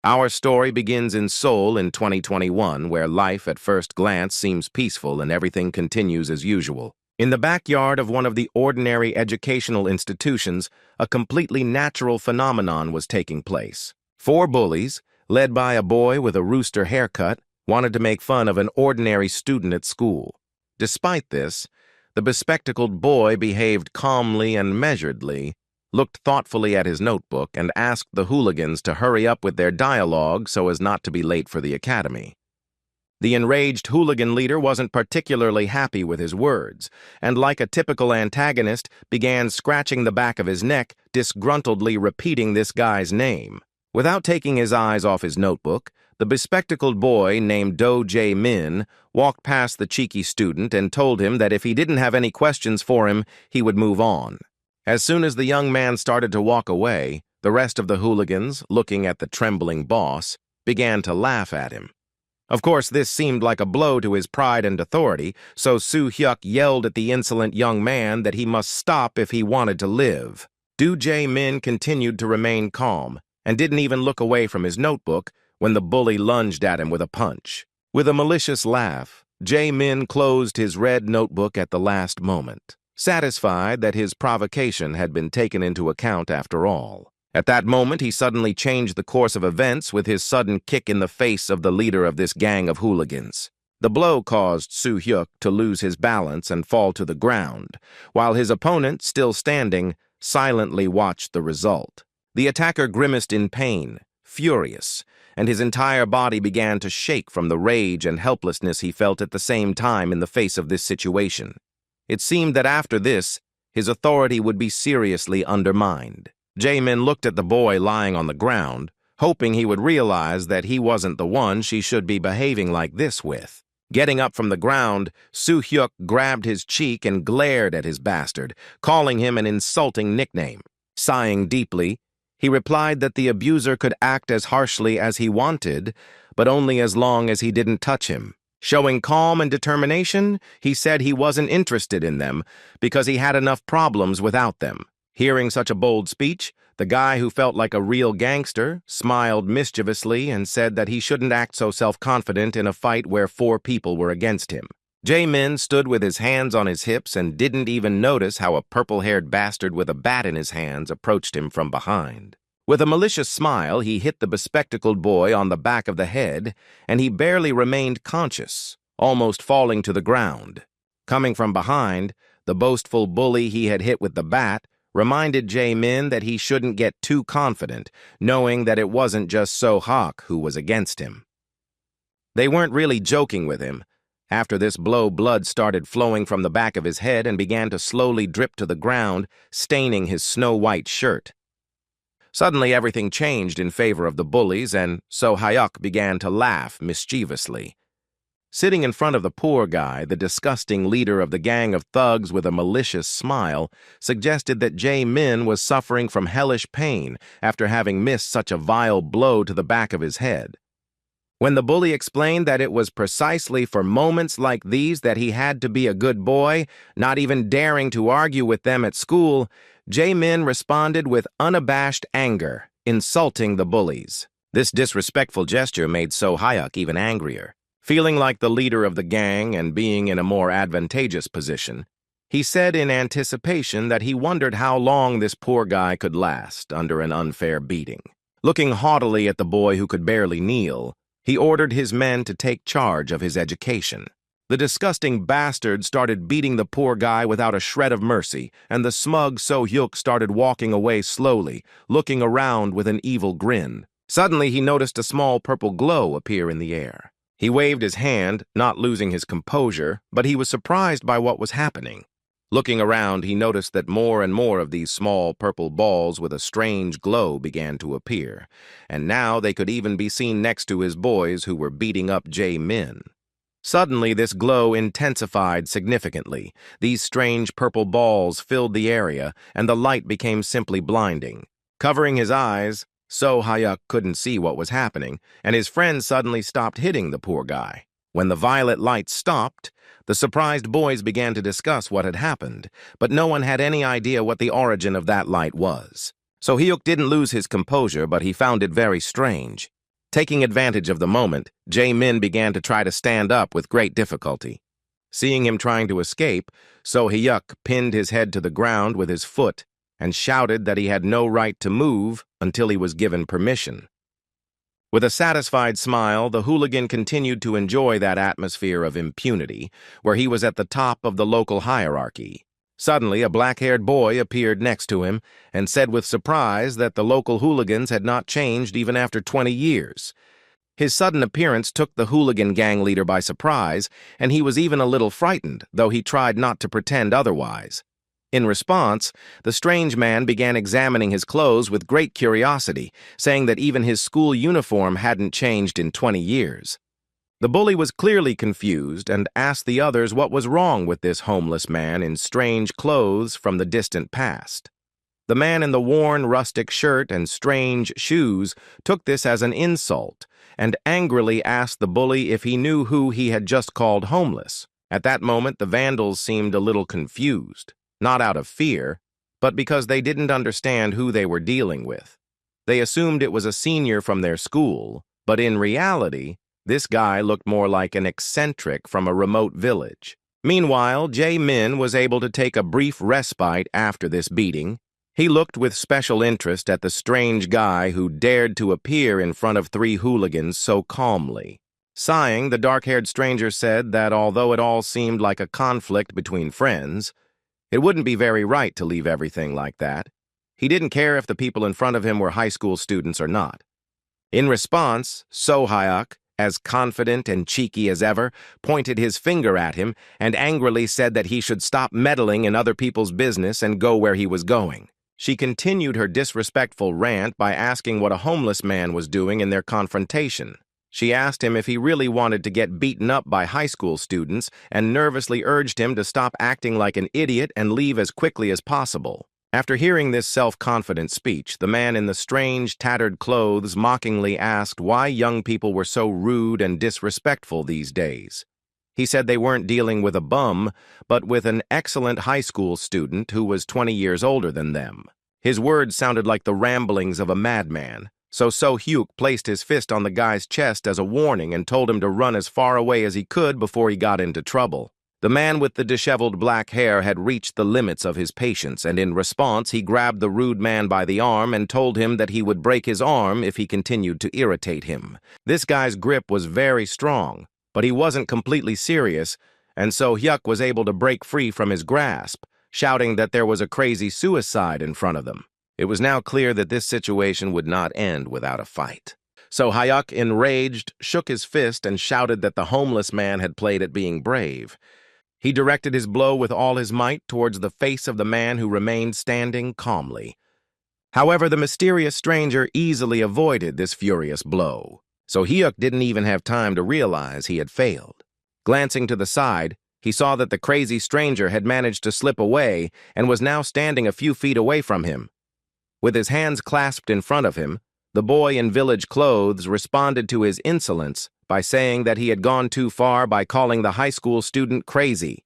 Our story begins in Seoul in 2021, where life at first glance seems peaceful and everything continues as usual. In the backyard of one of the ordinary educational institutions, a completely natural phenomenon was taking place. Four bullies, led by a boy with a rooster haircut, wanted to make fun of an ordinary student at school. Despite this, the bespectacled boy behaved calmly and measuredly, looked thoughtfully at his notebook, and asked the hooligans to hurry up with their dialogue so as not to be late for the academy. The enraged hooligan leader wasn't particularly happy with his words, and like a typical antagonist, began scratching the back of his neck, disgruntledly repeating this guy's name. Without taking his eyes off his notebook, the bespectacled boy named Do Jae-min walked past the cheeky student and told him that if he didn't have any questions for him, he would move on. As soon as the young man started to walk away, the rest of the hooligans, looking at the trembling boss, began to laugh at him. Of course, this seemed like a blow to his pride and authority, so Soo-hyuk yelled at the insolent young man that he must stop if he wanted to live. Do Jae-min continued to remain calm and didn't even look away from his notebook when the bully lunged at him with a punch. With a malicious laugh, Jae-min closed his red notebook at the last moment, satisfied that his provocation had been taken into account after all. At that moment, he suddenly changed the course of events with his sudden kick in the face of the leader of this gang of hooligans. The blow caused Soo-hyuk to lose his balance and fall to the ground, while his opponent, still standing, silently watched the result. The attacker grimaced in pain, furious, and his entire body began to shake from the rage and helplessness he felt at the same time in the face of this situation. It seemed that after this, his authority would be seriously undermined. Jae-min looked at the boy lying on the ground, hoping he would realize that he wasn't the one she should be behaving like this with. Getting up from the ground, Soo-hyuk grabbed his cheek and glared at his bastard, calling him an insulting nickname. Sighing deeply, he replied that the abuser could act as harshly as he wanted, but only as long as he didn't touch him. Showing calm and determination, he said he wasn't interested in them because he had enough problems without them. Hearing such a bold speech, the guy who felt like a real gangster smiled mischievously and said that he shouldn't act so self-confident in a fight where four people were against him. Jae-min stood with his hands on his hips and didn't even notice how a purple-haired bastard with a bat in his hands approached him from behind. With a malicious smile, he hit the bespectacled boy on the back of the head, and he barely remained conscious, almost falling to the ground. Coming from behind, the boastful bully he had hit with the bat reminded Jae-min that he shouldn't get too confident, knowing that it wasn't just So-hyuk who was against him. They weren't really joking with him. After this blow, blood started flowing from the back of his head and began to slowly drip to the ground, staining his snow-white shirt. Suddenly, everything changed in favor of the bullies, and So-hyuk began to laugh mischievously. Sitting in front of the poor guy, the disgusting leader of the gang of thugs with a malicious smile suggested that Jae-min was suffering from hellish pain after having missed such a vile blow to the back of his head. When the bully explained that it was precisely for moments like these that he had to be a good boy, not even daring to argue with them at school, Jae-min responded with unabashed anger, insulting the bullies. This disrespectful gesture made So-hyuk even angrier. Feeling like the leader of the gang and being in a more advantageous position, he said in anticipation that he wondered how long this poor guy could last under an unfair beating. Looking haughtily at the boy who could barely kneel, he ordered his men to take charge of his education. The disgusting bastard started beating the poor guy without a shred of mercy, and the smug So-hyuk started walking away slowly, looking around with an evil grin. Suddenly, he noticed a small purple glow appear in the air. He waved his hand, not losing his composure, but he was surprised by what was happening. Looking around, he noticed that more and more of these small purple balls with a strange glow began to appear, and now they could even be seen next to his boys who were beating up Jae-min. Suddenly, this glow intensified significantly. These strange purple balls filled the area, and the light became simply blinding. Covering his eyes, So-hyuk couldn't see what was happening, and his friend suddenly stopped hitting the poor guy. When the violet light stopped, the surprised boys began to discuss what had happened, but no one had any idea what the origin of that light was. So Hyuk didn't lose his composure, but he found it very strange. Taking advantage of the moment, Jae-min began to try to stand up with great difficulty. Seeing him trying to escape, So-hyuk pinned his head to the ground with his foot and shouted that he had no right to move until he was given permission. With a satisfied smile, the hooligan continued to enjoy that atmosphere of impunity, where he was at the top of the local hierarchy. Suddenly, a black-haired boy appeared next to him and said with surprise that the local hooligans had not changed even after 20 years. His sudden appearance took the hooligan gang leader by surprise, and he was even a little frightened, though he tried not to pretend otherwise. In response, the strange man began examining his clothes with great curiosity, saying that even his school uniform hadn't changed in 20 years. The bully was clearly confused and asked the others what was wrong with this homeless man in strange clothes from the distant past. The man in the worn rustic shirt and strange shoes took this as an insult and angrily asked the bully if he knew who he had just called homeless. At that moment, the vandals seemed a little confused. Not out of fear, but because they didn't understand who they were dealing with. They assumed it was a senior from their school, but in reality, this guy looked more like an eccentric from a remote village. Meanwhile, Jae-min was able to take a brief respite after this beating. He looked with special interest at the strange guy who dared to appear in front of 3 hooligans so calmly. Sighing, the dark-haired stranger said that although it all seemed like a conflict between friends, it wouldn't be very right to leave everything like that. He didn't care if the people in front of him were high school students or not. In response, So-hyuk, as confident and cheeky as ever, pointed his finger at him and angrily said that he should stop meddling in other people's business and go where he was going. She continued her disrespectful rant by asking what a homeless man was doing in their confrontation. She asked him if he really wanted to get beaten up by high school students and nervously urged him to stop acting like an idiot and leave as quickly as possible. After hearing this self-confident speech, the man in the strange, tattered clothes mockingly asked why young people were so rude and disrespectful these days. He said they weren't dealing with a bum, but with an excellent high school student who was 20 years older than them. His words sounded like the ramblings of a madman. So-hyuk placed his fist on the guy's chest as a warning and told him to run as far away as he could before he got into trouble. The man with the disheveled black hair had reached the limits of his patience, and in response he grabbed the rude man by the arm and told him that he would break his arm if he continued to irritate him. This guy's grip was very strong, but he wasn't completely serious, and So-hyuk was able to break free from his grasp, shouting that there was a crazy suicide in front of them. It was now clear that this situation would not end without a fight. So-hyuk, enraged, shook his fist and shouted that the homeless man had played at being brave. He directed his blow with all his might towards the face of the man who remained standing calmly. However, the mysterious stranger easily avoided this furious blow. So-hyuk didn't even have time to realize he had failed. Glancing to the side, he saw that the crazy stranger had managed to slip away and was now standing a few feet away from him. With his hands clasped in front of him, the boy in village clothes responded to his insolence by saying that he had gone too far by calling the high school student crazy.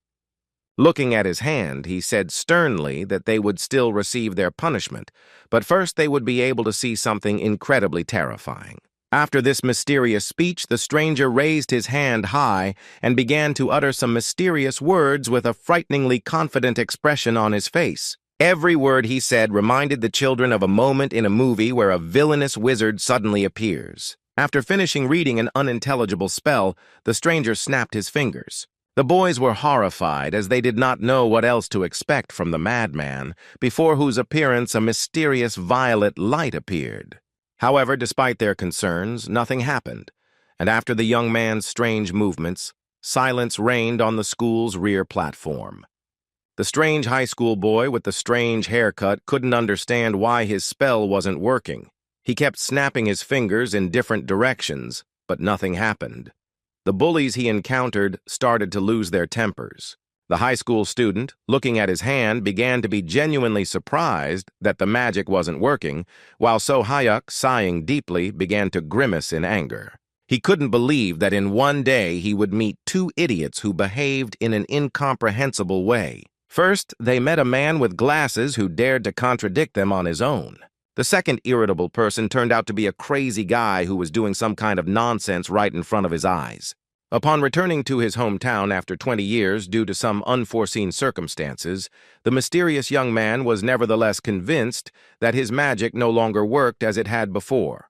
Looking at his hand, he said sternly that they would still receive their punishment, but first they would be able to see something incredibly terrifying. After this mysterious speech, the stranger raised his hand high and began to utter some mysterious words with a frighteningly confident expression on his face. Every word he said reminded the children of a moment in a movie where a villainous wizard suddenly appears. After finishing reading an unintelligible spell, the stranger snapped his fingers. The boys were horrified as they did not know what else to expect from the madman, before whose appearance a mysterious violet light appeared. However, despite their concerns, nothing happened, and after the young man's strange movements, silence reigned on the school's rear platform. The strange high school boy with the strange haircut couldn't understand why his spell wasn't working. He kept snapping his fingers in different directions, but nothing happened. The bullies he encountered started to lose their tempers. The high school student, looking at his hand, began to be genuinely surprised that the magic wasn't working, while So-hyuk, sighing deeply, began to grimace in anger. He couldn't believe that in one day he would meet 2 idiots who behaved in an incomprehensible way. First, they met a man with glasses who dared to contradict them on his own. The second irritable person turned out to be a crazy guy who was doing some kind of nonsense right in front of his eyes. Upon returning to his hometown after 20 years due to some unforeseen circumstances, the mysterious young man was nevertheless convinced that his magic no longer worked as it had before.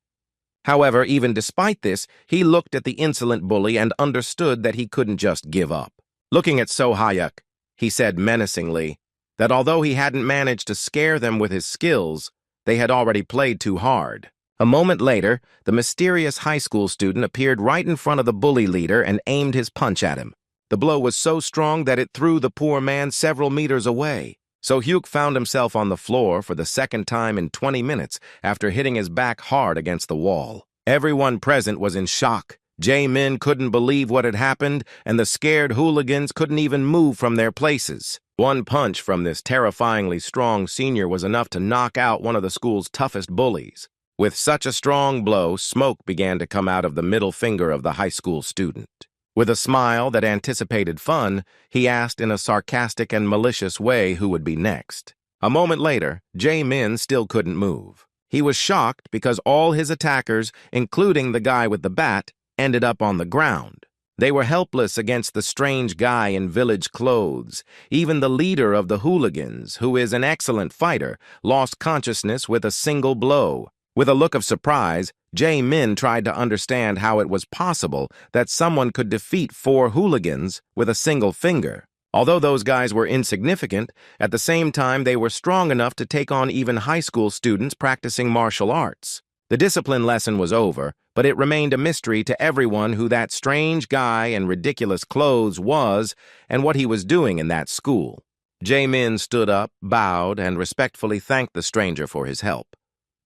However, even despite this, he looked at the insolent bully and understood that he couldn't just give up. Looking at So-hyuk, he said menacingly that although he hadn't managed to scare them with his skills, they had already played too hard. A moment later, the mysterious high school student appeared right in front of the bully leader and aimed his punch at him. The blow was so strong that it threw the poor man several meters away. So-hyuk found himself on the floor for the second time in 20 minutes after hitting his back hard against the wall. Everyone present was in shock. Jae-min couldn't believe what had happened, and the scared hooligans couldn't even move from their places. One punch from this terrifyingly strong senior was enough to knock out one of the school's toughest bullies. With such a strong blow, smoke began to come out of the middle finger of the high school student. With a smile that anticipated fun, he asked in a sarcastic and malicious way who would be next. A moment later, Jae-min still couldn't move. He was shocked because all his attackers, including the guy with the bat, ended up on the ground. They were helpless against the strange guy in village clothes. Even the leader of the hooligans, who is an excellent fighter, lost consciousness with a single blow. With a look of surprise, Jae-min tried to understand how it was possible that someone could defeat 4 hooligans with a single finger. Although those guys were insignificant, at the same time they were strong enough to take on even high school students practicing martial arts. The discipline lesson was over, but it remained a mystery to everyone who that strange guy in ridiculous clothes was and what he was doing in that school. Jae-min stood up, bowed, and respectfully thanked the stranger for his help.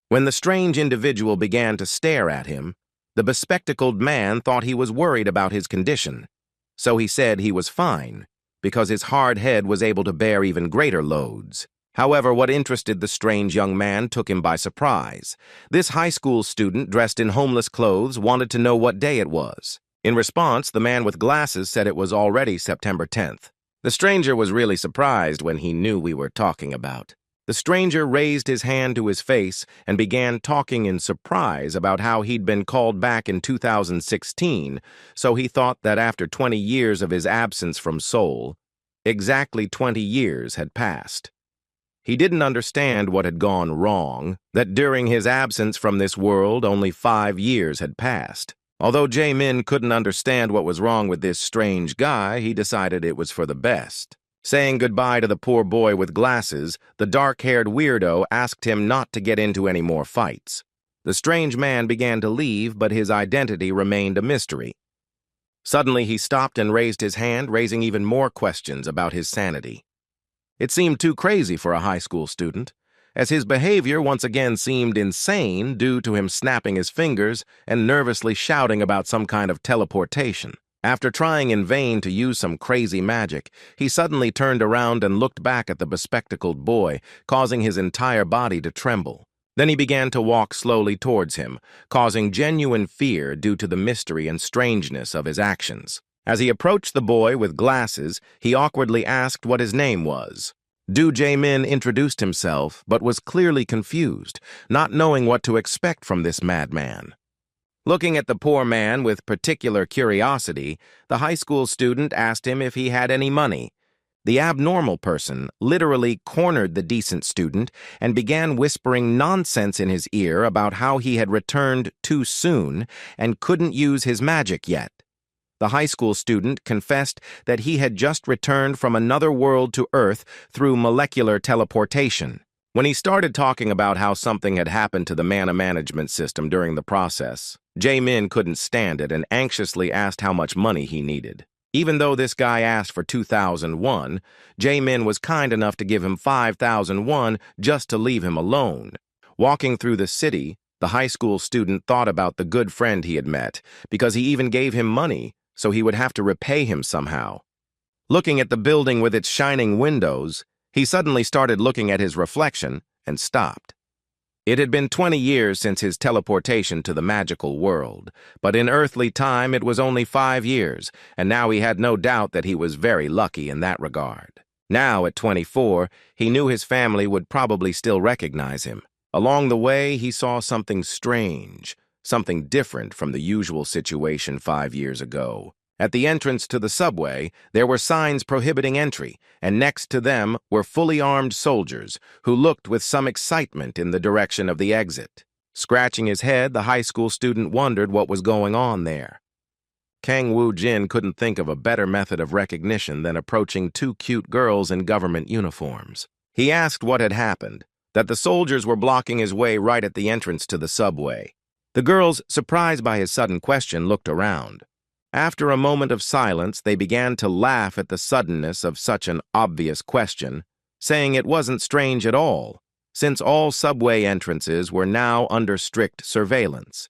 When the strange individual began to stare at him, the bespectacled man thought he was worried about his condition. So he said he was fine, because his hard head was able to bear even greater loads. However, what interested the strange young man took him by surprise. This high school student, dressed in homeless clothes, wanted to know what day it was. In response, the man with glasses said it was already September 10th. The stranger was really surprised when he knew we were talking about. The stranger raised his hand to his face and began talking in surprise about how he'd been called back in 2016, so he thought that after 20 years of his absence from Seoul, exactly 20 years had passed. He didn't understand what had gone wrong, that during his absence from this world only 5 years had passed. Although Jae-min couldn't understand what was wrong with this strange guy, he decided it was for the best. Saying goodbye to the poor boy with glasses, the dark-haired weirdo asked him not to get into any more fights. The strange man began to leave, but his identity remained a mystery. Suddenly, he stopped and raised his hand, raising even more questions about his sanity. It seemed too crazy for a high school student, as his behavior once again seemed insane due to him snapping his fingers and nervously shouting about some kind of teleportation. After trying in vain to use some crazy magic, he suddenly turned around and looked back at the bespectacled boy, causing his entire body to tremble. Then he began to walk slowly towards him, causing genuine fear due to the mystery and strangeness of his actions. As he approached the boy with glasses, he awkwardly asked what his name was. Jae-min introduced himself, but was clearly confused, not knowing what to expect from this madman. Looking at the poor man with particular curiosity, the high school student asked him if he had any money. The abnormal person literally cornered the decent student and began whispering nonsense in his ear about how he had returned too soon and couldn't use his magic yet. The high school student confessed that he had just returned from another world to Earth through molecular teleportation. When he started talking about how something had happened to the mana management system during the process, Jae-min couldn't stand it and anxiously asked how much money he needed. Even though this guy asked for 2,000 won, Jae-min was kind enough to give him 5,000 won just to leave him alone. Walking through the city, the high school student thought about the good friend he had met, because he even gave him money, so he would have to repay him somehow. Looking at the building with its shining windows, he suddenly started looking at his reflection and stopped. It had been 20 years since his teleportation to the magical world, but in earthly time it was only 5 years, and now he had no doubt that he was very lucky in that regard. Now, at 24, he knew his family would probably still recognize him. Along the way, he saw something strange, something different from the usual situation 5 years ago. At the entrance to the subway, there were signs prohibiting entry, and next to them were fully armed soldiers who looked with some excitement in the direction of the exit. Scratching his head, the high school student wondered what was going on there. Kang Woo-jin couldn't think of a better method of recognition than approaching two cute girls in government uniforms. He asked what had happened, that the soldiers were blocking his way right at the entrance to the subway. The girls, surprised by his sudden question, looked around. After a moment of silence, they began to laugh at the suddenness of such an obvious question, saying it wasn't strange at all, since all subway entrances were now under strict surveillance.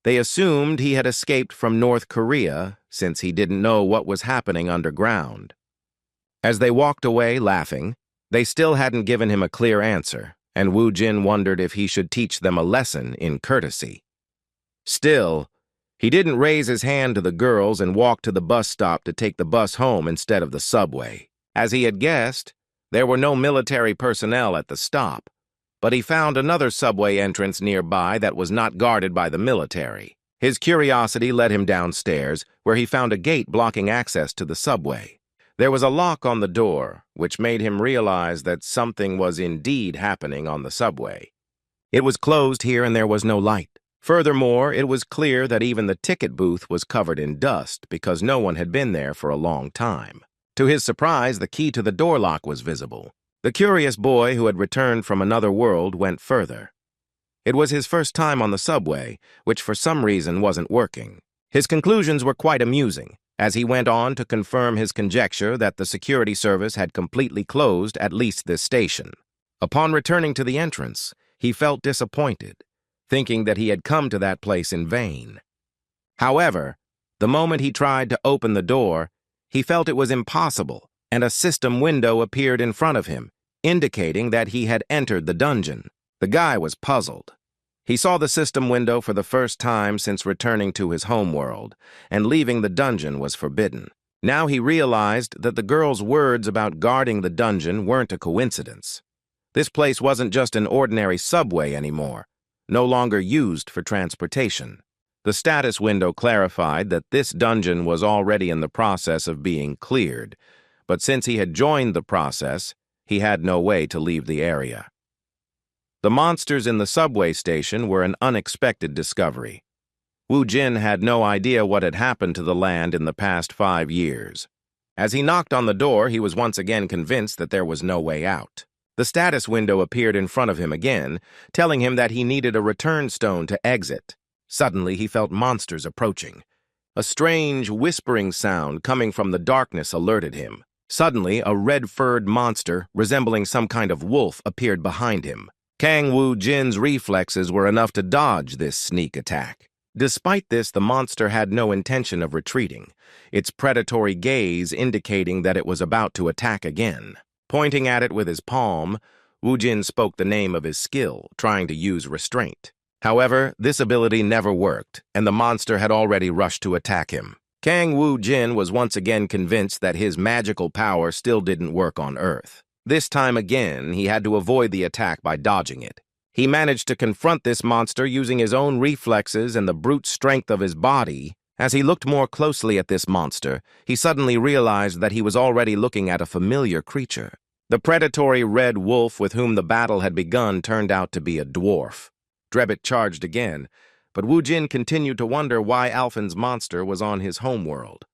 They assumed he had escaped from North Korea, since he didn't know what was happening underground. As they walked away laughing, they still hadn't given him a clear answer, and Woo-jin wondered if he should teach them a lesson in courtesy. Still, he didn't raise his hand to the girls and walk to the bus stop to take the bus home instead of the subway. As he had guessed, there were no military personnel at the stop, but he found another subway entrance nearby that was not guarded by the military. His curiosity led him downstairs, where he found a gate blocking access to the subway. There was a lock on the door, which made him realize that something was indeed happening on the subway. It was closed here and there was no light. Furthermore, it was clear that even the ticket booth was covered in dust because no one had been there for a long time. To his surprise, the key to the door lock was visible. The curious boy who had returned from another world went further. It was his first time on the subway, which for some reason wasn't working. His conclusions were quite amusing, as he went on to confirm his conjecture that the security service had completely closed at least this station. Upon returning to the entrance, he felt disappointed, thinking that he had come to that place in vain. However, the moment he tried to open the door, he felt it was impossible, and a system window appeared in front of him, indicating that he had entered the dungeon. The guy was puzzled. He saw the system window for the first time since returning to his homeworld, and leaving the dungeon was forbidden. Now he realized that the girl's words about guarding the dungeon weren't a coincidence. This place wasn't just an ordinary subway anymore, no longer used for transportation. The status window clarified that this dungeon was already in the process of being cleared, but since he had joined the process, he had no way to leave the area. The monsters in the subway station were an unexpected discovery. Woo-jin had no idea what had happened to the land in the past 5 years. As he knocked on the door, he was once again convinced that there was no way out. The status window appeared in front of him again, telling him that he needed a return stone to exit. Suddenly, he felt monsters approaching. A strange, whispering sound coming from the darkness alerted him. Suddenly, a red-furred monster, resembling some kind of wolf, appeared behind him. Kang Woo-jin's reflexes were enough to dodge this sneak attack. Despite this, the monster had no intention of retreating, its predatory gaze indicating that it was about to attack again. Pointing at it with his palm, Woo-jin spoke the name of his skill, trying to use restraint. However, this ability never worked, and the monster had already rushed to attack him. Kang Woo-jin was once again convinced that his magical power still didn't work on Earth. This time again, he had to avoid the attack by dodging it. He managed to confront this monster using his own reflexes and the brute strength of his body. As he looked more closely at this monster, he suddenly realized that he was already looking at a familiar creature. The predatory red wolf with whom the battle had begun turned out to be a dwarf. Drebit charged again, but Woo-jin continued to wonder why Alphen's monster was on his homeworld.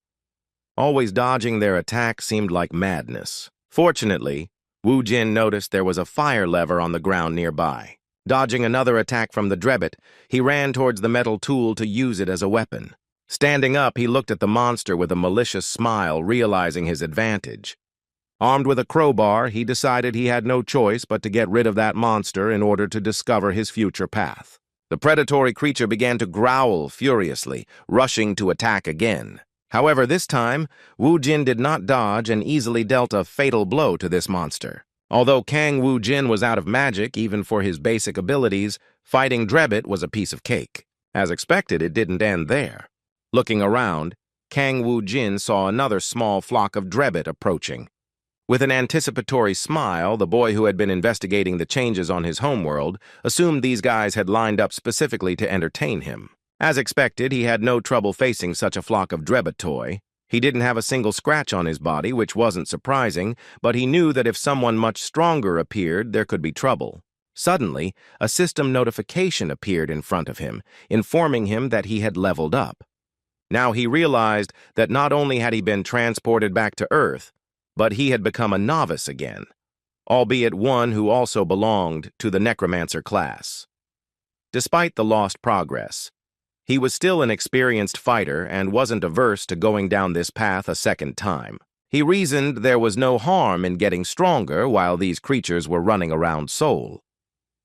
Always dodging their attack seemed like madness. Fortunately, Woo-jin noticed there was a fire lever on the ground nearby. Dodging another attack from the Drebit, he ran towards the metal tool to use it as a weapon. Standing up, he looked at the monster with a malicious smile, realizing his advantage. Armed with a crowbar, he decided he had no choice but to get rid of that monster in order to discover his future path. The predatory creature began to growl furiously, rushing to attack again. However, this time, Woo-jin did not dodge and easily dealt a fatal blow to this monster. Although Kang Woo-jin was out of magic even for his basic abilities, fighting Drebit was a piece of cake. As expected, it didn't end there. Looking around, Kang Woo-jin saw another small flock of Drebit approaching. With an anticipatory smile, the boy who had been investigating the changes on his homeworld assumed these guys had lined up specifically to entertain him. As expected, he had no trouble facing such a flock of Drebitoi. He didn't have a single scratch on his body, which wasn't surprising, but he knew that if someone much stronger appeared, there could be trouble. Suddenly, a system notification appeared in front of him, informing him that he had leveled up. Now he realized that not only had he been transported back to Earth, but he had become a novice again, albeit one who also belonged to the Necromancer class. Despite the lost progress, he was still an experienced fighter and wasn't averse to going down this path a second time. He reasoned there was no harm in getting stronger while these creatures were running around Seoul.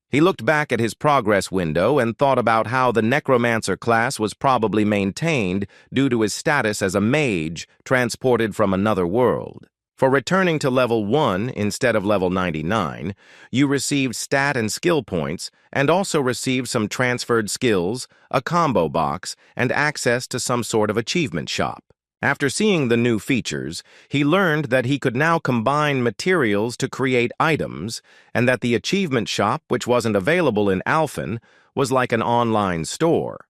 He looked back at his progress window and thought about how the Necromancer class was probably maintained due to his status as a mage transported from another world. For returning to level 1 instead of level 99, you received stat and skill points and also received some transferred skills, a combo box, and access to some sort of achievement shop. After seeing the new features, he learned that he could now combine materials to create items, and that the achievement shop, which wasn't available in Alphen, was like an online store.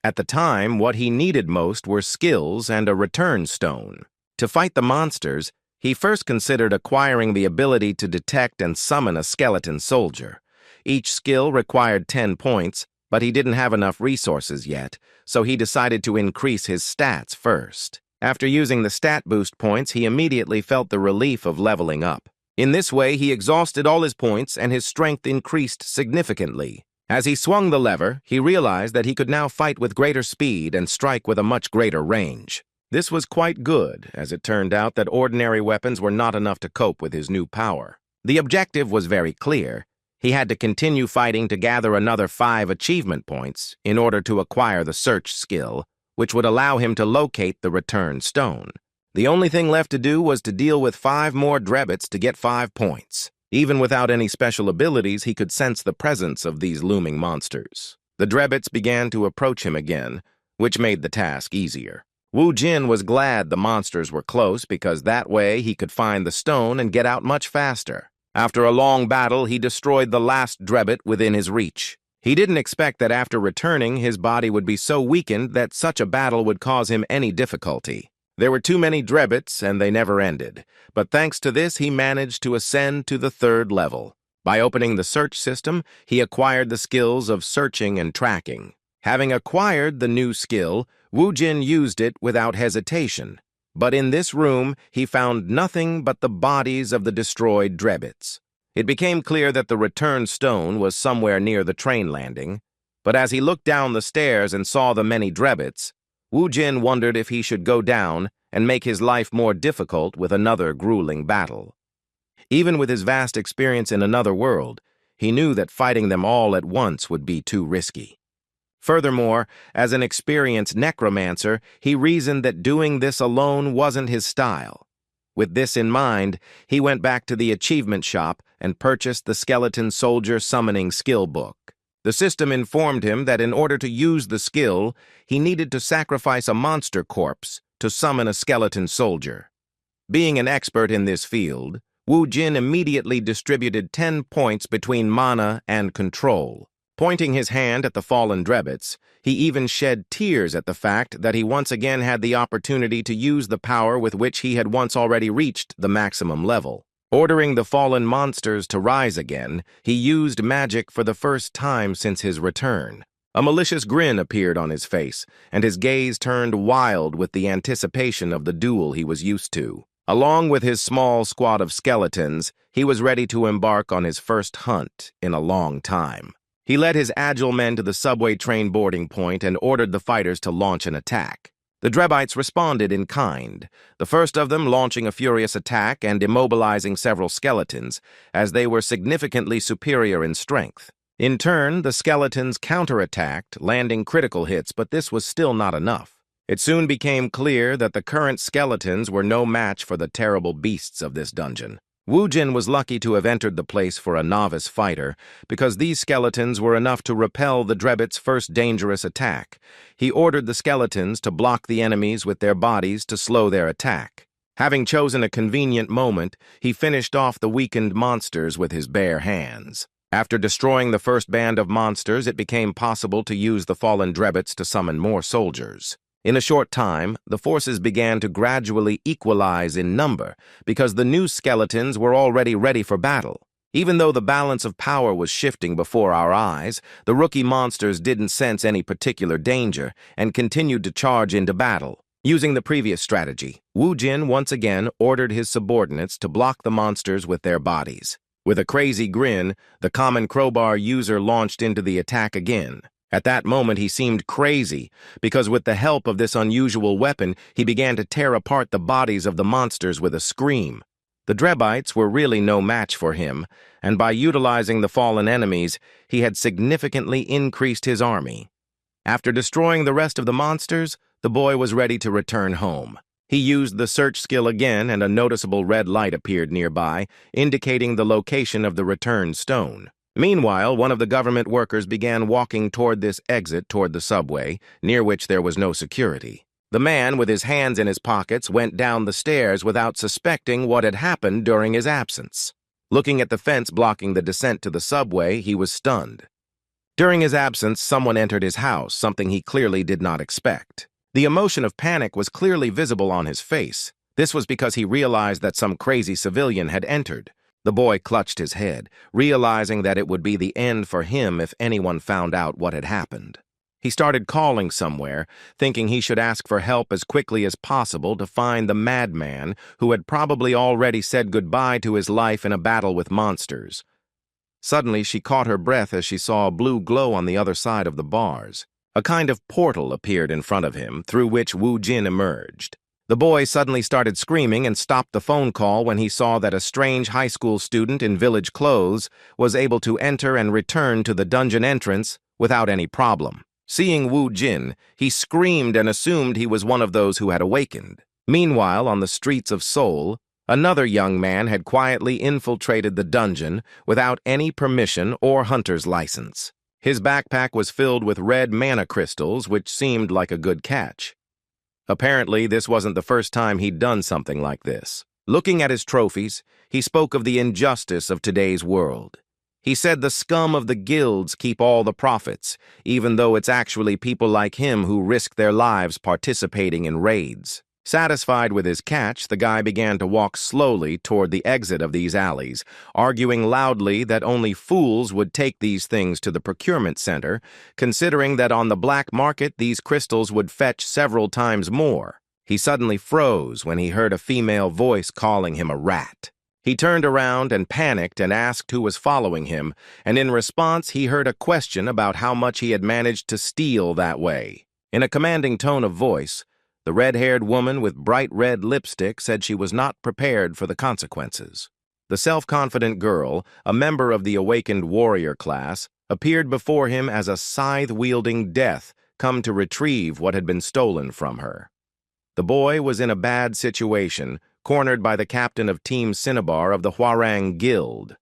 At the time, what he needed most were skills and a return stone. To fight the monsters, he first considered acquiring the ability to detect and summon a skeleton soldier. Each skill required 10 points, but he didn't have enough resources yet, so he decided to increase his stats first. After using the stat boost points, he immediately felt the relief of leveling up. In this way, he exhausted all his points and his strength increased significantly. As he swung the lever, he realized that he could now fight with greater speed and strike with a much greater range. This was quite good, as it turned out that ordinary weapons were not enough to cope with his new power. The objective was very clear. He had to continue fighting to gather another 5 achievement points in order to acquire the search skill, which would allow him to locate the return stone. The only thing left to do was to deal with 5 more Drebits to get 5 points. Even without any special abilities, he could sense the presence of these looming monsters. The Drebits began to approach him again, which made the task easier. Wu Jin was glad the monsters were close because that way he could find the stone and get out much faster. After a long battle, he destroyed the last Drebit within his reach. He didn't expect that after returning, his body would be so weakened that such a battle would cause him any difficulty. There were too many Drebits, and they never ended. But thanks to this, he managed to ascend to the 3rd level. By opening the search system, he acquired the skills of searching and tracking. Having acquired the new skill, Wu Jin used it without hesitation. But in this room, he found nothing but the bodies of the destroyed Drebits. It became clear that the return stone was somewhere near the train landing, but as he looked down the stairs and saw the many Drebits, Wu Jin wondered if he should go down and make his life more difficult with another grueling battle. Even with his vast experience in another world, he knew that fighting them all at once would be too risky. Furthermore, as an experienced necromancer, he reasoned that doing this alone wasn't his style. With this in mind, he went back to the achievement shop and purchased the Skeleton Soldier Summoning Skill Book. The system informed him that in order to use the skill, he needed to sacrifice a monster corpse to summon a skeleton soldier. Being an expert in this field, Wu Jin immediately distributed 10 points between mana and control. Pointing his hand at the fallen Drebits, he even shed tears at the fact that he once again had the opportunity to use the power with which he had once already reached the maximum level. Ordering the fallen monsters to rise again, he used magic for the first time since his return. A malicious grin appeared on his face, and his gaze turned wild with the anticipation of the duel he was used to. Along with his small squad of skeletons, he was ready to embark on his first hunt in a long time. He led his agile men to the subway train boarding point and ordered the fighters to launch an attack. The Drebites responded in kind, the first of them launching a furious attack and immobilizing several skeletons, as they were significantly superior in strength. In turn, the skeletons counterattacked, landing critical hits, but this was still not enough. It soon became clear that the current skeletons were no match for the terrible beasts of this dungeon. Wu Jin was lucky to have entered the place for a novice fighter, because these skeletons were enough to repel the Drebits' first dangerous attack. He ordered the skeletons to block the enemies with their bodies to slow their attack. Having chosen a convenient moment, he finished off the weakened monsters with his bare hands. After destroying the first band of monsters, it became possible to use the fallen Drebbits to summon more soldiers. In a short time, the forces began to gradually equalize in number because the new skeletons were already ready for battle. Even though the balance of power was shifting before our eyes, the rookie monsters didn't sense any particular danger and continued to charge into battle. Using the previous strategy, Wu Jin once again ordered his subordinates to block the monsters with their bodies. With a crazy grin, the common crowbar user launched into the attack again. At that moment, he seemed crazy, because with the help of this unusual weapon, he began to tear apart the bodies of the monsters with a scream. The Drebbites were really no match for him, and by utilizing the fallen enemies, he had significantly increased his army. After destroying the rest of the monsters, the boy was ready to return home. He used the search skill again, and a noticeable red light appeared nearby, indicating the location of the return stone. Meanwhile, one of the government workers began walking toward this exit toward the subway, near which there was no security. The man, with his hands in his pockets, went down the stairs without suspecting what had happened during his absence. Looking at the fence blocking the descent to the subway, he was stunned. During his absence, someone entered his house, something he clearly did not expect. The emotion of panic was clearly visible on his face. This was because he realized that some crazy civilian had entered. The boy clutched his head, realizing that it would be the end for him if anyone found out what had happened. He started calling somewhere, thinking he should ask for help as quickly as possible to find the madman who had probably already said goodbye to his life in a battle with monsters. Suddenly, she caught her breath as she saw a blue glow on the other side of the bars. A kind of portal appeared in front of him, through which Wu Jin emerged. The boy suddenly started screaming and stopped the phone call when he saw that a strange high school student in village clothes was able to enter and return to the dungeon entrance without any problem. Seeing Wu Jin, he screamed and assumed he was one of those who had awakened. Meanwhile, on the streets of Seoul, another young man had quietly infiltrated the dungeon without any permission or hunter's license. His backpack was filled with red mana crystals, which seemed like a good catch. Apparently, this wasn't the first time he'd done something like this. Looking at his trophies, he spoke of the injustice of today's world. He said the scum of the guilds keep all the profits, even though it's actually people like him who risk their lives participating in raids. Satisfied with his catch, the guy began to walk slowly toward the exit of these alleys, arguing loudly that only fools would take these things to the procurement center, considering that on the black market these crystals would fetch several times more. He suddenly froze when he heard a female voice calling him a rat. He turned around and panicked and asked who was following him, and in response he heard a question about how much he had managed to steal that way. In a commanding tone of voice, the red-haired woman with bright red lipstick said she was not prepared for the consequences. The self-confident girl, a member of the awakened warrior class, appeared before him as a scythe-wielding death come to retrieve what had been stolen from her. The boy was in a bad situation, cornered by the captain of Team Cinnabar of the Hwarang Guild.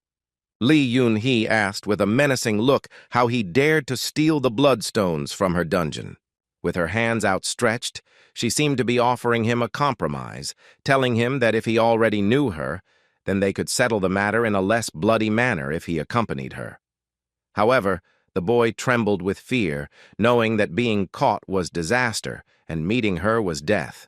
Lee Yun-hee asked with a menacing look how he dared to steal the bloodstones from her dungeon. With her hands outstretched, she seemed to be offering him a compromise, telling him that if he already knew her, then they could settle the matter in a less bloody manner if he accompanied her. However, the boy trembled with fear, knowing that being caught was disaster and meeting her was death.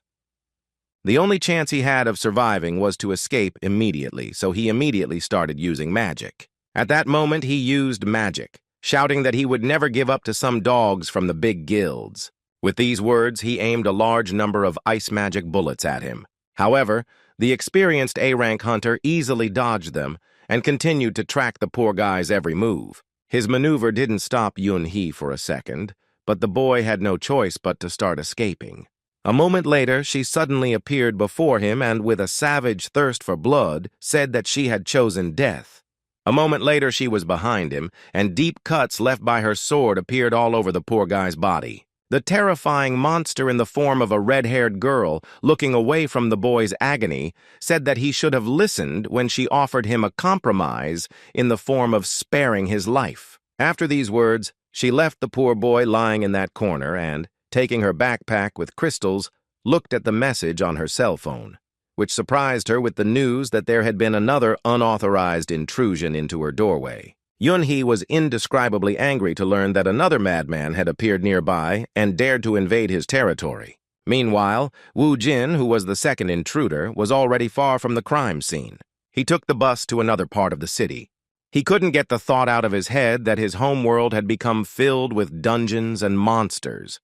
The only chance he had of surviving was to escape immediately, so he immediately started using magic. At that moment, he used magic, shouting that he would never give up to some dogs from the big guilds. With these words, he aimed a large number of ice magic bullets at him. However, the experienced A-rank hunter easily dodged them and continued to track the poor guy's every move. His maneuver didn't stop Yun-hee for a second, but the boy had no choice but to start escaping. A moment later, she suddenly appeared before him and, with a savage thirst for blood, said that she had chosen death. A moment later, she was behind him, and deep cuts left by her sword appeared all over the poor guy's body. The terrifying monster in the form of a red-haired girl, looking away from the boy's agony, said that he should have listened when she offered him a compromise in the form of sparing his life. After these words, she left the poor boy lying in that corner and, taking her backpack with crystals, looked at the message on her cell phone. which surprised her with the news that there had been another unauthorized intrusion into her doorway. Yun-hee was indescribably angry to learn that another madman had appeared nearby and dared to invade his territory. Meanwhile, Woo-jin, who was the second intruder, was already far from the crime scene. He took the bus to another part of the city. He couldn't get the thought out of his head that his homeworld had become filled with dungeons and monsters.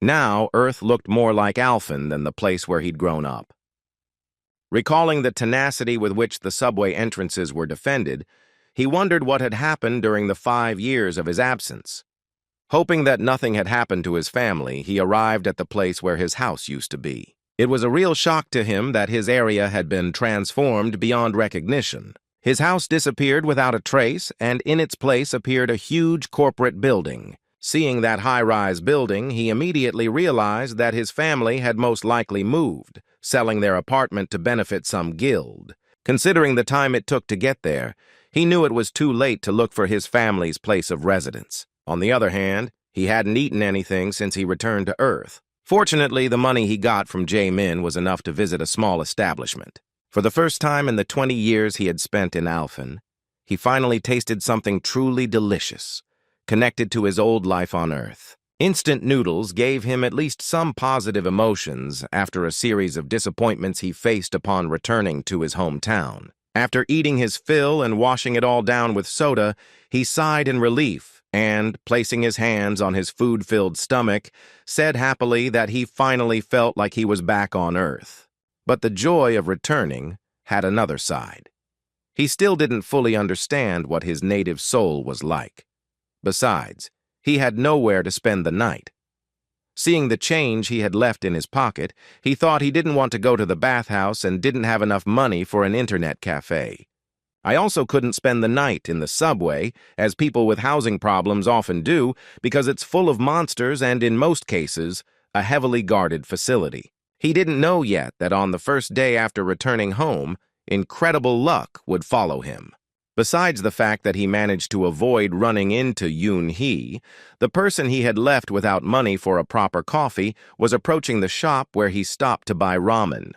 Now, Earth looked more like Alphen than the place where he'd grown up. Recalling the tenacity with which the subway entrances were defended, he wondered what had happened during the 5 years of his absence. Hoping that nothing had happened to his family, he arrived at the place where his house used to be. It was a real shock to him that his area had been transformed beyond recognition. His house disappeared without a trace, and in its place appeared a huge corporate building. Seeing that high-rise building, he immediately realized that his family had most likely moved, selling their apartment to benefit some guild. Considering the time it took to get there, he knew it was too late to look for his family's place of residence. On the other hand, he hadn't eaten anything since he returned to Earth. Fortunately, the money he got from Jae-min was enough to visit a small establishment. For the first time in the 20 years he had spent in Alphen, he finally tasted something truly delicious, connected to his old life on Earth. Instant noodles gave him at least some positive emotions after a series of disappointments he faced upon returning to his hometown. After eating his fill and washing it all down with soda, he sighed in relief and, placing his hands on his food-filled stomach, said happily that he finally felt like he was back on Earth. But the joy of returning had another side. He still didn't fully understand what his native soul was like. Besides, he had nowhere to spend the night. Seeing the change he had left in his pocket, he thought he didn't want to go to the bathhouse and didn't have enough money for an internet cafe. I also couldn't spend the night in the subway, as people with housing problems often do, because it's full of monsters and, in most cases, a heavily guarded facility. He didn't know yet that on the first day after returning home, incredible luck would follow him. Besides the fact that he managed to avoid running into Yoon-hee, the person he had left without money for a proper coffee was approaching the shop where he stopped to buy ramen.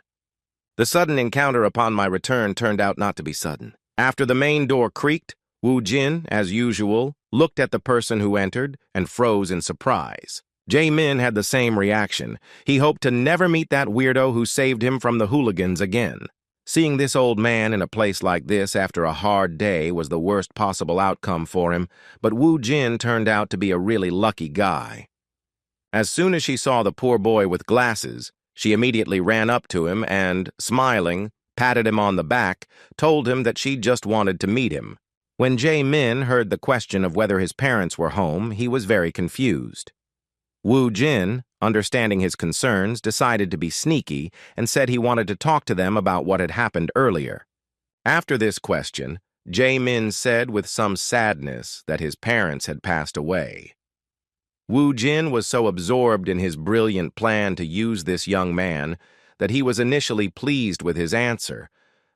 The sudden encounter upon my return turned out not to be sudden. After the main door creaked, Woo-jin, as usual, looked at the person who entered and froze in surprise. Jae-min had the same reaction. He hoped to never meet that weirdo who saved him from the hooligans again. Seeing this old man in a place like this after a hard day was the worst possible outcome for him, but Woo-jin turned out to be a really lucky guy. As soon as she saw the poor boy with glasses, she immediately ran up to him and, smiling, patted him on the back, told him that she just wanted to meet him. When Jae-min heard the question of whether his parents were home, he was very confused. Woo-jin, understanding his concerns, decided to be sneaky and said he wanted to talk to them about what had happened earlier. After this question, Jae-min said with some sadness that his parents had passed away. Woo-jin was so absorbed in his brilliant plan to use this young man that he was initially pleased with his answer,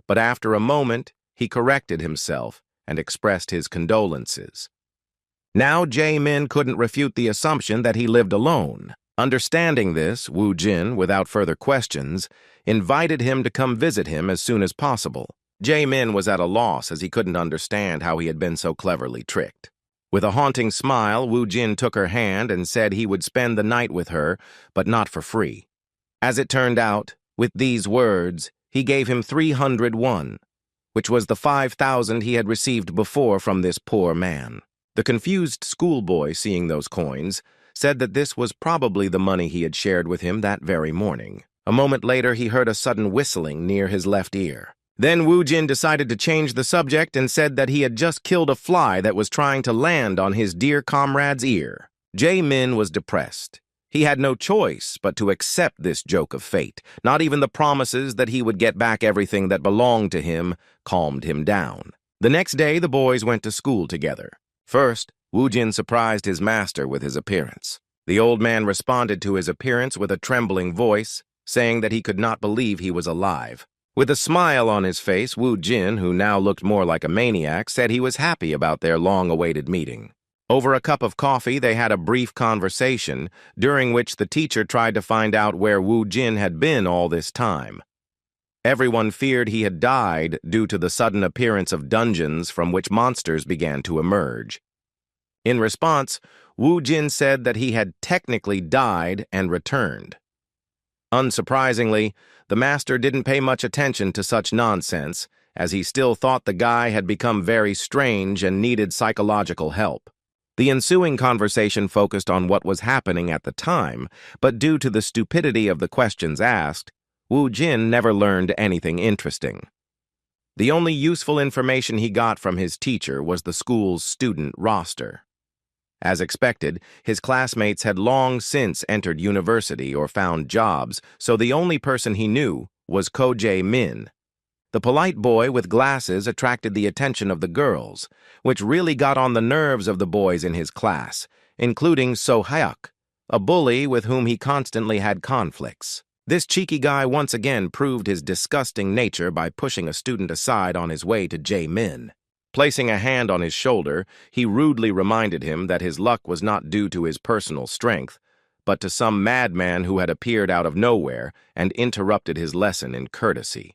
but after a moment he corrected himself and expressed his condolences. Now Jae-min couldn't refute the assumption that he lived alone. Understanding this, Woo-jin, without further questions, invited him to come visit him as soon as possible. Jae-min was at a loss as he couldn't understand how he had been so cleverly tricked. With a haunting smile, Woo-jin took her hand and said he would spend the night with her, but not for free. As it turned out, with these words, he gave him 300 won, which was the 5,000 he had received before from this poor man. The confused schoolboy, seeing those coins, said that this was probably the money he had shared with him that very morning. A moment later, he heard a sudden whistling near his left ear. Then Woo-jin decided to change the subject and said that he had just killed a fly that was trying to land on his dear comrade's ear. Jae-min was depressed. He had no choice but to accept this joke of fate. Not even the promises that he would get back everything that belonged to him calmed him down. The next day, the boys went to school together. First, Woo-jin surprised his master with his appearance. The old man responded to his appearance with a trembling voice, saying that he could not believe he was alive. With a smile on his face, Woo-jin, who now looked more like a maniac, said he was happy about their long-awaited meeting. Over a cup of coffee, they had a brief conversation, during which the teacher tried to find out where Woo-jin had been all this time. Everyone feared he had died due to the sudden appearance of dungeons from which monsters began to emerge. In response, Wu Jin said that he had technically died and returned. Unsurprisingly, the master didn't pay much attention to such nonsense, as he still thought the guy had become very strange and needed psychological help. The ensuing conversation focused on what was happening at the time, but due to the stupidity of the questions asked, Wu Jin never learned anything interesting. The only useful information he got from his teacher was the school's student roster. As expected, his classmates had long since entered university or found jobs, so the only person he knew was Ko Jae-min. The polite boy with glasses attracted the attention of the girls, which really got on the nerves of the boys in his class, including So Hyuk, a bully with whom he constantly had conflicts. This cheeky guy once again proved his disgusting nature by pushing a student aside on his way to Jae-min. Placing a hand on his shoulder, he rudely reminded him that his luck was not due to his personal strength, but to some madman who had appeared out of nowhere and interrupted his lesson in courtesy.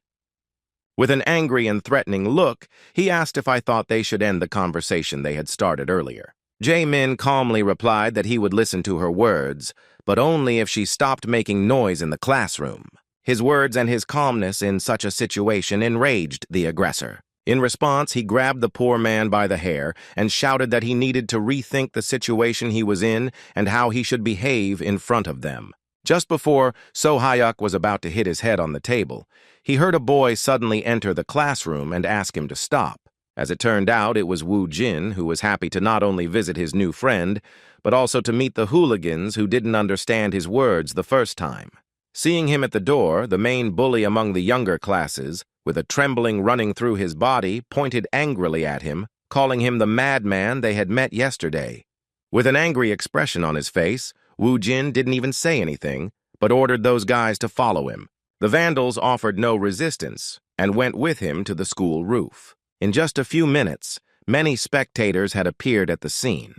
With an angry and threatening look, he asked if I thought they should end the conversation they had started earlier. Jae-min calmly replied that he would listen to her words, but only if she stopped making noise in the classroom. His words and his calmness in such a situation enraged the aggressor. In response, he grabbed the poor man by the hair and shouted that he needed to rethink the situation he was in and how he should behave in front of them. Just before So Hyuk was about to hit his head on the table, he heard a boy suddenly enter the classroom and ask him to stop. As it turned out, it was Wu Jin, who was happy to not only visit his new friend, but also to meet the hooligans who didn't understand his words the first time. Seeing him at the door, the main bully among the younger classes, with a trembling running through his body, pointed angrily at him, calling him the madman they had met yesterday. With an angry expression on his face, Wu Jin didn't even say anything, but ordered those guys to follow him. The vandals offered no resistance and went with him to the school roof. In just a few minutes, many spectators had appeared at the scene.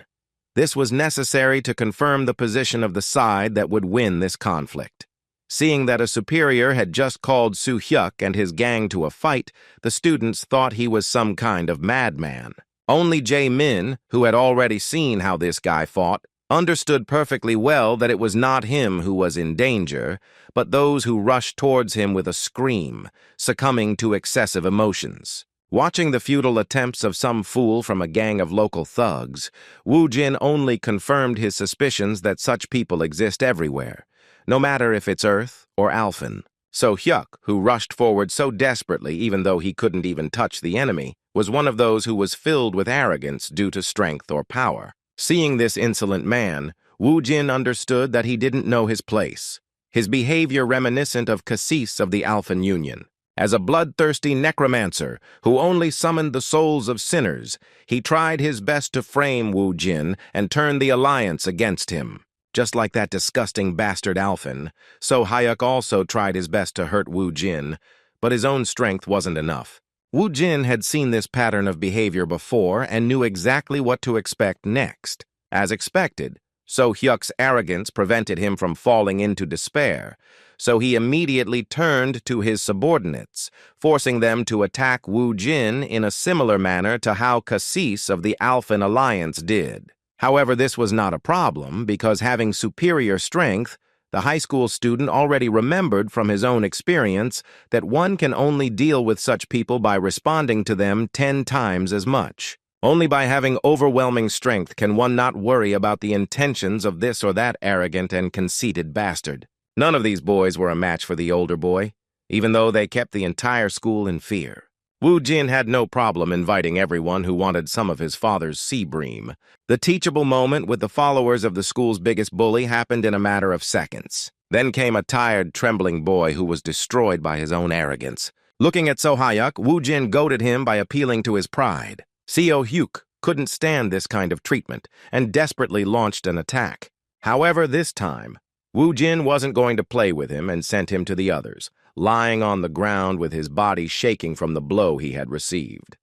This was necessary to confirm the position of the side that would win this conflict. Seeing that a superior had just called So Hyuk and his gang to a fight, the students thought he was some kind of madman. Only Jae-min, who had already seen how this guy fought, understood perfectly well that it was not him who was in danger, but those who rushed towards him with a scream, succumbing to excessive emotions. Watching the futile attempts of some fool from a gang of local thugs, Wu Jin only confirmed his suspicions that such people exist everywhere, no matter if it's Earth or Alphen. So Hyuk, who rushed forward so desperately even though he couldn't even touch the enemy, was one of those who was filled with arrogance due to strength or power. Seeing this insolent man, Wu Jin understood that he didn't know his place, his behavior reminiscent of Cassis of the Alphen Union. As a bloodthirsty necromancer who only summoned the souls of sinners, he tried his best to frame Wu Jin and turn the alliance against him. Just like that disgusting bastard Alphen, So Hyuk also tried his best to hurt Wu Jin, but his own strength wasn't enough. Wu Jin had seen this pattern of behavior before and knew exactly what to expect next. As expected, So Hyuk's arrogance prevented him from falling into despair, so he immediately turned to his subordinates, forcing them to attack Wu Jin in a similar manner to how Cassis of the Alphen Alliance did. However, this was not a problem because having superior strength, the high school student already remembered from his own experience that one can only deal with such people by responding to them 10 times as much. Only by having overwhelming strength can one not worry about the intentions of this or that arrogant and conceited bastard. None of these boys were a match for the older boy, even though they kept the entire school in fear. Wu Jin had no problem inviting everyone who wanted some of his father's sea bream. The teachable moment with the followers of the school's biggest bully happened in a matter of seconds. Then came a tired, trembling boy who was destroyed by his own arrogance. Looking at So Hyuk, Wu Jin goaded him by appealing to his pride. So Hyuk couldn't stand this kind of treatment and desperately launched an attack. However, this time, Wu Jin wasn't going to play with him and sent him to the others, lying on the ground with his body shaking from the blow he had received.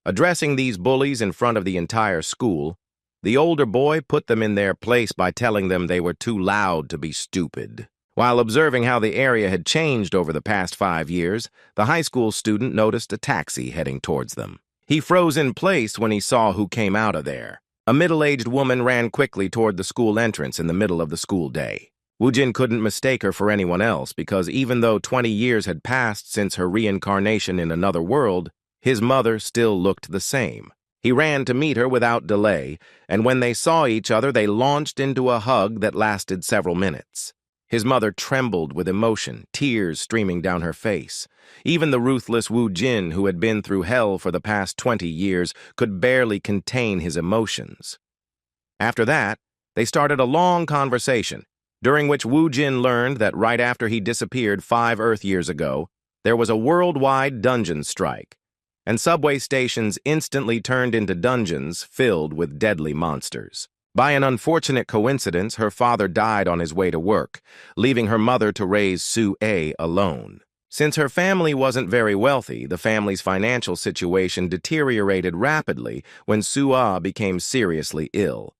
Addressing these bullies in front of the entire school, the older boy put them in their place by telling them they were too loud to be stupid. While observing how the area had changed over the past 5 years, the high school student noticed a taxi heading towards them. He froze in place when he saw who came out of there. A middle-aged woman ran quickly toward the school entrance in the middle of the school day. Woojin couldn't mistake her for anyone else because even though 20 years had passed since her reincarnation in another world, his mother still looked the same. He ran to meet her without delay, and when they saw each other, they launched into a hug that lasted several minutes. His mother trembled with emotion, tears streaming down her face. Even the ruthless Wu Jin, who had been through hell for the past 20 years, could barely contain his emotions. After that, they started a long conversation, during which Wu Jin learned that right after he disappeared 5 Earth years ago, there was a worldwide dungeon strike, and subway stations instantly turned into dungeons filled with deadly monsters. By an unfortunate coincidence, her father died on his way to work, leaving her mother to raise Sue alone. Since her family wasn't very wealthy, the family's financial situation deteriorated rapidly when Sue became seriously ill.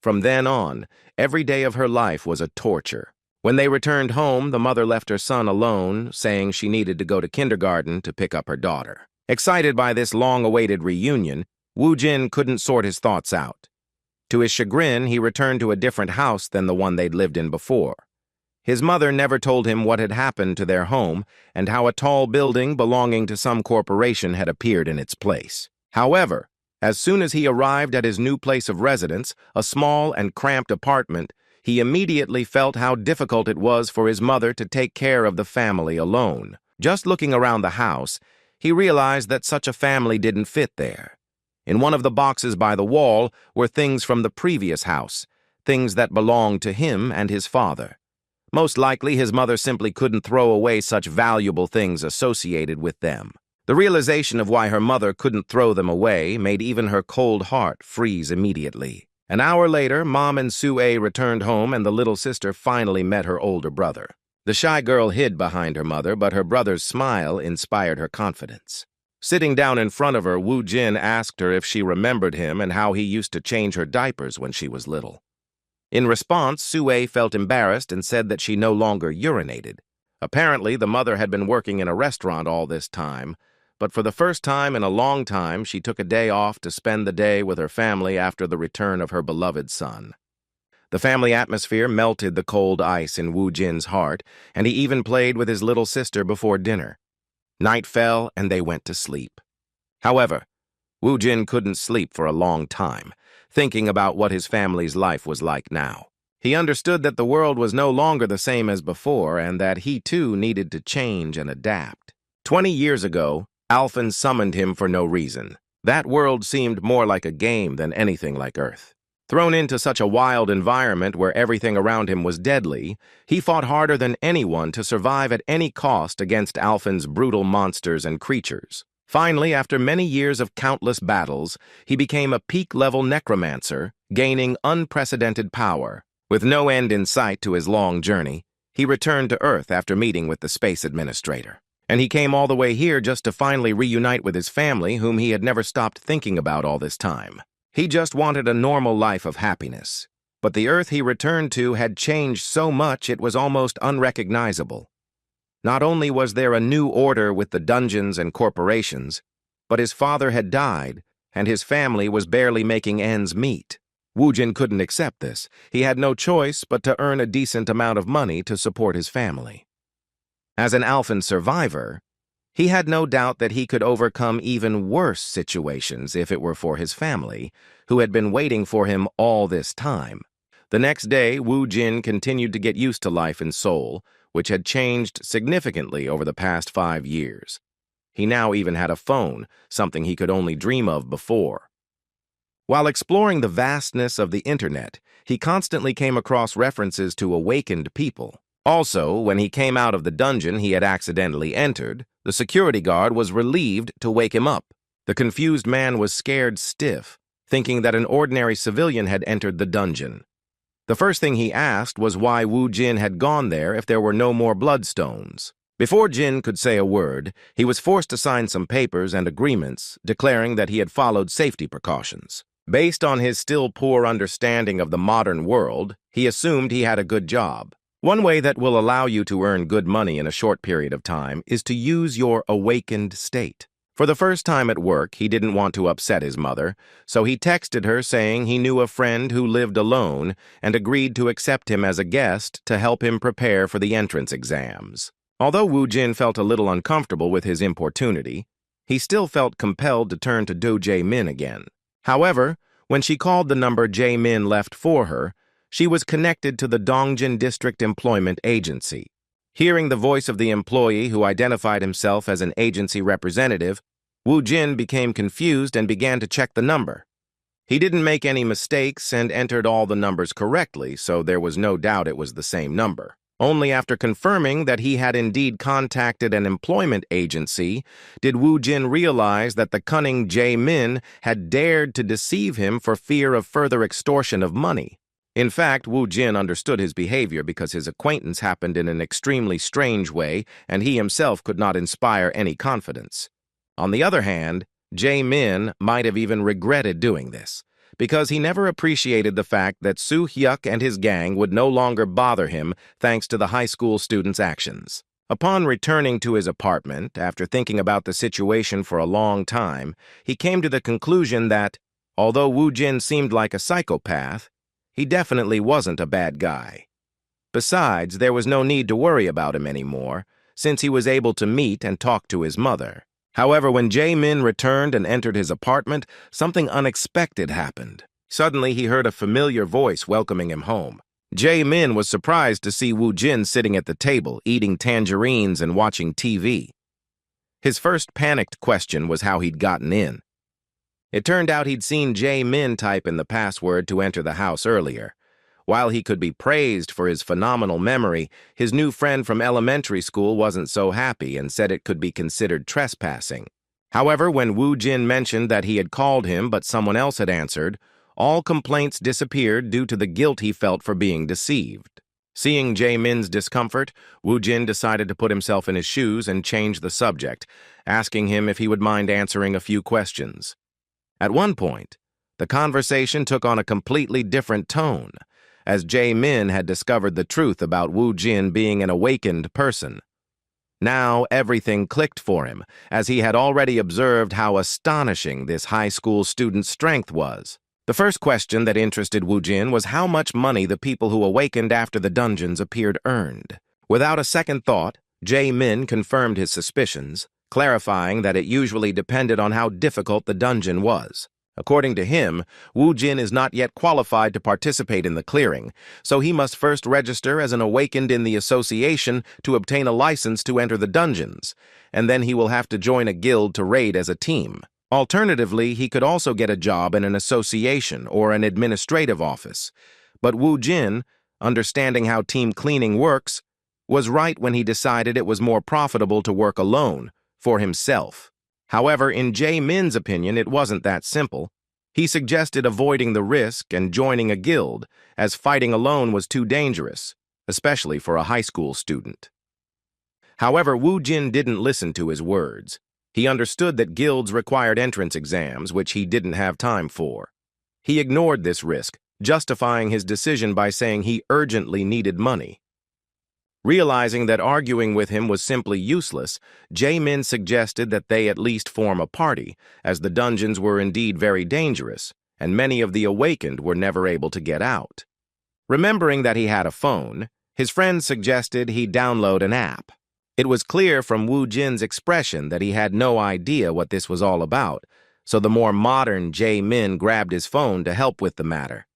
From then on, every day of her life was a torture. When they returned home, the mother left her son alone, saying she needed to go to kindergarten to pick up her daughter. Excited by this long-awaited reunion, Wu Jin couldn't sort his thoughts out. To his chagrin, he returned to a different house than the one they'd lived in before. His mother never told him what had happened to their home and how a tall building belonging to some corporation had appeared in its place. However, as soon as he arrived at his new place of residence, a small and cramped apartment, he immediately felt how difficult it was for his mother to take care of the family alone. Just looking around the house, he realized that such a family didn't fit there. In one of the boxes by the wall were things from the previous house, things that belonged to him and his father. Most likely, his mother simply couldn't throw away such valuable things associated with them. The realization of why her mother couldn't throw them away made even her cold heart freeze immediately. An hour later, Mom and Sue returned home and the little sister finally met her older brother. The shy girl hid behind her mother, but her brother's smile inspired her confidence. Sitting down in front of her, Wu Jin asked her if she remembered him and how he used to change her diapers when she was little. In response, Sue felt embarrassed and said that she no longer urinated. Apparently, the mother had been working in a restaurant all this time, but for the first time in a long time, she took a day off to spend the day with her family after the return of her beloved son. The family atmosphere melted the cold ice in Wu Jin's heart, and he even played with his little sister before dinner. Night fell, and they went to sleep. However, Wu Jin couldn't sleep for a long time, thinking about what his family's life was like now. He understood that the world was no longer the same as before, and that he too needed to change and adapt. 20 years ago, Alphen summoned him for no reason. That world seemed more like a game than anything like Earth. Thrown into such a wild environment where everything around him was deadly, he fought harder than anyone to survive at any cost against Alphen's brutal monsters and creatures. Finally, after many years of countless battles, he became a peak-level necromancer, gaining unprecedented power. With no end in sight to his long journey, he returned to Earth after meeting with the space administrator. And he came all the way here just to finally reunite with his family, whom he had never stopped thinking about all this time. He just wanted a normal life of happiness. But the Earth he returned to had changed so much it was almost unrecognizable. Not only was there a new order with the dungeons and corporations, but his father had died, and his family was barely making ends meet. Wu Jin couldn't accept this. He had no choice but to earn a decent amount of money to support his family. As an Alphen survivor, he had no doubt that he could overcome even worse situations if it were for his family, who had been waiting for him all this time. The next day, Wu Jin continued to get used to life in Seoul, which had changed significantly over the past 5 years. He now even had a phone, something he could only dream of before. While exploring the vastness of the internet, he constantly came across references to awakened people. Also, when he came out of the dungeon he had accidentally entered, the security guard was relieved to wake him up. The confused man was scared stiff, thinking that an ordinary civilian had entered the dungeon. The first thing he asked was why Wu Jin had gone there if there were no more bloodstones. Before Jin could say a word, he was forced to sign some papers and agreements declaring that he had followed safety precautions. Based on his still poor understanding of the modern world, he assumed he had a good job. One way that will allow you to earn good money in a short period of time is to use your awakened state. For the first time at work, he didn't want to upset his mother, so he texted her saying he knew a friend who lived alone and agreed to accept him as a guest to help him prepare for the entrance exams. Although Woo Jin felt a little uncomfortable with his importunity, he still felt compelled to turn to Do Jae Min again. However, when she called the number Jae Min left for her, she was connected to the Dongjin District Employment Agency. Hearing the voice of the employee who identified himself as an agency representative, Woo Jin became confused and began to check the number. He didn't make any mistakes and entered all the numbers correctly, so there was no doubt it was the same number. Only after confirming that he had indeed contacted an employment agency did Woo Jin realize that the cunning Jae Min had dared to deceive him for fear of further extortion of money. In fact, Woo Jin understood his behavior because his acquaintance happened in an extremely strange way and he himself could not inspire any confidence. On the other hand, Jae Min might have even regretted doing this, because he never appreciated the fact that Soo Hyuk and his gang would no longer bother him thanks to the high school student's actions. Upon returning to his apartment, after thinking about the situation for a long time, he came to the conclusion that, although Woo Jin seemed like a psychopath, he definitely wasn't a bad guy. Besides, there was no need to worry about him anymore, since he was able to meet and talk to his mother. However, when Jae Min returned and entered his apartment, something unexpected happened. Suddenly, he heard a familiar voice welcoming him home. Jae Min was surprised to see Woo Jin sitting at the table, eating tangerines and watching TV. His first panicked question was how he'd gotten in. It turned out he'd seen Jae Min type in the password to enter the house earlier. While he could be praised for his phenomenal memory, his new friend from elementary school wasn't so happy and said it could be considered trespassing. However, when Woo Jin mentioned that he had called him but someone else had answered, all complaints disappeared due to the guilt he felt for being deceived. Seeing Jae Min's discomfort, Woo Jin decided to put himself in his shoes and change the subject, asking him if he would mind answering a few questions. At one point, the conversation took on a completely different tone, as Jae Min had discovered the truth about Woo Jin being an awakened person. Now everything clicked for him, as he had already observed how astonishing this high school student's strength was. The first question that interested Woo Jin was how much money the people who awakened after the dungeons appeared earned. Without a second thought, Jae Min confirmed his suspicions, clarifying that it usually depended on how difficult the dungeon was. According to him, Woo Jin is not yet qualified to participate in the clearing, so he must first register as an awakened in the association to obtain a license to enter the dungeons, and then he will have to join a guild to raid as a team. Alternatively, he could also get a job in an association or an administrative office. But Woo Jin, understanding how team cleaning works, was right when he decided it was more profitable to work alone, for himself. However, in Jae Min's opinion, it wasn't that simple. He suggested avoiding the risk and joining a guild, as fighting alone was too dangerous, especially for a high school student. However, Woo Jin didn't listen to his words. He understood that guilds required entrance exams, which he didn't have time for. He ignored this risk, justifying his decision by saying he urgently needed money. Realizing that arguing with him was simply useless, Jae Min suggested that they at least form a party, as the dungeons were indeed very dangerous, and many of the awakened were never able to get out. Remembering that he had a phone, his friend suggested he download an app. It was clear from Woo Jin's expression that he had no idea what this was all about, so the more modern Jae Min grabbed his phone to help with the matter.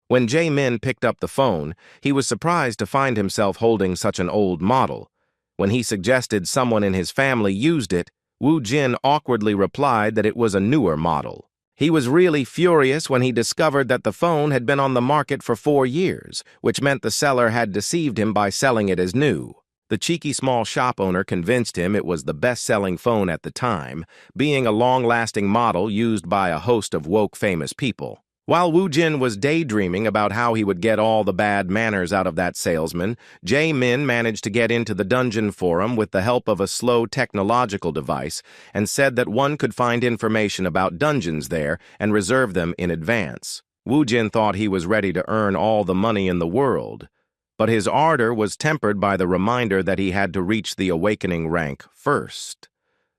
When Jae Min picked up the phone, he was surprised to find himself holding such an old model. When he suggested someone in his family used it, Woo Jin awkwardly replied that it was a newer model. He was really furious when he discovered that the phone had been on the market for 4 years, which meant the seller had deceived him by selling it as new. The cheeky small shop owner convinced him it was the best-selling phone at the time, being a long-lasting model used by a host of woke famous people. While Woo Jin was daydreaming about how he would get all the bad manners out of that salesman, Jae Min managed to get into the dungeon forum with the help of a slow technological device and said that one could find information about dungeons there and reserve them in advance. Woo Jin thought he was ready to earn all the money in the world, but his ardor was tempered by the reminder that he had to reach the awakening rank first.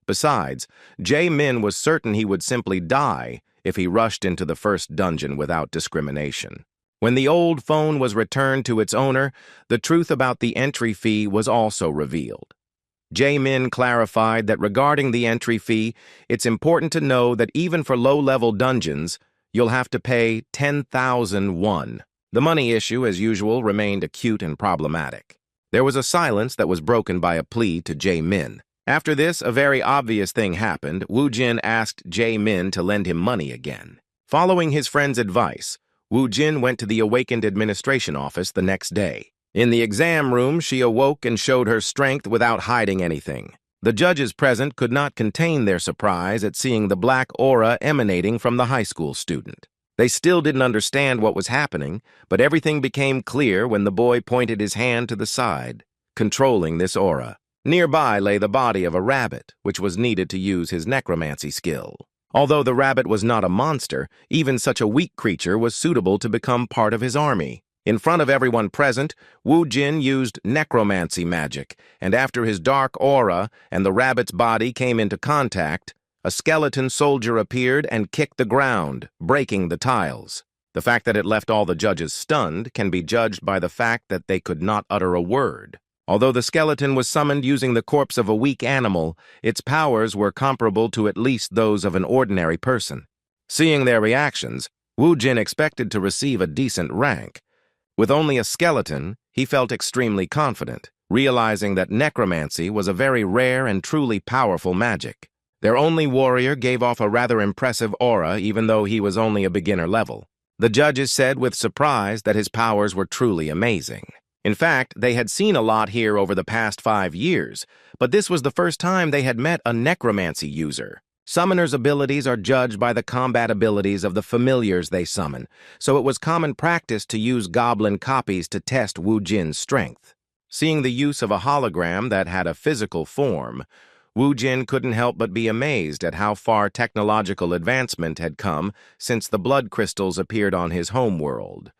Besides, Jae-min was certain he would simply die if he rushed into the first dungeon without discrimination. When the old phone was returned to its owner, the truth about the entry fee was also revealed. Jae-min clarified that regarding the entry fee, it's important to know that even for low-level dungeons, you'll have to pay 10,000 won. The money issue, as usual, remained acute and problematic. There was a silence that was broken by a plea to Jae-min. After this, a very obvious thing happened. Woo-jin asked Jae-min to lend him money again. Following his friend's advice, Woo-jin went to the awakened administration office the next day. In the exam room, she awoke and showed her strength without hiding anything. The judges present could not contain their surprise at seeing the black aura emanating from the high school student. They still didn't understand what was happening, but everything became clear when the boy pointed his hand to the side, controlling this aura. Nearby lay the body of a rabbit, which was needed to use his necromancy skill. Although the rabbit was not a monster, even such a weak creature was suitable to become part of his army. In front of everyone present, Woo-jin used necromancy magic, and after his dark aura and the rabbit's body came into contact, a skeleton soldier appeared and kicked the ground, breaking the tiles. The fact that it left all the judges stunned can be judged by the fact that they could not utter a word. Although the skeleton was summoned using the corpse of a weak animal, its powers were comparable to at least those of an ordinary person. Seeing their reactions, Woo-jin expected to receive a decent rank. With only a skeleton, he felt extremely confident, realizing that necromancy was a very rare and truly powerful magic. Their only warrior gave off a rather impressive aura even though he was only a beginner level. The judges said with surprise that his powers were truly amazing. In fact, they had seen a lot here over the past 5 years, but this was the first time they had met a necromancy user. Summoners' abilities are judged by the combat abilities of the familiars they summon, so it was common practice to use goblin copies to test Woo-jin's strength. Seeing the use of a hologram that had a physical form, Woo-jin couldn't help but be amazed at how far technological advancement had come since the blood crystals appeared on his homeworld.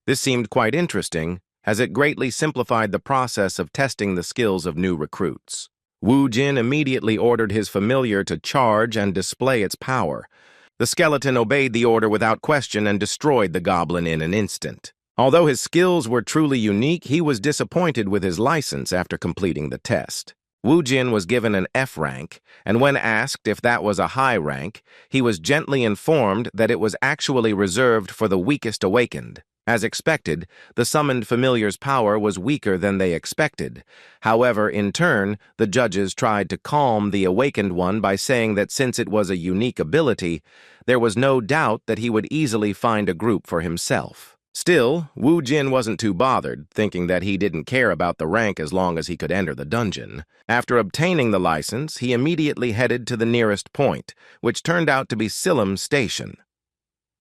This seemed quite interesting, as it greatly simplified the process of testing the skills of new recruits. Woo-jin immediately ordered his familiar to charge and display its power. The skeleton obeyed the order without question and destroyed the goblin in an instant. Although his skills were truly unique, he was disappointed with his license after completing the test. Woo-jin was given an F rank, and when asked if that was a high rank, he was gently informed that it was actually reserved for the weakest awakened. As expected, the summoned familiar's power was weaker than they expected. However, in turn, the judges tried to calm the awakened one by saying that since it was a unique ability, there was no doubt that he would easily find a group for himself. Still, Woo-jin wasn't too bothered, thinking that he didn't care about the rank as long as he could enter the dungeon. After obtaining the license, he immediately headed to the nearest point, which turned out to be Silum Station.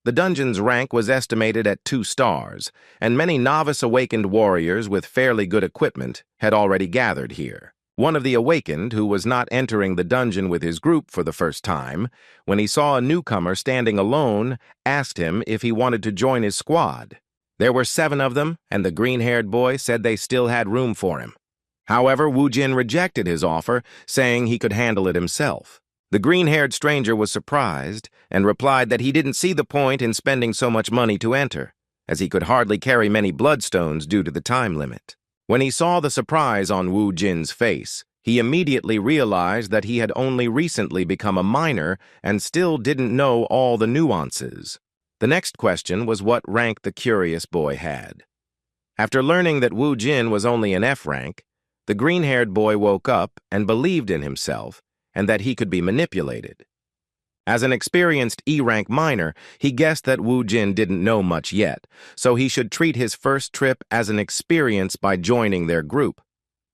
The dungeon's rank was estimated at 2 stars, and many novice awakened warriors with fairly good equipment had already gathered here. One of the awakened, who was not entering the dungeon with his group for the first time, when he saw a newcomer standing alone, asked him if he wanted to join his squad. There were 7 of them, and the green-haired boy said they still had room for him. However, Woo-jin rejected his offer, saying he could handle it himself. The green-haired stranger was surprised and replied that he didn't see the point in spending so much money to enter, as he could hardly carry many bloodstones due to the time limit. When he saw the surprise on Woo-jin's face, he immediately realized that he had only recently become a minor and still didn't know all the nuances. The next question was what rank the curious boy had. After learning that Woo-jin was only an F rank, the green-haired boy woke up and believed in himself, and that he could be manipulated. As an experienced E-rank minor, he guessed that Woo-jin didn't know much yet, so he should treat his first trip as an experience by joining their group.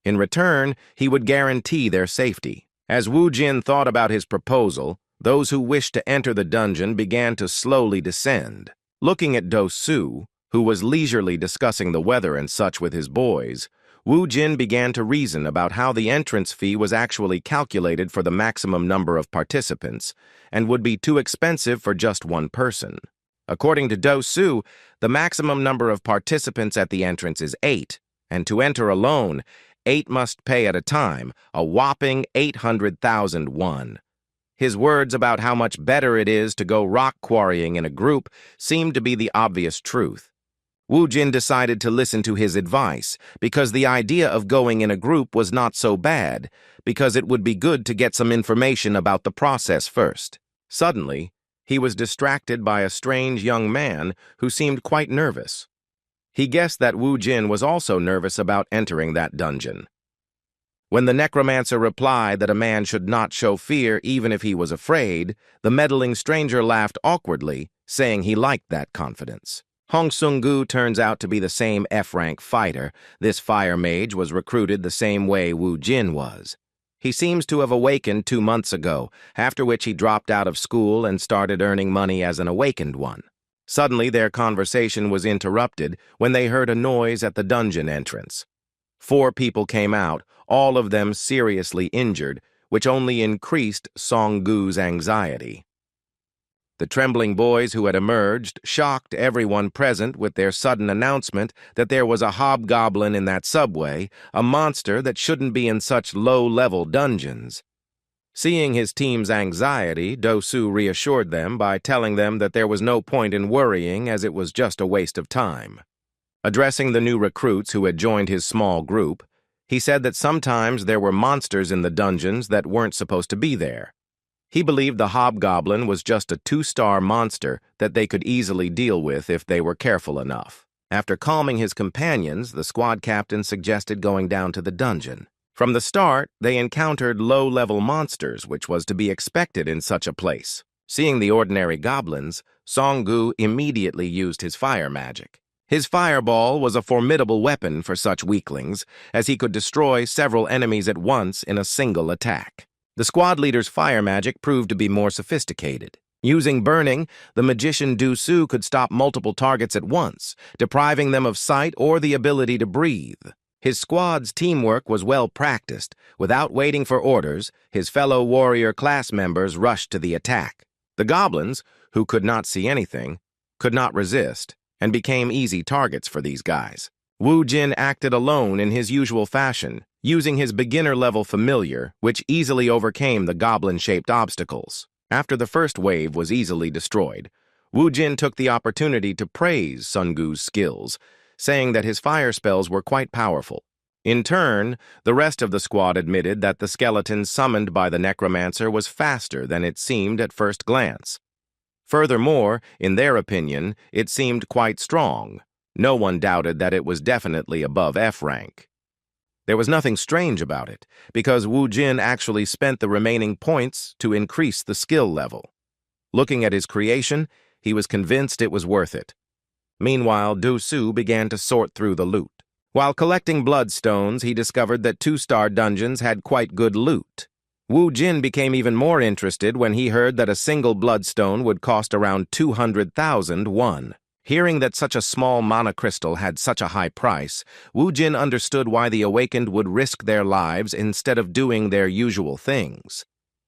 In return, he would guarantee their safety. As Woo-jin thought about his proposal, those who wished to enter the dungeon began to slowly descend. Looking at Do-soo, who was leisurely discussing the weather and such with his boys, Woo-jin began to reason about how the entrance fee was actually calculated for the maximum number of participants and would be too expensive for just one person. According to Do Su, the maximum number of participants at the entrance is 8, and to enter alone, 8 must pay at a time, a whopping 800,000 won. His words about how much better it is to go rock quarrying in a group seemed to be the obvious truth. Wu Jin decided to listen to his advice, because the idea of going in a group was not so bad, because it would be good to get some information about the process first. Suddenly, he was distracted by a strange young man who seemed quite nervous. He guessed that Wu Jin was also nervous about entering that dungeon. When the Necromancer replied that a man should not show fear even if he was afraid, the meddling stranger laughed awkwardly, saying he liked that confidence. Hong Sung-gu turns out to be the same F-rank fighter. This fire mage was recruited the same way Wu Jin was. He seems to have awakened 2 months ago, after which he dropped out of school and started earning money as an awakened one. Suddenly, their conversation was interrupted when they heard a noise at the dungeon entrance. 4 people came out, all of them seriously injured, which only increased Song-gu's anxiety. The trembling boys who had emerged shocked everyone present with their sudden announcement that there was a hobgoblin in that subway, a monster that shouldn't be in such low-level dungeons. Seeing his team's anxiety, Do Su reassured them by telling them that there was no point in worrying as it was just a waste of time. Addressing the new recruits who had joined his small group, he said that sometimes there were monsters in the dungeons that weren't supposed to be there. He believed the hobgoblin was just a 2-star monster that they could easily deal with if they were careful enough. After calming his companions, the squad captain suggested going down to the dungeon. From the start, they encountered low-level monsters, which was to be expected in such a place. Seeing the ordinary goblins, Song-gu immediately used his fire magic. His fireball was a formidable weapon for such weaklings, as he could destroy several enemies at once in a single attack. The squad leader's fire magic proved to be more sophisticated. Using burning, the magician Do Su could stop multiple targets at once, depriving them of sight or the ability to breathe. His squad's teamwork was well practiced. Without waiting for orders, his fellow warrior class members rushed to the attack. The goblins, who could not see anything, could not resist, and became easy targets for these guys. Wu Jin acted alone in his usual fashion, using his beginner-level familiar, which easily overcame the goblin-shaped obstacles. After the first wave was easily destroyed, Wu Jin took the opportunity to praise Sung-gu's skills, saying that his fire spells were quite powerful. In turn, the rest of the squad admitted that the skeleton summoned by the Necromancer was faster than it seemed at first glance. Furthermore, in their opinion, it seemed quite strong. No one doubted that it was definitely above F rank. There was nothing strange about it, because Wu Jin actually spent the remaining points to increase the skill level. Looking at his creation, he was convinced it was worth it. Meanwhile, Do Su began to sort through the loot. While collecting bloodstones, he discovered that 2-star dungeons had quite good loot. Wu Jin became even more interested when he heard that a single bloodstone would cost around 200,000 won. Hearing that such a small monocrystal had such a high price, Wu Jin understood why the awakened would risk their lives instead of doing their usual things.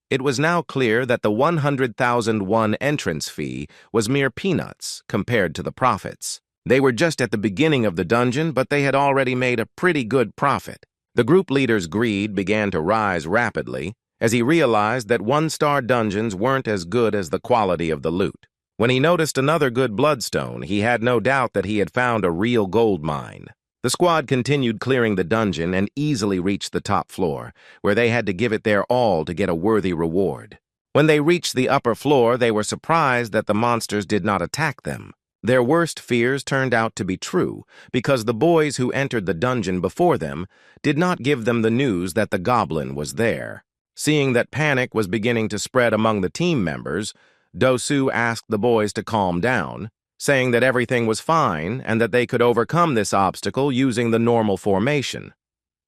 It was now clear that the 100,000 won entrance fee was mere peanuts compared to the profits. They were just at the beginning of the dungeon, but they had already made a pretty good profit. The group leader's greed began to rise rapidly as he realized that 1-star dungeons weren't as good as the quality of the loot. When he noticed another good bloodstone, he had no doubt that he had found a real gold mine. The squad continued clearing the dungeon and easily reached the top floor, where they had to give it their all to get a worthy reward. When they reached the upper floor, they were surprised that the monsters did not attack them. Their worst fears turned out to be true, because the boys who entered the dungeon before them did not give them the news that the goblin was there. Seeing that panic was beginning to spread among the team members, Do Su asked the boys to calm down, saying that everything was fine and that they could overcome this obstacle using the normal formation.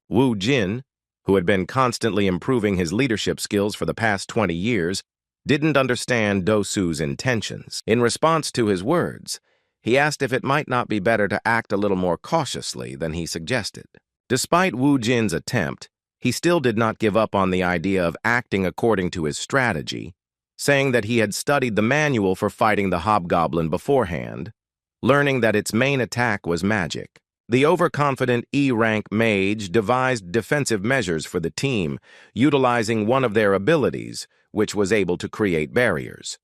Wu Jin, who had been constantly improving his leadership skills for the past 20 years, didn't understand Do Su's intentions. In response to his words, he asked if it might not be better to act a little more cautiously than he suggested. Despite Wu Jin's attempt, he still did not give up on the idea of acting according to his strategy, saying that he had studied the manual for fighting the hobgoblin beforehand, learning that its main attack was magic. The overconfident E-rank mage devised defensive measures for the team, utilizing one of their abilities, which was able to create barriers.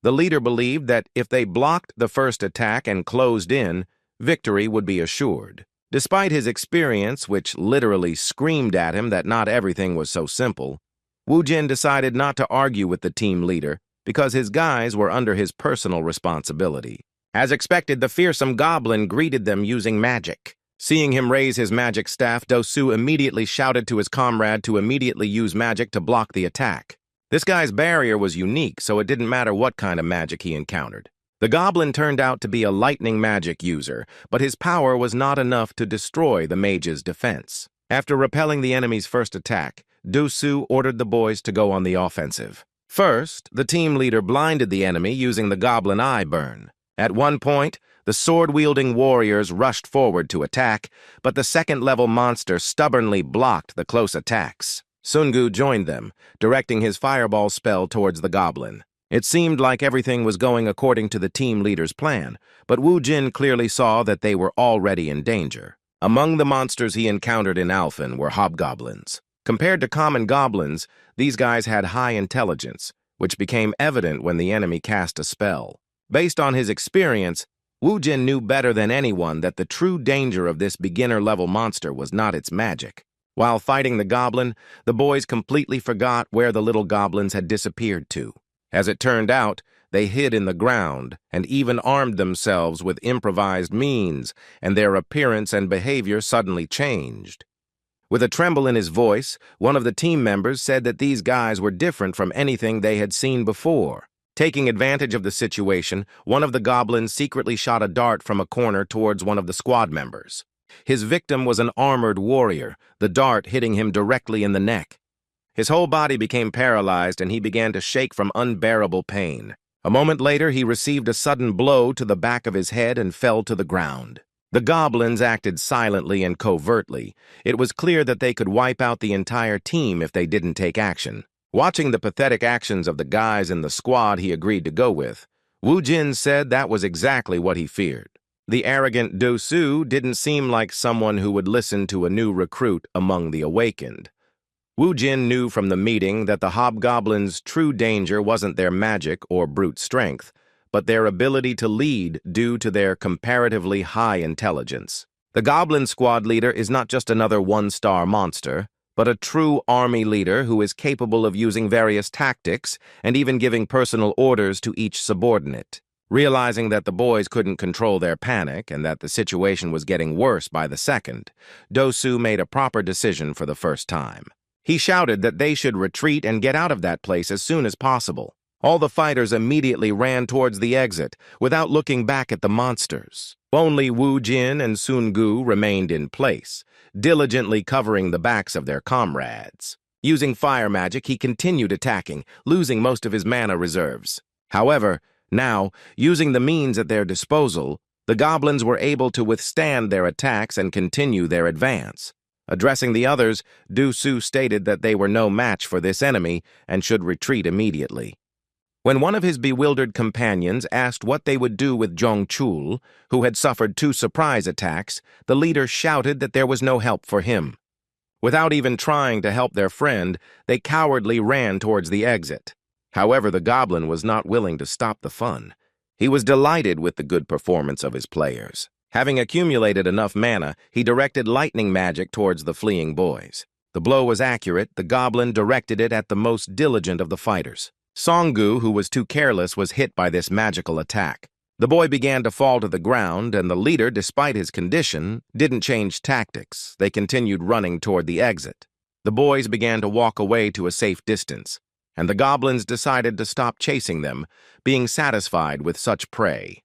The leader believed that if they blocked the first attack and closed in, victory would be assured. Despite his experience, which literally screamed at him that not everything was so simple, Wu Jin decided not to argue with the team leader because his guys were under his personal responsibility. As expected, the fearsome goblin greeted them using magic. Seeing him raise his magic staff, Do-Su immediately shouted to his comrade to immediately use magic to block the attack. This guy's barrier was unique, so it didn't matter what kind of magic he encountered. The goblin turned out to be a lightning magic user, but his power was not enough to destroy the mage's defense. After repelling the enemy's first attack, Do-Su ordered the boys to go on the offensive. First, the team leader blinded the enemy using the goblin eye burn. At one point, the sword-wielding warriors rushed forward to attack, but the second-level monster stubbornly blocked the close attacks. Sun-Gu joined them, directing his fireball spell towards the goblin. It seemed like everything was going according to the team leader's plan, but Wu Jin clearly saw that they were already in danger. Among the monsters he encountered in Alphen were hobgoblins. Compared to common goblins, these guys had high intelligence, which became evident when the enemy cast a spell. Based on his experience, Wu Jin knew better than anyone that the true danger of this beginner-level monster was not its magic. While fighting the goblin, the boys completely forgot where the little goblins had disappeared to. As it turned out, they hid in the ground and even armed themselves with improvised means, and their appearance and behavior suddenly changed. With a tremble in his voice, one of the team members said that these guys were different from anything they had seen before. Taking advantage of the situation, one of the goblins secretly shot a dart from a corner towards one of the squad members. His victim was an armored warrior, the dart hitting him directly in the neck. His whole body became paralyzed and he began to shake from unbearable pain. A moment later, he received a sudden blow to the back of his head and fell to the ground. The goblins acted silently and covertly. It was clear that they could wipe out the entire team if they didn't take action. Watching the pathetic actions of the guys in the squad he agreed to go with, Wu Jin said that was exactly what he feared. The arrogant Do-Su didn't seem like someone who would listen to a new recruit among the awakened. Wu Jin knew from the meeting that the hobgoblins' true danger wasn't their magic or brute strength, but their ability to lead due to their comparatively high intelligence. The goblin squad leader is not just another one-star monster, but a true army leader who is capable of using various tactics and even giving personal orders to each subordinate. Realizing that the boys couldn't control their panic and that the situation was getting worse by the second, Do-Su made a proper decision for the first time. He shouted that they should retreat and get out of that place as soon as possible. All the fighters immediately ran towards the exit without looking back at the monsters. Only Wu Jin and Sun-Gu remained in place, diligently covering the backs of their comrades. Using fire magic, he continued attacking, losing most of his mana reserves. However, now, using the means at their disposal, the goblins were able to withstand their attacks and continue their advance. Addressing the others, Do-Su stated that they were no match for this enemy and should retreat immediately. When one of his bewildered companions asked what they would do with Zhong-Chul, who had suffered 2 surprise attacks, the leader shouted that there was no help for him. Without even trying to help their friend, they cowardly ran towards the exit. However, the goblin was not willing to stop the fun. He was delighted with the good performance of his players. Having accumulated enough mana, he directed lightning magic towards the fleeing boys. The blow was accurate. The goblin directed it at the most diligent of the fighters. Song-Gu, who was too careless, was hit by this magical attack. The boy began to fall to the ground, and the leader, despite his condition, didn't change tactics. They continued running toward the exit. The boys began to walk away to a safe distance, and the goblins decided to stop chasing them, being satisfied with such prey.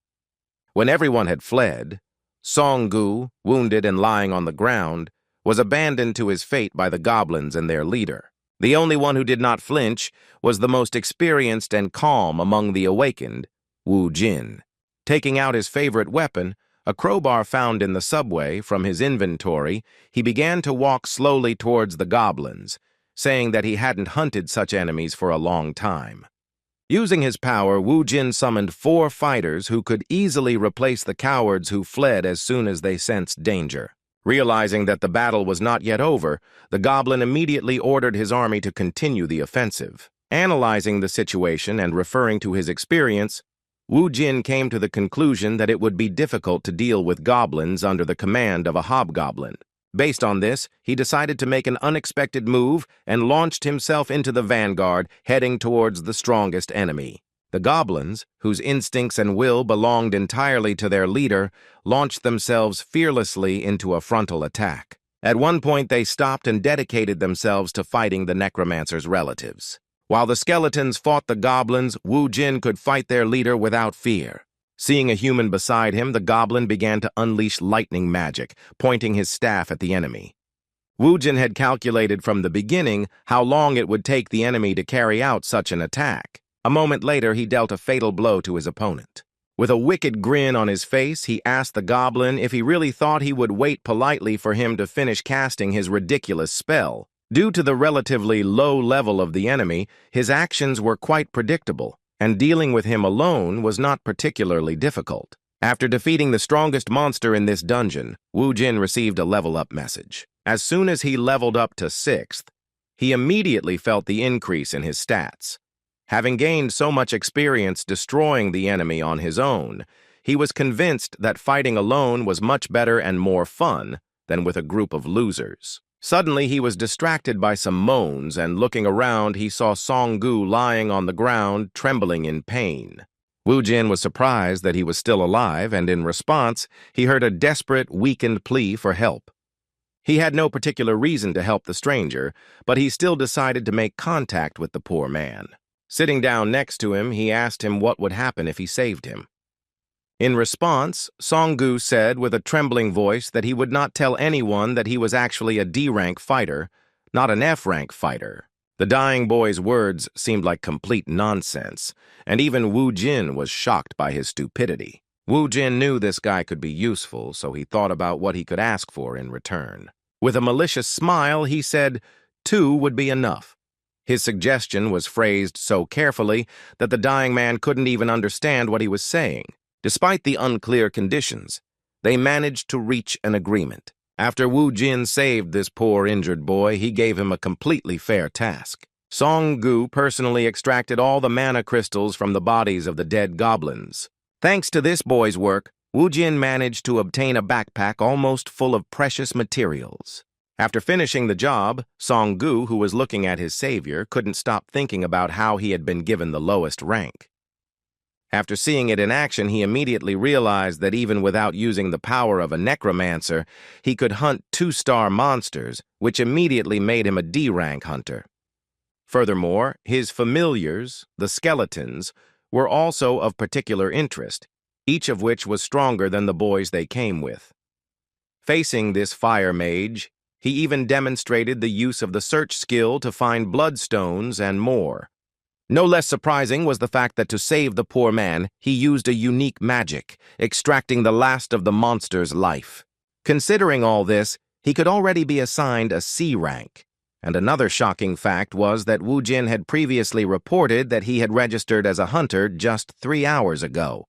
When everyone had fled, Song-Gu, wounded and lying on the ground, was abandoned to his fate by the goblins and their leader. The only one who did not flinch was the most experienced and calm among the awakened, Wu Jin. Taking out his favorite weapon, a crowbar found in the subway, from his inventory, he began to walk slowly towards the goblins, saying that he hadn't hunted such enemies for a long time. Using his power, Wu Jin summoned 4 fighters who could easily replace the cowards who fled as soon as they sensed danger. Realizing that the battle was not yet over, the goblin immediately ordered his army to continue the offensive. Analyzing the situation and referring to his experience, Wu Jin came to the conclusion that it would be difficult to deal with goblins under the command of a hobgoblin. Based on this, he decided to make an unexpected move and launched himself into the vanguard, heading towards the strongest enemy. The goblins, whose instincts and will belonged entirely to their leader, launched themselves fearlessly into a frontal attack. At one point, they stopped and dedicated themselves to fighting the Necromancer's relatives. While the skeletons fought the goblins, Wu Jin could fight their leader without fear. Seeing a human beside him, the goblin began to unleash lightning magic, pointing his staff at the enemy. Wu Jin had calculated from the beginning how long it would take the enemy to carry out such an attack. A moment later, he dealt a fatal blow to his opponent. With a wicked grin on his face, he asked the goblin if he really thought he would wait politely for him to finish casting his ridiculous spell. Due to the relatively low level of the enemy, his actions were quite predictable, and dealing with him alone was not particularly difficult. After defeating the strongest monster in this dungeon, Wu Jin received a level-up message. As soon as he leveled up to 6th, he immediately felt the increase in his stats. Having gained so much experience destroying the enemy on his own, he was convinced that fighting alone was much better and more fun than with a group of losers. Suddenly, he was distracted by some moans, and looking around, he saw Song-gu lying on the ground, trembling in pain. Wu Jin was surprised that he was still alive, and in response, he heard a desperate, weakened plea for help. He had no particular reason to help the stranger, but he still decided to make contact with the poor man. Sitting down next to him, he asked him what would happen if he saved him. In response, Song-gu said with a trembling voice that he would not tell anyone that he was actually a D-rank fighter, not an F-rank fighter. The dying boy's words seemed like complete nonsense, and even Wu Jin was shocked by his stupidity. Wu Jin knew this guy could be useful, so he thought about what he could ask for in return. With a malicious smile, he said 2 would be enough. His suggestion was phrased so carefully that the dying man couldn't even understand what he was saying. Despite the unclear conditions, they managed to reach an agreement. After Wu Jin saved this poor injured boy, he gave him a completely fair task. Song-gu personally extracted all the mana crystals from the bodies of the dead goblins. Thanks to this boy's work, Wu Jin managed to obtain a backpack almost full of precious materials. After finishing the job, Song-gu, who was looking at his savior, couldn't stop thinking about how he had been given the lowest rank. After seeing it in action, he immediately realized that even without using the power of a necromancer, he could hunt 2-star monsters, which immediately made him a D-rank hunter. Furthermore, his familiars, the skeletons, were also of particular interest, each of which was stronger than the boys they came with. Facing this fire mage, he even demonstrated the use of the search skill to find bloodstones and more. No less surprising was the fact that to save the poor man, he used a unique magic, extracting the last of the monster's life. Considering all this, he could already be assigned a C rank. And another shocking fact was that Wu Jin had previously reported that he had registered as a hunter just 3 hours ago.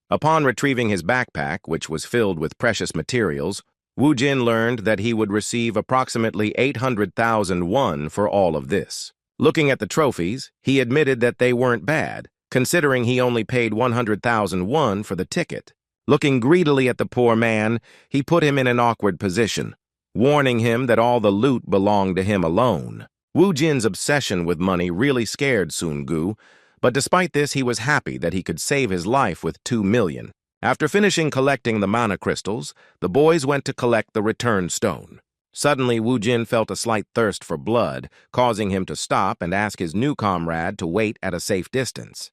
Upon retrieving his backpack, which was filled with precious materials, Wu Jin learned that he would receive approximately 800,000 won for all of this. Looking at the trophies, he admitted that they weren't bad, considering he only paid 100,000 won for the ticket. Looking greedily at the poor man, he put him in an awkward position, warning him that all the loot belonged to him alone. Wu Jin's obsession with money really scared Song-gu, but despite this, he was happy that he could save his life with 2 million. After finishing collecting the mana crystals, the boys went to collect the return stone. Suddenly, Wu Jin felt a slight thirst for blood, causing him to stop and ask his new comrade to wait at a safe distance.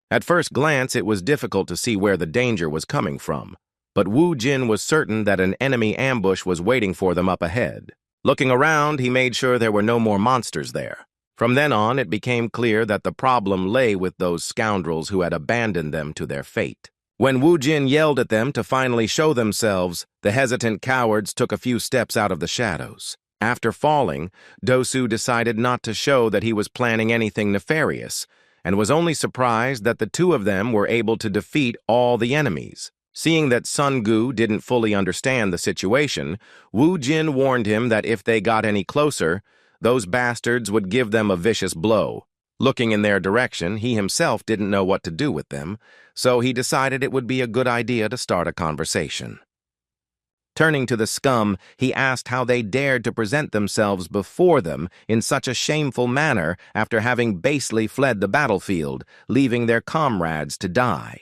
At first glance, it was difficult to see where the danger was coming from, but Wu Jin was certain that an enemy ambush was waiting for them up ahead. Looking around, he made sure there were no more monsters there. From then on, it became clear that the problem lay with those scoundrels who had abandoned them to their fate. When Wu Jin yelled at them to finally show themselves, the hesitant cowards took a few steps out of the shadows. After falling, Dosu decided not to show that he was planning anything nefarious, and was only surprised that the two of them were able to defeat all the enemies. Seeing that Sun Gu didn't fully understand the situation, Wu Jin warned him that if they got any closer, those bastards would give them a vicious blow. Looking in their direction, he himself didn't know what to do with them, so he decided it would be a good idea to start a conversation. Turning to the scum, he asked how they dared to present themselves before them in such a shameful manner after having basely fled the battlefield, leaving their comrades to die.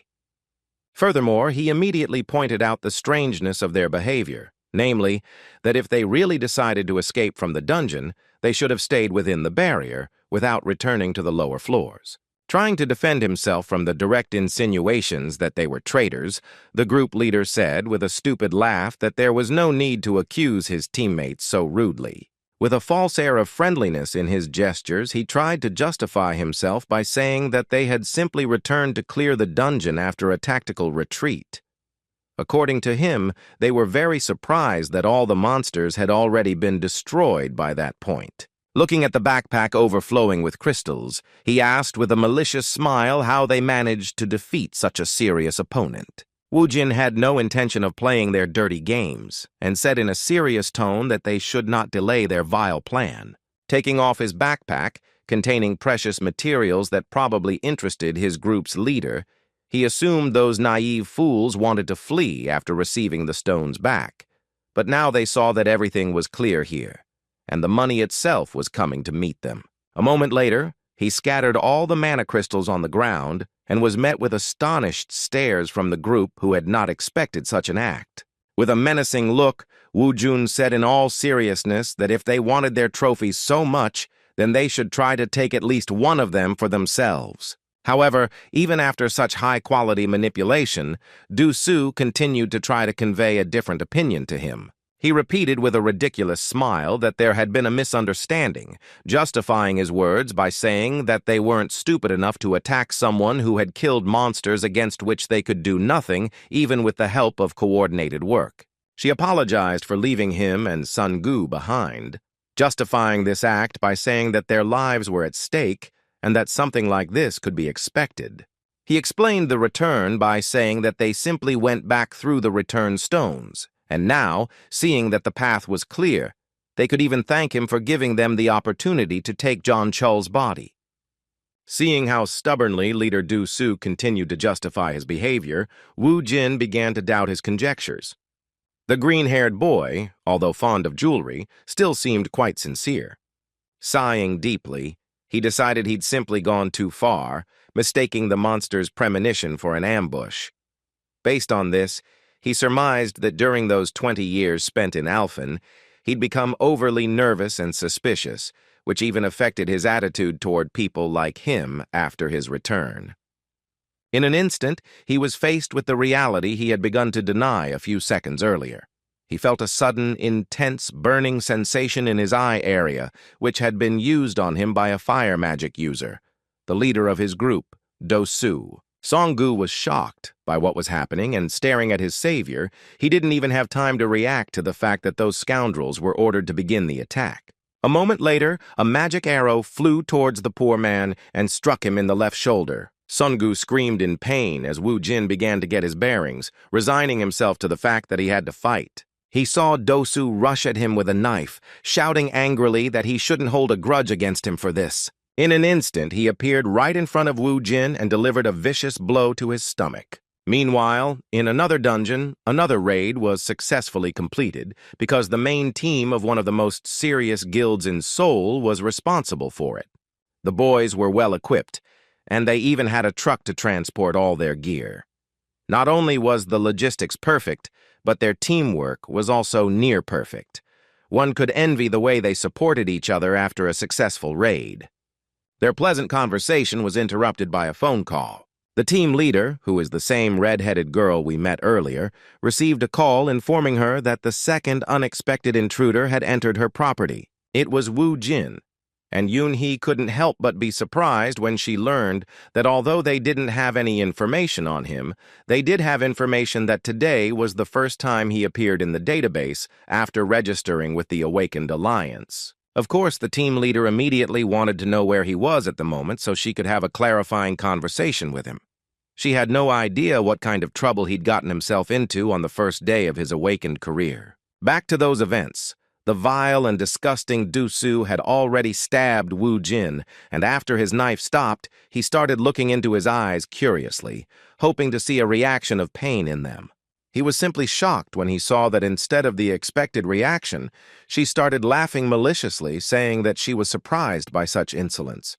Furthermore, he immediately pointed out the strangeness of their behavior, namely, that if they really decided to escape from the dungeon, they should have stayed within the barrier without returning to the lower floors. Trying to defend himself from the direct insinuations that they were traitors, the group leader said with a stupid laugh that there was no need to accuse his teammates so rudely. With a false air of friendliness in his gestures, he tried to justify himself by saying that they had simply returned to clear the dungeon after a tactical retreat. According to him, they were very surprised that all the monsters had already been destroyed by that point. Looking at the backpack overflowing with crystals, he asked with a malicious smile how they managed to defeat such a serious opponent. Wu Jin had no intention of playing their dirty games, and said in a serious tone that they should not delay their vile plan. Taking off his backpack, containing precious materials that probably interested his group's leader, he assumed those naive fools wanted to flee after receiving the stones back. But now they saw that everything was clear here, and the money itself was coming to meet them. A moment later, he scattered all the mana crystals on the ground and was met with astonished stares from the group who had not expected such an act. With a menacing look, Wu Jun said in all seriousness that if they wanted their trophies so much, then they should try to take at least one of them for themselves. However, even after such high-quality manipulation, Du Su continued to try to convey a different opinion to him. He repeated with a ridiculous smile that there had been a misunderstanding, justifying his words by saying that they weren't stupid enough to attack someone who had killed monsters against which they could do nothing, even with the help of coordinated work. She apologized for leaving him and Sun Gu behind, justifying this act by saying that their lives were at stake and that something like this could be expected. He explained the return by saying that they simply went back through the return stones, and now, seeing that the path was clear, they could even thank him for giving them the opportunity to take John Chul's body. Seeing how stubbornly Leader Du Su continued to justify his behavior, Wu Jin began to doubt his conjectures. The green-haired boy, although fond of jewelry, still seemed quite sincere. Sighing deeply, he decided he'd simply gone too far, mistaking the monster's premonition for an ambush. Based on this, he surmised that during those 20 years spent in Alphen, he'd become overly nervous and suspicious, which even affected his attitude toward people like him after his return. In an instant, he was faced with the reality he had begun to deny a few seconds earlier. He felt a sudden, intense, burning sensation in his eye area, which had been used on him by a fire magic user, the leader of his group, Do Su. Song Gu was shocked by what was happening, and staring at his savior, he didn't even have time to react to the fact that those scoundrels were ordered to begin the attack. A moment later, a magic arrow flew towards the poor man and struck him in the left shoulder. Song Gu screamed in pain as Wu Jin began to get his bearings, resigning himself to the fact that he had to fight. He saw Do Su rush at him with a knife, shouting angrily that he shouldn't hold a grudge against him for this. In an instant, he appeared right in front of Wu Jin and delivered a vicious blow to his stomach. Meanwhile, in another dungeon, another raid was successfully completed because the main team of one of the most serious guilds in Seoul was responsible for it. The boys were well equipped, and they even had a truck to transport all their gear. Not only was the logistics perfect, but their teamwork was also near perfect. One could envy the way they supported each other after a successful raid. Their pleasant conversation was interrupted by a phone call. The team leader, who is the same red-headed girl we met earlier, received a call informing her that the second unexpected intruder had entered her property. It was Wu Jin, and Yoon-hee couldn't help but be surprised when she learned that although they didn't have any information on him, they did have information that today was the first time he appeared in the database after registering with the Awakened Alliance. Of course, the team leader immediately wanted to know where he was at the moment so she could have a clarifying conversation with him. She had no idea what kind of trouble he'd gotten himself into on the first day of his awakened career. Back to those events. The vile and disgusting Du-Su had already stabbed Wu Jin, and after his knife stopped, he started looking into his eyes curiously, hoping to see a reaction of pain in them. He was simply shocked when he saw that instead of the expected reaction, she started laughing maliciously, saying that she was surprised by such insolence.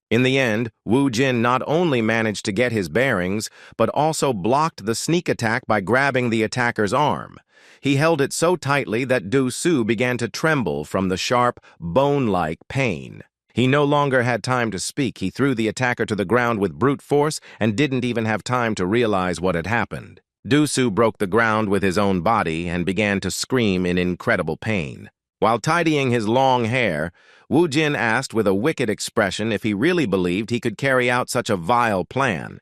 In the end, Wu Jin not only managed to get his bearings, but also blocked the sneak attack by grabbing the attacker's arm. He held it so tightly that Du-Su began to tremble from the sharp, bone-like pain. He no longer had time to speak. He threw the attacker to the ground with brute force and didn't even have time to realize what had happened. Du-Su broke the ground with his own body and began to scream in incredible pain. While tidying his long hair, Wu Jin asked with a wicked expression if he really believed he could carry out such a vile plan.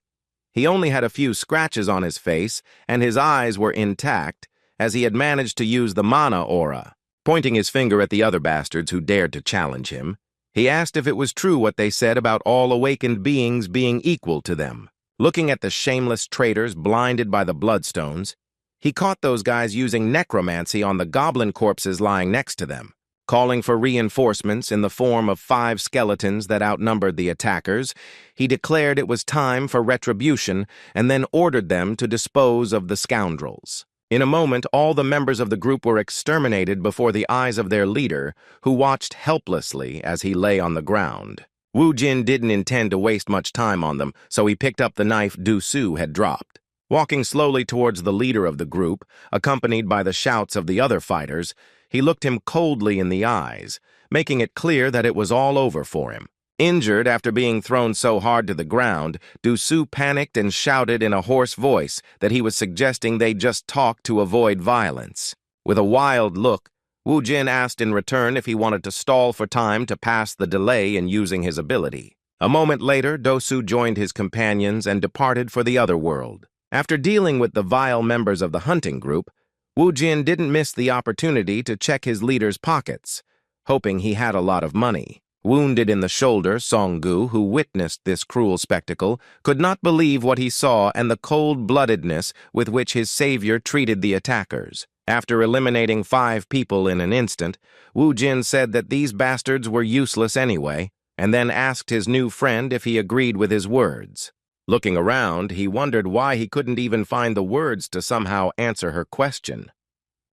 He only had a few scratches on his face, and his eyes were intact, as he had managed to use the mana aura. Pointing his finger at the other bastards who dared to challenge him, he asked if it was true what they said about all awakened beings being equal to them. Looking at the shameless traitors blinded by the bloodstones, he caught those guys using necromancy on the goblin corpses lying next to them. Calling for reinforcements in the form of 5 skeletons that outnumbered the attackers, he declared it was time for retribution and then ordered them to dispose of the scoundrels. In a moment, all the members of the group were exterminated before the eyes of their leader, who watched helplessly as he lay on the ground. Wu Jin didn't intend to waste much time on them, so he picked up the knife Du-Su had dropped. Walking slowly towards the leader of the group, accompanied by the shouts of the other fighters, he looked him coldly in the eyes, making it clear that it was all over for him. Injured after being thrown so hard to the ground, Du-Su panicked and shouted in a hoarse voice that he was suggesting they just talk to avoid violence. With a wild look, Wu Jin asked in return if he wanted to stall for time to pass the delay in using his ability. A moment later, Du-Su joined his companions and departed for the other world. After dealing with the vile members of the hunting group, Wu Jin didn't miss the opportunity to check his leader's pockets, hoping he had a lot of money. Wounded in the shoulder, Song-gu, who witnessed this cruel spectacle, could not believe what he saw and the cold-bloodedness with which his savior treated the attackers. After eliminating 5 people in an instant, Wu Jin said that these bastards were useless anyway, and then asked his new friend if he agreed with his words. Looking around, he wondered why he couldn't even find the words to somehow answer her question.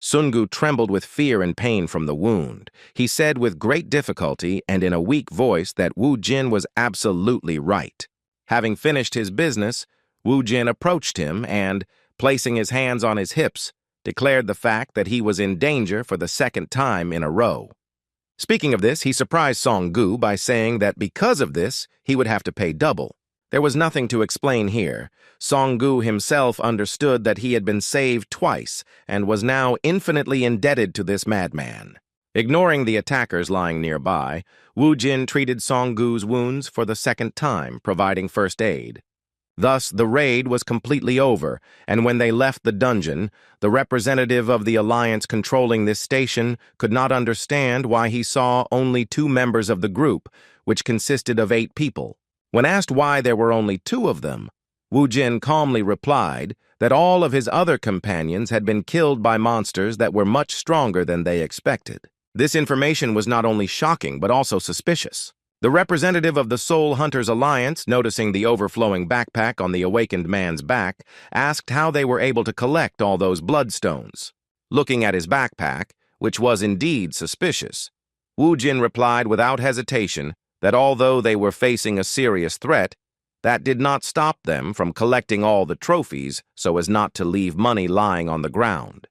Sungu trembled with fear and pain from the wound. He said with great difficulty and in a weak voice that Wu Jin was absolutely right. Having finished his business, Wu Jin approached him and, placing his hands on his hips, declared the fact that he was in danger for the 2nd time in a row. Speaking of this, he surprised Song-gu by saying that because of this, he would have to pay double. There was nothing to explain here. Song-gu himself understood that he had been saved twice and was now infinitely indebted to this madman. Ignoring the attackers lying nearby, Wu Jin treated Song-gu's wounds for the 2nd time, providing first aid. Thus, the raid was completely over, and when they left the dungeon, the representative of the alliance controlling this station could not understand why he saw only 2 members of the group, which consisted of 8 people. When asked why there were only 2 of them, Wu Jin calmly replied that all of his other companions had been killed by monsters that were much stronger than they expected. This information was not only shocking but also suspicious. The representative of the Soul Hunters Alliance, noticing the overflowing backpack on the awakened man's back, asked how they were able to collect all those bloodstones. Looking at his backpack, which was indeed suspicious, Wu Jin replied without hesitation that although they were facing a serious threat, that did not stop them from collecting all the trophies so as not to leave money lying on the ground.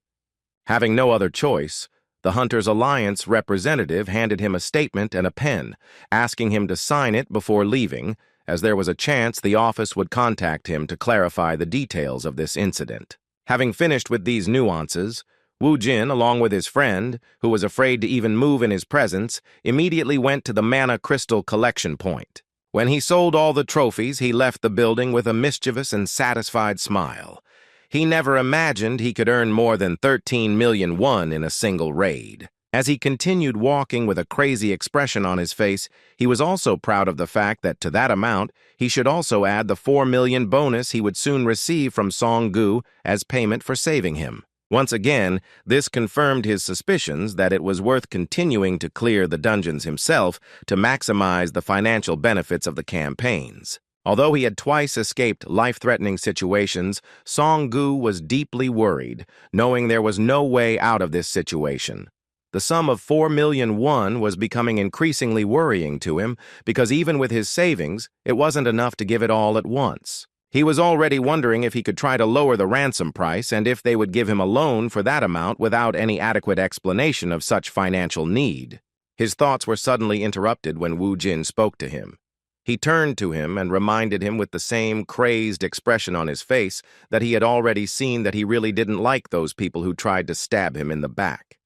Having no other choice, the Hunters Alliance representative handed him a statement and a pen, asking him to sign it before leaving, as there was a chance the office would contact him to clarify the details of this incident. Having finished with these nuances, Wu Jin, along with his friend, who was afraid to even move in his presence, immediately went to the mana crystal collection point. When he sold all the trophies, he left the building with a mischievous and satisfied smile. He never imagined he could earn more than 13 million won in a single raid. As he continued walking with a crazy expression on his face, he was also proud of the fact that to that amount, he should also add the 4 million bonus he would soon receive from Song-gu as payment for saving him. Once again, this confirmed his suspicions that it was worth continuing to clear the dungeons himself to maximize the financial benefits of the campaigns. Although he had twice escaped life-threatening situations, Song-gu was deeply worried, knowing there was no way out of this situation. The sum of 4 million won was becoming increasingly worrying to him because even with his savings, it wasn't enough to give it all at once. He was already wondering if he could try to lower the ransom price and if they would give him a loan for that amount without any adequate explanation of such financial need. His thoughts were suddenly interrupted when Wu Jin spoke to him. He turned to him and reminded him with the same crazed expression on his face that he had already seen that he really didn't like those people who tried to stab him in the back.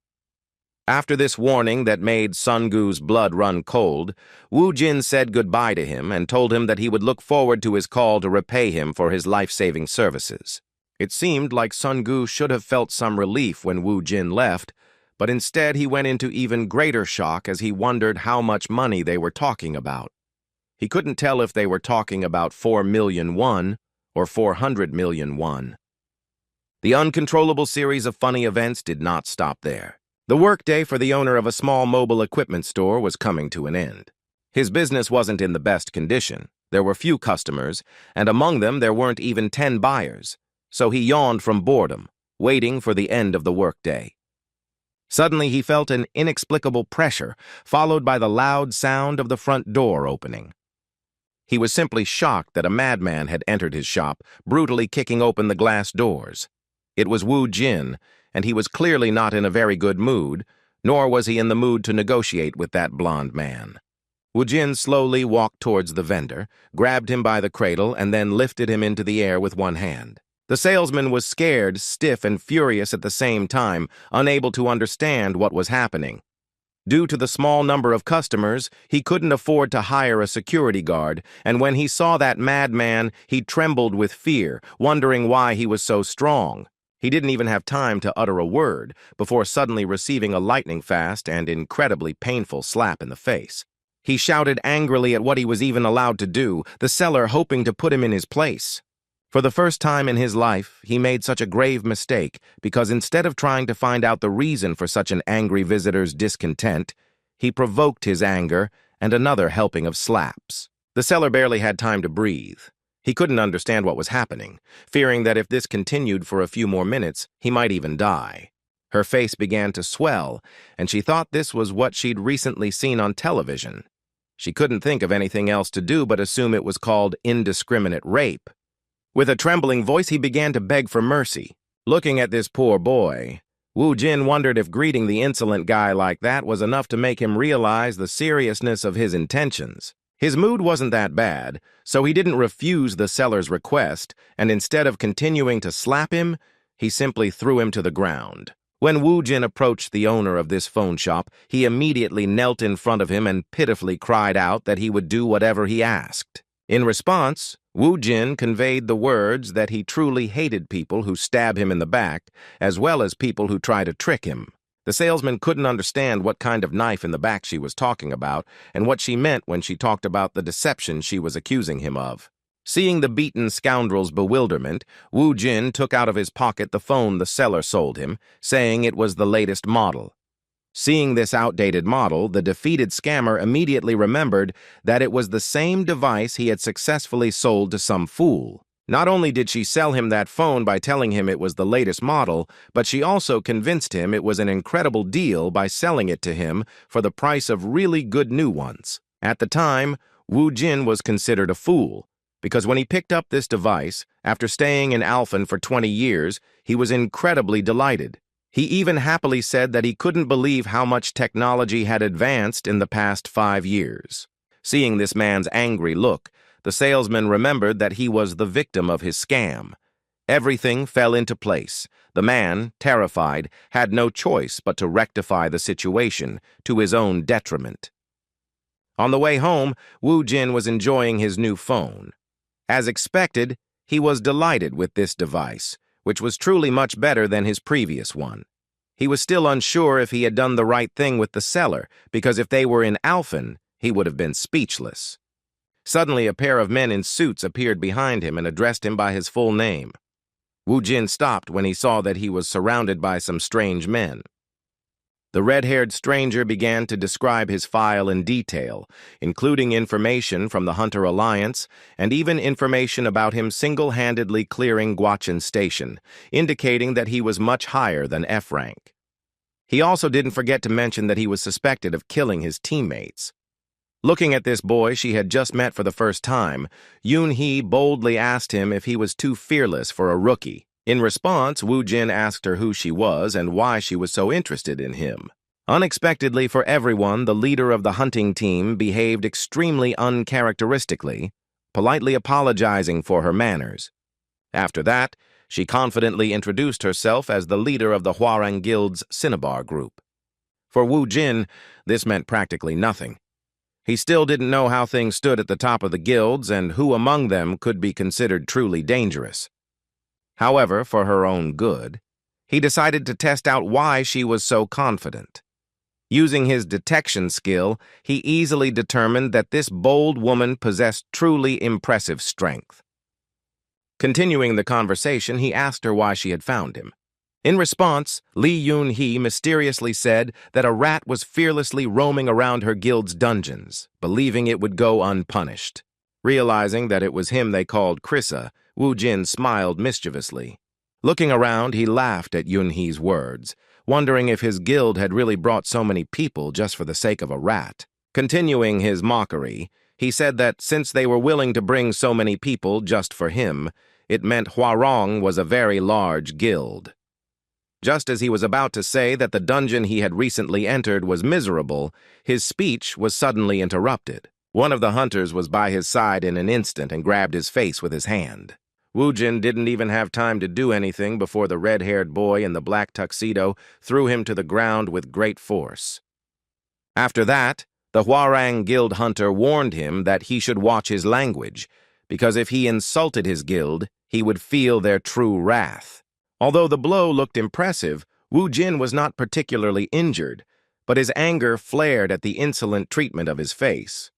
After this warning that made Sun-gu's blood run cold, Wu Jin said goodbye to him and told him that he would look forward to his call to repay him for his life-saving services. It seemed like Sun-gu should have felt some relief when Wu Jin left, but instead he went into even greater shock as he wondered how much money they were talking about. He couldn't tell if they were talking about 4 million won or 400 million won. The uncontrollable series of funny events did not stop there. The workday for the owner of a small mobile equipment store was coming to an end. His business wasn't in the best condition. There were few customers, and among them there weren't even 10 buyers. So he yawned from boredom, waiting for the end of the workday. Suddenly he felt an inexplicable pressure, followed by the loud sound of the front door opening. He was simply shocked that a madman had entered his shop, brutally kicking open the glass doors. It was Wu Jin, and he was clearly not in a very good mood, nor was he in the mood to negotiate with that blond man. Wu Jin slowly walked towards the vendor, grabbed him by the cradle, and then lifted him into the air with one hand. The salesman was scared, stiff, and furious at the same time, unable to understand what was happening. Due to the small number of customers, he couldn't afford to hire a security guard, and when he saw that madman, he trembled with fear, wondering why he was so strong. He didn't even have time to utter a word before suddenly receiving a lightning-fast and incredibly painful slap in the face. He shouted angrily at what he was even allowed to do, the seller hoping to put him in his place. For the first time in his life, he made such a grave mistake because instead of trying to find out the reason for such an angry visitor's discontent, he provoked his anger and another helping of slaps. The seller barely had time to breathe. He couldn't understand what was happening, fearing that if this continued for a few more minutes, he might even die. Her face began to swell, and she thought this was what she'd recently seen on television. She couldn't think of anything else to do but assume it was called indiscriminate rape. With a trembling voice, he began to beg for mercy. Looking at this poor boy, Wu Jin wondered if greeting the insolent guy like that was enough to make him realize the seriousness of his intentions. His mood wasn't that bad, so he didn't refuse the seller's request, and instead of continuing to slap him, he simply threw him to the ground. When Wu Jin approached the owner of this phone shop, he immediately knelt in front of him and pitifully cried out that he would do whatever he asked. In response, Wu Jin conveyed the words that he truly hated people who stab him in the back, as well as people who try to trick him. The salesman couldn't understand what kind of knife in the back she was talking about and what she meant when she talked about the deception she was accusing him of. Seeing the beaten scoundrel's bewilderment, Wu Jin took out of his pocket the phone the seller sold him, saying it was the latest model. Seeing this outdated model, the defeated scammer immediately remembered that it was the same device he had successfully sold to some fool. Not only did she sell him that phone by telling him it was the latest model, but she also convinced him it was an incredible deal by selling it to him for the price of really good new ones. At the time, Wu Jin was considered a fool, because when he picked up this device, after staying in Alphen for 20 years, he was incredibly delighted. He even happily said that he couldn't believe how much technology had advanced in the past 5 years. Seeing this man's angry look, the salesman remembered that he was the victim of his scam. Everything fell into place. The man, terrified, had no choice but to rectify the situation to his own detriment. On the way home, Wu Jin was enjoying his new phone. As expected, he was delighted with this device, which was truly much better than his previous one. He was still unsure if he had done the right thing with the seller, because if they were in Alphen, he would have been speechless. Suddenly, a pair of men in suits appeared behind him and addressed him by his full name. Wu Jin stopped when he saw that he was surrounded by some strange men. The red-haired stranger began to describe his file in detail, including information from the Hunter Alliance and even information about him single-handedly clearing Guachin Station, indicating that he was much higher than F rank. He also didn't forget to mention that he was suspected of killing his teammates. Looking at this boy she had just met for the first time, Yoon-hee boldly asked him if he was too fearless for a rookie. In response, Wu Jin asked her who she was and why she was so interested in him. Unexpectedly for everyone, the leader of the hunting team behaved extremely uncharacteristically, politely apologizing for her manners. After that, she confidently introduced herself as the leader of the Hwarang Guild's Cinnabar group. For Wu Jin, this meant practically nothing. He still didn't know how things stood at the top of the guilds and who among them could be considered truly dangerous. However, for her own good, he decided to test out why she was so confident. Using his detection skill, he easily determined that this bold woman possessed truly impressive strength. Continuing the conversation, he asked her why she had found him. In response, Lee Yoon-hee mysteriously said that a rat was fearlessly roaming around her guild's dungeons, believing it would go unpunished. Realizing that it was him they called Krissa, Wu Jin smiled mischievously. Looking around, he laughed at Yoon-hee's words, wondering if his guild had really brought so many people just for the sake of a rat. Continuing his mockery, he said that since they were willing to bring so many people just for him, it meant Hwarang was a very large guild. Just as he was about to say that the dungeon he had recently entered was miserable, his speech was suddenly interrupted. One of the hunters was by his side in an instant and grabbed his face with his hand. Wu Jin didn't even have time to do anything before the red-haired boy in the black tuxedo threw him to the ground with great force. After that, the Hwarang Guild hunter warned him that he should watch his language, because if he insulted his guild, he would feel their true wrath. Although the blow looked impressive, Wu Jin was not particularly injured, but his anger flared at the insolent treatment of his face.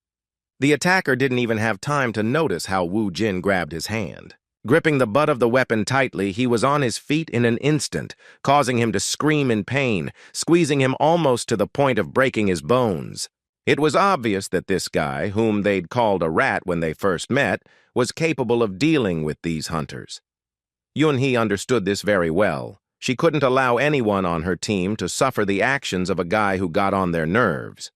The attacker didn't even have time to notice how Wu Jin grabbed his hand. Gripping the butt of the weapon tightly, he was on his feet in an instant, causing him to scream in pain, squeezing him almost to the point of breaking his bones. It was obvious that this guy, whom they'd called a rat when they first met, was capable of dealing with these hunters. Yoon-hee understood this very well. She couldn't allow anyone on her team to suffer the actions of a guy who got on their nerves.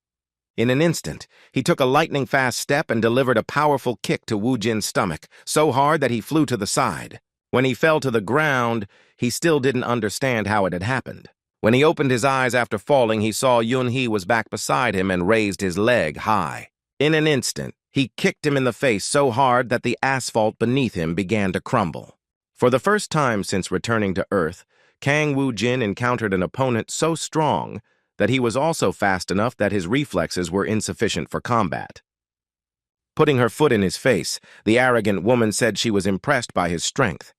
In an instant, he took a lightning-fast step and delivered a powerful kick to Wu Jin's stomach, so hard that he flew to the side. When he fell to the ground, he still didn't understand how it had happened. When he opened his eyes after falling, he saw Yoon-hee was back beside him and raised his leg high. In an instant, he kicked him in the face so hard that the asphalt beneath him began to crumble. For the first time since returning to Earth, Kang Wu Jin encountered an opponent so strong that he was also fast enough that his reflexes were insufficient for combat. Putting her foot in his face, the arrogant woman said she was impressed by his strength.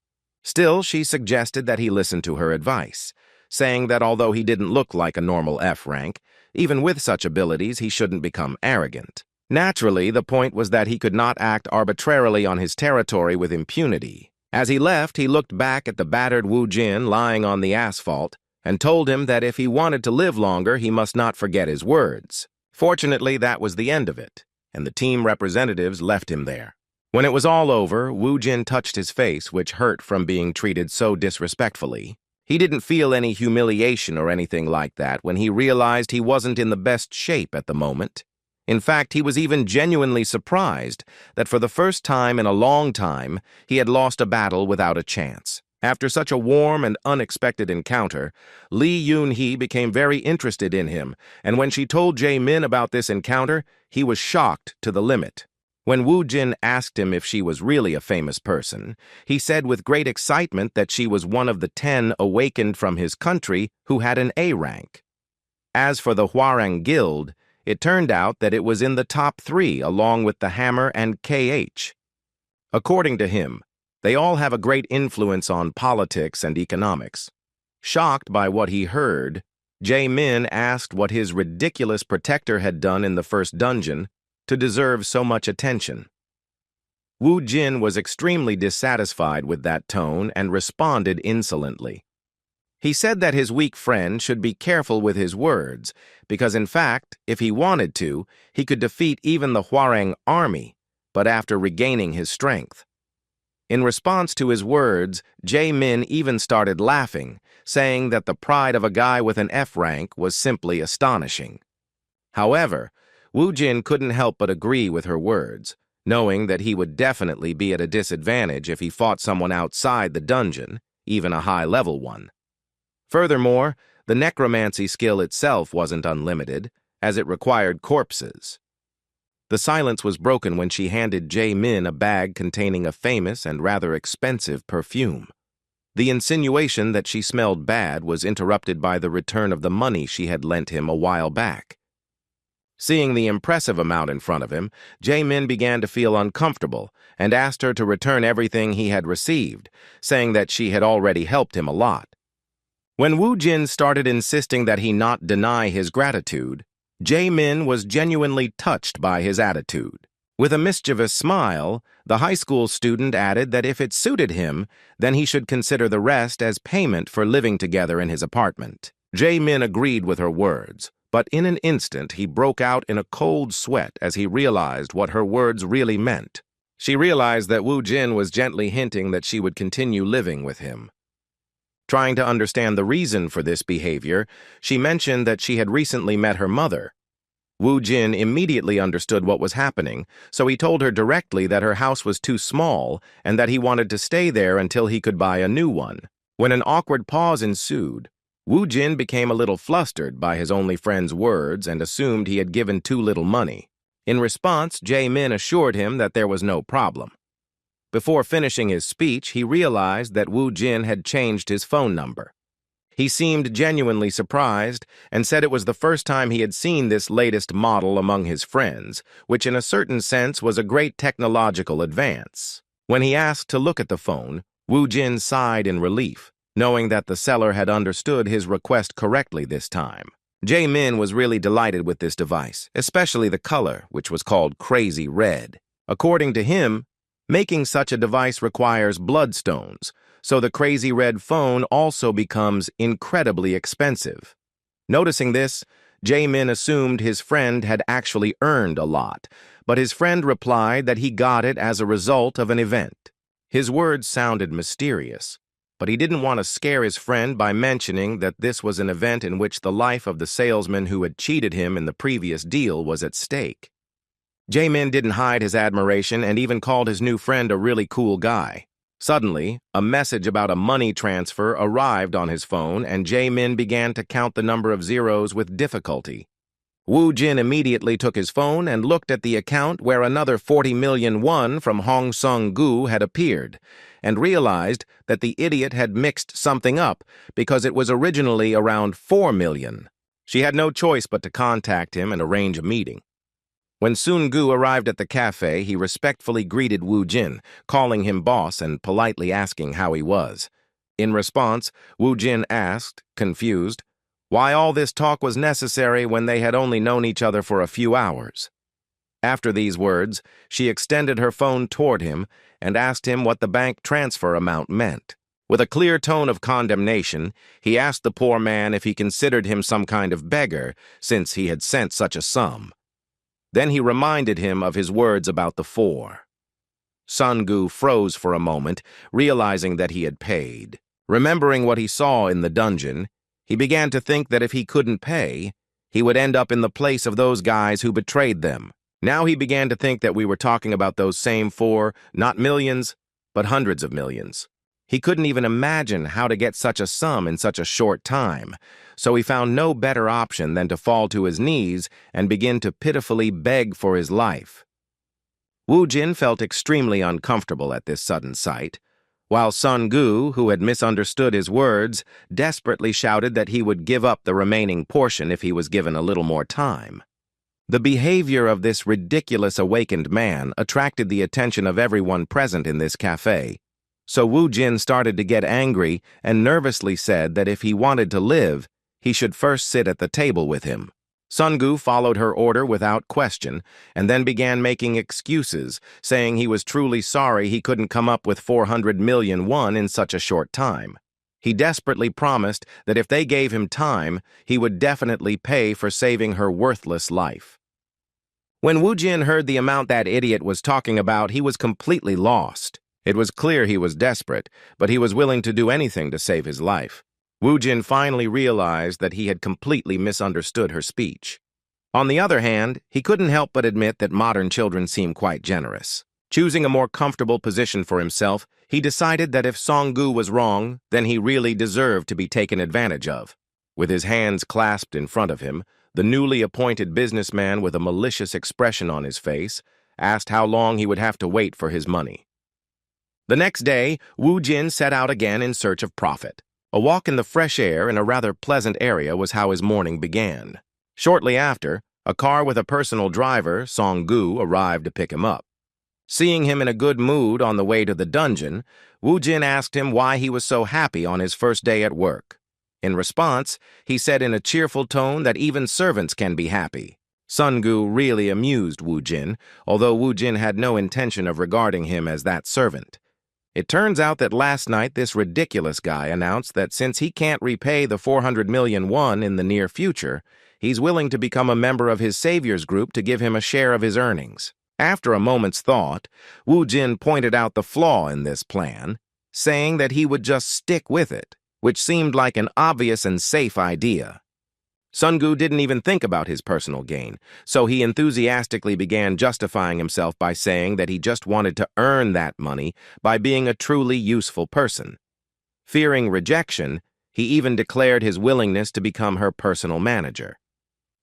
Still, she suggested that he listen to her advice, saying that although he didn't look like a normal F rank, even with such abilities he shouldn't become arrogant. Naturally, the point was that he could not act arbitrarily on his territory with impunity. As he left, he looked back at the battered Wu Jin lying on the asphalt and told him that if he wanted to live longer, he must not forget his words. Fortunately, that was the end of it, and the team representatives left him there. When it was all over, Wu Jin touched his face, which hurt from being treated so disrespectfully. He didn't feel any humiliation or anything like that when he realized he wasn't in the best shape at the moment. In fact, he was even genuinely surprised that for the first time in a long time, he had lost a battle without a chance. After such a warm and unexpected encounter, Lee Yoon-hee became very interested in him, and when she told Jae-min about this encounter, he was shocked to the limit. When Wu Jin asked him if she was really a famous person, he said with great excitement that she was one of the 10 awakened from his country who had an A rank. As for the Hwarang Guild, it turned out that it was in the top 3 along with the Hammer and KH. According to him, they all have a great influence on politics and economics. Shocked by what he heard, Jae-min asked what his ridiculous protector had done in the first dungeon to deserve so much attention. Woo Jin was extremely dissatisfied with that tone and responded insolently. He said that his weak friend should be careful with his words, because in fact, if he wanted to, he could defeat even the Hwarang army, but after regaining his strength. In response to his words, Jae-min even started laughing, saying that the pride of a guy with an F rank was simply astonishing. However, Woo Jin couldn't help but agree with her words, knowing that he would definitely be at a disadvantage if he fought someone outside the dungeon, even a high-level one. Furthermore, the necromancy skill itself wasn't unlimited, as it required corpses. The silence was broken when she handed Jae-min a bag containing a famous and rather expensive perfume. The insinuation that she smelled bad was interrupted by the return of the money she had lent him a while back. Seeing the impressive amount in front of him, Jae-min began to feel uncomfortable and asked her to return everything he had received, saying that she had already helped him a lot. When Woo Jin started insisting that he not deny his gratitude, Jae-min was genuinely touched by his attitude. With a mischievous smile, the high school student added that if it suited him, then he should consider the rest as payment for living together in his apartment. Jae-min agreed with her words, but in an instant he broke out in a cold sweat as he realized what her words really meant. She realized that Woo Jin was gently hinting that she would continue living with him. Trying to understand the reason for this behavior, she mentioned that she had recently met her mother. Woo Jin immediately understood what was happening, so he told her directly that her house was too small and that he wanted to stay there until he could buy a new one. When an awkward pause ensued, Woo Jin became a little flustered by his only friend's words and assumed he had given too little money. In response, Jae-min assured him that there was no problem. Before finishing his speech, he realized that Woo Jin had changed his phone number. He seemed genuinely surprised and said it was the first time he had seen this latest model among his friends, which in a certain sense was a great technological advance. When he asked to look at the phone, Woo Jin sighed in relief, knowing that the seller had understood his request correctly this time. Jae-min was really delighted with this device, especially the color, which was called Crazy Red. According to him, making such a device requires bloodstones, so the Crazy Red phone also becomes incredibly expensive. Noticing this, Jae-min assumed his friend had actually earned a lot, but his friend replied that he got it as a result of an event. His words sounded mysterious, but he didn't want to scare his friend by mentioning that this was an event in which the life of the salesman who had cheated him in the previous deal was at stake. Jae-min didn't hide his admiration and even called his new friend a really cool guy. Suddenly, a message about a money transfer arrived on his phone and Jae-min began to count the number of zeros with difficulty. Woo Jin immediately took his phone and looked at the account where another 40 million won from Hong Sung-gu had appeared, and realized that the idiot had mixed something up because it was originally around 4 million. She had no choice but to contact him and arrange a meeting. When Sun-gu arrived at the cafe, he respectfully greeted Woo Jin, calling him boss and politely asking how he was. In response, Woo Jin asked, confused, why all this talk was necessary when they had only known each other for a few hours. After these words, she extended her phone toward him and asked him what the bank transfer amount meant. With a clear tone of condemnation, he asked the poor man if he considered him some kind of beggar since he had sent such a sum. Then he reminded him of his words about the 4. Sun-gu froze for a moment, realizing that he had paid. Remembering what he saw in the dungeon, he began to think that if he couldn't pay, he would end up in the place of those guys who betrayed them. Now he began to think that we were talking about those same 4, not millions, but hundreds of millions. He couldn't even imagine how to get such a sum in such a short time, so he found no better option than to fall to his knees and begin to pitifully beg for his life. Woo Jin felt extremely uncomfortable at this sudden sight, while Sun-gu, who had misunderstood his words, desperately shouted that he would give up the remaining portion if he was given a little more time. The behavior of this ridiculous awakened man attracted the attention of everyone present in this cafe, So Wu Jin started to get angry and nervously said that if he wanted to live, he should first sit at the table with him. Sun Gu followed her order without question and then began making excuses, saying he was truly sorry he couldn't come up with 400 million won in such a short time. He desperately promised that if they gave him time, he would definitely pay for saving her worthless life. When Wu Jin heard the amount that idiot was talking about, he was completely lost. It was clear he was desperate, but he was willing to do anything to save his life. Wu Jin finally realized that he had completely misunderstood her speech. On the other hand, he couldn't help but admit that modern children seem quite generous. Choosing a more comfortable position for himself, he decided that if Song Gu was wrong, then he really deserved to be taken advantage of. With his hands clasped in front of him, the newly appointed businessman with a malicious expression on his face asked how long he would have to wait for his money. The next day, Wu Jin set out again in search of profit. A walk in the fresh air in a rather pleasant area was how his morning began. Shortly after, a car with a personal driver, Song Gu, arrived to pick him up. Seeing him in a good mood on the way to the dungeon, Wu Jin asked him why he was so happy on his first day at work. In response, he said in a cheerful tone that even servants can be happy. Sun Gu really amused Wu Jin, although Wu Jin had no intention of regarding him as that servant. It turns out that last night this ridiculous guy announced that since he can't repay the 400 million won in the near future, he's willing to become a member of his saviors group to give him a share of his earnings. After a moment's thought, Wu Jin pointed out the flaw in this plan, saying that he would just stick with it, which seemed like an obvious and safe idea. Sun Gu didn't even think about his personal gain, so he enthusiastically began justifying himself by saying that he just wanted to earn that money by being a truly useful person. Fearing rejection, he even declared his willingness to become her personal manager.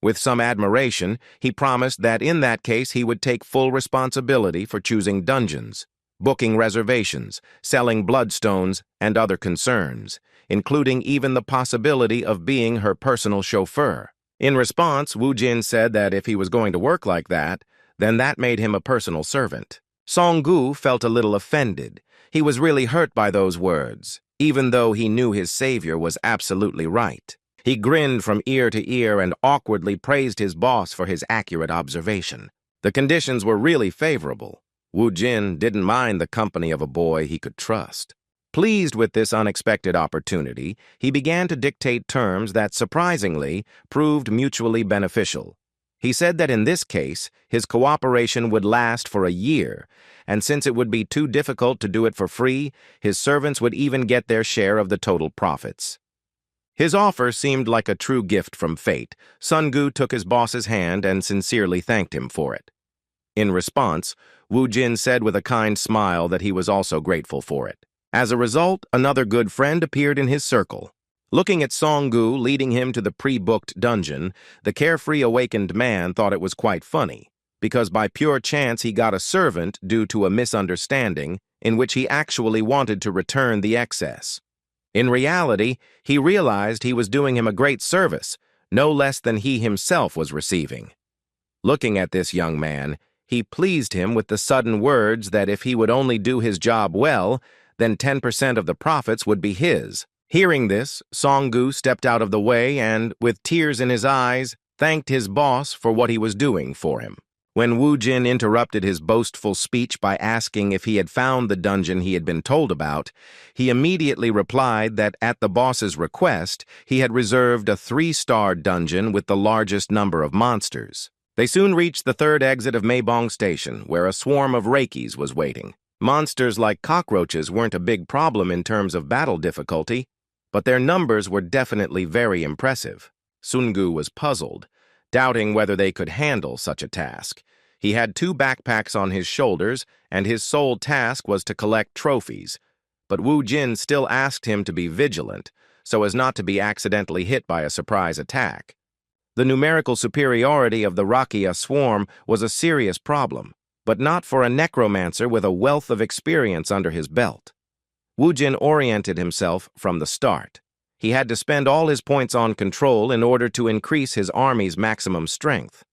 With some admiration, he promised that in that case he would take full responsibility for choosing dungeons, booking reservations, selling bloodstones, and other concerns, including even the possibility of being her personal chauffeur. In response, Wu Jin said that if he was going to work like that, then that made him a personal servant. Song Gu felt a little offended. He was really hurt by those words, even though he knew his savior was absolutely right. He grinned from ear to ear and awkwardly praised his boss for his accurate observation. The conditions were really favorable. Wu Jin didn't mind the company of a boy he could trust. Pleased with this unexpected opportunity, he began to dictate terms that, surprisingly, proved mutually beneficial. He said that in this case, his cooperation would last for a year, and since it would be too difficult to do it for free, his servants would even get their share of the total profits. His offer seemed like a true gift from fate. Sun Gu took his boss's hand and sincerely thanked him for it. In response, Wu Jin said with a kind smile that he was also grateful for it. As a result, another good friend appeared in his circle. Looking at Song Gu leading him to the pre-booked dungeon, the carefree awakened man thought it was quite funny, because by pure chance he got a servant due to a misunderstanding in which he actually wanted to return the excess. In reality, he realized he was doing him a great service, no less than he himself was receiving. Looking at this young man, he pleased him with the sudden words that if he would only do his job well, then 10% of the profits would be his. Hearing this, Song Gu stepped out of the way and, with tears in his eyes, thanked his boss for what he was doing for him. When Wu Jin interrupted his boastful speech by asking if he had found the dungeon he had been told about, he immediately replied that at the boss's request, he had reserved a 3-star dungeon with the largest number of monsters. They soon reached the third exit of Maebong Station, where a swarm of Reikis was waiting. Monsters like cockroaches weren't a big problem in terms of battle difficulty, but their numbers were definitely very impressive. Sun Gu was puzzled, doubting whether they could handle such a task. He had 2 backpacks on his shoulders, and his sole task was to collect trophies, but Wu Jin still asked him to be vigilant, so as not to be accidentally hit by a surprise attack. The numerical superiority of the Rakia swarm was a serious problem, but not for a necromancer with a wealth of experience under his belt. Wu Jin oriented himself from the start. He had to spend all his points on control in order to increase his army's maximum strength.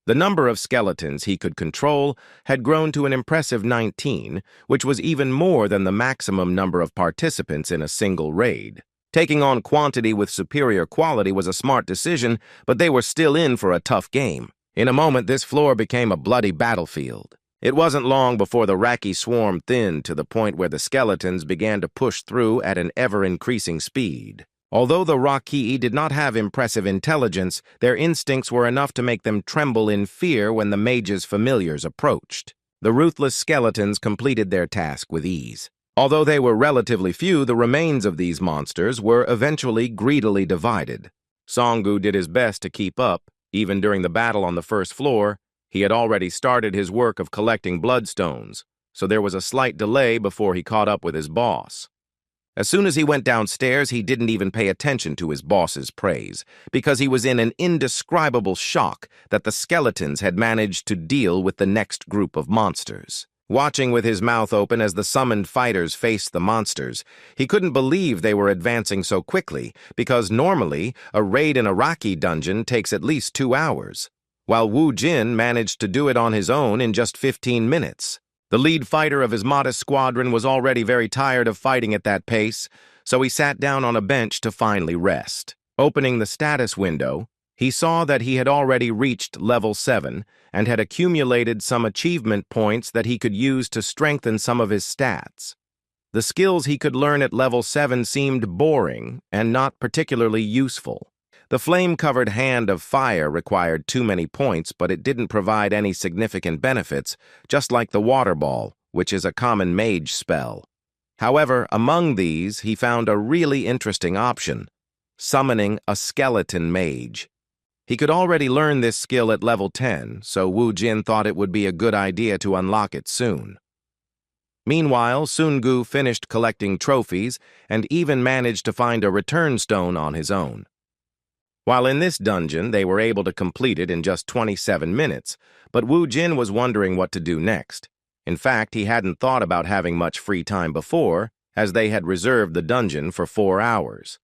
The number of skeletons he could control had grown to an impressive 19, which was even more than the maximum number of participants in a single raid. Taking on quantity with superior quality was a smart decision, but they were still in for a tough game. In a moment, this floor became a bloody battlefield. It wasn't long before the Raki swarm thinned to the point where the skeletons began to push through at an ever-increasing speed. Although the Raki did not have impressive intelligence, their instincts were enough to make them tremble in fear when the mage's familiars approached. The ruthless skeletons completed their task with ease. Although they were relatively few, the remains of these monsters were eventually greedily divided. Song-gu did his best to keep up. Even during the battle on the first floor, he had already started his work of collecting bloodstones, so there was a slight delay before he caught up with his boss. As soon as he went downstairs, he didn't even pay attention to his boss's praise, because he was in an indescribable shock that the skeletons had managed to deal with the next group of monsters. Watching with his mouth open as the summoned fighters faced the monsters, he couldn't believe they were advancing so quickly, because normally a raid in a Raki dungeon takes at least 2 hours, while Wu Jin managed to do it on his own in just 15 minutes. The lead fighter of his modest squadron was already very tired of fighting at that pace, so he sat down on a bench to finally rest. Opening the status window, he saw that he had already reached level 7 and had accumulated some achievement points that he could use to strengthen some of his stats. The skills he could learn at level 7 seemed boring and not particularly useful. The flame-covered hand of fire required too many points, but it didn't provide any significant benefits, just like the water ball, which is a common mage spell. However, among these, he found a really interesting option: summoning a skeleton mage. He could already learn this skill at level 10, so Wu Jin thought it would be a good idea to unlock it soon. Meanwhile, Sun-gu finished collecting trophies and even managed to find a return stone on his own. While in this dungeon, they were able to complete it in just 27 minutes, but Wu Jin was wondering what to do next. In fact, he hadn't thought about having much free time before, as they had reserved the dungeon for 4 hours.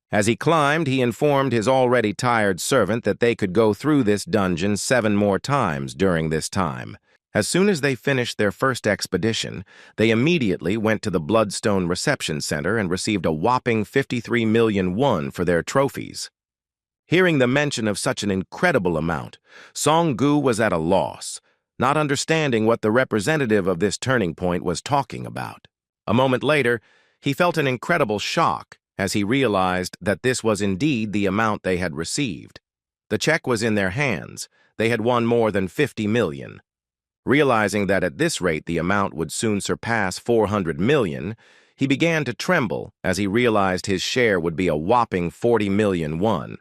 As he climbed, he informed his already tired servant that they could go through this dungeon 7 more times during this time. As soon as they finished their first expedition, they immediately went to the Bloodstone Reception Center and received a whopping 53 million won for their trophies. Hearing the mention of such an incredible amount, Song-gu was at a loss, not understanding what the representative of this turning point was talking about. A moment later, he felt an incredible shock as he realized that this was indeed the amount they had received. The check was in their hands. They had won more than 50 million. Realizing that at this rate the amount would soon surpass 400 million, he began to tremble as he realized his share would be a whopping 40 million won.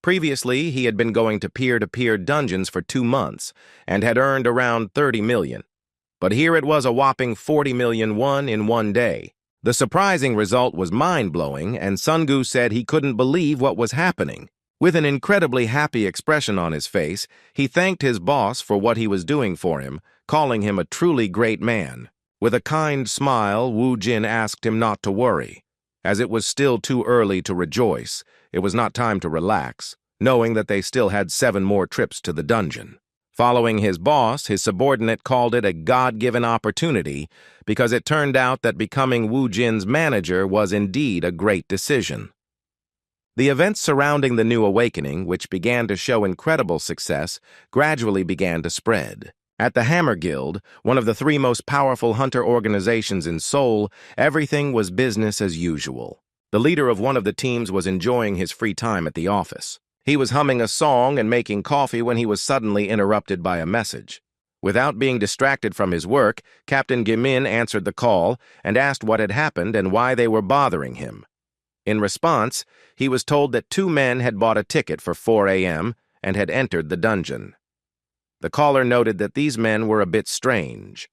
Previously, he had been going to peer-to-peer dungeons for 2 months and had earned around 30 million. But here it was a whopping 40 million won in 1 day. The surprising result was mind-blowing, and Sun-gu said he couldn't believe what was happening. With an incredibly happy expression on his face, he thanked his boss for what he was doing for him, calling him a truly great man. With a kind smile, Wu Jin asked him not to worry. As it was still too early to rejoice, it was not time to relax, knowing that they still had 7 more trips to the dungeon. Following his boss, his subordinate called it a God-given opportunity because it turned out that becoming Wu Jin's manager was indeed a great decision. The events surrounding the new awakening, which began to show incredible success, gradually began to spread. At the Hammer Guild, one of the 3 most powerful hunter organizations in Seoul, everything was business as usual. The leader of one of the teams was enjoying his free time at the office. He was humming a song and making coffee when he was suddenly interrupted by a message. Without being distracted from his work, Captain Gimin answered the call and asked what had happened and why they were bothering him. In response, he was told that 2 men had bought a ticket for 4 a.m. and had entered the dungeon. The caller noted that these men were a bit strange.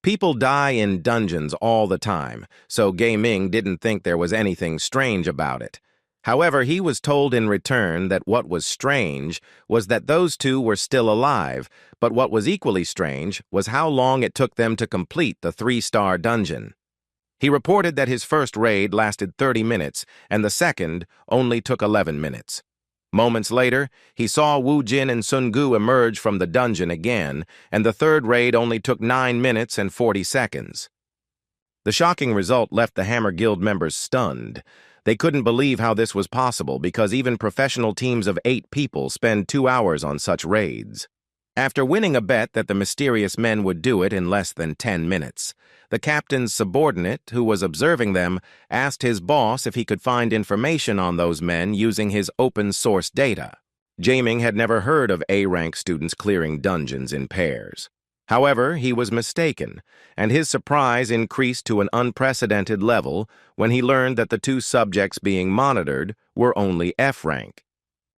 People die in dungeons all the time, so Gaming didn't think there was anything strange about it. However, he was told in return that what was strange was that those 2 were still alive, but what was equally strange was how long it took them to complete the 3-star dungeon. He reported that his first raid lasted 30 minutes and the second only took 11 minutes. Moments later, he saw Wu Jin and Sun Gu emerge from the dungeon again, and the third raid only took 9 minutes and 40 seconds. The shocking result left the Hammer Guild members stunned. They couldn't believe how this was possible because even professional teams of 8 people spend 2 hours on such raids. After winning a bet that the mysterious men would do it in less than 10 minutes, the captain's subordinate, who was observing them, asked his boss if he could find information on those men using his open-source data. Jaming had never heard of A-rank students clearing dungeons in pairs. However, he was mistaken, and his surprise increased to an unprecedented level when he learned that the 2 subjects being monitored were only F-rank.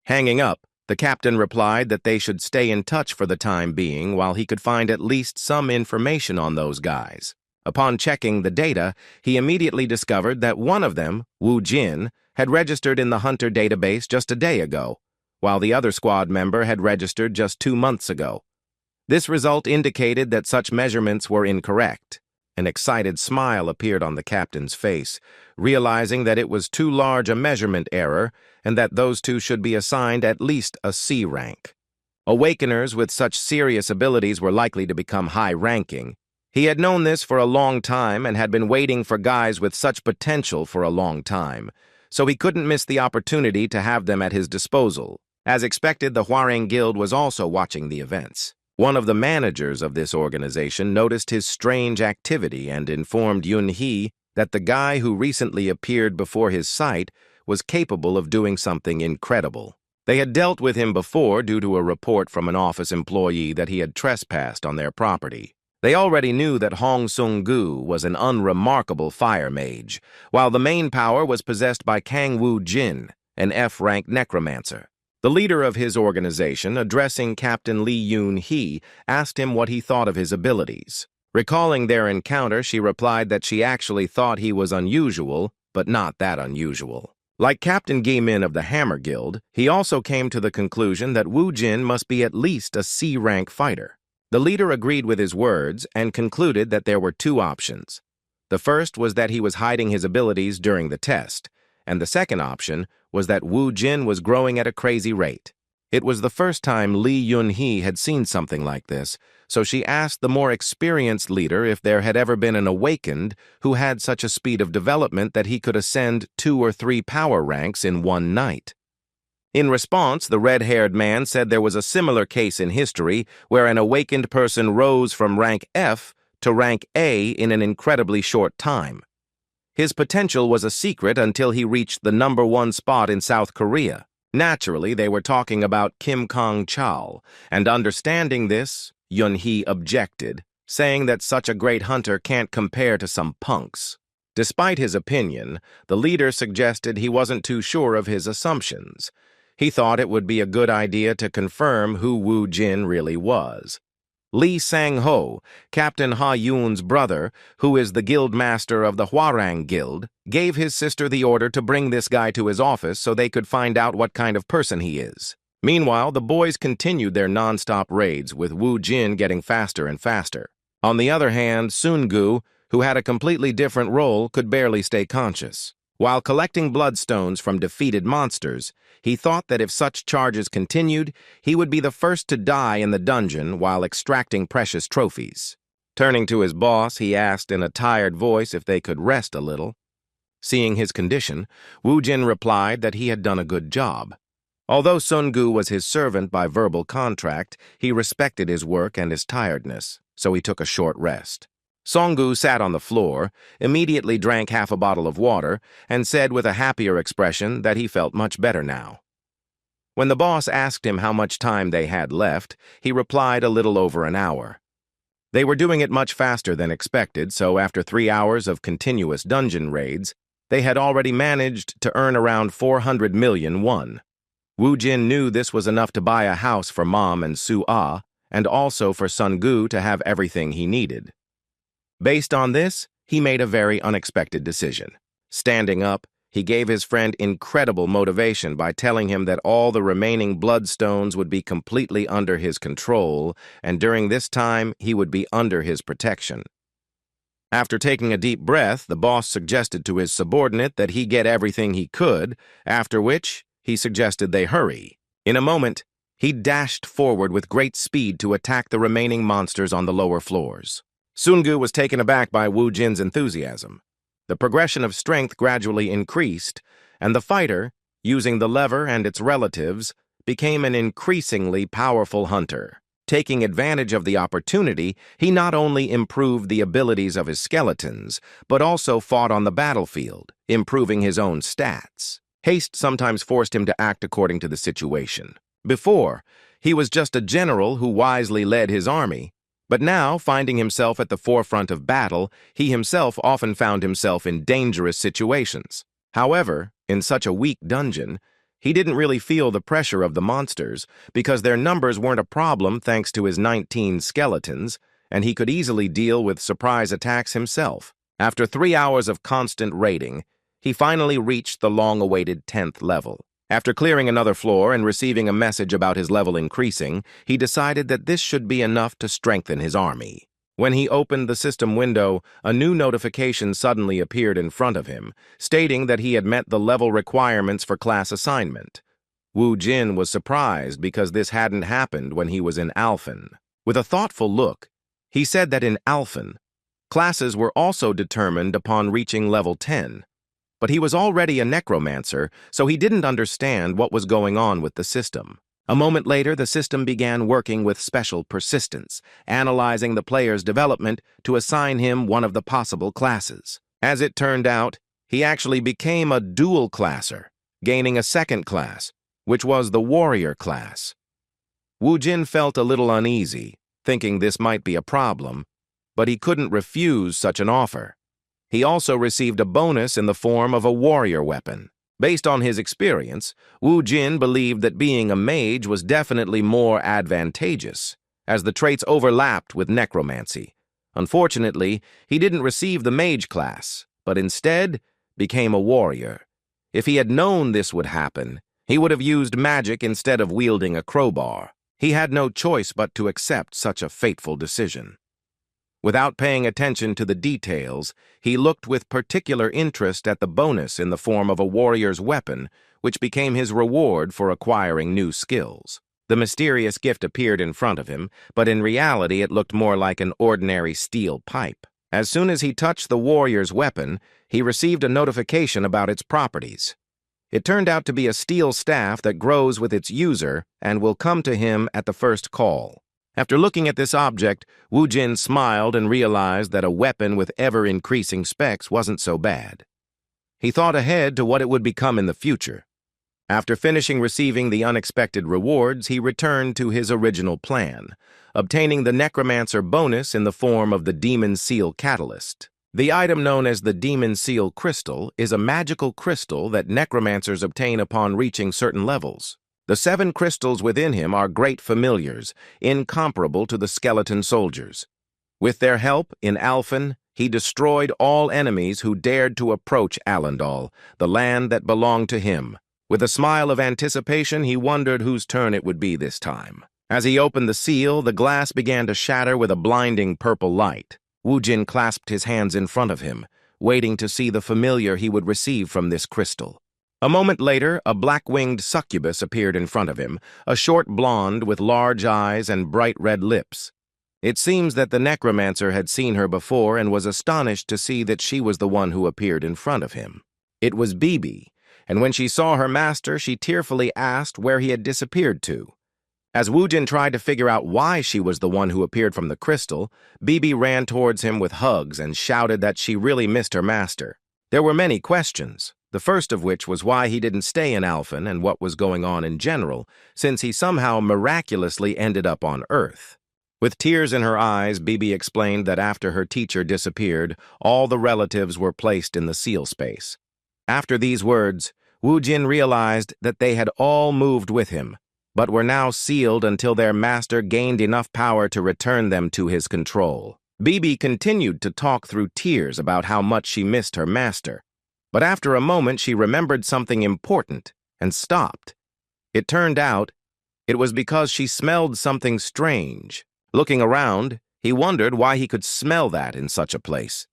Hanging up, the captain replied that they should stay in touch for the time being while he could find at least some information on those guys. Upon checking the data, he immediately discovered that one of them, Wu Jin, had registered in the Hunter database just a day ago, while the other squad member had registered just 2 months ago. This result indicated that such measurements were incorrect. An excited smile appeared on the captain's face, realizing that it was too large a measurement error and that those 2 should be assigned at least a C rank. Awakeners with such serious abilities were likely to become high-ranking. He had known this for a long time and had been waiting for guys with such potential for a long time, so he couldn't miss the opportunity to have them at his disposal. As expected, the Hwarang Guild was also watching the events. One of the managers of this organization noticed his strange activity and informed Yun-hee that the guy who recently appeared before his sight was capable of doing something incredible. They had dealt with him before due to a report from an office employee that he had trespassed on their property. They already knew that Hong Sung-gu was an unremarkable fire mage, while the main power was possessed by Kang Woo-jin, an F-rank necromancer. The leader of his organization, addressing Captain Lee Yoon-hee, asked him what he thought of his abilities. Recalling their encounter, she replied that she actually thought he was unusual, but not that unusual. Like Captain Gi-min of the Hammer Guild, he also came to the conclusion that Wu Jin must be at least a C-rank fighter. The leader agreed with his words and concluded that there were 2 options. The first was that he was hiding his abilities during the test, and the second option was that Wu Jin was growing at a crazy rate. It was the first time Lee Yun-hee had seen something like this, so she asked the more experienced leader if there had ever been an awakened who had such a speed of development that he could ascend 2 or 3 power ranks in one night. In response, the red-haired man said there was a similar case in history where an awakened person rose from rank F to rank A in an incredibly short time. His potential was a secret until he reached the #1 spot in South Korea. Naturally, they were talking about Kim Kong-chal, and understanding this, Yun-hee objected, saying that such a great hunter can't compare to some punks. Despite his opinion, the leader suggested he wasn't too sure of his assumptions. He thought it would be a good idea to confirm who Wu Jin really was. Lee Sang-ho, Captain Ha-yoon's brother, who is the guild master of the Hwarang Guild, gave his sister the order to bring this guy to his office so they could find out what kind of person he is. Meanwhile, the boys continued their non-stop raids, with Wu Jin getting faster and faster. On the other hand, Sun-gu, who had a completely different role, could barely stay conscious. While collecting bloodstones from defeated monsters, he thought that if such charges continued, he would be the first to die in the dungeon while extracting precious trophies. Turning to his boss, he asked in a tired voice if they could rest a little. Seeing his condition, Wu Jin replied that he had done a good job. Although Sun-gu was his servant by verbal contract, he respected his work and his tiredness, so he took a short rest. Song-gu sat on the floor, immediately drank half a bottle of water, and said with a happier expression that he felt much better now. When the boss asked him how much time they had left, he replied a little over an hour. They were doing it much faster than expected, so after 3 hours of continuous dungeon raids, they had already managed to earn around 400 million won. Wu Jin knew this was enough to buy a house for Mom and Su-ah, and also for Sun-gu to have everything he needed. Based on this, he made a very unexpected decision. Standing up, he gave his friend incredible motivation by telling him that all the remaining bloodstones would be completely under his control, and during this time, he would be under his protection. After taking a deep breath, the boss suggested to his subordinate that he get everything he could, after which he suggested they hurry. In a moment, he dashed forward with great speed to attack the remaining monsters on the lower floors. Sungu was taken aback by Wu Jin's enthusiasm. The progression of strength gradually increased, and the fighter, using the lever and its relatives, became an increasingly powerful hunter. Taking advantage of the opportunity, he not only improved the abilities of his skeletons, but also fought on the battlefield, improving his own stats. Haste sometimes forced him to act according to the situation. Before, he was just a general who wisely led his army, but now, finding himself at the forefront of battle, he himself often found himself in dangerous situations. However, in such a weak dungeon, he didn't really feel the pressure of the monsters because their numbers weren't a problem thanks to his 19 skeletons, and he could easily deal with surprise attacks himself. After 3 hours of constant raiding, he finally reached the long-awaited 10th level. After clearing another floor and receiving a message about his level increasing, he decided that this should be enough to strengthen his army. When he opened the system window, a new notification suddenly appeared in front of him, stating that he had met the level requirements for class assignment. Wu Jin was surprised because this hadn't happened when he was in Alphen. With a thoughtful look, he said that in Alphen, classes were also determined upon reaching level 10. But he was already a necromancer, so he didn't understand what was going on with the system. A moment later, the system began working with special persistence, analyzing the player's development to assign him one of the possible classes. As it turned out, he actually became a dual classer, gaining a second class, which was the warrior class. Wu Jin felt a little uneasy, thinking this might be a problem, but he couldn't refuse such an offer. He also received a bonus in the form of a warrior weapon. Based on his experience, Wu Jin believed that being a mage was definitely more advantageous, as the traits overlapped with necromancy. Unfortunately, he didn't receive the mage class, but instead became a warrior. If he had known this would happen, he would have used magic instead of wielding a crowbar. He had no choice but to accept such a fateful decision. Without paying attention to the details, he looked with particular interest at the bonus in the form of a warrior's weapon, which became his reward for acquiring new skills. The mysterious gift appeared in front of him, but in reality it looked more like an ordinary steel pipe. As soon as he touched the warrior's weapon, he received a notification about its properties. It turned out to be a steel staff that grows with its user and will come to him at the first call. After looking at this object, Wu Jin smiled and realized that a weapon with ever-increasing specs wasn't so bad. He thought ahead to what it would become in the future. After finishing receiving the unexpected rewards, he returned to his original plan, obtaining the Necromancer bonus in the form of the Demon Seal Catalyst. The item known as the Demon Seal Crystal is a magical crystal that necromancers obtain upon reaching certain levels. The 7 crystals within him are great familiars, incomparable to the skeleton soldiers. With their help, in Alphen, he destroyed all enemies who dared to approach Alendal, the land that belonged to him. With a smile of anticipation, he wondered whose turn it would be this time. As he opened the seal, the glass began to shatter with a blinding purple light. Wu Jin clasped his hands in front of him, waiting to see the familiar he would receive from this crystal. A moment later, a black-winged succubus appeared in front of him, a short blonde with large eyes and bright red lips. It seems that the necromancer had seen her before and was astonished to see that she was the one who appeared in front of him. It was Bibi, and when she saw her master, she tearfully asked where he had disappeared to. As Wu Jin tried to figure out why she was the one who appeared from the crystal, Bibi ran towards him with hugs and shouted that she really missed her master. There were many questions, the first of which was why he didn't stay in Alphen and what was going on in general, since he somehow miraculously ended up on Earth. With tears in her eyes, Bibi explained that after her teacher disappeared, all the relatives were placed in the seal space. After these words, Wu Jin realized that they had all moved with him, but were now sealed until their master gained enough power to return them to his control. Bibi continued to talk through tears about how much she missed her master, but after a moment she remembered something important and stopped. It turned out it was because she smelled something strange. Looking around, he wondered why he could smell that in such a place.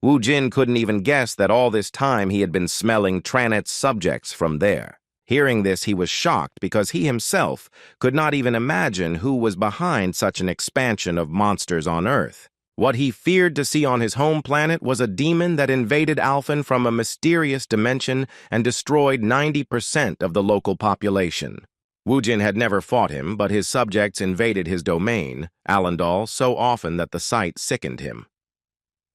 Wu Jin couldn't even guess that all this time he had been smelling Tranet's subjects from there. Hearing this, he was shocked because he himself could not even imagine who was behind such an expansion of monsters on Earth. What he feared to see on his home planet was a demon that invaded Alphen from a mysterious dimension and destroyed 90% of the local population. Woojin had never fought him, but his subjects invaded his domain, Allendal, so often that the sight sickened him.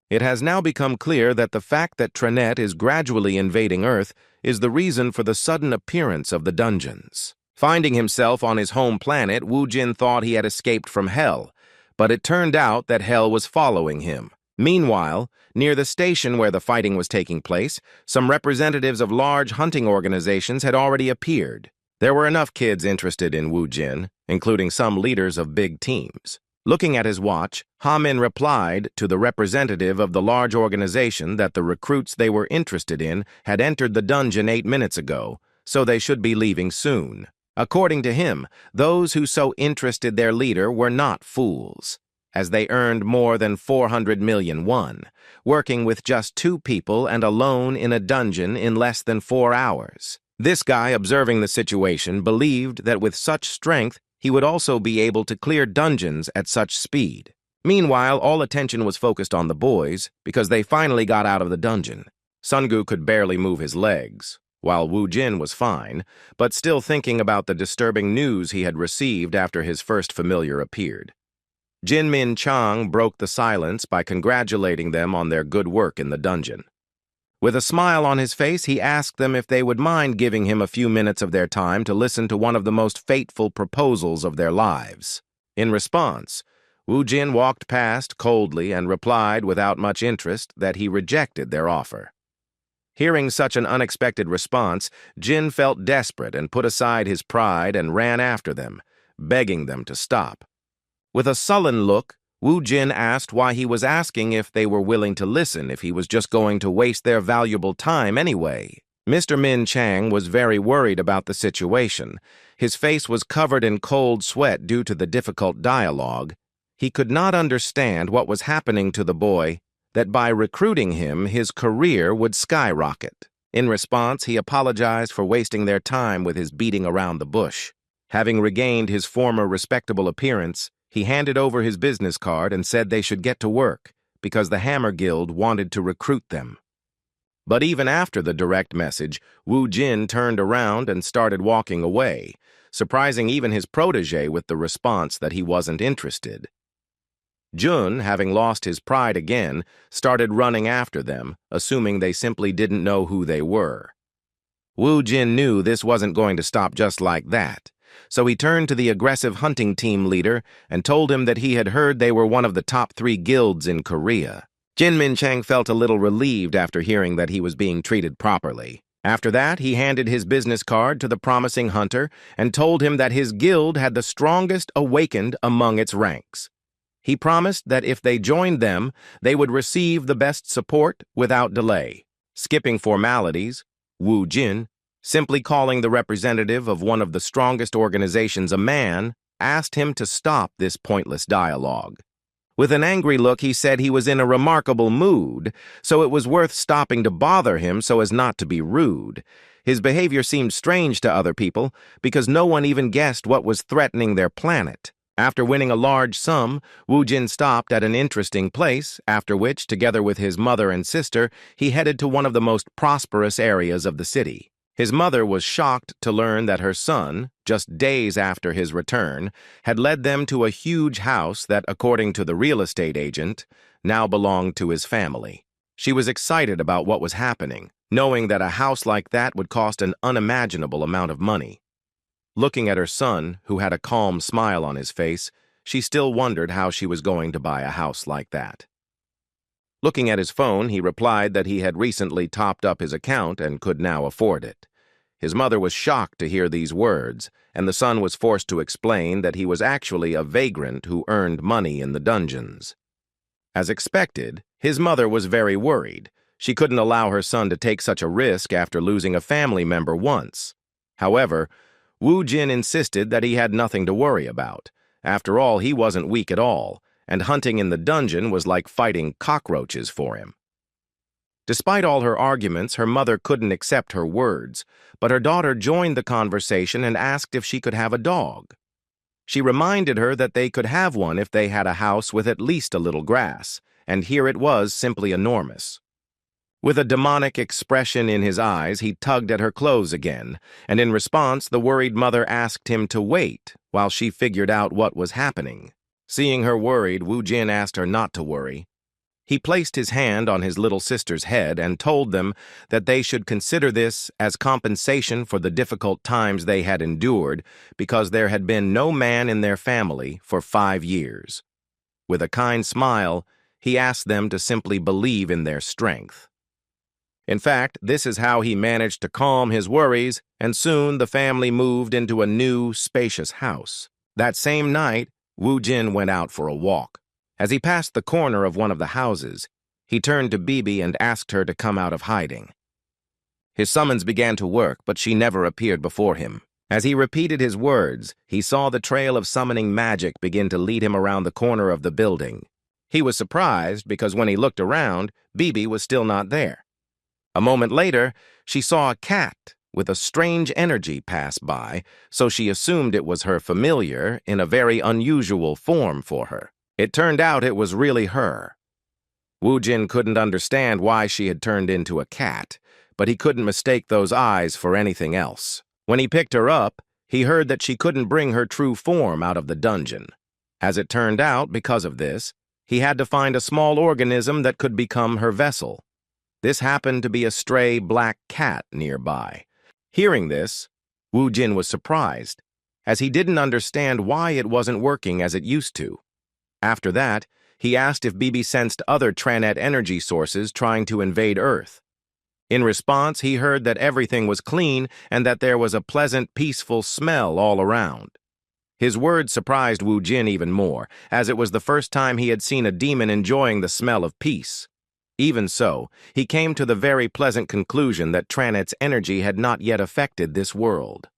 It has now become clear that the fact that Trenet is gradually invading Earth is the reason for the sudden appearance of the dungeons. Finding himself on his home planet, Woojin thought he had escaped from Hell, but it turned out that Hell was following him. Meanwhile, near the station where the fighting was taking place, some representatives of large hunting organizations had already appeared. There were enough kids interested in Woojin, including some leaders of big teams. Looking at his watch, Ha-min replied to the representative of the large organization that the recruits they were interested in had entered the dungeon 8 minutes ago, so they should be leaving soon. According to him, those who so interested their leader were not fools, as they earned more than 400 million won, working with just 2 people and alone in a dungeon in less than 4 hours. This guy, observing the situation, believed that with such strength, he would also be able to clear dungeons at such speed. Meanwhile, all attention was focused on the boys because they finally got out of the dungeon. Sungu could barely move his legs, while Woojin was fine, but still thinking about the disturbing news he had received after his first familiar appeared. Jinmin Chang broke the silence by congratulating them on their good work in the dungeon. With a smile on his face, he asked them if they would mind giving him a few minutes of their time to listen to one of the most fateful proposals of their lives. In response, Woojin walked past coldly and replied without much interest that he rejected their offer. Hearing such an unexpected response, Jin felt desperate and put aside his pride and ran after them, begging them to stop. With a sullen look, Woojin asked why he was asking if they were willing to listen if he was just going to waste their valuable time anyway. Mr. Min Chang was very worried about the situation. His face was covered in cold sweat due to the difficult dialogue. He could not understand what was happening to the boy, that by recruiting him, his career would skyrocket. In response, he apologized for wasting their time with his beating around the bush. Having regained his former respectable appearance, he handed over his business card and said they should get to work because the Hammer Guild wanted to recruit them. But even after the direct message, Woojin turned around and started walking away, surprising even his protege with the response that he wasn't interested. Jun, having lost his pride again, started running after them, assuming they simply didn't know who they were. Woojin knew this wasn't going to stop just like that, so he turned to the aggressive hunting team leader and told him that he had heard they were one of the top 3 guilds in Korea. Jinmin Chang felt a little relieved after hearing that he was being treated properly. After that, he handed his business card to the promising hunter and told him that his guild had the strongest awakened among its ranks. He promised that if they joined them, they would receive the best support without delay. Skipping formalities, Woojin, simply calling the representative of one of the strongest organizations a man, asked him to stop this pointless dialogue. With an angry look, he said he was in a remarkable mood, so it was worth stopping to bother him so as not to be rude. His behavior seemed strange to other people because no one even guessed what was threatening their planet. After winning a large sum, Woojin stopped at an interesting place, after which, together with his mother and sister, he headed to one of the most prosperous areas of the city. His mother was shocked to learn that her son, just days after his return, had led them to a huge house that, according to the real estate agent, now belonged to his family. She was excited about what was happening, knowing that a house like that would cost an unimaginable amount of money. Looking at her son, who had a calm smile on his face, she still wondered how she was going to buy a house like that. Looking at his phone, he replied that he had recently topped up his account and could now afford it. His mother was shocked to hear these words, and the son was forced to explain that he was actually a vagrant who earned money in the dungeons. As expected, his mother was very worried. She couldn't allow her son to take such a risk after losing a family member once. However, Woojin insisted that he had nothing to worry about. After all, he wasn't weak at all, and hunting in the dungeon was like fighting cockroaches for him. Despite all her arguments, her mother couldn't accept her words, but her daughter joined the conversation and asked if she could have a dog. She reminded her that they could have one if they had a house with at least a little grass, and here it was simply enormous. With a demonic expression in his eyes, he tugged at her clothes again, and in response, the worried mother asked him to wait while she figured out what was happening. Seeing her worried, Wu Jin asked her not to worry. He placed his hand on his little sister's head and told them that they should consider this as compensation for the difficult times they had endured because there had been no man in their family for 5 years. With a kind smile, he asked them to simply believe in their strength. In fact, this is how he managed to calm his worries, and soon the family moved into a new, spacious house. That same night, Wu Jin went out for a walk. As he passed the corner of one of the houses, he turned to Bibi and asked her to come out of hiding. His summons began to work, but she never appeared before him. As he repeated his words, he saw the trail of summoning magic begin to lead him around the corner of the building. He was surprised because when he looked around, Bibi was still not there. A moment later, she saw a cat with a strange energy pass by, so she assumed it was her familiar in a very unusual form for her. It turned out it was really her. Wu Jin couldn't understand why she had turned into a cat, but he couldn't mistake those eyes for anything else. When he picked her up, he heard that she couldn't bring her true form out of the dungeon. As it turned out, because of this, he had to find a small organism that could become her vessel. This happened to be a stray black cat nearby. Hearing this, Wu Jin was surprised, as he didn't understand why it wasn't working as it used to. After that, he asked if Bibi sensed other Tranet energy sources trying to invade Earth. In response, he heard that everything was clean and that there was a pleasant, peaceful smell all around. His words surprised Wu Jin even more, as it was the first time he had seen a demon enjoying the smell of peace. Even so, he came to the very pleasant conclusion that Tranet's energy had not yet affected this world.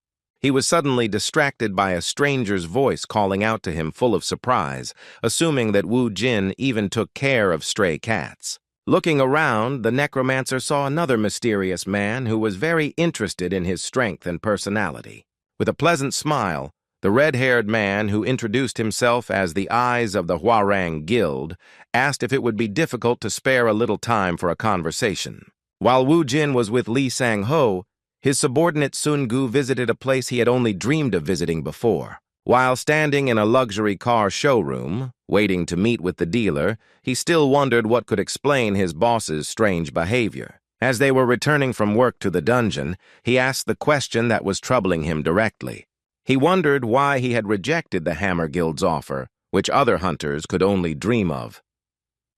He was suddenly distracted by a stranger's voice calling out to him full of surprise, assuming that Wu Jin even took care of stray cats. Looking around, the Necromancer saw another mysterious man who was very interested in his strength and personality. With a pleasant smile, the red-haired man, who introduced himself as the Eyes of the Hwarang Guild, asked if it would be difficult to spare a little time for a conversation. While Wu Jin was with Li Sang-ho, his subordinate Sun Gu visited a place he had only dreamed of visiting before. While standing in a luxury car showroom, waiting to meet with the dealer, he still wondered what could explain his boss's strange behavior. As they were returning from work to the dungeon, he asked the question that was troubling him directly. He wondered why he had rejected the Hammer Guild's offer, which other hunters could only dream of.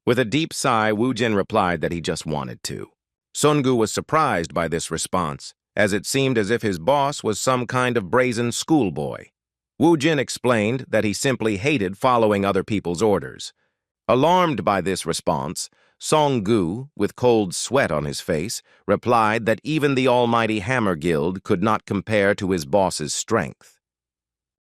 With a deep sigh, Wu Jin replied that he just wanted to. Sun Gu was surprised by this response, as it seemed as if his boss was some kind of brazen schoolboy. Wu Jin explained that he simply hated following other people's orders. Alarmed by this response, Song Gu, with cold sweat on his face, replied that even the almighty Hammer Guild could not compare to his boss's strength.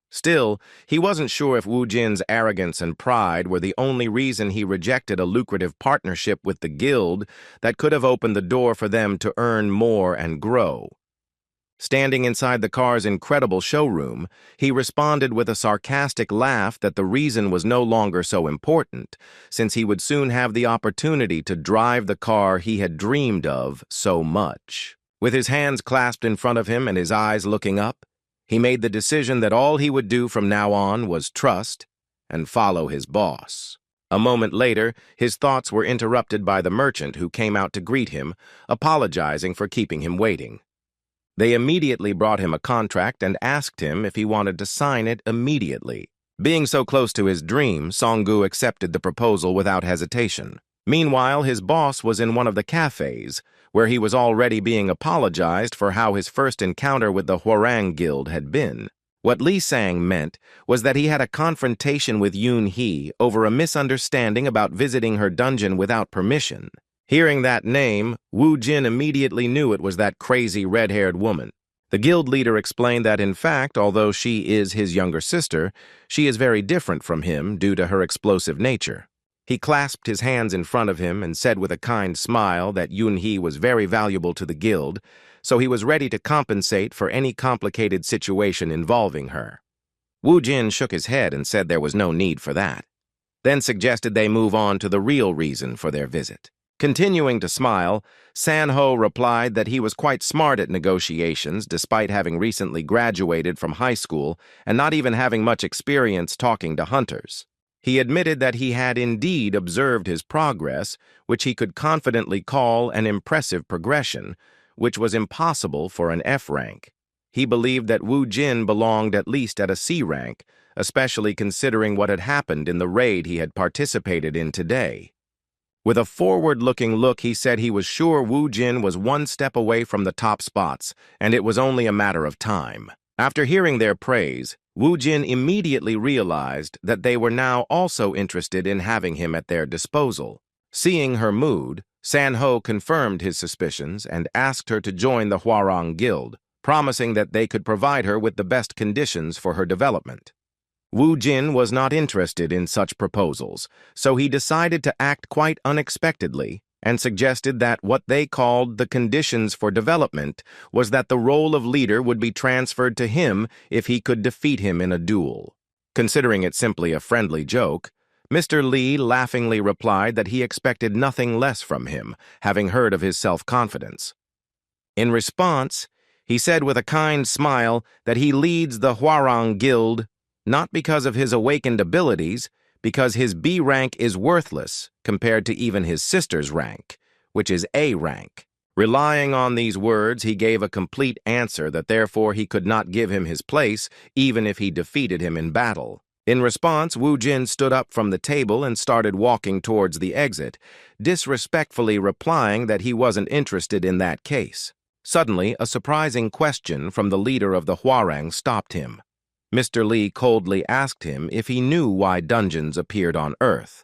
Still, he wasn't sure if Wu Jin's arrogance and pride were the only reason he rejected a lucrative partnership with the guild that could have opened the door for them to earn more and grow. Standing inside the car's incredible showroom, he responded with a sarcastic laugh that the reason was no longer so important, since he would soon have the opportunity to drive the car he had dreamed of so much. With his hands clasped in front of him and his eyes looking up, he made the decision that all he would do from now on was trust and follow his boss. A moment later, his thoughts were interrupted by the merchant who came out to greet him, apologizing for keeping him waiting. They immediately brought him a contract and asked him if he wanted to sign it immediately. Being so close to his dream, Song-gu accepted the proposal without hesitation. Meanwhile, his boss was in one of the cafes, where he was already being apologized for how his first encounter with the Hwarang Guild had been. What Li Sang meant was that he had a confrontation with Yoon Hee over a misunderstanding about visiting her dungeon without permission. Hearing that name, Wu Jin immediately knew it was that crazy red-haired woman. The guild leader explained that, in fact, although she is his younger sister, she is very different from him due to her explosive nature. He clasped his hands in front of him and said with a kind smile that Yunhee was very valuable to the guild, so he was ready to compensate for any complicated situation involving her. Wu Jin shook his head and said there was no need for that, then suggested they move on to the real reason for their visit. Continuing to smile, San-ho replied that he was quite smart at negotiations despite having recently graduated from high school and not even having much experience talking to hunters. He admitted that he had indeed observed his progress, which he could confidently call an impressive progression, which was impossible for an F rank. He believed that Wu Jin belonged at least at a C rank, especially considering what had happened in the raid he had participated in today. With a forward-looking look, he said he was sure Wu Jin was one step away from the top spots, and it was only a matter of time. After hearing their praise, Wu Jin immediately realized that they were now also interested in having him at their disposal. Seeing her mood, San-ho confirmed his suspicions and asked her to join the Hwarang Guild, promising that they could provide her with the best conditions for her development. Wu Jin was not interested in such proposals, so he decided to act quite unexpectedly and suggested that what they called the conditions for development was that the role of leader would be transferred to him if he could defeat him in a duel. Considering it simply a friendly joke, Mr. Lee laughingly replied that he expected nothing less from him, having heard of his self-confidence. In response, he said with a kind smile that he leads the Hwarang Guild not because of his awakened abilities, because his B rank is worthless compared to even his sister's rank, which is A rank. Relying on these words, he gave a complete answer that therefore he could not give him his place even if he defeated him in battle. In response, Wu Jin stood up from the table and started walking towards the exit, disrespectfully replying that he wasn't interested in that case. Suddenly, a surprising question from the leader of the Hwarang stopped him. Mr. Lee coldly asked him if he knew why dungeons appeared on Earth.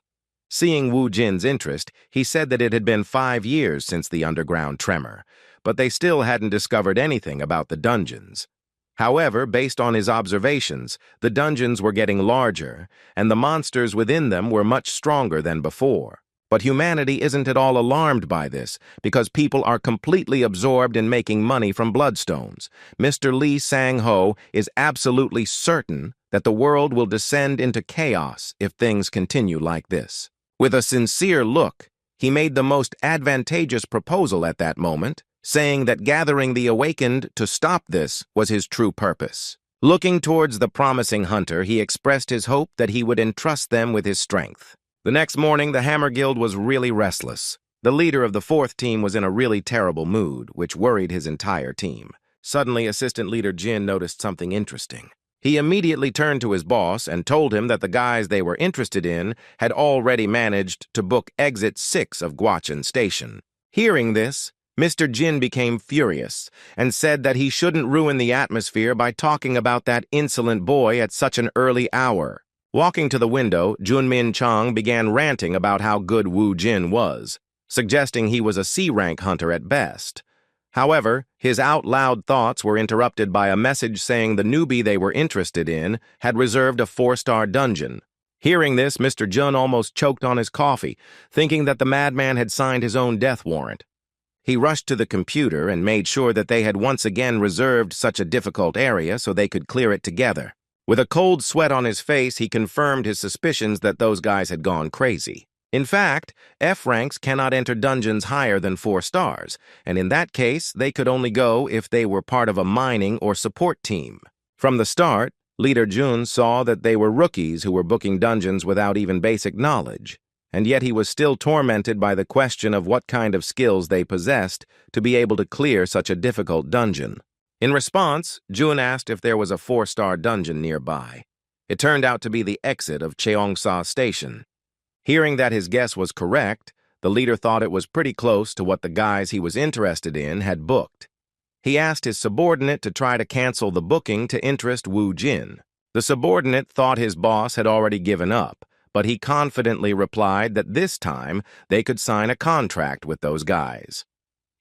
Seeing Wu Jin's interest, he said that it had been 5 years since the underground tremor, but they still hadn't discovered anything about the dungeons. However, based on his observations, the dungeons were getting larger, and the monsters within them were much stronger than before. But humanity isn't at all alarmed by this, because people are completely absorbed in making money from bloodstones. Mr. Lee Sang-ho is absolutely certain that the world will descend into chaos if things continue like this. With a sincere look, he made the most advantageous proposal at that moment, saying that gathering the awakened to stop this was his true purpose. Looking towards the promising hunter, he expressed his hope that he would entrust them with his strength. The next morning, the Hammer Guild was really restless. The leader of the 4th team was in a really terrible mood, which worried his entire team. Suddenly, Assistant Leader Jin noticed something interesting. He immediately turned to his boss and told him that the guys they were interested in had already managed to book Exit 6 of Gwacheon Station. Hearing this, Mr. Jin became furious and said that he shouldn't ruin the atmosphere by talking about that insolent boy at such an early hour. Walking to the window, Junmin Chang began ranting about how good Wu Jin was, suggesting he was a C-rank hunter at best. However, his out-loud thoughts were interrupted by a message saying the newbie they were interested in had reserved a 4-star dungeon. Hearing this, Mr. Jun almost choked on his coffee, thinking that the madman had signed his own death warrant. He rushed to the computer and made sure that they had once again reserved such a difficult area so they could clear it together. With a cold sweat on his face, he confirmed his suspicions that those guys had gone crazy. In fact, F ranks cannot enter dungeons higher than 4 stars, and in that case, they could only go if they were part of a mining or support team. From the start, Leader Jun saw that they were rookies who were booking dungeons without even basic knowledge, and yet he was still tormented by the question of what kind of skills they possessed to be able to clear such a difficult dungeon. In response, Jun asked if there was a 4-star dungeon nearby. It turned out to be the exit of Cheongsa Station. Hearing that his guess was correct, the leader thought it was pretty close to what the guys he was interested in had booked. He asked his subordinate to try to cancel the booking to interest Wu Jin. The subordinate thought his boss had already given up, but he confidently replied that this time they could sign a contract with those guys.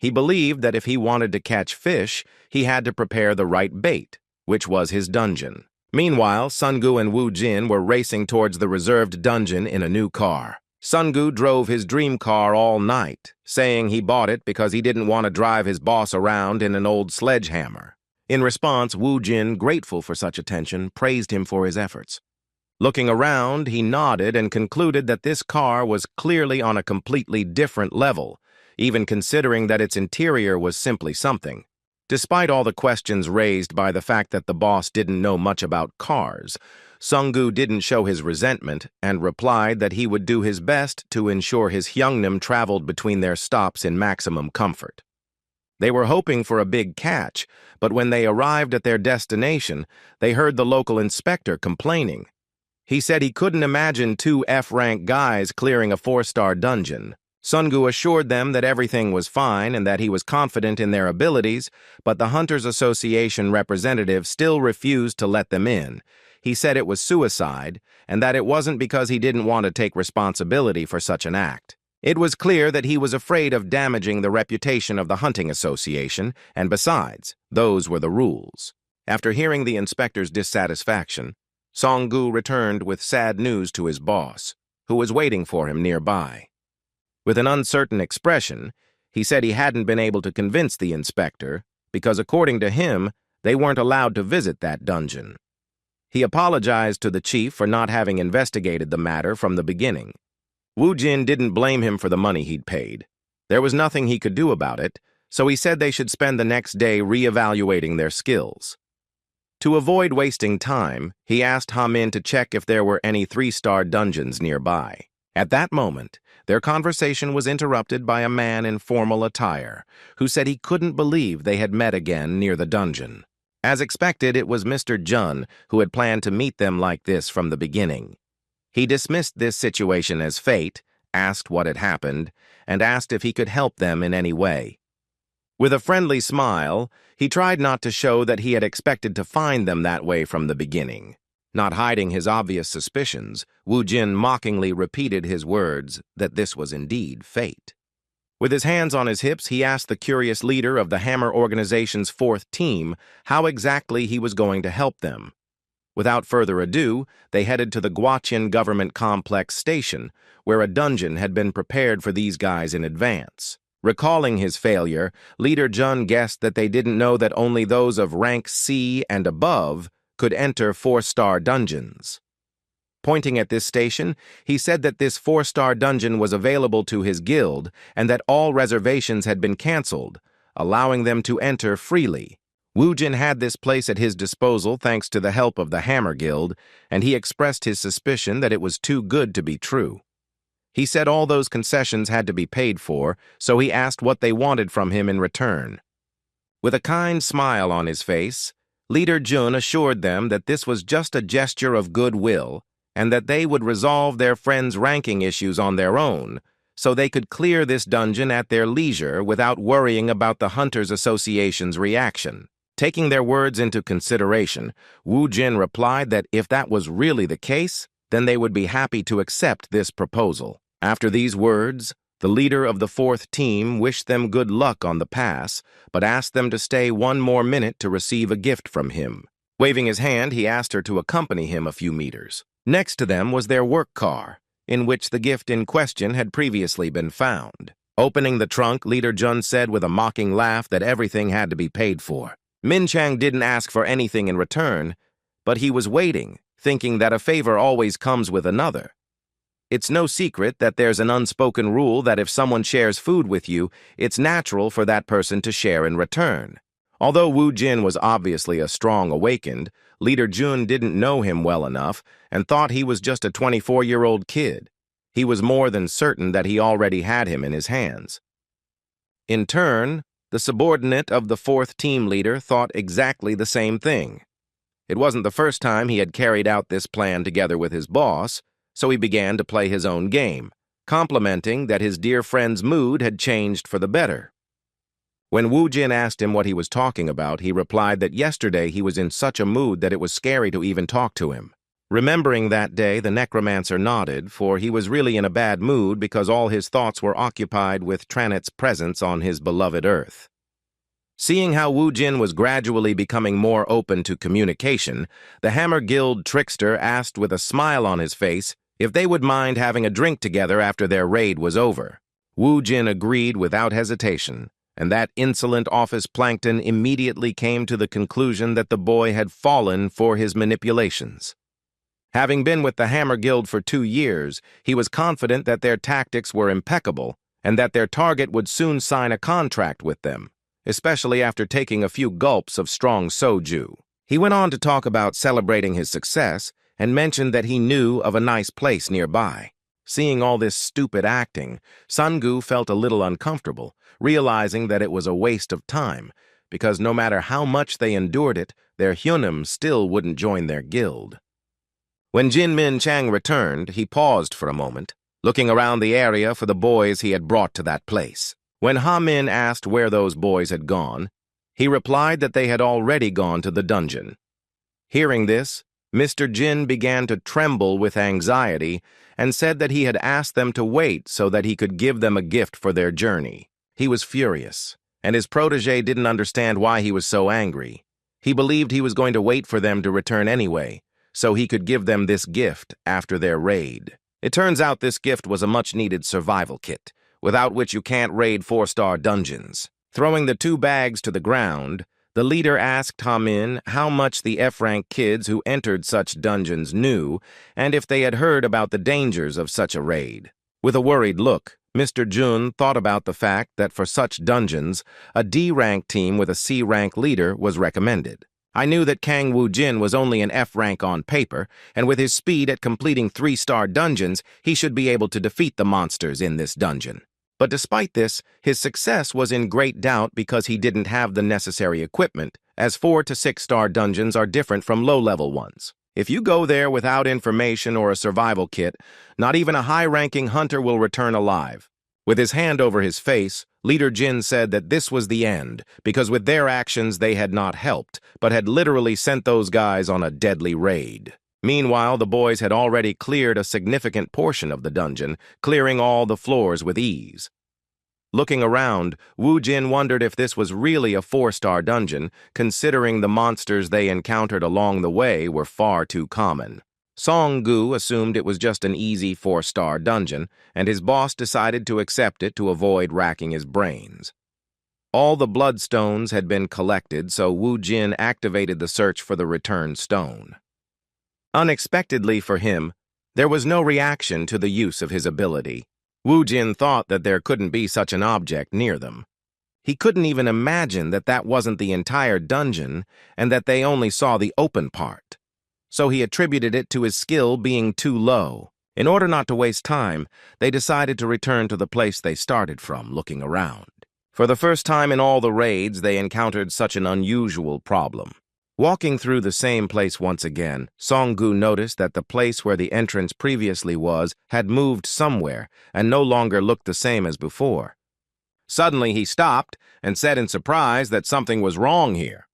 He believed that if he wanted to catch fish, he had to prepare the right bait, which was his dungeon. Meanwhile, Sungu and Wu Jin were racing towards the reserved dungeon in a new car. Sungu drove his dream car all night, saying he bought it because he didn't want to drive his boss around in an old sledgehammer. In response, Woo Jin, grateful for such attention, praised him for his efforts. Looking around, he nodded and concluded that this car was clearly on a completely different level, even considering that its interior was simply something. Despite all the questions raised by the fact that the boss didn't know much about cars, Sungu didn't show his resentment and replied that he would do his best to ensure his Hyungnam traveled between their stops in maximum comfort. They were hoping for a big catch, but when they arrived at their destination, they heard the local inspector complaining. He said he couldn't imagine two F-rank guys clearing a 4-star dungeon. Sungu assured them that everything was fine and that he was confident in their abilities, but the Hunters Association representative still refused to let them in. He said it was suicide and that it wasn't because he didn't want to take responsibility for such an act. It was clear that he was afraid of damaging the reputation of the Hunting Association, and besides, those were the rules. After hearing the inspector's dissatisfaction, Sungu returned with sad news to his boss, who was waiting for him nearby. With an uncertain expression, he said he hadn't been able to convince the inspector because, according to him, they weren't allowed to visit that dungeon. He apologized to the chief for not having investigated the matter from the beginning. Woo Jin didn't blame him for the money he'd paid. There was nothing he could do about it, so he said they should spend the next day re-evaluating their skills. To avoid wasting time, he asked Ha-min to check if there were any 3-star dungeons nearby. At that moment, their conversation was interrupted by a man in formal attire, who said he couldn't believe they had met again near the dungeon. As expected, it was Mr. Jun, who had planned to meet them like this from the beginning. He dismissed this situation as fate, asked what had happened, and asked if he could help them in any way. With a friendly smile, he tried not to show that he had expected to find them that way from the beginning. Not hiding his obvious suspicions, Woo Jin mockingly repeated his words that this was indeed fate. With his hands on his hips, he asked the curious leader of the Hammer organization's 4th team how exactly he was going to help them. Without further ado, they headed to the Gwacheon Government Complex station, where a dungeon had been prepared for these guys in advance. Recalling his failure, Leader Jun guessed that they didn't know that only those of rank C and above could enter 4-star dungeons. Pointing at this station, he said that this 4-star dungeon was available to his guild and that all reservations had been canceled, allowing them to enter freely. Woo Jin had this place at his disposal thanks to the help of the Hammer Guild, and he expressed his suspicion that it was too good to be true. He said all those concessions had to be paid for, so he asked what they wanted from him in return. With a kind smile on his face, Leader Jun assured them that this was just a gesture of goodwill and that they would resolve their friends' ranking issues on their own, so they could clear this dungeon at their leisure without worrying about the Hunters Association's reaction. Taking their words into consideration, Woo Jin replied that if that was really the case, then they would be happy to accept this proposal. After these words, the leader of the 4th team wished them good luck on the pass, but asked them to stay one more minute to receive a gift from him. Waving his hand, he asked her to accompany him a few meters. Next to them was their work car, in which the gift in question had previously been found. Opening the trunk, Leader Jun said with a mocking laugh that everything had to be paid for. Min Chang didn't ask for anything in return, but he was waiting, thinking that a favor always comes with another. It's no secret that there's an unspoken rule that if someone shares food with you, it's natural for that person to share in return. Although Woo Jin was obviously a strong awakened, Leader Jun didn't know him well enough and thought he was just a 24-year-old kid. He was more than certain that he already had him in his hands. In turn, the subordinate of the 4th team leader thought exactly the same thing. It wasn't the first time he had carried out this plan together with his boss, so he began to play his own game, complimenting that his dear friend's mood had changed for the better. When Woo Jin asked him what he was talking about, he replied that yesterday he was in such a mood that it was scary to even talk to him. Remembering that day, the Necromancer nodded, for he was really in a bad mood because all his thoughts were occupied with Tranit's presence on his beloved Earth. Seeing how Woo Jin was gradually becoming more open to communication, the Hammer Guild trickster asked with a smile on his face if they would mind having a drink together after their raid was over. Wu Jin agreed without hesitation, and that insolent office plankton immediately came to the conclusion that the boy had fallen for his manipulations. Having been with the Hammer Guild for 2 years, he was confident that their tactics were impeccable and that their target would soon sign a contract with them, especially after taking a few gulps of strong soju. He went on to talk about celebrating his success and mentioned that he knew of a nice place nearby. Seeing all this stupid acting, Sungu felt a little uncomfortable, realizing that it was a waste of time, because no matter how much they endured it, their Hyunam still wouldn't join their guild. When Jin Min Chang returned, he paused for a moment, looking around the area for the boys he had brought to that place. When Ha Min asked where those boys had gone, he replied that they had already gone to the dungeon. Hearing this, Mr. Jin began to tremble with anxiety and said that he had asked them to wait so that he could give them a gift for their journey. He was furious, and his protege didn't understand why he was so angry. He believed he was going to wait for them to return anyway, so he could give them this gift after their raid. It turns out this gift was a much-needed survival kit, without which you can't raid 4-star dungeons. Throwing the 2 bags to the ground, the leader asked Ha Min how much the F-rank kids who entered such dungeons knew and if they had heard about the dangers of such a raid. With a worried look, Mr. Jun thought about the fact that for such dungeons, a D-rank team with a C-rank leader was recommended. I knew that Kang Woo Jin was only an F-rank on paper, and with his speed at completing 3-star dungeons, he should be able to defeat the monsters in this dungeon. But despite this, his success was in great doubt because he didn't have the necessary equipment, as 4 to 6-star dungeons are different from low-level ones. If you go there without information or a survival kit, not even a high-ranking hunter will return alive. With his hand over his face, Leader Jin said that this was the end, because with their actions they had not helped, but had literally sent those guys on a deadly raid. Meanwhile, the boys had already cleared a significant portion of the dungeon, clearing all the floors with ease. Looking around, Wu Jin wondered if this was really a 4-star dungeon, considering the monsters they encountered along the way were far too common. Song Gu assumed it was just an easy 4-star dungeon, and his boss decided to accept it to avoid racking his brains. All the bloodstones had been collected, so Wu Jin activated the search for the return stone. Unexpectedly for him, there was no reaction to the use of his ability. Wu Jin thought that there couldn't be such an object near them. He couldn't even imagine that that wasn't the entire dungeon and that they only saw the open part. So he attributed it to his skill being too low. In order not to waste time, they decided to return to the place they started from, looking around. For the first time in all the raids, they encountered such an unusual problem. Walking through the same place once again, Song-gu noticed that the place where the entrance previously was had moved somewhere and no longer looked the same as before. Suddenly he stopped and said in surprise that something was wrong here.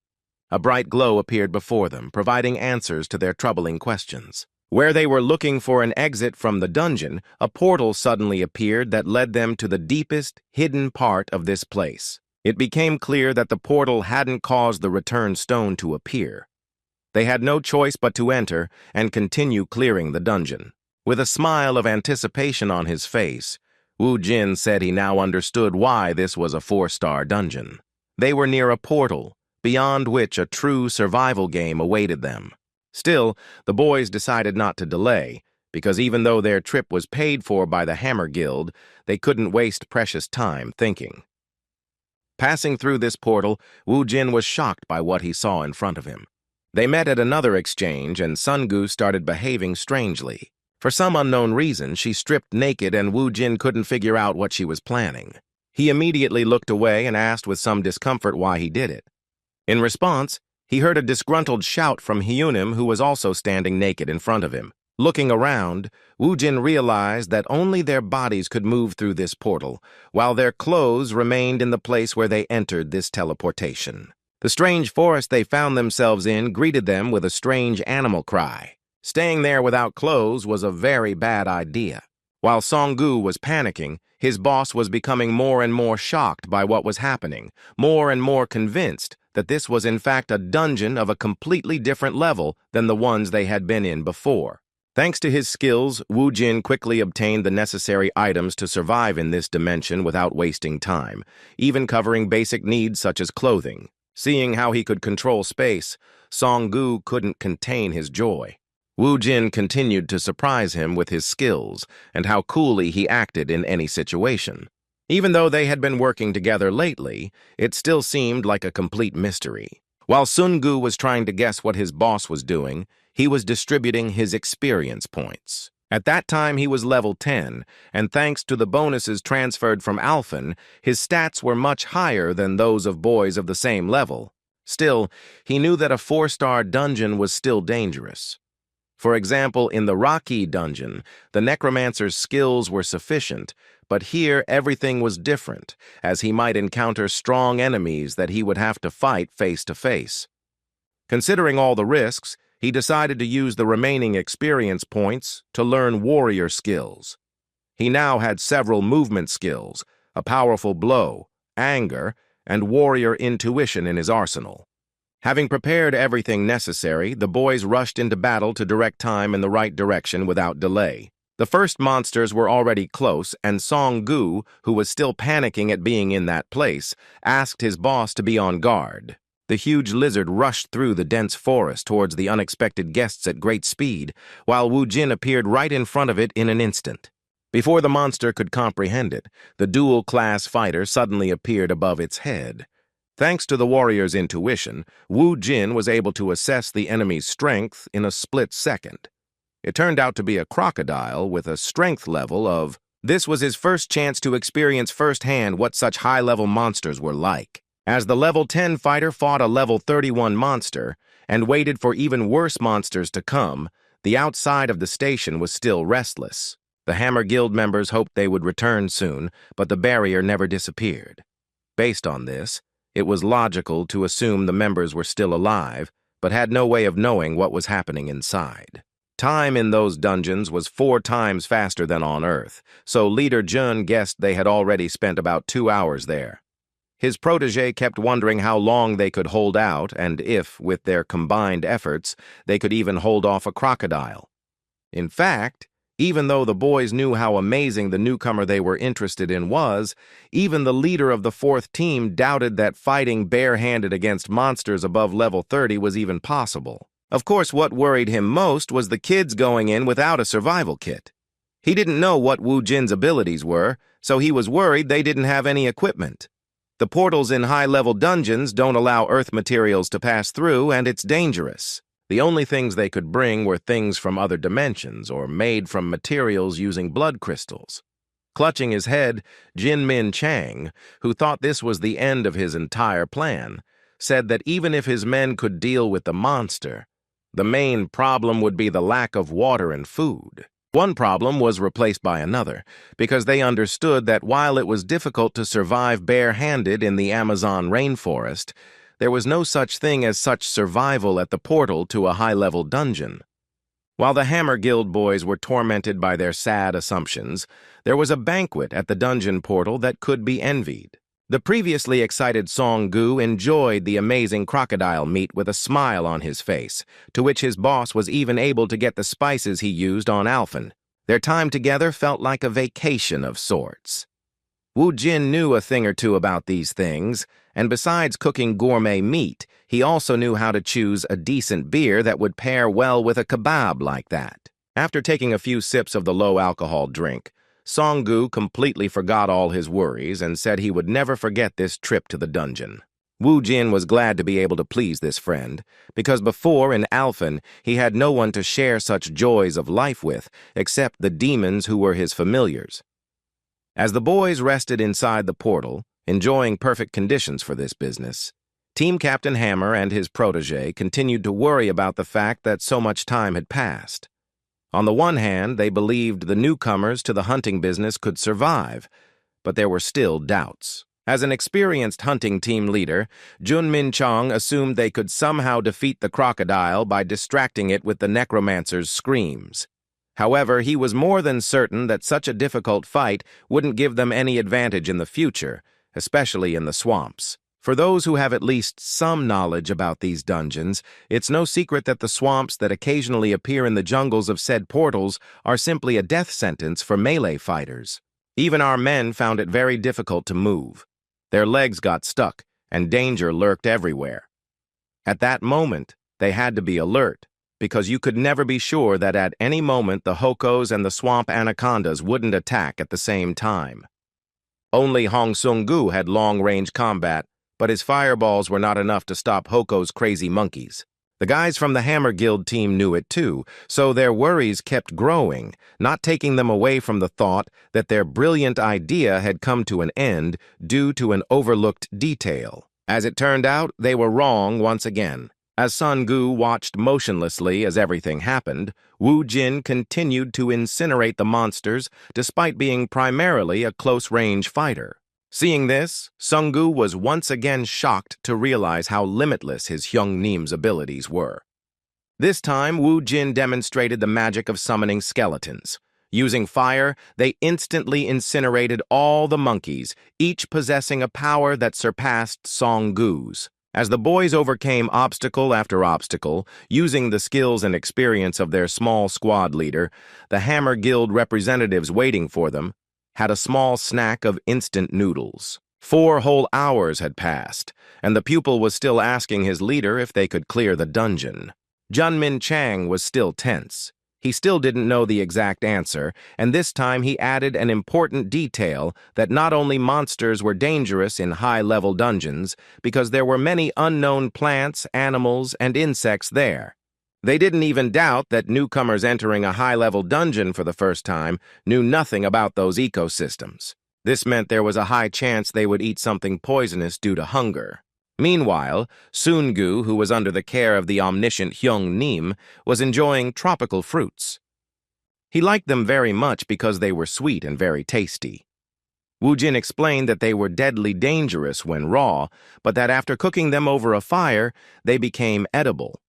A bright glow appeared before them, providing answers to their troubling questions. Where they were looking for an exit from the dungeon, a portal suddenly appeared that led them to the deepest, hidden part of this place. It became clear that the portal hadn't caused the return stone to appear. They had no choice but to enter and continue clearing the dungeon. With a smile of anticipation on his face, Wu Jin said he now understood why this was a 4-star dungeon. They were near a portal, beyond which a true survival game awaited them. Still, the boys decided not to delay, because even though their trip was paid for by the Hammer Guild, they couldn't waste precious time thinking. Passing through this portal, Wu Jin was shocked by what he saw in front of him. They met at another exchange, and Sun-gu started behaving strangely. For some unknown reason, she stripped naked, and Wu Jin couldn't figure out what she was planning. He immediately looked away and asked with some discomfort why he did it. In response, he heard a disgruntled shout from Hyunim, who was also standing naked in front of him. Looking around, Wu Jin realized that only their bodies could move through this portal, while their clothes remained in the place where they entered this teleportation. The strange forest they found themselves in greeted them with a strange animal cry. Staying there without clothes was a very bad idea. While Song-gu was panicking, his boss was becoming more and more shocked by what was happening, more and more convinced that this was in fact a dungeon of a completely different level than the ones they had been in before. Thanks to his skills, Wu Jin quickly obtained the necessary items to survive in this dimension without wasting time, even covering basic needs such as clothing. Seeing how he could control space, Song-gu couldn't contain his joy. Wu Jin continued to surprise him with his skills and how coolly he acted in any situation. Even though they had been working together lately, it still seemed like a complete mystery. While Sun-gu was trying to guess what his boss was doing, he was distributing his experience points. At that time, he was level 10, and thanks to the bonuses transferred from Alphen, his stats were much higher than those of boys of the same level. Still, he knew that a 4-star dungeon was still dangerous. For example, in the Rocky dungeon, the Necromancer's skills were sufficient, but here everything was different, as he might encounter strong enemies that he would have to fight face to face. Considering all the risks, he decided to use the remaining experience points to learn warrior skills. He now had several movement skills, a powerful blow, anger, and warrior intuition in his arsenal. Having prepared everything necessary, the boys rushed into battle to direct time in the right direction without delay. The first monsters were already close, and Song-gu, who was still panicking at being in that place, asked his boss to be on guard. The huge lizard rushed through the dense forest towards the unexpected guests at great speed, while Wu Jin appeared right in front of it in an instant. Before the monster could comprehend it, the dual-class fighter suddenly appeared above its head. Thanks to the warrior's intuition, Wu Jin was able to assess the enemy's strength in a split second. It turned out to be a crocodile with a strength level of... This was his first chance to experience firsthand what such high-level monsters were like. As the level 10 fighter fought a level 31 monster and waited for even worse monsters to come, the outside of the station was still restless. The Hammer Guild members hoped they would return soon, but the barrier never disappeared. Based on this, it was logical to assume the members were still alive, but had no way of knowing what was happening inside. Time in those dungeons was 4 times faster than on Earth, so Leader Jun guessed they had already spent about 2 hours there. His protégé kept wondering how long they could hold out and if, with their combined efforts, they could even hold off a crocodile. In fact, even though the boys knew how amazing the newcomer they were interested in was, even the leader of the 4th team doubted that fighting barehanded against monsters above level 30 was even possible. Of course, what worried him most was the kids going in without a survival kit. He didn't know what Wu Jin's abilities were, so he was worried they didn't have any equipment. The portals in high-level dungeons don't allow earth materials to pass through, and it's dangerous. The only things they could bring were things from other dimensions or made from materials using blood crystals. Clutching his head, Jin Min Chang, who thought this was the end of his entire plan, said that even if his men could deal with the monster, the main problem would be the lack of water and food. One problem was replaced by another, because they understood that while it was difficult to survive barehanded in the Amazon rainforest, there was no such thing as such survival at the portal to a high-level dungeon. While the Hammer Guild boys were tormented by their sad assumptions, there was a banquet at the dungeon portal that could be envied. The previously excited Song-gu enjoyed the amazing crocodile meat with a smile on his face, to which his boss was even able to get the spices he used on Alphen. Their time together felt like a vacation of sorts. Wu Jin knew a thing or two about these things, and besides cooking gourmet meat, he also knew how to choose a decent beer that would pair well with a kebab like that. After taking a few sips of the low-alcohol drink, Song-gu completely forgot all his worries and said he would never forget this trip to the dungeon. Wu Jin was glad to be able to please this friend, because before in Alphen he had no one to share such joys of life with except the demons who were his familiars. As the boys rested inside the portal, enjoying perfect conditions for this business, Team Captain Hammer and his protégé continued to worry about the fact that so much time had passed. On the one hand, they believed the newcomers to the hunting business could survive, but there were still doubts. As an experienced hunting team leader, Jun Min Chang assumed they could somehow defeat the crocodile by distracting it with the Necromancer's screams. However, he was more than certain that such a difficult fight wouldn't give them any advantage in the future, especially in the swamps. For those who have at least some knowledge about these dungeons, it's no secret that the swamps that occasionally appear in the jungles of said portals are simply a death sentence for melee fighters. Even our men found it very difficult to move. Their legs got stuck, and danger lurked everywhere. At that moment, they had to be alert, because you could never be sure that at any moment the Hokos and the swamp anacondas wouldn't attack at the same time. Only Hong Sung-gu had long-range combat, but his fireballs were not enough to stop Hoko's crazy monkeys. The guys from the Hammer Guild team knew it too, so their worries kept growing, not taking them away from the thought that their brilliant idea had come to an end due to an overlooked detail. As it turned out, they were wrong once again. As Sun Gu watched motionlessly as everything happened, Wu Jin continued to incinerate the monsters despite being primarily a close-range fighter. Seeing this, Sun Gu was once again shocked to realize how limitless his Hyung Nim's abilities were. This time, Wu Jin demonstrated the magic of summoning skeletons. Using fire, they instantly incinerated all the monkeys, each possessing a power that surpassed Song Gu's. As the boys overcame obstacle after obstacle, using the skills and experience of their small squad leader, the Hammer Guild representatives waiting for them had a small snack of instant noodles. 4 whole hours had passed, and the pupil was still asking his leader if they could clear the dungeon. Junmin Chang was still tense. He still didn't know the exact answer, and this time he added an important detail that not only monsters were dangerous in high-level dungeons, because there were many unknown plants, animals, and insects there. They didn't even doubt that newcomers entering a high-level dungeon for the first time knew nothing about those ecosystems. This meant there was a high chance they would eat something poisonous due to hunger. Meanwhile, Sun-gu, who was under the care of the omniscient Hyung Nim, was enjoying tropical fruits. He liked them very much because they were sweet and very tasty. Wu Jin explained that they were deadly dangerous when raw, but that after cooking them over a fire, they became edible.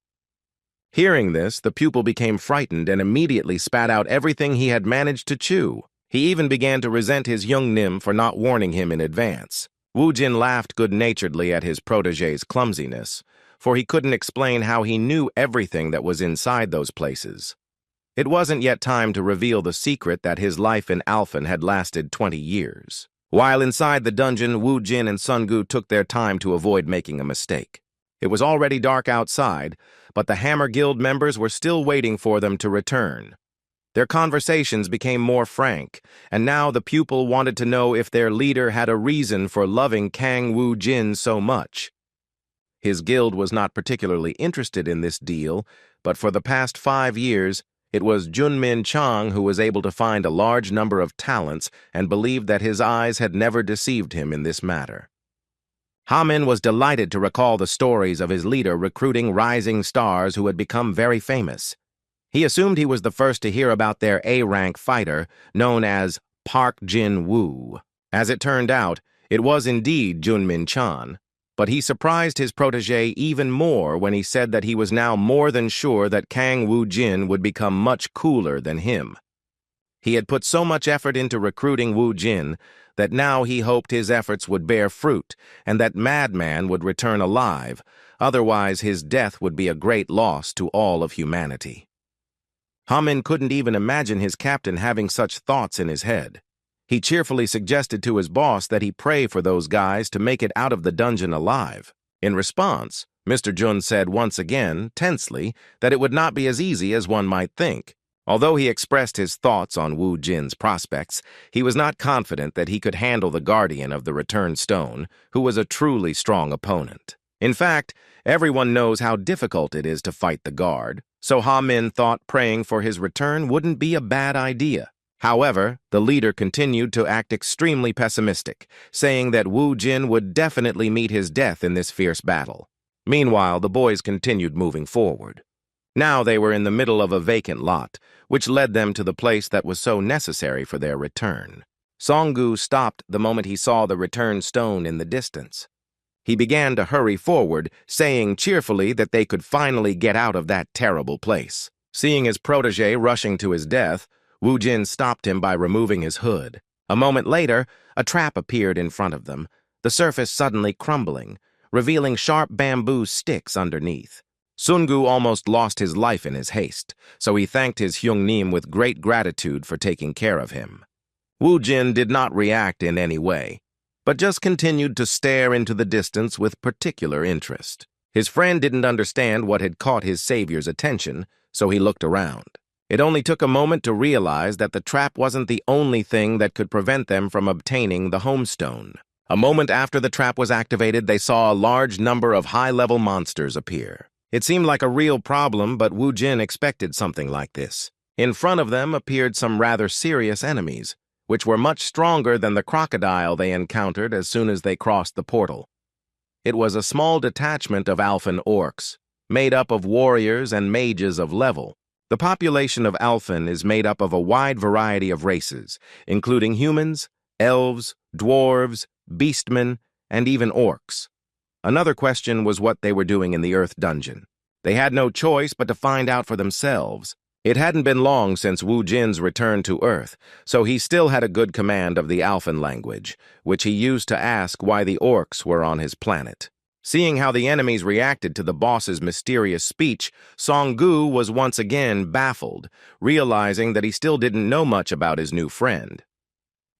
Hearing this, the pupil became frightened and immediately spat out everything he had managed to chew. He even began to resent his Hyung Nim for not warning him in advance. Wu Jin laughed good-naturedly at his protégé's clumsiness, for he couldn't explain how he knew everything that was inside those places. It wasn't yet time to reveal the secret that his life in Alphen had lasted 20 years. While inside the dungeon, Wu Jin and Sun Gu took their time to avoid making a mistake. It was already dark outside, but the Hammer Guild members were still waiting for them to return. Their conversations became more frank, and now the pupil wanted to know if their leader had a reason for loving Kang Wu Jin so much. His guild was not particularly interested in this deal, but for the past 5 years, it was Junmin Chang who was able to find a large number of talents and believed that his eyes had never deceived him in this matter. Hamin was delighted to recall the stories of his leader recruiting rising stars who had become very famous. He assumed he was the first to hear about their A-rank fighter, known as Park Jin-woo. As it turned out, it was indeed Junmin Chan, but he surprised his protégé even more when he said that he was now more than sure that Kang Wu Jin would become much cooler than him. He had put so much effort into recruiting Wu Jin that now he hoped his efforts would bear fruit and that Madman would return alive, otherwise his death would be a great loss to all of humanity. Hamin couldn't even imagine his captain having such thoughts in his head. He cheerfully suggested to his boss that he pray for those guys to make it out of the dungeon alive. In response, Mr. Jun said once again, tensely, that it would not be as easy as one might think. Although he expressed his thoughts on Wu Jin's prospects, he was not confident that he could handle the guardian of the returned stone, who was a truly strong opponent. In fact, everyone knows how difficult it is to fight the guard, so Ha-min thought praying for his return wouldn't be a bad idea. However, the leader continued to act extremely pessimistic, saying that Wu Jin would definitely meet his death in this fierce battle. Meanwhile, the boys continued moving forward. Now they were in the middle of a vacant lot, which led them to the place that was so necessary for their return. Song-gu stopped the moment he saw the returned stone in the distance. He began to hurry forward, saying cheerfully that they could finally get out of that terrible place. Seeing his protégé rushing to his death, Wu Jin stopped him by removing his hood. A moment later, a trap appeared in front of them. the surface suddenly crumbling, revealing sharp bamboo sticks underneath. Sungu almost lost his life in his haste, so he thanked his Hyungnim with great gratitude for taking care of him. Woo Jin did not react in any way, but just continued to stare into the distance with particular interest. His friend didn't understand what had caught his savior's attention, so he looked around. It only took a moment to realize that the trap wasn't the only thing that could prevent them from obtaining the homestone. A moment after the trap was activated, they saw a large number of high-level monsters appear. It seemed like a real problem, but Woo Jin expected something like this. In front of them appeared some rather serious enemies, which were much stronger than the crocodile they encountered as soon as they crossed the portal. It was a small detachment of Alphen orcs, made up of warriors and mages of level. The population of Alphen is made up of a wide variety of races, including humans, elves, dwarves, beastmen, and even orcs. Another question was what they were doing in the Earth Dungeon. They had no choice but to find out for themselves. It hadn't been long since Woo Jin's return to Earth, so he still had a good command of the Alphen language, which he used to ask why the orcs were on his planet. Seeing how the enemies reacted to the boss's mysterious speech, Song-gu was once again baffled, realizing that he still didn't know much about his new friend.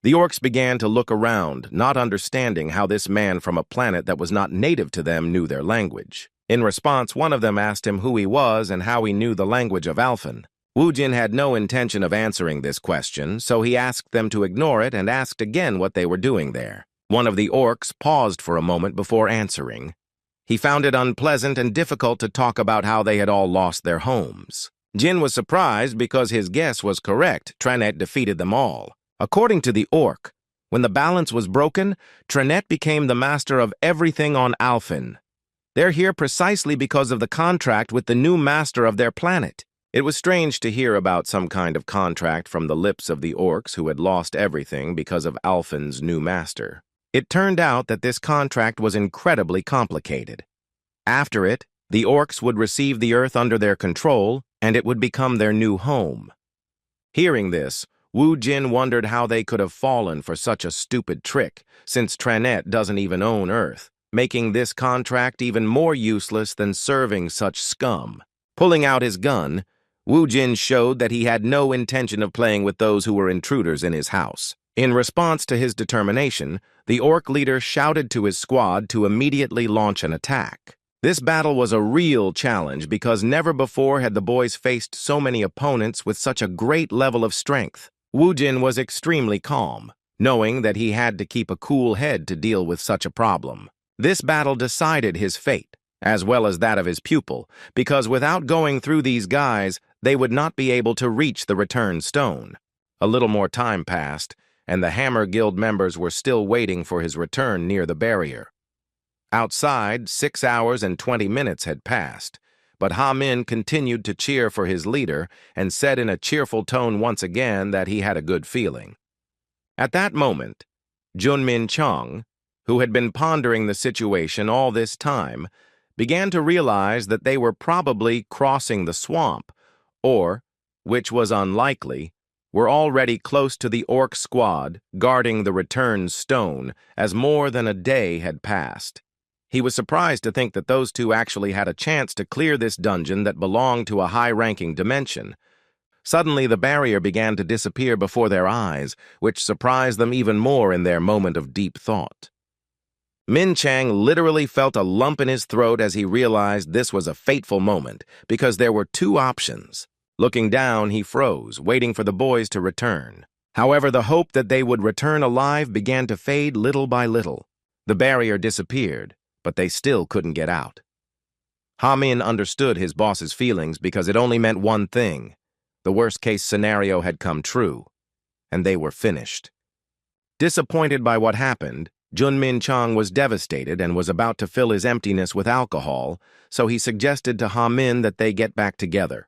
The orcs began to look around, not understanding how this man from a planet that was not native to them knew their language. In response, one of them asked him who he was and how he knew the language of Alphen. Woo Jin had no intention of answering this question, so he asked them to ignore it and asked again what they were doing there. One of the orcs paused for a moment before answering. He found it unpleasant and difficult to talk about how they had all lost their homes. Jin was surprised because his guess was correct. Trenet defeated them all. According to the orc, when the balance was broken, Trenet became the master of everything on Alphen. They're here precisely because of the contract with the new master of their planet. It was strange to hear about some kind of contract from the lips of the orcs who had lost everything because of Alphen's new master. It turned out that this contract was incredibly complicated. After it, the orcs would receive the Earth under their control, and it would become their new home. Hearing this, Woo Jin wondered how they could have fallen for such a stupid trick, since Trenet doesn't even own Earth, making this contract even more useless than serving such scum. Pulling out his gun, Woo Jin showed that he had no intention of playing with those who were intruders in his house. In response to his determination, the orc leader shouted to his squad to immediately launch an attack. This battle was a real challenge because never before had the boys faced so many opponents with such a great level of strength. Woo Jin was extremely calm, knowing that he had to keep a cool head to deal with such a problem. This battle decided his fate, as well as that of his pupil, because without going through these guys, they would not be able to reach the return stone. A little more time passed, and the Hammer Guild members were still waiting for his return near the barrier. Outside, 6 hours and 20 minutes had passed, but Ha Min continued to cheer for his leader and said in a cheerful tone once again that he had a good feeling. At that moment, Jun Min Chong, who had been pondering the situation all this time, began to realize that they were probably crossing the swamp, or, which was unlikely, were already close to the orc squad guarding the return stone, as more than a day had passed. He was surprised to think that those two actually had a chance to clear this dungeon that belonged to a high-ranking dimension. Suddenly, the barrier began to disappear before their eyes, which surprised them even more in their moment of deep thought. Min Chang literally felt a lump in his throat as he realized this was a fateful moment, because there were two options. Looking down, he froze, waiting for the boys to return. However, the hope that they would return alive began to fade little by little. The barrier disappeared, but they still couldn't get out. Ha Min understood his boss's feelings because it only meant one thing. The worst-case scenario had come true, and they were finished. Disappointed by what happened, Jun Min Chang was devastated and was about to fill his emptiness with alcohol, so he suggested to Ha Min that they get back together.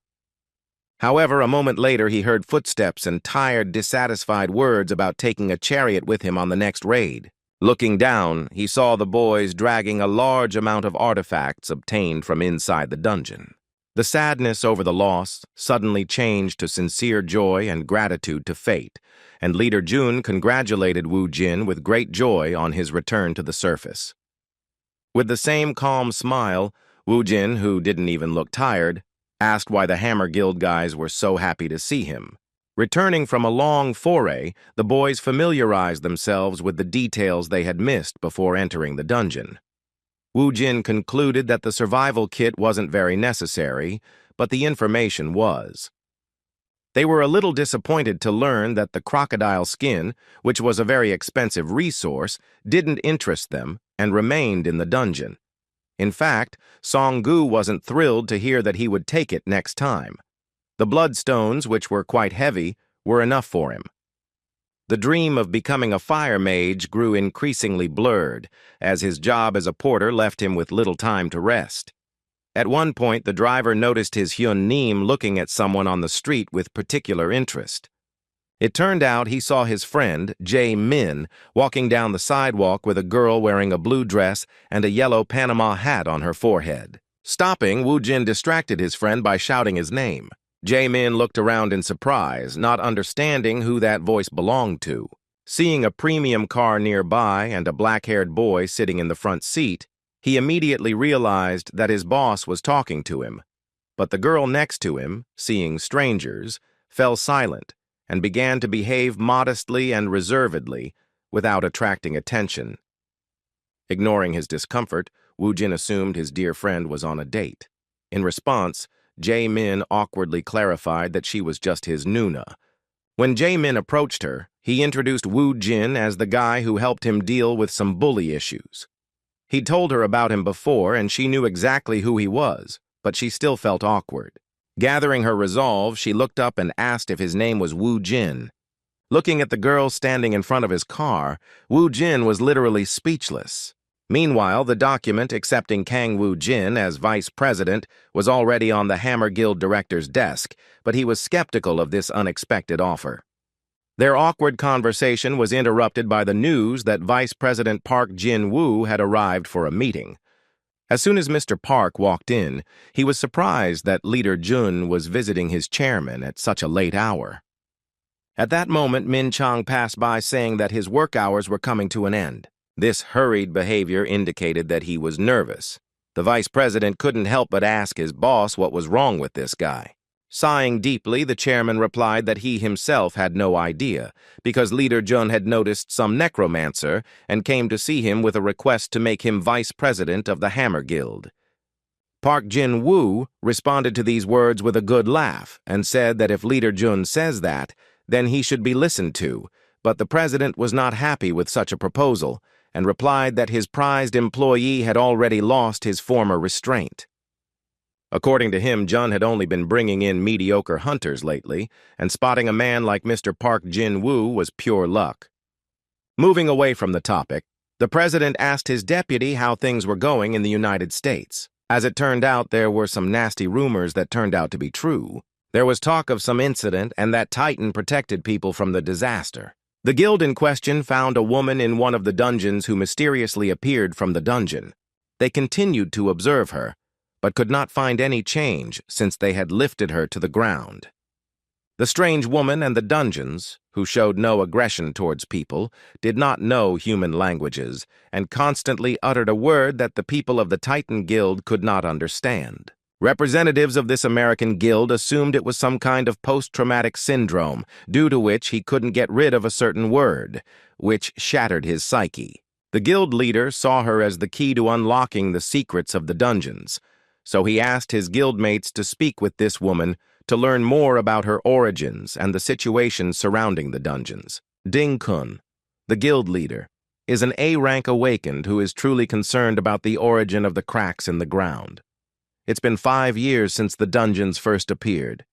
However, a moment later he heard footsteps and tired, dissatisfied words about taking a chariot with him on the next raid. Looking down, he saw the boys dragging a large amount of artifacts obtained from inside the dungeon. The sadness over the loss suddenly changed to sincere joy and gratitude to fate, and Leader Jun congratulated Wu Jin with great joy on his return to the surface. With the same calm smile, Wu Jin, who didn't even look tired, asked why the Hammer Guild guys were so happy to see him. Returning from a long foray, the boys familiarized themselves with the details they had missed before entering the dungeon. Wu Jin concluded that the survival kit wasn't very necessary, but the information was. They were a little disappointed to learn that the crocodile skin, which was a very expensive resource, didn't interest them and remained in the dungeon. In fact, Song-gu wasn't thrilled to hear that he would take it next time. The bloodstones, which were quite heavy, were enough for him. The dream of becoming a fire mage grew increasingly blurred, as his job as a porter left him with little time to rest. At one point, the driver noticed his Hyun Neem looking at someone on the street with particular interest. It turned out he saw his friend, Jae Min, walking down the sidewalk with a girl wearing a blue dress and a yellow Panama hat on her forehead. Stopping, Wu Jin distracted his friend by shouting his name. Jae Min looked around in surprise, not understanding who that voice belonged to. Seeing a premium car nearby and a black-haired boy sitting in the front seat, he immediately realized that his boss was talking to him. But the girl next to him, seeing strangers, fell silent and began to behave modestly and reservedly without attracting attention. Ignoring his discomfort, Wu Jin assumed his dear friend was on a date. In response, Jae Min awkwardly clarified that she was just his Nuna. When Jae Min approached her, he introduced Wu Jin as the guy who helped him deal with some bully issues. He'd told her about him before, and she knew exactly who he was, but she still felt awkward. Gathering her resolve, she looked up and asked if his name was Wu Jin. Looking at the girl standing in front of his car, Wu Jin was literally speechless. Meanwhile, the document accepting Kang Wu Jin as vice president was already on the Hammer Guild director's desk, but he was skeptical of this unexpected offer. Their awkward conversation was interrupted by the news that Vice President Park Jin-woo had arrived for a meeting. As soon as Mr. Park walked in, he was surprised that Leader Jun was visiting his chairman at such a late hour. At that moment, Min Chang passed by saying that his work hours were coming to an end. This hurried behavior indicated that he was nervous. The vice president couldn't help but ask his boss what was wrong with this guy. Sighing deeply, the chairman replied that he himself had no idea, because Leader Jun had noticed some necromancer and came to see him with a request to make him vice president of the Hammer Guild. Park Jin-woo responded to these words with a good laugh and said that if Leader Jun says that, then he should be listened to, but the president was not happy with such a proposal and replied that his prized employee had already lost his former restraint. According to him, Jun had only been bringing in mediocre hunters lately, and spotting a man like Mr. Park Jin-woo was pure luck. Moving away from the topic, the president asked his deputy how things were going in the United States. As it turned out, there were some nasty rumors that turned out to be true. There was talk of some incident and that Titan protected people from the disaster. The guild in question found a woman in one of the dungeons who mysteriously appeared from the dungeon. They continued to observe her, but could not find any change since they had lifted her to the ground. The strange woman and the dungeons, who showed no aggression towards people, did not know human languages, and constantly uttered a word that the people of the Titan Guild could not understand. Representatives of this American guild assumed it was some kind of post-traumatic syndrome, due to which he couldn't get rid of a certain word, which shattered his psyche. The guild leader saw her as the key to unlocking the secrets of the dungeons, so he asked his guildmates to speak with this woman to learn more about her origins and the situation surrounding the dungeons. Ding Kun, the guild leader, is an A-rank awakened who is truly concerned about the origin of the cracks in the ground. It's been 5 years since the dungeons first appeared,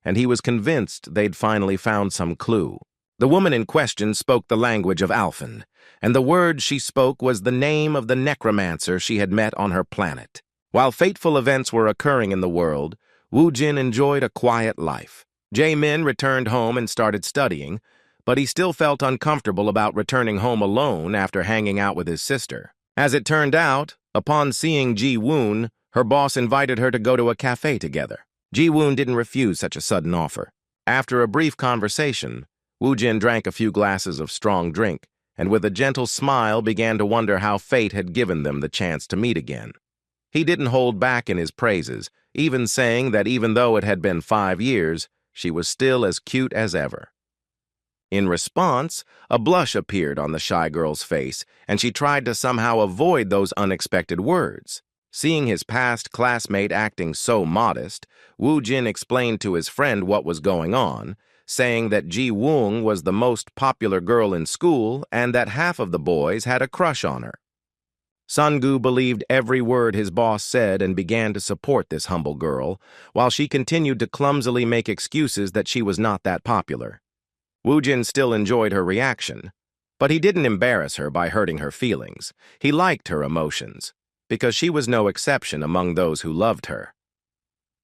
and he was convinced they'd finally found some clue. The woman in question spoke the language of Alphan, and the word she spoke was the name of the necromancer she had met on her planet. While fateful events were occurring in the world, Wu Jin enjoyed a quiet life. Jae Min returned home and started studying, but he still felt uncomfortable about returning home alone after hanging out with his sister. As it turned out, upon seeing Ji Woon, Her boss invited her to go to a cafe together. Ji-woon didn't refuse such a sudden offer. After a brief conversation, Woo-jin drank a few glasses of strong drink and with a gentle smile began to wonder how fate had given them the chance to meet again. He didn't hold back in his praises, even saying that even though it had been 5 years, she was still as cute as ever. In response, a blush appeared on the shy girl's face, and she tried to somehow avoid those unexpected words. Seeing his past classmate acting so modest, Woo-jin explained to his friend what was going on, saying that Ji-woong was the most popular girl in school and that half of the boys had a crush on her. Sun-gu believed every word his boss said and began to support this humble girl, while she continued to clumsily make excuses that she was not that popular. Woo-jin still enjoyed her reaction, but he didn't embarrass her by hurting her feelings. He liked her emotions, because she was no exception among those who loved her.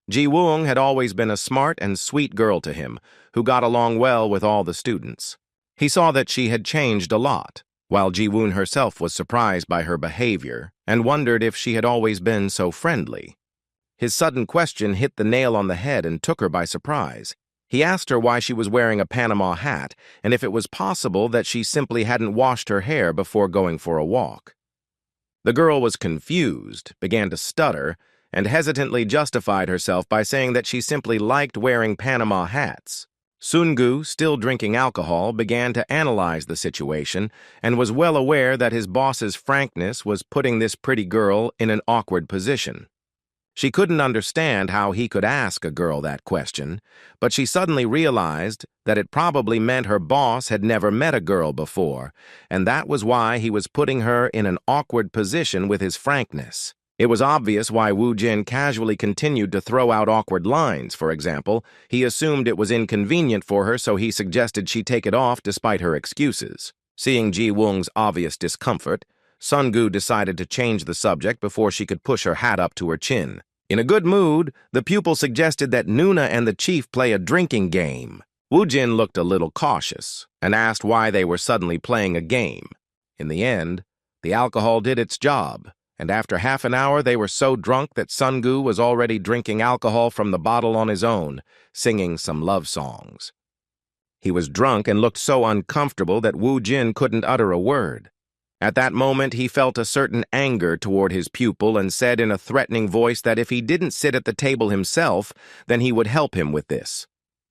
Ji-woong had always been a smart and sweet girl to him, who got along well with all the students. He saw that she had changed a lot, while Ji-woon herself was surprised by her behavior and wondered if she had always been so friendly. His sudden question hit the nail on the head and took her by surprise. He asked her why she was wearing a Panama hat and if it was possible that she simply hadn't washed her hair before going for a walk. The girl was confused, began to stutter, and hesitantly justified herself by saying that she simply liked wearing Panama hats. Sun-gu, still drinking alcohol, began to analyze the situation and was well aware that his boss's frankness was putting this pretty girl in an awkward position. She couldn't understand how he could ask a girl that question, but she suddenly realized that it probably meant her boss had never met a girl before, and that was why he was putting her in an awkward position with his frankness. It was obvious why Woo-jin casually continued to throw out awkward lines. For example, he assumed it was inconvenient for her, so he suggested she take it off despite her excuses. Seeing Ji-woong's obvious discomfort, Sun-gu decided to change the subject before she could push her hat up to her chin. In a good mood, the pupil suggested that Nuna and the chief play a drinking game. Woo-jin looked a little cautious and asked why they were suddenly playing a game. In the end, the alcohol did its job, and after half an hour they were so drunk that Sun-gu was already drinking alcohol from the bottle on his own, singing some love songs. He was drunk and looked so uncomfortable that Woo-jin couldn't utter a word. At that moment, he felt a certain anger toward his pupil and said in a threatening voice that if he didn't sit at the table himself, then he would help him with this.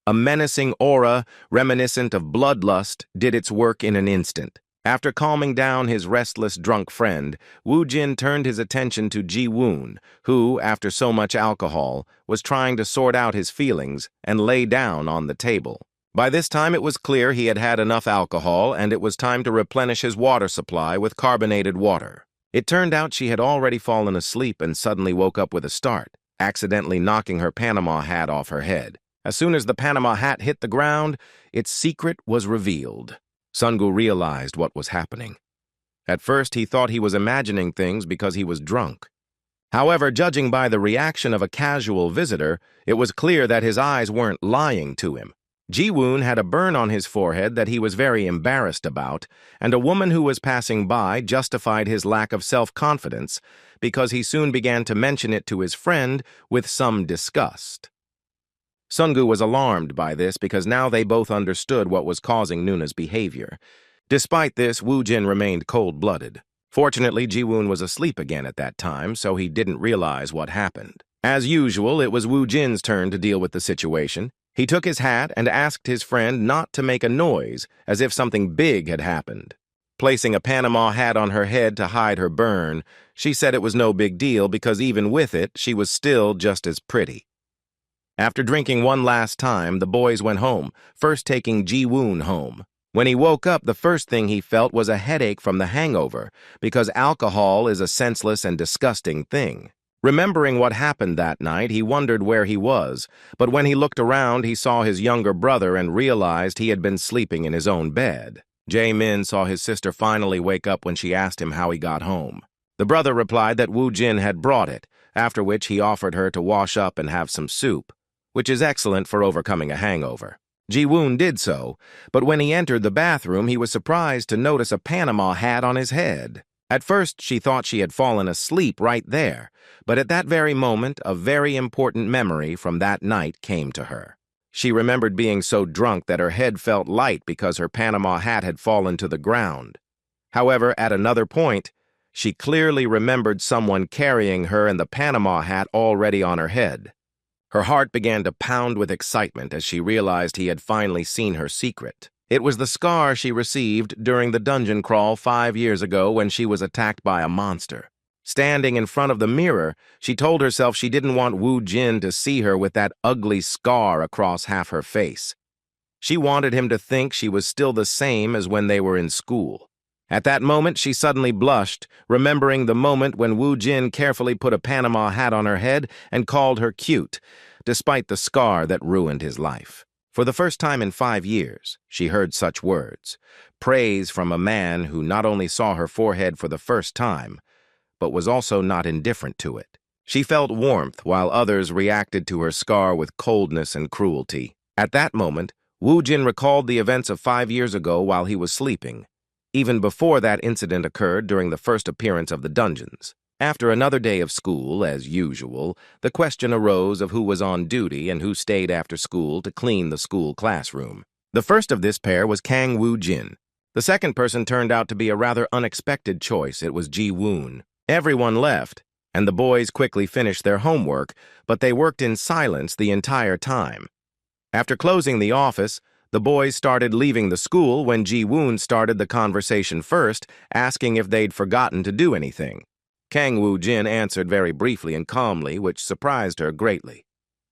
A menacing aura, reminiscent of bloodlust, did its work in an instant. After calming down his restless, drunk friend, Woo-jin turned his attention to Ji-woon, who, after so much alcohol, was trying to sort out his feelings and lay down on the table. By this time, it was clear he had had enough alcohol, and it was time to replenish his water supply with carbonated water. It turned out she had already fallen asleep and suddenly woke up with a start, accidentally knocking her Panama hat off her head. As soon as the Panama hat hit the ground, its secret was revealed. Sun-gu realized what was happening. At first, he thought he was imagining things because he was drunk. However, judging by the reaction of a casual visitor, it was clear that his eyes weren't lying to him. Ji-woon had a burn on his forehead that he was very embarrassed about, and a woman who was passing by justified his lack of self-confidence because he soon began to mention it to his friend with some disgust. Sun-gu was alarmed by this because now they both understood what was causing Nuna's behavior. Despite this, Woo-jin remained cold-blooded. Fortunately, Ji-woon was asleep again at that time, so he didn't realize what happened. As usual, it was Woo-jin's turn to deal with the situation. He took his hat and asked his friend not to make a noise, as if something big had happened. Placing a Panama hat on her head to hide her burn, she said it was no big deal because even with it, she was still just as pretty. After drinking one last time, the boys went home, first taking Ji-woon home. When he woke up, the first thing he felt was a headache from the hangover, because alcohol is a senseless and disgusting thing. Remembering what happened that night, he wondered where he was, but when he looked around, he saw his younger brother and realized he had been sleeping in his own bed. Jae-min saw his sister finally wake up when she asked him how he got home. The brother replied that Woo-jin had brought it, after which he offered her to wash up and have some soup, which is excellent for overcoming a hangover. Ji-woon did so, but when he entered the bathroom, he was surprised to notice a Panama hat on his head. At first, she thought she had fallen asleep right there, but at that very moment, a very important memory from that night came to her. She remembered being so drunk that her head felt light because her Panama hat had fallen to the ground. However, at another point, she clearly remembered someone carrying her and the Panama hat already on her head. Her heart began to pound with excitement as she realized he had finally seen her secret. It was the scar she received during the dungeon crawl 5 years ago when she was attacked by a monster. Standing in front of the mirror, she told herself she didn't want Woo Jin to see her with that ugly scar across half her face. She wanted him to think she was still the same as when they were in school. At that moment, she suddenly blushed, remembering the moment when Woo Jin carefully put a Panama hat on her head and called her cute, despite the scar that ruined his life. For the first time in 5 years, she heard such words, praise from a man who not only saw her forehead for the first time, but was also not indifferent to it. She felt warmth while others reacted to her scar with coldness and cruelty. At that moment, Woo Jin recalled the events of 5 years ago while he was sleeping, even before that incident occurred during the first appearance of the dungeons. After another day of school, as usual, the question arose of who was on duty and who stayed after school to clean the school classroom. The first of this pair was Kang Woo Jin. The second person turned out to be a rather unexpected choice. It was Ji Woon. Everyone left, and the boys quickly finished their homework, but they worked in silence the entire time. After closing the office, the boys started leaving the school when Ji Woon started the conversation first, asking if they'd forgotten to do anything. Kang Woo Jin answered very briefly and calmly, which surprised her greatly.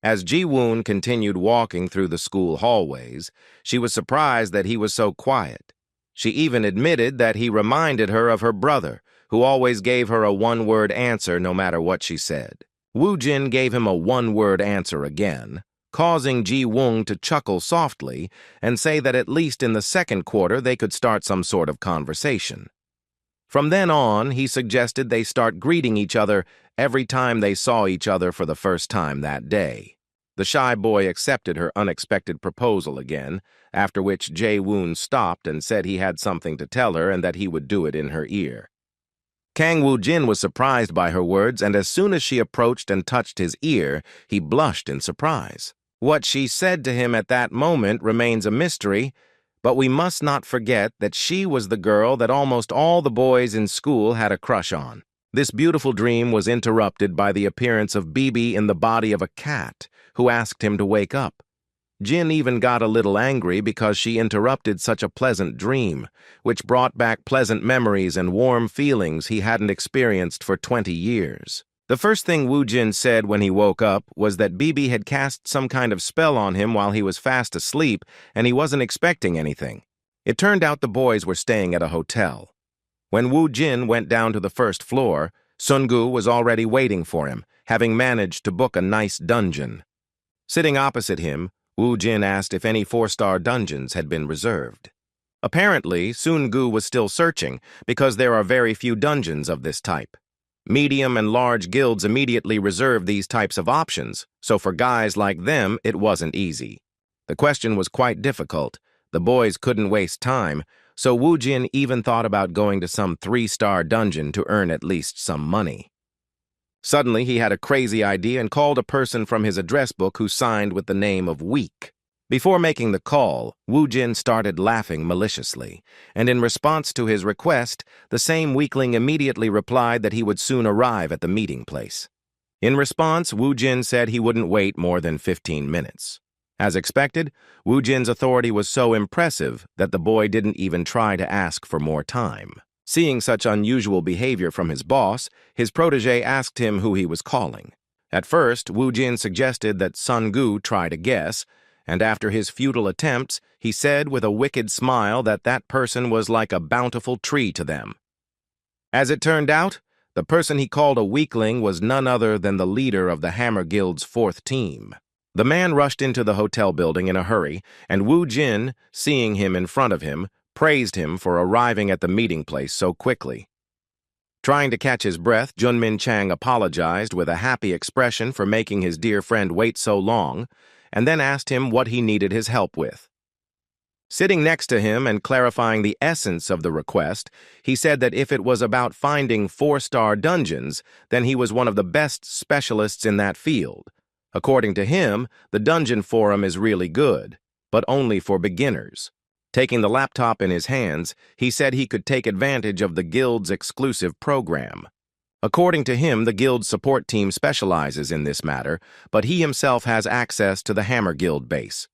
As Ji Woon continued walking through the school hallways, she was surprised that he was so quiet. She even admitted that he reminded her of her brother, who always gave her a one-word answer no matter what she said. Woo Jin gave him a one-word answer again, causing Ji Woon to chuckle softly and say that at least in the second quarter they could start some sort of conversation. From then on, he suggested they start greeting each other every time they saw each other for the first time that day. The shy boy accepted her unexpected proposal again, after which Ji Woon stopped and said he had something to tell her and that he would do it in her ear. Kang Woo Jin was surprised by her words, and as soon as she approached and touched his ear, he blushed in surprise. What she said to him at that moment remains a mystery, but we must not forget that she was the girl that almost all the boys in school had a crush on. This beautiful dream was interrupted by the appearance of Bibi in the body of a cat, who asked him to wake up. Jin even got a little angry because she interrupted such a pleasant dream, which brought back pleasant memories and warm feelings he hadn't experienced for 20 years. The first thing Woo Jin said when he woke up was that Bibi had cast some kind of spell on him while he was fast asleep, and he wasn't expecting anything. It turned out the boys were staying at a hotel. When Woo Jin went down to the first floor, Sun-gu was already waiting for him, having managed to book a nice dungeon. Sitting opposite him, Woo Jin asked if any 4-star dungeons had been reserved. Apparently, Sun-gu was still searching because there are very few dungeons of this type. Medium and large guilds immediately reserve these types of options, so for guys like them, it wasn't easy. The question was quite difficult. The boys couldn't waste time, so Woo Jin even thought about going to some 3-star dungeon to earn at least some money. Suddenly, he had a crazy idea and called a person from his address book who signed with the name of Weak. Before making the call, Woo Jin started laughing maliciously, and in response to his request, the same weakling immediately replied that he would soon arrive at the meeting place. In response, Woo Jin said he wouldn't wait more than 15 minutes. As expected, Woo Jin's authority was so impressive that the boy didn't even try to ask for more time. Seeing such unusual behavior from his boss, his protege asked him who he was calling. At first, Woo Jin suggested that Sun-gu try to guess, and after his futile attempts, he said with a wicked smile that that person was like a bountiful tree to them. As it turned out, the person he called a weakling was none other than the leader of the Hammer Guild's 4th team. The man rushed into the hotel building in a hurry, and Woo Jin, seeing him in front of him, praised him for arriving at the meeting place so quickly. Trying to catch his breath, Junmin Chang apologized with a happy expression for making his dear friend wait so long, and then asked him what he needed his help with. Sitting next to him and clarifying the essence of the request, he said that if it was about finding 4-star dungeons, then he was one of the best specialists in that field. According to him, the dungeon forum is really good, but only for beginners. Taking the laptop in his hands, he said he could take advantage of the guild's exclusive program. According to him, the guild's support team specializes in this matter, but he himself has access to the Hammer Guild base.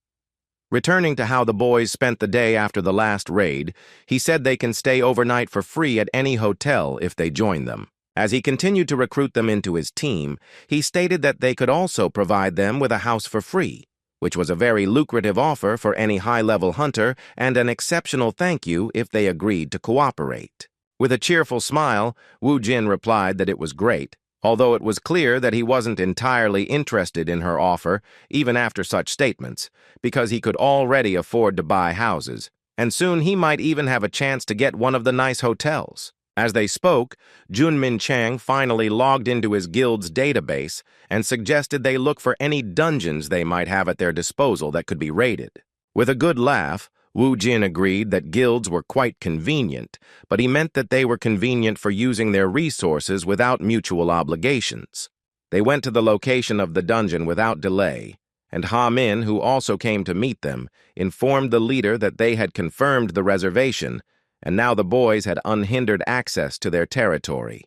Returning to how the boys spent the day after the last raid, he said they can stay overnight for free at any hotel if they join them. As he continued to recruit them into his team, he stated that they could also provide them with a house for free, which was a very lucrative offer for any high-level hunter and an exceptional thank you if they agreed to cooperate. With a cheerful smile, Wu Jin replied that it was great, although it was clear that he wasn't entirely interested in her offer, even after such statements, because he could already afford to buy houses, and soon he might even have a chance to get one of the nice hotels. As they spoke, Junmin Chang finally logged into his guild's database and suggested they look for any dungeons they might have at their disposal that could be raided. With a good laugh, Wu Jin agreed that guilds were quite convenient, but he meant that they were convenient for using their resources without mutual obligations. They went to the location of the dungeon without delay, and Ha Min, who also came to meet them, informed the leader that they had confirmed the reservation, and now the boys had unhindered access to their territory.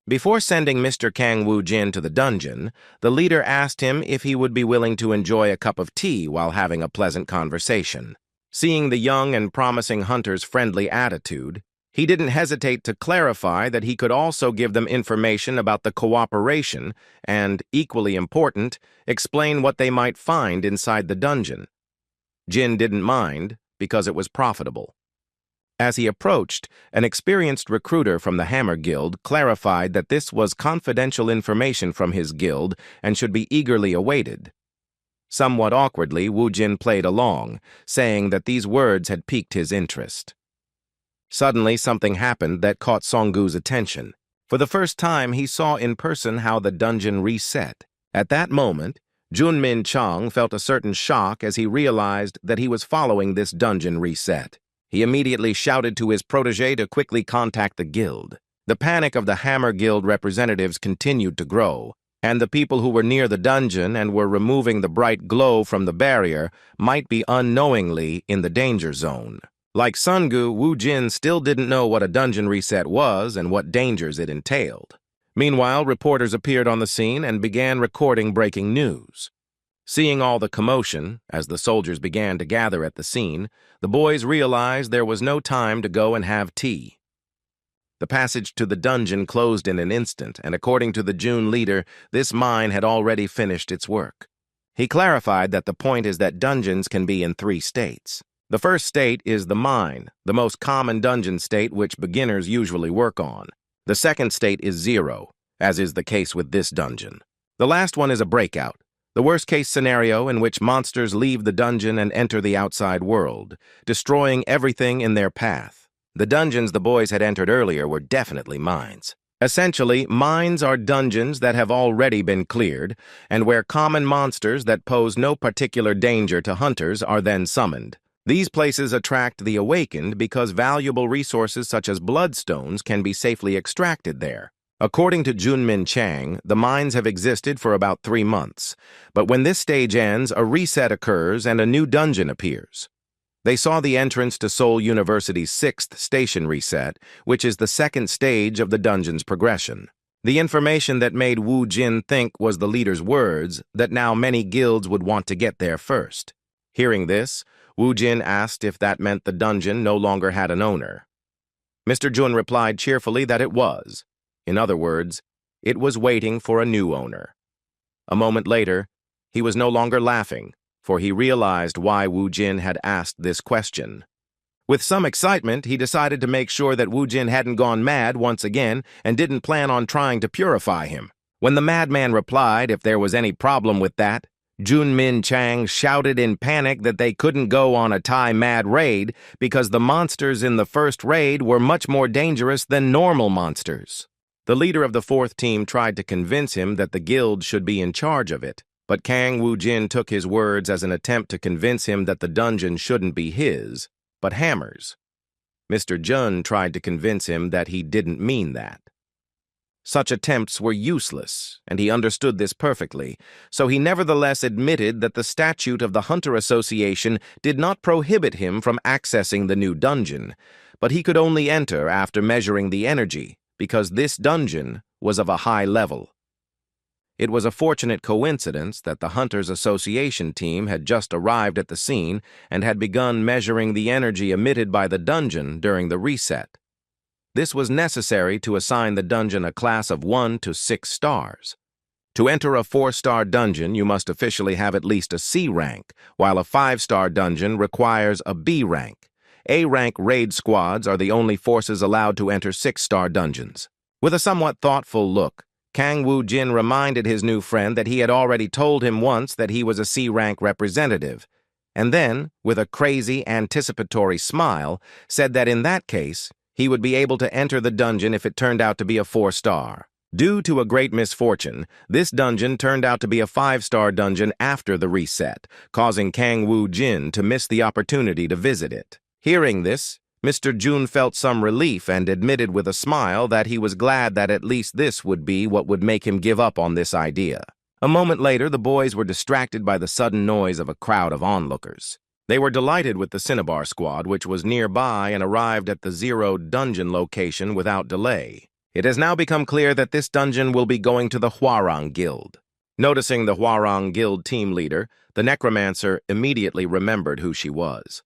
Before sending Mr. Kang Wu Jin to the dungeon, the leader asked him if he would be willing to enjoy a cup of tea while having a pleasant conversation. Seeing the young and promising hunter's friendly attitude, he didn't hesitate to clarify that he could also give them information about the cooperation and, equally important, explain what they might find inside the dungeon. Jin didn't mind because it was profitable. As he approached, an experienced recruiter from the Hammer Guild clarified that this was confidential information from his guild and should be eagerly awaited. Somewhat awkwardly, Wu Jin played along, saying that these words had piqued his interest. Suddenly, something happened that caught Songgu's attention. For the first time, he saw in person how the dungeon reset. At that moment, Junmin Chang felt a certain shock as he realized that he was following this dungeon reset. He immediately shouted to his protege to quickly contact the guild. The panic of the Hammer Guild representatives continued to grow, and the people who were near the dungeon and were removing the bright glow from the barrier might be unknowingly in the danger zone. Like Songgu, Wu Jin still didn't know what a dungeon reset was and what dangers it entailed. Meanwhile, reporters appeared on the scene and began recording breaking news. Seeing all the commotion, as the soldiers began to gather at the scene, the boys realized there was no time to go and have tea. The passage to the dungeon closed in an instant, and according to the June leader, this mine had already finished its work. He clarified that the point is that dungeons can be in 3 states. The first state is the mine, the most common dungeon state which beginners usually work on. The second state is 0, as is the case with this dungeon. The last one is a breakout, the worst-case scenario in which monsters leave the dungeon and enter the outside world, destroying everything in their path. The dungeons the boys had entered earlier were definitely mines. Essentially, mines are dungeons that have already been cleared, and where common monsters that pose no particular danger to hunters are then summoned. These places attract the awakened because valuable resources such as bloodstones can be safely extracted there. According to Junmin Chang, the mines have existed for about 3 months, but when this stage ends, a reset occurs and a new dungeon appears. They saw the entrance to Seoul University's 6th station reset, which is the second stage of the dungeon's progression. The information that made Wu Jin think was the leader's words, that now many guilds would want to get there first. Hearing this, Wu Jin asked if that meant the dungeon no longer had an owner. Mr. Jun replied cheerfully that it was. In other words, it was waiting for a new owner. A moment later, he was no longer laughing, for he realized why Wu Jin had asked this question. With some excitement, he decided to make sure that Wu Jin hadn't gone mad once again and didn't plan on trying to purify him. When the madman replied if there was any problem with that, Junmin Chang shouted in panic that they couldn't go on a Thai mad raid because the monsters in the first raid were much more dangerous than normal monsters. The leader of the 4th team tried to convince him that the guild should be in charge of it, But Kang Woo-jin took his words as an attempt to convince him that the dungeon shouldn't be his, but Hammer's. Mr. Jun tried to convince him that he didn't mean that. Such attempts were useless, and he understood this perfectly, so he nevertheless admitted that the statute of the Hunter Association did not prohibit him from accessing the new dungeon, but he could only enter after measuring the energy, because this dungeon was of a high level. It was a fortunate coincidence that the Hunters Association team had just arrived at the scene and had begun measuring the energy emitted by the dungeon during the reset. This was necessary to assign the dungeon a class of 1 to 6 stars. To enter a 4-star dungeon, you must officially have at least a C rank, while a 5-star dungeon requires a B rank. A-rank raid squads are the only forces allowed to enter 6-star dungeons. With a somewhat thoughtful look, Kang Woo-jin reminded his new friend that he had already told him once that he was a C-rank representative, and then, with a crazy, anticipatory smile, said that in that case, he would be able to enter the dungeon if it turned out to be a 4-star. Due to a great misfortune, this dungeon turned out to be a 5-star dungeon after the reset, causing Kang Woo-jin to miss the opportunity to visit it. Hearing this, Mr. Jun felt some relief and admitted with a smile that he was glad that at least this would be what would make him give up on this idea. A moment later, the boys were distracted by the sudden noise of a crowd of onlookers. They were delighted with the Cinnabar squad, which was nearby and arrived at the Zero dungeon location without delay. It has now become clear that this dungeon will be going to the Hwarang Guild. Noticing the Hwarang Guild team leader, the Necromancer immediately remembered who she was.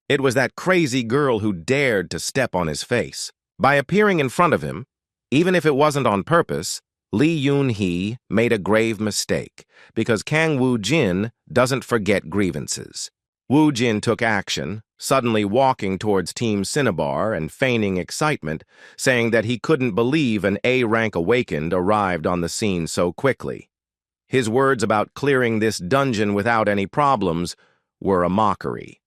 It was that crazy girl who dared to step on his face. By appearing in front of him, even if it wasn't on purpose, Lee Yoon-hee made a grave mistake, because Kang Woo-jin doesn't forget grievances. Woo-jin took action, suddenly walking towards Team Cinnabar and feigning excitement, saying that he couldn't believe an A-rank awakened arrived on the scene so quickly. His words about clearing this dungeon without any problems were a mockery.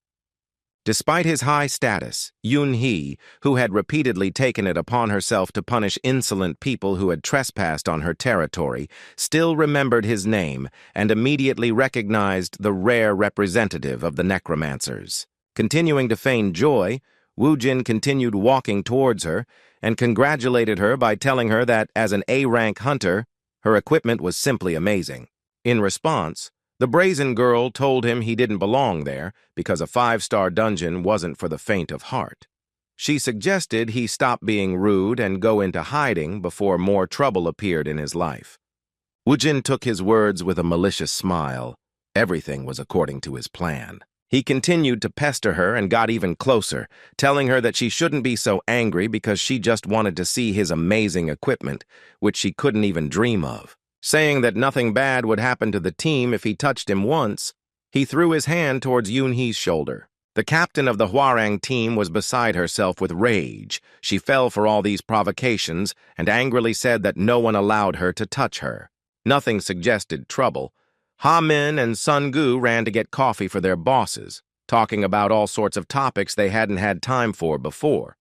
Despite his high status, Yoon-hee, who had repeatedly taken it upon herself to punish insolent people who had trespassed on her territory, still remembered his name and immediately recognized the rare representative of the Necromancers. Continuing to feign joy, Woo-jin continued walking towards her and congratulated her by telling her that, as an A-rank hunter, her equipment was simply amazing. In response, the brazen girl told him he didn't belong there because a 5-star dungeon wasn't for the faint of heart. She suggested he stop being rude and go into hiding before more trouble appeared in his life. Woo-jin took his words with a malicious smile. Everything was according to his plan. He continued to pester her and got even closer, telling her that she shouldn't be so angry because she just wanted to see his amazing equipment, which she couldn't even dream of. Saying that nothing bad would happen to the team if he touched him once, he threw his hand towards Yoon-hee's shoulder. The captain of the Hwarang team was beside herself with rage. She fell for all these provocations and angrily said that no one allowed her to touch her. Nothing suggested trouble. Ha-min and Sun-gu ran to get coffee for their bosses, talking about all sorts of topics they hadn't had time for before.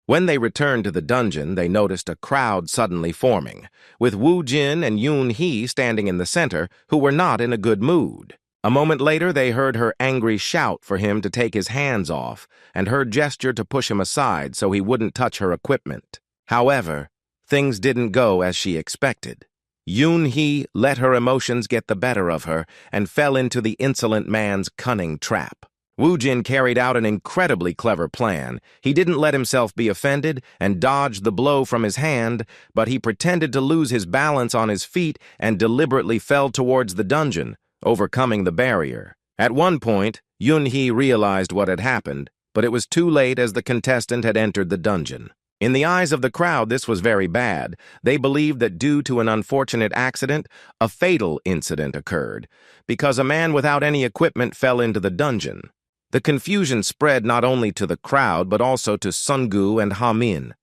When they returned to the dungeon, they noticed a crowd suddenly forming, with Woo-jin and Yoon-hee standing in the center, who were not in a good mood. A moment later, they heard her angry shout for him to take his hands off, and her gesture to push him aside so he wouldn't touch her equipment. However, things didn't go as she expected. Yoon-hee let her emotions get the better of her and fell into the insolent man's cunning trap. Woo-jin carried out an incredibly clever plan. He didn't let himself be offended and dodged the blow from his hand, but he pretended to lose his balance on his feet and deliberately fell towards the dungeon, overcoming the barrier. At one point, Yoon-hee realized what had happened, but it was too late as the contestant had entered the dungeon. In the eyes of the crowd, this was very bad. They believed that due to an unfortunate accident, a fatal incident occurred, because a man without any equipment fell into the dungeon. The confusion spread not only to the crowd, but also to Sun-gu and Ha-min.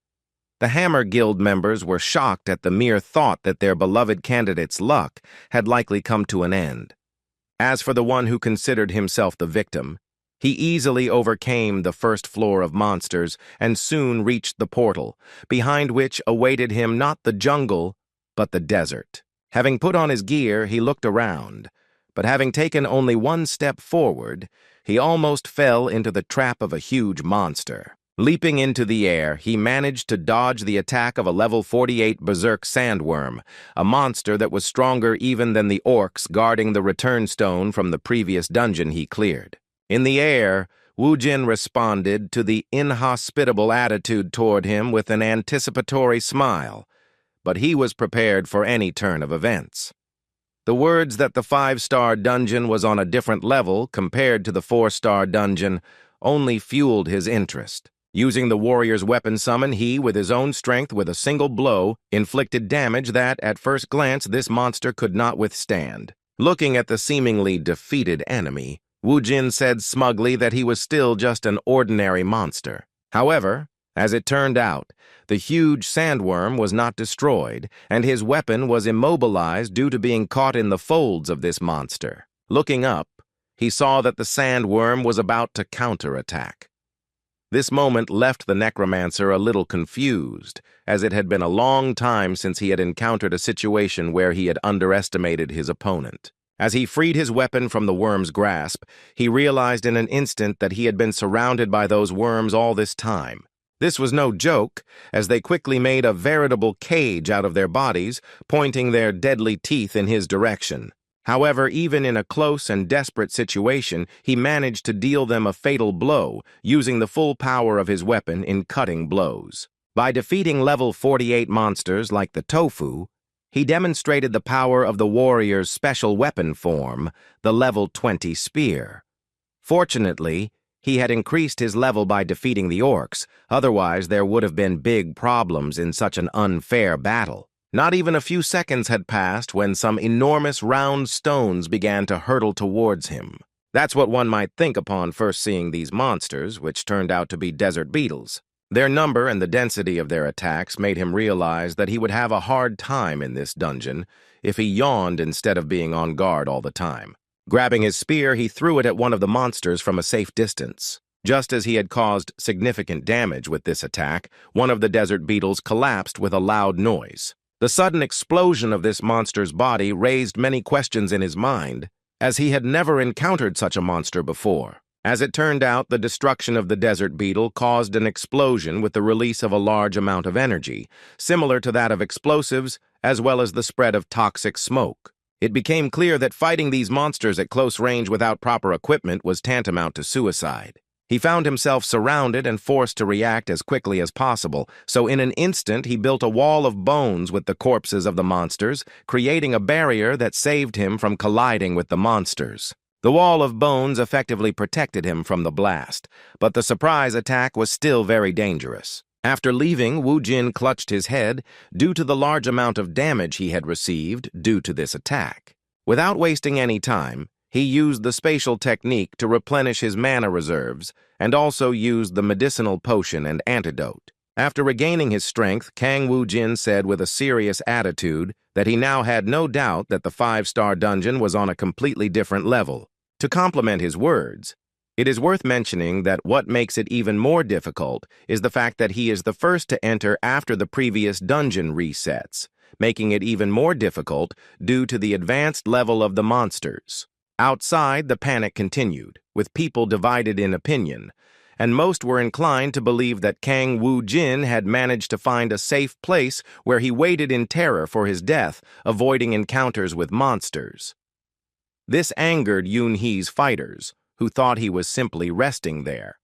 The Hammer Guild members were shocked at the mere thought that their beloved candidate's luck had likely come to an end. As for the one who considered himself the victim, he easily overcame the first floor of monsters and soon reached the portal, behind which awaited him not the jungle, but the desert. Having put on his gear, he looked around, but having taken only one step forward, he almost fell into the trap of a huge monster. Leaping into the air, he managed to dodge the attack of a level 48 berserk sandworm, a monster that was stronger even than the orcs guarding the return stone from the previous dungeon he cleared. In the air, Wu Jin responded to the inhospitable attitude toward him with an anticipatory smile, but he was prepared for any turn of events. The words that the 5-star dungeon was on a different level compared to the 4-star dungeon only fueled his interest. Using the warrior's weapon summon, he, with his own strength with a single blow, inflicted damage that, at first glance, this monster could not withstand. Looking at the seemingly defeated enemy, Wu Jin said smugly that he was still just an ordinary monster. However, as it turned out, the huge sandworm was not destroyed, and his weapon was immobilized due to being caught in the folds of this monster. Looking up, he saw that the sandworm was about to counterattack. This moment left the Necromancer a little confused, as it had been a long time since he had encountered a situation where he had underestimated his opponent. As he freed his weapon from the worm's grasp, he realized in an instant that he had been surrounded by those worms all this time. This was no joke, as they quickly made a veritable cage out of their bodies, pointing their deadly teeth in his direction. However, even in a close and desperate situation, he managed to deal them a fatal blow, using the full power of his weapon in cutting blows. By defeating level 48 monsters like the tofu, he demonstrated the power of the warrior's special weapon form, the level 20 spear. Fortunately, he had increased his level by defeating the orcs, otherwise there would have been big problems in such an unfair battle. Not even a few seconds had passed when some enormous round stones began to hurtle towards him. That's what one might think upon first seeing these monsters, which turned out to be desert beetles. Their number and the density of their attacks made him realize that he would have a hard time in this dungeon if he yawned instead of being on guard all the time. Grabbing his spear, he threw it at one of the monsters from a safe distance. Just as he had caused significant damage with this attack, one of the desert beetles collapsed with a loud noise. The sudden explosion of this monster's body raised many questions in his mind, as he had never encountered such a monster before. As it turned out, the destruction of the desert beetle caused an explosion with the release of a large amount of energy, similar to that of explosives, as well as the spread of toxic smoke. It became clear that fighting these monsters at close range without proper equipment was tantamount to suicide. He found himself surrounded and forced to react as quickly as possible, so in an instant he built a wall of bones with the corpses of the monsters, creating a barrier that saved him from colliding with the monsters. The wall of bones effectively protected him from the blast, but the surprise attack was still very dangerous. After leaving, Wu Jin clutched his head due to the large amount of damage he had received due to this attack. Without wasting any time, he used the spatial technique to replenish his mana reserves and also used the medicinal potion and antidote. After regaining his strength, Kang Wu Jin said with a serious attitude that he now had no doubt that the 5-star dungeon was on a completely different level. To complement his words, it is worth mentioning that what makes it even more difficult is the fact that he is the first to enter after the previous dungeon resets, making it even more difficult due to the advanced level of the monsters. Outside, the panic continued, with people divided in opinion, and most were inclined to believe that Kang Wu Jin had managed to find a safe place where he waited in terror for his death, avoiding encounters with monsters. This angered Yun He's fighters, who thought he was simply resting there.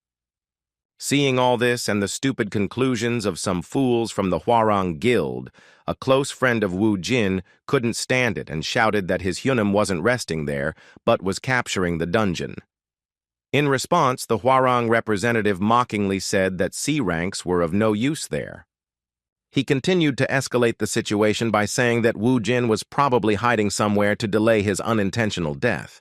Seeing all this and the stupid conclusions of some fools from the Hwarang Guild, a close friend of Wu Jin couldn't stand it and shouted that his Hunim wasn't resting there, but was capturing the dungeon. In response, the Hwarang representative mockingly said that C ranks were of no use there. He continued to escalate the situation by saying that Wu Jin was probably hiding somewhere to delay his unintentional death.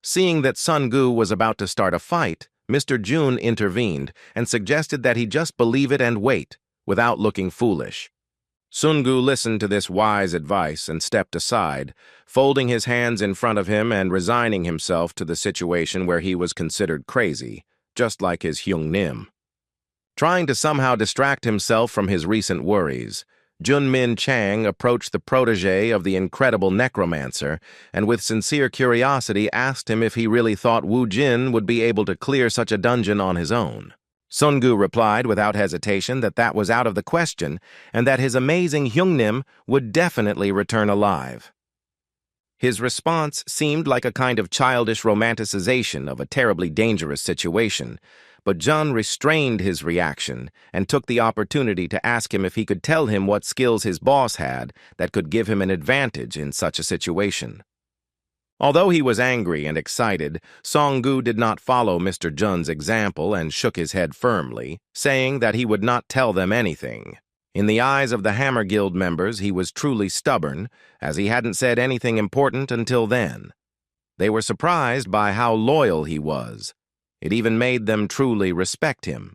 Seeing that Sun Gu was about to start a fight, Mr. Jun intervened and suggested that he just believe it and wait, without looking foolish. Sun Gu listened to this wise advice and stepped aside, folding his hands in front of him and resigning himself to the situation where he was considered crazy, just like his Hyung Nim. Trying to somehow distract himself from his recent worries, Junmin Chang approached the protege of the incredible Necromancer and with sincere curiosity asked him if he really thought Wu Jin would be able to clear such a dungeon on his own. Sungu replied without hesitation that that was out of the question and that his amazing Hyungnim would definitely return alive. His response seemed like a kind of childish romanticization of a terribly dangerous situation, but Jun restrained his reaction and took the opportunity to ask him if he could tell him what skills his boss had that could give him an advantage in such a situation. Although he was angry and excited, Song-gu did not follow Mr. Jun's example and shook his head firmly, saying that he would not tell them anything. In the eyes of the Hammer Guild members, he was truly stubborn, as he hadn't said anything important until then. They were surprised by how loyal he was. It even made them truly respect him.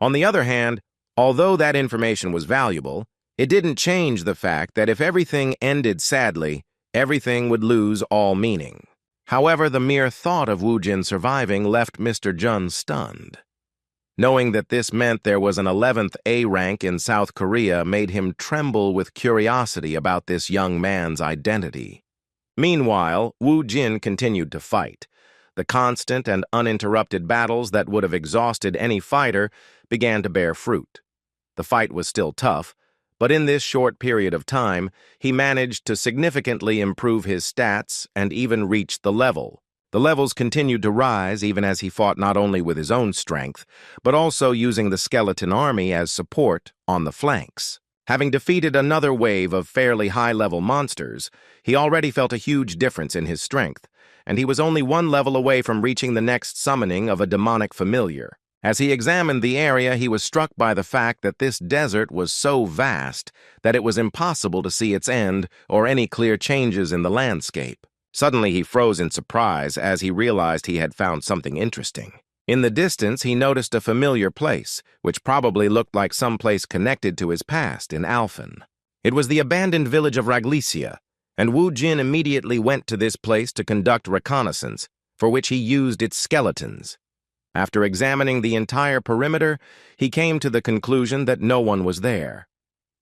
On the other hand, although that information was valuable, it didn't change the fact that if everything ended sadly, everything would lose all meaning. However, the mere thought of Wu Jin surviving left Mr. Jun stunned. Knowing that this meant there was an 11th A rank in South Korea made him tremble with curiosity about this young man's identity. Meanwhile, Wu Jin continued to fight. The constant and uninterrupted battles that would have exhausted any fighter began to bear fruit. The fight was still tough, but in this short period of time, he managed to significantly improve his stats and even reached the level. The levels continued to rise even as he fought not only with his own strength, but also using the skeleton army as support on the flanks. Having defeated another wave of fairly high-level monsters, he already felt a huge difference in his strength, and he was only one level away from reaching the next summoning of a demonic familiar. As he examined the area, he was struck by the fact that this desert was so vast that it was impossible to see its end or any clear changes in the landscape. Suddenly he froze in surprise as he realized he had found something interesting. In the distance, he noticed a familiar place, which probably looked like some place connected to his past in Alphen. It was the abandoned village of Raglesia, and Wu Jin immediately went to this place to conduct reconnaissance, for which he used its skeletons. After examining the entire perimeter, he came to the conclusion that no one was there.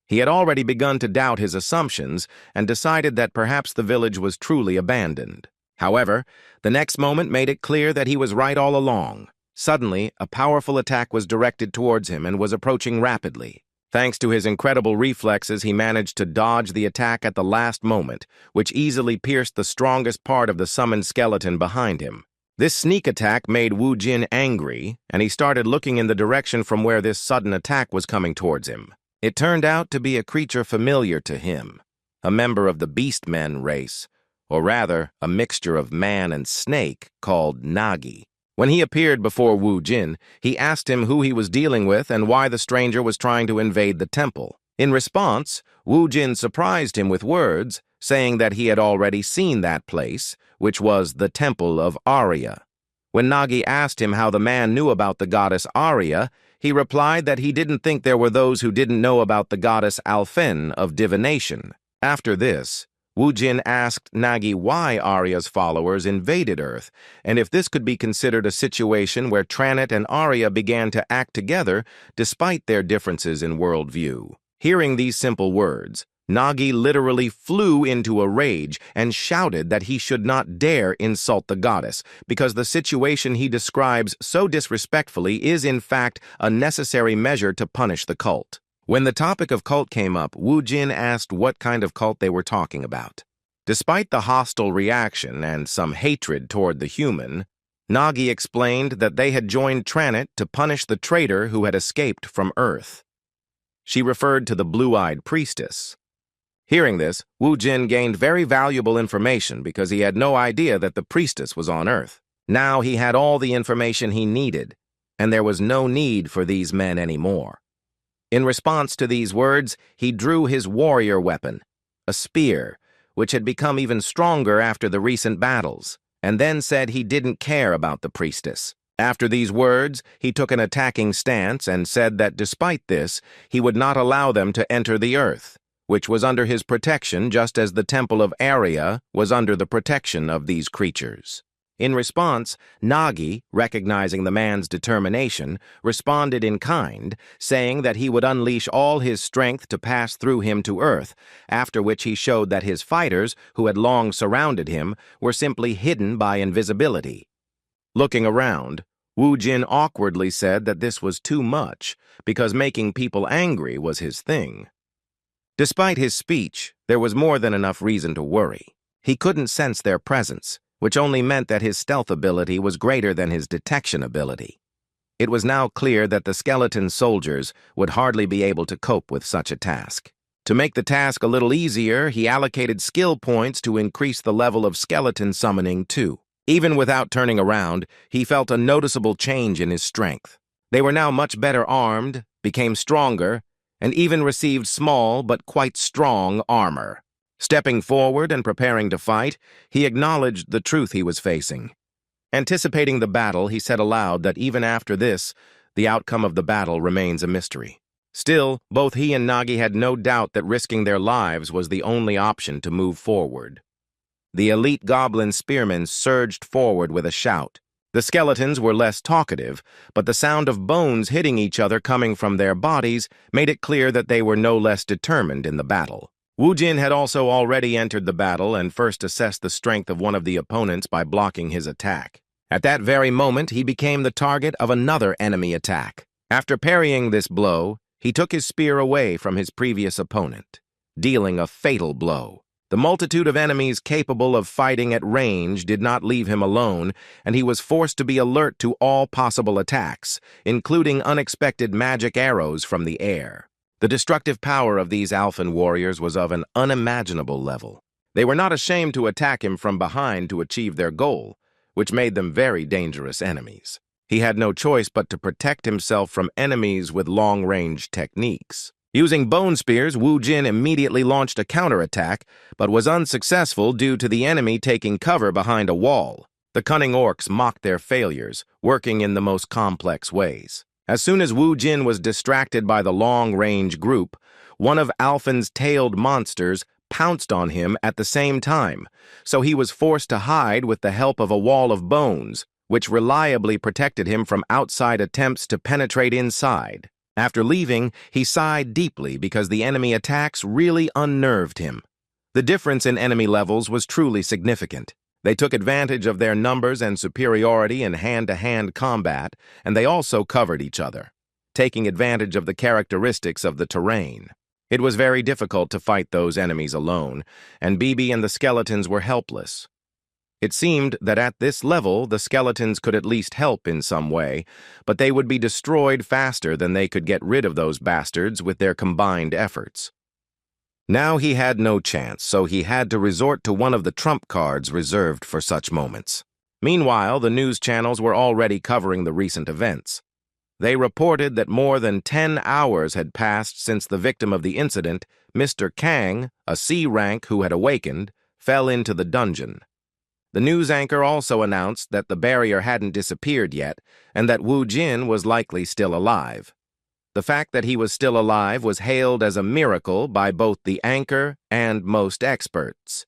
He had already begun to doubt his assumptions and decided that perhaps the village was truly abandoned. However, the next moment made it clear that he was right all along. Suddenly, a powerful attack was directed towards him and was approaching rapidly. Thanks to his incredible reflexes, he managed to dodge the attack at the last moment, which easily pierced the strongest part of the summoned skeleton behind him. This sneak attack made Wu Jin angry, and he started looking in the direction from where this sudden attack was coming towards him. It turned out to be a creature familiar to him, a member of the Beastmen race, or rather, a mixture of man and snake called Nagi. When he appeared before Wu Jin, he asked him who he was dealing with and why the stranger was trying to invade the temple. In response, Wu Jin surprised him with words, saying that he had already seen that place, which was the Temple of Arya. When Nagi asked him how the man knew about the goddess Arya, he replied that he didn't think there were those who didn't know about the goddess Alphen of divination. After this, Wu Jin asked Nagi why Arya's followers invaded Earth, and if this could be considered a situation where Tranit and Arya began to act together despite their differences in worldview. Hearing these simple words, Nagi literally flew into a rage and shouted that he should not dare insult the goddess, because the situation he describes so disrespectfully is in fact a necessary measure to punish the cult. When the topic of cult came up, Wu Jin asked what kind of cult they were talking about. Despite the hostile reaction and some hatred toward the human, Nagi explained that they had joined Tranit to punish the traitor who had escaped from Earth. She referred to the blue-eyed priestess. Hearing this, Wu Jin gained very valuable information because he had no idea that the priestess was on Earth. Now he had all the information he needed, and there was no need for these men anymore. In response to these words, he drew his warrior weapon, a spear, which had become even stronger after the recent battles, and then said he didn't care about the priestess. After these words, he took an attacking stance and said that despite this, he would not allow them to enter the Earth, which was under his protection just as the Temple of Arya was under the protection of these creatures. In response, Nagi, recognizing the man's determination, responded in kind, saying that he would unleash all his strength to pass through him to Earth, after which he showed that his fighters, who had long surrounded him, were simply hidden by invisibility. Looking around, Wu Jin awkwardly said that this was too much, because making people angry was his thing. Despite his speech, there was more than enough reason to worry. He couldn't sense their presence, which only meant that his stealth ability was greater than his detection ability. It was now clear that the skeleton soldiers would hardly be able to cope with such a task. To make the task a little easier, he allocated skill points to increase the level of skeleton summoning too. Even without turning around, he felt a noticeable change in his strength. They were now much better armed, became stronger, and even received small but quite strong armor. Stepping forward and preparing to fight, he acknowledged the truth he was facing. Anticipating the battle, he said aloud that even after this, the outcome of the battle remains a mystery. Still, both he and Nagi had no doubt that risking their lives was the only option to move forward. The elite goblin spearmen surged forward with a shout. The skeletons were less talkative, but the sound of bones hitting each other coming from their bodies made it clear that they were no less determined in the battle. Wu Jin had also already entered the battle and first assessed the strength of one of the opponents by blocking his attack. At that very moment, he became the target of another enemy attack. After parrying this blow, he took his spear away from his previous opponent, dealing a fatal blow. The multitude of enemies capable of fighting at range did not leave him alone, and he was forced to be alert to all possible attacks, including unexpected magic arrows from the air. The destructive power of these Alphan warriors was of an unimaginable level. They were not ashamed to attack him from behind to achieve their goal, which made them very dangerous enemies. He had no choice but to protect himself from enemies with long-range techniques. Using bone spears, Wu Jin immediately launched a counterattack, but was unsuccessful due to the enemy taking cover behind a wall. The cunning orcs mocked their failures, working in the most complex ways. As soon as Wu Jin was distracted by the long-range group, one of Alphan's tailed monsters pounced on him at the same time, so he was forced to hide with the help of a wall of bones, which reliably protected him from outside attempts to penetrate inside. After leaving, he sighed deeply because the enemy attacks really unnerved him. The difference in enemy levels was truly significant. They took advantage of their numbers and superiority in hand-to-hand combat, and they also covered each other, taking advantage of the characteristics of the terrain. It was very difficult to fight those enemies alone, and Bibi and the skeletons were helpless. It seemed that at this level, the skeletons could at least help in some way, but they would be destroyed faster than they could get rid of those bastards with their combined efforts. Now he had no chance, so he had to resort to one of the trump cards reserved for such moments. Meanwhile, the news channels were already covering the recent events. They reported that more than 10 hours had passed since the victim of the incident, Mr. Kang, a C rank who had awakened, fell into the dungeon. The news anchor also announced that the barrier hadn't disappeared yet, and that Wu Jin was likely still alive. The fact that he was still alive was hailed as a miracle by both the anchor and most experts.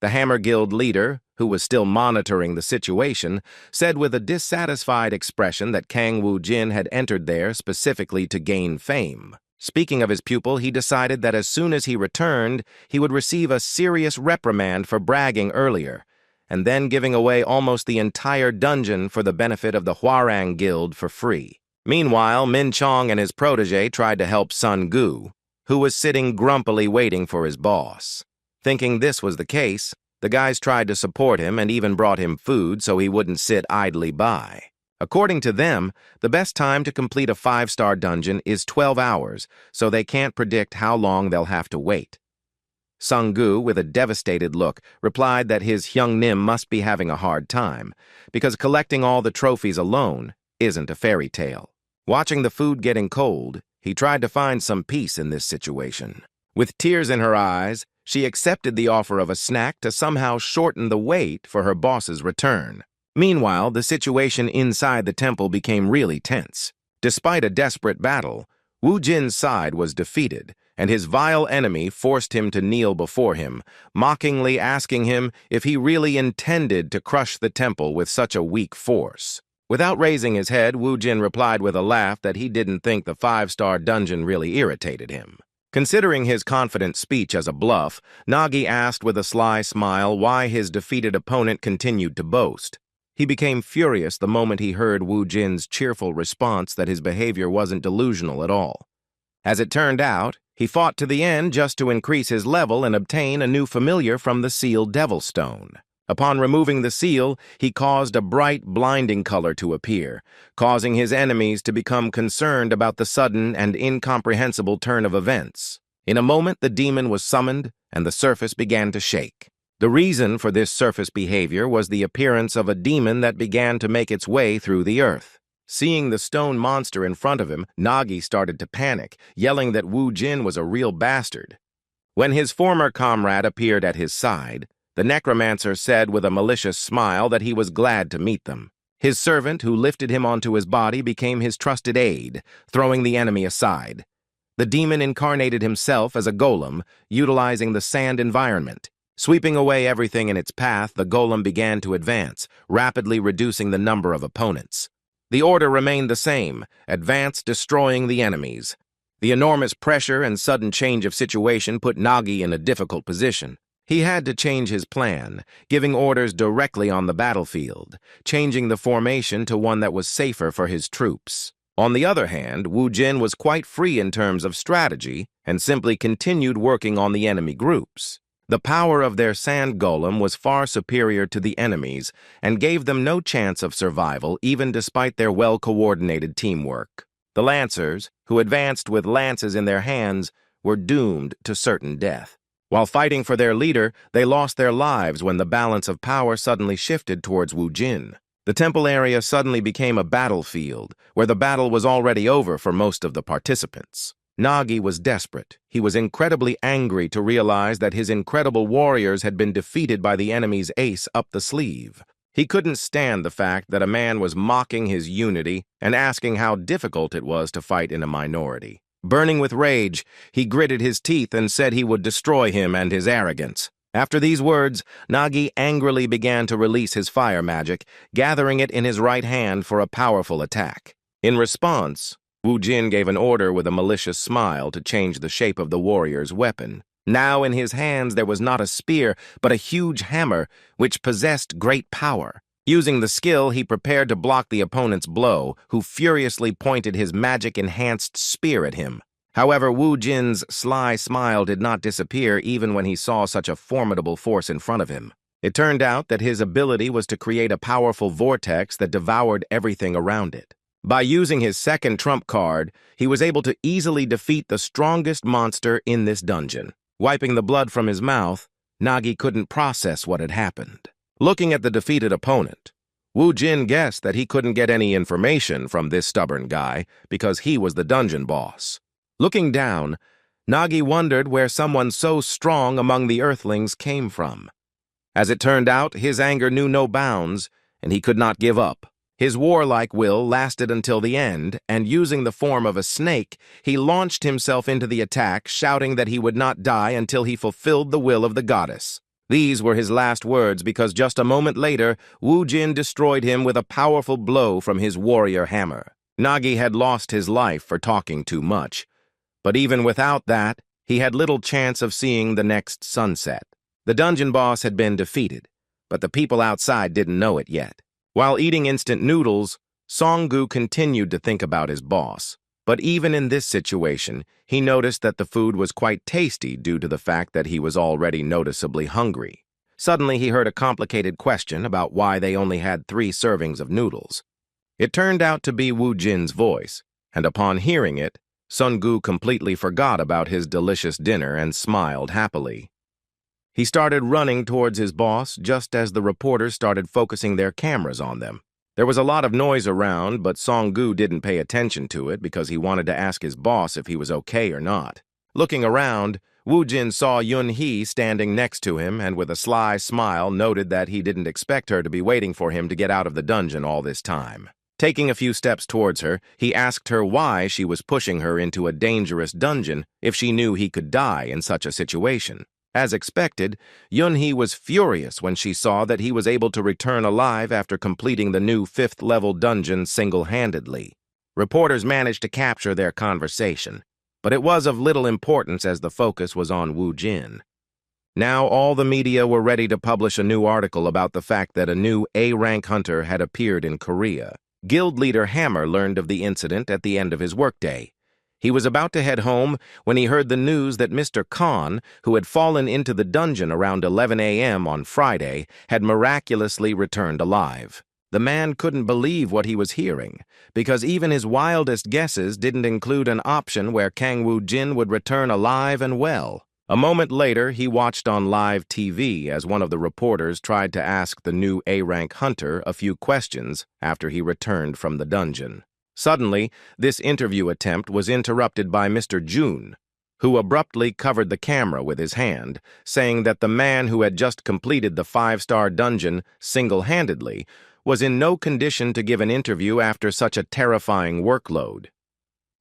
The Hammer Guild leader, who was still monitoring the situation, said with a dissatisfied expression that Kang Wu Jin had entered there specifically to gain fame. Speaking of his pupil, he decided that as soon as he returned, he would receive a serious reprimand for bragging earlier, and then giving away almost the entire dungeon for the benefit of the Hwarang Guild for free. Meanwhile, Min Chong and his protege tried to help Sun Gu, who was sitting grumpily waiting for his boss. Thinking this was the case, the guys tried to support him and even brought him food so he wouldn't sit idly by. According to them, the best time to complete a 5-star dungeon is 12 hours, so they can't predict how long they'll have to wait. Sung Gu, with a devastated look, replied that his Hyung Nim must be having a hard time, because collecting all the trophies alone isn't a fairy tale. Watching the food getting cold, he tried to find some peace in this situation. With tears in her eyes, she accepted the offer of a snack to somehow shorten the wait for her boss's return. Meanwhile, the situation inside the temple became really tense. Despite a desperate battle, Wu Jin's side was defeated, and his vile enemy forced him to kneel before him, mockingly asking him if he really intended to crush the temple with such a weak force. Without raising his head, Wu Jin replied with a laugh that he didn't think the five-star dungeon really irritated him. Considering his confident speech as a bluff, Nagi asked with a sly smile why his defeated opponent continued to boast. He became furious the moment he heard Wu Jin's cheerful response that his behavior wasn't delusional at all. As it turned out, he fought to the end just to increase his level and obtain a new familiar from the sealed Devil Stone. Upon removing the seal, he caused a bright, blinding color to appear, causing his enemies to become concerned about the sudden and incomprehensible turn of events. In a moment, the demon was summoned, and the surface began to shake. The reason for this surface behavior was the appearance of a demon that began to make its way through the earth. Seeing the stone monster in front of him, Nagi started to panic, yelling that Wu Jin was a real bastard. When his former comrade appeared at his side, the Necromancer said with a malicious smile that he was glad to meet them. His servant, who lifted him onto his body, became his trusted aide, throwing the enemy aside. The demon incarnated himself as a golem, utilizing the sand environment. Sweeping away everything in its path, the golem began to advance, rapidly reducing the number of opponents. The order remained the same: advance, destroying the enemies. The enormous pressure and sudden change of situation put Nagi in a difficult position. He had to change his plan, giving orders directly on the battlefield, changing the formation to one that was safer for his troops. On the other hand, Wu Jin was quite free in terms of strategy and simply continued working on the enemy groups. The power of their sand golem was far superior to the enemies and gave them no chance of survival even despite their well-coordinated teamwork. The Lancers, who advanced with lances in their hands, were doomed to certain death. While fighting for their leader, they lost their lives when the balance of power suddenly shifted towards Wu Jin. The temple area suddenly became a battlefield, where the battle was already over for most of the participants. Nagi was desperate. He was incredibly angry to realize that his incredible warriors had been defeated by the enemy's ace up the sleeve. He couldn't stand the fact that a man was mocking his unity and asking how difficult it was to fight in a minority. Burning with rage, he gritted his teeth and said he would destroy him and his arrogance. After these words, Nagi angrily began to release his fire magic, gathering it in his right hand for a powerful attack. In response, Wu Jin gave an order with a malicious smile to change the shape of the warrior's weapon. Now in his hands there was not a spear, but a huge hammer, which possessed great power. Using the skill, he prepared to block the opponent's blow, who furiously pointed his magic-enhanced spear at him. However, Wu Jin's sly smile did not disappear even when he saw such a formidable force in front of him. It turned out that his ability was to create a powerful vortex that devoured everything around it. By using his second trump card, he was able to easily defeat the strongest monster in this dungeon. Wiping the blood from his mouth, Nagi couldn't process what had happened. Looking at the defeated opponent, Wu Jin guessed that he couldn't get any information from this stubborn guy because he was the dungeon boss. Looking down, Nagi wondered where someone so strong among the earthlings came from. As it turned out, his anger knew no bounds, and he could not give up. His warlike will lasted until the end, and using the form of a snake, he launched himself into the attack, shouting that he would not die until he fulfilled the will of the goddess. These were his last words because just a moment later, Wu Jin destroyed him with a powerful blow from his warrior hammer. Nagi had lost his life for talking too much, but even without that, he had little chance of seeing the next sunset. The dungeon boss had been defeated, but the people outside didn't know it yet. While eating instant noodles, Song-gu continued to think about his boss. But even in this situation, he noticed that the food was quite tasty due to the fact that he was already noticeably hungry. Suddenly, he heard a complicated question about why they only had 3 servings of noodles. It turned out to be Wu Jin's voice, and upon hearing it, Song-gu completely forgot about his delicious dinner and smiled happily. He started running towards his boss just as the reporters started focusing their cameras on them. There was a lot of noise around, but Song-gu didn't pay attention to it because he wanted to ask his boss if he was okay or not. Looking around, Wu Jin saw Yun-hee standing next to him and with a sly smile noted that he didn't expect her to be waiting for him to get out of the dungeon all this time. Taking a few steps towards her, he asked her why she was pushing her into a dangerous dungeon if she knew he could die in such a situation. As expected, Yunhee was furious when she saw that he was able to return alive after completing the new 5th-level dungeon single-handedly. Reporters managed to capture their conversation, but it was of little importance as the focus was on Wu Jin. Now all the media were ready to publish a new article about the fact that a new A-rank hunter had appeared in Korea. Guild leader Hammer learned of the incident at the end of his workday. He was about to head home when he heard the news that Mr. Khan, who had fallen into the dungeon around 11 a.m. on Friday, had miraculously returned alive. The man couldn't believe what he was hearing, because even his wildest guesses didn't include an option where Kang Woo-jin would return alive and well. A moment later, he watched on live TV as one of the reporters tried to ask the new A-rank hunter a few questions after he returned from the dungeon. Suddenly, this interview attempt was interrupted by Mr. Jun, who abruptly covered the camera with his hand, saying that the man who had just completed the 5-star dungeon single-handedly was in no condition to give an interview after such a terrifying workload.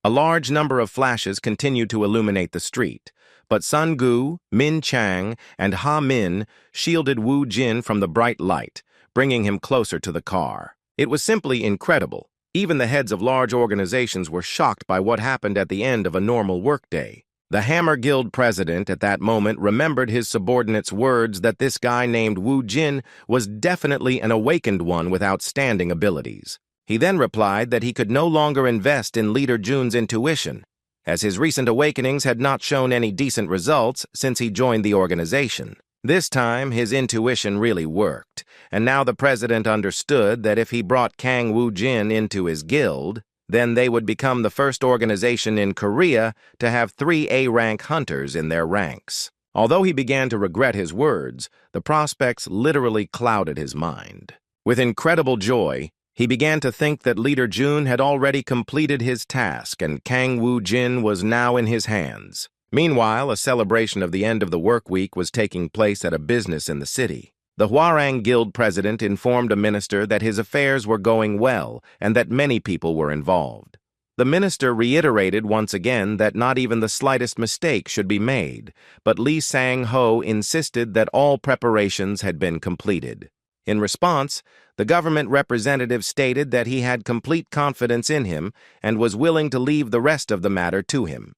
A large number of flashes continued to illuminate the street, but Sun Gu, Min Chang, and Ha Min shielded Wu Jin from the bright light, bringing him closer to the car. It was simply incredible. Even the heads of large organizations were shocked by what happened at the end of a normal workday. The Hammer Guild president at that moment remembered his subordinate's words that this guy named Wu Jin was definitely an awakened one with outstanding abilities. He then replied that he could no longer invest in Leader Jun's intuition, as his recent awakenings had not shown any decent results since he joined the organization. This time, his intuition really worked, and now the president understood that if he brought Kang Woo-jin into his guild, then they would become the first organization in Korea to have 3 A-rank hunters in their ranks. Although he began to regret his words, the prospects literally clouded his mind. With incredible joy, he began to think that Leader Jun had already completed his task and Kang Woo-jin was now in his hands. Meanwhile, a celebration of the end of the work week was taking place at a business in the city. The Hwarang Guild president informed a minister that his affairs were going well and that many people were involved. The minister reiterated once again that not even the slightest mistake should be made, but Lee Sang-ho insisted that all preparations had been completed. In response, the government representative stated that he had complete confidence in him and was willing to leave the rest of the matter to him.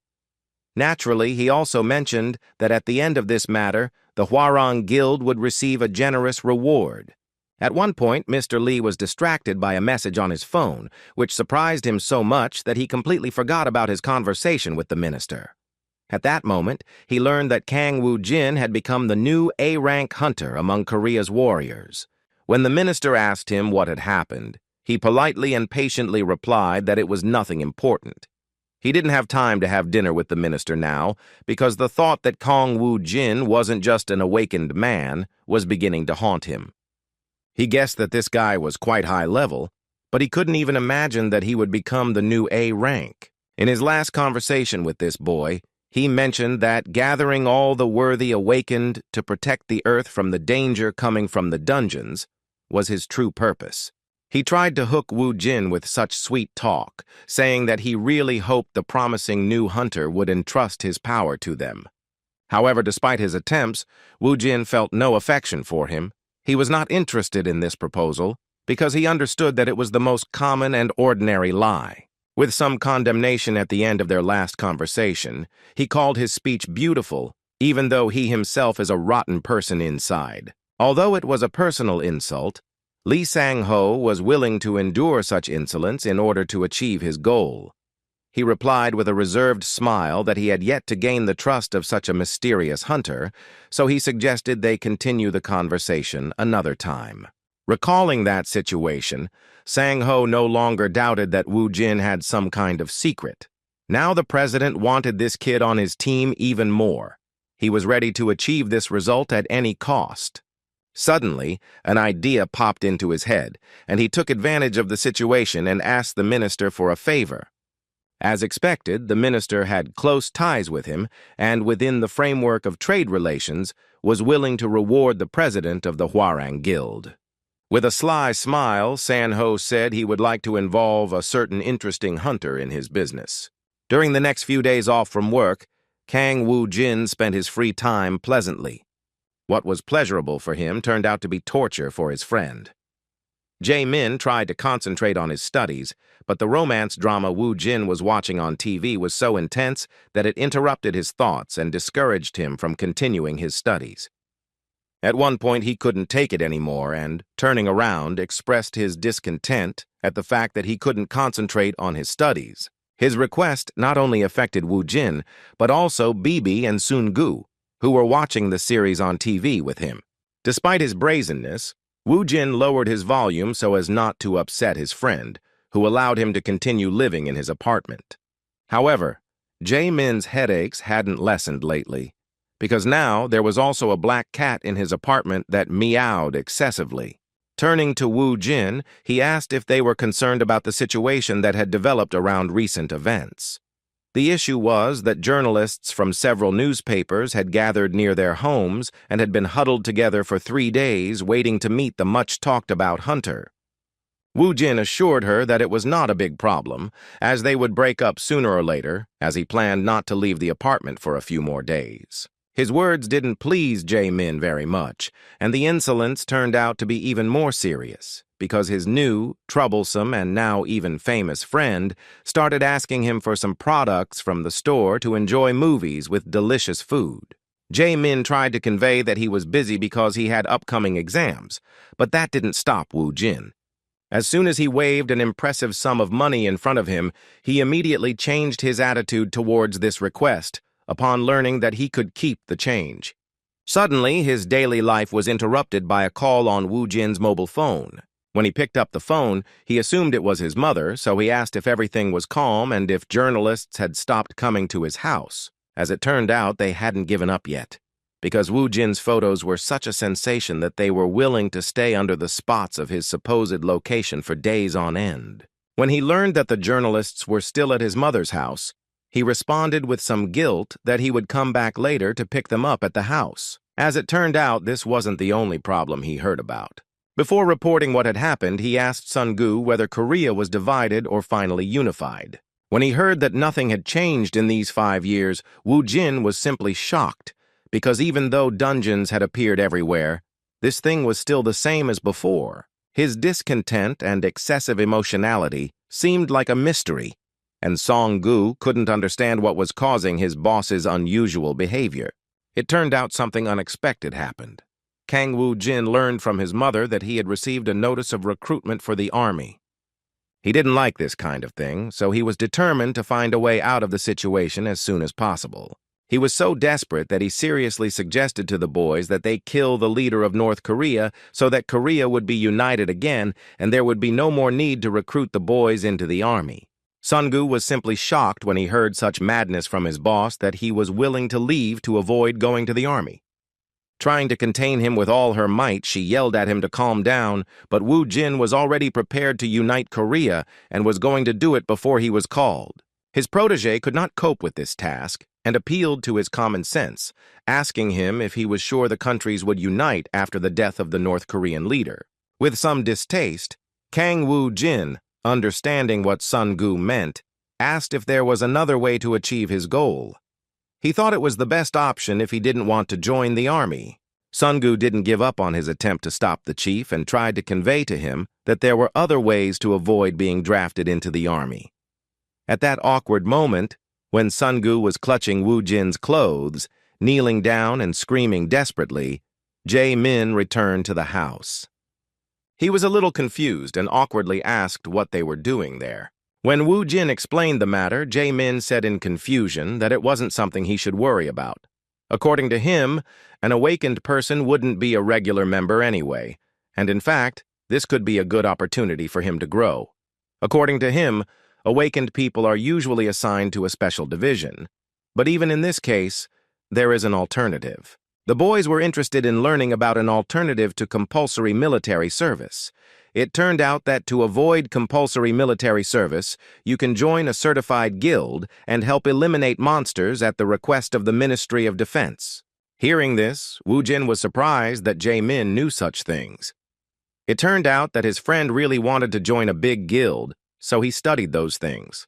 Naturally, he also mentioned that at the end of this matter, the Hwarang Guild would receive a generous reward. At one point, Mr. Lee was distracted by a message on his phone, which surprised him so much that he completely forgot about his conversation with the minister. At that moment, he learned that Kang Woo-jin had become the new A-rank hunter among Korea's warriors. When the minister asked him what had happened, he politely and patiently replied that it was nothing important. He didn't have time to have dinner with the minister now because the thought that Kang Woo-jin wasn't just an awakened man was beginning to haunt him. He guessed that this guy was quite high level, but he couldn't even imagine that he would become the new A rank. In his last conversation with this boy, he mentioned that gathering all the worthy awakened to protect the earth from the danger coming from the dungeons was his true purpose. He tried to hook Wu Jin with such sweet talk, saying that he really hoped the promising new hunter would entrust his power to them. However, despite his attempts, Wu Jin felt no affection for him. He was not interested in this proposal because he understood that it was the most common and ordinary lie. With some condemnation at the end of their last conversation, he called his speech beautiful, even though he himself is a rotten person inside. Although it was a personal insult, Lee Sang-ho was willing to endure such insolence in order to achieve his goal. He replied with a reserved smile that he had yet to gain the trust of such a mysterious hunter, so he suggested they continue the conversation another time. Recalling that situation, Sang-ho no longer doubted that Wu Jin had some kind of secret. Now the president wanted this kid on his team even more. He was ready to achieve this result at any cost. Suddenly, an idea popped into his head, and he took advantage of the situation and asked the minister for a favor. As expected, the minister had close ties with him, and within the framework of trade relations, was willing to reward the president of the Hwarang Guild. With a sly smile, San-ho said he would like to involve a certain interesting hunter in his business. During the next few days off from work, Kang Woo-jin spent his free time pleasantly. What was pleasurable for him turned out to be torture for his friend. Jae-min tried to concentrate on his studies, but the romance drama Woo-jin was watching on TV was so intense that it interrupted his thoughts and discouraged him from continuing his studies. At one point, he couldn't take it anymore and, turning around, expressed his discontent at the fact that he couldn't concentrate on his studies. His request not only affected Woo-jin, but also Bibi and Sun-gu, who were watching the series on TV with him. Despite his brazenness, Woo-jin lowered his volume so as not to upset his friend, who allowed him to continue living in his apartment. However, Jae-min's headaches hadn't lessened lately, because now there was also a black cat in his apartment that meowed excessively. Turning to Woo-jin, he asked if they were concerned about the situation that had developed around recent events. The issue was that journalists from several newspapers had gathered near their homes and had been huddled together for 3 days waiting to meet the much-talked-about hunter. Woo-jin assured her that it was not a big problem, as they would break up sooner or later, as he planned not to leave the apartment for a few more days. His words didn't please Jae-min very much, and the insolence turned out to be even more serious, because his new, troublesome, and now even famous friend started asking him for some products from the store to enjoy movies with delicious food. Jae-min tried to convey that he was busy because he had upcoming exams, but that didn't stop Woo-jin. As soon as he waved an impressive sum of money in front of him, he immediately changed his attitude towards this request, upon learning that he could keep the change. Suddenly, his daily life was interrupted by a call on Woo-jin's mobile phone. When he picked up the phone, he assumed it was his mother, so he asked if everything was calm and if journalists had stopped coming to his house. As it turned out, they hadn't given up yet, because Woo-jin's photos were such a sensation that they were willing to stay under the spots of his supposed location for days on end. When he learned that the journalists were still at his mother's house, he responded with some guilt that he would come back later to pick them up at the house. As it turned out, this wasn't the only problem he heard about. Before reporting what had happened, he asked Sun-gu whether Korea was divided or finally unified. When he heard that nothing had changed in these 5 years, Woo-jin was simply shocked, because even though dungeons had appeared everywhere, this thing was still the same as before. His discontent and excessive emotionality seemed like a mystery, and Song-gu couldn't understand what was causing his boss's unusual behavior. It turned out something unexpected happened. Kang Woo-jin learned from his mother that he had received a notice of recruitment for the army. He didn't like this kind of thing, so he was determined to find a way out of the situation as soon as possible. He was so desperate that he seriously suggested to the boys that they kill the leader of North Korea so that Korea would be united again and there would be no more need to recruit the boys into the army. Sun-gu was simply shocked when he heard such madness from his boss that he was willing to leave to avoid going to the army. Trying to contain him with all her might, she yelled at him to calm down, but Woo-jin was already prepared to unite Korea and was going to do it before he was called. His protege could not cope with this task and appealed to his common sense, asking him if he was sure the countries would unite after the death of the North Korean leader. With some distaste, Kang Woo-jin, understanding what Sun-gu meant, asked if there was another way to achieve his goal. He thought it was the best option if he didn't want to join the army. Sun-gu didn't give up on his attempt to stop the chief and tried to convey to him that there were other ways to avoid being drafted into the army. At that awkward moment, when Sun-gu was clutching Woo-jin's clothes, kneeling down and screaming desperately, Jae-min returned to the house. He was a little confused and awkwardly asked what they were doing there. When Woo-jin explained the matter, Jae-min said in confusion that it wasn't something he should worry about. According to him, an awakened person wouldn't be a regular member anyway, and in fact, this could be a good opportunity for him to grow. According to him, awakened people are usually assigned to a special division, but even in this case, there is an alternative. The boys were interested in learning about an alternative to compulsory military service. It turned out that to avoid compulsory military service, you can join a certified guild and help eliminate monsters at the request of the Ministry of Defense. Hearing this, Woo-jin was surprised that Jae-min knew such things. It turned out that his friend really wanted to join a big guild, so he studied those things.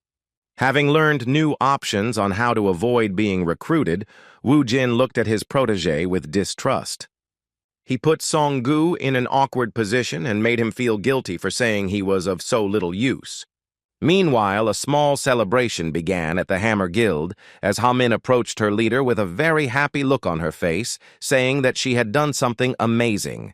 Having learned new options on how to avoid being recruited, Wu Jin looked at his protege with distrust. He put Song-gu in an awkward position and made him feel guilty for saying he was of so little use. Meanwhile, a small celebration began at the Hammer Guild as Ha-min approached her leader with a very happy look on her face, saying that she had done something amazing.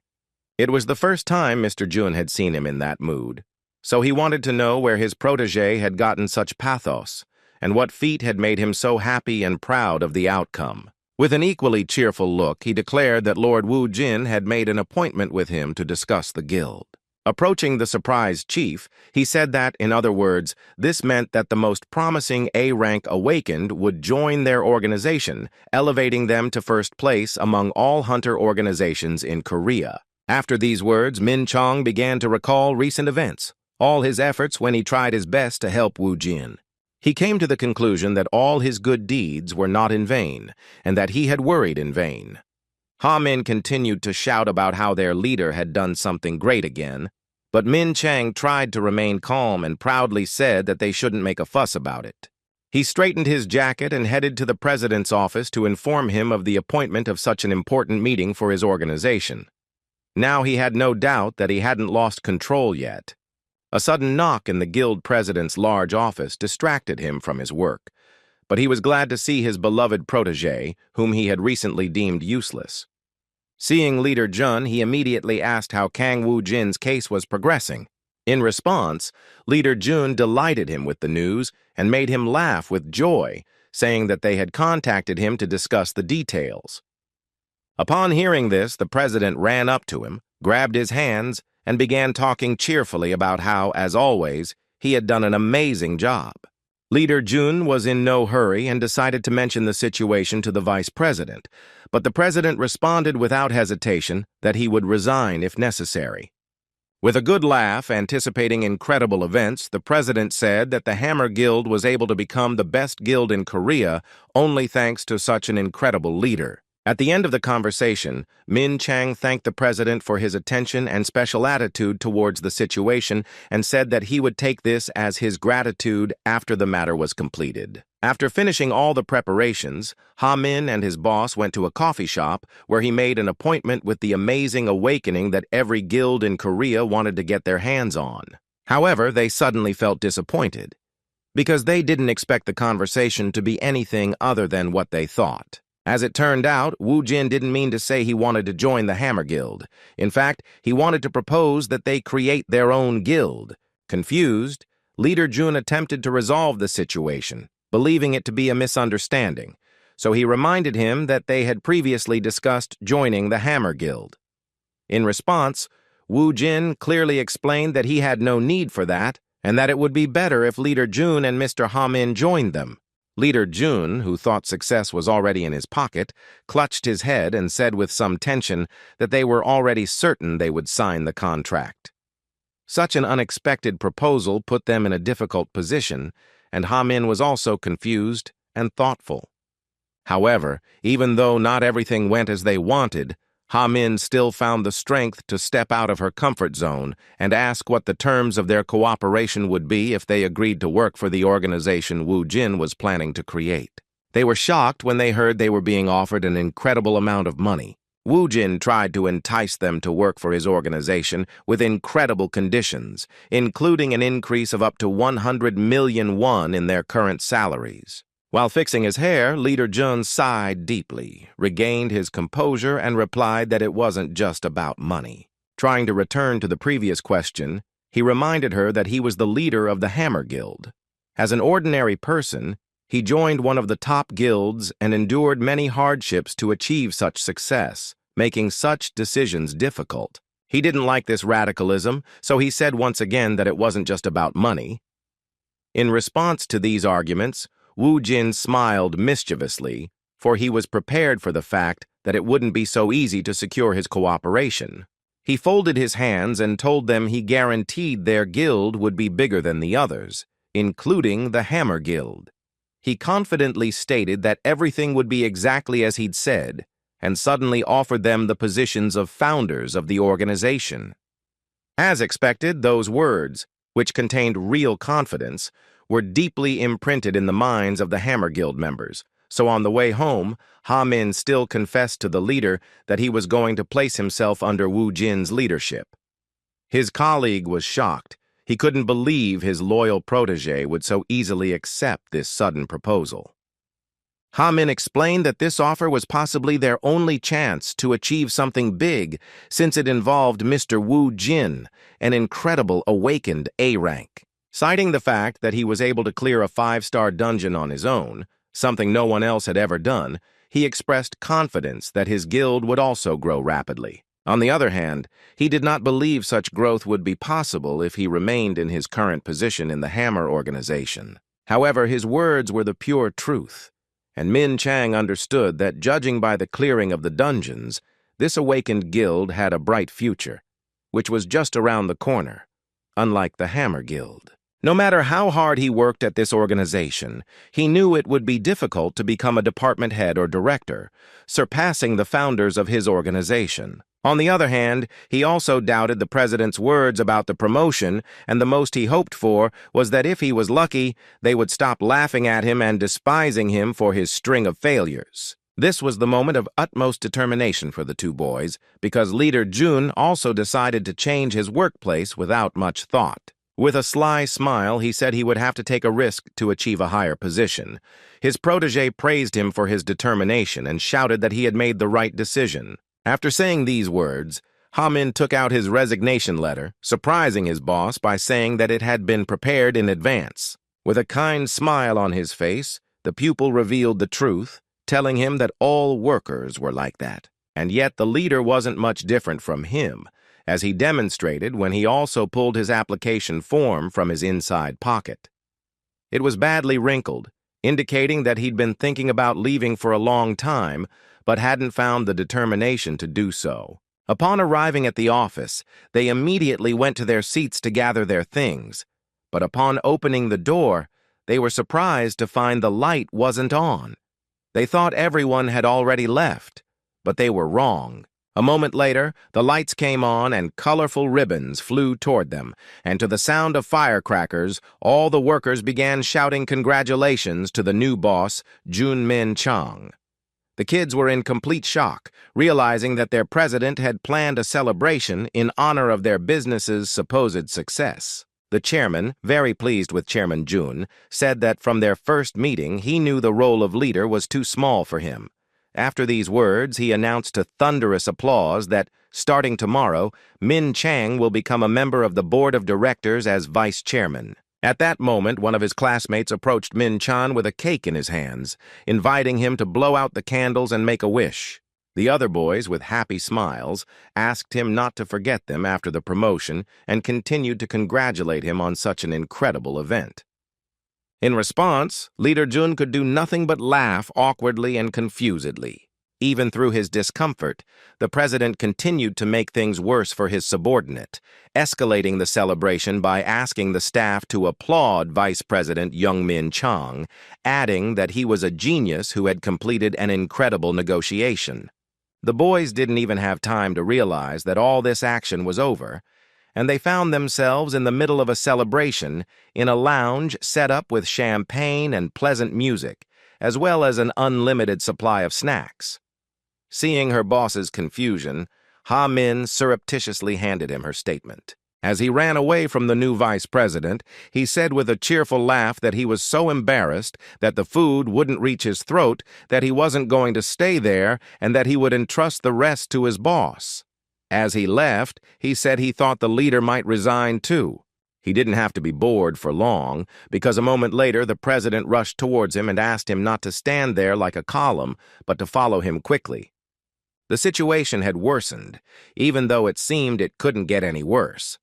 It was the first time Mr. Jun had seen him in that mood, so he wanted to know where his protege had gotten such pathos, and what feat had made him so happy and proud of the outcome. With an equally cheerful look, he declared that Lord Wu Jin had made an appointment with him to discuss the guild. Approaching the surprised chief, he said that, in other words, this meant that the most promising A-rank awakened would join their organization, elevating them to first place among all hunter organizations in Korea. After these words, Min Chong began to recall recent events, all his efforts when he tried his best to help Wu Jin. He came to the conclusion that all his good deeds were not in vain, and that he had worried in vain. Ha-min continued to shout about how their leader had done something great again, but Min Chang tried to remain calm and proudly said that they shouldn't make a fuss about it. He straightened his jacket and headed to the president's office to inform him of the appointment of such an important meeting for his organization. Now he had no doubt that he hadn't lost control yet. A sudden knock in the guild president's large office distracted him from his work, but he was glad to see his beloved protege, whom he had recently deemed useless. Seeing Leader Jun, he immediately asked how Kang Wu Jin's case was progressing. In response, Leader Jun delighted him with the news and made him laugh with joy, saying that they had contacted him to discuss the details. Upon hearing this, the president ran up to him, grabbed his hands, and began talking cheerfully about how, as always, he had done an amazing job. Leader Jun was in no hurry and decided to mention the situation to the vice president, but the president responded without hesitation that he would resign if necessary. With a good laugh, anticipating incredible events, the president said that the Hammer Guild was able to become the best guild in Korea only thanks to such an incredible leader. At the end of the conversation, Min Chang thanked the president for his attention and special attitude towards the situation and said that he would take this as his gratitude after the matter was completed. After finishing all the preparations, Ha-min and his boss went to a coffee shop where he made an appointment with the amazing awakening that every guild in Korea wanted to get their hands on. However, they suddenly felt disappointed, because they didn't expect the conversation to be anything other than what they thought. As it turned out, Wu Jin didn't mean to say he wanted to join the Hammer Guild. In fact, he wanted to propose that they create their own guild. Confused, Leader Jun attempted to resolve the situation, believing it to be a misunderstanding, so he reminded him that they had previously discussed joining the Hammer Guild. In response, Wu Jin clearly explained that he had no need for that, and that it would be better if Leader Jun and Mr. Ha-min joined them. Leader Jun, who thought success was already in his pocket, clutched his head and said with some tension that they were already certain they would sign the contract. Such an unexpected proposal put them in a difficult position, and Ha-min was also confused and thoughtful. However, even though not everything went as they wanted, Ha-min still found the strength to step out of her comfort zone and ask what the terms of their cooperation would be if they agreed to work for the organization Wu Jin was planning to create. They were shocked when they heard they were being offered an incredible amount of money. Wu Jin tried to entice them to work for his organization with incredible conditions, including an increase of up to 100 million won in their current salaries. While fixing his hair, Leader Jun sighed deeply, regained his composure, and replied that it wasn't just about money. Trying to return to the previous question, he reminded her that he was the leader of the Hammer Guild. As an ordinary person, he joined one of the top guilds and endured many hardships to achieve such success, making such decisions difficult. He didn't like this radicalism, so he said once again that it wasn't just about money. In response to these arguments, Wu Jin smiled mischievously, for he was prepared for the fact that it wouldn't be so easy to secure his cooperation. He folded his hands and told them he guaranteed their guild would be bigger than the others, including the Hammer Guild. He confidently stated that everything would be exactly as he'd said, and suddenly offered them the positions of founders of the organization. As expected, those words, which contained real confidence, were deeply imprinted in the minds of the Hammer Guild members. So on the way home, Ha-min still confessed to the leader that he was going to place himself under Wu Jin's leadership. His colleague was shocked. He couldn't believe his loyal protege would so easily accept this sudden proposal. Ha-min explained that this offer was possibly their only chance to achieve something big, since it involved Mr. Wu Jin, an incredible awakened A rank. Citing the fact that he was able to clear a 5-star dungeon on his own, something no one else had ever done, he expressed confidence that his guild would also grow rapidly. On the other hand, he did not believe such growth would be possible if he remained in his current position in the Hammer organization. However, his words were the pure truth, and Min Chang understood that, judging by the clearing of the dungeons, this awakened guild had a bright future, which was just around the corner, unlike the Hammer Guild. No matter how hard he worked at this organization, he knew it would be difficult to become a department head or director, surpassing the founders of his organization. On the other hand, he also doubted the president's words about the promotion, and the most he hoped for was that if he was lucky, they would stop laughing at him and despising him for his string of failures. This was the moment of utmost determination for the two boys, because leader Jun also decided to change his workplace without much thought. With a sly smile, he said he would have to take a risk to achieve a higher position. His protege praised him for his determination and shouted that he had made the right decision. After saying these words, Ha-min took out his resignation letter, surprising his boss by saying that it had been prepared in advance. With a kind smile on his face, the pupil revealed the truth, telling him that all workers were like that. And yet the leader wasn't much different from him, as he demonstrated when he also pulled his application form from his inside pocket. It was badly wrinkled, indicating that he'd been thinking about leaving for a long time, but hadn't found the determination to do so. Upon arriving at the office, they immediately went to their seats to gather their things, but upon opening the door, they were surprised to find the light wasn't on. They thought everyone had already left, but they were wrong. A moment later, the lights came on and colorful ribbons flew toward them, and to the sound of firecrackers, all the workers began shouting congratulations to the new boss, Jun Min Chang. The kids were in complete shock, realizing that their president had planned a celebration in honor of their business's supposed success. The chairman, very pleased with Chairman Jun, said that from their first meeting he knew the role of leader was too small for him. After these words, he announced to thunderous applause that, starting tomorrow, Min Chang will become a member of the board of directors as vice chairman. At that moment, one of his classmates approached Min Chan with a cake in his hands, inviting him to blow out the candles and make a wish. The other boys, with happy smiles, asked him not to forget them after the promotion and continued to congratulate him on such an incredible event. In response, Leader Jun could do nothing but laugh awkwardly and confusedly. Even through his discomfort, the president continued to make things worse for his subordinate, escalating the celebration by asking the staff to applaud Vice President Young Min Chang, adding that he was a genius who had completed an incredible negotiation. The boys didn't even have time to realize that all this action was over, and they found themselves in the middle of a celebration in a lounge set up with champagne and pleasant music, as well as an unlimited supply of snacks. Seeing her boss's confusion, Ha-min surreptitiously handed him her statement. As he ran away from the new vice president, he said with a cheerful laugh that he was so embarrassed that the food wouldn't reach his throat that he wasn't going to stay there and that he would entrust the rest to his boss. As he left, he said he thought the leader might resign too. He didn't have to be bored for long, because a moment later the president rushed towards him and asked him not to stand there like a column, but to follow him quickly. The situation had worsened, even though it seemed it couldn't get any worse.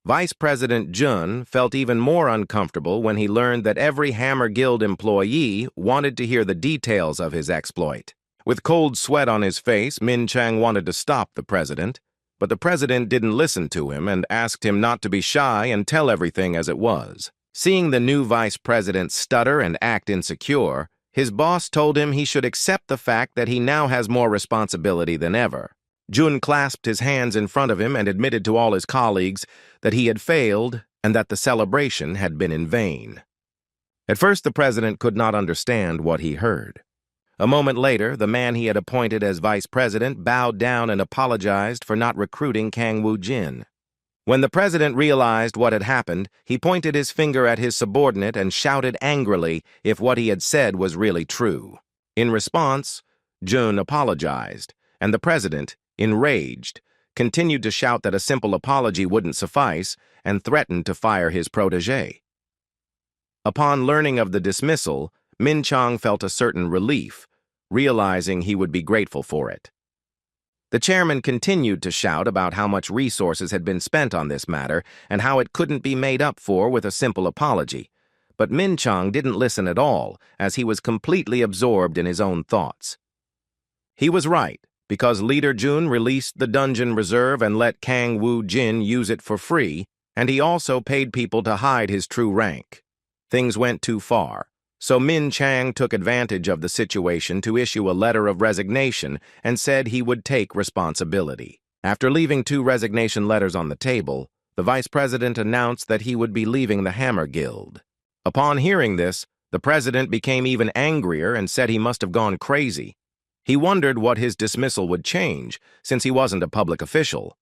Vice President Jun felt even more uncomfortable when he learned that every Hammer Guild employee wanted to hear the details of his exploit. With cold sweat on his face, Min Chang wanted to stop the president, but the president didn't listen to him and asked him not to be shy and tell everything as it was. Seeing the new vice president stutter and act insecure, his boss told him he should accept the fact that he now has more responsibility than ever. Jun clasped his hands in front of him and admitted to all his colleagues that he had failed and that the celebration had been in vain. At first, the president could not understand what he heard. A moment later, the man he had appointed as vice president bowed down and apologized for not recruiting Kang Woo-jin. When the president realized what had happened, he pointed his finger at his subordinate and shouted angrily if what he had said was really true. In response, Jun apologized, and the president, enraged, continued to shout that a simple apology wouldn't suffice and threatened to fire his protege. Upon learning of the dismissal, Min Chang felt a certain relief, realizing he would be grateful for it. The chairman continued to shout about how much resources had been spent on this matter and how it couldn't be made up for with a simple apology. But Min Chang didn't listen at all, as he was completely absorbed in his own thoughts. He was right, because Leader Jun released the dungeon reserve and let Kang Woo-jin use it for free, and he also paid people to hide his true rank. Things went too far, so Min Chang took advantage of the situation to issue a letter of resignation and said he would take responsibility. After leaving 2 resignation letters on the table, the vice president announced that he would be leaving the Hammer Guild. Upon hearing this, the president became even angrier and said he must have gone crazy. He wondered what his dismissal would change, since he wasn't a public official.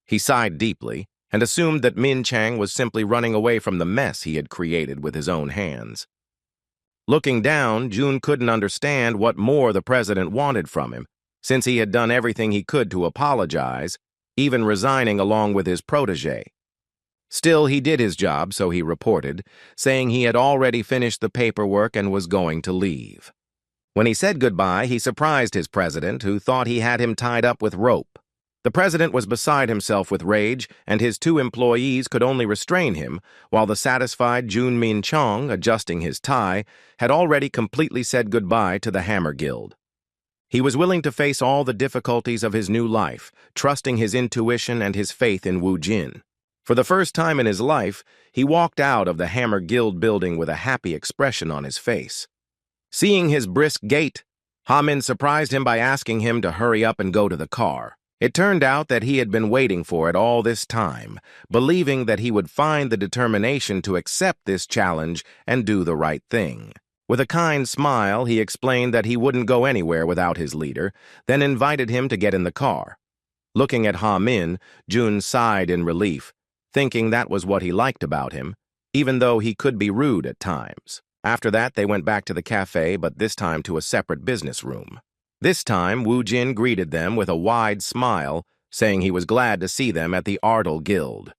He sighed deeply and assumed that Min Chang was simply running away from the mess he had created with his own hands. Looking down, Jun couldn't understand what more the president wanted from him, since he had done everything he could to apologize, even resigning along with his protege. Still, he did his job, so he reported, saying he had already finished the paperwork and was going to leave. When he said goodbye, he surprised his president, who thought he had him tied up with rope. The president was beside himself with rage, and his 2 employees could only restrain him, while the satisfied Jun Min Chang, adjusting his tie, had already completely said goodbye to the Hammer Guild. He was willing to face all the difficulties of his new life, trusting his intuition and his faith in Wu Jin. For the first time in his life, he walked out of the Hammer Guild building with a happy expression on his face. Seeing his brisk gait, Ha-min surprised him by asking him to hurry up and go to the car. It turned out that he had been waiting for it all this time, believing that he would find the determination to accept this challenge and do the right thing. With a kind smile, he explained that he wouldn't go anywhere without his leader, then invited him to get in the car. Looking at Ha-min, Jun sighed in relief, thinking that was what he liked about him, even though he could be rude at times. After that, they went back to the cafe, but this time to a separate business room. This time, Wu Jin greeted them with a wide smile, saying he was glad to see them at the Ardal Guild.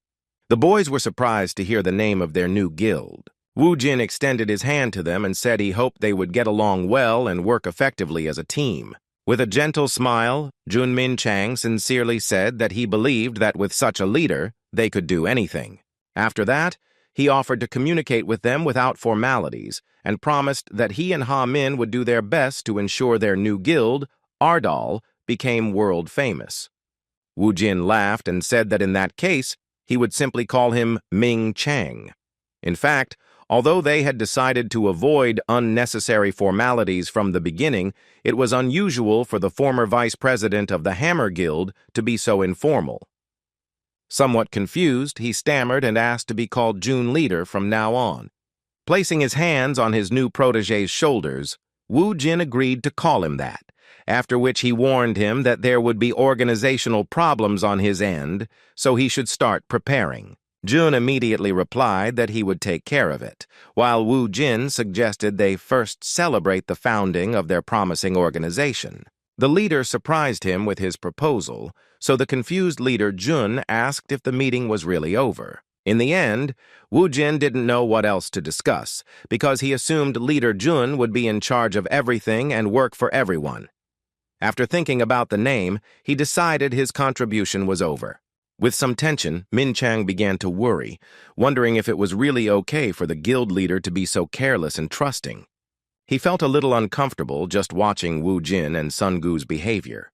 The boys were surprised to hear the name of their new guild. Wu Jin extended his hand to them and said he hoped they would get along well and work effectively as a team. With a gentle smile, Jun Min Chang sincerely said that he believed that with such a leader, they could do anything. After that, he offered to communicate with them without formalities and promised that he and Ha-min would do their best to ensure their new guild, Ardal, became world famous. Wu Jin laughed and said that in that case, he would simply call him Ming Chang. In fact, although they had decided to avoid unnecessary formalities from the beginning, it was unusual for the former vice president of the Hammer Guild to be so informal. Somewhat confused, he stammered and asked to be called Jun Leader from now on. Placing his hands on his new protege's shoulders, Wu Jin agreed to call him that, after which he warned him that there would be organizational problems on his end, so he should start preparing. Jun immediately replied that he would take care of it, while Wu Jin suggested they first celebrate the founding of their promising organization. The leader surprised him with his proposal, so the confused leader Jun asked if the meeting was really over. In the end, Wu Jin didn't know what else to discuss, because he assumed leader Jun would be in charge of everything and work for everyone. After thinking about the name, he decided his contribution was over. With some tension, Min Chang began to worry, wondering if it was really okay for the guild leader to be so careless and trusting. He felt a little uncomfortable just watching Wu Jin and Sun Gu's behavior.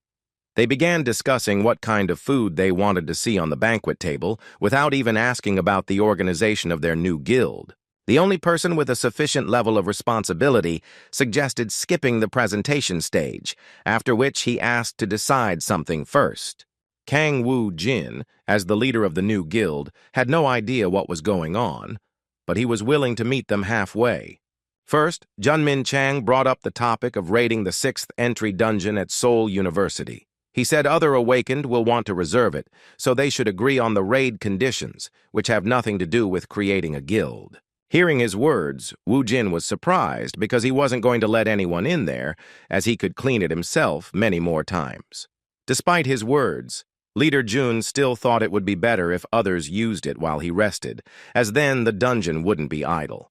They began discussing what kind of food they wanted to see on the banquet table without even asking about the organization of their new guild. The only person with a sufficient level of responsibility suggested skipping the presentation stage, after which he asked to decide something first. Kang Woo-jin, as the leader of the new guild, had no idea what was going on, but he was willing to meet them halfway. First, Junmin Chang brought up the topic of raiding the 6th entry dungeon at Seoul University. He said other awakened will want to reserve it, so they should agree on the raid conditions, which have nothing to do with creating a guild. Hearing his words, Woo-jin was surprised because he wasn't going to let anyone in there, as he could clean it himself many more times. Despite his words, Leader Jun still thought it would be better if others used it while he rested, as then the dungeon wouldn't be idle.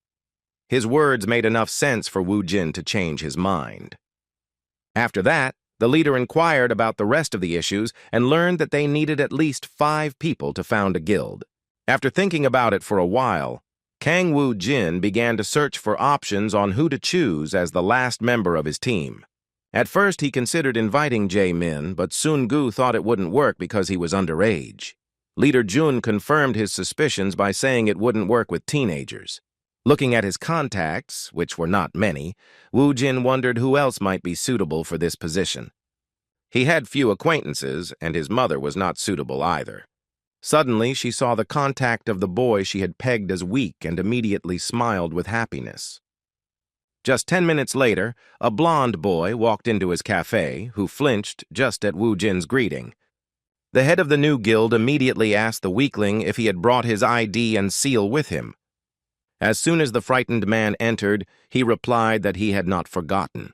His words made enough sense for Woo-jin to change his mind. After that, the leader inquired about the rest of the issues and learned that they needed at least 5 people to found a guild. After thinking about it for a while, Kang Woo-jin began to search for options on who to choose as the last member of his team. At first, he considered inviting Jae-min, but Sun-gu thought it wouldn't work because he was underage. Leader Jun confirmed his suspicions by saying it wouldn't work with teenagers. Looking at his contacts, which were not many, Woo-jin wondered who else might be suitable for this position. He had few acquaintances, and his mother was not suitable either. Suddenly, she saw the contact of the boy she had pegged as weak and immediately smiled with happiness. Just 10 minutes later, a blond boy walked into his cafe, who flinched just at Woo-jin's greeting. The head of the new guild immediately asked the weakling if he had brought his ID and seal with him. As soon as the frightened man entered, he replied that he had not forgotten.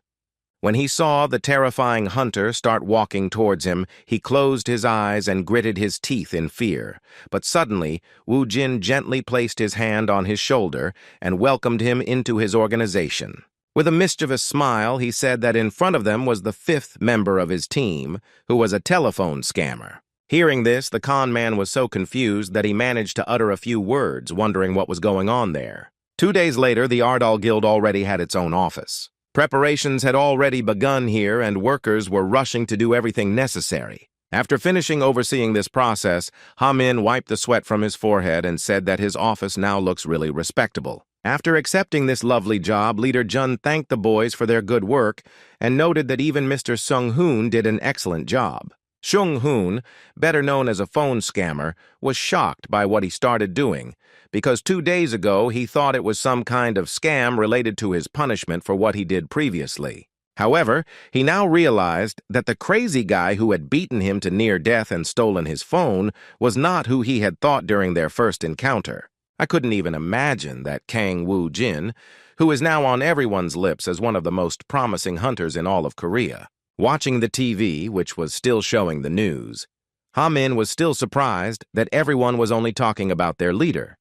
When he saw the terrifying hunter start walking towards him, he closed his eyes and gritted his teeth in fear. But suddenly, Woo-jin gently placed his hand on his shoulder and welcomed him into his organization. With a mischievous smile, he said that in front of them was the 5th member of his team, who was a telephone scammer. Hearing this, the con man was so confused that he managed to utter a few words, wondering what was going on there. 2 days later, the Ardal Guild already had its own office. Preparations had already begun here, and workers were rushing to do everything necessary. After finishing overseeing this process, Ha-min wiped the sweat from his forehead and said that his office now looks really respectable. After accepting this lovely job, Leader Jun thanked the boys for their good work and noted that even Mr. Sung-hoon did an excellent job. Sung-hoon, better known as a phone scammer, was shocked by what he started doing, because 2 days ago he thought it was some kind of scam related to his punishment for what he did previously. However, he now realized that the crazy guy who had beaten him to near death and stolen his phone was not who he had thought during their first encounter. I couldn't even imagine that Kang Woo-jin, who is now on everyone's lips as one of the most promising hunters in all of Korea. Watching the TV, which was still showing the news, Ha-min was still surprised that everyone was only talking about their leader.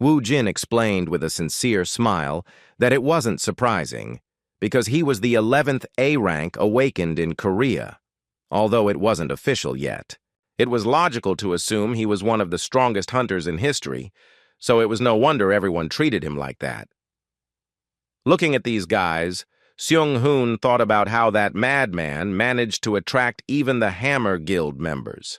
Woo-jin explained with a sincere smile that it wasn't surprising, because he was the 11th A rank awakened in Korea, although it wasn't official yet. It was logical to assume he was one of the strongest hunters in history, so it was no wonder everyone treated him like that. Looking at these guys, Seung-hoon thought about how that madman managed to attract even the Hammer Guild members.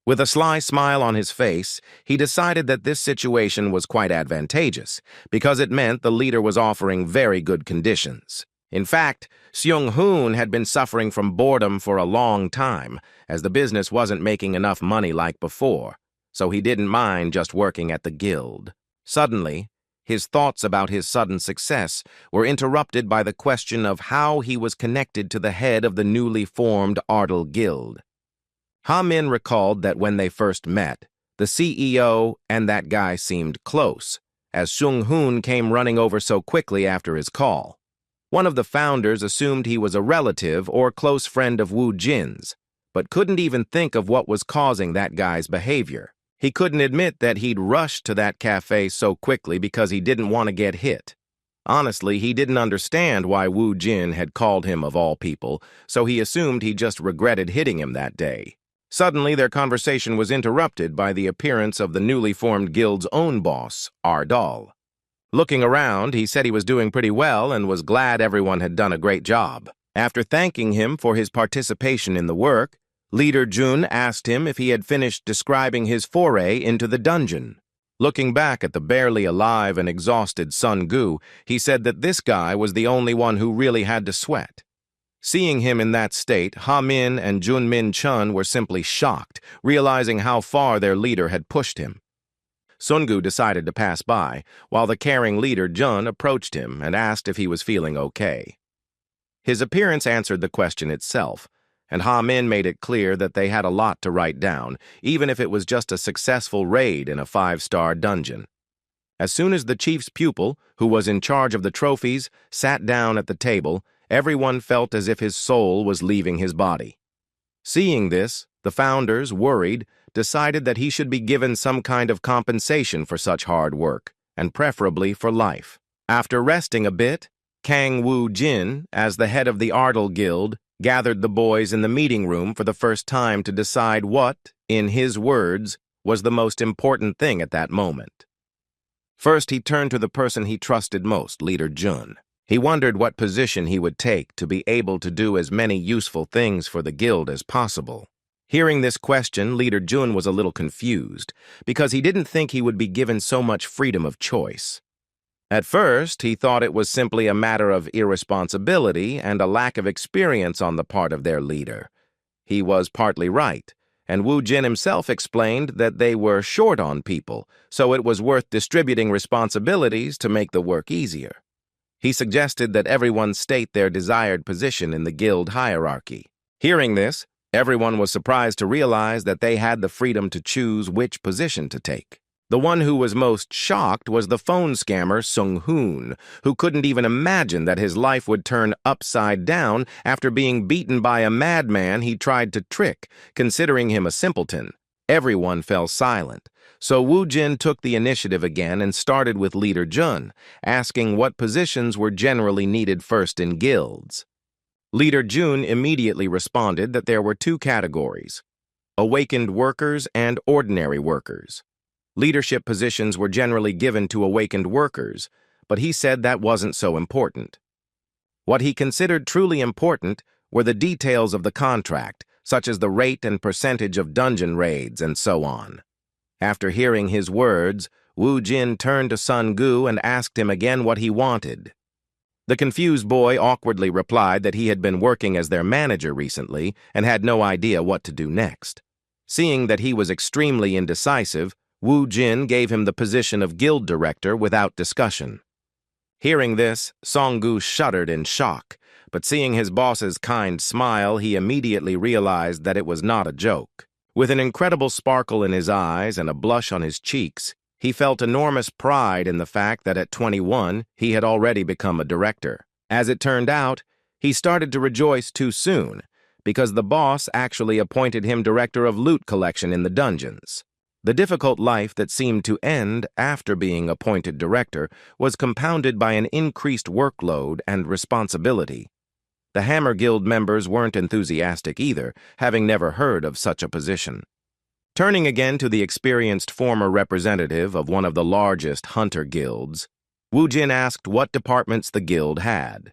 With a sly smile on his face, he decided that this situation was quite advantageous, because it meant the leader was offering very good conditions. In fact, Seung-hoon had been suffering from boredom for a long time, as the business wasn't making enough money like before, so he didn't mind just working at the guild. Suddenly, his thoughts about his sudden success were interrupted by the question of how he was connected to the head of the newly formed Ardal Guild. Ha-min recalled that when they first met, the CEO and that guy seemed close, as Seung-hoon came running over so quickly after his call. One of the founders assumed he was a relative or close friend of Woo-jin's, but couldn't even think of what was causing that guy's behavior. He couldn't admit that he'd rushed to that cafe so quickly because he didn't want to get hit. Honestly, he didn't understand why Woo-jin had called him of all people, so he assumed he just regretted hitting him that day. Suddenly, their conversation was interrupted by the appearance of the newly formed guild's own boss, Ardal. Looking around, he said he was doing pretty well and was glad everyone had done a great job. After thanking him for his participation in the work, Leader Jun asked him if he had finished describing his foray into the dungeon. Looking back at the barely alive and exhausted Sun Gu, he said that this guy was the only one who really had to sweat. Seeing him in that state, Ha Min and Jun Min Chun were simply shocked, realizing how far their leader had pushed him. Sun Gu decided to pass by, while the caring leader Jun approached him and asked if he was feeling okay. His appearance answered the question itself, and Ha Min made it clear that they had a lot to write down, even if it was just a successful raid in a 5-star dungeon. As soon as the chief's pupil, who was in charge of the trophies, sat down at the table, everyone felt as if his soul was leaving his body. Seeing this, the founders, worried, decided that he should be given some kind of compensation for such hard work, and preferably for life. After resting a bit, Kang Wu Jin, as the head of the Ardal Guild, gathered the boys in the meeting room for the first time to decide what, in his words, was the most important thing at that moment. First, he turned to the person he trusted most, Leader Jun. He wondered what position he would take to be able to do as many useful things for the guild as possible. Hearing this question, Leader Jun was a little confused, because he didn't think he would be given so much freedom of choice. At first, he thought it was simply a matter of irresponsibility and a lack of experience on the part of their leader. He was partly right, and Wu Jin himself explained that they were short on people, so it was worth distributing responsibilities to make the work easier. He suggested that everyone state their desired position in the guild hierarchy. Hearing this, everyone was surprised to realize that they had the freedom to choose which position to take. The one who was most shocked was the phone scammer Sung Hoon, who couldn't even imagine that his life would turn upside down after being beaten by a madman he tried to trick, considering him a simpleton. Everyone fell silent, so Wu Jin took the initiative again and started with Leader Jun, asking what positions were generally needed first in guilds. Leader Jun immediately responded that there were 2 categories: awakened workers and ordinary workers. Leadership positions were generally given to awakened workers, but he said that wasn't so important. What he considered truly important were the details of the contract, such as the rate and percentage of dungeon raids and so on. After hearing his words, Wu Jin turned to Sun Gu and asked him again what he wanted. The confused boy awkwardly replied that he had been working as their manager recently and had no idea what to do next. Seeing that he was extremely indecisive, Wu Jin gave him the position of guild director without discussion. Hearing this, Song Gu shuddered in shock, but seeing his boss's kind smile, he immediately realized that it was not a joke. With an incredible sparkle in his eyes and a blush on his cheeks, he felt enormous pride in the fact that at 21, he had already become a director. As it turned out, he started to rejoice too soon, because the boss actually appointed him director of loot collection in the dungeons. The difficult life that seemed to end after being appointed director was compounded by an increased workload and responsibility. The Hammer Guild members weren't enthusiastic either, having never heard of such a position. Turning again to the experienced former representative of one of the largest hunter guilds, Wu Jin asked what departments the guild had.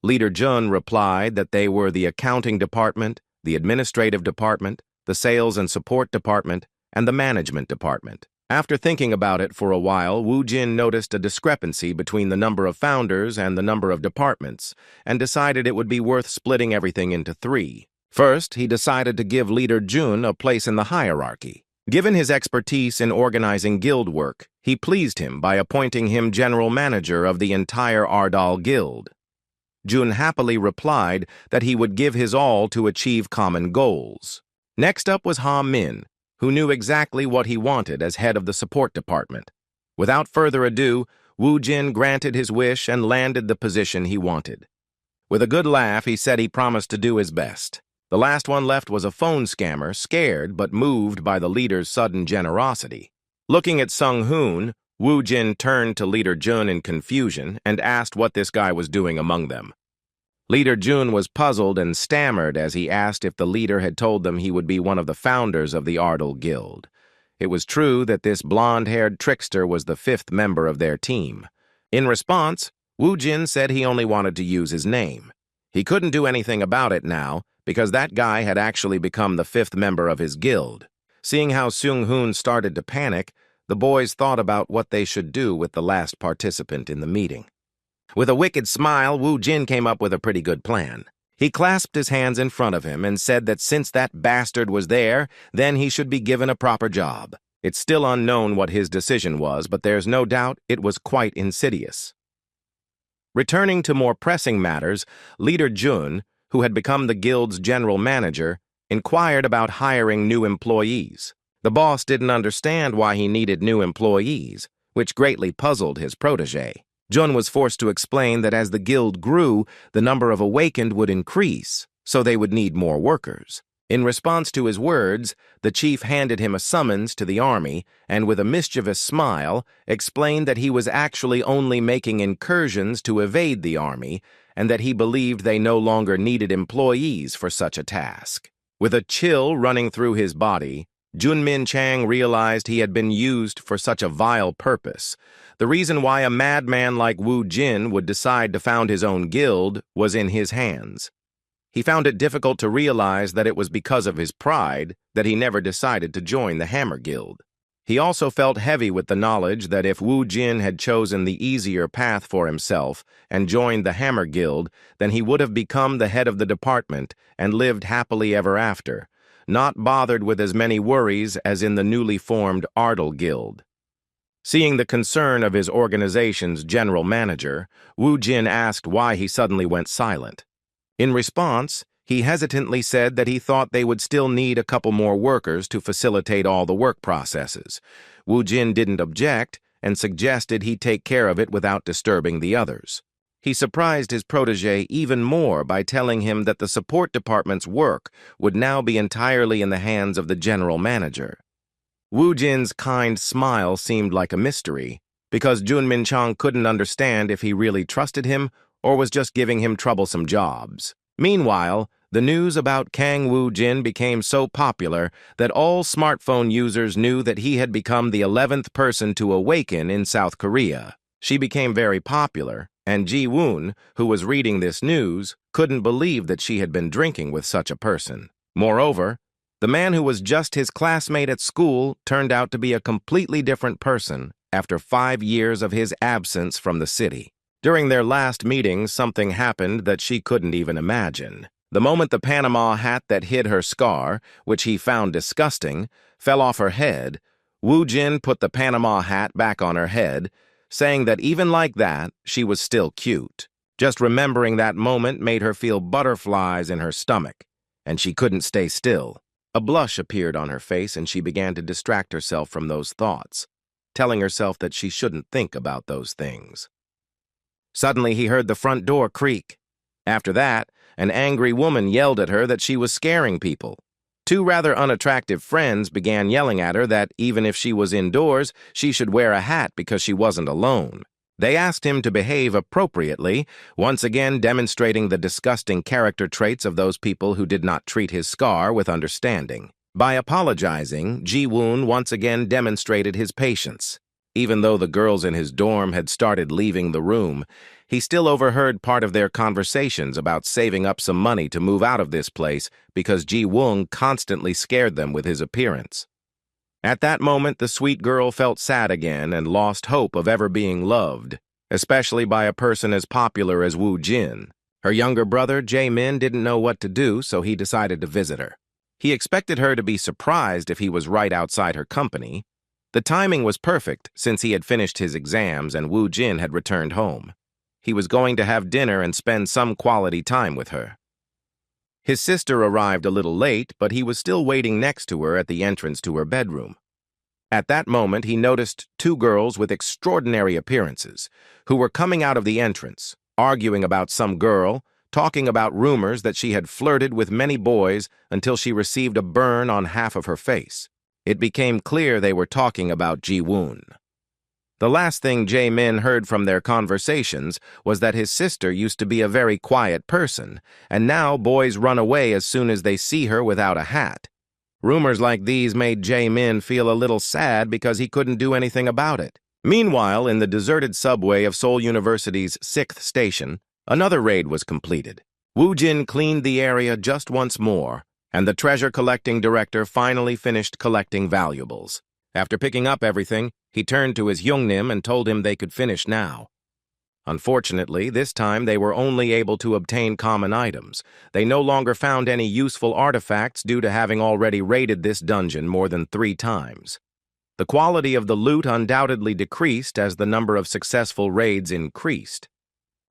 Leader Jun replied that they were the accounting department, the administrative department, the sales and support department, and the management department. After thinking about it for a while, Wu Jin noticed a discrepancy between the number of founders and the number of departments, and decided it would be worth splitting everything into 3. First, he decided to give Leader Jun a place in the hierarchy. Given his expertise in organizing guild work, he pleased him by appointing him general manager of the entire Ardal Guild. Jun happily replied that he would give his all to achieve common goals. Next up was Ha Min, who knew exactly what he wanted as head of the support department. Without further ado, Wu Jin granted his wish and landed the position he wanted. With a good laugh, he said he promised to do his best. The last one left was a phone scammer, scared but moved by the leader's sudden generosity. Looking at Sung Hoon, Wu Jin turned to Leader Jun in confusion and asked what this guy was doing among them. Leader Jun was puzzled and stammered as he asked if the leader had told them he would be one of the founders of the Ardal Guild. It was true that this blonde-haired trickster was the 5th member of their team. In response, Wu Jin said he only wanted to use his name. He couldn't do anything about it now, because that guy had actually become the 5th member of his guild. Seeing how Sung Hoon started to panic, the boys thought about what they should do with the last participant in the meeting. With a wicked smile, Wu Jin came up with a pretty good plan. He clasped his hands in front of him and said that since that bastard was there, then he should be given a proper job. It's still unknown what his decision was, but there's no doubt it was quite insidious. Returning to more pressing matters, Leader Jun, who had become the guild's general manager, inquired about hiring new employees. The boss didn't understand why he needed new employees, which greatly puzzled his protege. Jun was forced to explain that as the guild grew, the number of awakened would increase, so they would need more workers. In response to his words, the chief handed him a summons to the army and, with a mischievous smile, explained that he was actually only making incursions to evade the army and that he believed they no longer needed employees for such a task. With a chill running through his body, Junmin Chang realized he had been used for such a vile purpose. The reason why a madman like Wu Jin would decide to found his own guild was in his hands. He found it difficult to realize that it was because of his pride that he never decided to join the Hammer Guild. He also felt heavy with the knowledge that if Wu Jin had chosen the easier path for himself and joined the Hammer Guild, then he would have become the head of the department and lived happily ever after, not bothered with as many worries as in the newly formed Ardell Guild. Seeing the concern of his organization's general manager, Wu Jin asked why he suddenly went silent. In response, he hesitantly said that he thought they would still need a couple more workers to facilitate all the work processes. Wu Jin didn't object and suggested he take care of it without disturbing the others. He surprised his protege even more by telling him that the support department's work would now be entirely in the hands of the general manager. Wu Jin's kind smile seemed like a mystery, because Junmin Chang couldn't understand if he really trusted him or was just giving him troublesome jobs. Meanwhile, the news about Kang Wu Jin became so popular that all smartphone users knew that he had become the 11th person to awaken in South Korea. She became very popular, and Ji-woon, who was reading this news, couldn't believe that she had been drinking with such a person. Moreover, the man who was just his classmate at school turned out to be a completely different person after 5 years of his absence from the city. During their last meeting, something happened that she couldn't even imagine. The moment the Panama hat that hid her scar, which he found disgusting, fell off her head, Wu Jin put the Panama hat back on her head, saying that even like that, she was still cute. Just remembering that moment made her feel butterflies in her stomach, and she couldn't stay still. A blush appeared on her face, and she began to distract herself from those thoughts, telling herself that she shouldn't think about those things. Suddenly, he heard the front door creak. After that, an angry woman yelled at her that she was scaring people. Two rather unattractive friends began yelling at her that even if she was indoors, she should wear a hat because she wasn't alone. They asked him to behave appropriately, once again demonstrating the disgusting character traits of those people who did not treat his scar with understanding. By apologizing, Ji-woon once again demonstrated his patience. Even though the girls in his dorm had started leaving the room, he still overheard part of their conversations about saving up some money to move out of this place because Ji-woon constantly scared them with his appearance. At that moment, the sweet girl felt sad again and lost hope of ever being loved, especially by a person as popular as Wu Jin. Her younger brother, Jae-min, didn't know what to do, so he decided to visit her. He expected her to be surprised if he was right outside her company. The timing was perfect since he had finished his exams and Wu Jin had returned home. He was going to have dinner and spend some quality time with her. His sister arrived a little late, but he was still waiting next to her at the entrance to her bedroom. At that moment, he noticed two girls with extraordinary appearances who were coming out of the entrance, arguing about some girl, talking about rumors that she had flirted with many boys until she received a burn on half of her face. It became clear they were talking about Ji-woon. The last thing Jae-min heard from their conversations was that his sister used to be a very quiet person, and now boys run away as soon as they see her without a hat. Rumors like these made Jae-min feel a little sad because he couldn't do anything about it. Meanwhile, in the deserted subway of Seoul University's 6th station, another raid was completed. Wu Jin cleaned the area just once more, and the treasure-collecting director finally finished collecting valuables. After picking up everything, he turned to his Hyungnim and told him they could finish now. Unfortunately, this time they were only able to obtain common items. They no longer found any useful artifacts due to having already raided this dungeon more than 3 times. The quality of the loot undoubtedly decreased as the number of successful raids increased.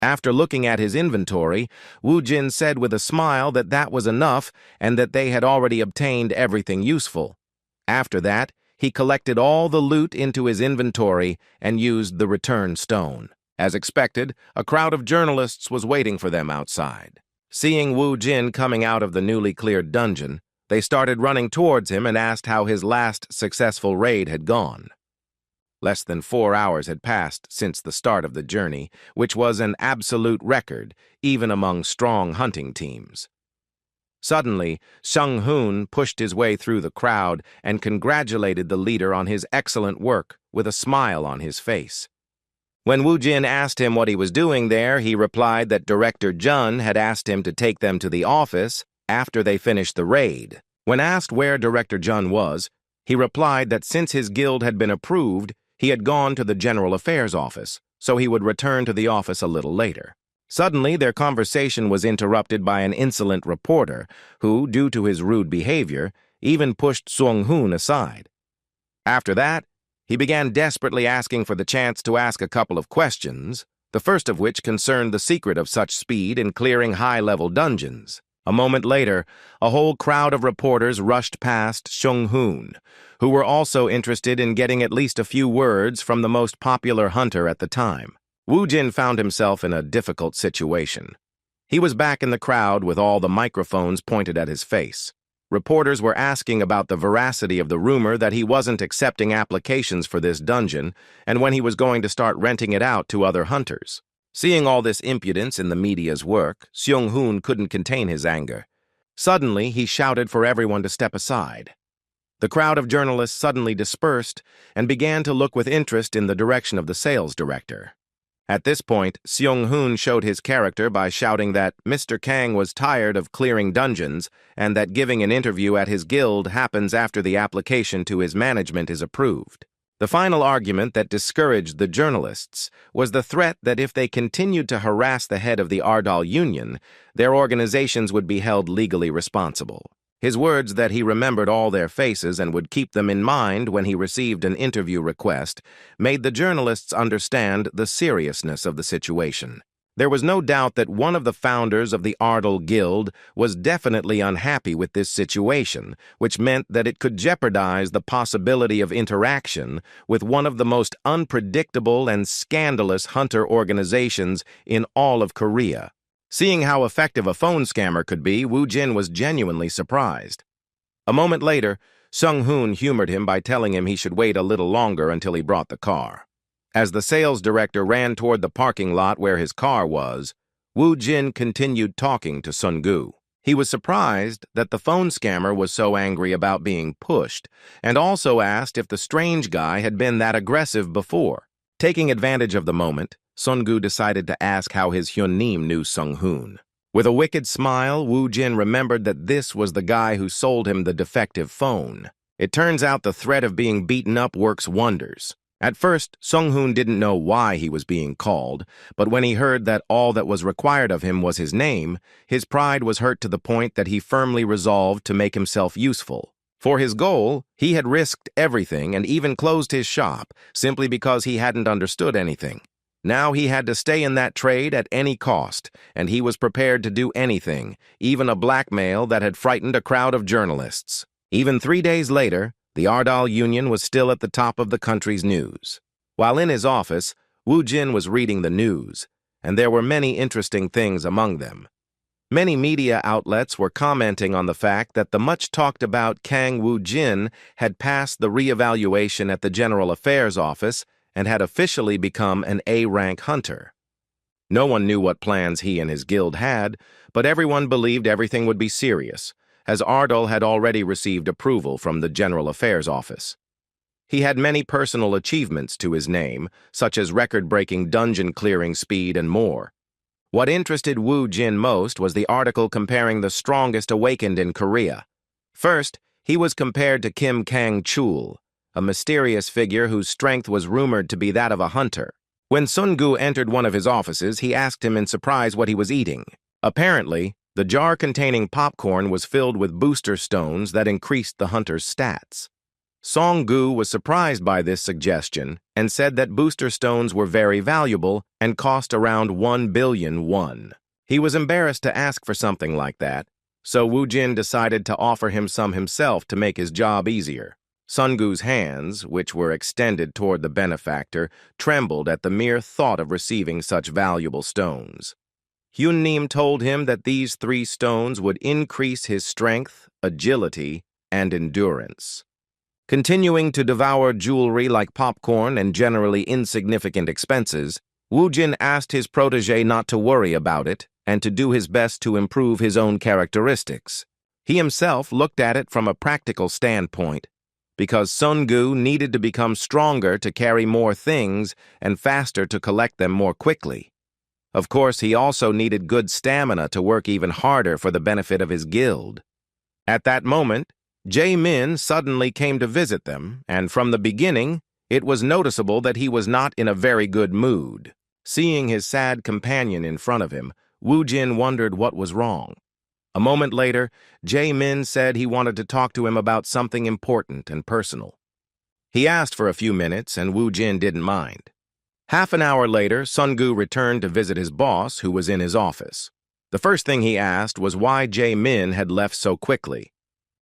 After looking at his inventory, Wu Jin said with a smile that that was enough and that they had already obtained everything useful. After that, he collected all the loot into his inventory and used the return stone. As expected, a crowd of journalists was waiting for them outside. Seeing Wu Jin coming out of the newly cleared dungeon, they started running towards him and asked how his last successful raid had gone. Less than 4 hours had passed since the start of the journey, which was an absolute record, even among strong hunting teams. Suddenly, Sung-hoon pushed his way through the crowd and congratulated the leader on his excellent work with a smile on his face. When Wu Jin asked him what he was doing there, he replied that Director Jun had asked him to take them to the office after they finished the raid. When asked where Director Jun was, he replied that since his guild had been approved, he had gone to the General Affairs office, so he would return to the office a little later. Suddenly, their conversation was interrupted by an insolent reporter who, due to his rude behavior, even pushed Sung-hoon aside. After that, he began desperately asking for the chance to ask a couple of questions, the first of which concerned the secret of such speed in clearing high-level dungeons. A moment later, a whole crowd of reporters rushed past Sung-hoon, who were also interested in getting at least a few words from the most popular hunter at the time. Wu Jin found himself in a difficult situation. He was back in the crowd with all the microphones pointed at his face. Reporters were asking about the veracity of the rumor that he wasn't accepting applications for this dungeon and when he was going to start renting it out to other hunters. Seeing all this impudence in the media's work, Seung-hoon couldn't contain his anger. Suddenly, he shouted for everyone to step aside. The crowd of journalists suddenly dispersed and began to look with interest in the direction of the sales director. At this point, Seung-hoon showed his character by shouting that Mr. Kang was tired of clearing dungeons and that giving an interview at his guild happens after the application to his management is approved. The final argument that discouraged the journalists was the threat that if they continued to harass the head of the Ardal Union, their organizations would be held legally responsible. His words that he remembered all their faces and would keep them in mind when he received an interview request made the journalists understand the seriousness of the situation. There was no doubt that one of the founders of the Ardal Guild was definitely unhappy with this situation, which meant that it could jeopardize the possibility of interaction with one of the most unpredictable and scandalous hunter organizations in all of Korea. Seeing how effective a phone scammer could be, Wu Jin was genuinely surprised. A moment later, Sung-hoon humored him by telling him he should wait a little longer until he brought the car. As the sales director ran toward the parking lot where his car was, Wu Jin continued talking to Sun-gu. He was surprised that the phone scammer was so angry about being pushed, and also asked if the strange guy had been that aggressive before. Taking advantage of the moment, Sun-gu decided to ask how his Hyunnim knew Sung-hoon. With a wicked smile, Wu Jin remembered that this was the guy who sold him the defective phone. It turns out the threat of being beaten up works wonders. At first, Sung-hoon didn't know why he was being called, but when he heard that all that was required of him was his name, his pride was hurt to the point that he firmly resolved to make himself useful. For his goal, he had risked everything and even closed his shop simply because he hadn't understood anything. Now he had to stay in that trade at any cost, and he was prepared to do anything, even a blackmail that had frightened a crowd of journalists. Even 3 days later, the Ardal Union was still at the top of the country's news. While in his office, Wu Jin was reading the news, and there were many interesting things among them. Many media outlets were commenting on the fact that the much-talked-about Kang Wu Jin had passed the re-evaluation at the General Affairs Office and had officially become an A-rank hunter. No one knew what plans he and his guild had, but everyone believed everything would be serious, as Ardal had already received approval from the General Affairs Office. He had many personal achievements to his name, such as record-breaking dungeon clearing speed and more. What interested Wu Jin most was the article comparing the strongest awakened in Korea. First, he was compared to Kim Kang-chul, a mysterious figure whose strength was rumored to be that of a hunter. When Sun-gu entered one of his offices, he asked him in surprise what he was eating. Apparently, the jar containing popcorn was filled with booster stones that increased the hunter's stats. Song-gu was surprised by this suggestion and said that booster stones were very valuable and cost around 1 billion won. He was embarrassed to ask for something like that, so Woo-jin decided to offer him some himself to make his job easier. Sun-gu's hands, which were extended toward the benefactor, trembled at the mere thought of receiving such valuable stones. Hyun-nim told him that these 3 stones would increase his strength, agility, and endurance. Continuing to devour jewelry like popcorn and generally insignificant expenses, Woo-jin asked his protege not to worry about it and to do his best to improve his own characteristics. He himself looked at it from a practical standpoint, because Sun-gu needed to become stronger to carry more things and faster to collect them more quickly. Of course, he also needed good stamina to work even harder for the benefit of his guild. At that moment, Jae-min suddenly came to visit them, and from the beginning, it was noticeable that he was not in a very good mood. Seeing his sad companion in front of him, Woo-jin wondered what was wrong. A moment later, Jae-min said he wanted to talk to him about something important and personal. He asked for a few minutes, and Woo-jin didn't mind. Half an hour later, Sun-gu returned to visit his boss, who was in his office. The first thing he asked was why Jae-min had left so quickly.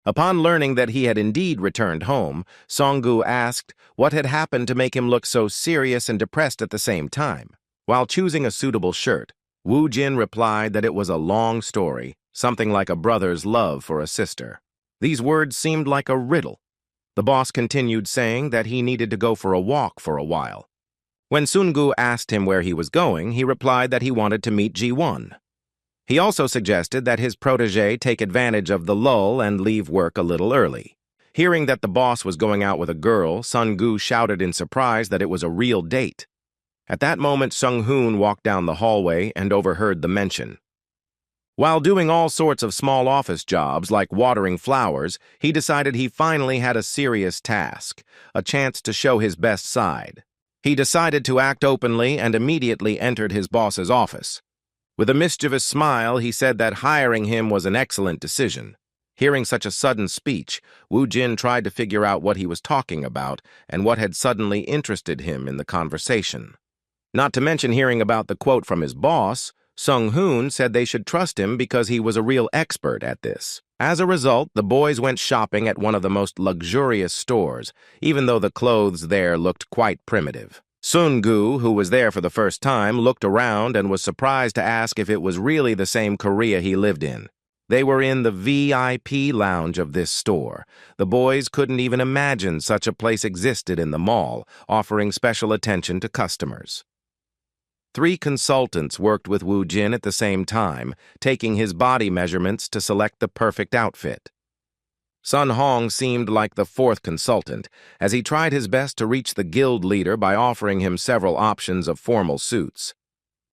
Upon learning that he had indeed returned home, Song-gu asked what had happened to make him look so serious and depressed at the same time. While choosing a suitable shirt, Woo-jin replied that it was a long story, something like a brother's love for a sister. These words seemed like a riddle. The boss continued saying that he needed to go for a walk for a while. When Sun-gu asked him where he was going, he replied that he wanted to meet Ji-won. He also suggested that his protege take advantage of the lull and leave work a little early. Hearing that the boss was going out with a girl, Sun-gu shouted in surprise that it was a real date. At that moment, Sung-hoon walked down the hallway and overheard the mention. While doing all sorts of small office jobs like watering flowers, he decided he finally had a serious task, a chance to show his best side. He decided to act openly and immediately entered his boss's office. With a mischievous smile, he said that hiring him was an excellent decision. Hearing such a sudden speech, Woo-jin tried to figure out what he was talking about and what had suddenly interested him in the conversation. Not to mention hearing about the quote from his boss, Sung-hoon said they should trust him because he was a real expert at this. As a result, the boys went shopping at one of the most luxurious stores, even though the clothes there looked quite primitive. Sun-gu, who was there for the first time, looked around and was surprised to ask if it was really the same Korea he lived in. They were in the VIP lounge of this store. The boys couldn't even imagine such a place existed in the mall, offering special attention to customers. 3 consultants worked with Woo-jin at the same time, taking his body measurements to select the perfect outfit. Sun Hong seemed like the 4th consultant, as he tried his best to reach the guild leader by offering him several options of formal suits.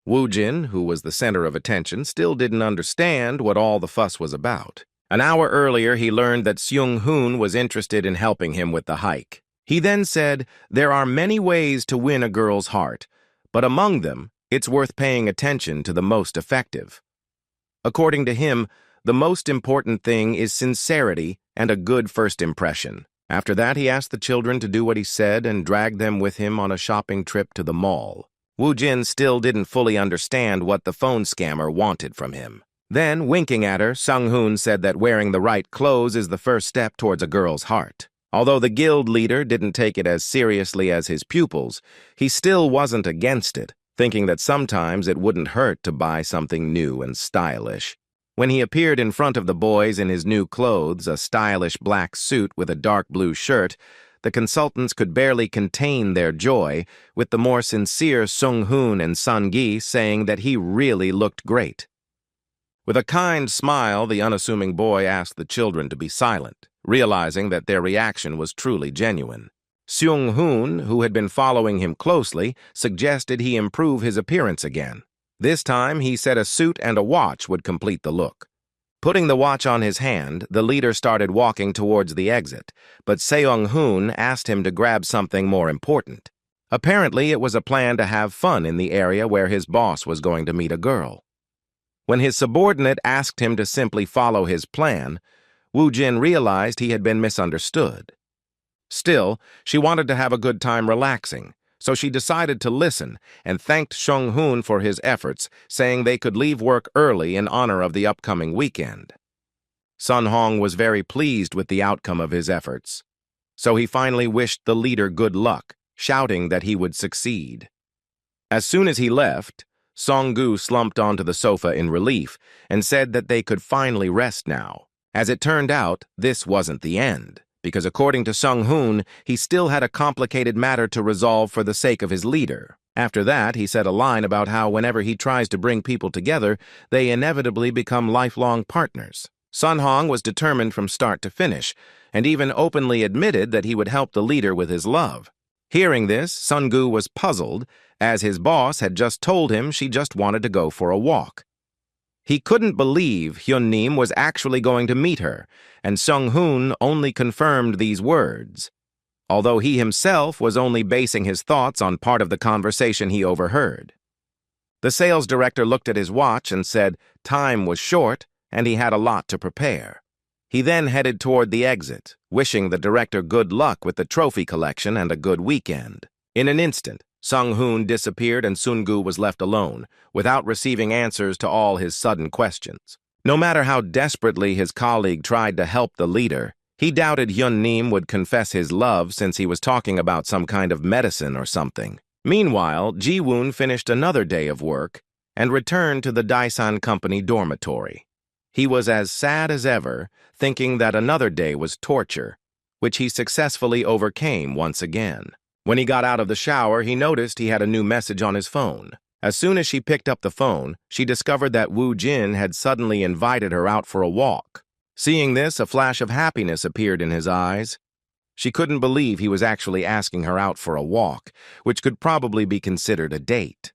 Woo-jin, who was the center of attention, still didn't understand what all the fuss was about. An hour earlier, he learned that Seung-hoon was interested in helping him with the hike. He then said, "There are many ways to win a girl's heart, but among them, it's worth paying attention to the most effective." According to him, the most important thing is sincerity and a good first impression. After that, he asked the children to do what he said and dragged them with him on a shopping trip to the mall. Woo-jin still didn't fully understand what the phone scammer wanted from him. Then, winking at her, Sung-hoon said that wearing the right clothes is the first step towards a girl's heart. Although the guild leader didn't take it as seriously as his pupils, he still wasn't against it, thinking that sometimes it wouldn't hurt to buy something new and stylish. When he appeared in front of the boys in his new clothes, a stylish black suit with a dark blue shirt, the consultants could barely contain their joy, with the more sincere Sung-hoon and Sun-gi saying that he really looked great. With a kind smile, the unassuming boy asked the children to be silent, realizing that their reaction was truly genuine. Seung-hoon, who had been following him closely, suggested he improve his appearance again. This time, he said a suit and a watch would complete the look. Putting the watch on his hand, the leader started walking towards the exit, but Seong-hoon asked him to grab something more important. Apparently, it was a plan to have fun in the area where his boss was going to meet a girl. When his subordinate asked him to simply follow his plan, Woo-jin realized he had been misunderstood. Still, she wanted to have a good time relaxing, so she decided to listen and thanked Seong-hoon for his efforts, saying they could leave work early in honor of the upcoming weekend. Sun-hong was very pleased with the outcome of his efforts, so he finally wished the leader good luck, shouting that he would succeed. As soon as he left, Song-gu slumped onto the sofa in relief and said that they could finally rest now. As it turned out, this wasn't the end, because according to Sung-hoon, he still had a complicated matter to resolve for the sake of his leader. After that, he said a line about how whenever he tries to bring people together, they inevitably become lifelong partners. Sun-hong was determined from start to finish, and even openly admitted that he would help the leader with his love. Hearing this, Sun-gu was puzzled, as his boss had just told him she just wanted to go for a walk. He couldn't believe Hyun-nim was actually going to meet her, and Sung-hoon only confirmed these words, although he himself was only basing his thoughts on part of the conversation he overheard. The sales director looked at his watch and said time was short and he had a lot to prepare. He then headed toward the exit, wishing the director good luck with the trophy collection and a good weekend. In an instant, Sung-hoon disappeared and Sun-gu was left alone, without receiving answers to all his sudden questions. No matter how desperately his colleague tried to help the leader, he doubted Hyun-nim would confess his love since he was talking about some kind of medicine or something. Meanwhile, Ji-woon finished another day of work and returned to the Daesan Company dormitory. He was as sad as ever, thinking that another day was torture, which he successfully overcame once again. When he got out of the shower, he noticed he had a new message on his phone. As soon as she picked up the phone, she discovered that Woo-jin had suddenly invited her out for a walk. Seeing this, a flash of happiness appeared in his eyes. She couldn't believe he was actually asking her out for a walk, which could probably be considered a date.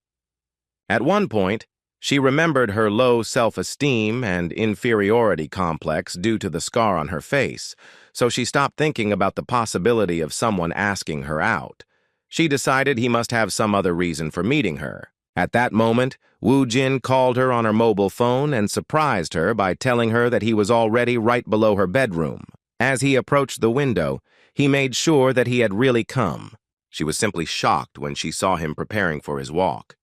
At one point, she remembered her low self-esteem and inferiority complex due to the scar on her face, so she stopped thinking about the possibility of someone asking her out. She decided he must have some other reason for meeting her. At that moment, Woo-jin called her on her mobile phone and surprised her by telling her that he was already right below her bedroom. As he approached the window, he made sure that he had really come. She was simply shocked when she saw him preparing for his walk.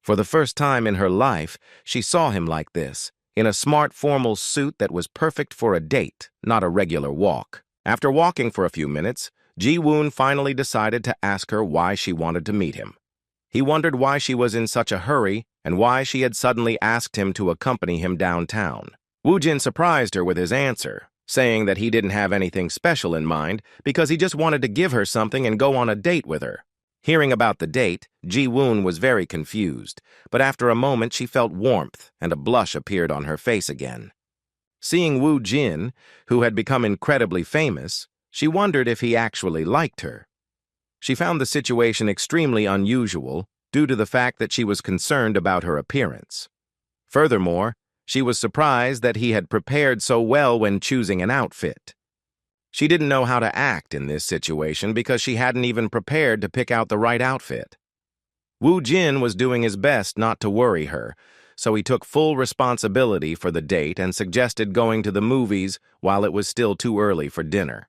For the first time in her life, she saw him like this, in a smart formal suit that was perfect for a date, not a regular walk. After walking for a few minutes, Ji-woon finally decided to ask her why she wanted to meet him. He wondered why she was in such a hurry and why she had suddenly asked him to accompany him downtown. Woo-jin surprised her with his answer, saying that he didn't have anything special in mind because he just wanted to give her something and go on a date with her. Hearing about the date, Ji-woon was very confused, but after a moment she felt warmth and a blush appeared on her face again. Seeing Woo-jin, who had become incredibly famous, she wondered if he actually liked her. She found the situation extremely unusual due to the fact that she was concerned about her appearance. Furthermore, she was surprised that he had prepared so well when choosing an outfit. She didn't know how to act in this situation because she hadn't even prepared to pick out the right outfit. Woo-jin was doing his best not to worry her, so he took full responsibility for the date and suggested going to the movies while it was still too early for dinner.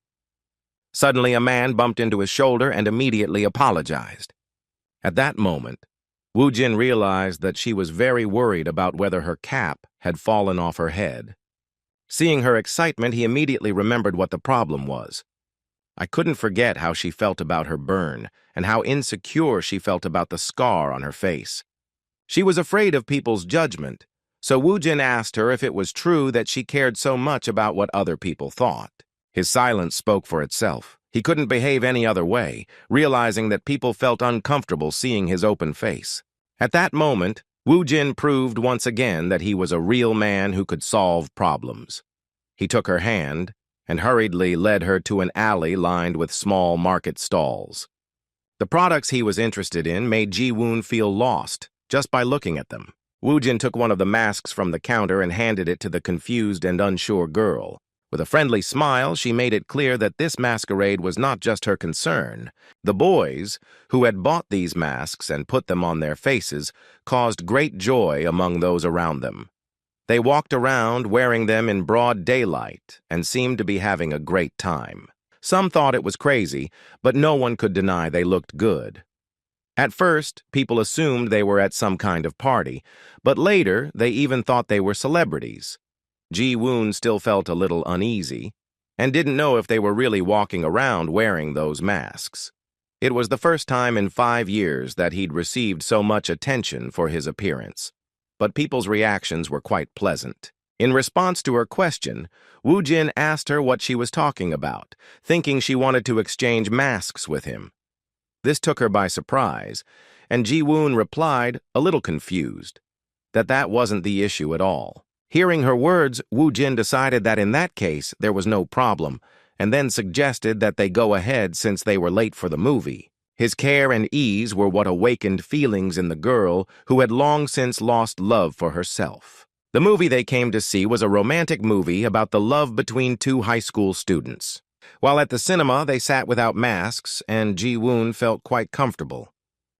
Suddenly, a man bumped into his shoulder and immediately apologized. At that moment, Woo-jin realized that she was very worried about whether her cap had fallen off her head. Seeing her excitement, he immediately remembered what the problem was. I couldn't forget how she felt about her burn and how insecure she felt about the scar on her face. She was afraid of people's judgment, so Woo-jin asked her if it was true that she cared so much about what other people thought. His silence spoke for itself. He couldn't behave any other way, realizing that people felt uncomfortable seeing his open face. At that moment, Woo-jin proved once again that he was a real man who could solve problems. He took her hand and hurriedly led her to an alley lined with small market stalls. The products he was interested in made Ji-woon feel lost just by looking at them. Woo Jin took one of the masks from the counter and handed it to the confused and unsure girl. With a friendly smile, she made it clear that this masquerade was not just her concern. The boys, who had bought these masks and put them on their faces, caused great joy among those around them. They walked around wearing them in broad daylight and seemed to be having a great time. Some thought it was crazy, but no one could deny they looked good. At first, people assumed they were at some kind of party, but later they even thought they were celebrities. Ji-woon still felt a little uneasy and didn't know if they were really walking around wearing those masks. It was the first time in 5 years that he'd received so much attention for his appearance, but people's reactions were quite pleasant. In response to her question, Woo Jin asked her what she was talking about, thinking she wanted to exchange masks with him. This took her by surprise, and Ji-woon replied, a little confused, that wasn't the issue at all. Hearing her words, Woo Jin decided that in that case there was no problem, and then suggested that they go ahead since they were late for the movie. His care and ease were what awakened feelings in the girl who had long since lost love for herself. The movie they came to see was a romantic movie about the love between 2 high school students. While at the cinema, they sat without masks, and Ji-woon felt quite comfortable.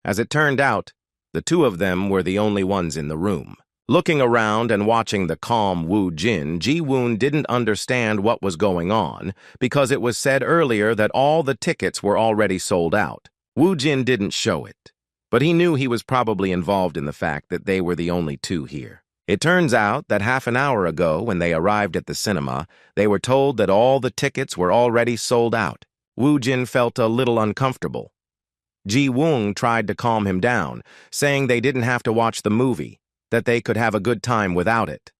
As it turned out, the 2 of them were the only ones in the room. Looking around and watching the calm Woo Jin, Ji-woon didn't understand what was going on because it was said earlier that all the tickets were already sold out. Woo Jin didn't show it, but he knew he was probably involved in the fact that they were the only 2 here. It turns out that half an hour ago, when they arrived at the cinema, they were told that all the tickets were already sold out. Woo Jin felt a little uncomfortable. Ji-woon tried to calm him down, saying they didn't have to watch the movie, that they could have a good time without it.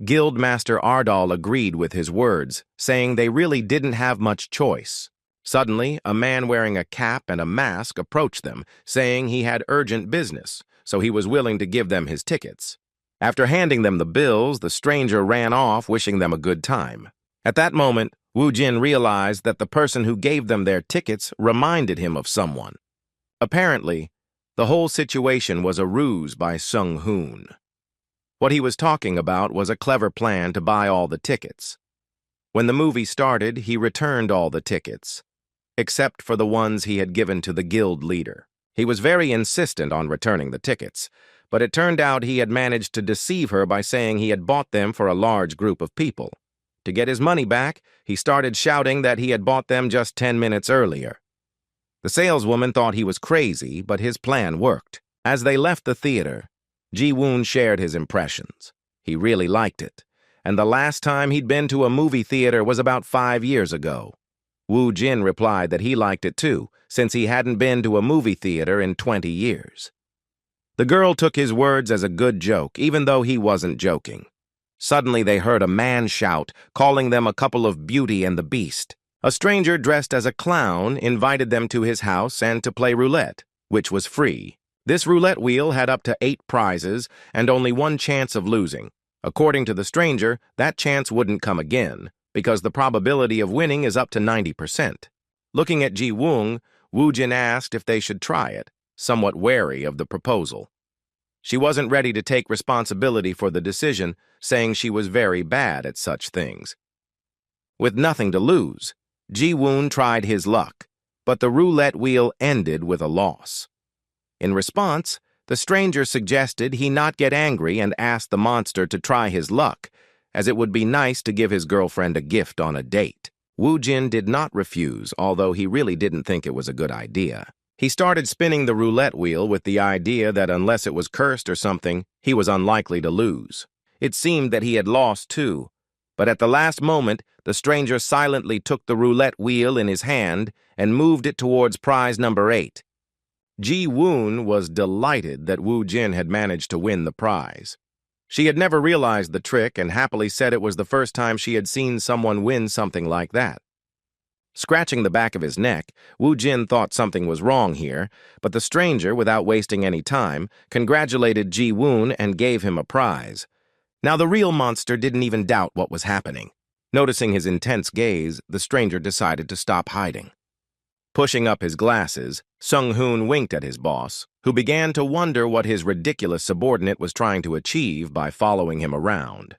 Guildmaster Ardal agreed with his words, saying they really didn't have much choice. Suddenly, a man wearing a cap and a mask approached them, saying he had urgent business, so he was willing to give them his tickets. After handing them the bills, the stranger ran off, wishing them a good time. At that moment, Woo Jin realized that the person who gave them their tickets reminded him of someone. Apparently, the whole situation was a ruse by Sung-hoon. What he was talking about was a clever plan to buy all the tickets. When the movie started, he returned all the tickets, except for the ones he had given to the guild leader. He was very insistent on returning the tickets, but it turned out he had managed to deceive her by saying he had bought them for a large group of people. To get his money back, he started shouting that he had bought them just 10 minutes earlier. The saleswoman thought he was crazy, but his plan worked. As they left the theater, Ji-woon shared his impressions. He really liked it, and the last time he'd been to a movie theater was about 5 years ago. Woo Jin replied that he liked it too, since he hadn't been to a movie theater in 20 years. The girl took his words as a good joke, even though he wasn't joking. Suddenly they heard a man shout, calling them a couple of Beauty and the Beast. A stranger dressed as a clown invited them to his house and to play roulette, which was free. This roulette wheel had up to 8 prizes and only 1 chance of losing. According to the stranger, that chance wouldn't come again, because the probability of winning is up to 90%. Looking at Ji-woon, Woo Jin asked if they should try it, somewhat wary of the proposal. She wasn't ready to take responsibility for the decision, saying she was very bad at such things. With nothing to lose, Ji-woon tried his luck, but the roulette wheel ended with a loss. In response, the stranger suggested he not get angry and asked the monster to try his luck, as it would be nice to give his girlfriend a gift on a date. Woo Jin did not refuse, although he really didn't think it was a good idea. He started spinning the roulette wheel with the idea that unless it was cursed or something, he was unlikely to lose. It seemed that he had lost too, but at the last moment, the stranger silently took the roulette wheel in his hand and moved it towards prize number 8. Ji-woon was delighted that Woo Jin had managed to win the prize. She had never realized the trick and happily said it was the first time she had seen someone win something like that. Scratching the back of his neck, Woo Jin thought something was wrong here, but the stranger, without wasting any time, congratulated Ji-woon and gave him a prize. Now the real monster didn't even doubt what was happening. Noticing his intense gaze, the stranger decided to stop hiding. Pushing up his glasses, Sung-hoon winked at his boss, who began to wonder what his ridiculous subordinate was trying to achieve by following him around.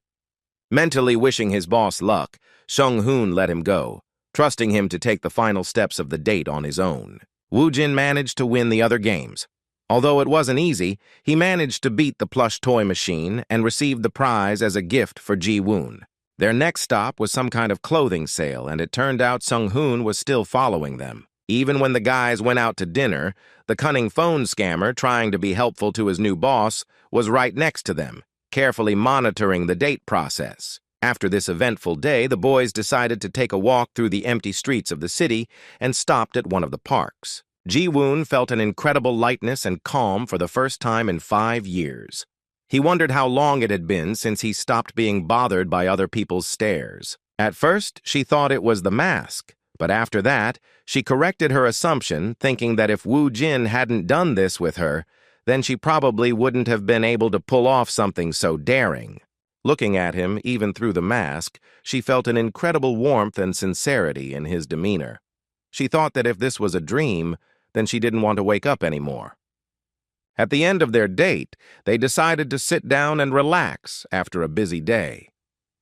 Mentally wishing his boss luck, Sung-hoon let him go, trusting him to take the final steps of the date on his own. Woo-jin managed to win the other games. Although it wasn't easy, he managed to beat the plush toy machine and received the prize as a gift for Ji-woon. Their next stop was some kind of clothing sale, and it turned out Sung-hoon was still following them. Even when the guys went out to dinner, the cunning phone scammer, trying to be helpful to his new boss, was right next to them, carefully monitoring the date process. After this eventful day, the boys decided to take a walk through the empty streets of the city and stopped at one of the parks. Ji-woon felt an incredible lightness and calm for the first time in 5 years. He wondered how long it had been since he stopped being bothered by other people's stares. At first, she thought it was the mask, but after that, she corrected her assumption, thinking that if Woo-jin hadn't done this with her, then she probably wouldn't have been able to pull off something so daring. Looking at him, even through the mask, she felt an incredible warmth and sincerity in his demeanor. She thought that if this was a dream, then she didn't want to wake up anymore. At the end of their date, they decided to sit down and relax after a busy day.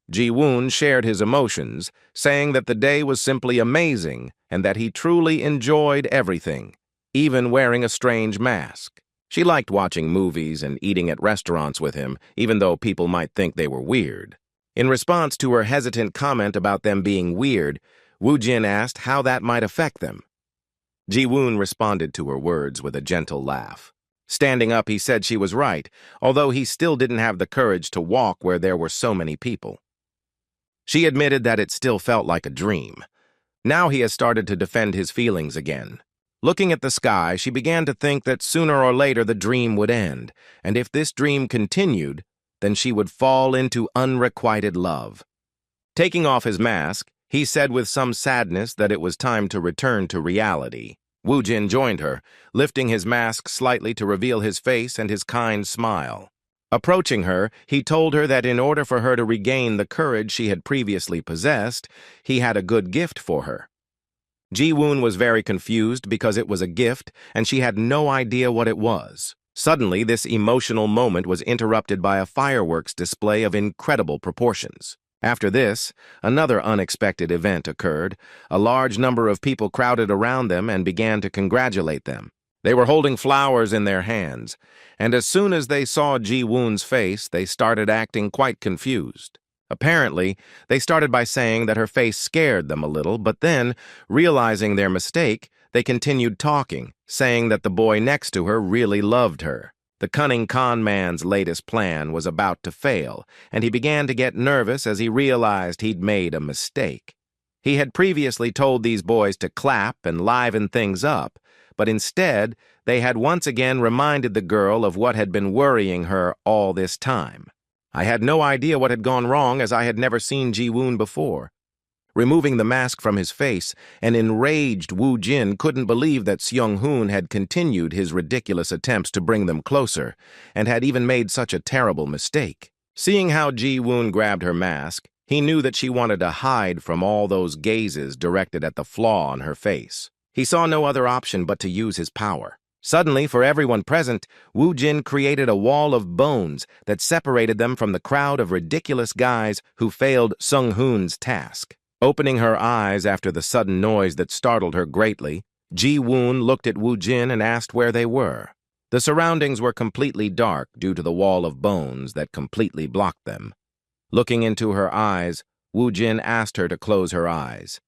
Ji-woon shared his emotions, saying that the day was simply amazing and that he truly enjoyed everything, even wearing a strange mask. She liked watching movies and eating at restaurants with him, even though people might think they were weird. In response to her hesitant comment about them being weird, Woo-jin asked how that might affect them. Ji-woon responded to her words with a gentle laugh. Standing up, he said she was right, although he still didn't have the courage to walk where there were so many people. She admitted that it still felt like a dream. Now he has started to defend his feelings again. Looking at the sky, she began to think that sooner or later the dream would end, and if this dream continued, then she would fall into unrequited love. Taking off his mask, he said with some sadness that it was time to return to reality. Woo-jin joined her, lifting his mask slightly to reveal his face and his kind smile. Approaching her, he told her that in order for her to regain the courage she had previously possessed, he had a good gift for her. Ji-woon was very confused because it was a gift and she had no idea what it was. Suddenly, this emotional moment was interrupted by a fireworks display of incredible proportions. After this, another unexpected event occurred. A large number of people crowded around them and began to congratulate them. They were holding flowers in their hands, and as soon as they saw Ji-woon's face, they started acting quite confused. Apparently, they started by saying that her face scared them a little, but then, realizing their mistake, they continued talking, saying that the boy next to her really loved her. The cunning con man's latest plan was about to fail, and he began to get nervous as he realized he'd made a mistake. He had previously told these boys to clap and liven things up, but instead, they had once again reminded the girl of what had been worrying her all this time. I had no idea what had gone wrong as I had never seen Ji-woon before. Removing the mask from his face, an enraged Woo-jin couldn't believe that Seung-hoon had continued his ridiculous attempts to bring them closer, and had even made such a terrible mistake. Seeing how Ji-woon grabbed her mask, he knew that she wanted to hide from all those gazes directed at the flaw on her face. He saw no other option but to use his power. Suddenly, for everyone present, Woo-jin created a wall of bones that separated them from the crowd of ridiculous guys who failed Sung-hoon's task. Opening her eyes after the sudden noise that startled her greatly, Ji-woon looked at Woo-jin and asked where they were. The surroundings were completely dark due to the wall of bones that completely blocked them. Looking into her eyes, Woo-jin asked her to close her eyes.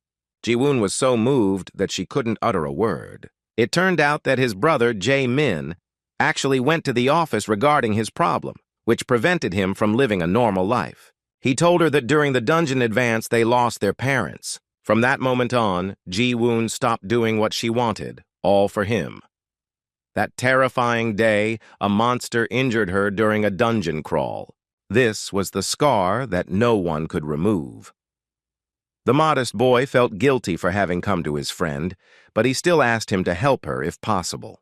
Ji-woon was so moved that she couldn't utter a word. It turned out that his brother, Jae-min, actually went to the office regarding his problem, which prevented him from living a normal life. He told her that during the dungeon advance they lost their parents. From that moment on, Ji-woon stopped doing what she wanted, all for him. That terrifying day, a monster injured her during a dungeon crawl. This was the scar that no one could remove. The modest boy felt guilty for having come to his friend, but he still asked him to help her if possible.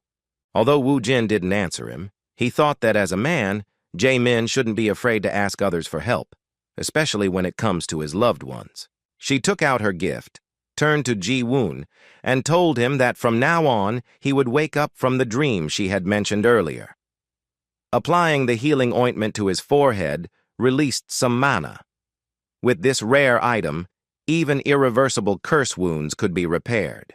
Although Woo-jin didn't answer him, he thought that as a man, Jae-min shouldn't be afraid to ask others for help, especially when it comes to his loved ones. She took out her gift, turned to Ji-woon and told him that from now on he would wake up from the dream she had mentioned earlier. Applying the healing ointment to his forehead released some mana. With this rare item, even irreversible curse wounds could be repaired.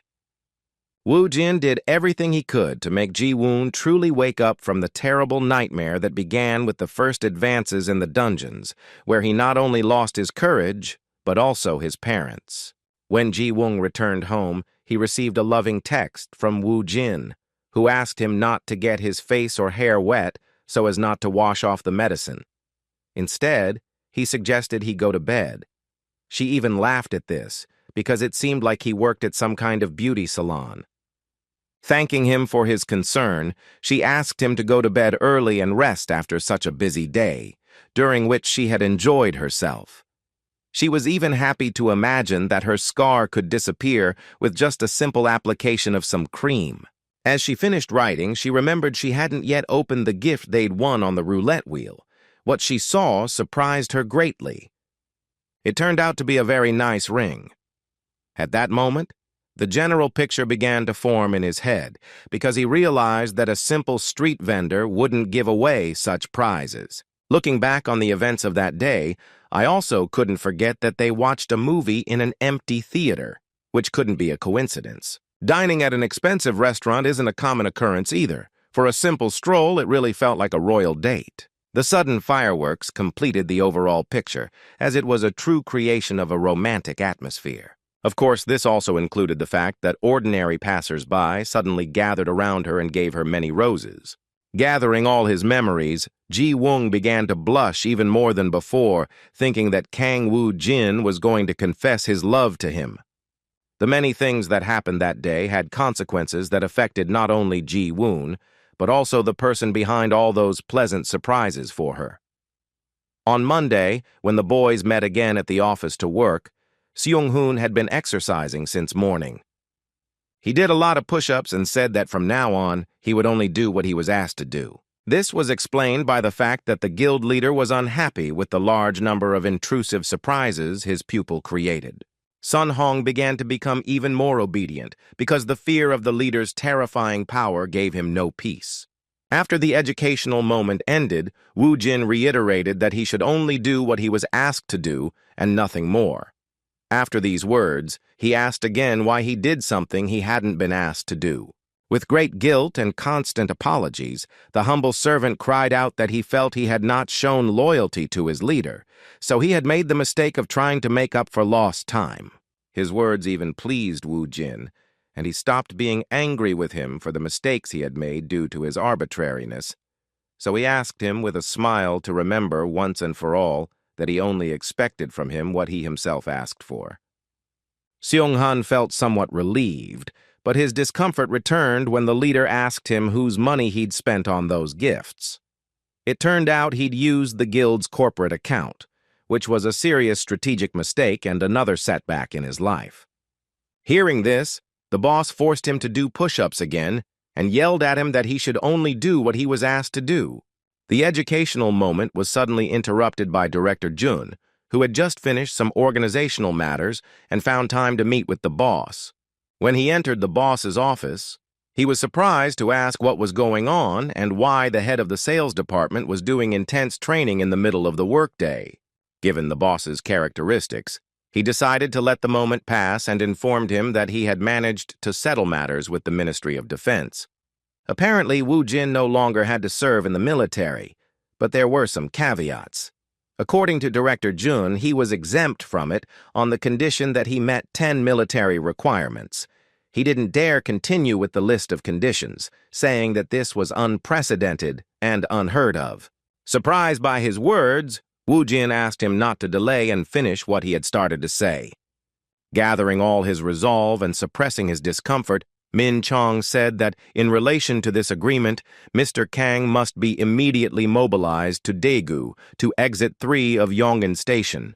Woo-jin did everything he could to make Ji-woon truly wake up from the terrible nightmare that began with the first advances in the dungeons, where he not only lost his courage, but also his parents. When Ji-woon returned home, he received a loving text from Woo-jin, who asked him not to get his face or hair wet so as not to wash off the medicine. Instead, he suggested he go to bed. She even laughed at this, because it seemed like he worked at some kind of beauty salon. Thanking him for his concern, she asked him to go to bed early and rest after such a busy day, during which she had enjoyed herself. She was even happy to imagine that her scar could disappear with just a simple application of some cream. As she finished writing, she remembered she hadn't yet opened the gift they'd won on the roulette wheel. What she saw surprised her greatly. It turned out to be a very nice ring. At that moment, the general picture began to form in his head, because he realized that a simple street vendor wouldn't give away such prizes. Looking back on the events of that day, I also couldn't forget that they watched a movie in an empty theater, which couldn't be a coincidence. Dining at an expensive restaurant isn't a common occurrence either. For a simple stroll, it really felt like a royal date. The sudden fireworks completed the overall picture, as it was a true creation of a romantic atmosphere. Of course, this also included the fact that ordinary passers-by suddenly gathered around her and gave her many roses. Gathering all his memories, Ji-woon began to blush even more than before, thinking that Kang Woo-jin was going to confess his love to him. The many things that happened that day had consequences that affected not only Ji-woon, but also the person behind all those pleasant surprises for her. On Monday, when the boys met again at the office to work, Seung-hoon had been exercising since morning. He did a lot of push-ups and said that from now on, he would only do what he was asked to do. This was explained by the fact that the guild leader was unhappy with the large number of intrusive surprises his pupil created. Sun Hong began to become even more obedient because the fear of the leader's terrifying power gave him no peace. After the educational moment ended, Woo-jin reiterated that he should only do what he was asked to do and nothing more. After these words, he asked again why he did something he hadn't been asked to do. With great guilt and constant apologies, the humble servant cried out that he felt he had not shown loyalty to his leader, so he had made the mistake of trying to make up for lost time. His words even pleased Woo-jin, and he stopped being angry with him for the mistakes he had made due to his arbitrariness. So he asked him with a smile to remember once and for all that he only expected from him what he himself asked for. Seung-han felt somewhat relieved, but his discomfort returned when the leader asked him whose money he'd spent on those gifts. It turned out he'd used the guild's corporate account, which was a serious strategic mistake and another setback in his life. Hearing this, the boss forced him to do push-ups again and yelled at him that he should only do what he was asked to do. The educational moment was suddenly interrupted by Director Jun, who had just finished some organizational matters and found time to meet with the boss. When he entered the boss's office, he was surprised to ask what was going on and why the head of the sales department was doing intense training in the middle of the workday. Given the boss's characteristics, he decided to let the moment pass and informed him that he had managed to settle matters with the Ministry of Defense. Apparently, Woo-jin no longer had to serve in the military, but there were some caveats. According to Director Jun, he was exempt from it on the condition that he met 10 military requirements. He didn't dare continue with the list of conditions, saying that this was unprecedented and unheard of. Surprised by his words, Woo-jin asked him not to delay and finish what he had started to say. Gathering all his resolve and suppressing his discomfort, Min Chong said that in relation to this agreement, Mr. Kang must be immediately mobilized to Daegu to exit 3 of Yongin Station.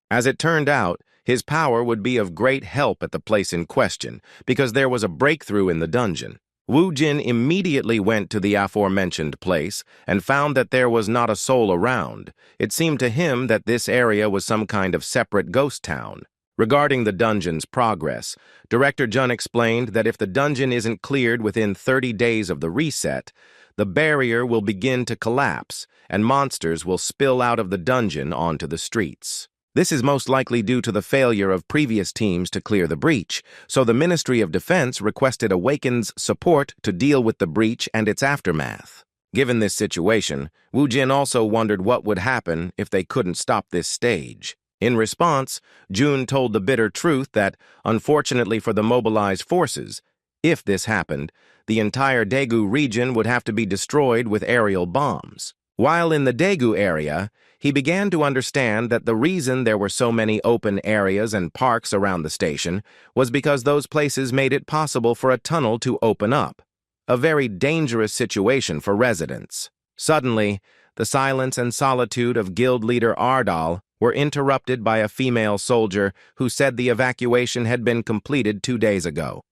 As it turned out, his power would be of great help at the place in question because there was a breakthrough in the dungeon. Woo-jin immediately went to the aforementioned place and found that there was not a soul around. It seemed to him that this area was some kind of separate ghost town. Regarding the dungeon's progress, Director Jun explained that if the dungeon isn't cleared within 30 days of the reset, the barrier will begin to collapse and monsters will spill out of the dungeon onto the streets. This is most likely due to the failure of previous teams to clear the breach, so the Ministry of Defense requested Awaken's support to deal with the breach and its aftermath. Given this situation, Wu Jin also wondered what would happen if they couldn't stop this stage. In response, Jun told the bitter truth that, unfortunately for the mobilized forces, if this happened, the entire Daegu region would have to be destroyed with aerial bombs. While in the Daegu area, he began to understand that the reason there were so many open areas and parks around the station was because those places made it possible for a tunnel to open up. A very dangerous situation for residents. Suddenly, the silence and solitude of guild leader Ardal were interrupted by a female soldier who said the evacuation had been completed 2 days ago.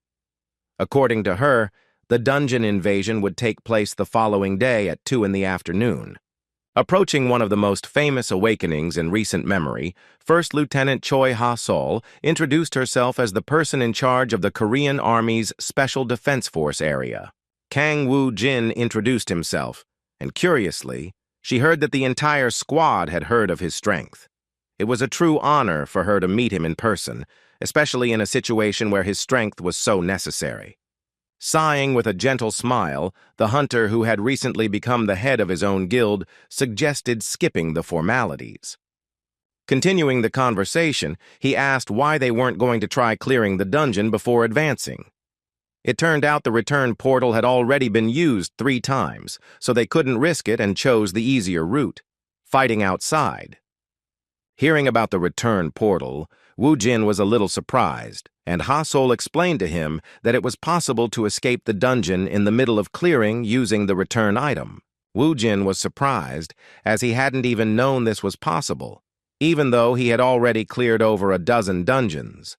According to her, the dungeon invasion would take place the following day at 2 in the afternoon. Approaching one of the most famous awakenings in recent memory, First Lieutenant Choi Ha-sol introduced herself as the person in charge of the Korean Army's Special Defense Force area. Kang Woo-jin introduced himself, and curiously, she heard that the entire squad had heard of his strength. It was a true honor for her to meet him in person, especially in a situation where his strength was so necessary. Sighing with a gentle smile, the hunter who had recently become the head of his own guild suggested skipping the formalities. Continuing the conversation, he asked why they weren't going to try clearing the dungeon before advancing. It turned out the return portal had already been used 3 times, so they couldn't risk it and chose the easier route, fighting outside. Hearing about the return portal, Wu Jin was a little surprised, and Ha-sol explained to him that it was possible to escape the dungeon in the middle of clearing using the return item. Wu Jin was surprised, as he hadn't even known this was possible, even though he had already cleared over a dozen dungeons.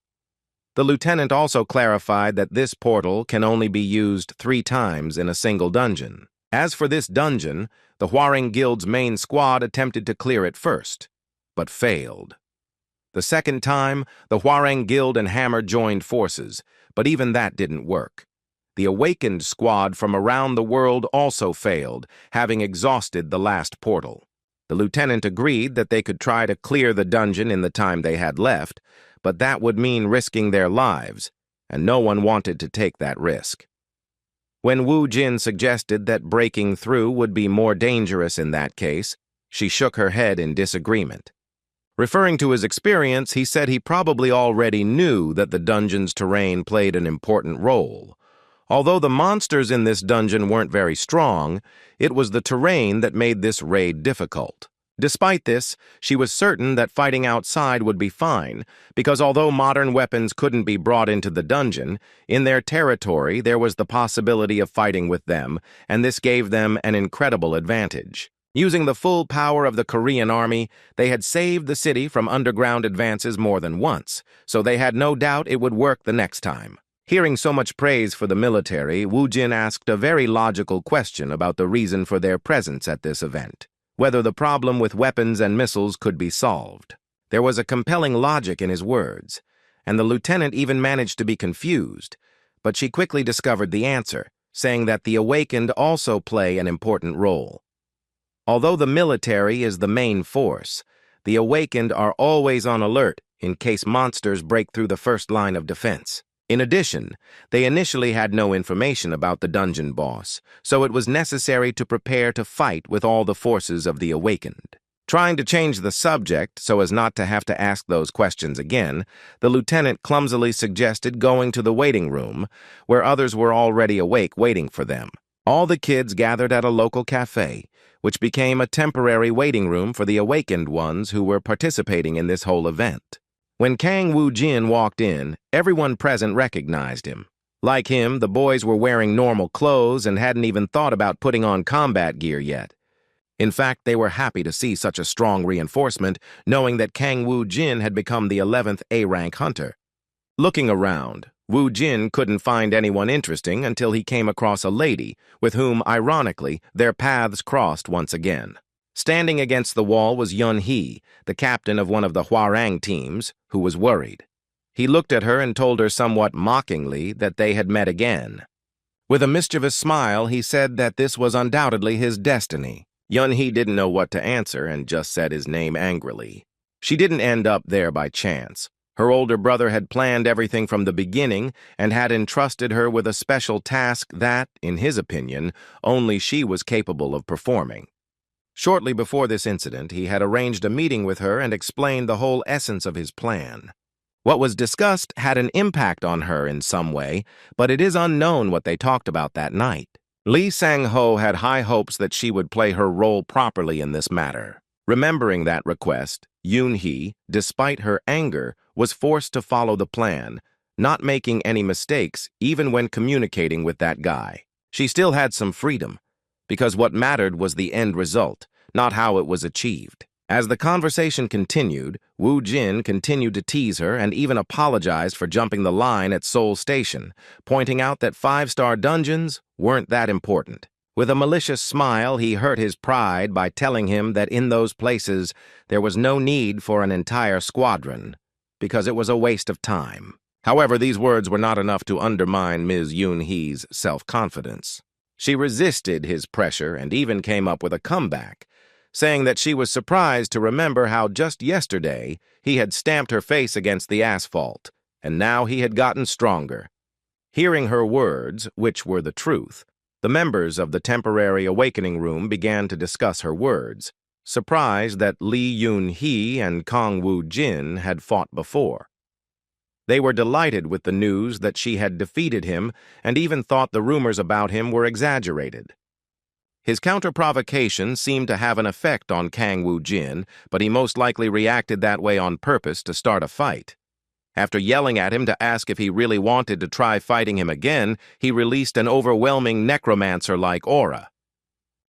The lieutenant also clarified that this portal can only be used 3 times in a single dungeon. As for this dungeon, the Hwarang Guild's main squad attempted to clear it first, but failed. The second time, the Hwarang Guild and Hammer joined forces, but even that didn't work. The Awakened squad from around the world also failed, having exhausted the last portal. The lieutenant agreed that they could try to clear the dungeon in the time they had left, but that would mean risking their lives, and no one wanted to take that risk. When Wu Jin suggested that breaking through would be more dangerous in that case, she shook her head in disagreement. Referring to his experience, he said he probably already knew that the dungeon's terrain played an important role. Although the monsters in this dungeon weren't very strong, it was the terrain that made this raid difficult. Despite this, she was certain that fighting outside would be fine, because although modern weapons couldn't be brought into the dungeon, in their territory there was the possibility of fighting with them, and this gave them an incredible advantage. Using the full power of the Korean army, they had saved the city from underground advances more than once, so they had no doubt it would work the next time. Hearing so much praise for the military, Wu Jin asked a very logical question about the reason for their presence at this event. Whether the problem with weapons and missiles could be solved. There was a compelling logic in his words, and the lieutenant even managed to be confused, but she quickly discovered the answer, saying that the Awakened also play an important role. Although the military is the main force, the Awakened are always on alert in case monsters break through the first line of defense. In addition, they initially had no information about the dungeon boss, so it was necessary to prepare to fight with all the forces of the Awakened. Trying to change the subject so as not to have to ask those questions again, the lieutenant clumsily suggested going to the waiting room, where others were already awake waiting for them. All the kids gathered at a local cafe, which became a temporary waiting room for the Awakened ones who were participating in this whole event. When Kang Woo-jin walked in, everyone present recognized him. Like him, the boys were wearing normal clothes and hadn't even thought about putting on combat gear yet. In fact, they were happy to see such a strong reinforcement, knowing that Kang Woo-jin had become the 11th A-rank hunter. Looking around, Woo-jin couldn't find anyone interesting until he came across a lady, with whom, ironically, their paths crossed once again. Standing against the wall was Yun-hee, the captain of one of the Hwarang teams, who was worried. He looked at her and told her somewhat mockingly that they had met again. With a mischievous smile, he said that this was undoubtedly his destiny. Yun-hee didn't know what to answer and just said his name angrily. She didn't end up there by chance. Her older brother had planned everything from the beginning and had entrusted her with a special task that, in his opinion, only she was capable of performing. Shortly before this incident, he had arranged a meeting with her and explained the whole essence of his plan. What was discussed had an impact on her in some way, but it is unknown what they talked about that night. Lee Sang-ho had high hopes that she would play her role properly in this matter. Remembering that request, Yoon-hee, despite her anger, was forced to follow the plan, not making any mistakes even when communicating with that guy. She still had some freedom, because what mattered was the end result, not how it was achieved. As the conversation continued, Woo Jin continued to tease her and even apologized for jumping the line at Seoul Station, pointing out that 5-star dungeons weren't that important. With a malicious smile, he hurt his pride by telling him that in those places there was no need for an entire squadron, because it was a waste of time. However, these words were not enough to undermine Ms. Yoon-hee's self-confidence. She resisted his pressure and even came up with a comeback, saying that she was surprised to remember how just yesterday he had stamped her face against the asphalt, and now he had gotten stronger. Hearing her words, which were the truth, the members of the temporary awakening room began to discuss her words, surprised that Lee Yoon-hee and Kang Woo-jin had fought before. They were delighted with the news that she had defeated him and even thought the rumors about him were exaggerated. His counter-provocation seemed to have an effect on Kang Woo-jin, but he most likely reacted that way on purpose to start a fight. After yelling at him to ask if he really wanted to try fighting him again, he released an overwhelming Necromancer-like aura.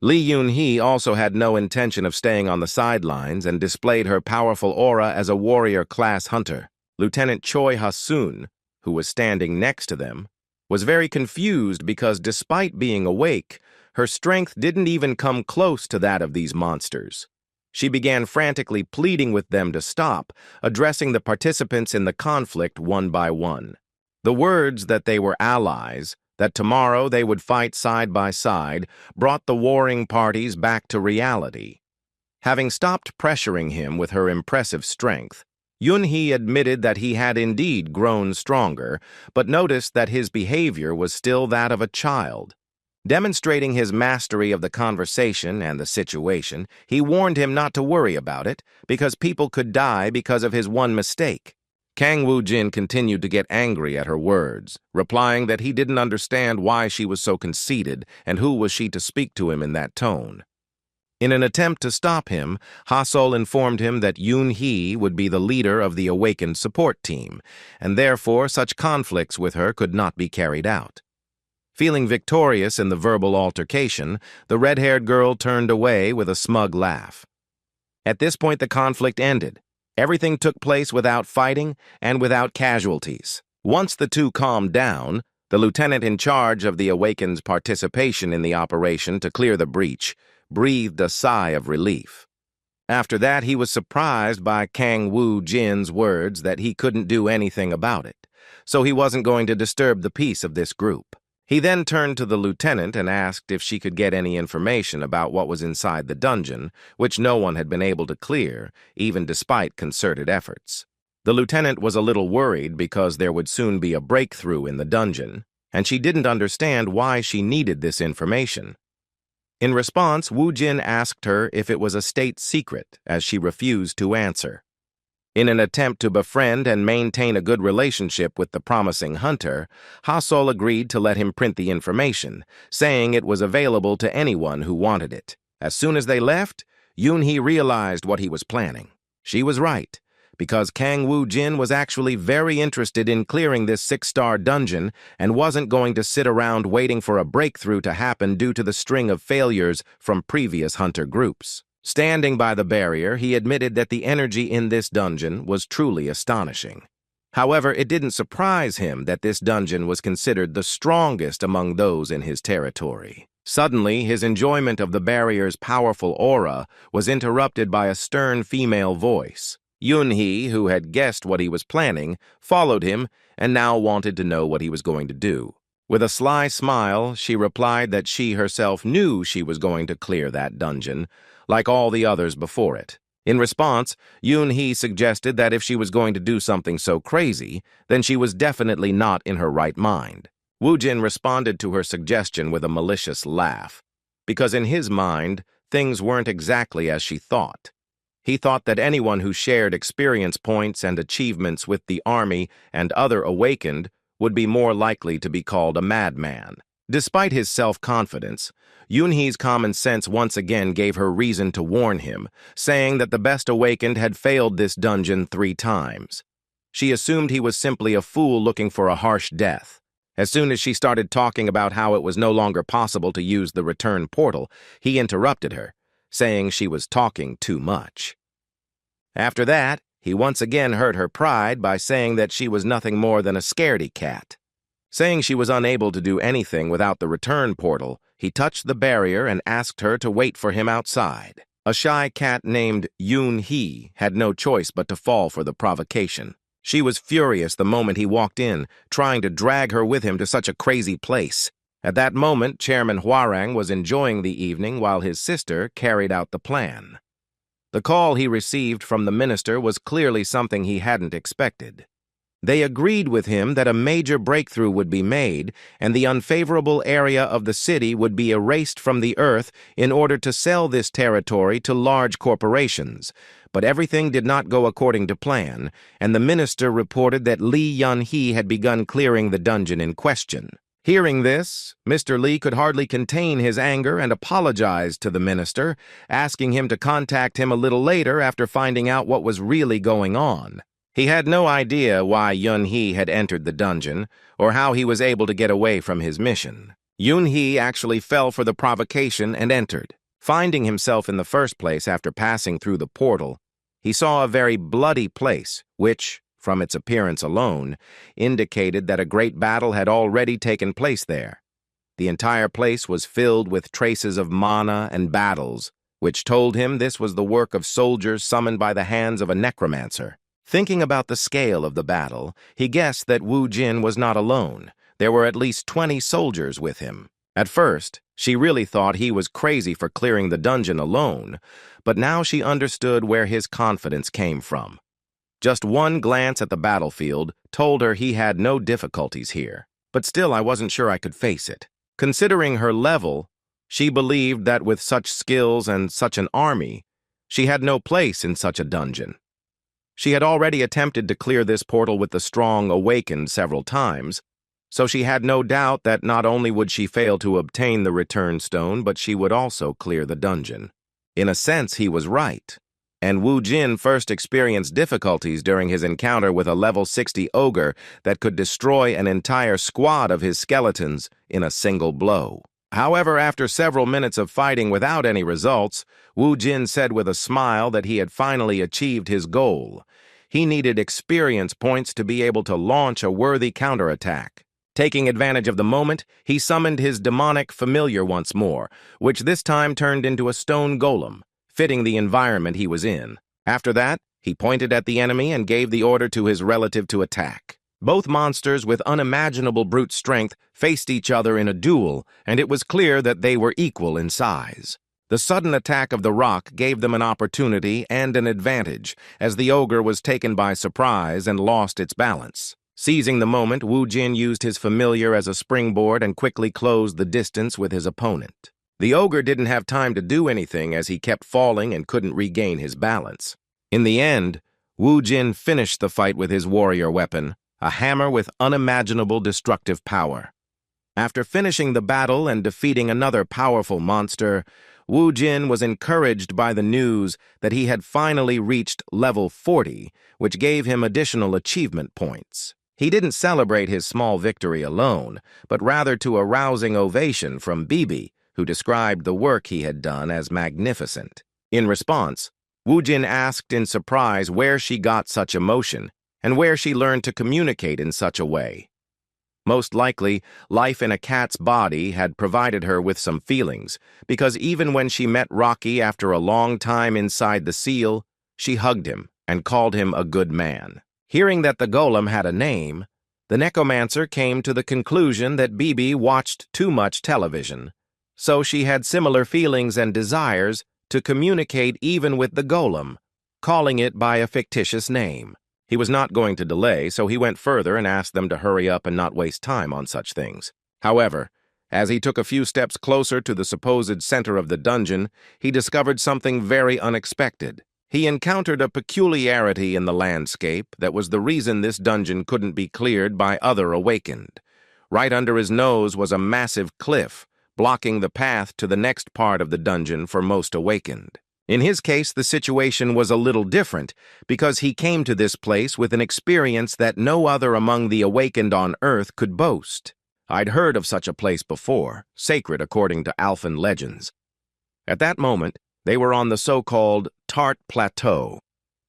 Lee Yoon-hee also had no intention of staying on the sidelines and displayed her powerful aura as a warrior-class hunter. Lieutenant Choi Ha-soon, who was standing next to them, was very confused because despite being awake, her strength didn't even come close to that of these monsters. She began frantically pleading with them to stop, addressing the participants in the conflict one by one. The words that they were allies, that tomorrow they would fight side by side, brought the warring parties back to reality. Having stopped pressuring him with her impressive strength, Yoon-hee admitted that he had indeed grown stronger, but noticed that his behavior was still that of a child. Demonstrating his mastery of the conversation and the situation, he warned him not to worry about it, because people could die because of his one mistake. Kang Woo-jin continued to get angry at her words, replying that he didn't understand why she was so conceited and who was she to speak to him in that tone. In an attempt to stop him, Ha-sol informed him that Yoon-hee would be the leader of the awakened support team, and therefore such conflicts with her could not be carried out. Feeling victorious in the verbal altercation, the red-haired girl turned away with a smug laugh. At this point, the conflict ended. Everything took place without fighting and without casualties. Once the two calmed down, the lieutenant in charge of the Awakened's participation in the operation to clear the breach breathed a sigh of relief. After that, he was surprised by Kang Woo-jin's words that he couldn't do anything about it, so he wasn't going to disturb the peace of this group. He then turned to the lieutenant and asked if she could get any information about what was inside the dungeon, which no one had been able to clear, even despite concerted efforts. The lieutenant was a little worried because there would soon be a breakthrough in the dungeon, and she didn't understand why she needed this information. In response, Woo-jin asked her if it was a state secret, as she refused to answer. In an attempt to befriend and maintain a good relationship with the promising hunter, Ha-sol agreed to let him print the information, saying it was available to anyone who wanted it. As soon as they left, Yoon-hee realized what he was planning. She was right, because Kang Woo-jin was actually very interested in clearing this 6-star dungeon and wasn't going to sit around waiting for a breakthrough to happen due to the string of failures from previous hunter groups. Standing by the barrier, he admitted that the energy in this dungeon was truly astonishing. However, it didn't surprise him that this dungeon was considered the strongest among those in his territory. Suddenly, his enjoyment of the barrier's powerful aura was interrupted by a stern female voice. Yoon-hee, who had guessed what he was planning, followed him and now wanted to know what he was going to do. With a sly smile, she replied that she herself knew she was going to clear that dungeon, like all the others before it. In response, Yoon-hee suggested that if she was going to do something so crazy, then she was definitely not in her right mind. Woo-jin responded to her suggestion with a malicious laugh, because in his mind, things weren't exactly as she thought. He thought that anyone who shared experience points and achievements with the army and other awakened would be more likely to be called a madman. Despite his self-confidence, Yoon-hee's common sense once again gave her reason to warn him, saying that the best awakened had failed this dungeon 3 times. She assumed he was simply a fool looking for a harsh death. As soon as she started talking about how it was no longer possible to use the return portal, he interrupted her, saying she was talking too much. After that, he once again hurt her pride by saying that she was nothing more than a scaredy cat. Saying she was unable to do anything without the return portal, he touched the barrier and asked her to wait for him outside. A shy cat named Yoon-hee had no choice but to fall for the provocation. She was furious the moment he walked in, trying to drag her with him to such a crazy place. At that moment, Chairman Hwarang was enjoying the evening while his sister carried out the plan. The call he received from the minister was clearly something he hadn't expected. They agreed with him that a major breakthrough would be made and the unfavorable area of the city would be erased from the earth in order to sell this territory to large corporations. But everything did not go according to plan, and the minister reported that Lee Yun-hee had begun clearing the dungeon in question. Hearing this, Mr. Lee could hardly contain his anger and apologized to the minister, asking him to contact him a little later after finding out what was really going on. He had no idea why Yoon-hee had entered the dungeon, or how he was able to get away from his mission. Yoon-hee actually fell for the provocation and entered. Finding himself in the first place after passing through the portal, he saw a very bloody place, which, from its appearance alone, indicated that a great battle had already taken place there. The entire place was filled with traces of mana and battles, which told him this was the work of soldiers summoned by the hands of a necromancer. Thinking about the scale of the battle, he guessed that Woo-jin was not alone. There were at least 20 soldiers with him. At first, she really thought he was crazy for clearing the dungeon alone, but now she understood where his confidence came from. Just one glance at the battlefield told her he had no difficulties here, but still I wasn't sure I could face it. Considering her level, she believed that with such skills and such an army, she had no place in such a dungeon. She had already attempted to clear this portal with the strong awakened several times, so she had no doubt that not only would she fail to obtain the return stone, but she would also clear the dungeon. In a sense, he was right, and Woo-jin first experienced difficulties during his encounter with a level 60 ogre that could destroy an entire squad of his skeletons in a single blow. However, after several minutes of fighting without any results, Woo-jin said with a smile that he had finally achieved his goal. He needed experience points to be able to launch a worthy counterattack. Taking advantage of the moment, he summoned his demonic familiar once more, which this time turned into a stone golem, fitting the environment he was in. After that, he pointed at the enemy and gave the order to his relative to attack. Both monsters with unimaginable brute strength faced each other in a duel, and it was clear that they were equal in size. The sudden attack of the rock gave them an opportunity and an advantage, as the ogre was taken by surprise and lost its balance. Seizing the moment, Woo-jin used his familiar as a springboard and quickly closed the distance with his opponent. The ogre didn't have time to do anything as he kept falling and couldn't regain his balance. In the end, Woo-jin finished the fight with his warrior weapon, a hammer with unimaginable destructive power. After finishing the battle and defeating another powerful monster, Woo-jin was encouraged by the news that he had finally reached level 40, which gave him additional achievement points. He didn't celebrate his small victory alone, but rather to a rousing ovation from Bibi, who described the work he had done as magnificent. In response, Woo-jin asked in surprise where she got such emotion, and where she learned to communicate in such a way. Most likely, life in a cat's body had provided her with some feelings, because even when she met Rocky after a long time inside the seal, she hugged him and called him a good man. Hearing that the golem had a name, the Necromancer came to the conclusion that Bibi watched too much television, so she had similar feelings and desires to communicate even with the golem, calling it by a fictitious name. He was not going to delay, so he went further and asked them to hurry up and not waste time on such things. However, as he took a few steps closer to the supposed center of the dungeon, he discovered something very unexpected. He encountered a peculiarity in the landscape that was the reason this dungeon couldn't be cleared by other awakened. Right under his nose was a massive cliff, blocking the path to the next part of the dungeon for most awakened. In his case, the situation was a little different, because he came to this place with an experience that no other among the awakened on Earth could boast. I'd heard of such a place before, sacred according to Alphan legends. At that moment, they were on the so-called Tart Plateau.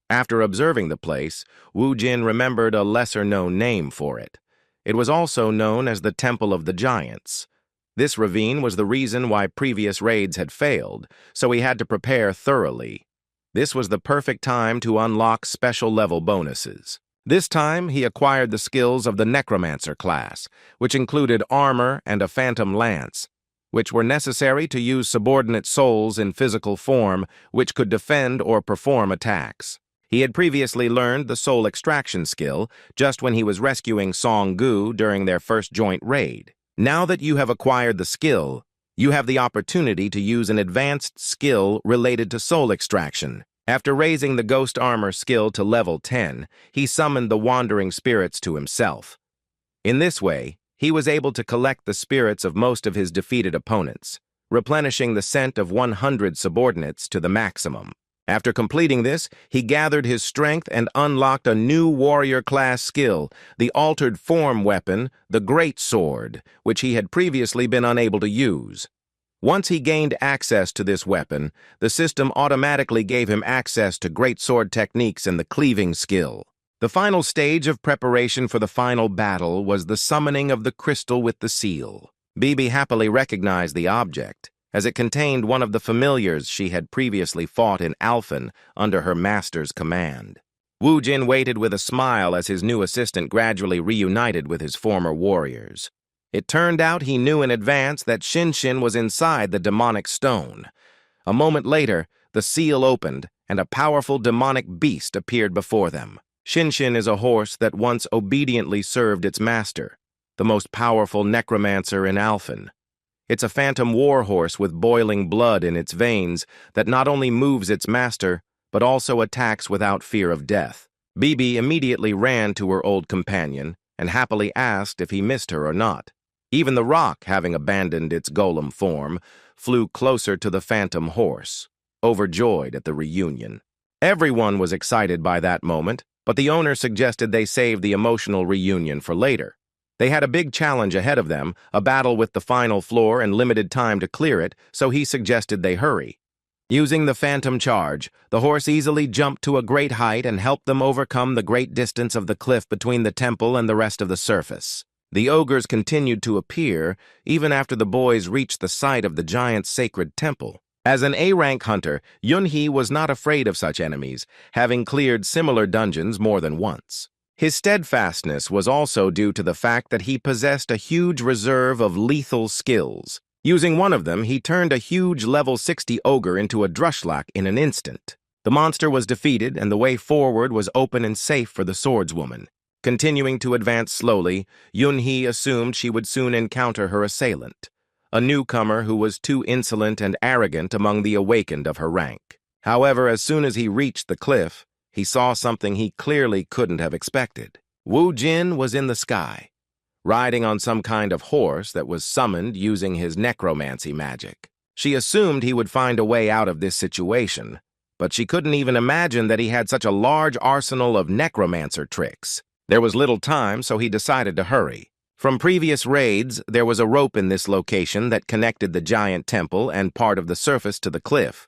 After observing the place, Wu Jin remembered a lesser-known name for it. It was also known as the Temple of the Giants. This ravine was the reason why previous raids had failed, so he had to prepare thoroughly. This was the perfect time to unlock special-level bonuses. This time, he acquired the skills of the Necromancer class, which included armor and a phantom lance, which were necessary to use subordinate souls in physical form which could defend or perform attacks. He had previously learned the soul extraction skill just when he was rescuing Song Gu during their first joint raid. Now that you have acquired the skill, you have the opportunity to use an advanced skill related to soul extraction. After raising the ghost armor skill to level 10, he summoned the wandering spirits to himself. In this way, he was able to collect the spirits of most of his defeated opponents, replenishing the scent of 100 subordinates to the maximum. After completing this, he gathered his strength and unlocked a new warrior class skill, the altered form weapon, the Great Sword, which he had previously been unable to use. Once he gained access to this weapon, the system automatically gave him access to great sword techniques and the cleaving skill. The final stage of preparation for the final battle was the summoning of the crystal with the seal. Bibi happily recognized the object, as it contained one of the familiars she had previously fought in Alphen under her master's command. Wu Jin waited with a smile as his new assistant gradually reunited with his former warriors. It turned out he knew in advance that Shinshin was inside the demonic stone. A moment later, the seal opened, and a powerful demonic beast appeared before them. Shinshin is a horse that once obediently served its master, the most powerful necromancer in Alphen. It's a phantom war horse with boiling blood in its veins that not only moves its master, but also attacks without fear of death. Bibi immediately ran to her old companion and happily asked if he missed her or not. Even the rock, having abandoned its golem form, flew closer to the phantom horse, overjoyed at the reunion. Everyone was excited by that moment, but the owner suggested they save the emotional reunion for later. They had a big challenge ahead of them, a battle with the final floor and limited time to clear it, so he suggested they hurry. Using the phantom charge, the horse easily jumped to a great height and helped them overcome the great distance of the cliff between the temple and the rest of the surface. The ogres continued to appear even after the boys reached the site of the giant's sacred temple. As an A-rank hunter, Yunhee was not afraid of such enemies, having cleared similar dungeons more than once. His steadfastness was also due to the fact that he possessed a huge reserve of lethal skills. Using one of them, he turned a huge level 60 ogre into a Drushlak in an instant. The monster was defeated, and the way forward was open and safe for the swordswoman. Continuing to advance slowly, Yunhee assumed she would soon encounter her assailant, a newcomer who was too insolent and arrogant among the awakened of her rank. However, as soon as he reached the cliff, he saw something he clearly couldn't have expected. Wu Jin was in the sky, riding on some kind of horse that was summoned using his necromancy magic. She assumed he would find a way out of this situation, but she couldn't even imagine that he had such a large arsenal of necromancer tricks. There was little time, so he decided to hurry. From previous raids, there was a rope in this location that connected the giant temple and part of the surface to the cliff.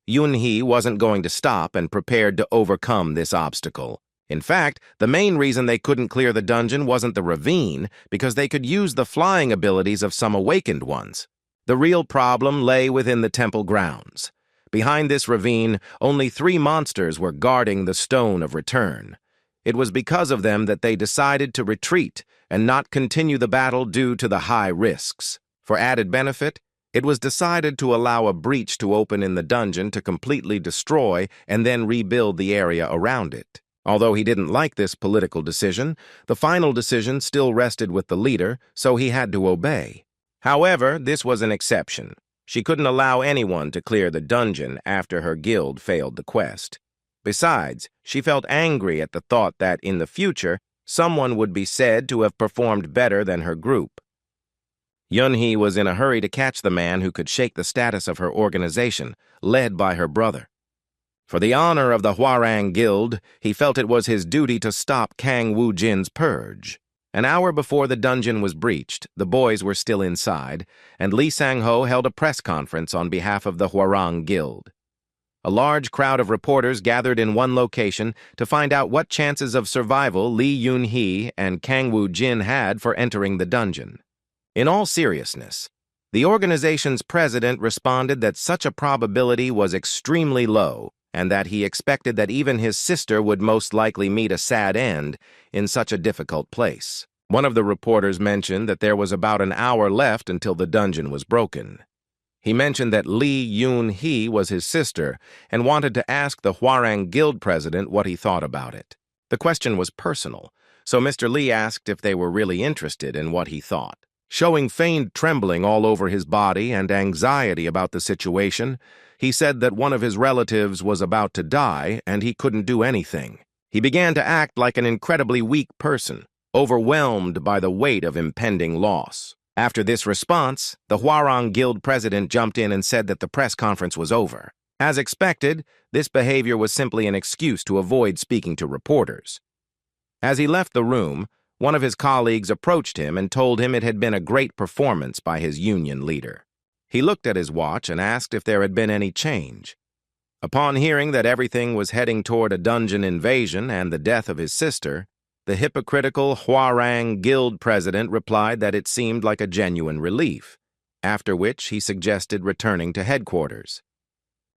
Yunhee wasn't going to stop and prepared to overcome this obstacle. In fact, the main reason they couldn't clear the dungeon wasn't the ravine, because they could use the flying abilities of some awakened ones. The real problem lay within the temple grounds. Behind this ravine, only 3 monsters were guarding the Stone of Return. It was because of them that they decided to retreat and not continue the battle due to the high risks. For added benefit, it was decided to allow a breach to open in the dungeon to completely destroy and then rebuild the area around it. Although he didn't like this political decision, the final decision still rested with the leader, so he had to obey. However, this was an exception. She couldn't allow anyone to clear the dungeon after her guild failed the quest. Besides, she felt angry at the thought that, in the future, someone would be said to have performed better than her group. Yunhee was in a hurry to catch the man who could shake the status of her organization, led by her brother. For the honor of the Hwarang Guild, he felt it was his duty to stop Kang Woo-jin's purge. An hour before the dungeon was breached, the boys were still inside, and Lee Sang-ho held a press conference on behalf of the Hwarang Guild. A large crowd of reporters gathered in one location to find out what chances of survival Lee Yun-hee and Kang Woo-jin had for entering the dungeon. In all seriousness, the organization's president responded that such a probability was extremely low, and that he expected that even his sister would most likely meet a sad end in such a difficult place. One of the reporters mentioned that there was about an hour left until the dungeon was broken. He mentioned that Lee Yun-hee was his sister and wanted to ask the Hwarang Guild president what he thought about it. The question was personal, so Mr. Lee asked if they were really interested in what he thought. Showing feigned trembling all over his body and anxiety about the situation, he said that one of his relatives was about to die and he couldn't do anything. He began to act like an incredibly weak person, overwhelmed by the weight of impending loss. After this response, the Hwarang Guild president jumped in and said that the press conference was over. As expected, this behavior was simply an excuse to avoid speaking to reporters. As he left the room, one of his colleagues approached him and told him it had been a great performance by his union leader. He looked at his watch and asked if there had been any change. Upon hearing that everything was heading toward a dungeon invasion and the death of his sister, the hypocritical Hwarang Guild president replied that it seemed like a genuine relief, after which he suggested returning to headquarters.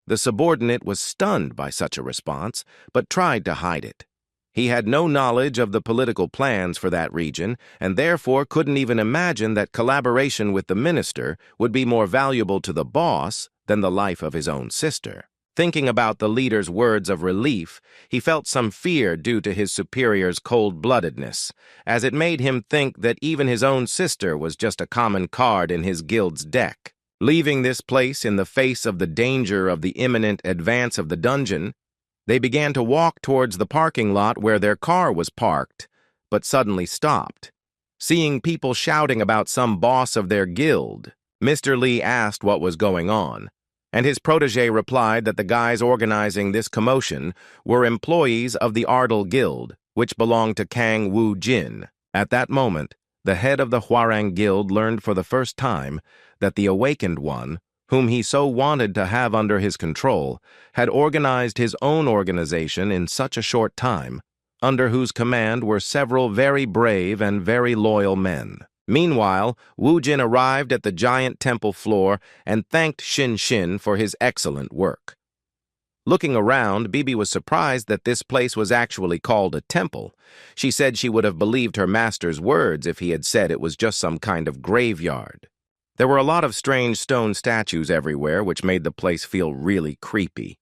The subordinate was stunned by such a response, but tried to hide it. He had no knowledge of the political plans for that region and therefore couldn't even imagine that collaboration with the minister would be more valuable to the boss than the life of his own sister. Thinking about the leader's words of relief, he felt some fear due to his superior's cold-bloodedness, as it made him think that even his own sister was just a common card in his guild's deck. Leaving this place in the face of the danger of the imminent advance of the dungeon, they began to walk towards the parking lot where their car was parked, but suddenly stopped. Seeing people shouting about some boss of their guild, Mr. Lee asked what was going on, and his protege replied that the guys organizing this commotion were employees of the Ardal Guild, which belonged to Kang Woo-jin. At that moment, the head of the Hwarang Guild learned for the first time that the Awakened One, whom he so wanted to have under his control, had organized his own organization in such a short time, under whose command were several very brave and very loyal men. Meanwhile, Woo-jin arrived at the giant temple floor and thanked Shin-shin for his excellent work. Looking around, Bibi was surprised that this place was actually called a temple. She said she would have believed her master's words if he had said it was just some kind of graveyard. There were a lot of strange stone statues everywhere, which made the place feel really creepy.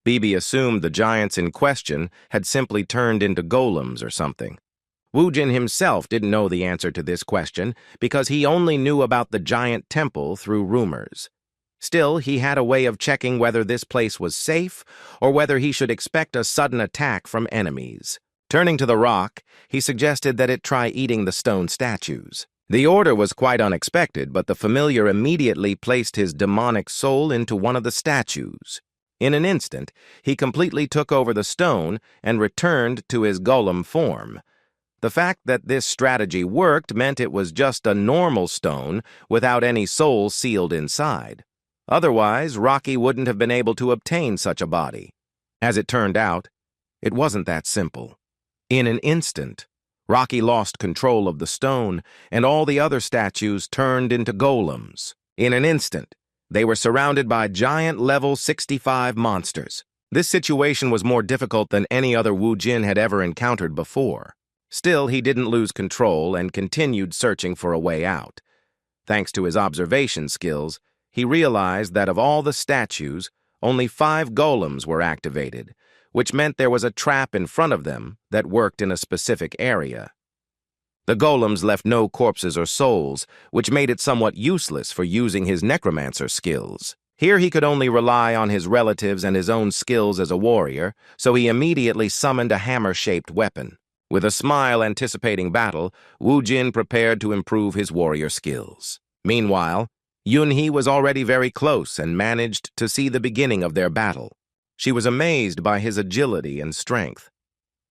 Bibi assumed the giants in question had simply turned into golems or something. Woo-jin himself didn't know the answer to this question because he only knew about the giant temple through rumors. Still, he had a way of checking whether this place was safe or whether he should expect a sudden attack from enemies. Turning to the rock, he suggested that it try eating the stone statues. The order was quite unexpected, but the familiar immediately placed his demonic soul into one of the statues. In an instant, he completely took over the stone and returned to his golem form. The fact that this strategy worked meant it was just a normal stone without any soul sealed inside. Otherwise, Rocky wouldn't have been able to obtain such a body. As it turned out, it wasn't that simple. In an instant, Rocky lost control of the stone, and all the other statues turned into golems. In an instant, They were surrounded by giant level 65 monsters. This situation was more difficult than any other Wu Jin had ever encountered before. Still, he didn't lose control and continued searching for a way out. Thanks to his observation skills, he realized that of all the statues, only 5 golems were activated, which meant there was a trap in front of them that worked in a specific area. The golems left no corpses or souls, which made it somewhat useless for using his necromancer skills. Here he could only rely on his relatives and his own skills as a warrior, so he immediately summoned a hammer-shaped weapon. With a smile anticipating battle, Wu Jin prepared to improve his warrior skills. Meanwhile, Yunhee was already very close and managed to see the beginning of their battle. She was amazed by his agility and strength.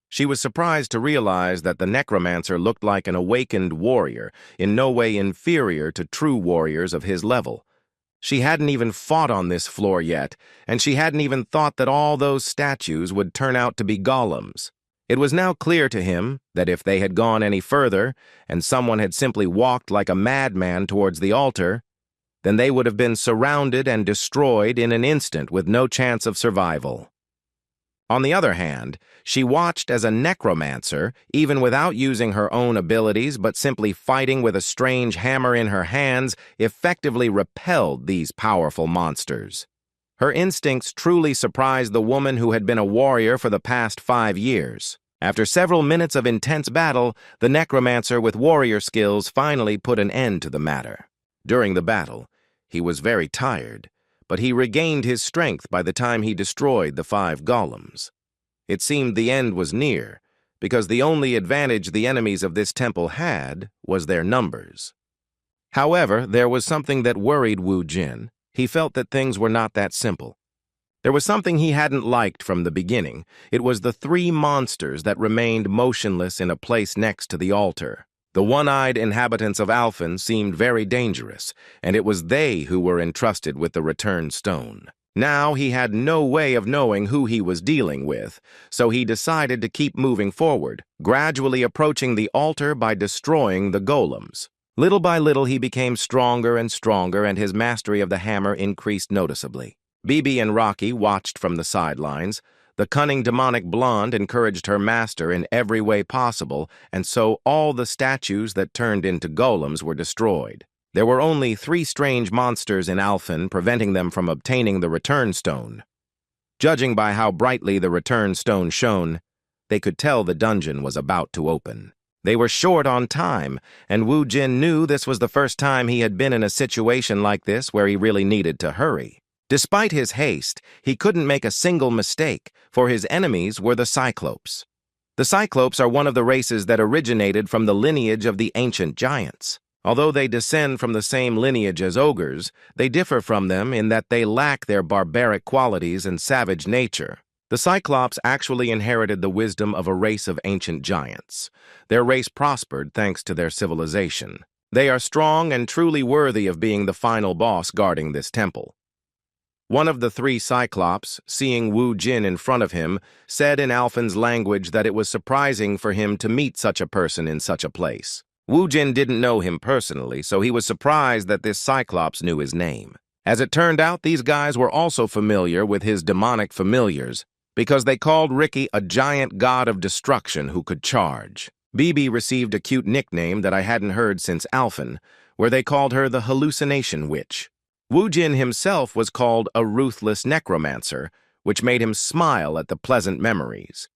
She was surprised to realize that the necromancer looked like an awakened warrior, in no way inferior to true warriors of his level. She hadn't even fought on this floor yet, and she hadn't even thought that all those statues would turn out to be golems. It was now clear to him that if they had gone any further, and someone had simply walked like a madman towards the altar, then they would have been surrounded and destroyed in an instant with no chance of survival. On the other hand, she watched as a necromancer, even without using her own abilities but simply fighting with a strange hammer in her hands, effectively repelled these powerful monsters. Her instincts truly surprised the woman who had been a warrior for the past 5 years. After several minutes of intense battle, the necromancer with warrior skills finally put an end to the matter. During the battle, he was very tired, but he regained his strength by the time he destroyed the 5 golems. It seemed the end was near, because the only advantage the enemies of this temple had was their numbers. However, there was something that worried Wu Jin. He felt that things were not that simple. There was something he hadn't liked from the beginning. It was the 3 monsters that remained motionless in a place next to the altar. The one-eyed inhabitants of Alphen seemed very dangerous, and it was they who were entrusted with the return stone. Now he had no way of knowing who he was dealing with, so he decided to keep moving forward, gradually approaching the altar by destroying the golems. Little by little he became stronger and stronger, and his mastery of the hammer increased noticeably. Bibi and Rocky watched from the sidelines. The cunning demonic blonde encouraged her master in every way possible, and so all the statues that turned into golems were destroyed. There were only 3 strange monsters in Alphen, preventing them from obtaining the return stone. Judging by how brightly the return stone shone, they could tell the dungeon was about to open. They were short on time, and Wu Jin knew this was the first time he had been in a situation like this where he really needed to hurry. Despite his haste, he couldn't make a single mistake, for his enemies were the Cyclopes. The Cyclopes are one of the races that originated from the lineage of the ancient giants. Although they descend from the same lineage as ogres, they differ from them in that they lack their barbaric qualities and savage nature. The Cyclops actually inherited the wisdom of a race of ancient giants. Their race prospered thanks to their civilization. They are strong and truly worthy of being the final boss guarding this temple. One of the 3 Cyclops, seeing Wu Jin in front of him, said in Alphen's language that it was surprising for him to meet such a person in such a place. Wu Jin didn't know him personally, so he was surprised that this Cyclops knew his name. As it turned out, these guys were also familiar with his demonic familiars, because they called Ricky a giant god of destruction who could charge. Bibi received a cute nickname that I hadn't heard since Alphen, where they called her the Hallucination Witch. Wu Jin himself was called a ruthless necromancer, which made him smile at the pleasant memories.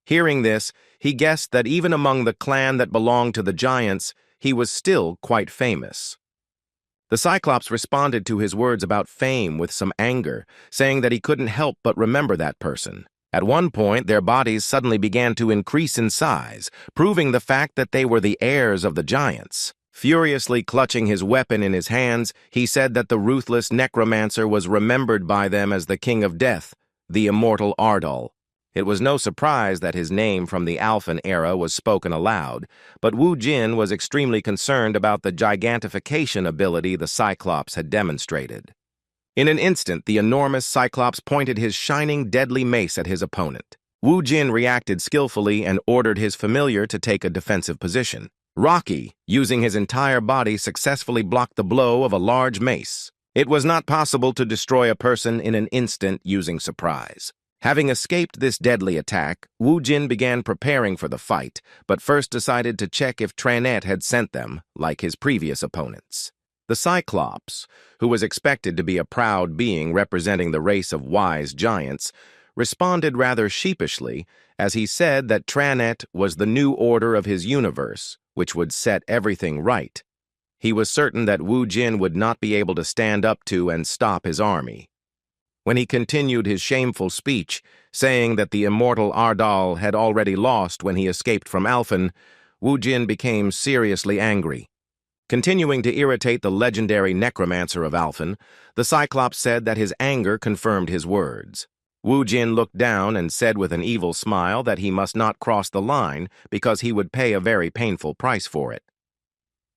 Hearing this, he guessed that even among the clan that belonged to the giants, he was still quite famous. The Cyclops responded to his words about fame with some anger, saying that he couldn't help but remember that person. At one point, their bodies suddenly began to increase in size, proving the fact that they were the heirs of the giants. Furiously clutching his weapon in his hands, he said that the ruthless necromancer was remembered by them as the King of Death, the immortal Ardal. It was no surprise that his name from the Alphen era was spoken aloud, but Wu Jin was extremely concerned about the gigantification ability the Cyclops had demonstrated. In an instant, the enormous Cyclops pointed his shining, deadly mace at his opponent. Wu Jin reacted skillfully and ordered his familiar to take a defensive position. Rocky, using his entire body, successfully blocked the blow of a large mace. It was not possible to destroy a person in an instant using surprise. Having escaped this deadly attack, Wu Jin began preparing for the fight, but first decided to check if Tranette had sent them, like his previous opponents. The Cyclops, who was expected to be a proud being representing the race of wise giants, responded rather sheepishly as he said that Tranette was the new order of his universe, which would set everything right. He was certain that Wu Jin would not be able to stand up to and stop his army. When he continued his shameful speech, saying that the immortal Ardal had already lost when he escaped from Alphen, Wu Jin became seriously angry. Continuing to irritate the legendary Necromancer of Alphen, the Cyclops said that his anger confirmed his words. Wu Jin looked down and said with an evil smile that he must not cross the line because he would pay a very painful price for it.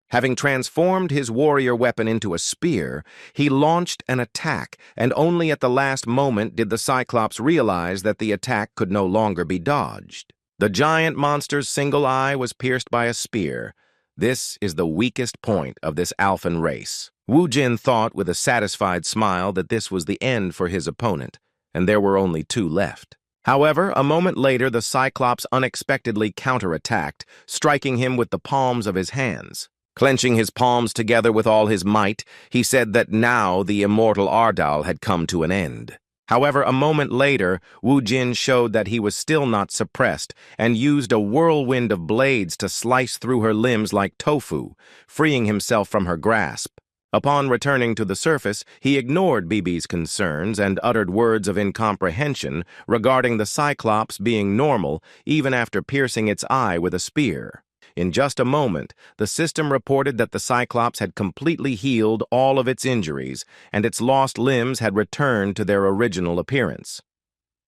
Having transformed his warrior weapon into a spear, he launched an attack, and only at the last moment did the Cyclops realize that the attack could no longer be dodged. The giant monster's single eye was pierced by a spear. This is the weakest point of this Alphen race. Wu Jin thought with a satisfied smile that this was the end for his opponent, and there were only two left. However, a moment later the Cyclops unexpectedly counterattacked, striking him with the palms of his hands. Clenching his palms together with all his might, he said that now the immortal Ardal had come to an end. However, a moment later, Wu Jin showed that he was still not suppressed and used a whirlwind of blades to slice through her limbs like tofu, freeing himself from her grasp. Upon returning to the surface, he ignored Bibi's concerns and uttered words of incomprehension regarding the Cyclops being normal even after piercing its eye with a spear. In just a moment, the system reported that the Cyclops had completely healed all of its injuries, and its lost limbs had returned to their original appearance.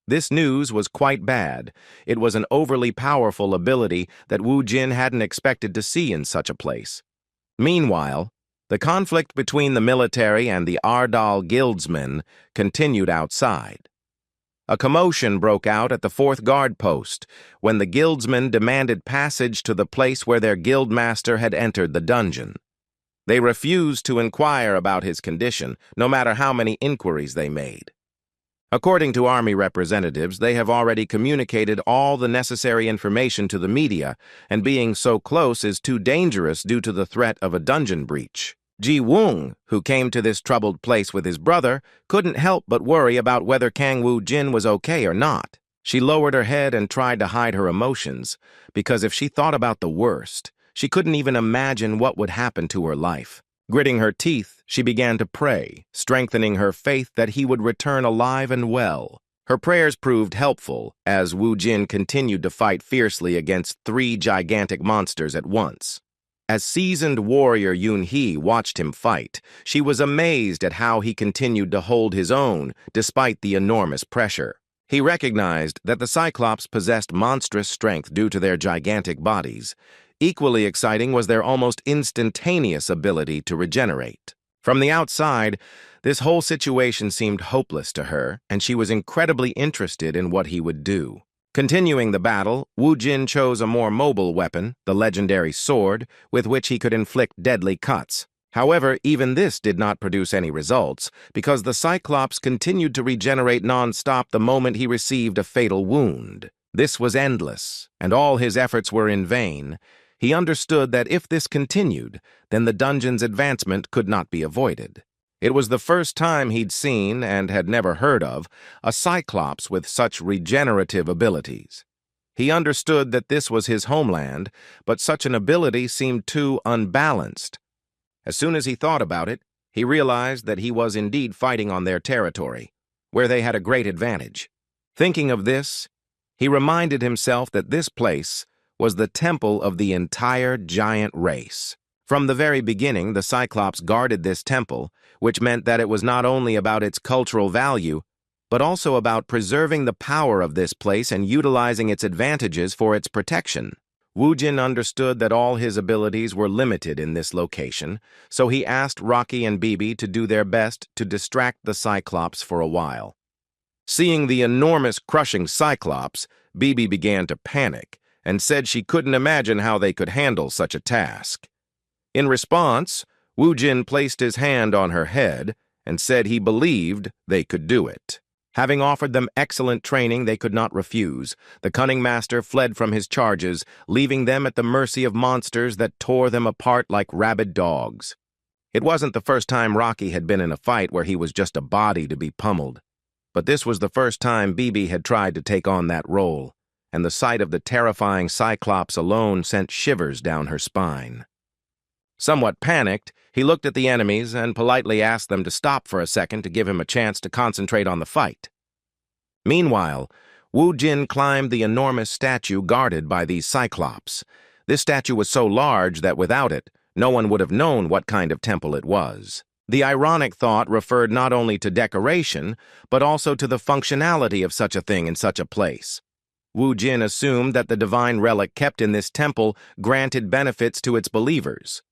This news was quite bad. It was an overly powerful ability that Wu Jin hadn't expected to see in such a place. Meanwhile, the conflict between the military and the Ardal guildsmen continued outside. A commotion broke out at the 4th guard post when the guildsmen demanded passage to the place where their guildmaster had entered the dungeon. They refused to inquire about his condition, no matter how many inquiries they made. According to army representatives, they have already communicated all the necessary information to the media, and being so close is too dangerous due to the threat of a dungeon breach. Ji Wung, who came to this troubled place with his brother, couldn't help but worry about whether Kang Wu Jin was okay or not. She lowered her head and tried to hide her emotions, because if she thought about the worst, she couldn't even imagine what would happen to her life. Gritting her teeth, she began to pray, strengthening her faith that he would return alive and well. Her prayers proved helpful as Wu Jin continued to fight fiercely against 3 gigantic monsters at once. As seasoned warrior Yun He watched him fight, she was amazed at how he continued to hold his own despite the enormous pressure. He recognized that the Cyclops possessed monstrous strength due to their gigantic bodies. Equally exciting was their almost instantaneous ability to regenerate. From the outside, this whole situation seemed hopeless to her, and she was incredibly interested in what he would do. Continuing the battle, Wu Jin chose a more mobile weapon, the legendary sword, with which he could inflict deadly cuts. However, even this did not produce any results, because the Cyclops continued to regenerate non-stop the moment he received a fatal wound. This was endless, and all his efforts were in vain. He understood that if this continued, then the dungeon's advancement could not be avoided. It was the first time he'd seen, and had never heard of, a Cyclops with such regenerative abilities. He understood that this was his homeland, but such an ability seemed too unbalanced. As soon as he thought about it, he realized that he was indeed fighting on their territory, where they had a great advantage. Thinking of this, he reminded himself that this place was the temple of the entire giant race. From the very beginning, the Cyclops guarded this temple, which meant that it was not only about its cultural value, but also about preserving the power of this place and utilizing its advantages for its protection. Wu Jin understood that all his abilities were limited in this location, so he asked Rocky and Bibi to do their best to distract the Cyclops for a while. Seeing the enormous crushing Cyclops, Bibi began to panic and said she couldn't imagine how they could handle such a task. In response, Wu Jin placed his hand on her head and said he believed they could do it. Having offered them excellent training they could not refuse, the cunning master fled from his charges, leaving them at the mercy of monsters that tore them apart like rabid dogs. It wasn't the first time Rocky had been in a fight where he was just a body to be pummeled, but this was the first time Bibi had tried to take on that role, and the sight of the terrifying Cyclops alone sent shivers down her spine. Somewhat panicked, he looked at the enemies and politely asked them to stop for a second to give him a chance to concentrate on the fight. Meanwhile, Wu Jin climbed the enormous statue guarded by these Cyclops. This statue was so large that without it, no one would have known what kind of temple it was. The ironic thought referred not only to decoration, but also to the functionality of such a thing in such a place. Wu Jin assumed that the divine relic kept in this temple granted benefits to its believers.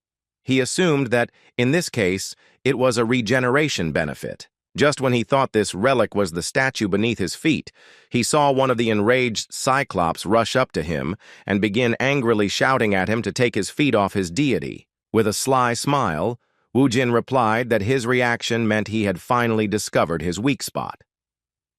He assumed that, in this case, it was a regeneration benefit. Just when he thought this relic was the statue beneath his feet, he saw one of the enraged Cyclops rush up to him and begin angrily shouting at him to take his feet off his deity. With a sly smile, Wu Jin replied that his reaction meant he had finally discovered his weak spot.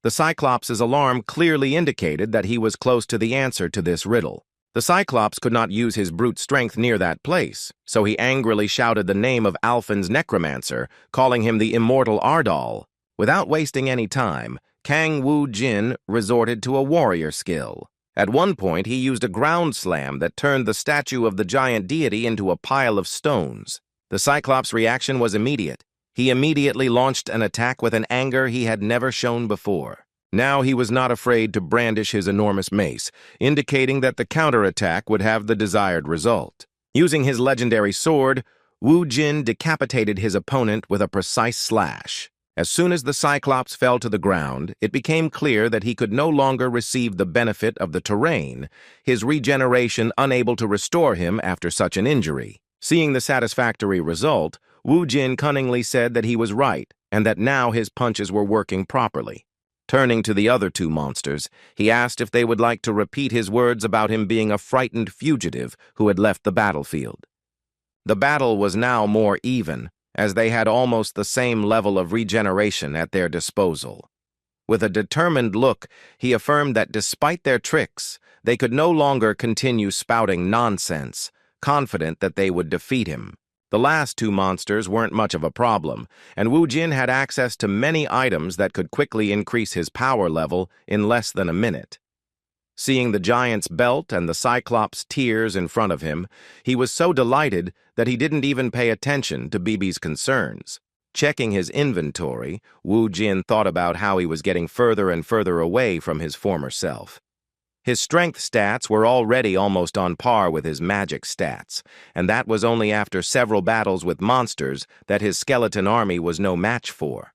The Cyclops' alarm clearly indicated that he was close to the answer to this riddle. The Cyclops could not use his brute strength near that place, so he angrily shouted the name of Alphen's Necromancer, calling him the immortal Ardal. Without wasting any time, Kang Wu Jin resorted to a warrior skill. At one point, he used a ground slam that turned the statue of the giant deity into a pile of stones. The Cyclops' reaction was immediate. He immediately launched an attack with an anger he had never shown before. Now he was not afraid to brandish his enormous mace, indicating that the counterattack would have the desired result. Using his legendary sword, Wu Jin decapitated his opponent with a precise slash. As soon as the Cyclops fell to the ground, it became clear that he could no longer receive the benefit of the terrain, his regeneration unable to restore him after such an injury. Seeing the satisfactory result, Wu Jin cunningly said that he was right and that now his punches were working properly. Turning to the other two monsters, he asked if they would like to repeat his words about him being a frightened fugitive who had left the battlefield. The battle was now more even, as they had almost the same level of regeneration at their disposal. With a determined look, he affirmed that despite their tricks, they could no longer continue spouting nonsense, confident that they would defeat him. The last two monsters weren't much of a problem, and Wu Jin had access to many items that could quickly increase his power level in less than a minute. Seeing the giant's belt and the Cyclops' tears in front of him, he was so delighted that he didn't even pay attention to Bibi's concerns. Checking his inventory, Wu Jin thought about how he was getting further and further away from his former self. His strength stats were already almost on par with his magic stats, and that was only after several battles with monsters that his skeleton army was no match for.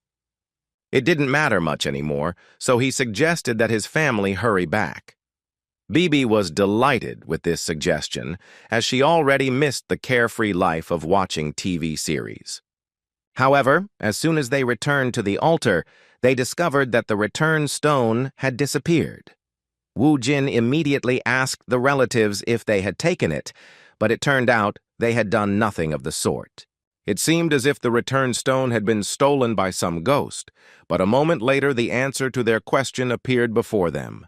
It didn't matter much anymore, so he suggested that his family hurry back. Bibi was delighted with this suggestion, as she already missed the carefree life of watching TV series. However, as soon as they returned to the altar, they discovered that the return stone had disappeared. Wu Jin immediately asked the relatives if they had taken it, but it turned out they had done nothing of the sort. It seemed as if the return stone had been stolen by some ghost, but a moment later the answer to their question appeared before them.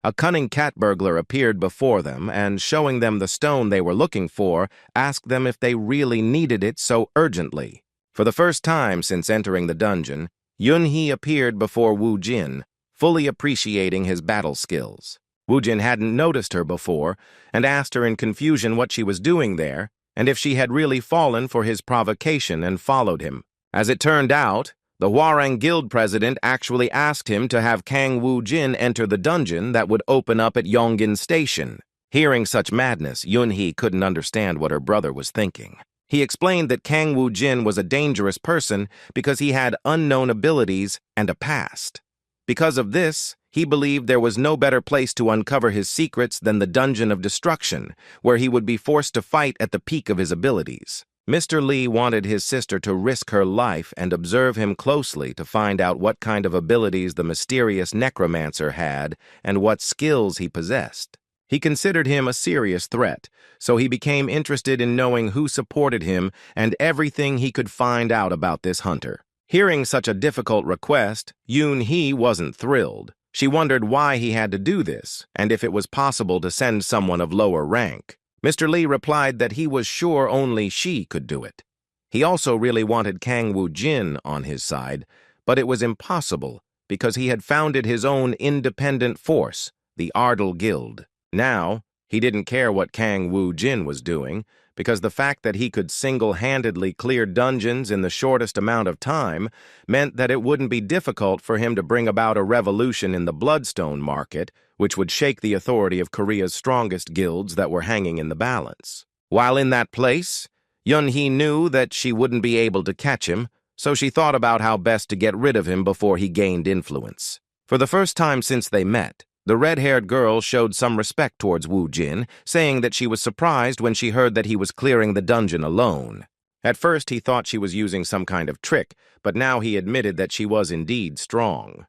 A cunning cat burglar appeared before them and, showing them the stone they were looking for, asked them if they really needed it so urgently. For the first time since entering the dungeon, Yunhee appeared before Wu Jin, fully appreciating his battle skills. Wu Jin hadn't noticed her before and asked her in confusion what she was doing there and if she had really fallen for his provocation and followed him. As it turned out, the Hwarang Guild president actually asked him to have Kang Wu Jin enter the dungeon that would open up at Yonggin Station. Hearing such madness, Yunhee couldn't understand what her brother was thinking. He explained that Kang Wu Jin was a dangerous person because he had unknown abilities and a past. Because of this, he believed there was no better place to uncover his secrets than the Dungeon of Destruction, where he would be forced to fight at the peak of his abilities. Mr. Lee wanted his sister to risk her life and observe him closely to find out what kind of abilities the mysterious Necromancer had and what skills he possessed. He considered him a serious threat, so he became interested in knowing who supported him and everything he could find out about this hunter. Hearing such a difficult request, Yoon-hee wasn't thrilled. She wondered why he had to do this, and if it was possible to send someone of lower rank. Mr. Lee replied that he was sure only she could do it. He also really wanted Kang Woo-jin on his side, but it was impossible because he had founded his own independent force, the Ardal Guild. Now, he didn't care what Kang Woo-jin was doing, because the fact that he could single-handedly clear dungeons in the shortest amount of time meant that it wouldn't be difficult for him to bring about a revolution in the Bloodstone market, which would shake the authority of Korea's strongest guilds that were hanging in the balance. While in that place, Yoon-hee knew that she wouldn't be able to catch him, so she thought about how best to get rid of him before he gained influence. For the first time since they met, the red-haired girl showed some respect towards Woo-jin, saying that she was surprised when she heard that he was clearing the dungeon alone. At first, he thought she was using some kind of trick, but now he admitted that she was indeed strong.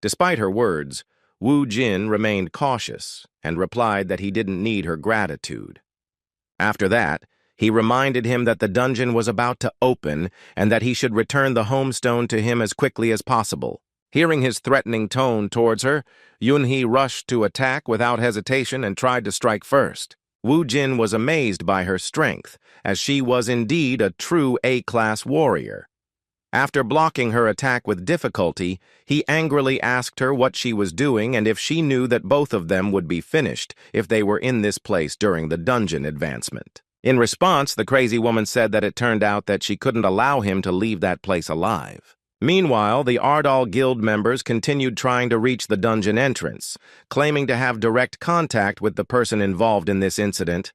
Despite her words, Woo-jin remained cautious and replied that he didn't need her gratitude. After that, he reminded him that the dungeon was about to open and that he should return the homestone to him as quickly as possible. Hearing his threatening tone towards her, Yoon-hee rushed to attack without hesitation and tried to strike first. Woo-jin was amazed by her strength, as she was indeed a true A-class warrior. After blocking her attack with difficulty, he angrily asked her what she was doing and if she knew that both of them would be finished if they were in this place during the dungeon advancement. In response, the crazy woman said that it turned out that she couldn't allow him to leave that place alive. Meanwhile, the Ardal Guild members continued trying to reach the dungeon entrance, claiming to have direct contact with the person involved in this incident.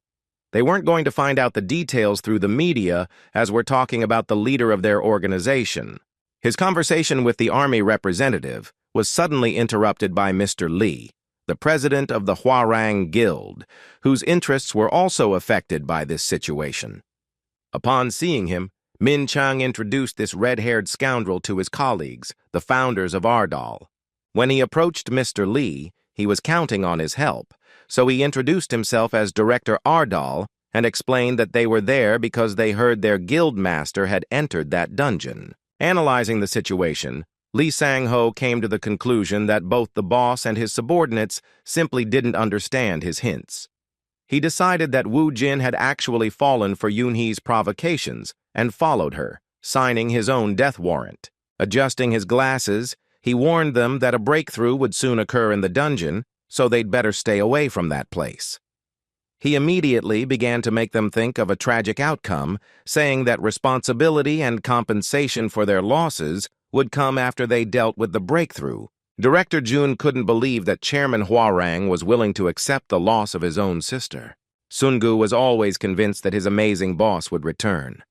They weren't going to find out the details through the media, as we're talking about the leader of their organization. His conversation with the army representative was suddenly interrupted by Mr. Lee, the president of the Hwarang Guild, whose interests were also affected by this situation. Upon seeing him, Min Chang introduced this red-haired scoundrel to his colleagues, the founders of Ardal. When he approached Mr. Lee, he was counting on his help, so he introduced himself as Director Ardal and explained that they were there because they heard their guild master had entered that dungeon. Analyzing the situation, Lee Sang-ho came to the conclusion that both the boss and his subordinates simply didn't understand his hints. He decided that Woo-jin had actually fallen for Yoon-hee's provocations and followed her, signing his own death warrant. Adjusting his glasses, he warned them that a breakthrough would soon occur in the dungeon, so they'd better stay away from that place. He immediately began to make them think of a tragic outcome, saying that responsibility and compensation for their losses would come after they dealt with the breakthrough. Director Jun couldn't believe that Chairman Hwarang was willing to accept the loss of his own sister. Sungu was always convinced that his amazing boss would return.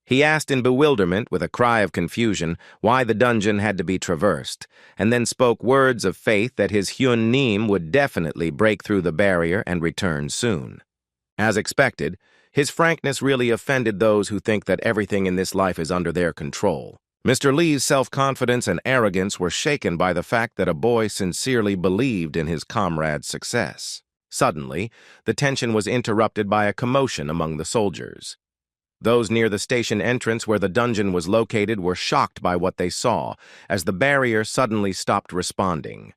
He asked in bewilderment, with a cry of confusion, why the dungeon had to be traversed, and then spoke words of faith that his Hyun Neem would definitely break through the barrier and return soon. As expected, his frankness really offended those who think that everything in this life is under their control. Mr. Lee's self-confidence and arrogance were shaken by the fact that a boy sincerely believed in his comrade's success. Suddenly, the tension was interrupted by a commotion among the soldiers. Those near the station entrance where the dungeon was located were shocked by what they saw, as the barrier suddenly stopped responding.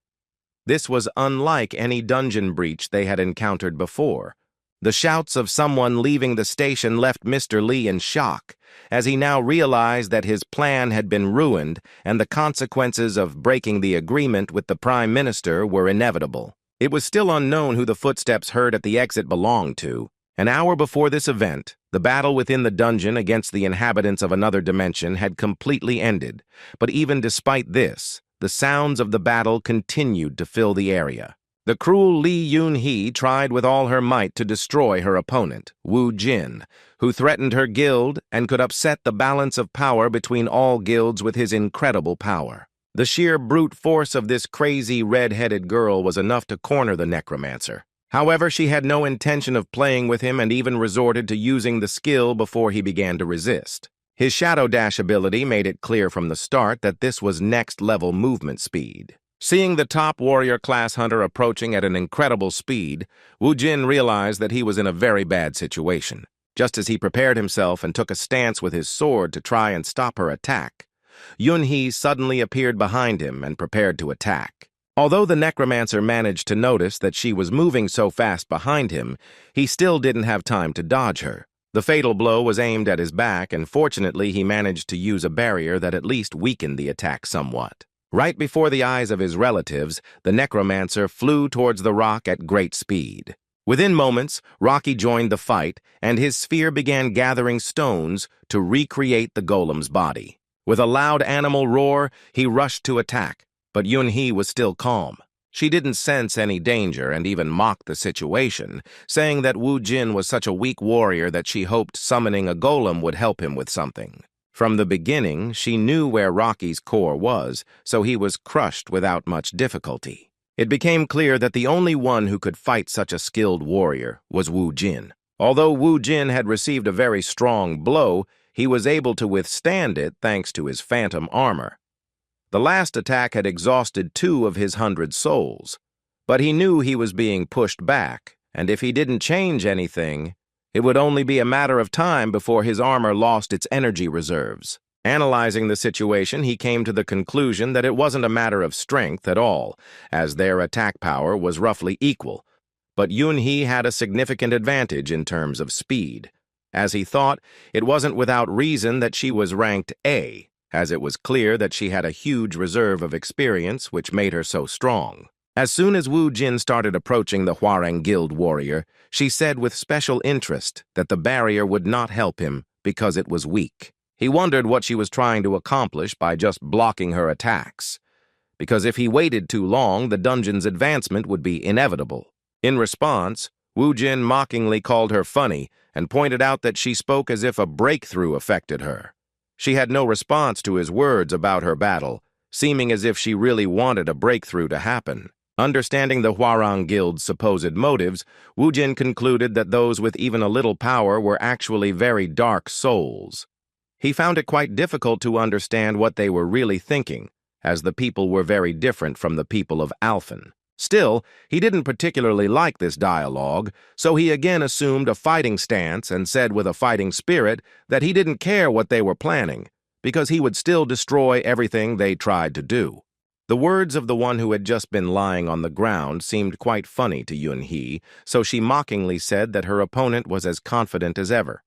This was unlike any dungeon breach they had encountered before. The shouts of someone leaving the station left Mr. Lee in shock, as he now realized that his plan had been ruined and the consequences of breaking the agreement with the Prime Minister were inevitable. It was still unknown who the footsteps heard at the exit belonged to. An hour before this event, the battle within the dungeon against the inhabitants of another dimension had completely ended, but even despite this, the sounds of the battle continued to fill the area. The cruel Lee Yoon-hee tried with all her might to destroy her opponent, Woo-jin, who threatened her guild and could upset the balance of power between all guilds with his incredible power. The sheer brute force of this crazy red-headed girl was enough to corner the Necromancer. However, she had no intention of playing with him and even resorted to using the skill before he began to resist. His Shadow Dash ability made it clear from the start that this was next-level movement speed. Seeing the top warrior class hunter approaching at an incredible speed, Woo-jin realized that he was in a very bad situation. Just as he prepared himself and took a stance with his sword to try and stop her attack, Yun-hee suddenly appeared behind him and prepared to attack. Although the Necromancer managed to notice that she was moving so fast behind him, he still didn't have time to dodge her. The fatal blow was aimed at his back, and fortunately he managed to use a barrier that at least weakened the attack somewhat. Right before the eyes of his relatives, the Necromancer flew towards the rock at great speed. Within moments, Rocky joined the fight, and his sphere began gathering stones to recreate the golem's body. With a loud animal roar, he rushed to attack, but Yun-hee was still calm. She didn't sense any danger and even mocked the situation, saying that Wu Jin was such a weak warrior that she hoped summoning a golem would help him with something. From the beginning, she knew where Rocky's core was, so he was crushed without much difficulty. It became clear that the only one who could fight such a skilled warrior was Wu Jin. Although Wu Jin had received a very strong blow, he was able to withstand it thanks to his phantom armor. The last attack had exhausted 2 of his 100 souls, but he knew he was being pushed back, and if he didn't change anything, it would only be a matter of time before his armor lost its energy reserves. Analyzing the situation, he came to the conclusion that it wasn't a matter of strength at all, as their attack power was roughly equal, but Yun-hee had a significant advantage in terms of speed. As he thought, it wasn't without reason that she was ranked A, as it was clear that she had a huge reserve of experience which made her so strong. As soon as Wu Jin started approaching the Hwarang Guild warrior, she said with special interest that the barrier would not help him because it was weak. He wondered what she was trying to accomplish by just blocking her attacks, because if he waited too long, the dungeon's advancement would be inevitable. In response, Wu Jin mockingly called her funny and pointed out that she spoke as if a breakthrough affected her. She had no response to his words about her battle, seeming as if she really wanted a breakthrough to happen. Understanding the Hwarang Guild's supposed motives, Wu Jin concluded that those with even a little power were actually very dark souls. He found it quite difficult to understand what they were really thinking, as the people were very different from the people of Alphen. Still, he didn't particularly like this dialogue, so he again assumed a fighting stance and said with a fighting spirit that he didn't care what they were planning, because he would still destroy everything they tried to do. The words of the one who had just been lying on the ground seemed quite funny to Yun-hee, so she mockingly said that her opponent was as confident as ever.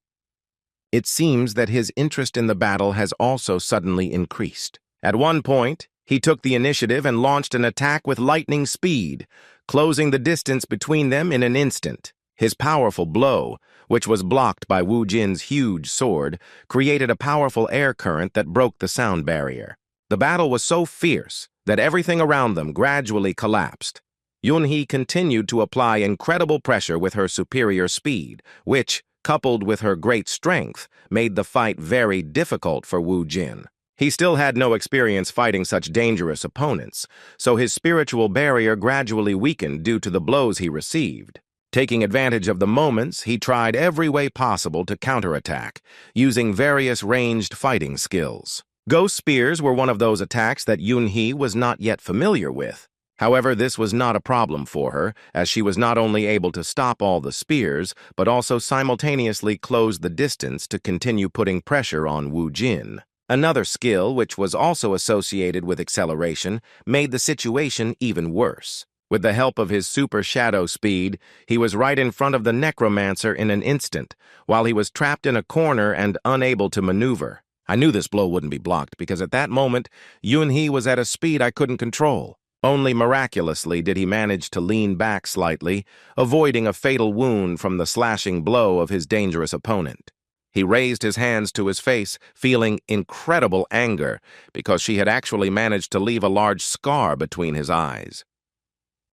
It seems that his interest in the battle has also suddenly increased. At one point, he took the initiative and launched an attack with lightning speed, closing the distance between them in an instant. His powerful blow, which was blocked by Wu Jin's huge sword, created a powerful air current that broke the sound barrier. The battle was so fierce that everything around them gradually collapsed. Yun-hee continued to apply incredible pressure with her superior speed, which, coupled with her great strength, made the fight very difficult for Wu Jin. He still had no experience fighting such dangerous opponents, so his spiritual barrier gradually weakened due to the blows he received. Taking advantage of the moments, he tried every way possible to counterattack, using various ranged fighting skills. Ghost spears were one of those attacks that Yun-hee was not yet familiar with. However, this was not a problem for her, as she was not only able to stop all the spears, but also simultaneously close the distance to continue putting pressure on Wu Jin. Another skill, which was also associated with acceleration, made the situation even worse. With the help of his super shadow speed, he was right in front of the Necromancer in an instant, while he was trapped in a corner and unable to maneuver. I knew this blow wouldn't be blocked because at that moment, Yun-hee was at a speed I couldn't control. Only miraculously did he manage to lean back slightly, avoiding a fatal wound from the slashing blow of his dangerous opponent. He raised his hands to his face, feeling incredible anger because she had actually managed to leave a large scar between his eyes.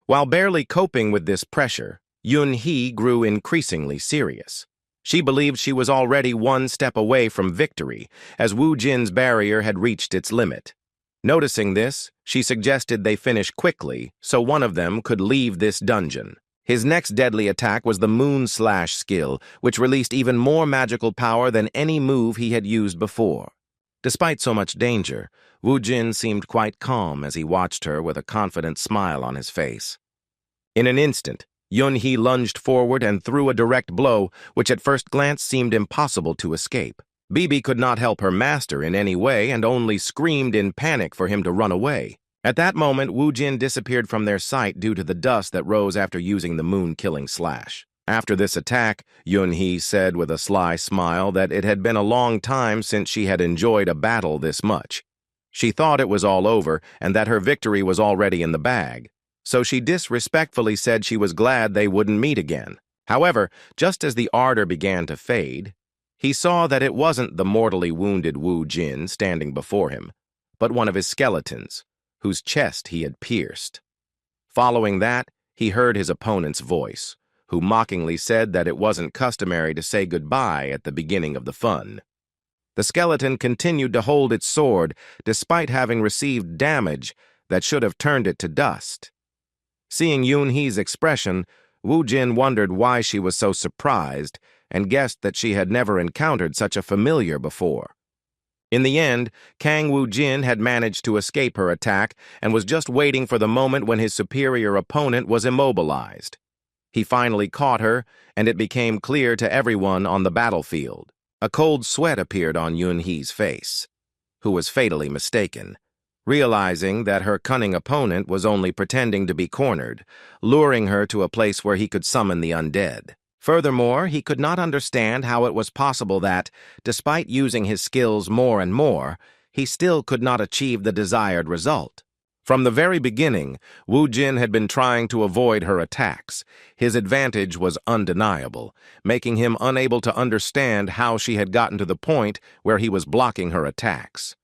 While barely coping with this pressure, Yun-hee grew increasingly serious. She believed she was already one step away from victory, as Wu Jin's barrier had reached its limit. Noticing this, she suggested they finish quickly so one of them could leave this dungeon. His next deadly attack was the Moon Slash skill, which released even more magical power than any move he had used before. Despite so much danger, Wu Jin seemed quite calm as he watched her with a confident smile on his face. In an instant, Yun-hee lunged forward and threw a direct blow, which at first glance seemed impossible to escape. Bibi could not help her master in any way and only screamed in panic for him to run away. At that moment, Wu Jin disappeared from their sight due to the dust that rose after using the moon-killing slash. After this attack, Yun-hee said with a sly smile that it had been a long time since she had enjoyed a battle this much. She thought it was all over and that her victory was already in the bag, so she disrespectfully said she was glad they wouldn't meet again. However, just as the ardor began to fade, he saw that it wasn't the mortally wounded Wu Jin standing before him, but one of his skeletons, whose chest he had pierced. Following that, he heard his opponent's voice, who mockingly said that it wasn't customary to say goodbye at the beginning of the fun. The skeleton continued to hold its sword despite having received damage that should have turned it to dust. Seeing Yun-hee's expression, Wu Jin wondered why she was so surprised and guessed that she had never encountered such a familiar before. In the end, Kang Wu Jin had managed to escape her attack and was just waiting for the moment when his superior opponent was immobilized. He finally caught her, and it became clear to everyone on the battlefield. A cold sweat appeared on Yun-hee's face, who was fatally mistaken, realizing that her cunning opponent was only pretending to be cornered, luring her to a place where he could summon the undead. Furthermore, he could not understand how it was possible that, despite using his skills more and more, he still could not achieve the desired result. From the very beginning, Wu Jin had been trying to avoid her attacks. His advantage was undeniable, making him unable to understand how she had gotten to the point where he was blocking her attacks.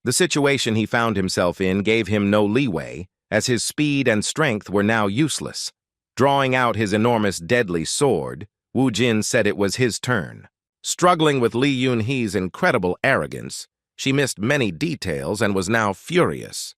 The situation he found himself in gave him no leeway, as his speed and strength were now useless. Drawing out his enormous deadly sword, Wu Jin said it was his turn. Struggling with Li Yun-hee's incredible arrogance, she missed many details and was now furious.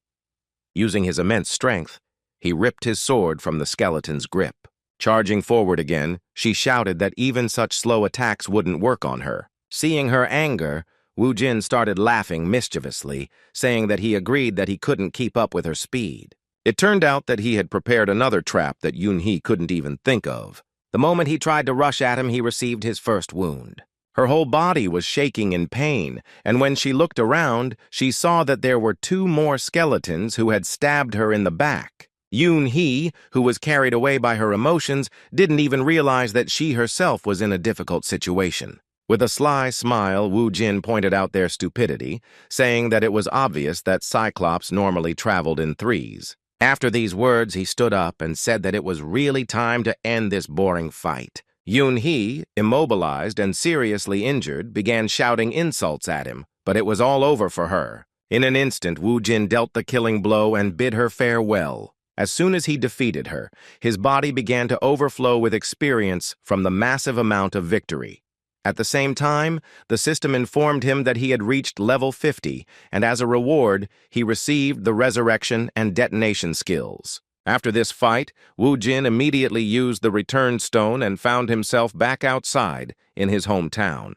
Using his immense strength, he ripped his sword from the skeleton's grip. Charging forward again, she shouted that even such slow attacks wouldn't work on her. Seeing her anger, Wu Jin started laughing mischievously, saying that he agreed that he couldn't keep up with her speed. It turned out that he had prepared another trap that Yun-hee couldn't even think of. The moment he tried to rush at him, he received his first wound. Her whole body was shaking in pain, and when she looked around, she saw that there were 2 more skeletons who had stabbed her in the back. Yun-hee, who was carried away by her emotions, didn't even realize that she herself was in a difficult situation. With a sly smile, Wu Jin pointed out their stupidity, saying that it was obvious that Cyclops normally traveled in 3s. After these words, he stood up and said that it was really time to end this boring fight. Yun-hee, immobilized and seriously injured, began shouting insults at him, but it was all over for her. In an instant, Wu Jin dealt the killing blow and bid her farewell. As soon as he defeated her, his body began to overflow with experience from the massive amount of victory. At the same time, the system informed him that he had reached level 50, and as a reward, he received the resurrection and detonation skills. After this fight, Wu Jin immediately used the return stone and found himself back outside in his hometown.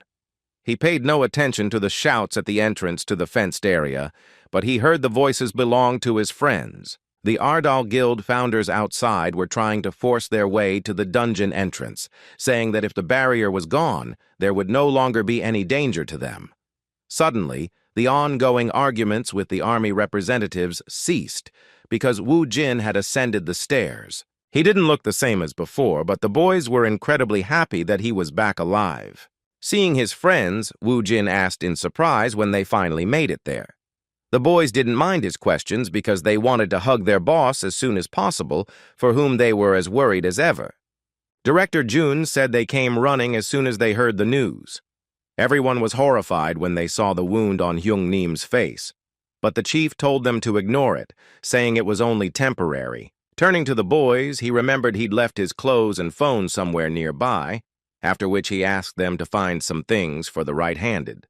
He paid no attention to the shouts at the entrance to the fenced area, but he heard the voices belong to his friends. The Ardal Guild founders outside were trying to force their way to the dungeon entrance, saying that if the barrier was gone, there would no longer be any danger to them. Suddenly, the ongoing arguments with the army representatives ceased because Wu Jin had ascended the stairs. He didn't look the same as before, but the boys were incredibly happy that he was back alive. Seeing his friends, Wu Jin asked in surprise when they finally made it there. The boys didn't mind his questions because they wanted to hug their boss as soon as possible, for whom they were as worried as ever. Director Jun said they came running as soon as they heard the news. Everyone was horrified when they saw the wound on Hyung Nim's face, but the chief told them to ignore it, saying it was only temporary. Turning to the boys, he remembered he'd left his clothes and phone somewhere nearby, after which he asked them to find some things for the right-handed.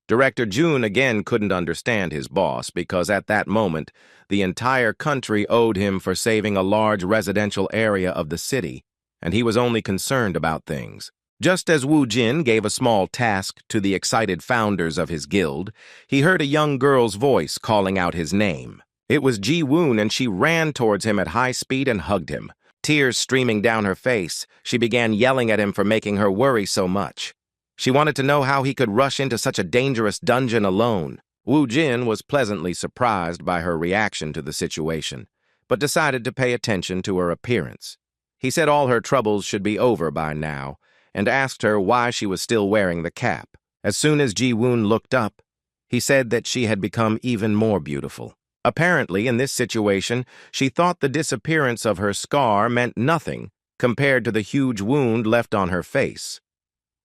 Director Jun again couldn't understand his boss because at that moment, the entire country owed him for saving a large residential area of the city, and he was only concerned about things. Just as Wu Jin gave a small task to the excited founders of his guild, he heard a young girl's voice calling out his name. It was Ji-woon, and she ran towards him at high speed and hugged him. Tears streaming down her face, she began yelling at him for making her worry so much. She wanted to know how he could rush into such a dangerous dungeon alone. Wu Jin was pleasantly surprised by her reaction to the situation, but decided to pay attention to her appearance. He said all her troubles should be over by now, and asked her why she was still wearing the cap. As soon as Ji-woon looked up, he said that she had become even more beautiful. Apparently, in this situation, she thought the disappearance of her scar meant nothing compared to the huge wound left on her face.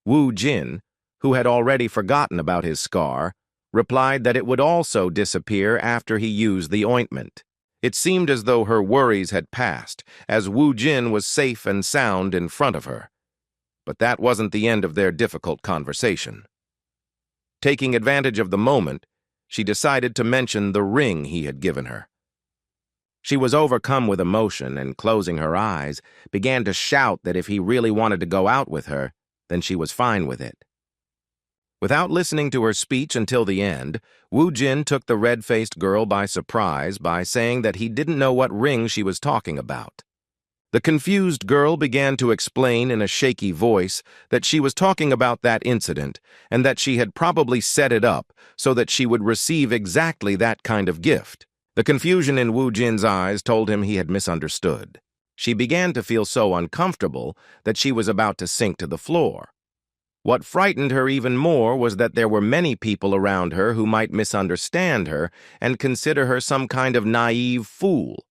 Wu Jin, who had already forgotten about his scar, replied that it would also disappear after he used the ointment. It seemed as though her worries had passed, as Wu Jin was safe and sound in front of her. But that wasn't the end of their difficult conversation. Taking advantage of the moment, she decided to mention the ring he had given her. She was overcome with emotion and, closing her eyes, began to shout that if he really wanted to go out with her, then she was fine with it. Without listening to her speech until the end, Wu Jin took the red-faced girl by surprise by saying that he didn't know what ring she was talking about. The confused girl began to explain in a shaky voice that she was talking about that incident and that she had probably set it up so that she would receive exactly that kind of gift. The confusion in Wu Jin's eyes told him he had misunderstood. She began to feel so uncomfortable that she was about to sink to the floor. What frightened her even more was that there were many people around her who might misunderstand her and consider her some kind of naive fool.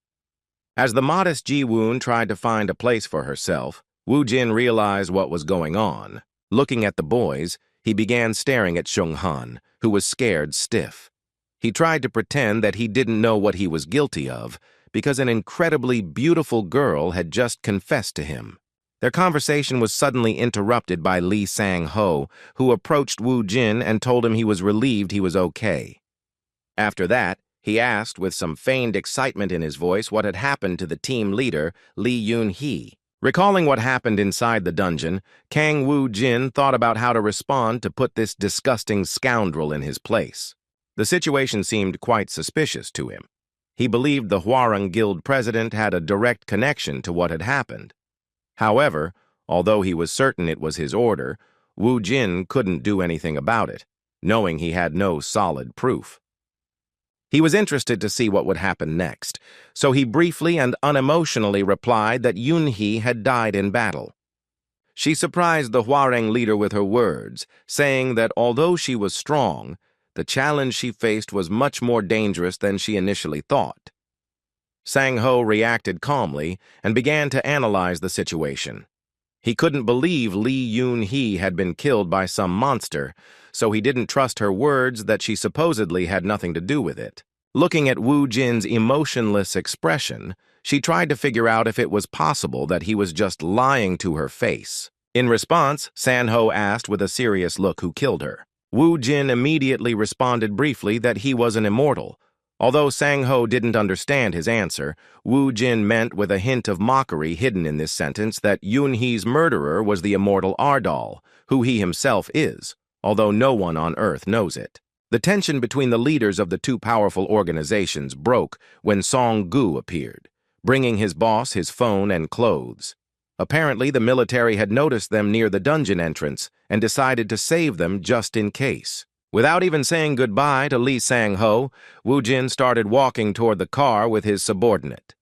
As the modest Ji-woon tried to find a place for herself, Wu Jin realized what was going on. Looking at the boys, he began staring at Shung-han, who was scared stiff. He tried to pretend that he didn't know what he was guilty of, because an incredibly beautiful girl had just confessed to him. Their conversation was suddenly interrupted by Lee Sang-ho, who approached Wu Jin and told him he was relieved he was okay. After that, he asked with some feigned excitement in his voice what had happened to the team leader, Lee Yoon-hee. Recalling what happened inside the dungeon, Kang Wu Jin thought about how to respond to put this disgusting scoundrel in his place. The situation seemed quite suspicious to him. He believed the Hwarang Guild president had a direct connection to what had happened. However, although he was certain it was his order, Wu Jin couldn't do anything about it, knowing he had no solid proof. He was interested to see what would happen next, so he briefly and unemotionally replied that Yoon-hee had died in battle. She surprised the Hwarang leader with her words, saying that although she was strong, the challenge she faced was much more dangerous than she initially thought. Sang-ho reacted calmly and began to analyze the situation. He couldn't believe Lee Yoon-hee had been killed by some monster, so he didn't trust her words that she supposedly had nothing to do with it. Looking at Wu Jin's emotionless expression, she tried to figure out if it was possible that he was just lying to her face. In response, Sang-ho asked with a serious look who killed her. Wu Jin immediately responded briefly that he was an immortal. Although Sang-ho didn't understand his answer, Wu Jin meant with a hint of mockery hidden in this sentence that Yoon-hee's murderer was the immortal Ardal, who he himself is, although no one on Earth knows it. The tension between the leaders of the two powerful organizations broke when Song-gu appeared, bringing his boss his phone and clothes. Apparently, the military had noticed them near the dungeon entrance and decided to save them just in case. Without even saying goodbye to Lee Sang-ho, Wu Jin started walking toward the car with his subordinate.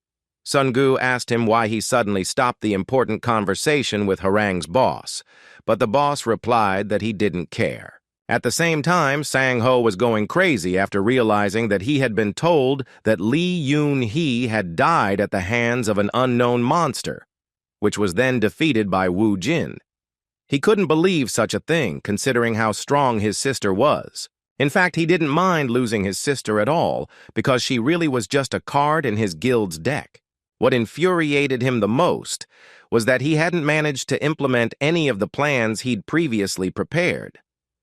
Sun-gu asked him why he suddenly stopped the important conversation with Hwarang's boss, but the boss replied that he didn't care. At the same time, Sang-ho was going crazy after realizing that he had been told that Lee Yoon-hee had died at the hands of an unknown monster, which was then defeated by Wu Jin. He couldn't believe such a thing, considering how strong his sister was. In fact, he didn't mind losing his sister at all, because she really was just a card in his guild's deck. What infuriated him the most was that he hadn't managed to implement any of the plans he'd previously prepared.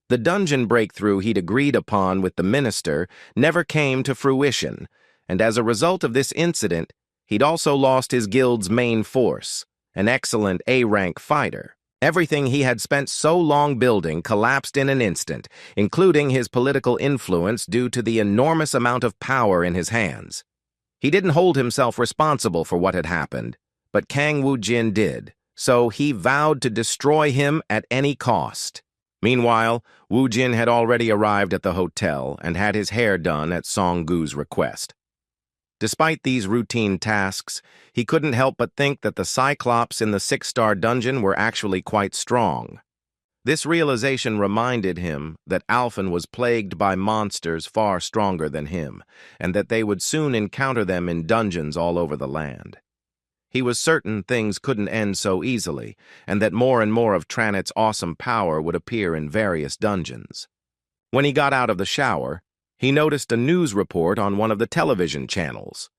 The dungeon breakthrough he'd agreed upon with the minister never came to fruition, and as a result of this incident, he'd also lost his guild's main force, an excellent A-rank fighter. Everything he had spent so long building collapsed in an instant, including his political influence due to the enormous amount of power in his hands. He didn't hold himself responsible for what had happened, but Kang Wu Jin did, so he vowed to destroy him at any cost. Meanwhile, Wu Jin had already arrived at the hotel and had his hair done at Song Gu's request. Despite these routine tasks, he couldn't help but think that the Cyclops in the six-star dungeon were actually quite strong. This realization reminded him that Alphen was plagued by monsters far stronger than him, and that they would soon encounter them in dungeons all over the land. He was certain things couldn't end so easily, and that more and more of Tranit's awesome power would appear in various dungeons. When he got out of the shower, he noticed a news report on one of the television channels.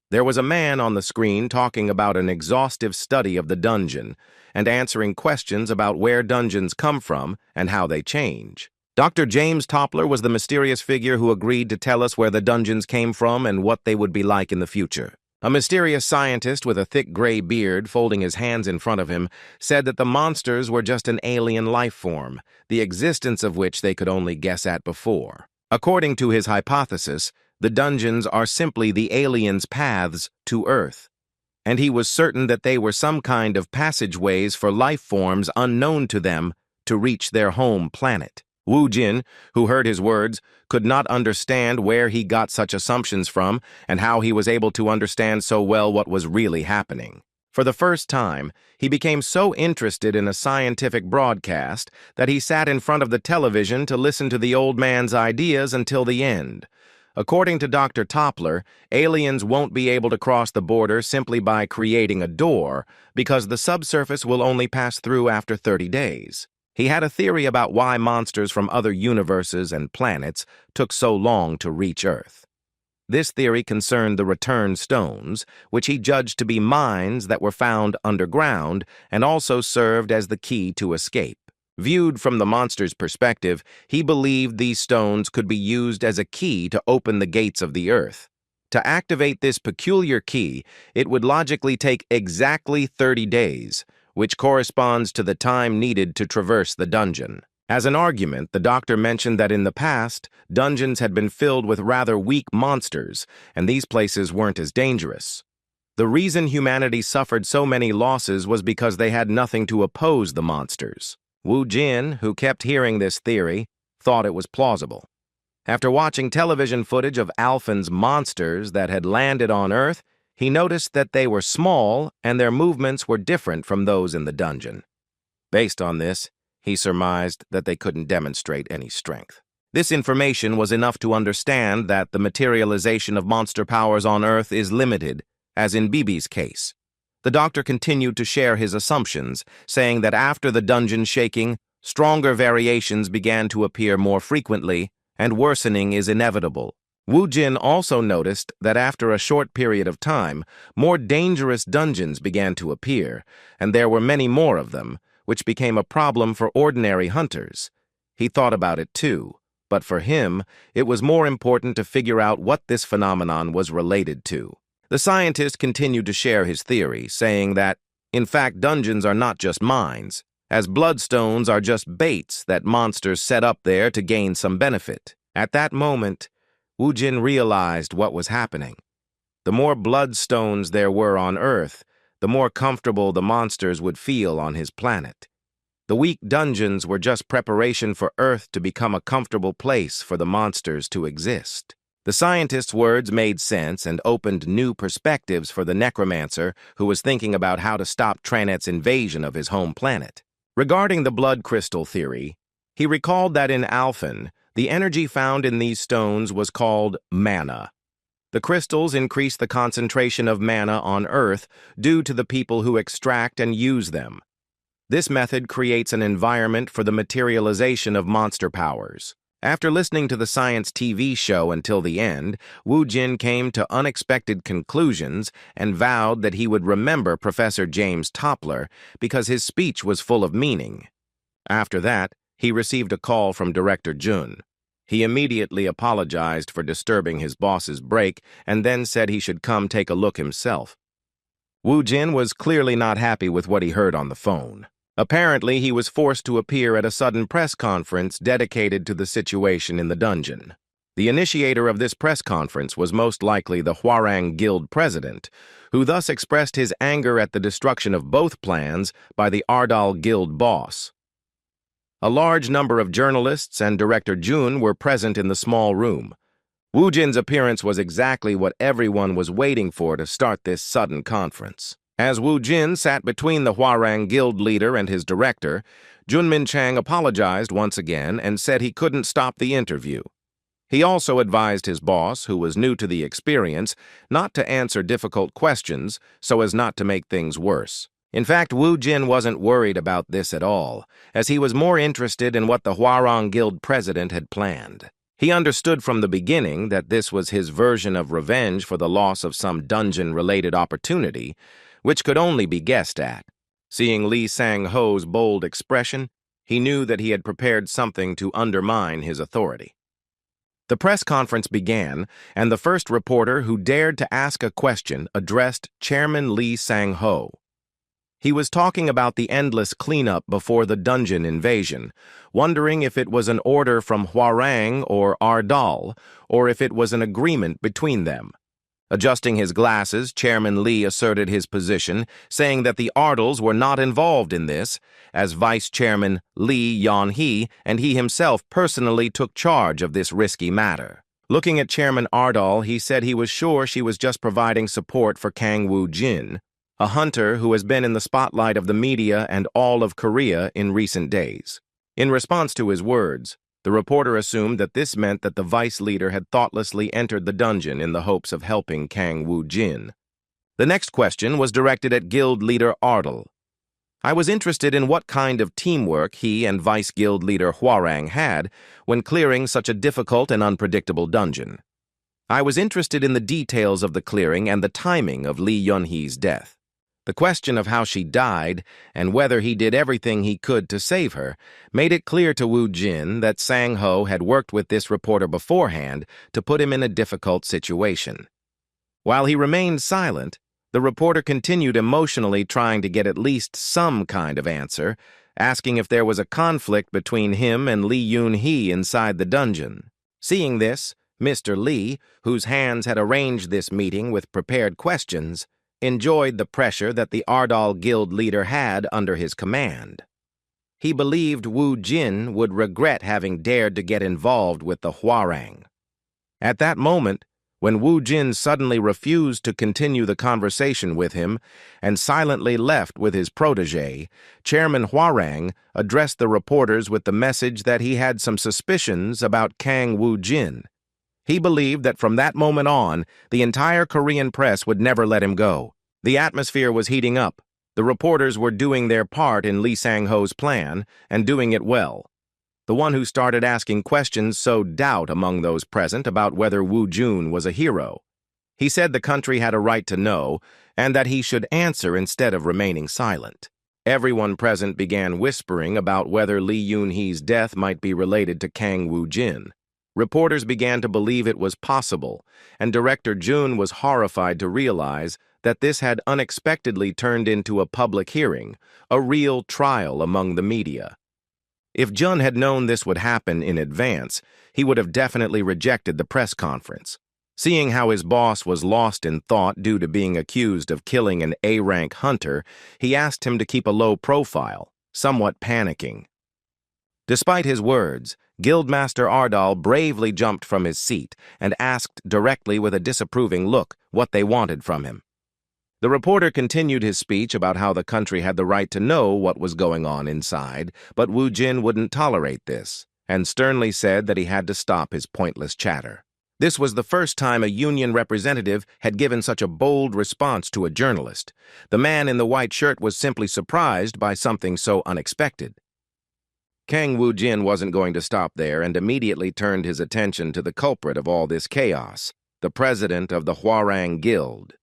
There was a man on the screen talking about an exhaustive study of the dungeon and answering questions about where dungeons come from and how they change. Dr. James Toppler was the mysterious figure who agreed to tell us where the dungeons came from and what they would be like in the future. A mysterious scientist with a thick gray beard, folding his hands in front of him, said that the monsters were just an alien life form, the existence of which they could only guess at before. According to his hypothesis, the dungeons are simply the aliens' paths to Earth, and he was certain that they were some kind of passageways for life forms unknown to them to reach their home planet. Wu Jin, who heard his words, could not understand where he got such assumptions from and how he was able to understand so well what was really happening. For the first time, he became so interested in a scientific broadcast that he sat in front of the television to listen to the old man's ideas until the end. According to Dr. Toppler, aliens won't be able to cross the border simply by creating a door, because the subsurface will only pass through after 30 days. He had a theory about why monsters from other universes and planets took so long to reach Earth. This theory concerned the return stones, which he judged to be mines that were found underground and also served as the key to escape. Viewed from the monster's perspective, he believed these stones could be used as a key to open the gates of the Earth. To activate this peculiar key, it would logically take exactly 30 days, which corresponds to the time needed to traverse the dungeon. As an argument, the doctor mentioned that in the past, dungeons had been filled with rather weak monsters, and these places weren't as dangerous. The reason humanity suffered so many losses was because they had nothing to oppose the monsters. Wu Jin, who kept hearing this theory, thought it was plausible. After watching television footage of Alphen's monsters that had landed on Earth, he noticed that they were small and their movements were different from those in the dungeon. Based on this, he surmised that they couldn't demonstrate any strength. This information was enough to understand that the materialization of monster powers on Earth is limited, as in Bibi's case. The doctor continued to share his assumptions, saying that after the dungeon shaking, stronger variations began to appear more frequently, and worsening is inevitable. Wu Jin also noticed that after a short period of time, more dangerous dungeons began to appear, and there were many more of them, which became a problem for ordinary hunters. He thought about it too, but for him, it was more important to figure out what this phenomenon was related to. The scientist continued to share his theory, saying that, in fact, dungeons are not just mines, as bloodstones are just baits that monsters set up there to gain some benefit. At that moment, Wu Jin realized what was happening. The more bloodstones there were on Earth, the more comfortable the monsters would feel on his planet. The weak dungeons were just preparation for Earth to become a comfortable place for the monsters to exist. The scientist's words made sense and opened new perspectives for the Necromancer, who was thinking about how to stop Tranit's invasion of his home planet. Regarding the blood crystal theory, he recalled that in Alphen, the energy found in these stones was called mana. The crystals increase the concentration of mana on Earth due to the people who extract and use them. This method creates an environment for the materialization of monster powers. After listening to the science TV show until the end, Wu Jin came to unexpected conclusions and vowed that he would remember Professor James Toppler because his speech was full of meaning. After that, he received a call from Director Jun. He immediately apologized for disturbing his boss's break and then said he should come take a look himself. Wu Jin was clearly not happy with what he heard on the phone. Apparently, he was forced to appear at a sudden press conference dedicated to the situation in the dungeon. The initiator of this press conference was most likely the Hwarang Guild president, who thus expressed his anger at the destruction of both plans by the Ardal Guild boss. A large number of journalists and director Jun were present in the small room. Woo Jin's appearance was exactly what everyone was waiting for to start this sudden conference. As Woo Jin sat between the Hwarang Guild leader and his director, Junmin Chang apologized once again and said he couldn't stop the interview. He also advised his boss, who was new to the experience, not to answer difficult questions so as not to make things worse. In fact, Woo Jin wasn't worried about this at all, as he was more interested in what the Hwarang Guild president had planned. He understood from the beginning that this was his version of revenge for the loss of some dungeon-related opportunity, which could only be guessed at. Seeing Lee Sang-ho's bold expression, he knew that he had prepared something to undermine his authority. The press conference began, and the first reporter who dared to ask a question addressed Chairman Lee Sang-ho. He was talking about the endless cleanup before the dungeon invasion, wondering if it was an order from Hwarang or Ardal, or if it was an agreement between them. Adjusting his glasses, Chairman Lee asserted his position, saying that the Ardals were not involved in this, as Vice Chairman Lee Yon-hee and he himself personally took charge of this risky matter. Looking at Chairman Ardal, he said he was sure she was just providing support for Kang Woo Jin, a hunter who has been in the spotlight of the media and all of Korea in recent days. In response to his words, the reporter assumed that this meant that the vice leader had thoughtlessly entered the dungeon in the hopes of helping Kang Woo Jin. The next question was directed at guild leader Ardal. I was interested in what kind of teamwork he and vice guild leader Hwarang had when clearing such a difficult and unpredictable dungeon. I was interested in the details of the clearing and the timing of Lee Yun-hee's death. The question of how she died and whether he did everything he could to save her made it clear to Woo Jin that Sang-ho had worked with this reporter beforehand to put him in a difficult situation. While he remained silent, the reporter continued emotionally trying to get at least some kind of answer, asking if there was a conflict between him and Lee Yun-hee inside the dungeon. Seeing this, Mr. Lee, whose hands had arranged this meeting with prepared questions, enjoyed the pressure that the Ardal Guild leader had under his command. He believed Woo Jin would regret having dared to get involved with the Hwarang. At that moment, when Woo Jin suddenly refused to continue the conversation with him and silently left with his protege, Chairman Hwarang addressed the reporters with the message that he had some suspicions about Kang Woo Jin. He believed that from that moment on, the entire Korean press would never let him go. The atmosphere was heating up. The reporters were doing their part in Lee Sang-ho's plan, and doing it well. The one who started asking questions sowed doubt among those present about whether Woo Jin was a hero. He said the country had a right to know, and that he should answer instead of remaining silent. Everyone present began whispering about whether Lee Yun-hee's death might be related to Kang Woo Jin. Reporters began to believe it was possible, and Director Jun was horrified to realize that this had unexpectedly turned into a public hearing, a real trial among the media. If Jun had known this would happen in advance, he would have definitely rejected the press conference. Seeing how his boss was lost in thought due to being accused of killing an A-rank hunter, he asked him to keep a low profile, somewhat panicking. Despite his words, Guildmaster Ardal bravely jumped from his seat and asked directly with a disapproving look what they wanted from him. The reporter continued his speech about how the country had the right to know what was going on inside, but Woo Jin wouldn't tolerate this, and sternly said that he had to stop his pointless chatter. This was the first time a union representative had given such a bold response to a journalist. The man in the white shirt was simply surprised by something so unexpected. Kang Woo Jin wasn't going to stop there and immediately turned his attention to the culprit of all this chaos, the president of the Hwarang Guild.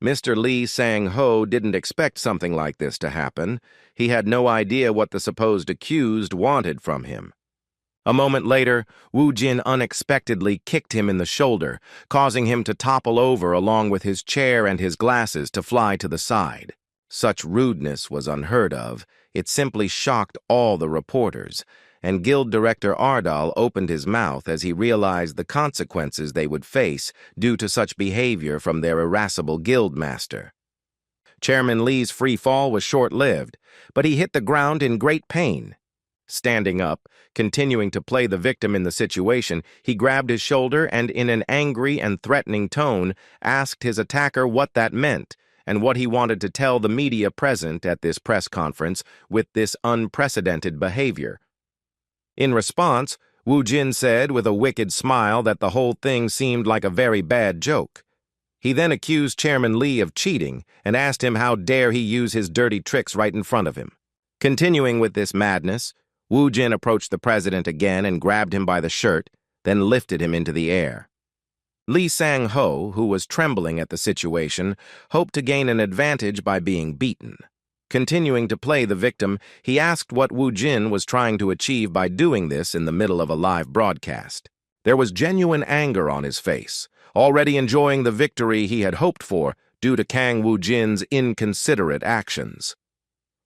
Mr. Lee Sang-ho didn't expect something like this to happen. He had no idea what the supposed accused wanted from him. A moment later, Woo Jin unexpectedly kicked him in the shoulder, causing him to topple over along with his chair and his glasses to fly to the side. Such rudeness was unheard of. It simply shocked all the reporters, and Guild Director Ardal opened his mouth as he realized the consequences they would face due to such behavior from their irascible guildmaster. Chairman Lee's free fall was short-lived, but he hit the ground in great pain. Standing up, continuing to play the victim in the situation, he grabbed his shoulder and, in an angry and threatening tone, asked his attacker what that meant and what he wanted to tell the media present at this press conference with this unprecedented behavior. In response, Wu Jin said with a wicked smile that the whole thing seemed like a very bad joke. He then accused Chairman Lee of cheating and asked him how dare he use his dirty tricks right in front of him. Continuing with this madness, Wu Jin approached the president again and grabbed him by the shirt, then lifted him into the air. Lee Sang-ho, who was trembling at the situation, hoped to gain an advantage by being beaten. Continuing to play the victim, he asked what Wu Jin was trying to achieve by doing this in the middle of a live broadcast. There was genuine anger on his face, already enjoying the victory he had hoped for due to Kang Wu Jin's inconsiderate actions.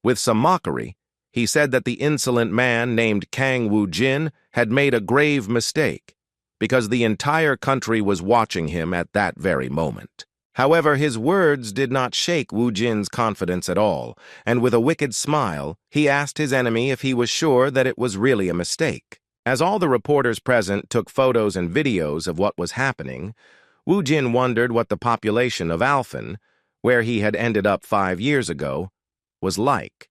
With some mockery, he said that the insolent man named Kang Wu Jin had made a grave mistake, because the entire country was watching him at that very moment. However, his words did not shake Wu Jin's confidence at all, and with a wicked smile, he asked his enemy if he was sure that it was really a mistake. As all the reporters present took photos and videos of what was happening, Wu Jin wondered what the population of Alphen, where he had ended up 5 years ago, was like.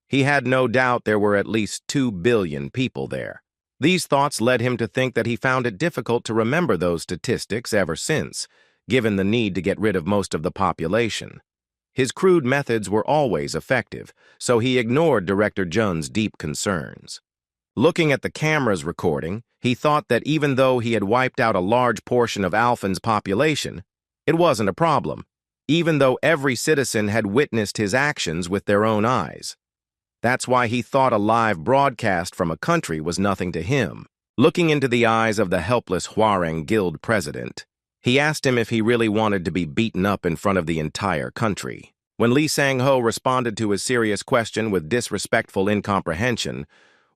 He had no doubt there were at least 2 billion people there. These thoughts led him to think that he found it difficult to remember those statistics ever since, given the need to get rid of most of the population. His crude methods were always effective, so he ignored Director Jun's deep concerns. Looking at the camera's recording, he thought that even though he had wiped out a large portion of Alphen's population, it wasn't a problem, even though every citizen had witnessed his actions with their own eyes. That's why he thought a live broadcast from a country was nothing to him. Looking into the eyes of the helpless Hwarang Guild president, he asked him if he really wanted to be beaten up in front of the entire country. When Lee Sang-ho responded to his serious question with disrespectful incomprehension,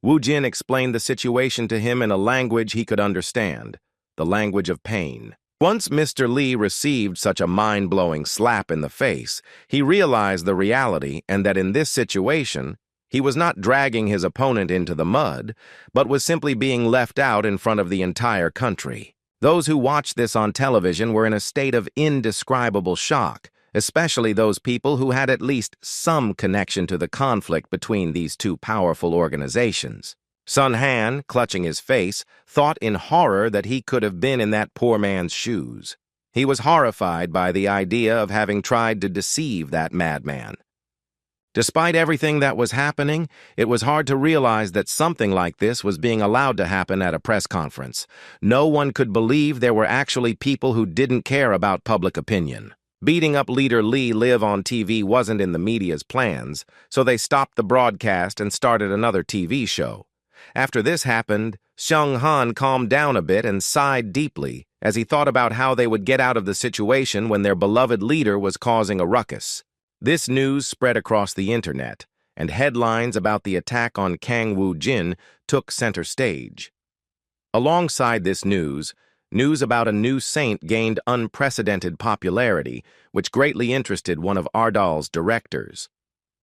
Wu Jin explained the situation to him in a language he could understand, the language of pain. Once Mr. Lee received such a mind-blowing slap in the face, he realized the reality and that in this situation, he was not dragging his opponent into the mud, but was simply being left out in front of the entire country. Those who watched this on television were in a state of indescribable shock, especially those people who had at least some connection to the conflict between these two powerful organizations. Sun Han, clutching his face, thought in horror that he could have been in that poor man's shoes. He was horrified by the idea of having tried to deceive that madman. Despite everything that was happening, it was hard to realize that something like this was being allowed to happen at a press conference. No one could believe there were actually people who didn't care about public opinion. Beating up leader Lee live on TV wasn't in the media's plans, so they stopped the broadcast and started another TV show. After this happened, Xiong Han calmed down a bit and sighed deeply as he thought about how they would get out of the situation when their beloved leader was causing a ruckus. This news spread across the internet, and headlines about the attack on Kang Wu Jin took center stage. Alongside this news about a new saint gained unprecedented popularity, which greatly interested one of Ardal's directors.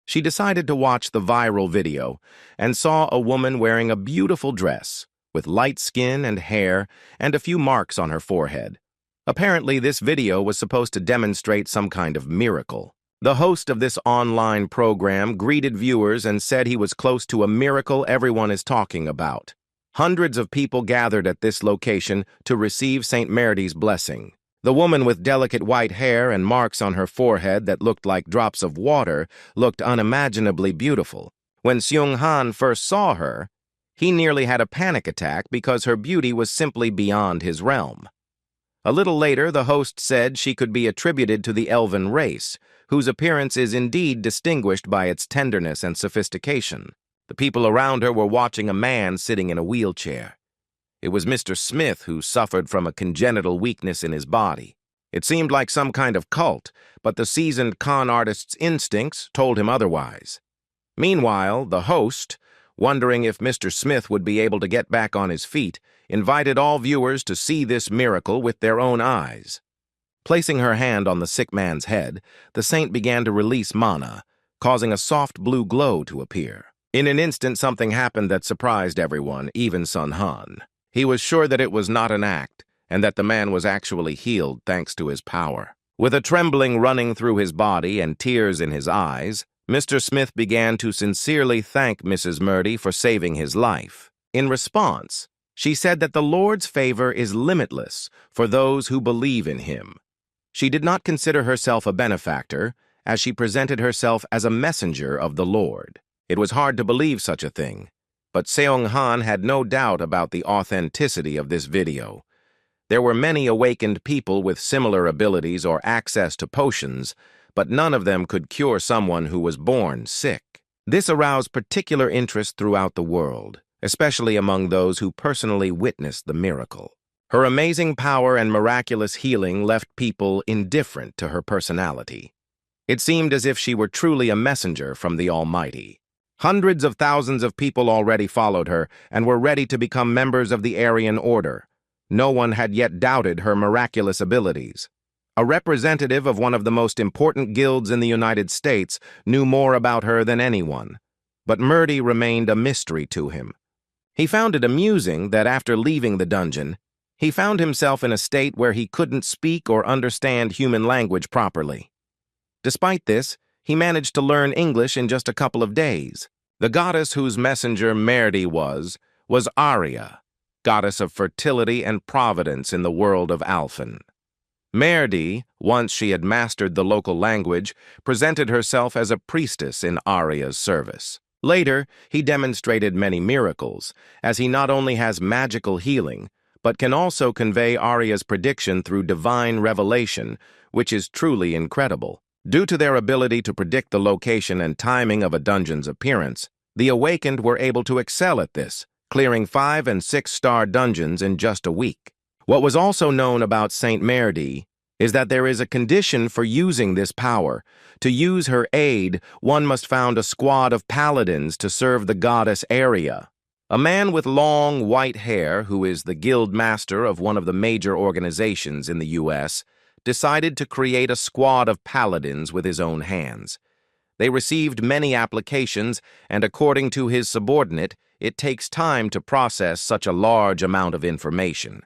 She decided to watch the viral video and saw a woman wearing a beautiful dress, with light skin and hair and a few marks on her forehead. Apparently, this video was supposed to demonstrate some kind of miracle. The host of this online program greeted viewers and said he was close to a miracle everyone is talking about. Hundreds of people gathered at this location to receive St. Merity's blessing. The woman with delicate white hair and marks on her forehead that looked like drops of water looked unimaginably beautiful. When Xiong Han first saw her, he nearly had a panic attack because her beauty was simply beyond his realm. A little later, the host said she could be attributed to the elven race, whose appearance is indeed distinguished by its tenderness and sophistication. The people around her were watching a man sitting in a wheelchair. It was Mr. Smith who suffered from a congenital weakness in his body. It seemed like some kind of cult, but the seasoned con artist's instincts told him otherwise. Meanwhile, the host, wondering if Mr. Smith would be able to get back on his feet, invited all viewers to see this miracle with their own eyes. Placing her hand on the sick man's head, the saint began to release mana, causing a soft blue glow to appear. In an instant, something happened that surprised everyone, even Sun Han. He was sure that it was not an act, and that the man was actually healed thanks to his power. With a trembling running through his body and tears in his eyes, Mr. Smith began to sincerely thank Mrs. Murdy for saving his life. In response, she said that the Lord's favor is limitless for those who believe in him. She did not consider herself a benefactor, as she presented herself as a messenger of the Lord. It was hard to believe such a thing, but Seong Han had no doubt about the authenticity of this video. There were many awakened people with similar abilities or access to potions, but none of them could cure someone who was born sick. This aroused particular interest throughout the world, especially among those who personally witnessed the miracle. Her amazing power and miraculous healing left people indifferent to her personality. It seemed as if she were truly a messenger from the Almighty. Hundreds of thousands of people already followed her and were ready to become members of the Aryan Order. No one had yet doubted her miraculous abilities. A representative of one of the most important guilds in the United States knew more about her than anyone, but Murdy remained a mystery to him. He found it amusing that after leaving the dungeon, he found himself in a state where he couldn't speak or understand human language properly. Despite this, he managed to learn English in just a couple of days. The goddess whose messenger Murdy was Arya, goddess of fertility and providence in the world of Alphen. Murdy, once she had mastered the local language, presented herself as a priestess in Arya's service. Later, he demonstrated many miracles, as he not only has magical healing, but can also convey Arya's prediction through divine revelation, which is truly incredible. Due to their ability to predict the location and timing of a dungeon's appearance, the Awakened were able to excel at this, clearing 5- and 6-star dungeons in just a week. What was also known about Saint Murdy is that there is a condition for using this power. To use her aid, one must found a squad of paladins to serve the goddess Arya. A man with long, white hair, who is the guild master of one of the major organizations in the U.S., decided to create a squad of paladins with his own hands. They received many applications, and according to his subordinate, it takes time to process such a large amount of information.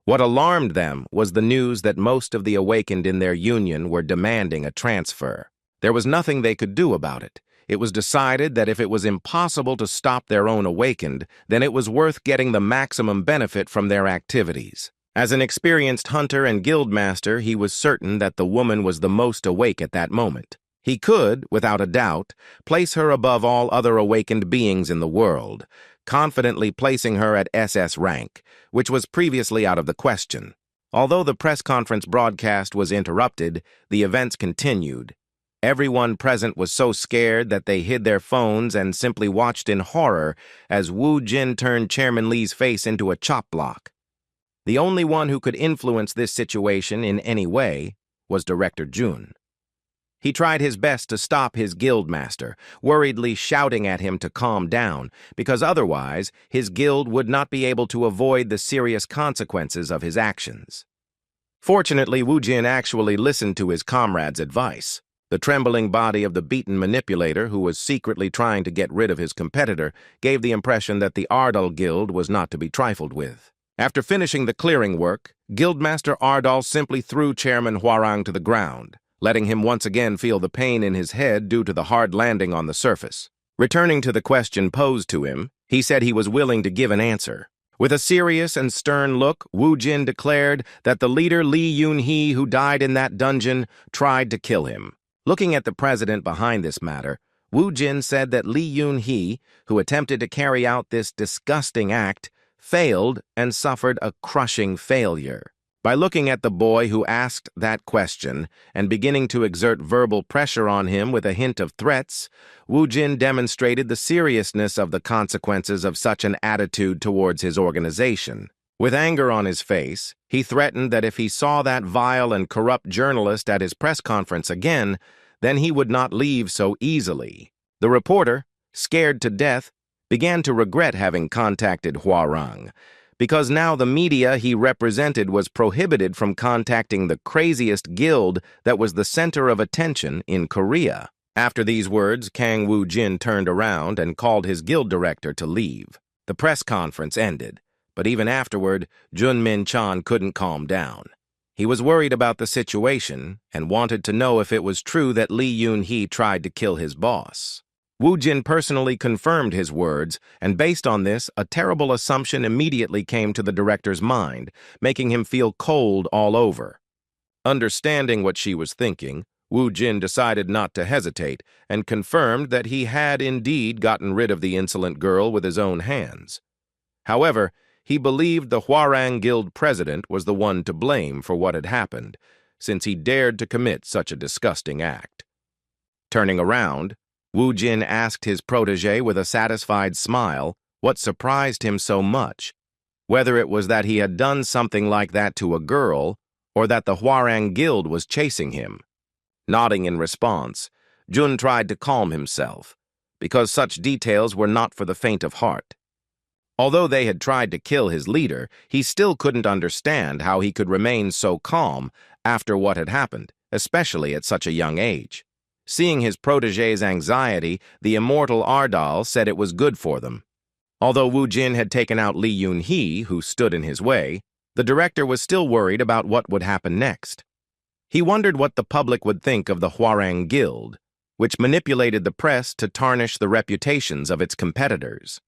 What alarmed them was the news that most of the Awakened in their union were demanding a transfer. There was nothing they could do about it. It was decided that if it was impossible to stop their own Awakened, then it was worth getting the maximum benefit from their activities. As an experienced hunter and guildmaster, he was certain that the woman was the most awake at that moment. He could, without a doubt, place her above all other awakened beings in the world, confidently placing her at SS rank, which was previously out of the question. Although the press conference broadcast was interrupted, the events continued. Everyone present was so scared that they hid their phones and simply watched in horror as Wu Jin turned Chairman Lee's face into a chop block. The only one who could influence this situation in any way was Director Jun. He tried his best to stop his guildmaster, worriedly shouting at him to calm down, because otherwise his guild would not be able to avoid the serious consequences of his actions. Fortunately, Wu Jin actually listened to his comrade's advice. The trembling body of the beaten manipulator, who was secretly trying to get rid of his competitor, gave the impression that the Ardal Guild was not to be trifled with. After finishing the clearing work, Guildmaster Ardal simply threw Chairman Hwarang to the ground, letting him once again feel the pain in his head due to the hard landing on the surface. Returning to the question posed to him, he said he was willing to give an answer. With a serious and stern look, Wu Jin declared that the leader Li Yunhee, who died in that dungeon, tried to kill him. Looking at the president behind this matter, Wu Jin said that Li Yunhee, who attempted to carry out this disgusting act, failed and suffered a crushing failure. By looking at the boy who asked that question and beginning to exert verbal pressure on him with a hint of threats, Wu Jin demonstrated the seriousness of the consequences of such an attitude towards his organization. With anger on his face, he threatened that if he saw that vile and corrupt journalist at his press conference again, then he would not leave so easily. The reporter, scared to death, began to regret having contacted Hwarang, because now the media he represented was prohibited from contacting the craziest guild that was the center of attention in Korea. After these words, Kang Woo-jin turned around and called his guild director to leave. The press conference ended, but even afterward, Jun Min-chan couldn't calm down. He was worried about the situation and wanted to know if it was true that Lee Yoon-hee tried to kill his boss. Woo-jin personally confirmed his words, and based on this, a terrible assumption immediately came to the director's mind, making him feel cold all over. Understanding what she was thinking, Woo-jin decided not to hesitate and confirmed that he had indeed gotten rid of the insolent girl with his own hands. However, he believed the Hwarang Guild president was the one to blame for what had happened, since he dared to commit such a disgusting act. Turning around, Woo-jin asked his protege with a satisfied smile what surprised him so much, whether it was that he had done something like that to a girl or that the Hwarang Guild was chasing him. Nodding in response, Jun tried to calm himself, because such details were not for the faint of heart. Although they had tried to kill his leader, he still couldn't understand how he could remain so calm after what had happened, especially at such a young age. Seeing his protege's anxiety, the immortal Ardal said it was good for them. Although Woo-jin had taken out Lee Yoon-hee, who stood in his way, the director was still worried about what would happen next. He wondered what the public would think of the Hwarang Guild, which manipulated the press to tarnish the reputations of its competitors.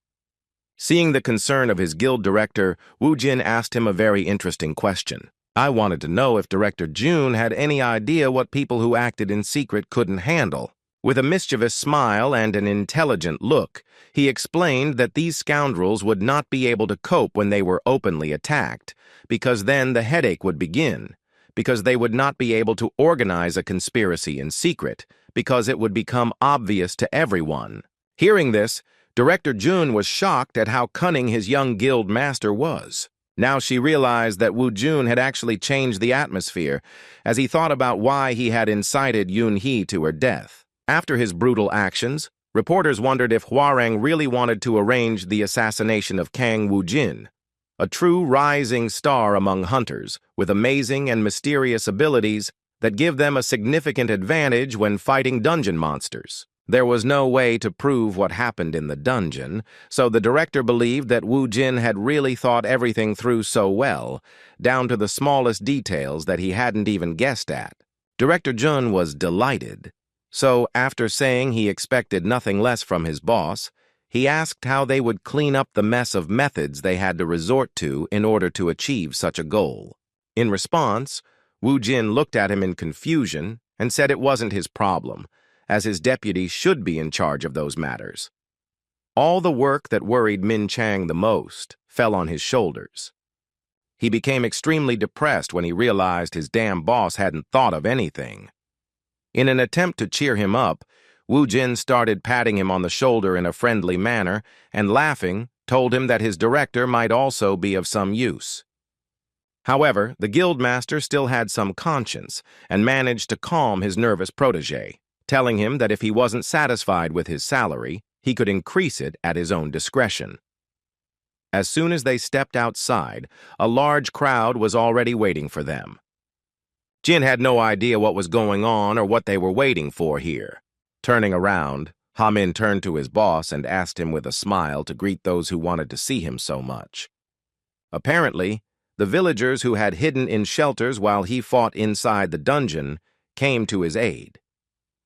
Seeing the concern of his guild director, Woo-jin asked him a very interesting question. I wanted to know if Director Jun had any idea what people who acted in secret couldn't handle. With a mischievous smile and an intelligent look, he explained that these scoundrels would not be able to cope when they were openly attacked, because then the headache would begin, because they would not be able to organize a conspiracy in secret, because it would become obvious to everyone. Hearing this, Director Jun was shocked at how cunning his young guild master was. Now she realized that Woo-jin had actually changed the atmosphere, as he thought about why he had incited Yoon-hee to her death. After his brutal actions, reporters wondered if Hwarang really wanted to arrange the assassination of Kang Woo-jin, a true rising star among hunters, with amazing and mysterious abilities that give them a significant advantage when fighting dungeon monsters. There was no way to prove what happened in the dungeon, so the director believed that Woo-jin had really thought everything through so well, down to the smallest details that he hadn't even guessed at. Director Jun was delighted, so after saying he expected nothing less from his boss, he asked how they would clean up the mess of methods they had to resort to in order to achieve such a goal. In response, Woo-jin looked at him in confusion and said it wasn't his problem, as his deputy should be in charge of those matters. All the work that worried Min Chang the most fell on his shoulders. He became extremely depressed when he realized his damn boss hadn't thought of anything. In an attempt to cheer him up, Woo-jin started patting him on the shoulder in a friendly manner and, laughing, told him that his director might also be of some use. However, the guildmaster still had some conscience and managed to calm his nervous protege, telling him that if he wasn't satisfied with his salary, he could increase it at his own discretion. As soon as they stepped outside, a large crowd was already waiting for them. Jin had no idea what was going on or what they were waiting for here. Turning around, Ha-min turned to his boss and asked him with a smile to greet those who wanted to see him so much. Apparently, the villagers who had hidden in shelters while he fought inside the dungeon came to his aid.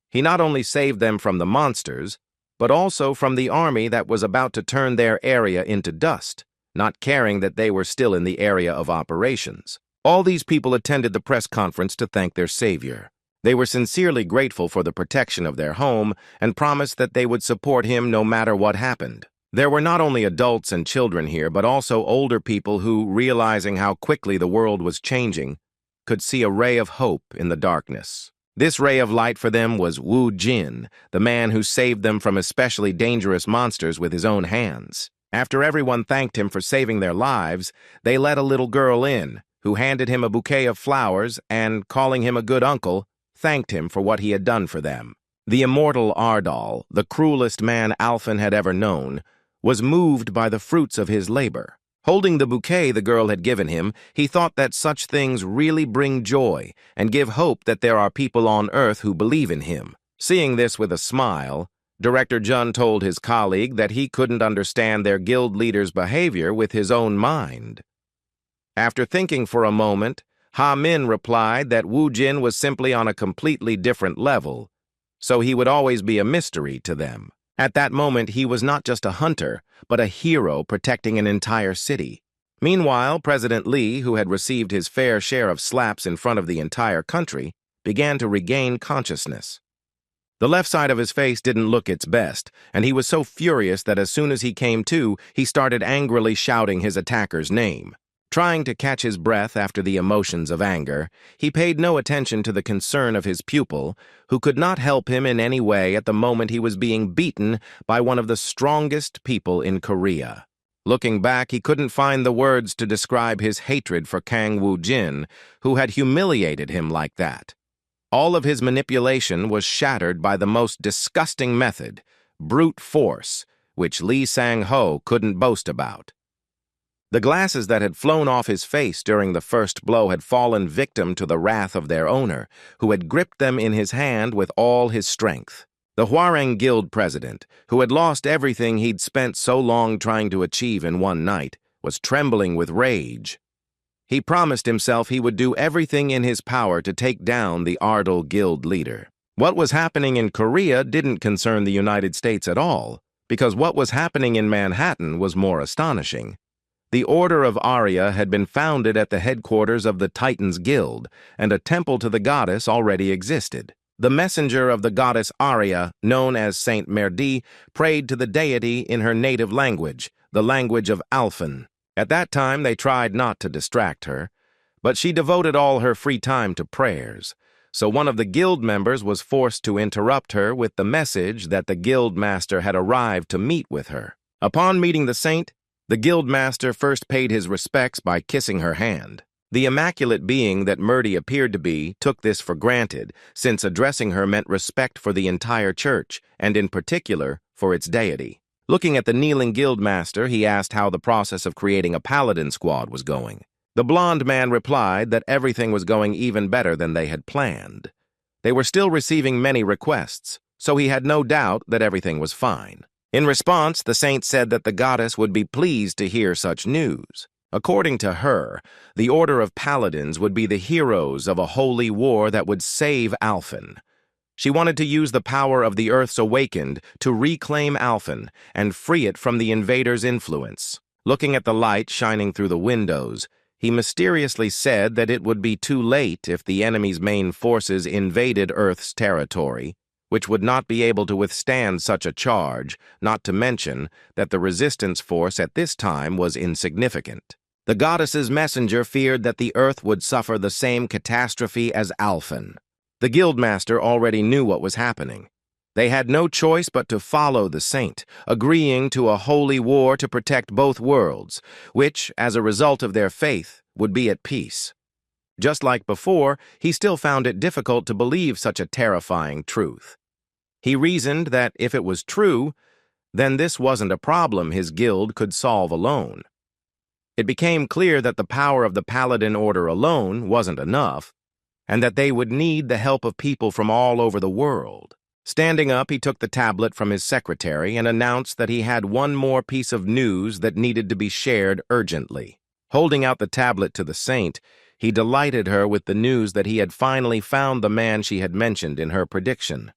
He not only saved them from the monsters, but also from the army that was about to turn their area into dust, not caring that they were still in the area of operations. All these people attended the press conference to thank their savior. They were sincerely grateful for the protection of their home and promised that they would support him no matter what happened. There were not only adults and children here, but also older people who, realizing how quickly the world was changing, could see a ray of hope in the darkness. This ray of light for them was Woo-jin, the man who saved them from especially dangerous monsters with his own hands. After everyone thanked him for saving their lives, they let a little girl in, who handed him a bouquet of flowers and, calling him a good uncle, thanked him for what he had done for them. The immortal Ardal, the cruelest man Alphen had ever known, was moved by the fruits of his labor. Holding the bouquet the girl had given him, he thought that such things really bring joy and give hope that there are people on earth who believe in him. Seeing this with a smile, Director Jun told his colleague that he couldn't understand their guild leader's behavior with his own mind. After thinking for a moment, Ha Min replied that Wu Jin was simply on a completely different level, so he would always be a mystery to them. At that moment, he was not just a hunter, but a hero protecting an entire city. Meanwhile, President Lee, who had received his fair share of slaps in front of the entire country, began to regain consciousness. The left side of his face didn't look its best, and he was so furious that as soon as he came to, he started angrily shouting his attacker's name. Trying to catch his breath after the emotions of anger, he paid no attention to the concern of his pupil, who could not help him in any way at the moment he was being beaten by one of the strongest people in Korea. Looking back, he couldn't find the words to describe his hatred for Kang Woo-jin, who had humiliated him like that. All of his manipulation was shattered by the most disgusting method, brute force, which Lee Sang-ho couldn't boast about. The glasses that had flown off his face during the first blow had fallen victim to the wrath of their owner, who had gripped them in his hand with all his strength. The Hwarang Guild president, who had lost everything he'd spent so long trying to achieve in one night, was trembling with rage. He promised himself he would do everything in his power to take down the Ardal Guild leader. What was happening in Korea didn't concern the United States at all, because what was happening in Manhattan was more astonishing. The Order of Arya had been founded at the headquarters of the Titans Guild, and a temple to the goddess already existed. The messenger of the goddess Arya, known as Saint Merdi, prayed to the deity in her native language, the language of Alphen. At that time, they tried not to distract her, but she devoted all her free time to prayers, so one of the guild members was forced to interrupt her with the message that the guild master had arrived to meet with her. Upon meeting the saint, the guild master first paid his respects by kissing her hand. The immaculate being that Merdi appeared to be took this for granted, since addressing her meant respect for the entire church, and in particular, for its deity. Looking at the kneeling guild master, he asked how the process of creating a paladin squad was going. The blond man replied that everything was going even better than they had planned. They were still receiving many requests, so he had no doubt that everything was fine. In response, the saint said that the goddess would be pleased to hear such news. According to her, the Order of Paladins would be the heroes of a holy war that would save Alphen. She wanted to use the power of the Earth's Awakened to reclaim Alphen and free it from the invaders' influence. Looking at the light shining through the windows, he mysteriously said that it would be too late if the enemy's main forces invaded Earth's territory, which would not be able to withstand such a charge, not to mention that the resistance force at this time was insignificant. The goddess's messenger feared that the Earth would suffer the same catastrophe as Alphen. The guildmaster already knew what was happening. They had no choice but to follow the saint, agreeing to a holy war to protect both worlds, which, as a result of their faith, would be at peace. Just like before, he still found it difficult to believe such a terrifying truth. He reasoned that if it was true, then this wasn't a problem his guild could solve alone. It became clear that the power of the Paladin Order alone wasn't enough, and that they would need the help of people from all over the world. Standing up, he took the tablet from his secretary and announced that he had one more piece of news that needed to be shared urgently. Holding out the tablet to the saint, he delighted her with the news that he had finally found the man she had mentioned in her prediction.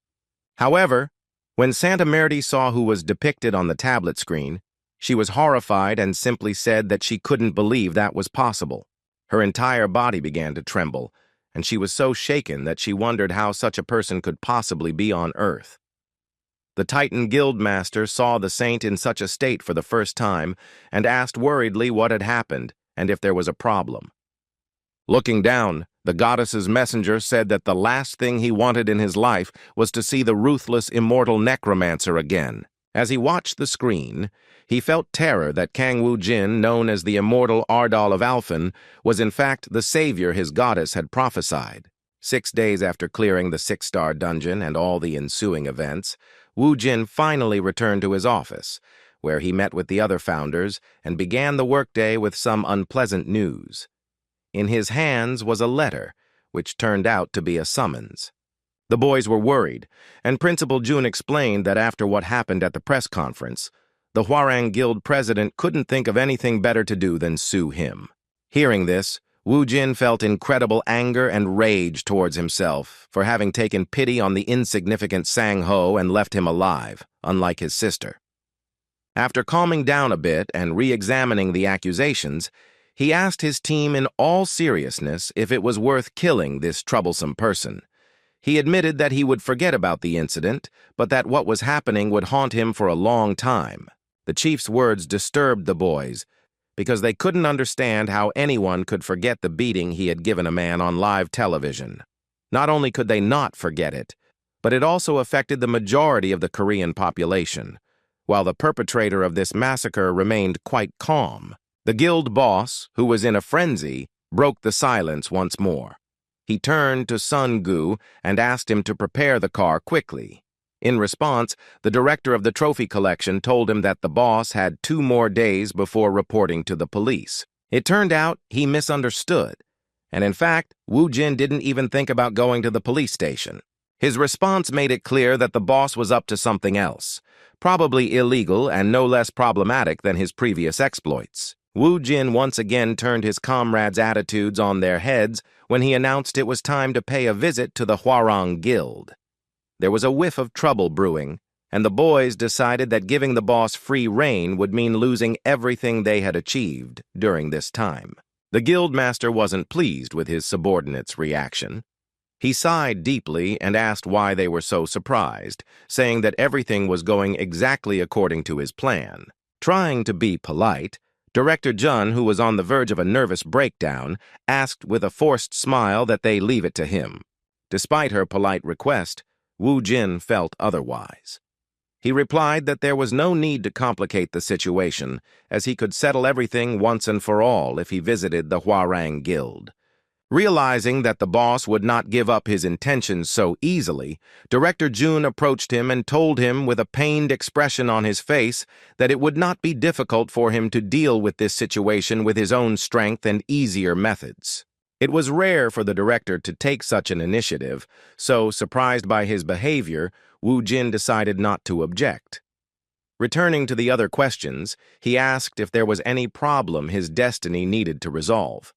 However, when Santa Merdi saw who was depicted on the tablet screen, she was horrified and simply said that she couldn't believe that was possible. Her entire body began to tremble, and she was so shaken that she wondered how such a person could possibly be on Earth. The Titan Guildmaster saw the saint in such a state for the first time and asked worriedly what had happened and if there was a problem. Looking down, the goddess's messenger said that the last thing he wanted in his life was to see the ruthless, immortal Necromancer again. As he watched the screen, he felt terror that Kang Woo-jin, known as the immortal Ardal of Alphen, was in fact the savior his goddess had prophesied. 6 days after clearing the 6-star dungeon and all the ensuing events, Woo-jin finally returned to his office, where he met with the other founders and began the workday with some unpleasant news. In his hands was a letter, which turned out to be a summons. The boys were worried, and Principal Jun explained that after what happened at the press conference, the Hwarang Guild president couldn't think of anything better to do than sue him. Hearing this, Wu Jin felt incredible anger and rage towards himself for having taken pity on the insignificant Sang-ho and left him alive, unlike his sister. After calming down a bit and re-examining the accusations, he asked his team in all seriousness if it was worth killing this troublesome person. He admitted that he would forget about the incident, but that what was happening would haunt him for a long time. The chief's words disturbed the boys, because they couldn't understand how anyone could forget the beating he had given a man on live television. Not only could they not forget it, but it also affected the majority of the Korean population, while the perpetrator of this massacre remained quite calm. The guild boss, who was in a frenzy, broke the silence once more. He turned to Sun-gu and asked him to prepare the car quickly. In response, the director of the trophy collection told him that the boss had 2 more days before reporting to the police. It turned out he misunderstood, and in fact, Wu Jin didn't even think about going to the police station. His response made it clear that the boss was up to something else, probably illegal and no less problematic than his previous exploits. Wu Jin once again turned his comrades' attitudes on their heads when he announced it was time to pay a visit to the Hwarang Guild. There was a whiff of trouble brewing, and the boys decided that giving the boss free rein would mean losing everything they had achieved during this time. The guildmaster wasn't pleased with his subordinates' reaction. He sighed deeply and asked why they were so surprised, saying that everything was going exactly according to his plan. Trying to be polite, Director Jun, who was on the verge of a nervous breakdown, asked with a forced smile that they leave it to him. Despite her polite request, Wu Jin felt otherwise. He replied that there was no need to complicate the situation, as he could settle everything once and for all if he visited the Hwarang Guild. Realizing that the boss would not give up his intentions so easily, Director Jun approached him and told him with a pained expression on his face that it would not be difficult for him to deal with this situation with his own strength and easier methods. It was rare for the director to take such an initiative, so, surprised by his behavior, Wu Jin decided not to object. Returning to the other questions, he asked if there was any problem his destiny needed to resolve.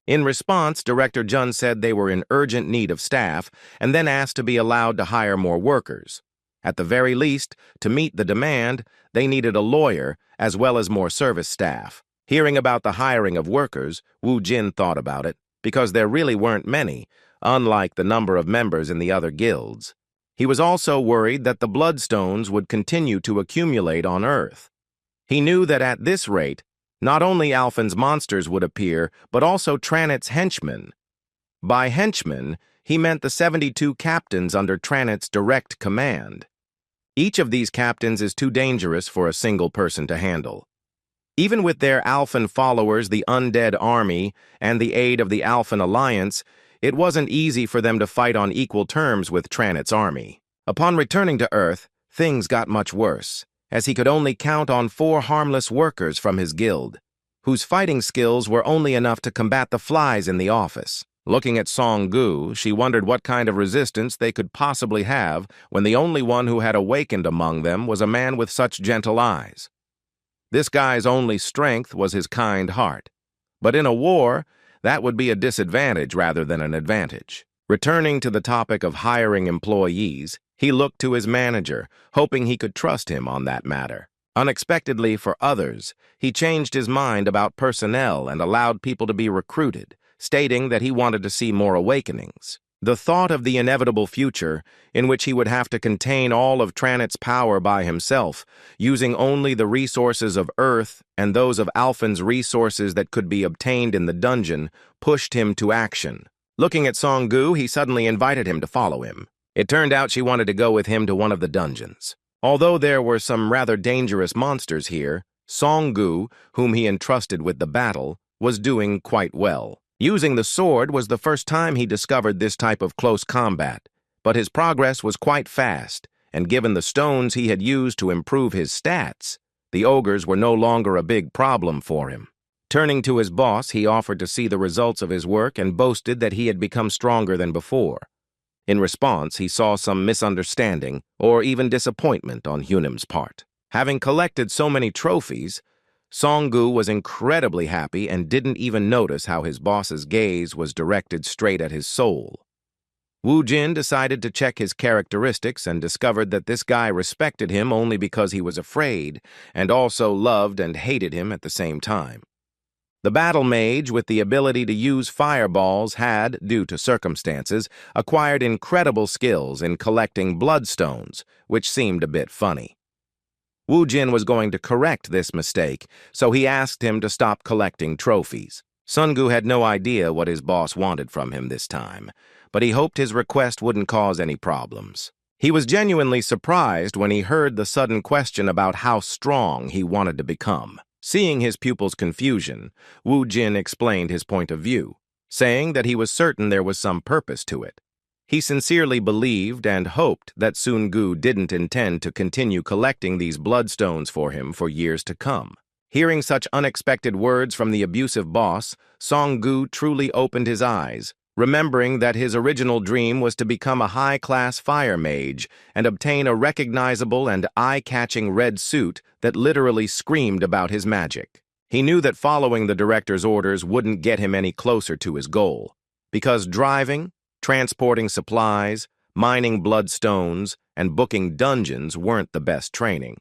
In response, Director Jun said they were in urgent need of staff and then asked to be allowed to hire more workers. At the very least, to meet the demand, they needed a lawyer as well as more service staff. Hearing about the hiring of workers, Wu Jin thought about it, because there really weren't many, unlike the number of members in the other guilds. He was also worried that the bloodstones would continue to accumulate on Earth. He knew that at this rate, not only Alphen's monsters would appear, but also Tranit's henchmen. By henchmen, he meant the 72 captains under Tranit's direct command. Each of these captains is too dangerous for a single person to handle. Even with their Alphen followers, the Undead Army, and the aid of the Alphen Alliance, it wasn't easy for them to fight on equal terms with Tranit's army. Upon returning to Earth, things got much worse, as he could only count on 4 harmless workers from his guild, whose fighting skills were only enough to combat the flies in the office. Looking at Song-gu, she wondered what kind of resistance they could possibly have when the only one who had awakened among them was a man with such gentle eyes. This guy's only strength was his kind heart. But in a war, that would be a disadvantage rather than an advantage. Returning to the topic of hiring employees, he looked to his manager, hoping he could trust him on that matter. Unexpectedly for others, he changed his mind about personnel and allowed people to be recruited, stating that he wanted to see more awakenings. The thought of the inevitable future, in which he would have to contain all of Tranit's power by himself, using only the resources of Earth and those of Alphen's resources that could be obtained in the dungeon, pushed him to action. Looking at Song-gu, he suddenly invited him to follow him. It turned out she wanted to go with him to one of the dungeons. Although there were some rather dangerous monsters here, Song-gu, whom he entrusted with the battle, was doing quite well. Using the sword was the first time he discovered this type of close combat, but his progress was quite fast, and given the stones he had used to improve his stats, the ogres were no longer a big problem for him. Turning to his boss, he offered to see the results of his work and boasted that he had become stronger than before. In response, he saw some misunderstanding or even disappointment on Hyunim's part. Having collected so many trophies, Song-gu was incredibly happy and didn't even notice how his boss's gaze was directed straight at his soul. Woo-jin decided to check his characteristics and discovered that this guy respected him only because he was afraid, and also loved and hated him at the same time. The battle mage with the ability to use fireballs had, due to circumstances, acquired incredible skills in collecting bloodstones, which seemed a bit funny. Woo-jin was going to correct this mistake, so he asked him to stop collecting trophies. Sung-gu had no idea what his boss wanted from him this time, but he hoped his request wouldn't cause any problems. He was genuinely surprised when he heard the sudden question about how strong he wanted to become. Seeing his pupil's confusion, Woo-jin explained his point of view, saying that he was certain there was some purpose to it. He sincerely believed and hoped that Sung-gu didn't intend to continue collecting these bloodstones for him for years to come. Hearing such unexpected words from the abusive boss, Song-gu truly opened his eyes, remembering that his original dream was to become a high-class fire mage and obtain a recognizable and eye-catching red suit that literally screamed about his magic. He knew that following the director's orders wouldn't get him any closer to his goal, because driving, transporting supplies, mining bloodstones, and booking dungeons weren't the best training.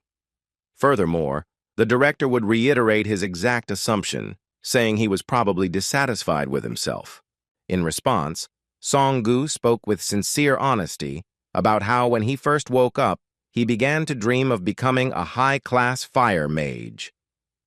Furthermore, the director would reiterate his exact assumption, saying he was probably dissatisfied with himself. In response, Song-gu spoke with sincere honesty about how when he first woke up, he began to dream of becoming a high-class fire mage.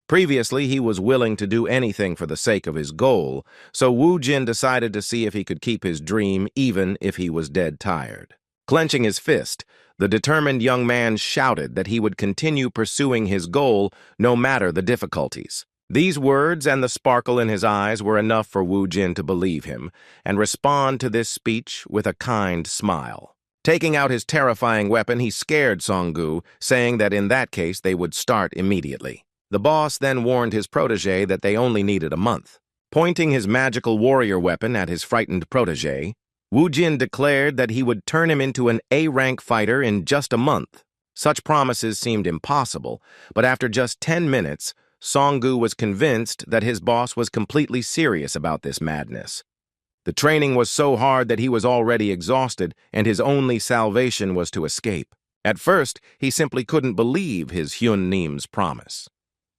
Previously, he was willing to do anything for the sake of his goal, so Woo-jin decided to see if he could keep his dream even if he was dead tired. Clenching his fist, the determined young man shouted that he would continue pursuing his goal no matter the difficulties. These words and the sparkle in his eyes were enough for Woo-jin to believe him and respond to this speech with a kind smile. Taking out his terrifying weapon, he scared Song-gu, saying that in that case they would start immediately. The boss then warned his protege that they only needed a month. Pointing his magical warrior weapon at his frightened protege, Woo-jin declared that he would turn him into an A-rank fighter in just a month. Such promises seemed impossible, but after just 10 minutes, Song-gu was convinced that his boss was completely serious about this madness. The training was so hard that he was already exhausted, and his only salvation was to escape. At first, he simply couldn't believe his Hyun-nim's promise.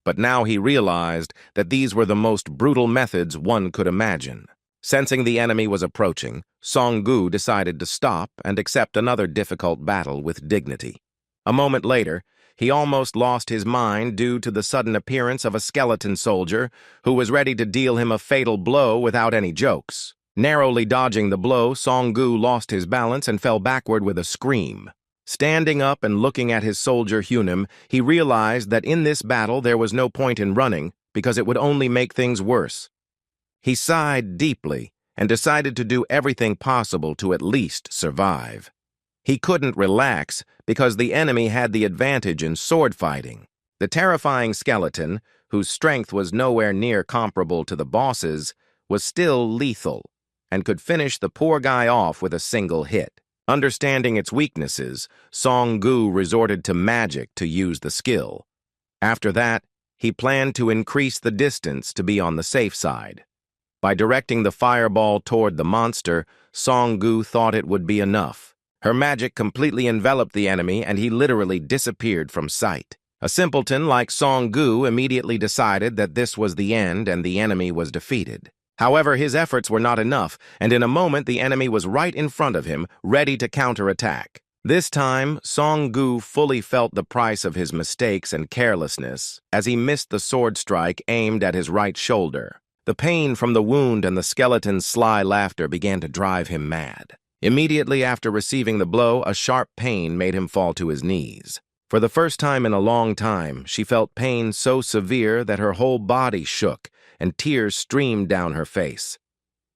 But now he realized that these were the most brutal methods one could imagine. Sensing the enemy was approaching, Song-gu decided to stop and accept another difficult battle with dignity. A moment later, he almost lost his mind due to the sudden appearance of a skeleton soldier who was ready to deal him a fatal blow without any jokes. Narrowly dodging the blow, Song-gu lost his balance and fell backward with a scream. Standing up and looking at his soldier Hyunim, he realized that in this battle there was no point in running because it would only make things worse. He sighed deeply and decided to do everything possible to at least survive. He couldn't relax because the enemy had the advantage in sword fighting. The terrifying skeleton, whose strength was nowhere near comparable to the boss's, was still lethal and could finish the poor guy off with a single hit. Understanding its weaknesses, Song-gu resorted to magic to use the skill. After that, he planned to increase the distance to be on the safe side. By directing the fireball toward the monster, Song-gu thought it would be enough. Her magic completely enveloped the enemy and he literally disappeared from sight. A simpleton like Song-gu immediately decided that this was the end and the enemy was defeated. However, his efforts were not enough, and in a moment the enemy was right in front of him, ready to counterattack. This time, Song-gu fully felt the price of his mistakes and carelessness as he missed the sword strike aimed at his right shoulder. The pain from the wound and the skeleton's sly laughter began to drive him mad. Immediately after receiving the blow, a sharp pain made him fall to his knees. For the first time in a long time, she felt pain so severe that her whole body shook, and tears streamed down her face.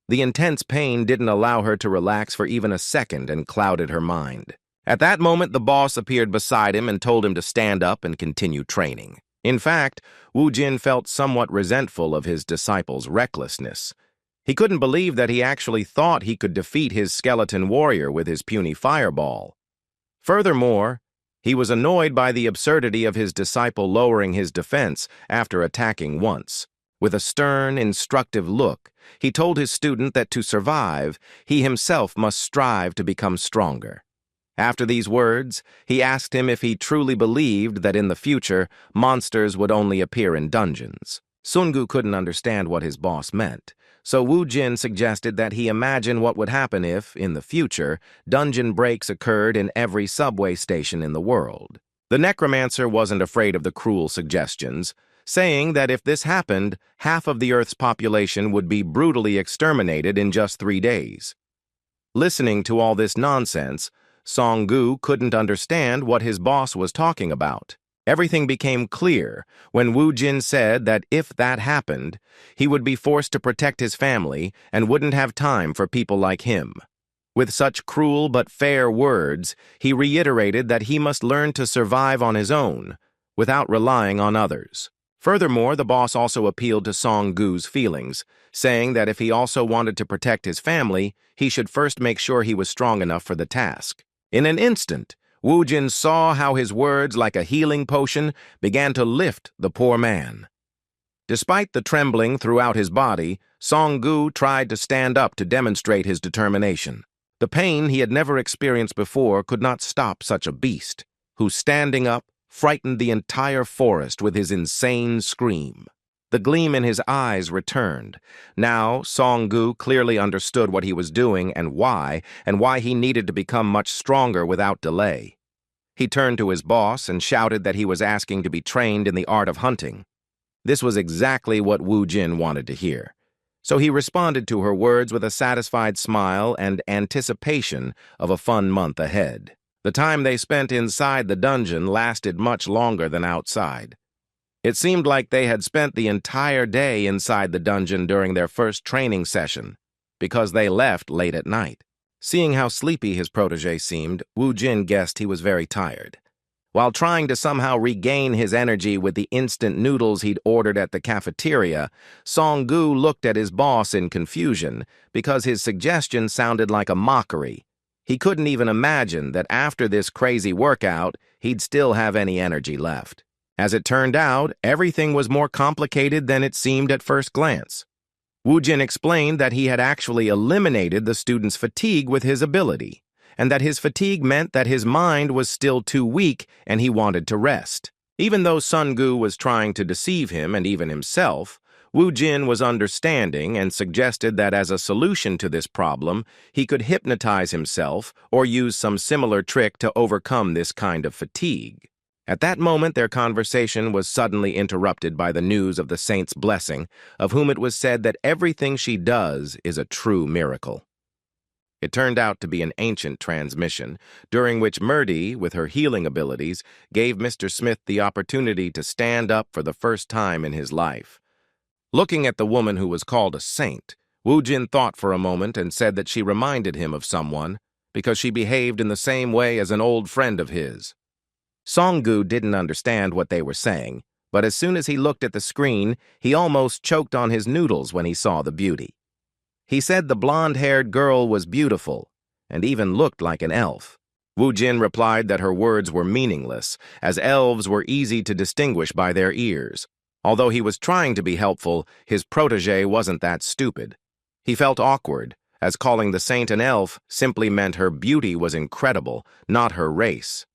The intense pain didn't allow her to relax for even a second and clouded her mind. At that moment, the boss appeared beside him and told him to stand up and continue training. In fact, Woo-jin felt somewhat resentful of his disciple's recklessness. He couldn't believe that he actually thought he could defeat his skeleton warrior with his puny fireball. Furthermore, he was annoyed by the absurdity of his disciple lowering his defense after attacking once. With a stern, instructive look, he told his student that to survive, he himself must strive to become stronger. After these words, he asked him if he truly believed that in the future, monsters would only appear in dungeons. Sungu couldn't understand what his boss meant, so Wu Jin suggested that he imagine what would happen if, in the future, dungeon breaks occurred in every subway station in the world. The Necromancer wasn't afraid of the cruel suggestions, saying that if this happened, half of the Earth's population would be brutally exterminated in just 3 days. Listening to all this nonsense, Song-gu couldn't understand what his boss was talking about. Everything became clear when Wu Jin said that if that happened, he would be forced to protect his family and wouldn't have time for people like him. With such cruel but fair words, he reiterated that he must learn to survive on his own, without relying on others. Furthermore, the boss also appealed to Song-gu's feelings, saying that if he also wanted to protect his family, he should first make sure he was strong enough for the task. In an instant, Wu Jin saw how his words, like a healing potion, began to lift the poor man. Despite the trembling throughout his body, Song-gu tried to stand up to demonstrate his determination. The pain he had never experienced before could not stop such a beast, who, standing up, frightened the entire forest with his insane scream. The gleam in his eyes returned. Now, Song-gu clearly understood what he was doing and why he needed to become much stronger without delay. He turned to his boss and shouted that he was asking to be trained in the art of hunting. This was exactly what Wu Jin wanted to hear. So he responded to her words with a satisfied smile and anticipation of a fun month ahead. The time they spent inside the dungeon lasted much longer than outside. It seemed like they had spent the entire day inside the dungeon during their first training session, because they left late at night. Seeing how sleepy his protege seemed, Wu Jin guessed he was very tired. While trying to somehow regain his energy with the instant noodles he'd ordered at the cafeteria, Song-gu looked at his boss in confusion because his suggestion sounded like a mockery. He couldn't even imagine that after this crazy workout, he'd still have any energy left. As it turned out, everything was more complicated than it seemed at first glance. Wu Jin explained that he had actually eliminated the student's fatigue with his ability, and that his fatigue meant that his mind was still too weak and he wanted to rest. Even though Song-gu was trying to deceive him and even himself, Wu Jin was understanding and suggested that as a solution to this problem, he could hypnotize himself or use some similar trick to overcome this kind of fatigue. At that moment, their conversation was suddenly interrupted by the news of the saint's blessing, of whom it was said that everything she does is a true miracle. It turned out to be an ancient transmission, during which Murdy, with her healing abilities, gave Mr. Smith the opportunity to stand up for the first time in his life. Looking at the woman who was called a saint, Wu Jin thought for a moment and said that she reminded him of someone, because she behaved in the same way as an old friend of his. Song-gu didn't understand what they were saying, but as soon as he looked at the screen, he almost choked on his noodles when he saw the beauty. He said the blonde-haired girl was beautiful, and even looked like an elf. Wu Jin replied that her words were meaningless, as elves were easy to distinguish by their ears. Although he was trying to be helpful, his protege wasn't that stupid. He felt awkward, as calling the saint an elf simply meant her beauty was incredible, not her race.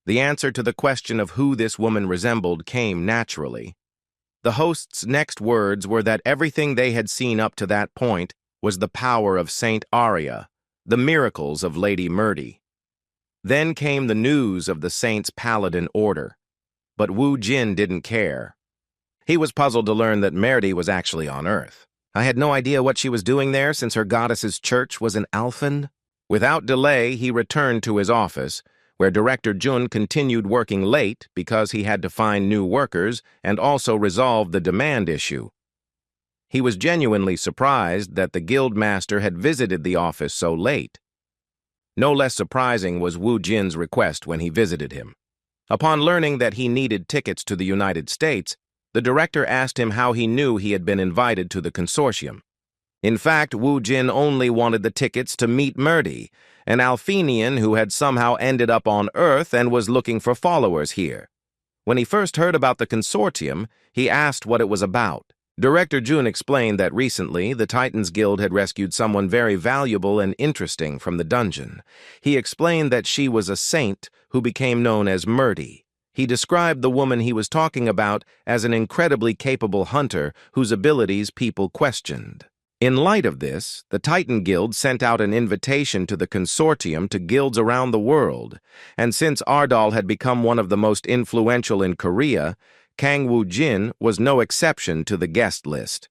The answer to the question of who this woman resembled came naturally. The host's next words were that everything they had seen up to that point was the power of Saint Arya, the miracles of Lady Murdy. Then came the news of the saint's paladin order, but Wu Jin didn't care. He was puzzled to learn that Murdy was actually on Earth. I had no idea what she was doing there since her goddess's church was in Alphen. Without delay, he returned to his office, where Director Jun continued working late because he had to find new workers and also resolve the demand issue. He was genuinely surprised that the guildmaster had visited the office so late. No less surprising was Wu Jin's request when he visited him. Upon learning that he needed tickets to the United States, the director asked him how he knew he had been invited to the consortium. In fact, Wu Jin only wanted the tickets to meet Murdy, an Alphenian who had somehow ended up on Earth and was looking for followers here. When he first heard about the consortium, he asked what it was about. Director Jun explained that recently, the Titans Guild had rescued someone very valuable and interesting from the dungeon. He explained that she was a saint who became known as Murdy. He described the woman he was talking about as an incredibly capable hunter whose abilities people questioned. In light of this, the Titan Guild sent out an invitation to the consortium to guilds around the world, and since Ardal had become one of the most influential in Korea, Kang Woo-jin was no exception to the guest list.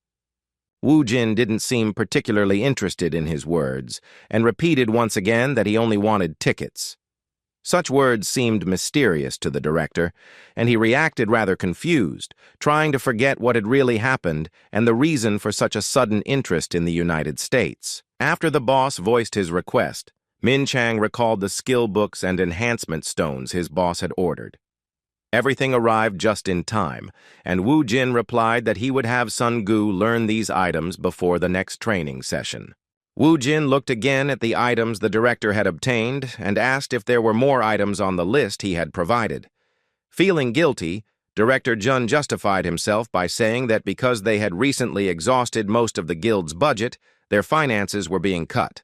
Woo-jin didn't seem particularly interested in his words, and repeated once again that he only wanted tickets. Such words seemed mysterious to the director, and he reacted rather confused, trying to forget what had really happened and the reason for such a sudden interest in the United States. After the boss voiced his request, Min Chang recalled the skill books and enhancement stones his boss had ordered. Everything arrived just in time, and Wu Jin replied that he would have Sun Gu learn these items before the next training session. Wu Jin looked again at the items the director had obtained and asked if there were more items on the list he had provided. Feeling guilty, Director Jun justified himself by saying that because they had recently exhausted most of the guild's budget, their finances were being cut.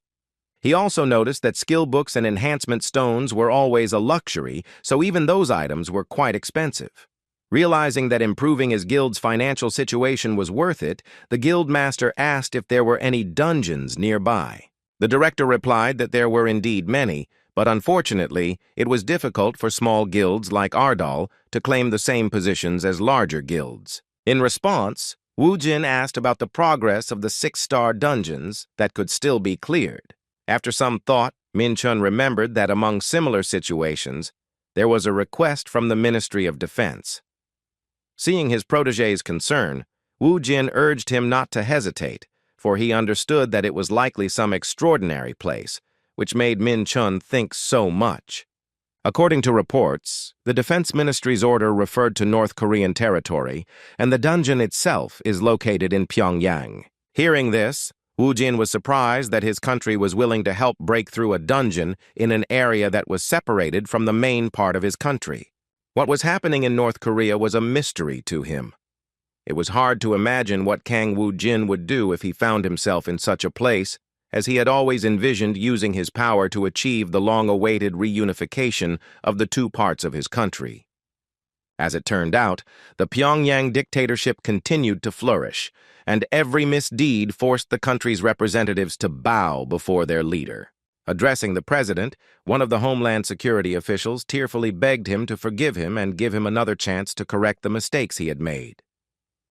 He also noticed that skill books and enhancement stones were always a luxury, so even those items were quite expensive. Realizing that improving his guild's financial situation was worth it, the guild master asked if there were any dungeons nearby. The director replied that there were indeed many, but unfortunately, it was difficult for small guilds like Ardal to claim the same positions as larger guilds. In response, Wu Jin asked about the progress of the 6-star dungeons that could still be cleared. After some thought, Min Chun remembered that among similar situations, there was a request from the Ministry of Defense. Seeing his protégé's concern, Wu Jin urged him not to hesitate, for he understood that it was likely some extraordinary place, which made Min Chun think so much. According to reports, the Defense Ministry's order referred to North Korean territory, and the dungeon itself is located in Pyongyang. Hearing this, Wu Jin was surprised that his country was willing to help break through a dungeon in an area that was separated from the main part of his country. What was happening in North Korea was a mystery to him. It was hard to imagine what Kang Woo-jin would do if he found himself in such a place, as he had always envisioned using his power to achieve the long-awaited reunification of the two parts of his country. As it turned out, the Pyongyang dictatorship continued to flourish, and every misdeed forced the country's representatives to bow before their leader. Addressing the president, one of the Homeland Security officials tearfully begged him to forgive him and give him another chance to correct the mistakes he had made.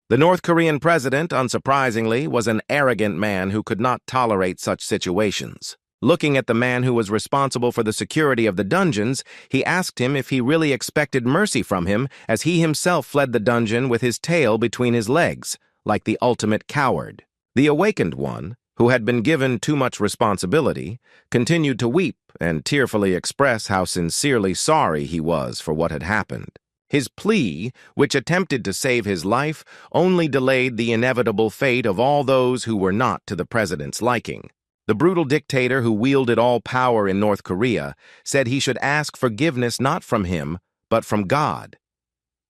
The North Korean president, unsurprisingly, was an arrogant man who could not tolerate such situations. Looking at the man who was responsible for the security of the dungeons, he asked him if he really expected mercy from him, as he himself fled the dungeon with his tail between his legs, like the ultimate coward. The awakened one, who had been given too much responsibility, continued to weep and tearfully express how sincerely sorry he was for what had happened. His plea, which attempted to save his life, only delayed the inevitable fate of all those who were not to the president's liking. The brutal dictator who wielded all power in North Korea said he should ask forgiveness not from him, but from God.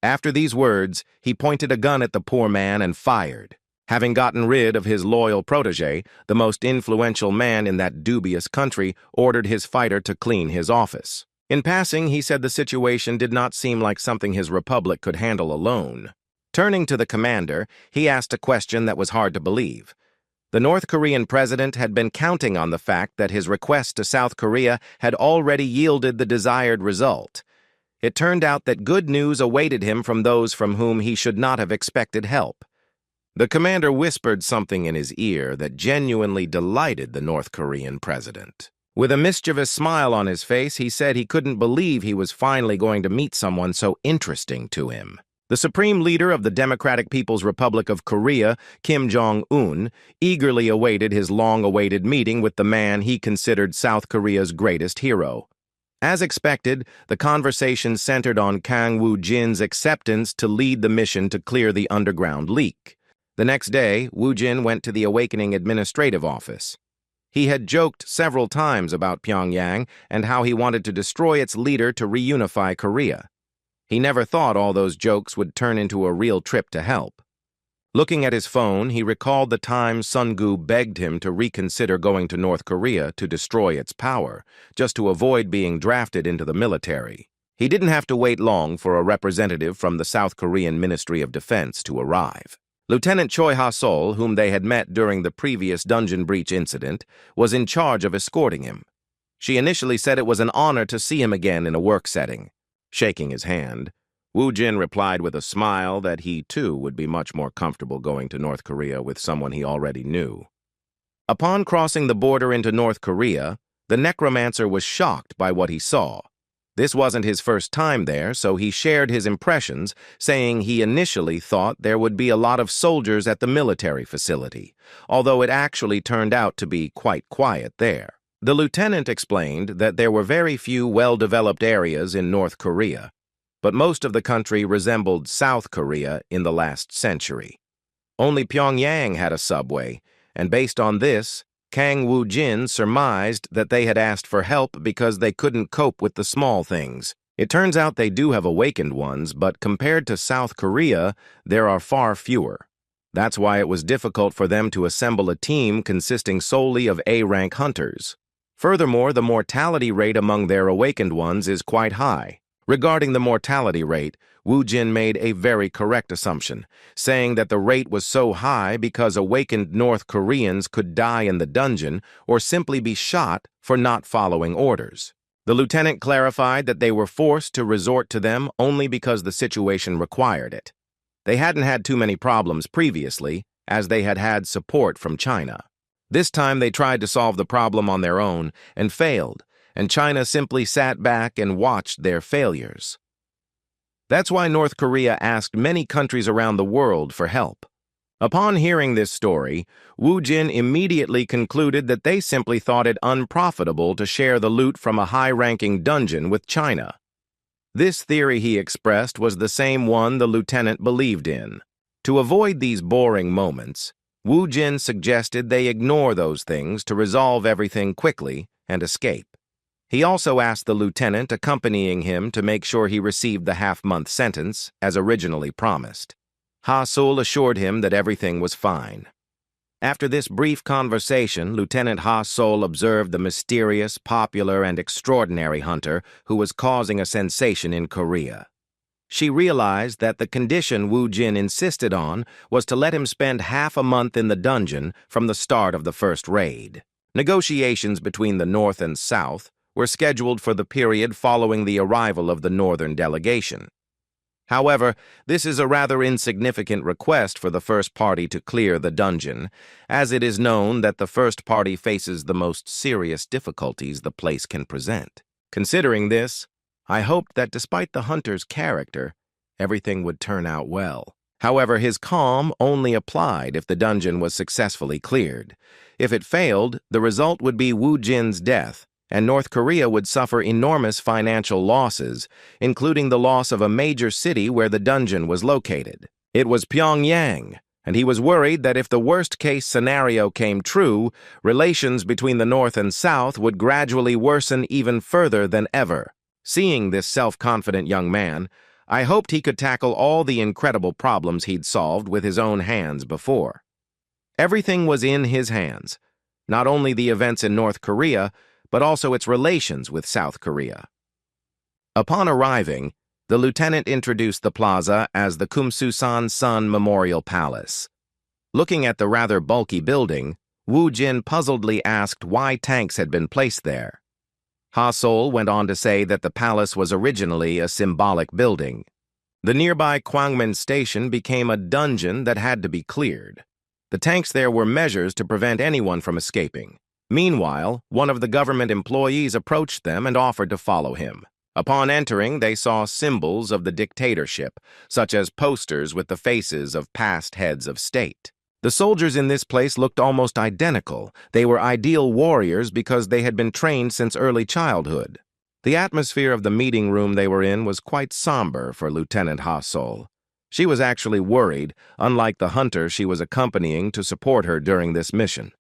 After these words, he pointed a gun at the poor man and fired. Having gotten rid of his loyal protégé, the most influential man in that dubious country ordered his fighter to clean his office. In passing, he said the situation did not seem like something his republic could handle alone. Turning to the commander, he asked a question that was hard to believe. The North Korean president had been counting on the fact that his request to South Korea had already yielded the desired result. It turned out that good news awaited him from those from whom he should not have expected help. The commander whispered something in his ear that genuinely delighted the North Korean president. With a mischievous smile on his face, he said he couldn't believe he was finally going to meet someone so interesting to him. The supreme leader of the Democratic People's Republic of Korea, Kim Jong-un, eagerly awaited his long-awaited meeting with the man he considered South Korea's greatest hero. As expected, the conversation centered on Kang Woo-jin's acceptance to lead the mission to clear the underground leak. The next day, Wu Jin went to the Awakening Administrative Office. He had joked several times about Pyongyang and how he wanted to destroy its leader to reunify Korea. He never thought all those jokes would turn into a real trip to help. Looking at his phone, he recalled the time Sun-gu begged him to reconsider going to North Korea to destroy its power, just to avoid being drafted into the military. He didn't have to wait long for a representative from the South Korean Ministry of Defense to arrive. Lieutenant Choi Ha-sol, whom they had met during the previous dungeon breach incident, was in charge of escorting him. She initially said it was an honor to see him again in a work setting. Shaking his hand, Wu Jin replied with a smile that he, too, would be much more comfortable going to North Korea with someone he already knew. Upon crossing the border into North Korea, the Necromancer was shocked by what he saw. This wasn't his first time there, so he shared his impressions, saying he initially thought there would be a lot of soldiers at the military facility, although it actually turned out to be quite quiet there. The lieutenant explained that there were very few well-developed areas in North Korea, but most of the country resembled South Korea in the last century. Only Pyongyang had a subway, and based on this, Kang Woo-jin surmised that they had asked for help because they couldn't cope with the small things. It turns out they do have awakened ones, but compared to South Korea, there are far fewer. That's why it was difficult for them to assemble a team consisting solely of A-rank hunters. Furthermore, the mortality rate among their awakened ones is quite high. Regarding the mortality rate, Wu Jin made a very correct assumption, saying that the rate was so high because awakened North Koreans could die in the dungeon or simply be shot for not following orders. The lieutenant clarified that they were forced to resort to them only because the situation required it. They hadn't had too many problems previously, as they had had support from China. This time they tried to solve the problem on their own and failed, and China simply sat back and watched their failures. That's why North Korea asked many countries around the world for help. Upon hearing this story, Wu Jin immediately concluded that they simply thought it unprofitable to share the loot from a high-ranking dungeon with China. This theory, he expressed, was the same one the lieutenant believed in. To avoid these boring moments, Wu Jin suggested they ignore those things to resolve everything quickly and escape. He also asked the lieutenant accompanying him to make sure he received the half-month sentence, as originally promised. Ha-sol assured him that everything was fine. After this brief conversation, Lieutenant Ha-sol observed the mysterious, popular, and extraordinary hunter who was causing a sensation in Korea. She realized that the condition Wu Jin insisted on was to let him spend half a month in the dungeon from the start of the first raid. Negotiations between the North and South were scheduled for the period following the arrival of the northern delegation. However, this is a rather insignificant request for the first party to clear the dungeon, as it is known that the first party faces the most serious difficulties the place can present. Considering this, I hoped that despite the hunter's character, everything would turn out well. However, his calm only applied if the dungeon was successfully cleared. If it failed, the result would be Wu Jin's death, and North Korea would suffer enormous financial losses, including the loss of a major city where the dungeon was located. It was Pyongyang, and he was worried that if the worst-case scenario came true, relations between the North and South would gradually worsen even further than ever. Seeing this self-confident young man, I hoped he could tackle all the incredible problems he'd solved with his own hands before. Everything was in his hands, not only the events in North Korea, but also its relations with South Korea. Upon arriving, the lieutenant introduced the plaza as the Kumsusan Sun Memorial Palace. Looking at the rather bulky building, Wu Jin puzzledly asked why tanks had been placed there. Ha-sol went on to say that the palace was originally a symbolic building. The nearby Kwangmen station became a dungeon that had to be cleared. The tanks there were measures to prevent anyone from escaping. Meanwhile, one of the government employees approached them and offered to follow him. Upon entering, they saw symbols of the dictatorship, such as posters with the faces of past heads of state. The soldiers in this place looked almost identical. They were ideal warriors because they had been trained since early childhood. The atmosphere of the meeting room they were in was quite somber for Lieutenant Ha-sol. She was actually worried, unlike the hunter she was accompanying to support her during this mission.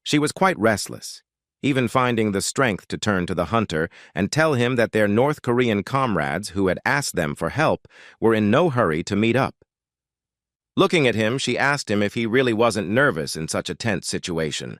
She was quite restless, even finding the strength to turn to the hunter and tell him that their North Korean comrades who had asked them for help were in no hurry to meet up. Looking at him, she asked him if he really wasn't nervous in such a tense situation.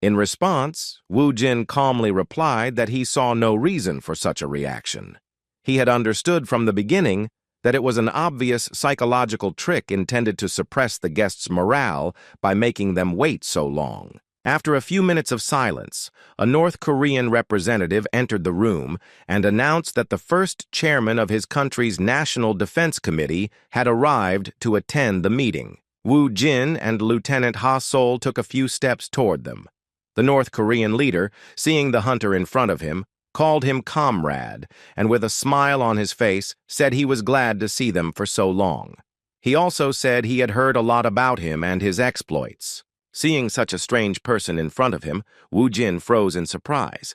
In response, Woo Jin calmly replied that he saw no reason for such a reaction. He had understood from the beginning that it was an obvious psychological trick intended to suppress the guests' morale by making them wait so long. After a few minutes of silence, a North Korean representative entered the room and announced that the first chairman of his country's National Defense Committee had arrived to attend the meeting. Woo Jin and Lieutenant Ha Sol took a few steps toward them. The North Korean leader, seeing the hunter in front of him, called him comrade, and with a smile on his face, said he was glad to see them for so long. He also said he had heard a lot about him and his exploits. Seeing such a strange person in front of him, Woo Jin froze in surprise.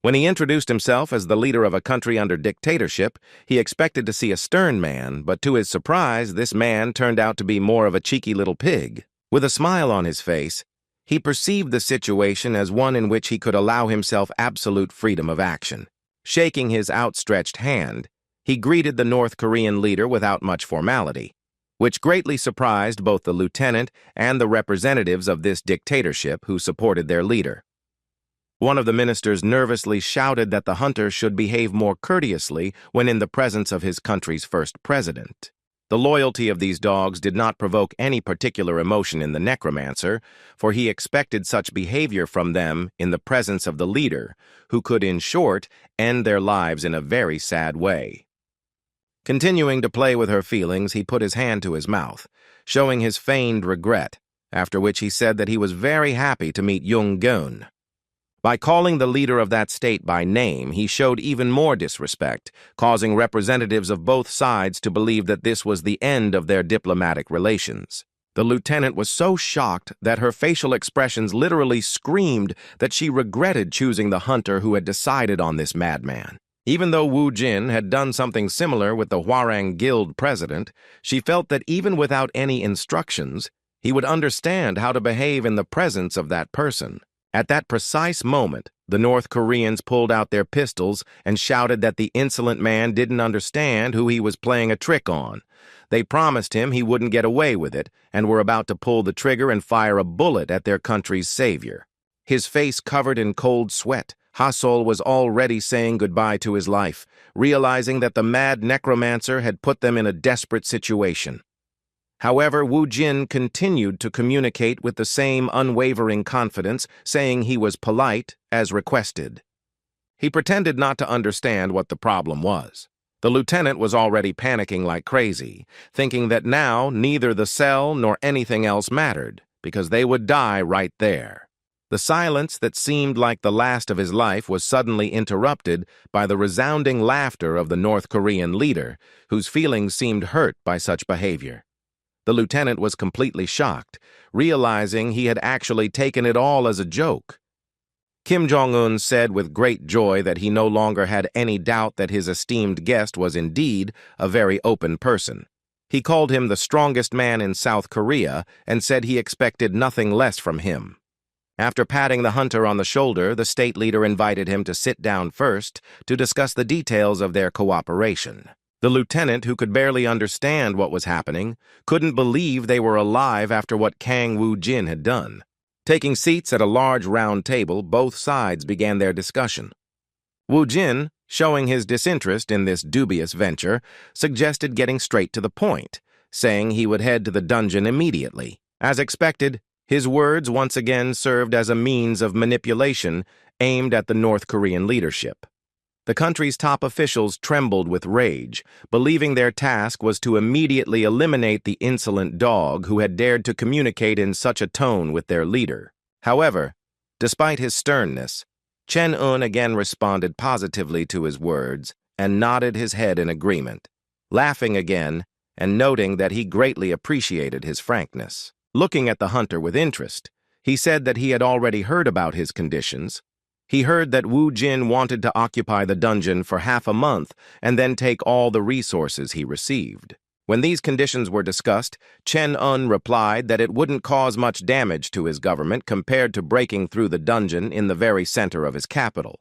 When he introduced himself as the leader of a country under dictatorship, he expected to see a stern man, but to his surprise, this man turned out to be more of a cheeky little pig. With a smile on his face, he perceived the situation as one in which he could allow himself absolute freedom of action. Shaking his outstretched hand, he greeted the North Korean leader without much formality, which greatly surprised both the lieutenant and the representatives of this dictatorship who supported their leader. One of the ministers nervously shouted that the hunter should behave more courteously when in the presence of his country's first president. The loyalty of these dogs did not provoke any particular emotion in the Necromancer, for he expected such behavior from them in the presence of the leader, who could, in short, end their lives in a very sad way. Continuing to play with her feelings, he put his hand to his mouth, showing his feigned regret, after which he said that he was very happy to meet Jung-geun. By calling the leader of that state by name, he showed even more disrespect, causing representatives of both sides to believe that this was the end of their diplomatic relations. The lieutenant was so shocked that her facial expressions literally screamed that she regretted choosing the hunter who had decided on this madman. Even though Woo Jin had done something similar with the Hwarang Guild president, she felt that even without any instructions, he would understand how to behave in the presence of that person. At that precise moment, the North Koreans pulled out their pistols and shouted that the insolent man didn't understand who he was playing a trick on. They promised him he wouldn't get away with it and were about to pull the trigger and fire a bullet at their country's savior. His face covered in cold sweat, Ha Sol was already saying goodbye to his life, realizing that the mad necromancer had put them in a desperate situation. However, Woo Jin continued to communicate with the same unwavering confidence, saying he was polite as requested. He pretended not to understand what the problem was. The lieutenant was already panicking like crazy, thinking that now neither the cell nor anything else mattered, because they would die right there. The silence that seemed like the last of his life was suddenly interrupted by the resounding laughter of the North Korean leader, whose feelings seemed hurt by such behavior. The lieutenant was completely shocked, realizing he had actually taken it all as a joke. Kim Jong-un said with great joy that he no longer had any doubt that his esteemed guest was indeed a very open person. He called him the strongest man in South Korea and said he expected nothing less from him. After patting the hunter on the shoulder, the state leader invited him to sit down first to discuss the details of their cooperation. The lieutenant, who could barely understand what was happening, couldn't believe they were alive after what Kang Woo Jin had done. Taking seats at a large round table, both sides began their discussion. Woo Jin, showing his disinterest in this dubious venture, suggested getting straight to the point, saying he would head to the dungeon immediately. As expected, his words once again served as a means of manipulation aimed at the North Korean leadership. The country's top officials trembled with rage, believing their task was to immediately eliminate the insolent dog who had dared to communicate in such a tone with their leader. However, despite his sternness, Chen-un again responded positively to his words and nodded his head in agreement, laughing again and noting that he greatly appreciated his frankness. Looking at the hunter with interest, he said that he had already heard about his conditions. He heard that Woo Jin wanted to occupy the dungeon for half a month and then take all the resources he received. When these conditions were discussed, Chen-un replied that it wouldn't cause much damage to his government compared to breaking through the dungeon in the very center of his capital.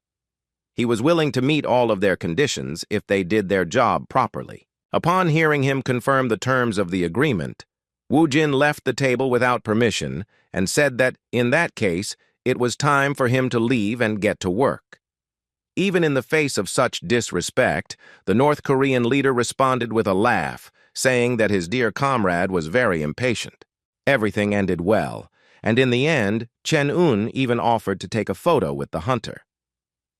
He was willing to meet all of their conditions if they did their job properly. Upon hearing him confirm the terms of the agreement, Wu Jin left the table without permission and said that, in that case, it was time for him to leave and get to work. Even in the face of such disrespect, the North Korean leader responded with a laugh, saying that his dear comrade was very impatient. Everything ended well, and in the end, Chen-un even offered to take a photo with the hunter.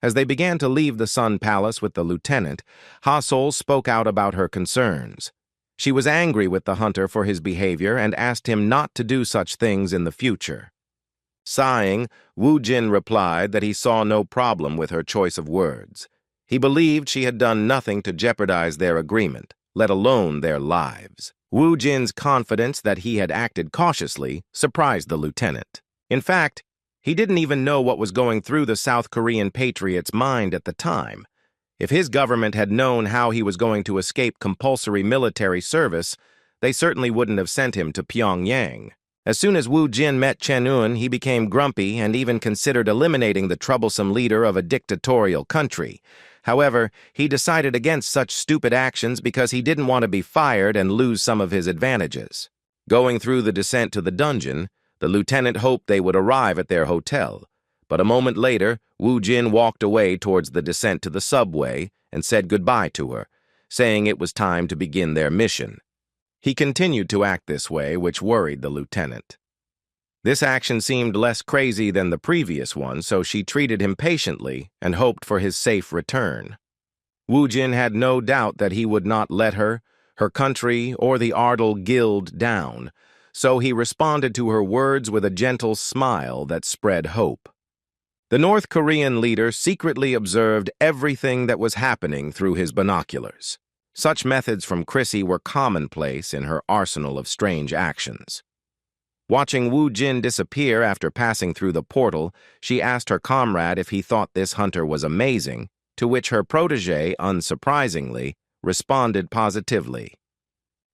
As they began to leave the Sun Palace with the lieutenant, Ha-sol spoke out about her concerns. She was angry with the hunter for his behavior and asked him not to do such things in the future. Sighing, Wu Jin replied that he saw no problem with her choice of words. He believed she had done nothing to jeopardize their agreement, let alone their lives. Wu Jin's confidence that he had acted cautiously surprised the lieutenant. In fact, he didn't even know what was going through the South Korean patriot's mind at the time. If his government had known how he was going to escape compulsory military service, they certainly wouldn't have sent him to Pyongyang. As soon as Wu Jin met Chen-un, he became grumpy and even considered eliminating the troublesome leader of a dictatorial country. However, he decided against such stupid actions because he didn't want to be fired and lose some of his advantages. Going through the descent to the dungeon, the lieutenant hoped they would arrive at their hotel, but a moment later, Wu Jin walked away towards the descent to the subway and said goodbye to her, saying it was time to begin their mission. He continued to act this way, which worried the lieutenant. This action seemed less crazy than the previous one, so she treated him patiently and hoped for his safe return. Wu Jin had no doubt that he would not let her country, or the Ardel Guild down, so he responded to her words with a gentle smile that spread hope. The North Korean leader secretly observed everything that was happening through his binoculars. Such methods from Chrissy were commonplace in her arsenal of strange actions. Watching Wu Jin disappear after passing through the portal, she asked her comrade if he thought this hunter was amazing, to which her protege, unsurprisingly, responded positively.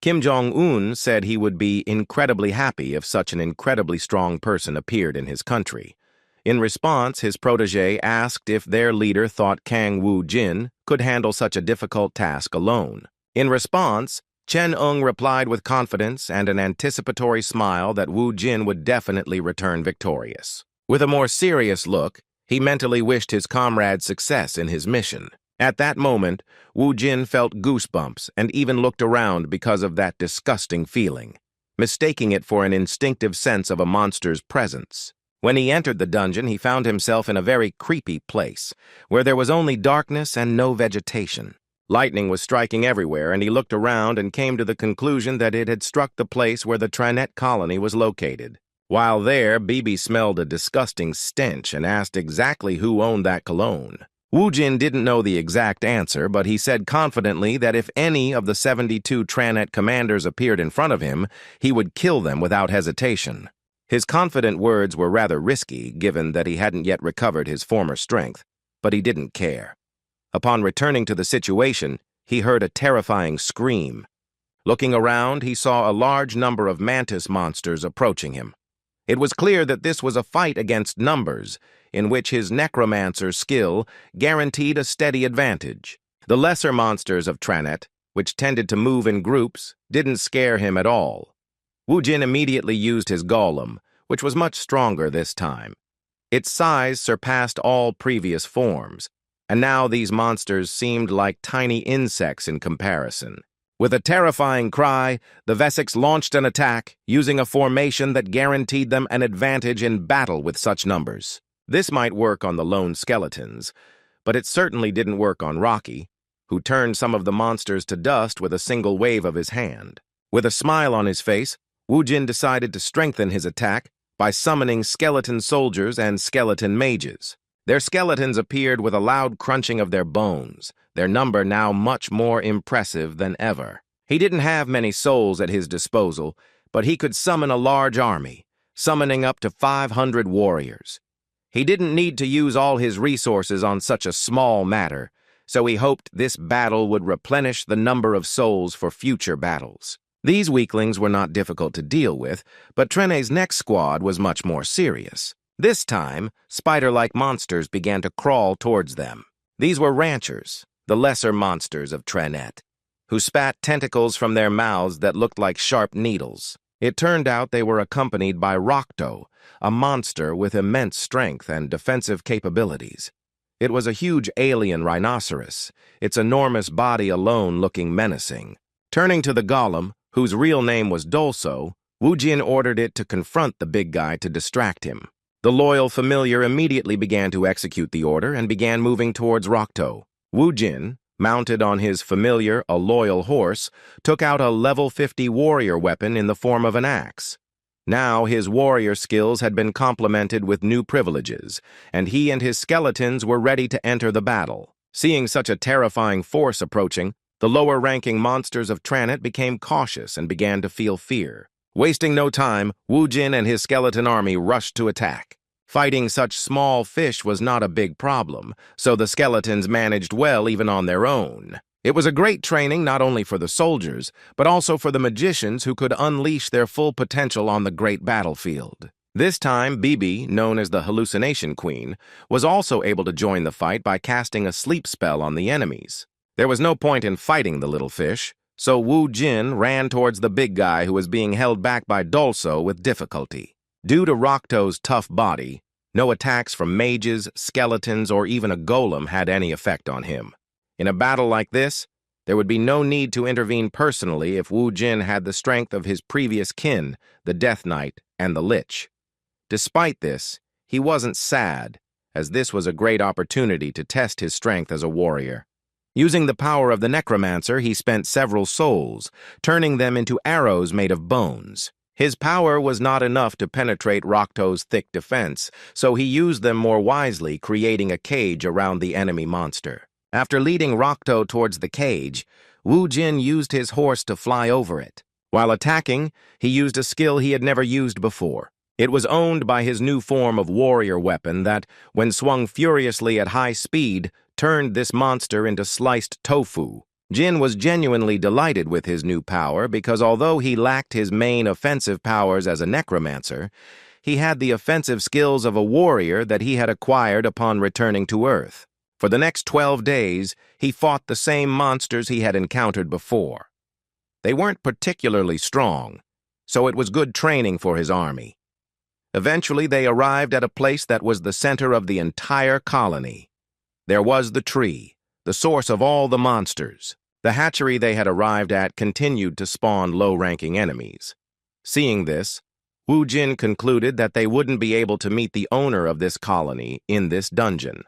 Kim Jong-un said he would be incredibly happy if such an incredibly strong person appeared in his country. In response, his protege asked if their leader thought Kang Woo-jin could handle such a difficult task alone. In response, Chen-ung replied with confidence and an anticipatory smile that Woo-jin would definitely return victorious. With a more serious look, he mentally wished his comrade success in his mission. At that moment, Woo-jin felt goosebumps and even looked around because of that disgusting feeling, mistaking it for an instinctive sense of a monster's presence. When he entered the dungeon, he found himself in a very creepy place, where there was only darkness and no vegetation. Lightning was striking everywhere, and he looked around and came to the conclusion that it had struck the place where the Tranet colony was located. While there, Bibi smelled a disgusting stench and asked exactly who owned that cologne. Wu Jin didn't know the exact answer, but he said confidently that if any of the 72 Tranet commanders appeared in front of him, he would kill them without hesitation. His confident words were rather risky, given that he hadn't yet recovered his former strength, but he didn't care. Upon returning to the situation, he heard a terrifying scream. Looking around, he saw a large number of mantis monsters approaching him. It was clear that this was a fight against numbers, in which his Necromancer skill guaranteed a steady advantage. The lesser monsters of Tranet, which tended to move in groups, didn't scare him at all. Wu Jin immediately used his golem, which was much stronger this time. Its size surpassed all previous forms, and now these monsters seemed like tiny insects in comparison. With a terrifying cry, the Vesics launched an attack, using a formation that guaranteed them an advantage in battle with such numbers. This might work on the lone skeletons, but it certainly didn't work on Rocky, who turned some of the monsters to dust with a single wave of his hand. With a smile on his face, Wu Jin decided to strengthen his attack by summoning skeleton soldiers and skeleton mages. Their skeletons appeared with a loud crunching of their bones, their number now much more impressive than ever. He didn't have many souls at his disposal, but he could summon a large army, summoning up to 500 warriors. He didn't need to use all his resources on such a small matter, so he hoped this battle would replenish the number of souls for future battles. These weaklings were not difficult to deal with, but Trene's next squad was much more serious. This time, spider-like monsters began to crawl towards them. These were ranchers, the lesser monsters of Trenet, who spat tentacles from their mouths that looked like sharp needles. It turned out they were accompanied by Rocto, a monster with immense strength and defensive capabilities. It was a huge alien rhinoceros, its enormous body alone looking menacing. Turning to the golem, whose real name was Dolso, Wu Jin ordered it to confront the big guy to distract him. The loyal familiar immediately began to execute the order and began moving towards Rocto. Wu Jin, mounted on his familiar, a loyal horse, took out a level 50 warrior weapon in the form of an axe. Now his warrior skills had been complemented with new privileges, and he and his skeletons were ready to enter the battle. Seeing such a terrifying force approaching, the lower-ranking monsters of Tranet became cautious and began to feel fear. Wasting no time, Wu Jin and his skeleton army rushed to attack. Fighting such small fish was not a big problem, so the skeletons managed well even on their own. It was a great training not only for the soldiers, but also for the magicians who could unleash their full potential on the great battlefield. This time, Bibi, known as the Hallucination Queen, was also able to join the fight by casting a sleep spell on the enemies. There was no point in fighting the little fish, so Wu Jin ran towards the big guy who was being held back by Dolso with difficulty. Due to Rocto's tough body, no attacks from mages, skeletons, or even a golem had any effect on him. In a battle like this, there would be no need to intervene personally if Wu Jin had the strength of his previous kin, the Death Knight and the Lich. Despite this, he wasn't sad, as this was a great opportunity to test his strength as a warrior. Using the power of the Necromancer, he spent several souls, turning them into arrows made of bones. His power was not enough to penetrate Rocto's thick defense, so he used them more wisely, creating a cage around the enemy monster. After leading Rocto towards the cage, Wu Jin used his horse to fly over it. While attacking, he used a skill he had never used before. It was owned by his new form of warrior weapon that, when swung furiously at high speed, turned this monster into sliced tofu. Jin was genuinely delighted with his new power because although he lacked his main offensive powers as a necromancer, he had the offensive skills of a warrior that he had acquired upon returning to Earth. For the next 12 days, he fought the same monsters he had encountered before. They weren't particularly strong, so it was good training for his army. Eventually, they arrived at a place that was the center of the entire colony. There was the tree, the source of all the monsters. The hatchery they had arrived at continued to spawn low-ranking enemies. Seeing this, Wu Jin concluded that they wouldn't be able to meet the owner of this colony in this dungeon.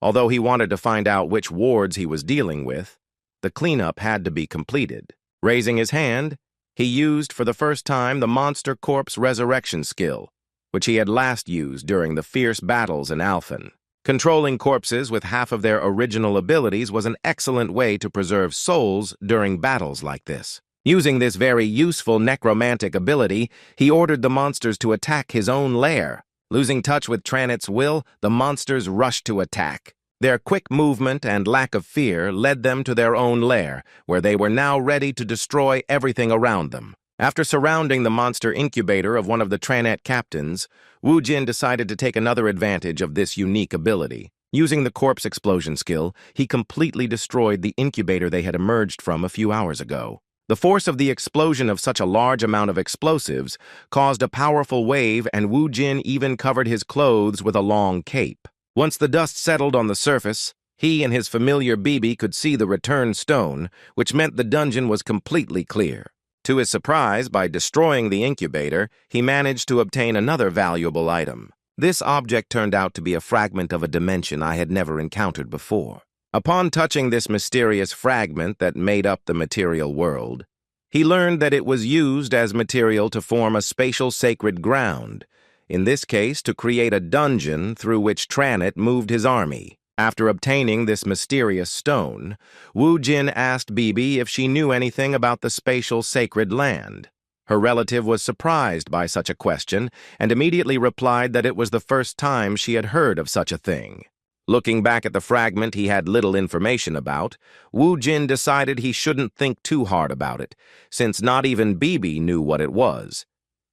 Although he wanted to find out which wards he was dealing with, the cleanup had to be completed. Raising his hand, he used for the first time the Monster Corpse Resurrection skill, which he had last used during the fierce battles in Alphen. Controlling corpses with half of their original abilities was an excellent way to preserve souls during battles like this. Using this very useful necromantic ability, he ordered the monsters to attack his own lair. Losing touch with Tranet's will, the monsters rushed to attack. Their quick movement and lack of fear led them to their own lair, where they were now ready to destroy everything around them. After surrounding the monster incubator of one of the Tranet captains, Wu Jin decided to take another advantage of this unique ability. Using the corpse explosion skill, he completely destroyed the incubator they had emerged from a few hours ago. The force of the explosion of such a large amount of explosives caused a powerful wave, and Wu Jin even covered his clothes with a long cape. Once the dust settled on the surface, he and his familiar Bibi could see the return stone, which meant the dungeon was completely clear. To his surprise, by destroying the incubator, he managed to obtain another valuable item. This object turned out to be a fragment of a dimension I had never encountered before. Upon touching this mysterious fragment that made up the material world, he learned that it was used as material to form a spatial sacred ground, in this case to create a dungeon through which Tranet moved his army. After obtaining this mysterious stone, Wu Jin asked Bibi if she knew anything about the spatial sacred land. Her relative was surprised by such a question and immediately replied that it was the first time she had heard of such a thing. Looking back at the fragment he had little information about, Wu Jin decided he shouldn't think too hard about it, since not even Bibi knew what it was.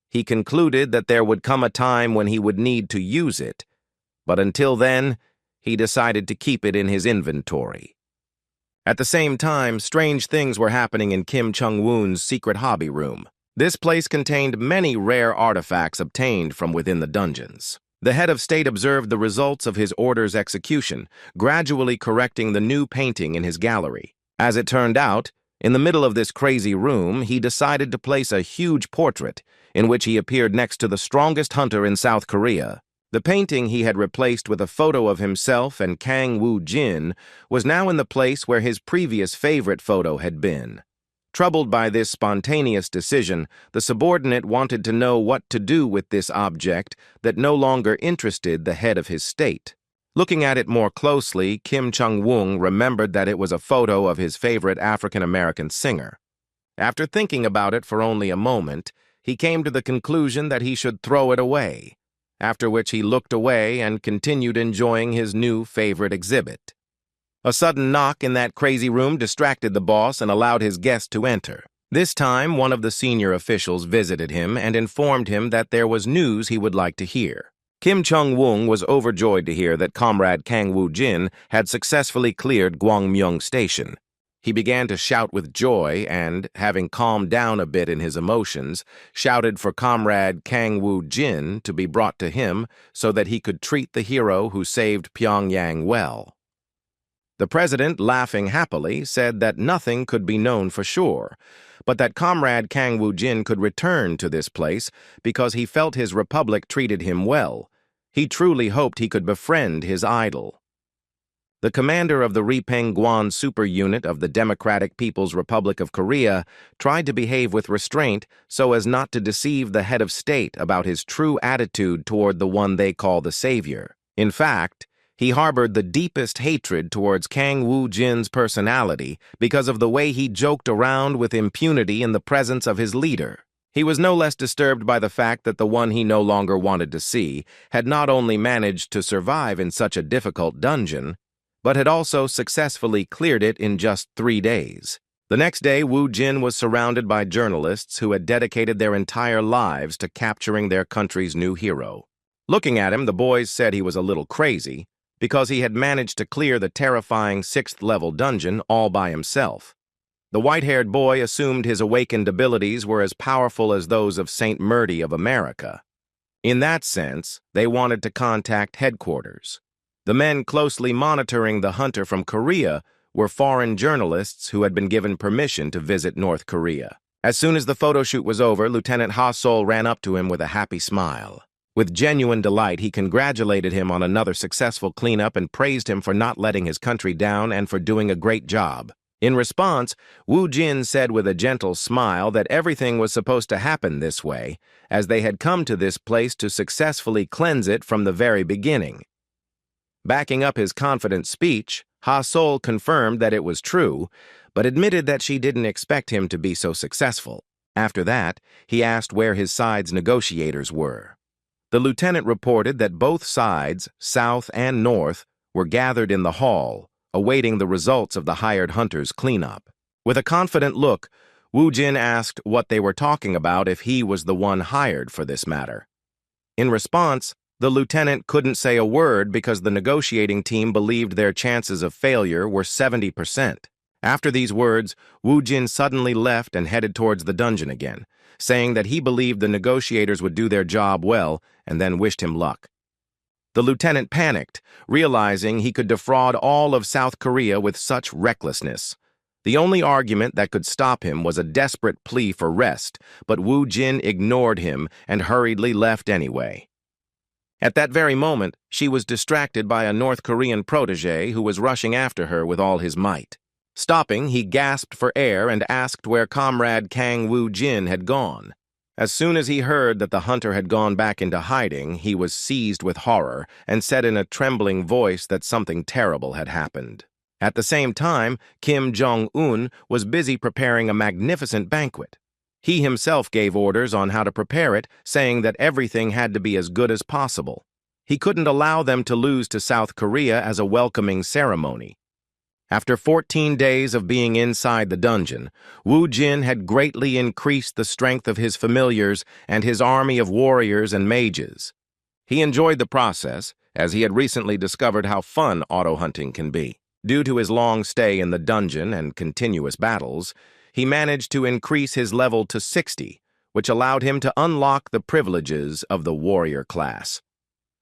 He concluded that there would come a time when he would need to use it, but until then, he decided to keep it in his inventory. At the same time, strange things were happening in Kim Chung-woon's secret hobby room. This place contained many rare artifacts obtained from within the dungeons. The head of state observed the results of his order's execution, gradually correcting the new painting in his gallery. As it turned out, in the middle of this crazy room, he decided to place a huge portrait, in which he appeared next to the strongest hunter in South Korea. The painting he had replaced with a photo of himself and Kang Woo-jin was now in the place where his previous favorite photo had been. Troubled by this spontaneous decision, the subordinate wanted to know what to do with this object that no longer interested the head of his state. Looking at it more closely, Kim Chung-woon remembered that it was a photo of his favorite African-American singer. After thinking about it for only a moment, he came to the conclusion that he should throw it away, after which he looked away and continued enjoying his new favorite exhibit. A sudden knock in that crazy room distracted the boss and allowed his guest to enter. This time, one of the senior officials visited him and informed him that there was news he would like to hear. Kim Chung-woon was overjoyed to hear that Comrade Kang Woo-jin had successfully cleared Gwangmyeong Station. He began to shout with joy and, having calmed down a bit in his emotions, shouted for Comrade Kang Woo-jin to be brought to him so that he could treat the hero who saved Pyongyang well. The president, laughing happily, said that nothing could be known for sure, but that Comrade Kang Woo-jin could return to this place because he felt his republic treated him well. He truly hoped he could befriend his idol. The commander of the Ripeng-Gwan super unit of the Democratic People's Republic of Korea tried to behave with restraint so as not to deceive the head of state about his true attitude toward the one they call the savior. In fact, he harbored the deepest hatred towards Kang Woo-jin's personality because of the way he joked around with impunity in the presence of his leader. He was no less disturbed by the fact that the one he no longer wanted to see had not only managed to survive in such a difficult dungeon, but had also successfully cleared it in just 3 days. The next day, Woo-jin was surrounded by journalists who had dedicated their entire lives to capturing their country's new hero. Looking at him, the boys said he was a little crazy, because he had managed to clear the terrifying 6th-level dungeon all by himself. The white-haired boy assumed his awakened abilities were as powerful as those of St. Murdy of America. In that sense, they wanted to contact headquarters. The men closely monitoring the hunter from Korea were foreign journalists who had been given permission to visit North Korea. As soon as the photo shoot was over, Lieutenant Ha Sol ran up to him with a happy smile. With genuine delight, he congratulated him on another successful cleanup and praised him for not letting his country down and for doing a great job. In response, Woo-jin said with a gentle smile that everything was supposed to happen this way, as they had come to this place to successfully cleanse it from the very beginning. Backing up his confident speech, Ha Sol confirmed that it was true, but admitted that she didn't expect him to be so successful. After that, he asked where his side's negotiators were. The lieutenant reported that both sides, South and North, were gathered in the hall, awaiting the results of the hired hunter's cleanup. With a confident look, Woo-jin asked what they were talking about if he was the one hired for this matter. In response, the lieutenant couldn't say a word because the negotiating team believed their chances of failure were 70%. After these words, Woo-jin suddenly left and headed towards the dungeon again, saying that he believed the negotiators would do their job well and then wished him luck. The lieutenant panicked, realizing he could defraud all of South Korea with such recklessness. The only argument that could stop him was a desperate plea for rest, but Woo-jin ignored him and hurriedly left anyway. At that very moment, she was distracted by a North Korean protege who was rushing after her with all his might. Stopping, he gasped for air and asked where Comrade Kang Woo-jin had gone. As soon as he heard that the hunter had gone back into hiding, he was seized with horror and said in a trembling voice that something terrible had happened. At the same time, Kim Jong-un was busy preparing a magnificent banquet. He himself gave orders on how to prepare it, saying that everything had to be as good as possible. He couldn't allow them to lose to South Korea as a welcoming ceremony. After 14 days of being inside the dungeon, Wu Jin had greatly increased the strength of his familiars and his army of warriors and mages. He enjoyed the process, as he had recently discovered how fun auto-hunting can be. Due to his long stay in the dungeon and continuous battles, he managed to increase his level to 60, which allowed him to unlock the privileges of the warrior class.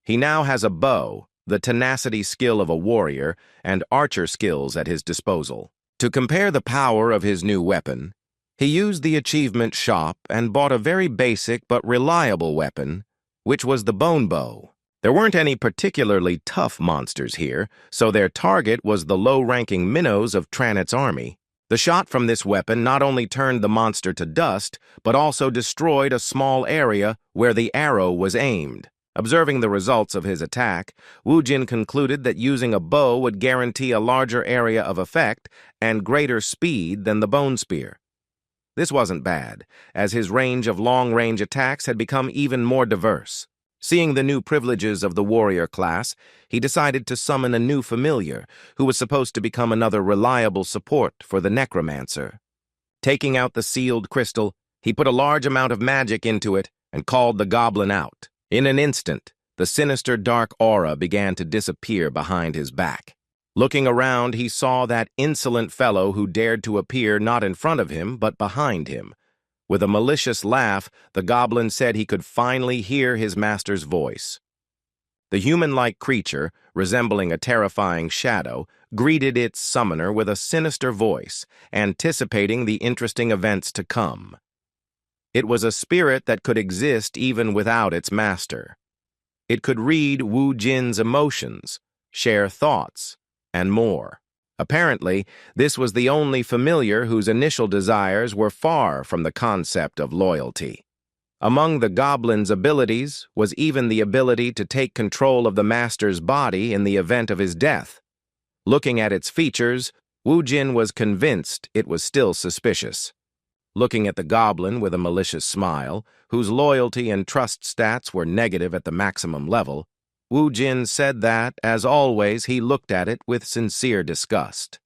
He now has a bow, the tenacity skill of a warrior, and archer skills at his disposal. To compare the power of his new weapon, he used the achievement shop and bought a very basic but reliable weapon, which was the bone bow. There weren't any particularly tough monsters here, so their target was the low-ranking minnows of Tranit's army. The shot from this weapon not only turned the monster to dust, but also destroyed a small area where the arrow was aimed. Observing the results of his attack, Wu Jin concluded that using a bow would guarantee a larger area of effect and greater speed than the bone spear. This wasn't bad, as his range of long-range attacks had become even more diverse. Seeing the new privileges of the warrior class, he decided to summon a new familiar, who was supposed to become another reliable support for the Necromancer. Taking out the sealed crystal, he put a large amount of magic into it and called the goblin out. In an instant, the sinister dark aura began to disappear behind his back. Looking around, he saw that insolent fellow who dared to appear not in front of him, but behind him. With a malicious laugh, the goblin said he could finally hear his master's voice. The human-like creature, resembling a terrifying shadow, greeted its summoner with a sinister voice, anticipating the interesting events to come. It was a spirit that could exist even without its master. It could read Wu Jin's emotions, share thoughts, and more. Apparently, this was the only familiar whose initial desires were far from the concept of loyalty. Among the goblin's abilities was even the ability to take control of the master's body in the event of his death. Looking at its features, Wu Jin was convinced it was still suspicious. Looking at the goblin with a malicious smile, whose loyalty and trust stats were negative at the maximum level, Wu Jin said that, as always, he looked at it with sincere disgust.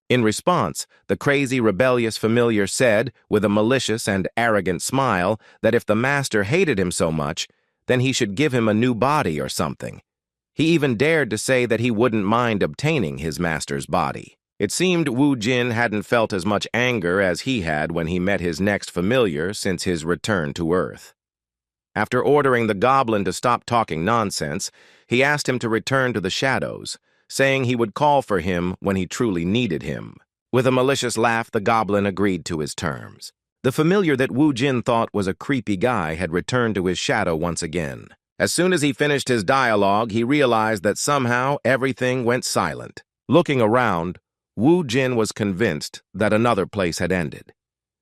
In response, the crazy, rebellious familiar said, with a malicious and arrogant smile, that if the master hated him so much, then he should give him a new body or something. He even dared to say that he wouldn't mind obtaining his master's body. It seemed Wu Jin hadn't felt as much anger as he had when he met his next familiar since his return to Earth. After ordering the goblin to stop talking nonsense, he asked him to return to the shadows, saying he would call for him when he truly needed him. With a malicious laugh, the goblin agreed to his terms. The familiar that Wu Jin thought was a creepy guy had returned to his shadow once again. As soon as he finished his dialogue, he realized that somehow everything went silent. Looking around, Wu Jin was convinced that another place had ended.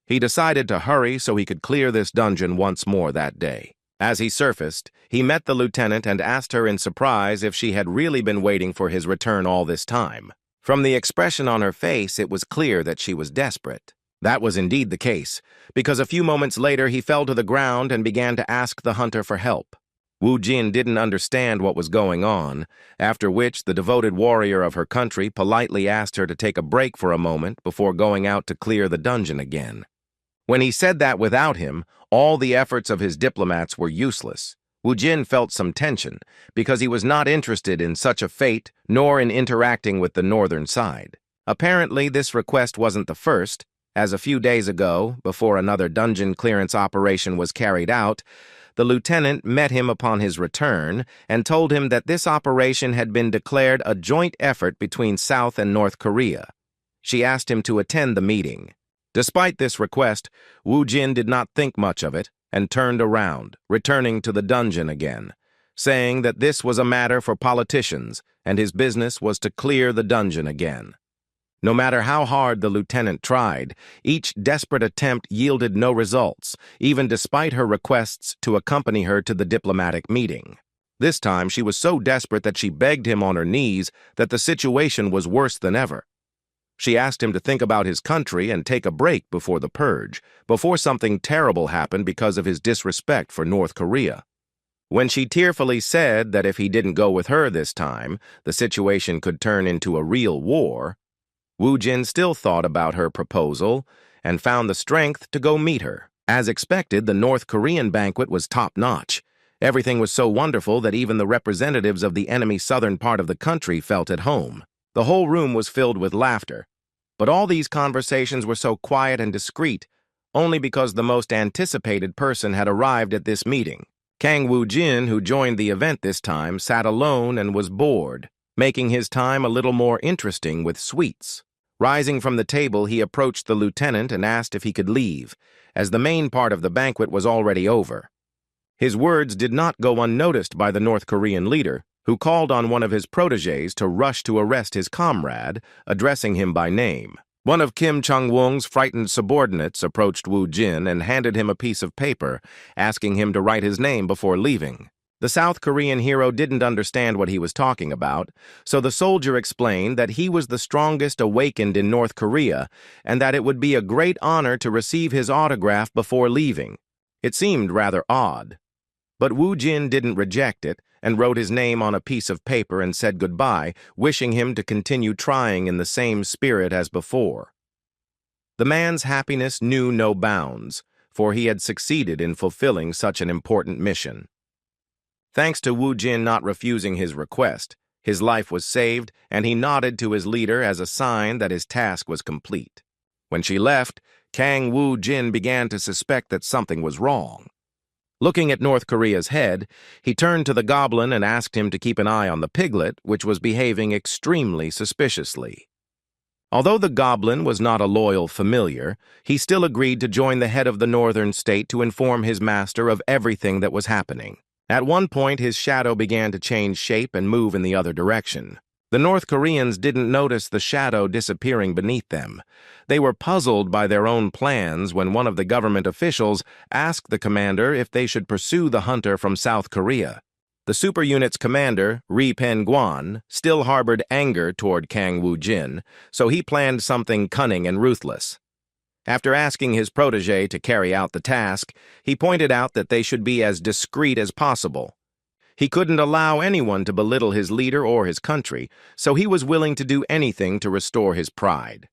He decided to hurry so he could clear this dungeon once more that day. As he surfaced, he met the lieutenant and asked her in surprise if she had really been waiting for his return all this time. From the expression on her face, it was clear that she was desperate. That was indeed the case, because a few moments later he fell to the ground and began to ask the hunter for help. Wu Jin didn't understand what was going on, after which the devoted warrior of her country politely asked her to take a break for a moment before going out to clear the dungeon again. When he said that without him, all the efforts of his diplomats were useless. Wu Jin felt some tension, because he was not interested in such a fate nor in interacting with the northern side. Apparently, this request wasn't the first, as a few days ago, before another dungeon clearance operation was carried out, the lieutenant met him upon his return and told him that this operation had been declared a joint effort between South and North Korea. She asked him to attend the meeting. Despite this request, Wu Jin did not think much of it and turned around, returning to the dungeon again, saying that this was a matter for politicians and his business was to clear the dungeon again. No matter how hard the lieutenant tried, each desperate attempt yielded no results, even despite her requests to accompany her to the diplomatic meeting. This time, she was so desperate that she begged him on her knees that the situation was worse than ever. She asked him to think about his country and take a break before the purge, before something terrible happened because of his disrespect for North Korea. When she tearfully said that if he didn't go with her this time, the situation could turn into a real war, Wu Jin still thought about her proposal and found the strength to go meet her. As expected, the North Korean banquet was top-notch. Everything was so wonderful that even the representatives of the enemy southern part of the country felt at home. The whole room was filled with laughter. But all these conversations were so quiet and discreet, only because the most anticipated person had arrived at this meeting. Kang Woo-jin, who joined the event this time, sat alone and was bored, making his time a little more interesting with sweets. Rising from the table, he approached the lieutenant and asked if he could leave, as the main part of the banquet was already over. His words did not go unnoticed by the North Korean leader, who called on one of his protégés to rush to arrest his comrade, addressing him by name. One of Kim Chung-woong's frightened subordinates approached Wu Jin and handed him a piece of paper, asking him to write his name before leaving. The South Korean hero didn't understand what he was talking about, so the soldier explained that he was the strongest awakened in North Korea and that it would be a great honor to receive his autograph before leaving. It seemed rather odd. But Wu Jin didn't reject it and wrote his name on a piece of paper and said goodbye, wishing him to continue trying in the same spirit as before. The man's happiness knew no bounds, for he had succeeded in fulfilling such an important mission. Thanks to Wu Jin not refusing his request, his life was saved, and he nodded to his leader as a sign that his task was complete. When she left, Kang Woo-jin began to suspect that something was wrong. Looking at North Korea's head, he turned to the goblin and asked him to keep an eye on the piglet, which was behaving extremely suspiciously. Although the goblin was not a loyal familiar, he still agreed to join the head of the northern state to inform his master of everything that was happening. At one point, his shadow began to change shape and move in the other direction. The North Koreans didn't notice the shadow disappearing beneath them. They were puzzled by their own plans when one of the government officials asked the commander if they should pursue the hunter from South Korea. The super unit's commander, Ri Pen-guan, still harbored anger toward Kang Woo-jin, so he planned something cunning and ruthless. After asking his protégé to carry out the task, he pointed out that they should be as discreet as possible. He couldn't allow anyone to belittle his leader or his country, so he was willing to do anything to restore his pride.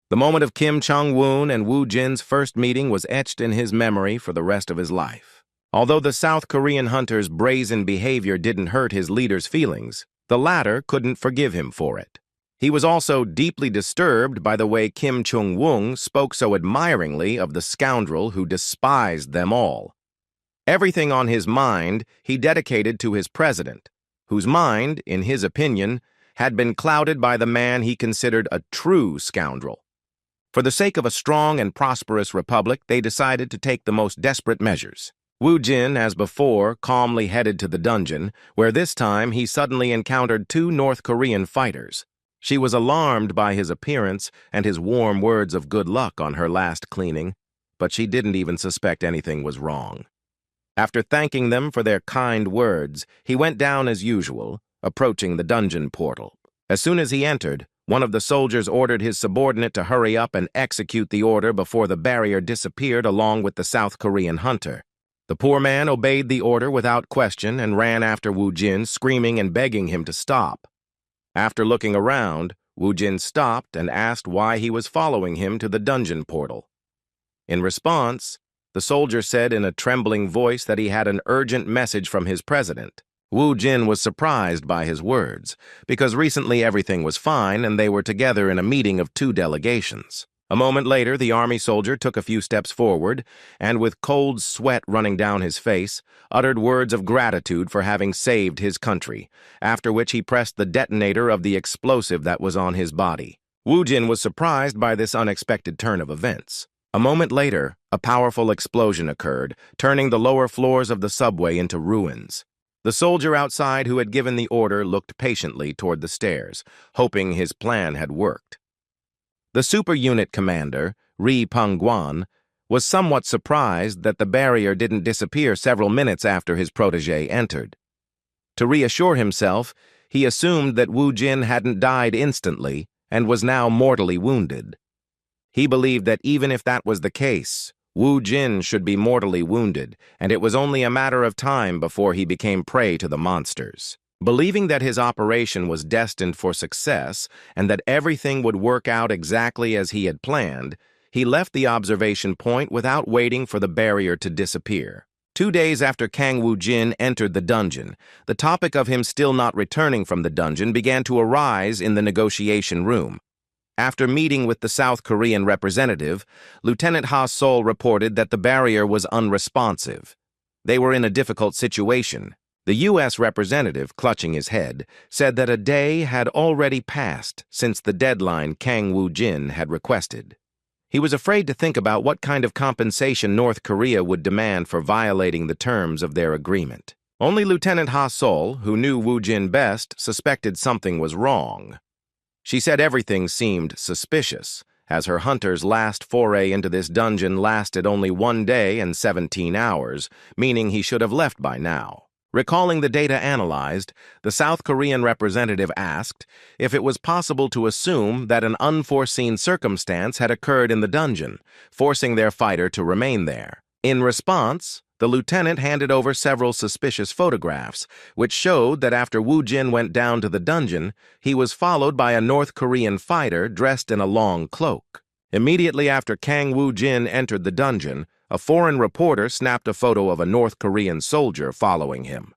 The moment of Kim Chung-woon and Wu Jin's first meeting was etched in his memory for the rest of his life. Although the South Korean hunter's brazen behavior didn't hurt his leader's feelings, the latter couldn't forgive him for it. He was also deeply disturbed by the way Kim Chung-woong spoke so admiringly of the scoundrel who despised them all. Everything on his mind he dedicated to his president, whose mind, in his opinion, had been clouded by the man he considered a true scoundrel. For the sake of a strong and prosperous republic, they decided to take the most desperate measures. Wu Jin, as before, calmly headed to the dungeon, where this time he suddenly encountered two North Korean fighters. She was alarmed by his appearance and his warm words of good luck on her last cleaning, but she didn't even suspect anything was wrong. After thanking them for their kind words, he went down as usual, approaching the dungeon portal. As soon as he entered, one of the soldiers ordered his subordinate to hurry up and execute the order before the barrier disappeared along with the South Korean hunter. The poor man obeyed the order without question and ran after Wu Jin, screaming and begging him to stop. After looking around, Wu Jin stopped and asked why he was following him to the dungeon portal. In response, the soldier said in a trembling voice that he had an urgent message from his president. Wu Jin was surprised by his words, because recently everything was fine and they were together in a meeting of two delegations. A moment later, the army soldier took a few steps forward and, with cold sweat running down his face, uttered words of gratitude for having saved his country, after which he pressed the detonator of the explosive that was on his body. Wu Jin was surprised by this unexpected turn of events. A moment later, a powerful explosion occurred, turning the lower floors of the subway into ruins. The soldier outside who had given the order looked patiently toward the stairs, hoping his plan had worked. The super unit commander, Ri Peng-guan, was somewhat surprised that the barrier didn't disappear several minutes after his protégé entered. To reassure himself, he assumed that Wu Jin hadn't died instantly and was now mortally wounded. He believed that even if that was the case, Wu Jin should be mortally wounded, and it was only a matter of time before he became prey to the monsters. Believing that his operation was destined for success and that everything would work out exactly as he had planned, he left the observation point without waiting for the barrier to disappear. 2 days after Kang Woo-jin entered the dungeon, the topic of him still not returning from the dungeon began to arise in the negotiation room. After meeting with the South Korean representative, Lieutenant Ha Sol reported that the barrier was unresponsive. They were in a difficult situation. The U.S. representative, clutching his head, said that a day had already passed since the deadline Kang Woo-jin had requested. He was afraid to think about what kind of compensation North Korea would demand for violating the terms of their agreement. Only Lieutenant Ha Sol, who knew Woo-jin best, suspected something was wrong. She said everything seemed suspicious, as her hunter's last foray into this dungeon lasted only 1 day and 17 hours, meaning he should have left by now. Recalling the data analyzed, the South Korean representative asked if it was possible to assume that an unforeseen circumstance had occurred in the dungeon, forcing their fighter to remain there. In response, the lieutenant handed over several suspicious photographs, which showed that after Woo-jin went down to the dungeon, he was followed by a North Korean fighter dressed in a long cloak. Immediately after Kang Woo-jin entered the dungeon, a foreign reporter snapped a photo of a North Korean soldier following him.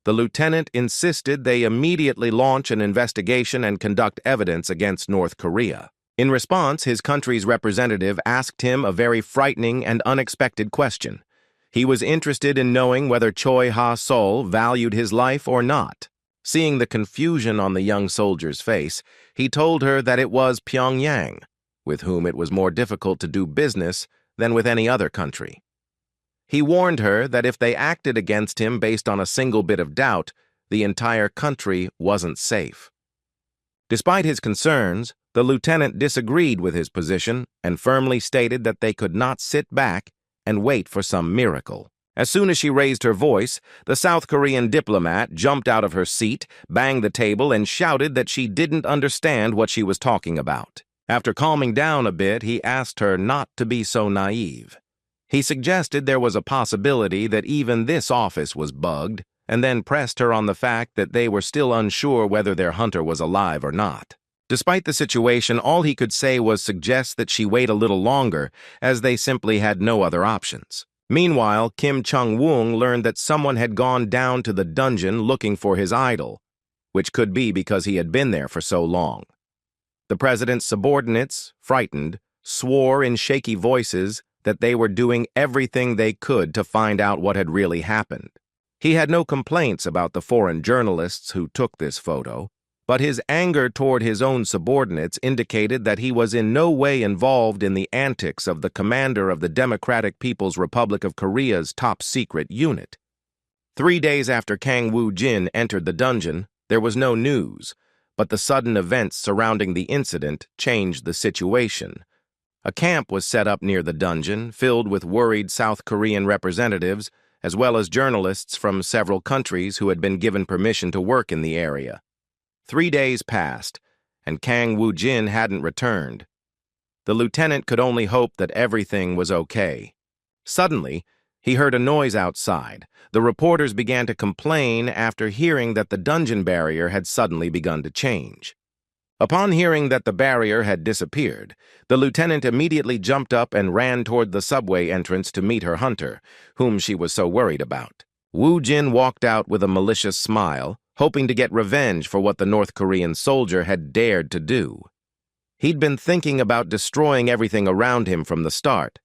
The lieutenant insisted they immediately launch an investigation and conduct evidence against North Korea. In response, his country's representative asked him a very frightening and unexpected question. He was interested in knowing whether Choi Ha-sol valued his life or not. Seeing the confusion on the young soldier's face, he told her that it was Pyongyang, with whom it was more difficult to do business than with any other country. He warned her that if they acted against him based on a single bit of doubt, the entire country wasn't safe. Despite his concerns, the lieutenant disagreed with his position and firmly stated that they could not sit back and wait for some miracle. As soon as she raised her voice, the South Korean diplomat jumped out of her seat, banged the table, and shouted that she didn't understand what she was talking about. After calming down a bit, he asked her not to be so naive. He suggested there was a possibility that even this office was bugged, and then pressed her on the fact that they were still unsure whether their hunter was alive or not. Despite the situation, all he could say was suggest that she wait a little longer, as they simply had no other options. Meanwhile, Kim Chung-woong learned that someone had gone down to the dungeon looking for his idol, which could be because he had been there for so long. The president's subordinates, frightened, swore in shaky voices that they were doing everything they could to find out what had really happened. He had no complaints about the foreign journalists who took this photo, but his anger toward his own subordinates indicated that he was in no way involved in the antics of the commander of the Democratic People's Republic of Korea's top-secret unit. 3 days after Kang Woo-jin entered the dungeon, there was no news, but the sudden events surrounding the incident changed the situation. A camp was set up near the dungeon, filled with worried South Korean representatives, as well as journalists from several countries who had been given permission to work in the area. 3 days passed, and Kang Woo-jin hadn't returned. The lieutenant could only hope that everything was okay. Suddenly, he heard a noise outside. The reporters began to complain after hearing that the dungeon barrier had suddenly begun to change. Upon hearing that the barrier had disappeared, the lieutenant immediately jumped up and ran toward the subway entrance to meet her hunter, whom she was so worried about. Woo-jin walked out with a malicious smile, hoping to get revenge for what the North Korean soldier had dared to do. He'd been thinking about destroying everything around him from the start,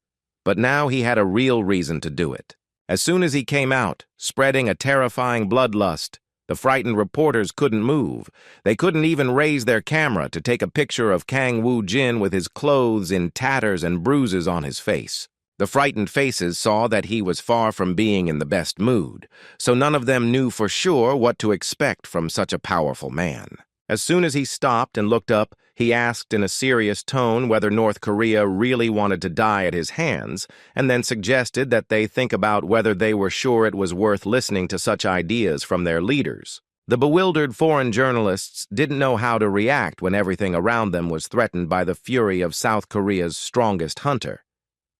but now he had a real reason to do it. As soon as he came out, spreading a terrifying bloodlust, the frightened reporters couldn't move. They couldn't even raise their camera to take a picture of Kang Woo-jin with his clothes in tatters and bruises on his face. The frightened faces saw that he was far from being in the best mood, so none of them knew for sure what to expect from such a powerful man. As soon as he stopped and looked up, he asked in a serious tone whether North Korea really wanted to die at his hands, and then suggested that they think about whether they were sure it was worth listening to such ideas from their leaders. The bewildered foreign journalists didn't know how to react when everything around them was threatened by the fury of South Korea's strongest hunter.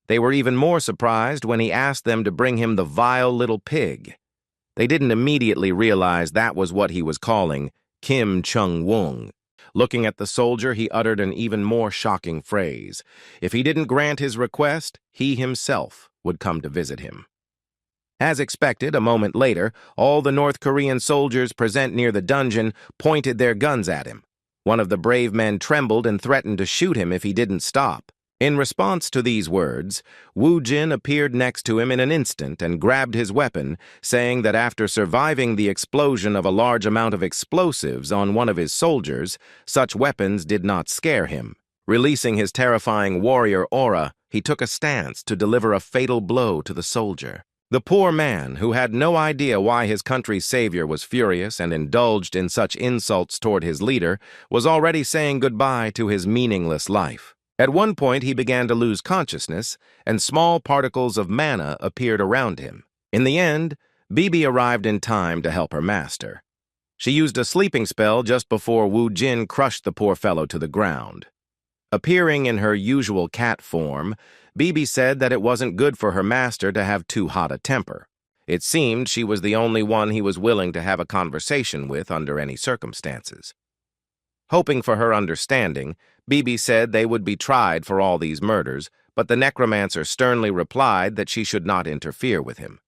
They were even more surprised when he asked them to bring him the vile little pig. They didn't immediately realize that was what he was calling Kim Chung-wung. Looking at the soldier, he uttered an even more shocking phrase. If he didn't grant his request, he himself would come to visit him. As expected, a moment later, all the North Korean soldiers present near the dungeon pointed their guns at him. One of the brave men trembled and threatened to shoot him if he didn't stop. In response to these words, Woo Jin appeared next to him in an instant and grabbed his weapon, saying that after surviving the explosion of a large amount of explosives on one of his soldiers, such weapons did not scare him. Releasing his terrifying warrior aura, he took a stance to deliver a fatal blow to the soldier. The poor man, who had no idea why his country's savior was furious and indulged in such insults toward his leader, was already saying goodbye to his meaningless life. At one point, he began to lose consciousness, and small particles of mana appeared around him. In the end, Bibi arrived in time to help her master. She used a sleeping spell just before Woo Jin crushed the poor fellow to the ground. Appearing in her usual cat form, Bibi said that it wasn't good for her master to have too hot a temper. It seemed she was the only one he was willing to have a conversation with under any circumstances. Hoping for her understanding, Bibi said they would be tried for all these murders, but the Necromancer sternly replied that she should not interfere with him.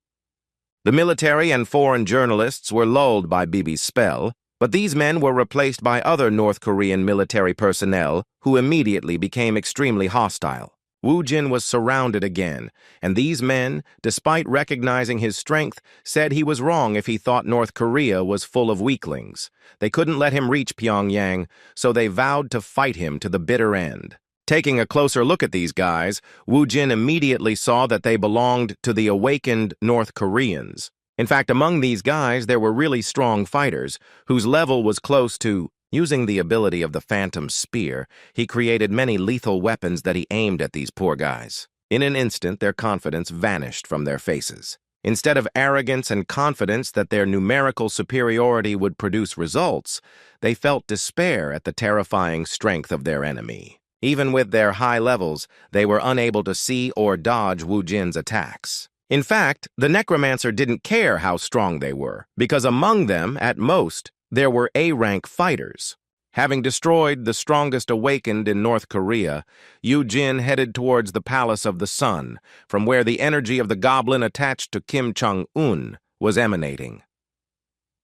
The military and foreign journalists were lulled by Bibi's spell, but these men were replaced by other North Korean military personnel who immediately became extremely hostile. Woo Jin was surrounded again, and these men, despite recognizing his strength, said he was wrong if he thought North Korea was full of weaklings. They couldn't let him reach Pyongyang, so they vowed to fight him to the bitter end. Taking a closer look at these guys, Woo Jin immediately saw that they belonged to the awakened North Koreans. In fact, among these guys, there were really strong fighters, whose level was close to. Using the ability of the Phantom Spear, he created many lethal weapons that he aimed at these poor guys. In an instant, their confidence vanished from their faces. Instead of arrogance and confidence that their numerical superiority would produce results, they felt despair at the terrifying strength of their enemy. Even with their high levels, they were unable to see or dodge Woo Jin's attacks. In fact, the Necromancer didn't care how strong they were, because among them, at most, there were A-rank fighters. Having destroyed the strongest awakened in North Korea, Woo Jin headed towards the Palace of the Sun, from where the energy of the goblin attached to Kim Chung-un was emanating.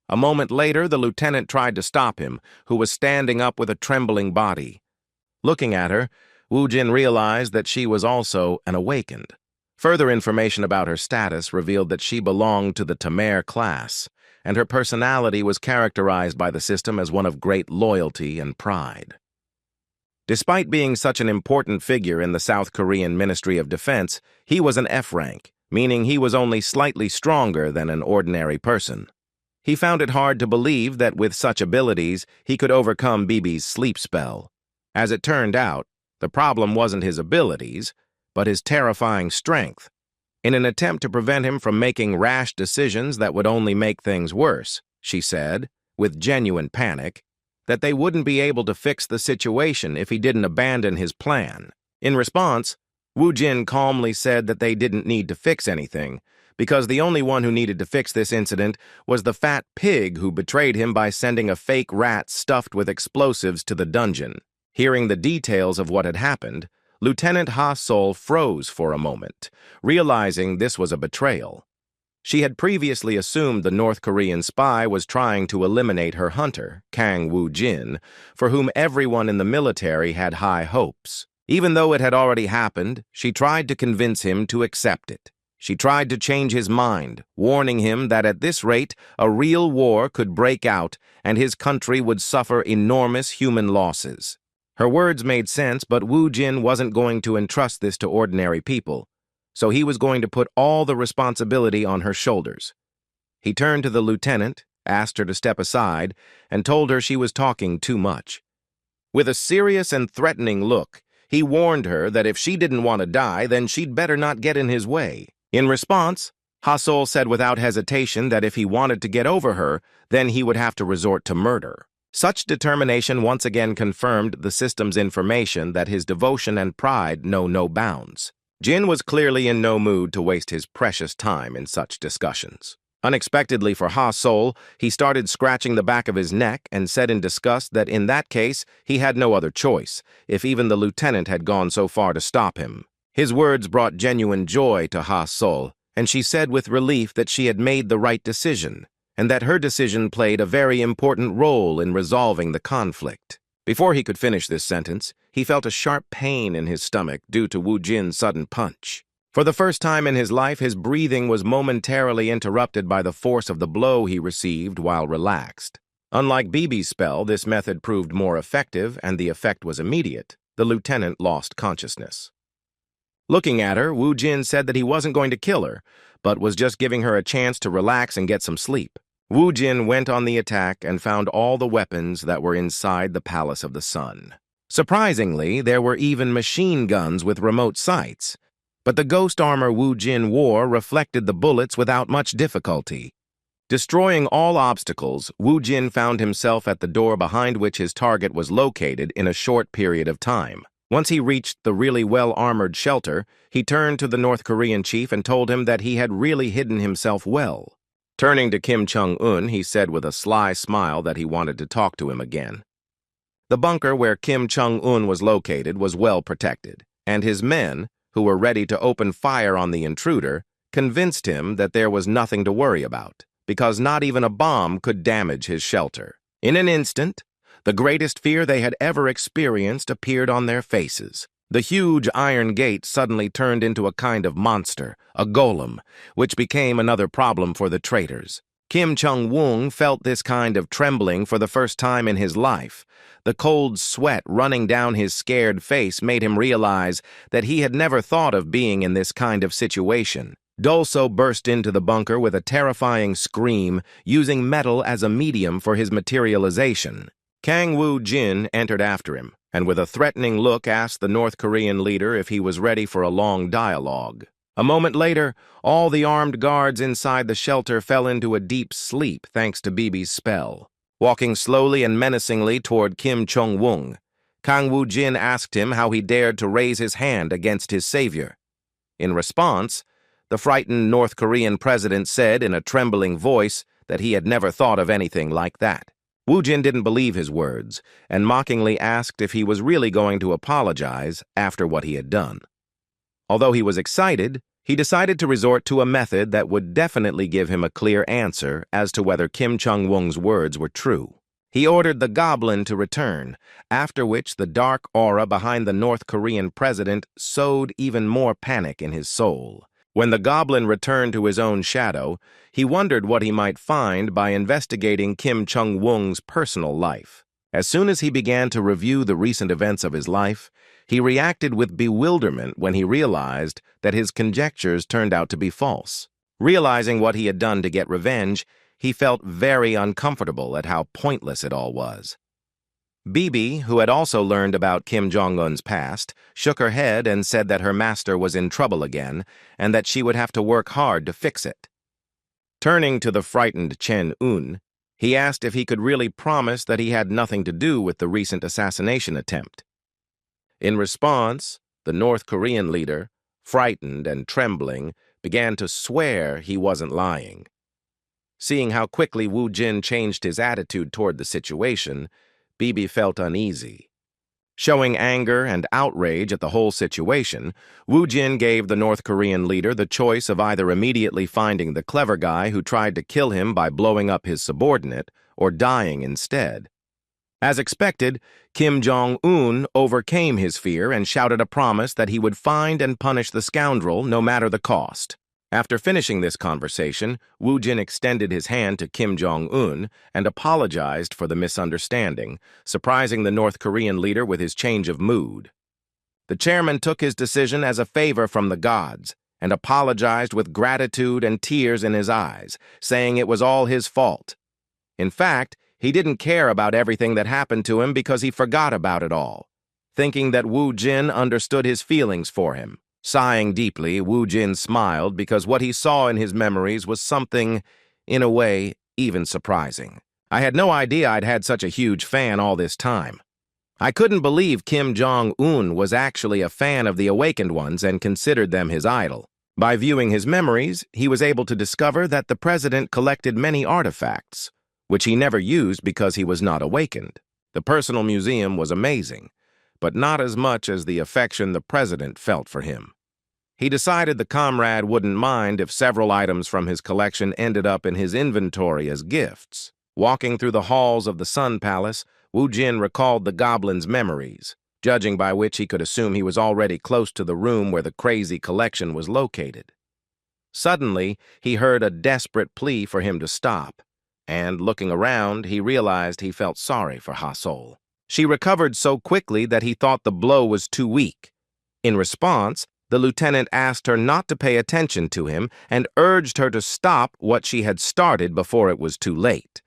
A moment later, the lieutenant tried to stop him, who was standing up with a trembling body. Looking at her, Woo Jin realized that she was also an awakened. Further information about her status revealed that she belonged to the Tamer class, and her personality was characterized by the system as one of great loyalty and pride. Despite being such an important figure in the South Korean Ministry of Defense, he was an F rank, meaning he was only slightly stronger than an ordinary person. He found it hard to believe that with such abilities, he could overcome Bibi's sleep spell. As it turned out, the problem wasn't his abilities, but his terrifying strength. In an attempt to prevent him from making rash decisions that would only make things worse, she said, with genuine panic, that they wouldn't be able to fix the situation if he didn't abandon his plan. In response, Woo Jin calmly said that they didn't need to fix anything, because the only one who needed to fix this incident was the fat pig who betrayed him by sending a fake rat stuffed with explosives to the dungeon. Hearing the details of what had happened, Lieutenant Ha Sol froze for a moment, realizing this was a betrayal. She had previously assumed the North Korean spy was trying to eliminate her hunter, Kang Woo Jin, for whom everyone in the military had high hopes. Even though it had already happened, she tried to convince him to accept it. She tried to change his mind, warning him that at this rate, a real war could break out and his country would suffer enormous human losses. Her words made sense, but Woo Jin wasn't going to entrust this to ordinary people, so he was going to put all the responsibility on her shoulders. He turned to the lieutenant, asked her to step aside, and told her she was talking too much. With a serious and threatening look, he warned her that if she didn't want to die, then she'd better not get in his way. In response, Ha Sol said without hesitation that if he wanted to get over her, then he would have to resort to murder. Such determination once again confirmed the system's information that his devotion and pride know no bounds. Jin was clearly in no mood to waste his precious time in such discussions. Unexpectedly for Ha-Sol, he started scratching the back of his neck and said in disgust that in that case he had no other choice, if even the lieutenant had gone so far to stop him. His words brought genuine joy to Ha-Sol, and she said with relief that she had made the right decision, and that her decision played a very important role in resolving the conflict. Before he could finish this sentence, he felt a sharp pain in his stomach due to Wu Jin's sudden punch. For the first time in his life, his breathing was momentarily interrupted by the force of the blow he received while relaxed. Unlike Bibi's spell, this method proved more effective, and the effect was immediate. The lieutenant lost consciousness. Looking at her, Wu Jin said that he wasn't going to kill her, but was just giving her a chance to relax and get some sleep. Wu Jin went on the attack and found all the weapons that were inside the Palace of the Sun. Surprisingly, there were even machine guns with remote sights, but the ghost armor Wu Jin wore reflected the bullets without much difficulty. Destroying all obstacles, Wu Jin found himself at the door behind which his target was located in a short period of time. Once he reached the really well-armored shelter, he turned to the North Korean chief and told him that he had really hidden himself well. Turning to Kim Chung-un, he said with a sly smile that he wanted to talk to him again. The bunker where Kim Chung-un was located was well protected, and his men, who were ready to open fire on the intruder, convinced him that there was nothing to worry about, because not even a bomb could damage his shelter. In an instant, the greatest fear they had ever experienced appeared on their faces. The huge iron gate suddenly turned into a kind of monster, a golem, which became another problem for the traitors. Kim Chung-won felt this kind of trembling for the first time in his life. The cold sweat running down his scared face made him realize that he had never thought of being in this kind of situation. Dolso burst into the bunker with a terrifying scream, using metal as a medium for his materialization. Kang Woo-jin entered after him, and with a threatening look asked the North Korean leader if he was ready for a long dialogue. A moment later, all the armed guards inside the shelter fell into a deep sleep thanks to Bibi's spell. Walking slowly and menacingly toward Kim Chung-won, Kang Woo-jin asked him how he dared to raise his hand against his savior. In response, the frightened North Korean president said in a trembling voice that he had never thought of anything like that. Woo-jin didn't believe his words, and mockingly asked if he was really going to apologize after what he had done. Although he was excited, he decided to resort to a method that would definitely give him a clear answer as to whether Kim Chung-won's words were true. He ordered the goblin to return, after which the dark aura behind the North Korean president sowed even more panic in his soul. When the goblin returned to his own shadow, he wondered what he might find by investigating Kim Chung-won's personal life. As soon as he began to review the recent events of his life, he reacted with bewilderment when he realized that his conjectures turned out to be false. Realizing what he had done to get revenge, he felt very uncomfortable at how pointless it all was. Bibi, who had also learned about Kim Jong-un's past, shook her head and said that her master was in trouble again and that she would have to work hard to fix it. Turning to the frightened Chen-un, he asked if he could really promise that he had nothing to do with the recent assassination attempt. In response, the North Korean leader, frightened and trembling, began to swear he wasn't lying. Seeing how quickly Wu Jin changed his attitude toward the situation, Bibi felt uneasy. Showing anger and outrage at the whole situation, Wu Jin gave the North Korean leader the choice of either immediately finding the clever guy who tried to kill him by blowing up his subordinate or dying instead. As expected, Kim Jong-un overcame his fear and shouted a promise that he would find and punish the scoundrel no matter the cost. After finishing this conversation, Wu Jin extended his hand to Kim Jong-un and apologized for the misunderstanding, surprising the North Korean leader with his change of mood. The chairman took his decision as a favor from the gods and apologized with gratitude and tears in his eyes, saying it was all his fault. In fact, he didn't care about everything that happened to him because he forgot about it all, thinking that Wu Jin understood his feelings for him. Sighing deeply, Wu Jin smiled because what he saw in his memories was something, in a way, even surprising. I had no idea I'd had such a huge fan all this time. I couldn't believe Kim Jong-un was actually a fan of the Awakened Ones and considered them his idol. By viewing his memories, he was able to discover that the president collected many artifacts, which he never used because he was not awakened. The personal museum was amazing, but not as much as the affection the president felt for him. He decided the comrade wouldn't mind if several items from his collection ended up in his inventory as gifts. Walking through the halls of the Sun Palace, Wu Jin recalled the goblin's memories, judging by which he could assume he was already close to the room where the crazy collection was located. Suddenly, he heard a desperate plea for him to stop, and looking around, he realized he felt sorry for Ha Sol. She recovered so quickly that he thought the blow was too weak. In response, the lieutenant asked her not to pay attention to him and urged her to stop what she had started before it was too late.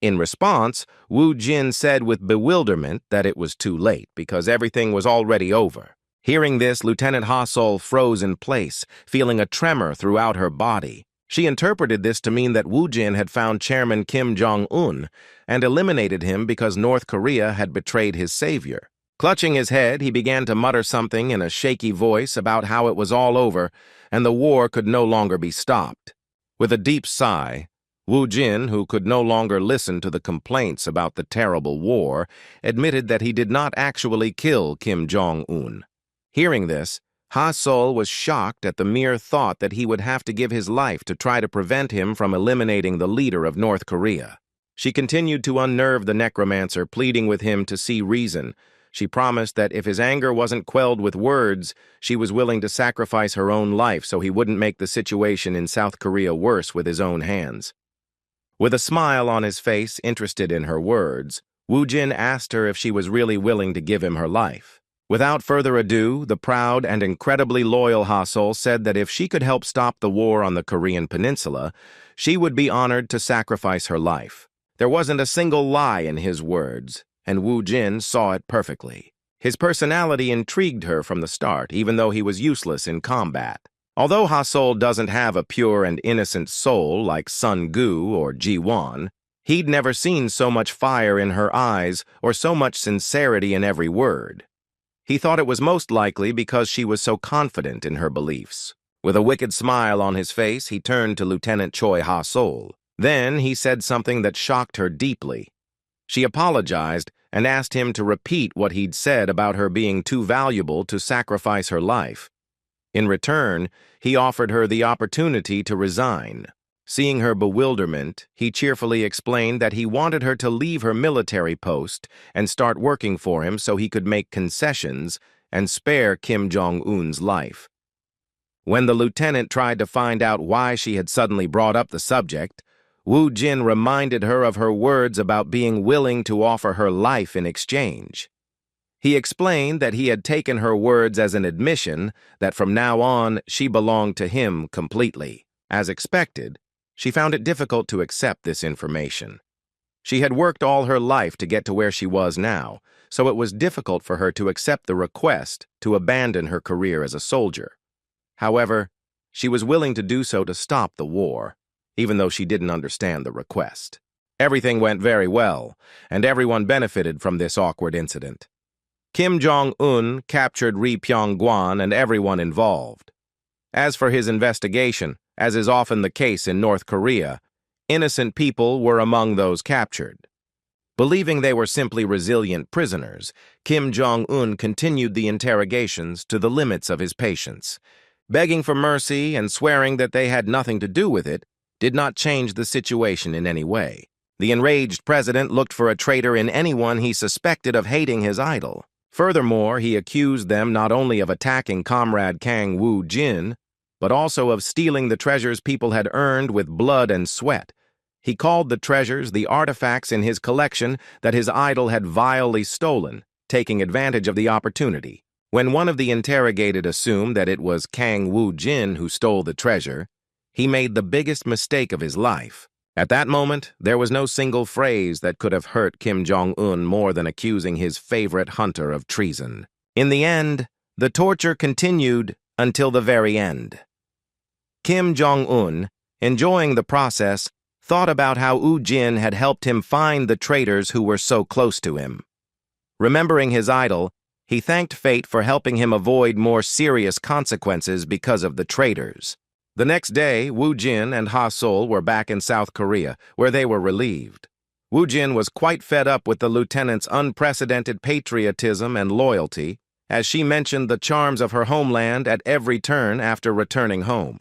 In response, Wu Jin said with bewilderment that it was too late because everything was already over. Hearing this, Lieutenant Ha Sol froze in place, feeling a tremor throughout her body. She interpreted this to mean that Wu Jin had found Chairman Kim Jong-un and eliminated him because North Korea had betrayed his savior. Clutching his head, he began to mutter something in a shaky voice about how it was all over and the war could no longer be stopped. With a deep sigh, Wu Jin, who could no longer listen to the complaints about the terrible war, admitted that he did not actually kill Kim Jong-un. Hearing this, Ha Sol was shocked at the mere thought that he would have to give his life to try to prevent him from eliminating the leader of North Korea. She continued to unnerve the Necromancer, pleading with him to see reason. She promised that if his anger wasn't quelled with words, she was willing to sacrifice her own life so he wouldn't make the situation in South Korea worse with his own hands. With a smile on his face, interested in her words, Wu Jin asked her if she was really willing to give him her life. Without further ado, the proud and incredibly loyal Ha Sol said that if she could help stop the war on the Korean peninsula, she would be honored to sacrifice her life. There wasn't a single lie in his words, and Wu Jin saw it perfectly. His personality intrigued her from the start, even though he was useless in combat. Although Ha Sol doesn't have a pure and innocent soul like Sun Gu or Ji Won, he'd never seen so much fire in her eyes or so much sincerity in every word. He thought it was most likely because she was so confident in her beliefs. With a wicked smile on his face, he turned to Lieutenant Choi Ha Sol. Then he said something that shocked her deeply. She apologized and asked him to repeat what he'd said about her being too valuable to sacrifice her life. In return, he offered her the opportunity to resign. Seeing her bewilderment, he cheerfully explained that he wanted her to leave her military post and start working for him so he could make concessions and spare Kim Jong-un's life. When the lieutenant tried to find out why she had suddenly brought up the subject, Wu Jin reminded her of her words about being willing to offer her life in exchange. He explained that he had taken her words as an admission that from now on she belonged to him completely. As expected, she found it difficult to accept this information. She had worked all her life to get to where she was now, so it was difficult for her to accept the request to abandon her career as a soldier. However, she was willing to do so to stop the war, even though she didn't understand the request. Everything went very well, and everyone benefited from this awkward incident. Kim Jong-un captured Ri Pyong-gwan and everyone involved. As for his investigation, as is often the case in North Korea, innocent people were among those captured. Believing they were simply resilient prisoners, Kim Jong-un continued the interrogations to the limits of his patience. Begging for mercy and swearing that they had nothing to do with it did not change the situation in any way. The enraged president looked for a traitor in anyone he suspected of hating his idol. Furthermore, he accused them not only of attacking Comrade Kang Wu Jin, but also of stealing the treasures people had earned with blood and sweat. He called the treasures the artifacts in his collection that his idol had vilely stolen, taking advantage of the opportunity. When one of the interrogated assumed that it was Kang Wu Jin who stole the treasure, he made the biggest mistake of his life. At that moment, there was no single phrase that could have hurt Kim Jong-un more than accusing his favorite hunter of treason. In the end, the torture continued until the very end. Kim Jong-un, enjoying the process, thought about how Wu Jin had helped him find the traitors who were so close to him. Remembering his idol, he thanked fate for helping him avoid more serious consequences because of the traitors. The next day, Woo Jin and Ha Sol were back in South Korea, where they were relieved. Woo Jin was quite fed up with the lieutenant's unprecedented patriotism and loyalty, as she mentioned the charms of her homeland at every turn after returning home.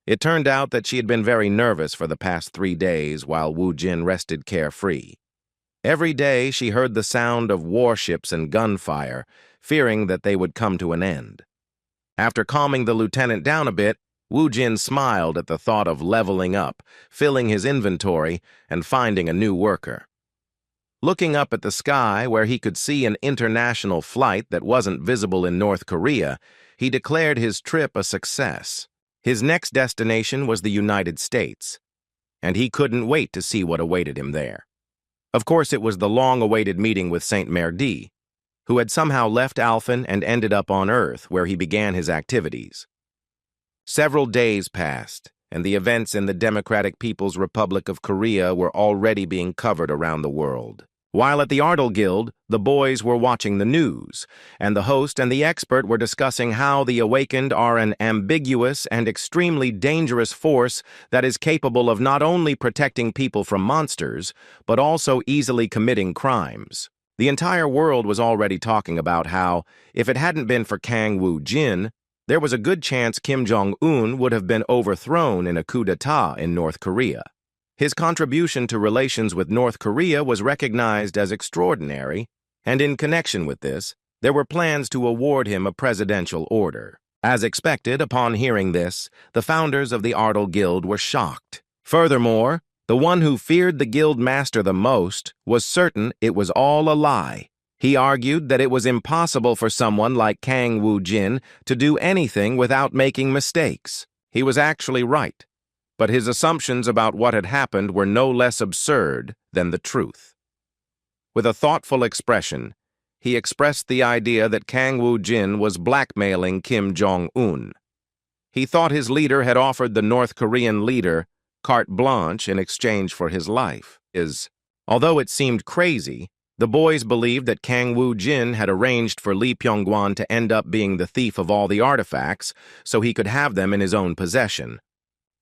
It turned out that she had been very nervous for the past 3 days while Woo Jin rested carefree. Every day she heard the sound of warships and gunfire, fearing that they would come to an end. After calming the lieutenant down a bit, Woo Jin smiled at the thought of leveling up, filling his inventory, and finding a new worker. Looking up at the sky where he could see an international flight that wasn't visible in North Korea, he declared his trip a success. His next destination was the United States, and he couldn't wait to see what awaited him there. Of course, it was the long-awaited meeting with Saint Merdi, who had somehow left Alphen and ended up on Earth, where he began his activities. Several days passed, and the events in the Democratic People's Republic of Korea were already being covered around the world. While at the Ardell Guild, the boys were watching the news, and the host and the expert were discussing how the Awakened are an ambiguous and extremely dangerous force that is capable of not only protecting people from monsters, but also easily committing crimes. The entire world was already talking about how, if it hadn't been for Kang Woo Jin, there was a good chance Kim Jong-un would have been overthrown in a coup d'etat in North Korea. His contribution to relations with North Korea was recognized as extraordinary, and in connection with this, there were plans to award him a presidential order. As expected, upon hearing this, the founders of the Ardell Guild were shocked. Furthermore, the one who feared the guild master the most was certain it was all a lie. He argued that it was impossible for someone like Kang Woo Jin to do anything without making mistakes. He was actually right, but his assumptions about what had happened were no less absurd than the truth. With a thoughtful expression, he expressed the idea that Kang Woo Jin was blackmailing Kim Jong-un. He thought his leader had offered the North Korean leader carte blanche in exchange for his life. Although it seemed crazy, the boys believed that Kang Woo Jin had arranged for Lee Pyonggwan to end up being the thief of all the artifacts so he could have them in his own possession.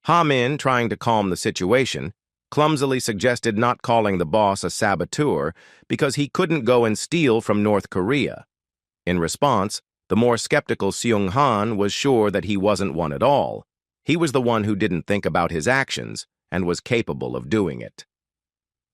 Ha Min, trying to calm the situation, clumsily suggested not calling the boss a saboteur because he couldn't go and steal from North Korea. In response, the more skeptical Seung Han was sure that he wasn't one at all. He was the one who didn't think about his actions and was capable of doing it.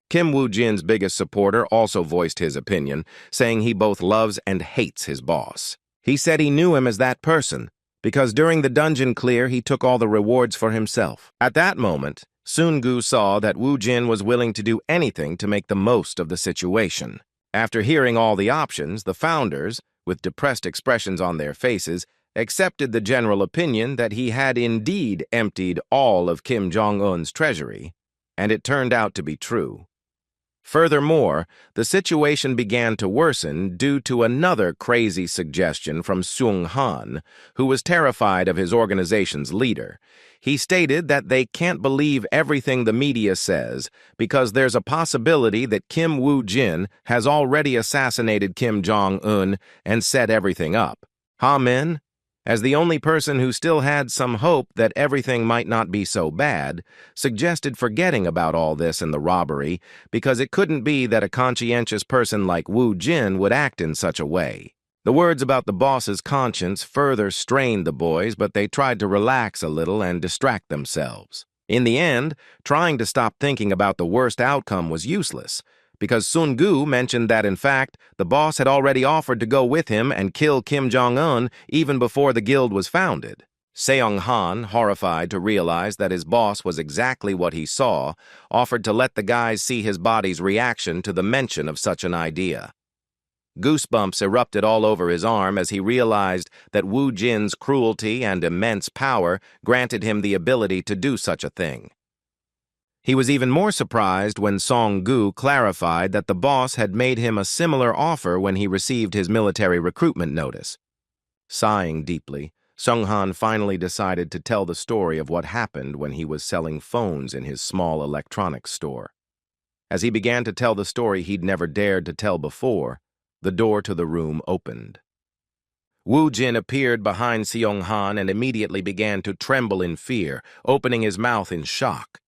Kim Woo Jin's biggest supporter also voiced his opinion, saying he both loves and hates his boss. He said he knew him as that person, because during the dungeon clear he took all the rewards for himself. At that moment, Sun-gu saw that Woo Jin was willing to do anything to make the most of the situation. After hearing all the options, the founders, with depressed expressions on their faces, accepted the general opinion that he had indeed emptied all of Kim Jong-un's treasury, and it turned out to be true. Furthermore, the situation began to worsen due to another crazy suggestion from Seung Han, who was terrified of his organization's leader. He stated that they can't believe everything the media says because there's a possibility that Kim Woo Jin has already assassinated Kim Jong-un and set everything up. Ha Min, as the only person who still had some hope that everything might not be so bad, suggested forgetting about all this and the robbery because it couldn't be that a conscientious person like Woo Jin would act in such a way. The words about the boss's conscience further strained the boys, but they tried to relax a little and distract themselves. In the end, trying to stop thinking about the worst outcome was useless, because Sun-gu mentioned that, in fact, the boss had already offered to go with him and kill Kim Jong-un even before the guild was founded. Seung Han, horrified to realize that his boss was exactly what he saw, offered to let the guys see his body's reaction to the mention of such an idea. Goosebumps erupted all over his arm as he realized that Woo Jin's cruelty and immense power granted him the ability to do such a thing. He was even more surprised when Song-gu clarified that the boss had made him a similar offer when he received his military recruitment notice. Sighing deeply, Seung-han finally decided to tell the story of what happened when he was selling phones in his small electronics store. As he began to tell the story he'd never dared to tell before, The door to the room opened. Wu Jin appeared behind Seong-han and immediately began to tremble in fear, opening his mouth in shock.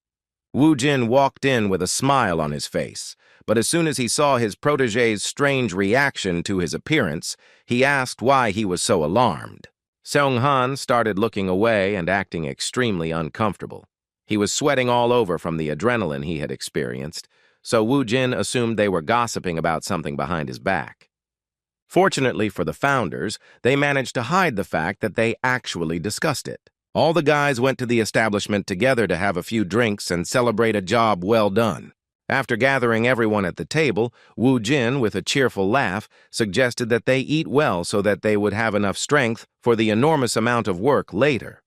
Wu Jin walked in with a smile on his face, but as soon as he saw his protégé's strange reaction to his appearance, he asked why he was so alarmed. Seong-han started looking away and acting extremely uncomfortable. He was sweating all over from the adrenaline he had experienced, so Wu Jin assumed they were gossiping about something behind his back. Fortunately for the founders, they managed to hide the fact that they actually discussed it. All the guys went to the establishment together to have a few drinks and celebrate a job well done. After gathering everyone at the table, Wu Jin, with a cheerful laugh, suggested that they eat well so that they would have enough strength for the enormous amount of work later.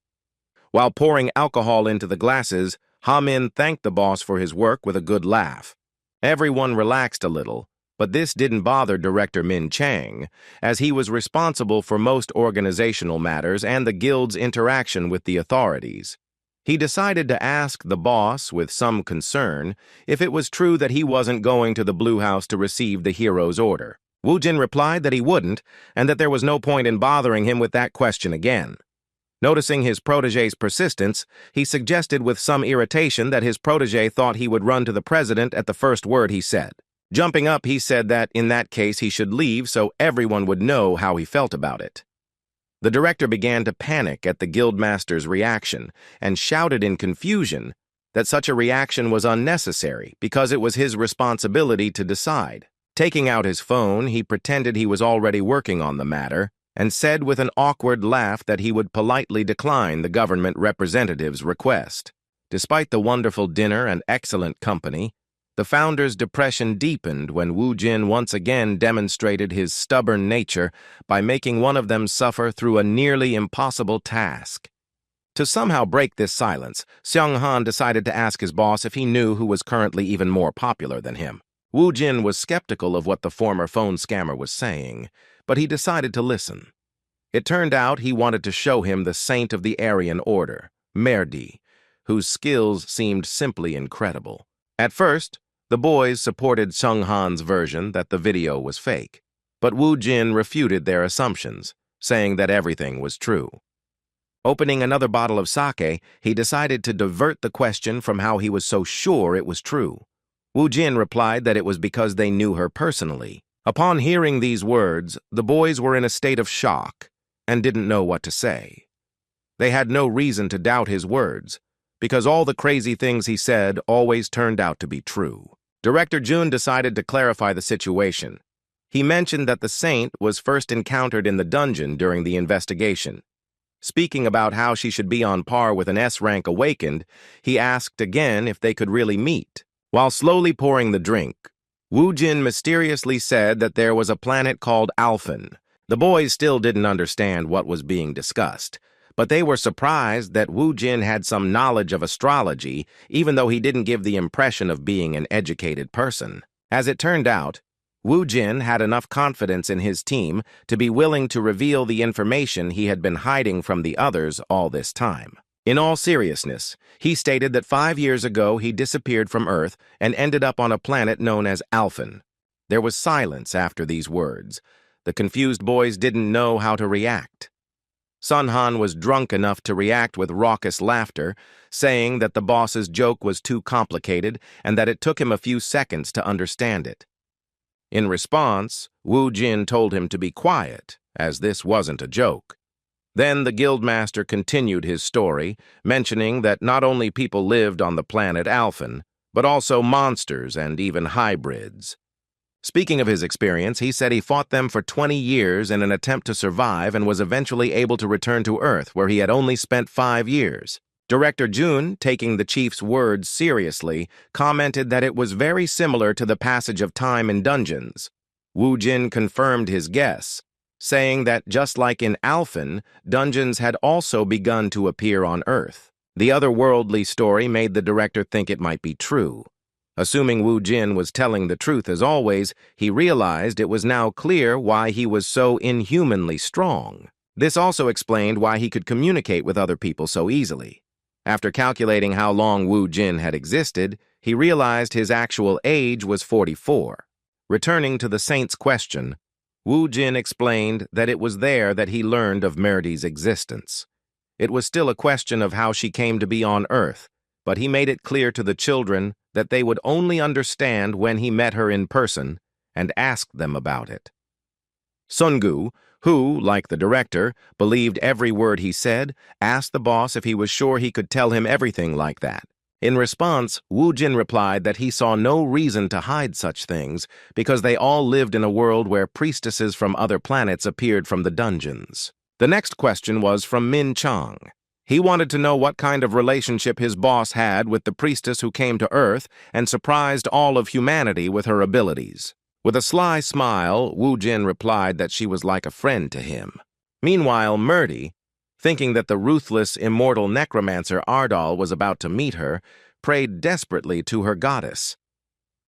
While pouring alcohol into the glasses, Ha-min thanked the boss for his work with a good laugh. Everyone relaxed a little, but this didn't bother Director Min Chang, as he was responsible for most organizational matters and the guild's interaction with the authorities. He decided to ask the boss, with some concern, if it was true that he wasn't going to the Blue House to receive the hero's order. Wu Jin replied that he wouldn't, and that there was no point in bothering him with that question again. Noticing his protégé's persistence, he suggested with some irritation that his protégé thought he would run to the president at the first word he said. Jumping up, he said that in that case he should leave so everyone would know how he felt about it. The director began to panic at the guildmaster's reaction and shouted in confusion that such a reaction was unnecessary because it was his responsibility to decide. Taking out his phone, he pretended he was already working on the matter and said with an awkward laugh that he would politely decline the government representative's request. Despite the wonderful dinner and excellent company, the founders' depression deepened when Wu Jin once again demonstrated his stubborn nature by making one of them suffer through a nearly impossible task. To somehow break this silence, Seong-han decided to ask his boss if he knew who was currently even more popular than him. Wu Jin was skeptical of what the former phone scammer was saying, but he decided to listen. It turned out he wanted to show him the saint of the Aryan order, Merdi, whose skills seemed simply incredible. At first, the boys supported Seong-han's version that the video was fake, but Wu Jin refuted their assumptions, saying that everything was true. Opening another bottle of sake, he decided to divert the question from how he was so sure it was true. Wu Jin replied that it was because they knew her personally. Upon hearing these words, the boys were in a state of shock and didn't know what to say. They had no reason to doubt his words, because all the crazy things he said always turned out to be true. Director Jun decided to clarify the situation. He mentioned that the saint was first encountered in the dungeon during the investigation. Speaking about how she should be on par with an S-rank awakened, he asked again if they could really meet. While slowly pouring the drink, Wu Jin mysteriously said that there was a planet called Alphen. The boys still didn't understand what was being discussed, but they were surprised that Wu Jin had some knowledge of astrology, even though he didn't give the impression of being an educated person. As it turned out, Wu Jin had enough confidence in his team to be willing to reveal the information he had been hiding from the others all this time. In all seriousness, he stated that 5 years ago he disappeared from Earth and ended up on a planet known as Alphen. There was silence after these words. The confused boys didn't know how to react. Sun-han was drunk enough to react with raucous laughter, saying that the boss's joke was too complicated and that it took him a few seconds to understand it. In response, Wu Jin told him to be quiet, as this wasn't a joke. Then the guildmaster continued his story, mentioning that not only people lived on the planet Alphen, but also monsters and even hybrids. Speaking of his experience, he said he fought them for 20 years in an attempt to survive and was eventually able to return to Earth, where he had only spent 5 years. Director Jun, taking the chief's words seriously, commented that it was very similar to the passage of time in dungeons. Wu Jin confirmed his guess, saying that just like in Alphen, dungeons had also begun to appear on Earth. The otherworldly story made the director think it might be true. Assuming Wu Jin was telling the truth as always, he realized it was now clear why he was so inhumanly strong. This also explained why he could communicate with other people so easily. After calculating how long Wu Jin had existed, he realized his actual age was 44. Returning to the saint's question, Wu Jin explained that it was there that he learned of Merdi's existence. It was still a question of how she came to be on Earth, but he made it clear to the children that they would only understand when he met her in person and asked them about it. Sungu, who, like the director, believed every word he said, asked the boss if he was sure he could tell him everything like that. In response, Wu Jin replied that he saw no reason to hide such things because they all lived in a world where priestesses from other planets appeared from the dungeons. The next question was from Min Chang. He wanted to know what kind of relationship his boss had with the priestess who came to Earth and surprised all of humanity with her abilities. With a sly smile, Wu Jin replied that she was like a friend to him. Meanwhile, Merdi, thinking that the ruthless, immortal necromancer Ardal was about to meet her, prayed desperately to her goddess.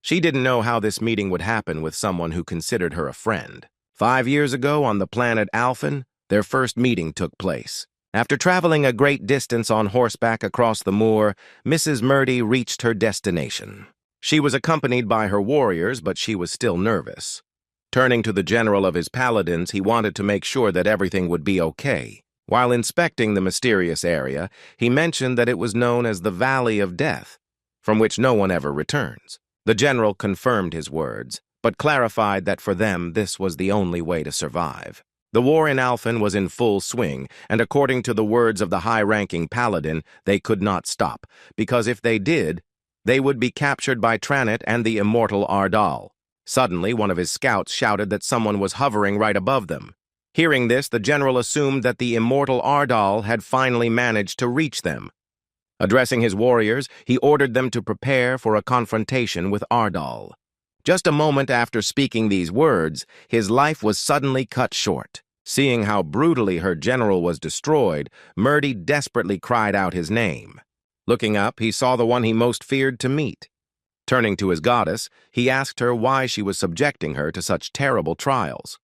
She didn't know how this meeting would happen with someone who considered her a friend. 5 years ago, on the planet Alphen, their first meeting took place. After traveling a great distance on horseback across the moor, Mrs. Merdi reached her destination. She was accompanied by her warriors, but she was still nervous. Turning to the general of his paladins, he wanted to make sure that everything would be okay. While inspecting the mysterious area, he mentioned that it was known as the Valley of Death, from which no one ever returns. The general confirmed his words, but clarified that for them this was the only way to survive. The war in Alphen was in full swing, and according to the words of the high-ranking paladin, they could not stop, because if they did, they would be captured by Tranit and the immortal Ardal. Suddenly, one of his scouts shouted that someone was hovering right above them. Hearing this, the general assumed that the immortal Ardal had finally managed to reach them. Addressing his warriors, he ordered them to prepare for a confrontation with Ardal. Just a moment after speaking these words, his life was suddenly cut short. Seeing how brutally her general was destroyed, Merdi desperately cried out his name. Looking up, he saw the one he most feared to meet. Turning to his goddess, he asked her why she was subjecting her to such terrible trials.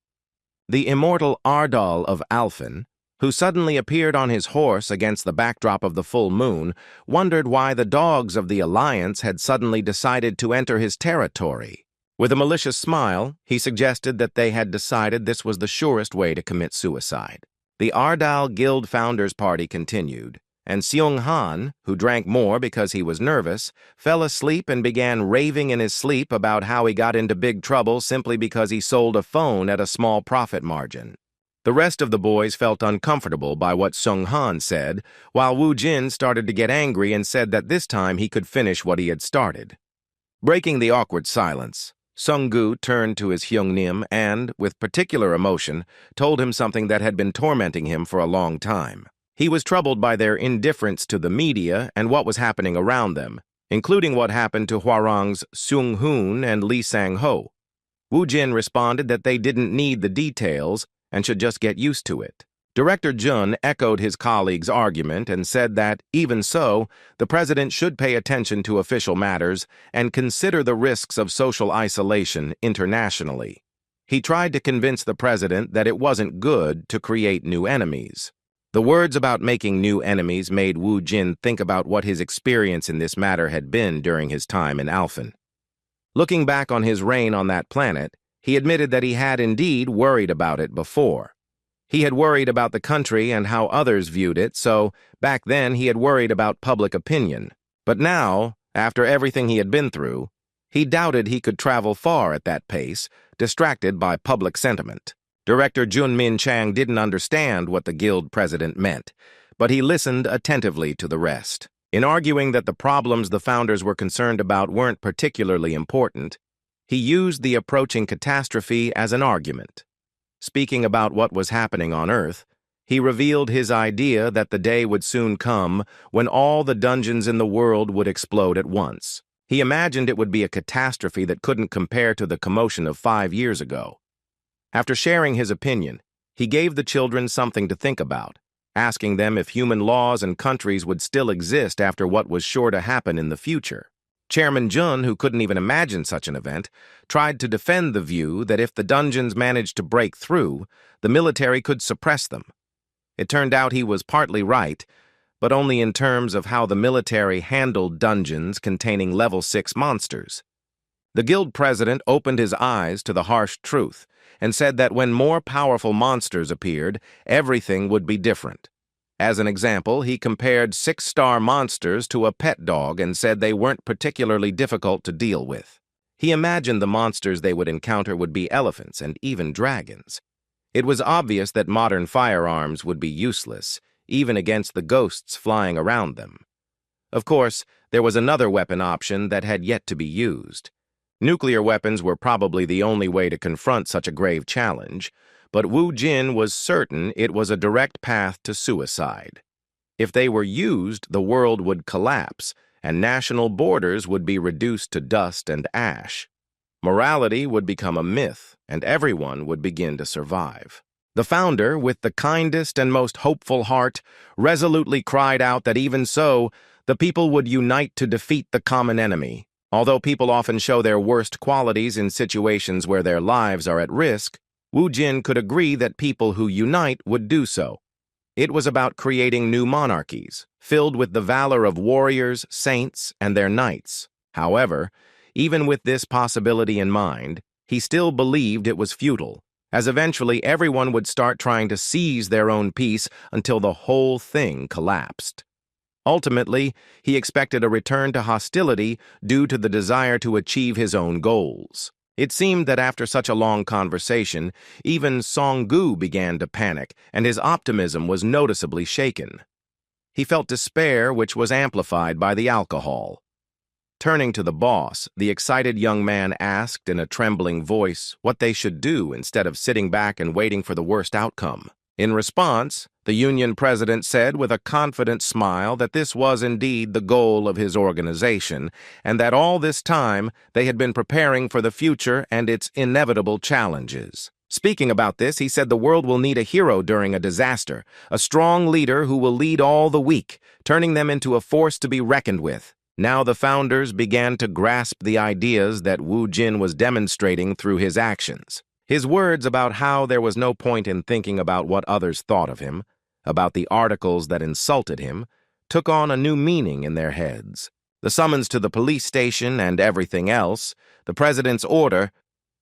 The immortal Ardal of Alphen, who suddenly appeared on his horse against the backdrop of the full moon, wondered why the dogs of the Alliance had suddenly decided to enter his territory. With a malicious smile, he suggested that they had decided this was the surest way to commit suicide. The Ardal Guild Founders Party continued, and Seung Han, who drank more because he was nervous, fell asleep and began raving in his sleep about how he got into big trouble simply because he sold a phone at a small profit margin. The rest of the boys felt uncomfortable by what Seung Han said, while Wu Jin started to get angry and said that this time he could finish what he had started. Breaking the awkward silence, Sungu turned to his Hyungnim and, with particular emotion, told him something that had been tormenting him for a long time. He was troubled by their indifference to the media and what was happening around them, including what happened to Hwarang's Seung Hoon and Lee Sang-ho. Wu Jin responded that they didn't need the details and should just get used to it. Director Jun echoed his colleague's argument and said that, even so, the president should pay attention to official matters and consider the risks of social isolation internationally. He tried to convince the president that it wasn't good to create new enemies. The words about making new enemies made Wu Jin think about what his experience in this matter had been during his time in Alphen. Looking back on his reign on that planet, he admitted that he had indeed worried about it before. He had worried about the country and how others viewed it, so back then he had worried about public opinion. But now, after everything he had been through, he doubted he could travel far at that pace, distracted by public sentiment. Director Jun Min Chang didn't understand what the guild president meant, but he listened attentively to the rest. In arguing that the problems the founders were concerned about weren't particularly important, he used the approaching catastrophe as an argument. Speaking about what was happening on Earth, he revealed his idea that the day would soon come when all the dungeons in the world would explode at once. He imagined it would be a catastrophe that couldn't compare to the commotion of 5 years ago. After sharing his opinion, he gave the children something to think about, asking them if human laws and countries would still exist after what was sure to happen in the future. Chairman Jun, who couldn't even imagine such an event, tried to defend the view that if the dungeons managed to break through, the military could suppress them. It turned out he was partly right, but only in terms of how the military handled dungeons containing level 6 monsters. The guild president opened his eyes to the harsh truth and said that when more powerful monsters appeared, everything would be different. As an example, he compared 6-star monsters to a pet dog and said they weren't particularly difficult to deal with. He imagined the monsters they would encounter would be elephants and even dragons. It was obvious that modern firearms would be useless, even against the ghosts flying around them. Of course, there was another weapon option that had yet to be used. Nuclear weapons were probably the only way to confront such a grave challenge, but Wu Jin was certain it was a direct path to suicide. If they were used, the world would collapse, and national borders would be reduced to dust and ash. Morality would become a myth, and everyone would begin to survive. The founder, with the kindest and most hopeful heart, resolutely cried out that even so, the people would unite to defeat the common enemy. Although people often show their worst qualities in situations where their lives are at risk, Wu Jin could agree that people who unite would do so. It was about creating new monarchies, filled with the valor of warriors, saints, and their knights. However, even with this possibility in mind, he still believed it was futile, as eventually everyone would start trying to seize their own peace until the whole thing collapsed. Ultimately, he expected a return to hostility due to the desire to achieve his own goals. It seemed that after such a long conversation, even Song-gu began to panic, and his optimism was noticeably shaken. He felt despair, which was amplified by the alcohol. Turning to the boss, the excited young man asked in a trembling voice what they should do instead of sitting back and waiting for the worst outcome. In response, the union president said with a confident smile that this was indeed the goal of his organization, and that all this time they had been preparing for the future and its inevitable challenges. Speaking about this, he said the world will need a hero during a disaster, a strong leader who will lead all the weak, turning them into a force to be reckoned with. Now the founders began to grasp the ideas that Wu Jin was demonstrating through his actions. His words about how there was no point in thinking about what others thought of him, about the articles that insulted him, took on a new meaning in their heads. The summons to the police station and everything else, the president's order,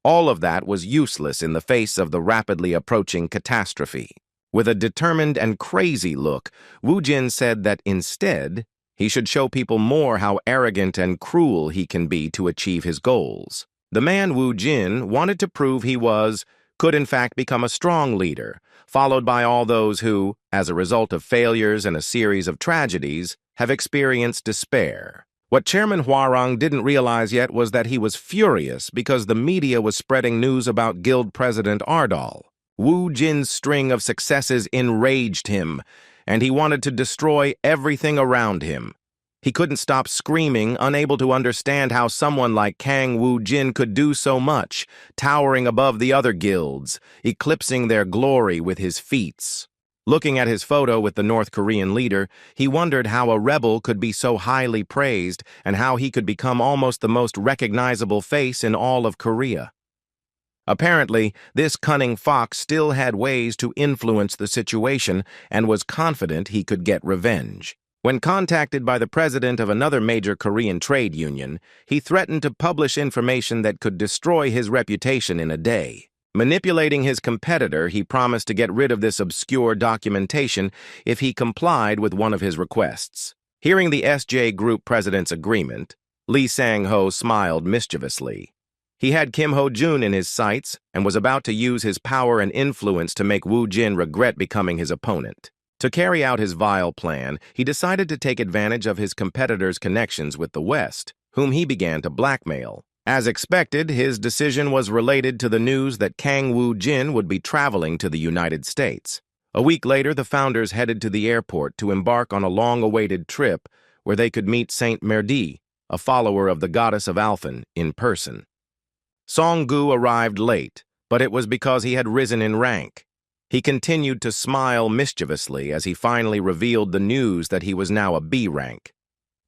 all of that was useless in the face of the rapidly approaching catastrophe. With a determined and crazy look, Wu Jin said that instead, he should show people more how arrogant and cruel he can be to achieve his goals. The man Wu Jin wanted to prove he could in fact become a strong leader, followed by all those who, as a result of failures and a series of tragedies, have experienced despair. What Chairman Hwarang didn't realize yet was that he was furious because the media was spreading news about Guild President Ardal. Wu Jin's string of successes enraged him, and he wanted to destroy everything around him. He couldn't stop screaming, unable to understand how someone like Kang Wu Jin could do so much, towering above the other guilds, eclipsing their glory with his feats. Looking at his photo with the North Korean leader, he wondered how a rebel could be so highly praised and how he could become almost the most recognizable face in all of Korea. Apparently, this cunning fox still had ways to influence the situation and was confident he could get revenge. When contacted by the president of another major Korean trade union, he threatened to publish information that could destroy his reputation in a day. Manipulating his competitor, he promised to get rid of this obscure documentation if he complied with one of his requests. Hearing the SJ Group president's agreement, Lee Sang-ho smiled mischievously. He had Kim Ho-jun in his sights and was about to use his power and influence to make Wu Jin regret becoming his opponent. To carry out his vile plan, he decided to take advantage of his competitor's connections with the West, whom he began to blackmail. As expected, his decision was related to the news that Kang Wu Jin would be traveling to the United States. A week later, the founders headed to the airport to embark on a long-awaited trip where they could meet Saint Merdi, a follower of the goddess of Alphen, in person. Song-gu arrived late, but it was because he had risen in rank. He continued to smile mischievously as he finally revealed the news that he was now a B rank.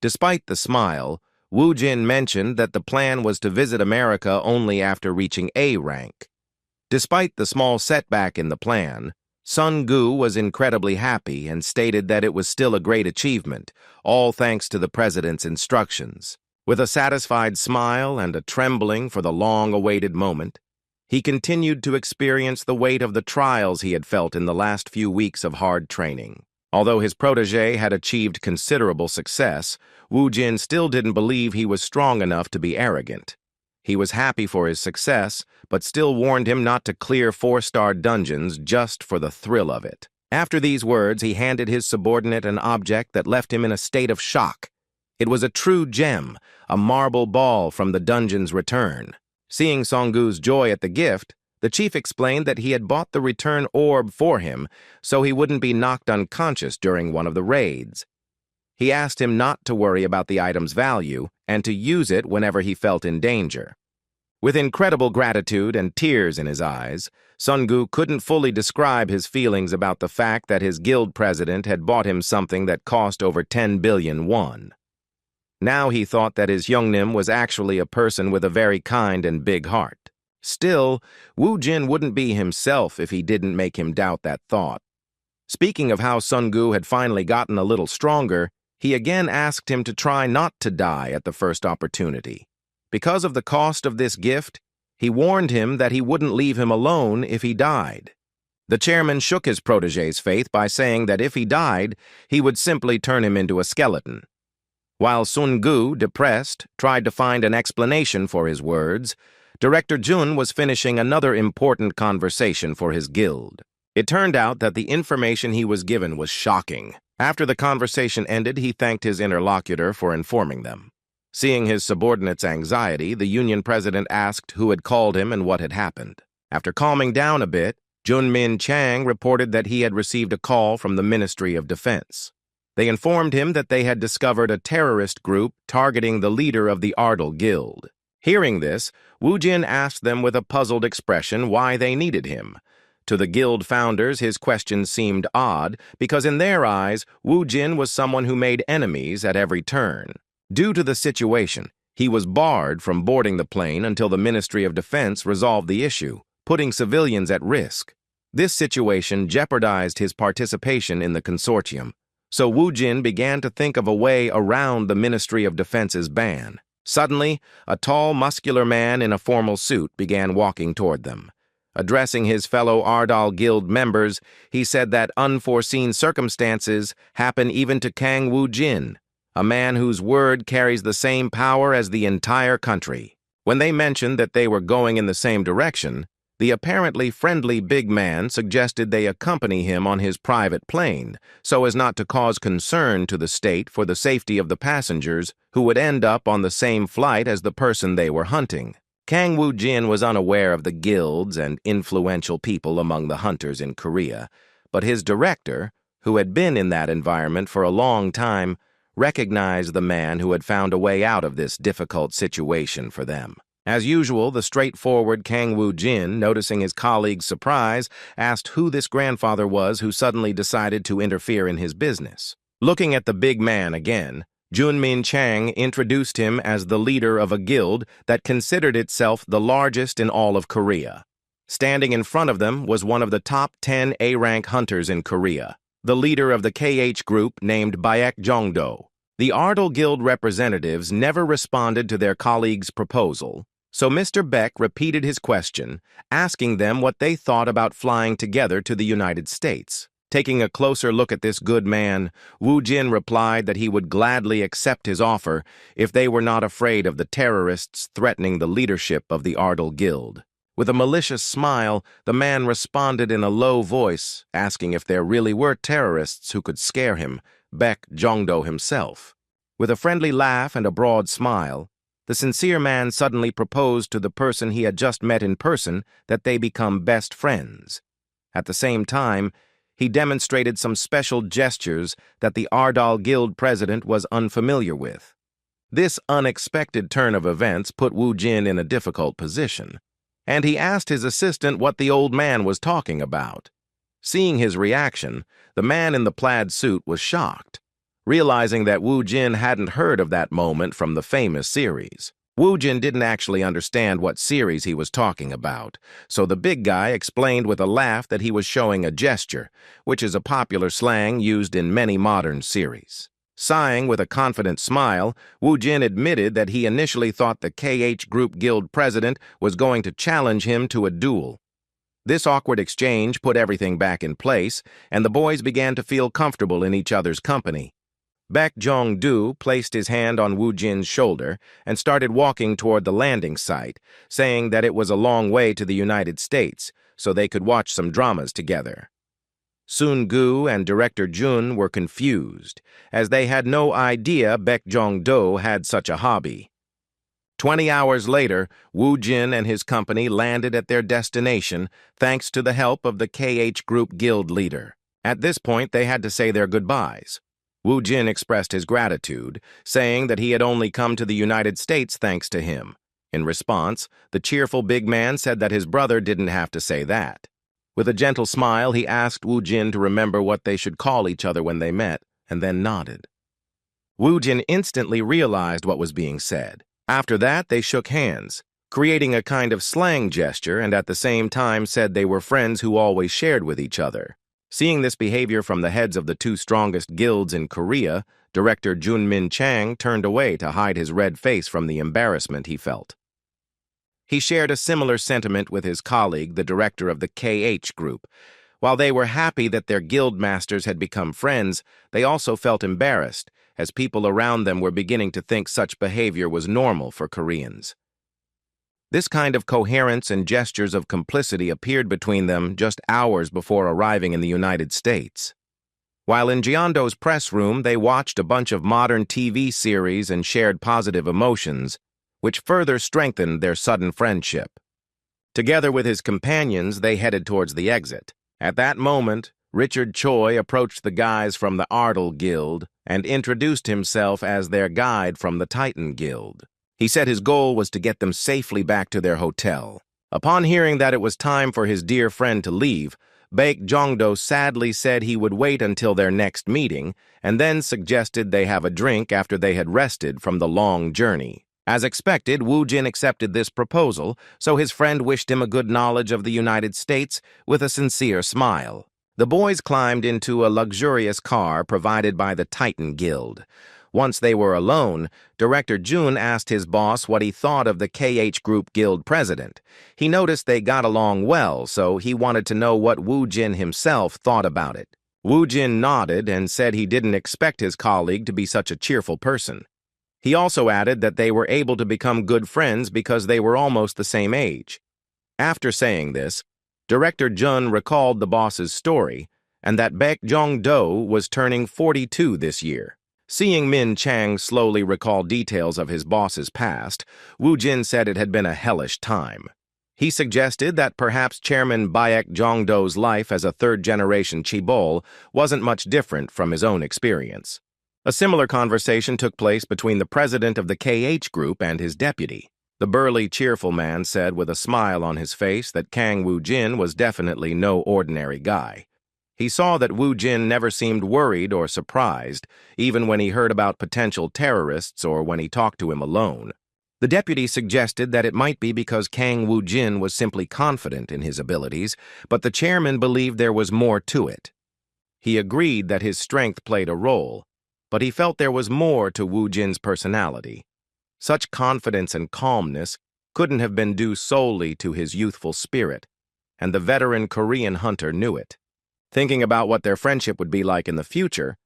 Despite the smile, Wu Jin mentioned that the plan was to visit America only after reaching A rank. Despite the small setback in the plan, Sun-gu was incredibly happy and stated that it was still a great achievement, all thanks to the president's instructions. With a satisfied smile and a trembling for the long-awaited moment, He continued to experience the weight of the trials he had felt in the last few weeks of hard training. Although his protege had achieved considerable success, Wu Jin still didn't believe he was strong enough to be arrogant. He was happy for his success, but still warned him not to clear 4-star dungeons just for the thrill of it. After these words, he handed his subordinate an object that left him in a state of shock. It was a true gem, a marble ball from the dungeon's return. Seeing Songgu's joy at the gift, the chief explained that he had bought the return orb for him so he wouldn't be knocked unconscious during one of the raids. He asked him not to worry about the item's value and to use it whenever he felt in danger. With incredible gratitude and tears in his eyes, Songgu couldn't fully describe his feelings about the fact that his guild president had bought him something that cost over 10 billion won. Now he thought that his Youngnim was actually a person with a very kind and big heart. Still, Wu Jin wouldn't be himself if he didn't make him doubt that thought. Speaking of how Songgu had finally gotten a little stronger, he again asked him to try not to die at the first opportunity. Because of the cost of this gift, he warned him that he wouldn't leave him alone if he died. The chairman shook his protege's faith by saying that if he died, he would simply turn him into a skeleton. While Songgu, depressed, tried to find an explanation for his words, Director Jun was finishing another important conversation for his guild. It turned out that the information he was given was shocking. After the conversation ended, he thanked his interlocutor for informing them. Seeing his subordinate's anxiety, the union president asked who had called him and what had happened. After calming down a bit, Junmin Chang reported that he had received a call from the Ministry of Defense. They informed him that they had discovered a terrorist group targeting the leader of the Ardal Guild. Hearing this, Wu Jin asked them with a puzzled expression why they needed him. To the guild founders, his question seemed odd because in their eyes, Wu Jin was someone who made enemies at every turn. Due to the situation, he was barred from boarding the plane until the Ministry of Defense resolved the issue, putting civilians at risk. This situation jeopardized his participation in the consortium, so Wu Jin began to think of a way around the Ministry of Defense's ban. Suddenly, a tall, muscular man in a formal suit began walking toward them. Addressing his fellow Ardal Guild members, he said that unforeseen circumstances happen even to Kang Wu Jin, a man whose word carries the same power as the entire country. When they mentioned that they were going in the same direction, the apparently friendly big man suggested they accompany him on his private plane so as not to cause concern to the state for the safety of the passengers who would end up on the same flight as the person they were hunting. Kang Wu Jin was unaware of the guilds and influential people among the hunters in Korea, but his director, who had been in that environment for a long time, recognized the man who had found a way out of this difficult situation for them. As usual, the straightforward Kang Wu Jin, noticing his colleague's surprise, asked who this grandfather was who suddenly decided to interfere in his business. Looking at the big man again, Junmin Chang introduced him as the leader of a guild that considered itself the largest in all of Korea. Standing in front of them was one of the top 10 A-rank hunters in Korea, the leader of the KH group named Baek Jongdo. The Ardal Guild representatives never responded to their colleague's proposal, so Mr. Beck repeated his question, asking them what they thought about flying together to the United States. Taking a closer look at this good man, Wu Jin replied that he would gladly accept his offer if they were not afraid of the terrorists threatening the leadership of the Ardal Guild. With a malicious smile, the man responded in a low voice, asking if there really were terrorists who could scare him, Baek Jongdo himself. With a friendly laugh and a broad smile, the sincere man suddenly proposed to the person he had just met in person that they become best friends. At the same time, he demonstrated some special gestures that the Ardal Guild president was unfamiliar with. This unexpected turn of events put Wu Jin in a difficult position, and he asked his assistant what the old man was talking about. Seeing his reaction, the man in the plaid suit was shocked, realizing that Wu Jin hadn't heard of that moment from the famous series. Wu Jin didn't actually understand what series he was talking about, so the big guy explained with a laugh that he was showing a gesture, which is a popular slang used in many modern series. Sighing with a confident smile, Wu Jin admitted that he initially thought the KH Group Guild president was going to challenge him to a duel. This awkward exchange put everything back in place, and the boys began to feel comfortable in each other's company. Baek Jong-do placed his hand on Wu Jin's shoulder and started walking toward the landing site, saying that it was a long way to the United States, so they could watch some dramas together. Sun-gu and Director Jun were confused, as they had no idea Baek Jong-do had such a hobby. 20 hours later, Wu Jin and his company landed at their destination thanks to the help of the KH Group Guild leader. At this point, they had to say their goodbyes. Wu Jin expressed his gratitude, saying that he had only come to the United States thanks to him. In response, the cheerful big man said that his brother didn't have to say that. With a gentle smile, he asked Wu Jin to remember what they should call each other when they met, and then nodded. Wu Jin instantly realized what was being said. After that, they shook hands, creating a kind of slang gesture, and at the same time said they were friends who always shared with each other. Seeing this behavior from the heads of the two strongest guilds in Korea, Director Jun Min Chang turned away to hide his red face from the embarrassment he felt. He shared a similar sentiment with his colleague, the director of the KH Group. While they were happy that their guild masters had become friends, they also felt embarrassed, as people around them were beginning to think such behavior was normal for Koreans. This kind of coherence and gestures of complicity appeared between them just hours before arriving in the United States. While in Jeondo's press room, they watched a bunch of modern TV series and shared positive emotions, which further strengthened their sudden friendship. Together with his companions, they headed towards the exit. At that moment, Richard Choi approached the guys from the Ardell Guild and introduced himself as their guide from the Titan Guild. He said his goal was to get them safely back to their hotel. Upon hearing that it was time for his dear friend to leave, Baek Jong-do sadly said he would wait until their next meeting and then suggested they have a drink after they had rested from the long journey. As expected, Wu Jin accepted this proposal, so his friend wished him a good knowledge of the United States with a sincere smile. The boys climbed into a luxurious car provided by the Titan Guild. Once they were alone, Director Jun asked his boss what he thought of the KH Group Guild president. He noticed they got along well, so he wanted to know what Wu Jin himself thought about it. Wu Jin nodded and said he didn't expect his colleague to be such a cheerful person. He also added that they were able to become good friends because they were almost the same age. After saying this, Director Jun recalled the boss's story and that Baek Jong-do was turning 42 this year. Seeing Min Chang slowly recall details of his boss's past, Wu Jin said it had been a hellish time. He suggested that perhaps Chairman Baek Jong-do's life as a third-generation chaebol wasn't much different from his own experience. A similar conversation took place between the president of the KH Group and his deputy. The burly, cheerful man said with a smile on his face that Kang Wu Jin was definitely no ordinary guy. He saw that Wu Jin never seemed worried or surprised, even when he heard about potential terrorists or when he talked to him alone. The deputy suggested that it might be because Kang Wu Jin was simply confident in his abilities, but the chairman believed there was more to it. He agreed that his strength played a role, but he felt there was more to Wu Jin's personality. Such confidence and calmness couldn't have been due solely to his youthful spirit, and the veteran Korean hunter knew it. Thinking about what their friendship would be like in the future,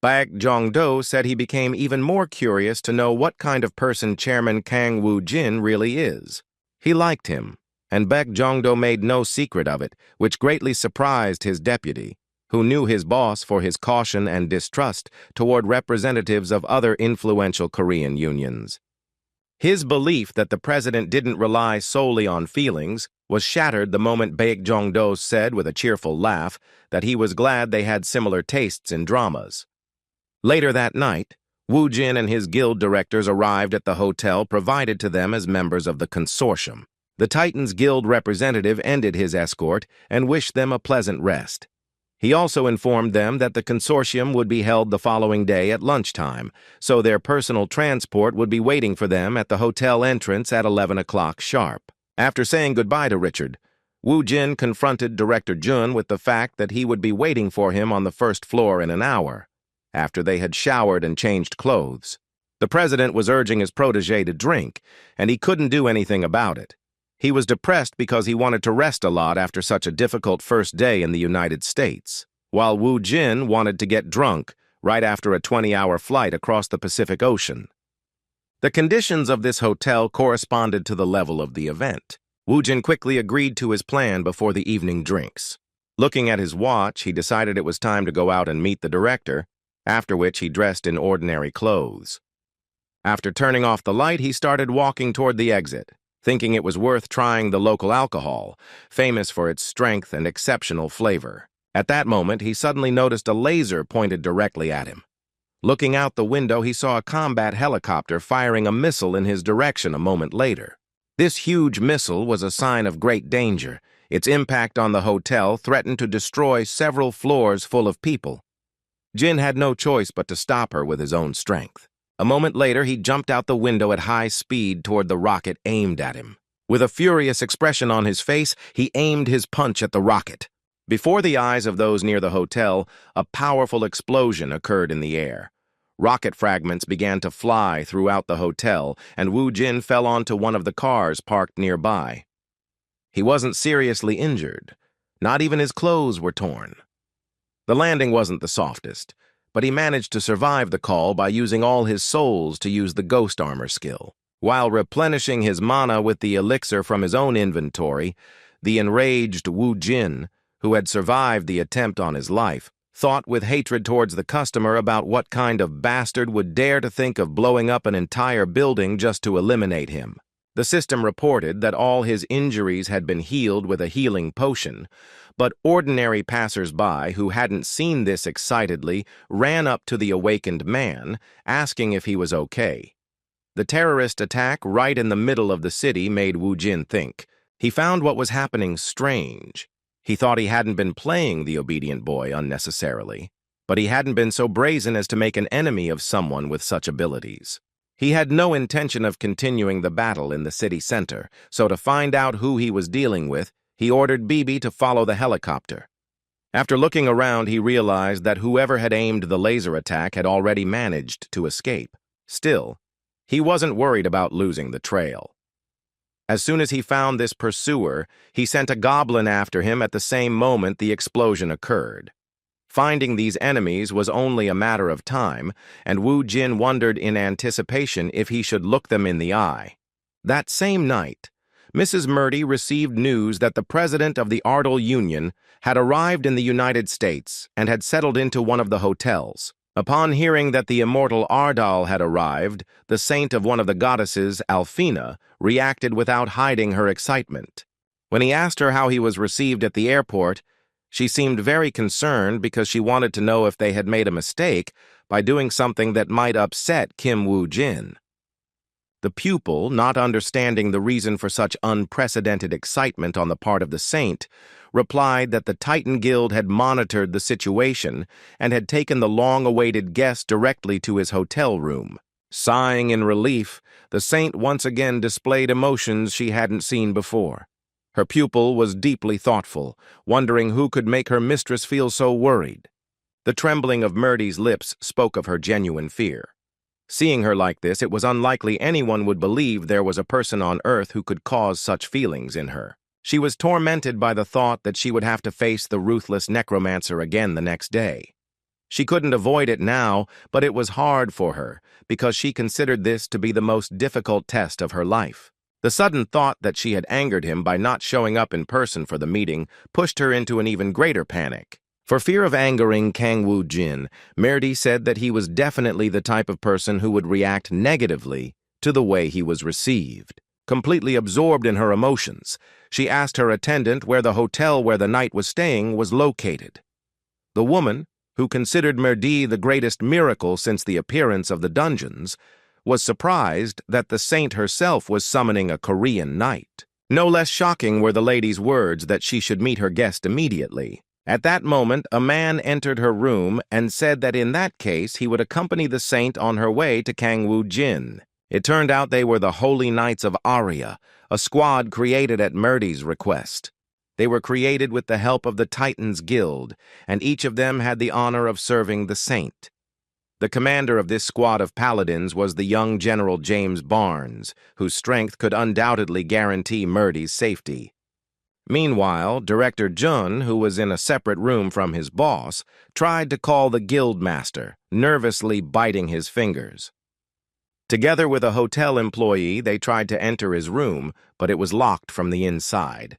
Baek Jong-do said he became even more curious to know what kind of person Chairman Kang Wu Jin really is. He liked him, and Baek Jong-do made no secret of it, which greatly surprised his deputy, who knew his boss for his caution and distrust toward representatives of other influential Korean unions. His belief that the president didn't rely solely on feelings was shattered the moment Baek Jong-do said with a cheerful laugh that he was glad they had similar tastes in dramas. Later that night, Wu Jin and his guild directors arrived at the hotel provided to them as members of the consortium. The Titans Guild representative ended his escort and wished them a pleasant rest. He also informed them that the consortium would be held the following day at lunchtime, so their personal transport would be waiting for them at the hotel entrance at 11 o'clock sharp. After saying goodbye to Richard, Wu Jin confronted Director Jun with the fact that he would be waiting for him on the first floor in an hour. after they had showered and changed clothes. The president was urging his protege to drink, and he couldn't do anything about it. He was depressed because he wanted to rest a lot after such a difficult first day in the United States, while Wu Jin wanted to get drunk right after a 20-hour flight across the Pacific Ocean. The conditions of this hotel corresponded to the level of the event. Wu Jin quickly agreed to his plan before the evening drinks. Looking at his watch, he decided it was time to go out and meet the director, after which he dressed in ordinary clothes. After turning off the light, he started walking toward the exit, thinking it was worth trying the local alcohol, famous for its strength and exceptional flavor. At that moment, he suddenly noticed a laser pointed directly at him. Looking out the window, he saw a combat helicopter firing a missile in his direction a moment later. This huge missile was a sign of great danger. Its impact on the hotel threatened to destroy several floors full of people. Jin had no choice but to stop her with his own strength. A moment later, he jumped out the window at high speed toward the rocket aimed at him. With a furious expression on his face, he aimed his punch at the rocket. Before the eyes of those near the hotel, a powerful explosion occurred in the air. Rocket fragments began to fly throughout the hotel, and Wu Jin fell onto one of the cars parked nearby. He wasn't seriously injured. Not even his clothes were torn. The landing wasn't the softest, but he managed to survive the call by using all his souls to use the ghost armor skill. While replenishing his mana with the elixir from his own inventory, the enraged Wu Jin, who had survived the attempt on his life, thought with hatred towards the customer about what kind of bastard would dare to think of blowing up an entire building just to eliminate him. The system reported that all his injuries had been healed with a healing potion, but ordinary passers-by who hadn't seen this excitedly ran up to the awakened man, asking if he was okay. The terrorist attack right in the middle of the city made Wu Jin think. He found what was happening strange. He thought he hadn't been playing the obedient boy unnecessarily, but he hadn't been so brazen as to make an enemy of someone with such abilities. He had no intention of continuing the battle in the city center, so to find out who he was dealing with, he ordered Bibi to follow the helicopter. After looking around, he realized that whoever had aimed the laser attack had already managed to escape. Still, he wasn't worried about losing the trail. As soon as he found this pursuer, he sent a goblin after him at the same moment the explosion occurred. Finding these enemies was only a matter of time, and Wu Jin wondered in anticipation if he should look them in the eye. That same night, Mrs. Murdy received news that the president of the Ardal Union had arrived in the United States and had settled into one of the hotels. Upon hearing that the immortal Ardal had arrived, the saint of one of the goddesses, Alfina, reacted without hiding her excitement. When he asked her how he was received at the airport, she seemed very concerned because she wanted to know if they had made a mistake by doing something that might upset Kim Wu Jin. The pupil, not understanding the reason for such unprecedented excitement on the part of the saint, replied that the Titan Guild had monitored the situation and had taken the long-awaited guest directly to his hotel room. Sighing in relief, the saint once again displayed emotions she hadn't seen before. Her pupil was deeply thoughtful, wondering who could make her mistress feel so worried. The trembling of Murdy's lips spoke of her genuine fear. Seeing her like this, it was unlikely anyone would believe there was a person on earth who could cause such feelings in her. She was tormented by the thought that she would have to face the ruthless Necromancer again the next day. She couldn't avoid it now, but it was hard for her, because she considered this to be the most difficult test of her life. The sudden thought that she had angered him by not showing up in person for the meeting pushed her into an even greater panic. For fear of angering Kang Wu Jin, Murdy said that he was definitely the type of person who would react negatively to the way he was received. Completely absorbed in her emotions, she asked her attendant where the hotel where the knight was staying was located. The woman, who considered Murdy the greatest miracle since the appearance of the dungeons, was surprised that the saint herself was summoning a Korean knight. No less shocking were the lady's words that she should meet her guest immediately. At that moment, a man entered her room and said that in that case he would accompany the saint on her way to Kang Wu Jin. It turned out they were the Holy Knights of Arya, a squad created at Murdy's request. They were created with the help of the Titans Guild, and each of them had the honor of serving the saint. The commander of this squad of paladins was the young General James Barnes, whose strength could undoubtedly guarantee Murdy's safety. Meanwhile, Director Jun, who was in a separate room from his boss, tried to call the guildmaster, nervously biting his fingers. Together with a hotel employee, they tried to enter his room, but it was locked from the inside.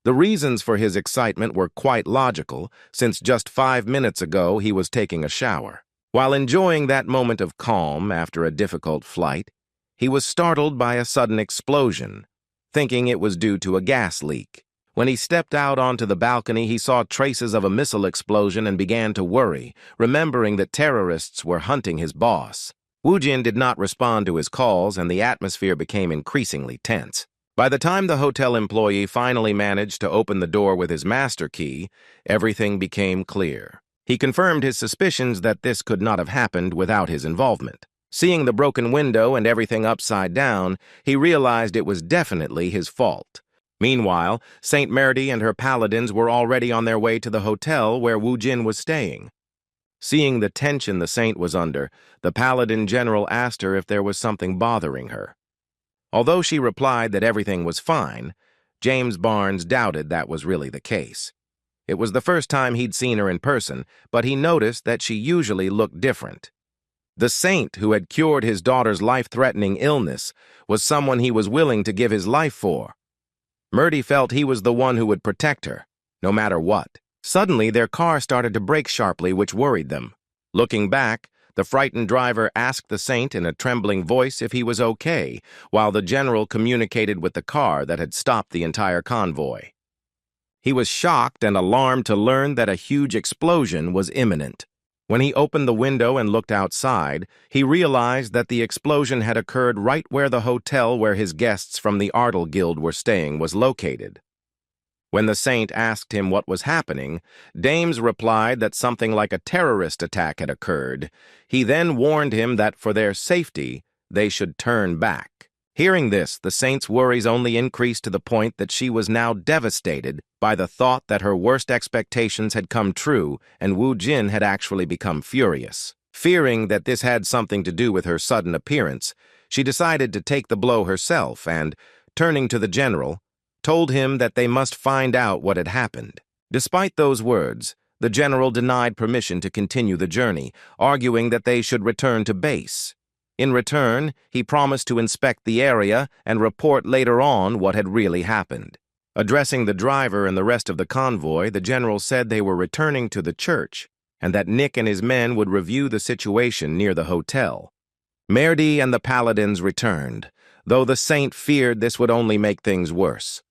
The reasons for his excitement were quite logical, since just 5 minutes ago he was taking a shower. While enjoying that moment of calm after a difficult flight, he was startled by a sudden explosion, thinking it was due to a gas leak. When he stepped out onto the balcony, he saw traces of a missile explosion and began to worry, remembering that terrorists were hunting his boss. Woojin did not respond to his calls, and the atmosphere became increasingly tense. By the time the hotel employee finally managed to open the door with his master key, everything became clear. He confirmed his suspicions that this could not have happened without his involvement. Seeing the broken window and everything upside down, he realized it was definitely his fault. Meanwhile, Saint Murdy and her paladins were already on their way to the hotel where Woojin was staying. Seeing the tension the saint was under, the paladin general asked her if there was something bothering her. Although she replied that everything was fine, James Barnes doubted that was really the case. It was the first time he'd seen her in person, but he noticed that she usually looked different. The saint who had cured his daughter's life-threatening illness was someone he was willing to give his life for. Murdy felt he was the one who would protect her, no matter what. Suddenly, their car started to brake sharply, which worried them. Looking back, the frightened driver asked the saint in a trembling voice if he was okay, while the general communicated with the car that had stopped the entire convoy. He was shocked and alarmed to learn that a huge explosion was imminent. When he opened the window and looked outside, he realized that the explosion had occurred right where the hotel where his guests from the Ardell Guild were staying was located. When the saint asked him what was happening, Dames replied that something like a terrorist attack had occurred. He then warned him that for their safety, they should turn back. Hearing this, the saint's worries only increased to the point that she was now devastated by the thought that her worst expectations had come true and Woojin had actually become furious. Fearing that this had something to do with her sudden appearance, she decided to take the blow herself and, turning to the general, told him that they must find out what had happened. Despite those words, the general denied permission to continue the journey, arguing that they should return to base. In return, he promised to inspect the area and report later on what had really happened. Addressing the driver and the rest of the convoy, the general said they were returning to the church and that Nick and his men would review the situation near the hotel. Murdy and the paladins returned, though the saint feared this would only make things worse.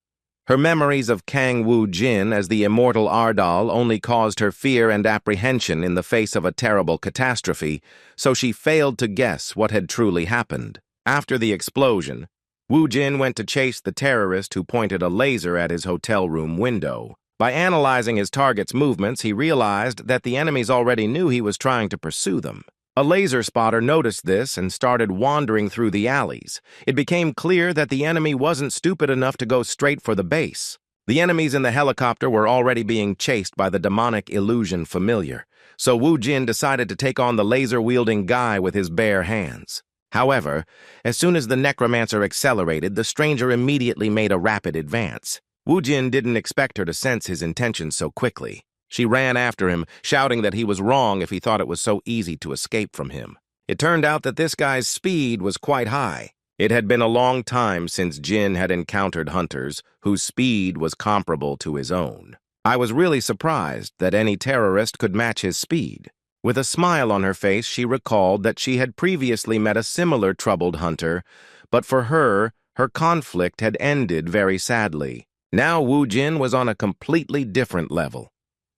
Her memories of Kang Woojin as the immortal Ardell only caused her fear and apprehension in the face of a terrible catastrophe, so she failed to guess what had truly happened. After the explosion, Woojin went to chase the terrorist who pointed a laser at his hotel room window. By analyzing his target's movements, he realized that the enemies already knew he was trying to pursue them. A laser spotter noticed this and started wandering through the alleys. It became clear that the enemy wasn't stupid enough to go straight for the base. The enemies in the helicopter were already being chased by the demonic illusion familiar, so Woojin decided to take on the laser-wielding guy with his bare hands. However, as soon as the Necromancer accelerated, the stranger immediately made a rapid advance. Woojin didn't expect her to sense his intentions so quickly. She ran after him, shouting that he was wrong if he thought it was so easy to escape from him. It turned out that this guy's speed was quite high. It had been a long time since Jin had encountered hunters whose speed was comparable to his own. I was really surprised that any terrorist could match his speed. With a smile on her face, she recalled that she had previously met a similar troubled hunter, but for her, her conflict had ended very sadly. Now Woojin was on a completely different level.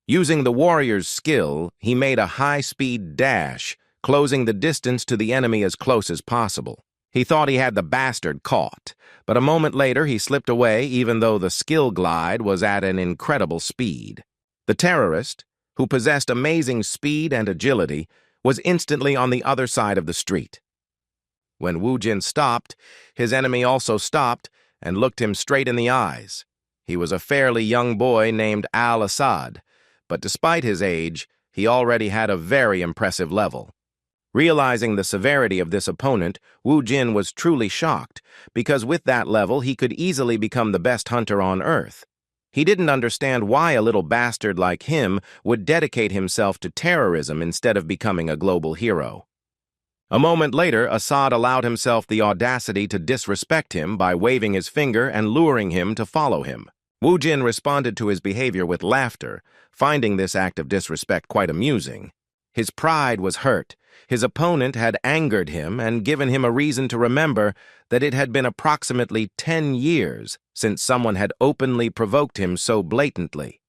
Using the warrior's skill, he made a high-speed dash, closing the distance to the enemy as close as possible. He thought he had the bastard caught, but a moment later he slipped away even though the skill glide was at an incredible speed. The terrorist, who possessed amazing speed and agility, was instantly on the other side of the street. When Woojin stopped, his enemy also stopped and looked him straight in the eyes. He was a fairly young boy named Al-Assad, but despite his age, he already had a very impressive level. Realizing the severity of this opponent, Wu Jin was truly shocked, because with that level he could easily become the best hunter on Earth. He didn't understand why a little bastard like him would dedicate himself to terrorism instead of becoming a global hero. A moment later, Assad allowed himself the audacity to disrespect him by waving his finger and luring him to follow him. Wu Jin responded to his behavior with laughter, finding this act of disrespect quite amusing. His pride was hurt. His opponent had angered him and given him a reason to remember that it had been approximately 10 years since someone had openly provoked him so blatantly.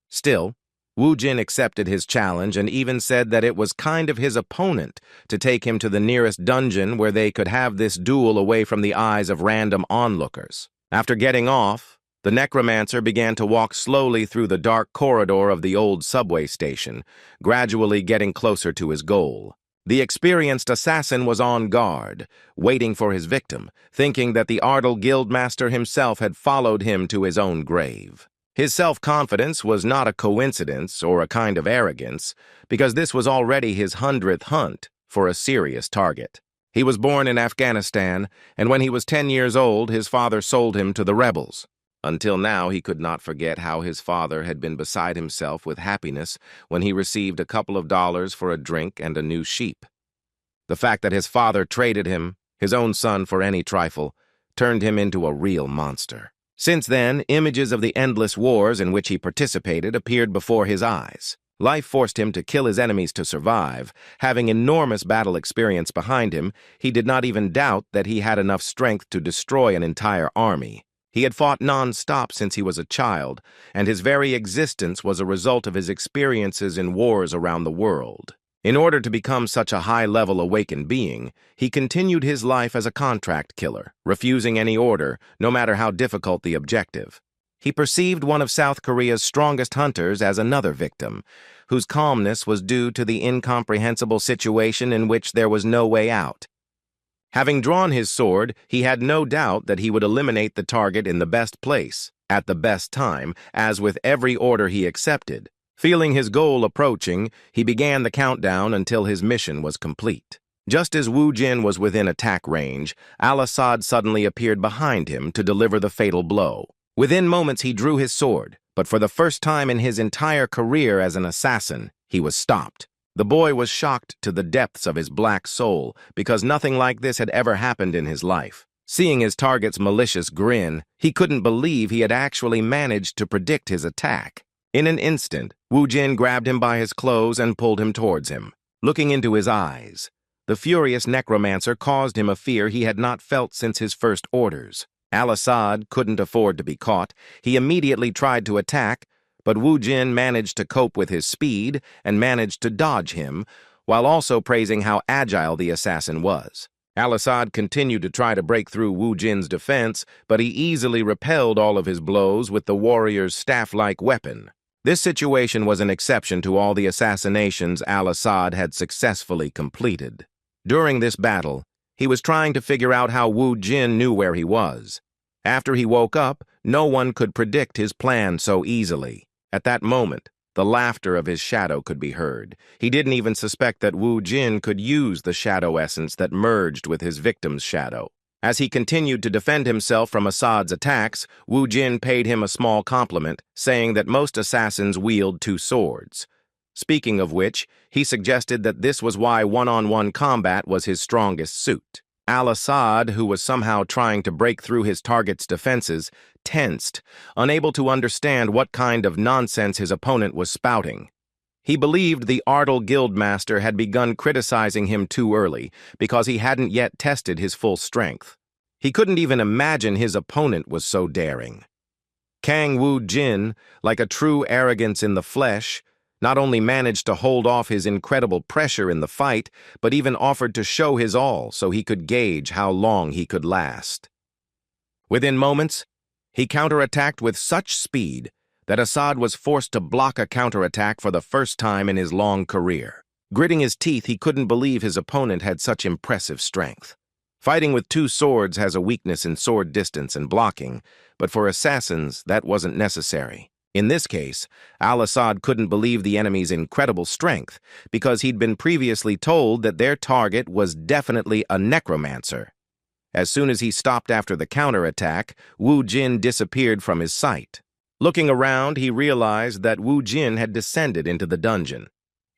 Still, Wu Jin accepted his challenge and even said that it was kind of his opponent to take him to the nearest dungeon where they could have this duel away from the eyes of random onlookers. After getting off, the Necromancer began to walk slowly through the dark corridor of the old subway station, gradually getting closer to his goal. The experienced assassin was on guard, waiting for his victim, thinking that the Ardal Guildmaster himself had followed him to his own grave. His self-confidence was not a coincidence or a kind of arrogance, because this was already his 100th hunt for a serious target. He was born in Afghanistan, and when he was 10 years old, his father sold him to the rebels. Until now, he could not forget how his father had been beside himself with happiness when he received a couple of dollars for a drink and a new sheep. The fact that his father traded him, his own son, for any trifle, turned him into a real monster. Since then, images of the endless wars in which he participated appeared before his eyes. Life forced him to kill his enemies to survive. Having enormous battle experience behind him, he did not even doubt that he had enough strength to destroy an entire army. He had fought non-stop since he was a child, and his very existence was a result of his experiences in wars around the world. In order to become such a high-level awakened being, he continued his life as a contract killer, refusing any order, no matter how difficult the objective. He perceived one of South Korea's strongest hunters as another victim, whose calmness was due to the incomprehensible situation in which there was no way out. Having drawn his sword, he had no doubt that he would eliminate the target in the best place, at the best time, as with every order he accepted. Feeling his goal approaching, he began the countdown until his mission was complete. Just as Wu Jin was within attack range, Al-Assad suddenly appeared behind him to deliver the fatal blow. Within moments he drew his sword, but for the first time in his entire career as an assassin, he was stopped. The boy was shocked to the depths of his black soul because nothing like this had ever happened in his life. Seeing his target's malicious grin, he couldn't believe he had actually managed to predict his attack. In an instant, Wu Jin grabbed him by his clothes and pulled him towards him. Looking into his eyes, the furious Necromancer caused him a fear he had not felt since his first orders. Al-Assad couldn't afford to be caught. He immediately tried to attack, but Wu Jin managed to cope with his speed and managed to dodge him, while also praising how agile the assassin was. Al-Assad continued to try to break through Wu Jin's defense, but he easily repelled all of his blows with the warrior's staff-like weapon. This situation was an exception to all the assassinations Al-Assad had successfully completed. During this battle, he was trying to figure out how Wu Jin knew where he was. After he woke up, no one could predict his plan so easily. At that moment, the laughter of his shadow could be heard. He didn't even suspect that Wu Jin could use the shadow essence that merged with his victim's shadow. As he continued to defend himself from Assad's attacks, Wu Jin paid him a small compliment, saying that most assassins wield two swords. Speaking of which, he suggested that this was why one-on-one combat was his strongest suit. Al-Assad, who was somehow trying to break through his target's defenses, tensed, unable to understand what kind of nonsense his opponent was spouting. He believed the Ardal Guildmaster had begun criticizing him too early because he hadn't yet tested his full strength. He couldn't even imagine his opponent was so daring. Kang Wu Jin, like a true arrogance in the flesh, not only managed to hold off his incredible pressure in the fight, but even offered to show his all so he could gauge how long he could last. Within moments, he counterattacked with such speed that Assad was forced to block a counterattack for the first time in his long career. Gritting his teeth, he couldn't believe his opponent had such impressive strength. Fighting with two swords has a weakness in sword distance and blocking, but for assassins, that wasn't necessary. In this case, al-Assad couldn't believe the enemy's incredible strength because he'd been previously told that their target was definitely a necromancer. As soon as he stopped after the counterattack, Wu Jin disappeared from his sight. Looking around, he realized that Wu Jin had descended into the dungeon.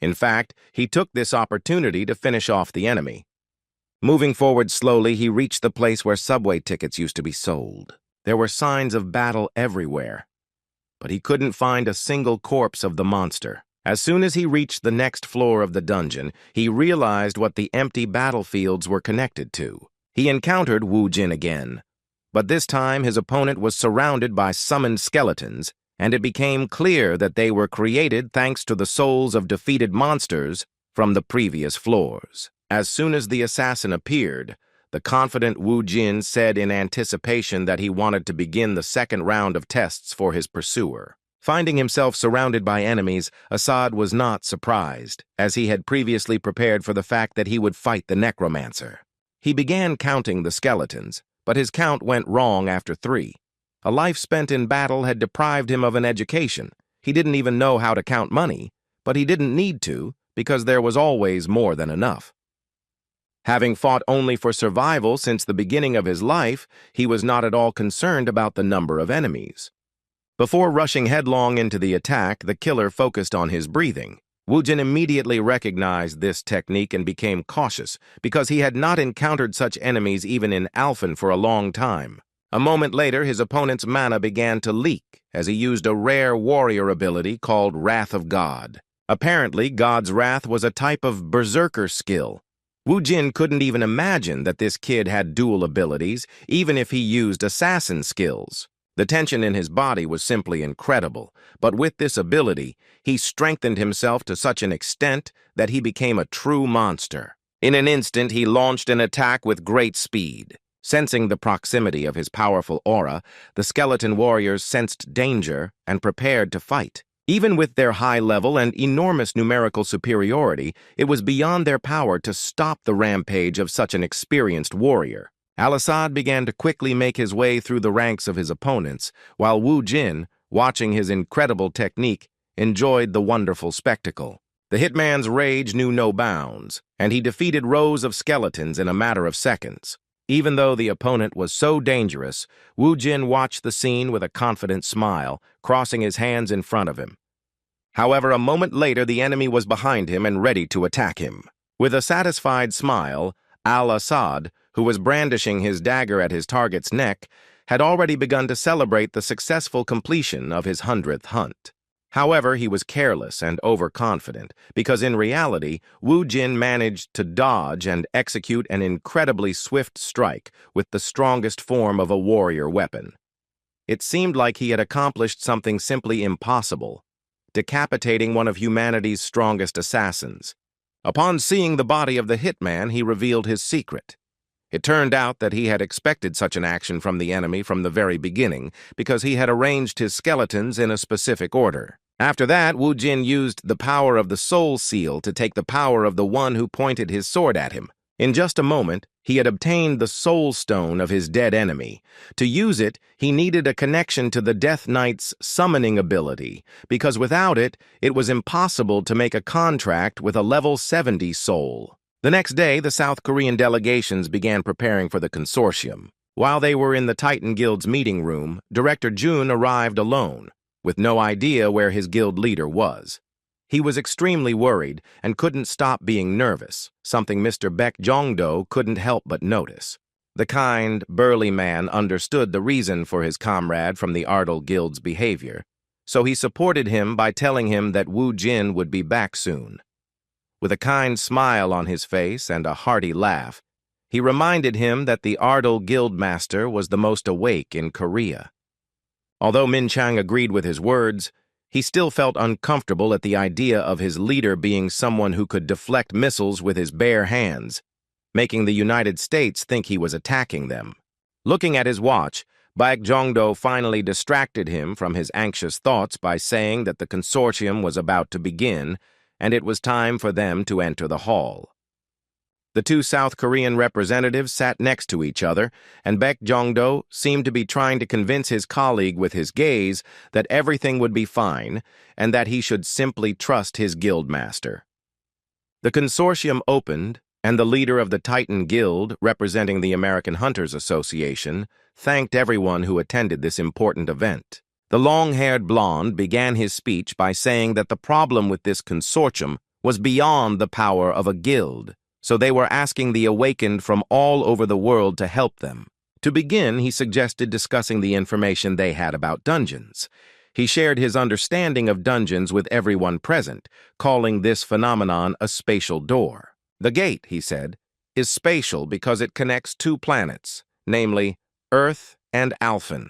In fact, he took this opportunity to finish off the enemy. Moving forward slowly, he reached the place where subway tickets used to be sold. There were signs of battle everywhere, but he couldn't find a single corpse of the monster. As soon as he reached the next floor of the dungeon, he realized what the empty battlefields were connected to. He encountered Wu Jin again, but this time his opponent was surrounded by summoned skeletons, and it became clear that they were created thanks to the souls of defeated monsters from the previous floors. As soon as the assassin appeared, the confident Wu Jin said in anticipation that he wanted to begin the second round of tests for his pursuer. Finding himself surrounded by enemies, Assad was not surprised, as he had previously prepared for the fact that he would fight the Necromancer. He began counting the skeletons, but his count went wrong after 3. A life spent in battle had deprived him of an education. He didn't even know how to count money, but he didn't need to because there was always more than enough. Having fought only for survival since the beginning of his life, he was not at all concerned about the number of enemies. Before rushing headlong into the attack, the killer focused on his breathing. Wu Jin immediately recognized this technique and became cautious because he had not encountered such enemies even in Alphen for a long time. A moment later, his opponent's mana began to leak as he used a rare warrior ability called Wrath of God. Apparently, God's Wrath was a type of berserker skill. Wu Jin couldn't even imagine that this kid had dual abilities, even if he used assassin skills. The tension in his body was simply incredible, but with this ability, he strengthened himself to such an extent that he became a true monster. In an instant, he launched an attack with great speed. Sensing the proximity of his powerful aura, the skeleton warriors sensed danger and prepared to fight. Even with their high level and enormous numerical superiority, it was beyond their power to stop the rampage of such an experienced warrior. Al-Assad began to quickly make his way through the ranks of his opponents, while Wu Jin, watching his incredible technique, enjoyed the wonderful spectacle. The hitman's rage knew no bounds, and he defeated rows of skeletons in a matter of seconds. Even though the opponent was so dangerous, Wu Jin watched the scene with a confident smile, crossing his hands in front of him. However, a moment later, the enemy was behind him and ready to attack him. With a satisfied smile, Al-Assad, who was brandishing his dagger at his target's neck, had already begun to celebrate the successful completion of his 100th hunt. However, he was careless and overconfident, because in reality, Wu Jin managed to dodge and execute an incredibly swift strike with the strongest form of a warrior weapon. It seemed like he had accomplished something simply impossible, decapitating one of humanity's strongest assassins. Upon seeing the body of the hitman, he revealed his secret. It turned out that he had expected such an action from the enemy from the very beginning because he had arranged his skeletons in a specific order. After that, Wu Jin used the power of the soul seal to take the power of the one who pointed his sword at him. In just a moment, he had obtained the soul stone of his dead enemy. To use it, he needed a connection to the Death Knight's summoning ability, because without it, it was impossible to make a contract with a level 70 soul. The next day, the South Korean delegations began preparing for the consortium. While they were in the Titan Guild's meeting room, Director Jun arrived alone, with no idea where his guild leader was. He was extremely worried and couldn't stop being nervous, something Mr. Baek Jong-do couldn't help but notice. The kind, burly man understood the reason for his comrade from the Ardal Guild's behavior, so he supported him by telling him that Wu Jin would be back soon. With a kind smile on his face and a hearty laugh, he reminded him that the Ardal Guildmaster was the most awake in Korea. Although Min Chang agreed with his words, he still felt uncomfortable at the idea of his leader being someone who could deflect missiles with his bare hands, making the United States think he was attacking them. Looking at his watch, Baek Jong-do finally distracted him from his anxious thoughts by saying that the consortium was about to begin and it was time for them to enter the hall. The two South Korean representatives sat next to each other, and Baek Jong-do seemed to be trying to convince his colleague with his gaze that everything would be fine and that he should simply trust his guildmaster. The consortium opened, and the leader of the Titan Guild, representing the American Hunters Association, thanked everyone who attended this important event. The long-haired blonde began his speech by saying that the problem with this consortium was beyond the power of a guild, so they were asking the awakened from all over the world to help them. To begin, he suggested discussing the information they had about dungeons. He shared his understanding of dungeons with everyone present, calling this phenomenon a spatial door. The gate, he said, is spatial because it connects two planets, namely Earth and Alphen.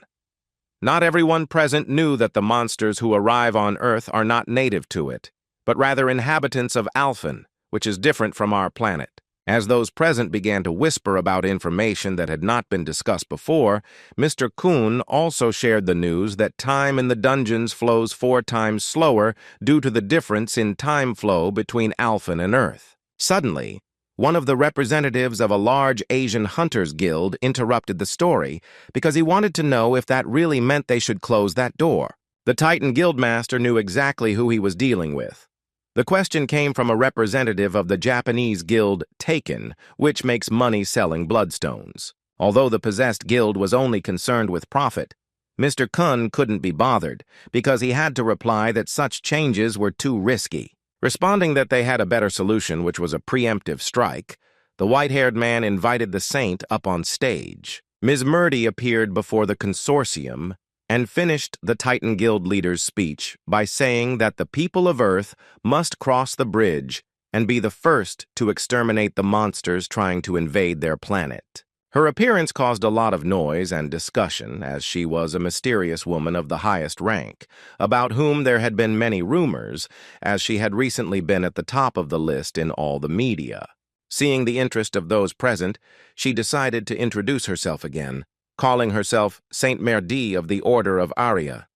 Not everyone present knew that the monsters who arrive on Earth are not native to it, but rather inhabitants of Alphen, which is different from our planet. As those present began to whisper about information that had not been discussed before, Mr. Kuhn also shared the news that time in the dungeons flows 4 times slower due to the difference in time flow between Alphen and Earth. Suddenly, one of the representatives of a large Asian hunters guild interrupted the story because he wanted to know if that really meant they should close that door. The Titan Guildmaster knew exactly who he was dealing with. The question came from a representative of the Japanese guild Taken, which makes money selling bloodstones. Although the possessed guild was only concerned with profit, Mr. Kun couldn't be bothered because he had to reply that such changes were too risky. Responding that they had a better solution, which was a preemptive strike, the white-haired man invited the saint up on stage. Ms. Murdy appeared before the consortium and finished the Titan Guild leader's speech by saying that the people of Earth must cross the bridge and be the first to exterminate the monsters trying to invade their planet. Her appearance caused a lot of noise and discussion, as she was a mysterious woman of the highest rank, about whom there had been many rumors, as she had recently been at the top of the list in all the media. Seeing the interest of those present, she decided to introduce herself again, calling herself Saint Merdi of the Order of Arya.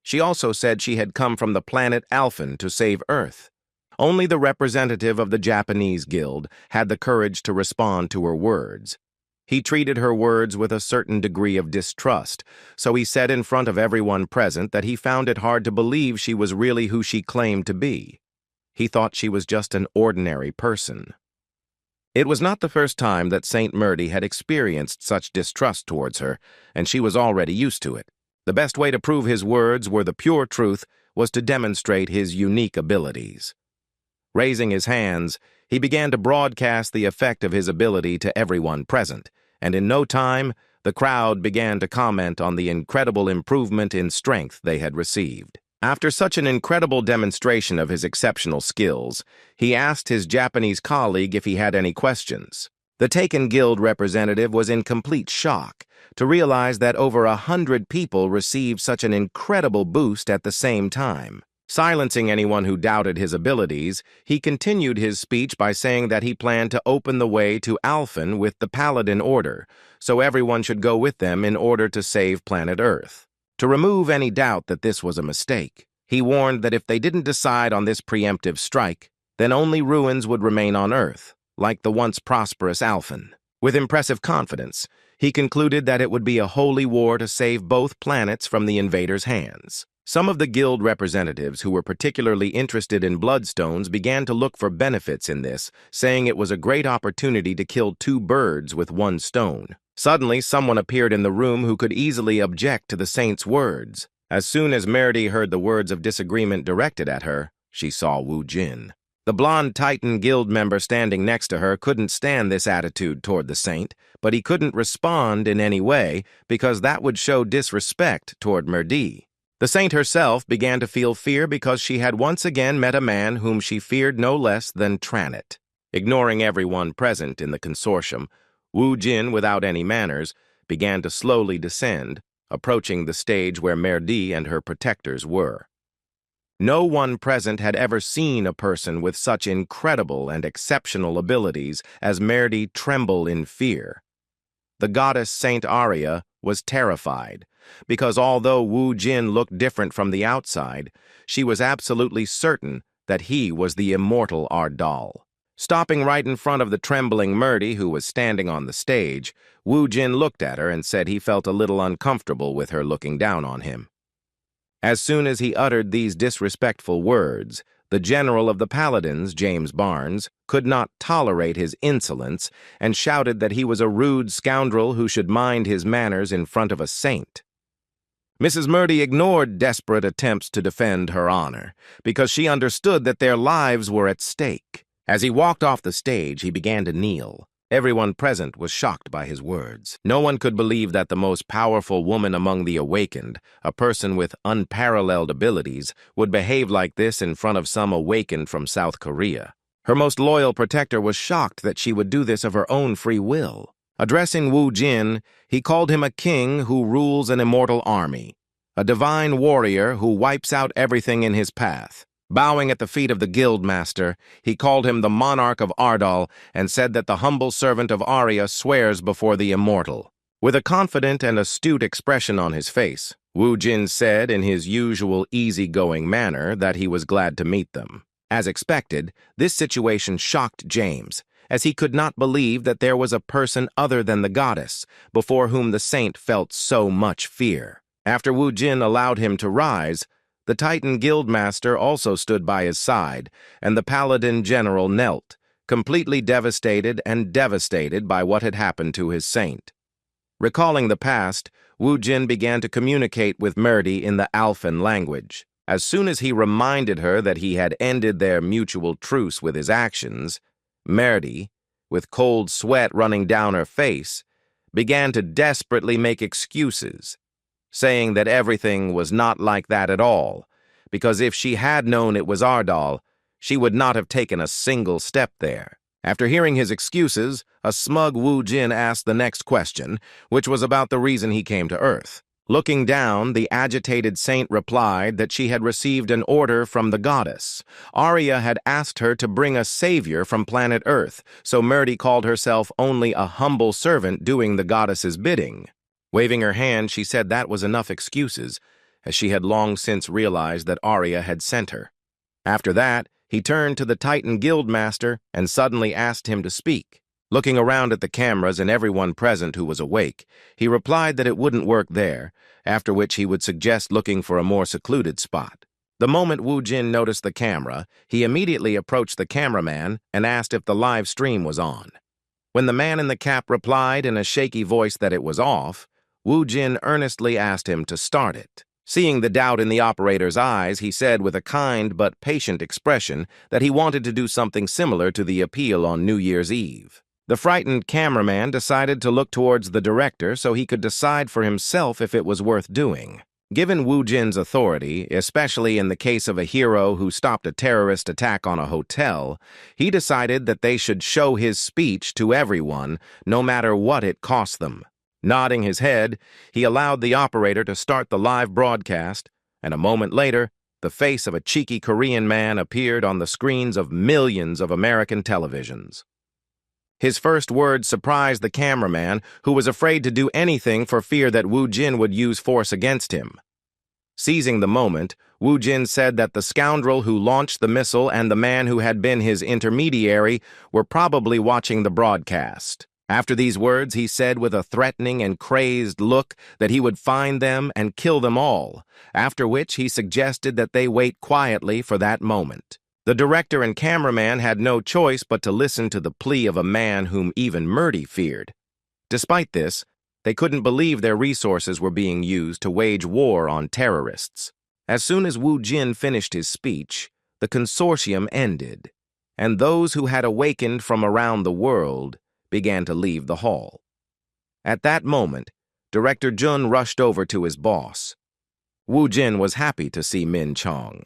She also said she had come from the planet Alphen to save Earth. Only the representative of the Japanese guild had the courage to respond to her words. He treated her words with a certain degree of distrust, so he said in front of everyone present that he found it hard to believe she was really who she claimed to be. He thought she was just an ordinary person. It was not the first time that Saint Murdy had experienced such distrust towards her, and she was already used to it. The best way to prove his words were the pure truth was to demonstrate his unique abilities. Raising his hands, he began to broadcast the effect of his ability to everyone present, and in no time, the crowd began to comment on the incredible improvement in strength they had received. After such an incredible demonstration of his exceptional skills, he asked his Japanese colleague if he had any questions. The Taken Guild representative was in complete shock to realize that over 100 people received such an incredible boost at the same time. Silencing anyone who doubted his abilities, he continued his speech by saying that he planned to open the way to Alphen with the Paladin Order, so everyone should go with them in order to save planet Earth. To remove any doubt that this was a mistake, he warned that if they didn't decide on this preemptive strike, then only ruins would remain on Earth, like the once prosperous Alphen. With impressive confidence, he concluded that it would be a holy war to save both planets from the invaders' hands. Some of the guild representatives who were particularly interested in bloodstones began to look for benefits in this, saying it was a great opportunity to kill 2 birds with 1 stone. Suddenly, someone appeared in the room who could easily object to the saint's words. As soon as Merdi heard the words of disagreement directed at her, she saw Wu Jin. The blonde Titan Guild member standing next to her couldn't stand this attitude toward the saint, but he couldn't respond in any way because that would show disrespect toward Merdi. The saint herself began to feel fear because she had once again met a man whom she feared no less than Tranit. Ignoring everyone present in the consortium, Wu Jin, without any manners, began to slowly descend, approaching the stage where Merdi and her protectors were. No one present had ever seen a person with such incredible and exceptional abilities as Merdi tremble in fear. The goddess Saint Arya was terrified, because although Wu Jin looked different from the outside, she was absolutely certain that he was the immortal Ardal. Stopping right in front of the trembling Murdy, who was standing on the stage, Wu Jin looked at her and said he felt a little uncomfortable with her looking down on him. As soon as he uttered these disrespectful words, the general of the Paladins, James Barnes, could not tolerate his insolence and shouted that he was a rude scoundrel who should mind his manners in front of a saint. Mrs. Murdy ignored desperate attempts to defend her honor because she understood that their lives were at stake. As he walked off the stage, he began to kneel. Everyone present was shocked by his words. No one could believe that the most powerful woman among the awakened, a person with unparalleled abilities, would behave like this in front of some awakened from South Korea. Her most loyal protector was shocked that she would do this of her own free will. Addressing Wu Jin, he called him a king who rules an immortal army, a divine warrior who wipes out everything in his path. Bowing at the feet of the guildmaster, he called him the monarch of Ardal and said that the humble servant of Arya swears before the immortal. With a confident and astute expression on his face, Wu Jin said in his usual easygoing manner that he was glad to meet them. As expected, this situation shocked James, as he could not believe that there was a person other than the goddess before whom the saint felt so much fear. After Wu Jin allowed him to rise, the Titan Guildmaster also stood by his side, and the Paladin General knelt, completely devastated by what had happened to his saint. Recalling the past, Wu Jin began to communicate with Murdy in the Alphan language. As soon as he reminded her that he had ended their mutual truce with his actions, Murdy, with cold sweat running down her face, began to desperately make excuses, saying that everything was not like that at all, because if she had known it was Ardal, she would not have taken a single step there. After hearing his excuses, a smug Wu Jin asked the next question, which was about the reason he came to Earth. Looking down, the agitated saint replied that she had received an order from the goddess. Arya had asked her to bring a savior from planet Earth, so Murdy called herself only a humble servant doing the goddess's bidding. Waving her hand, she said that was enough excuses, as she had long since realized that Arya had sent her. After that, he turned to the Titan Guildmaster and suddenly asked him to speak. Looking around at the cameras and everyone present who was awake, he replied that it wouldn't work there, after which he would suggest looking for a more secluded spot. The moment Wu Jin noticed the camera, he immediately approached the cameraman and asked if the live stream was on. When the man in the cap replied in a shaky voice that it was off, Wu Jin earnestly asked him to start it. Seeing the doubt in the operator's eyes, he said with a kind but patient expression that he wanted to do something similar to the appeal on New Year's Eve. The frightened cameraman decided to look towards the director so he could decide for himself if it was worth doing. Given Wu Jin's authority, especially in the case of a hero who stopped a terrorist attack on a hotel, he decided that they should show his speech to everyone, no matter what it cost them. Nodding his head, he allowed the operator to start the live broadcast, and a moment later, the face of a cheeky Korean man appeared on the screens of millions of American televisions. His first words surprised the cameraman, who was afraid to do anything for fear that Wu Jin would use force against him. Seizing the moment, Wu Jin said that the scoundrel who launched the missile and the man who had been his intermediary were probably watching the broadcast. After these words, he said with a threatening and crazed look that he would find them and kill them all, after which he suggested that they wait quietly for that moment. The director and cameraman had no choice but to listen to the plea of a man whom even Murdy feared. Despite this, they couldn't believe their resources were being used to wage war on terrorists. As soon as Wu Jin finished his speech, the consortium ended, and those who had awakened from around the world began to leave the hall. At that moment, Director Jun rushed over to his boss. Wu Jin was happy to see Min Chong.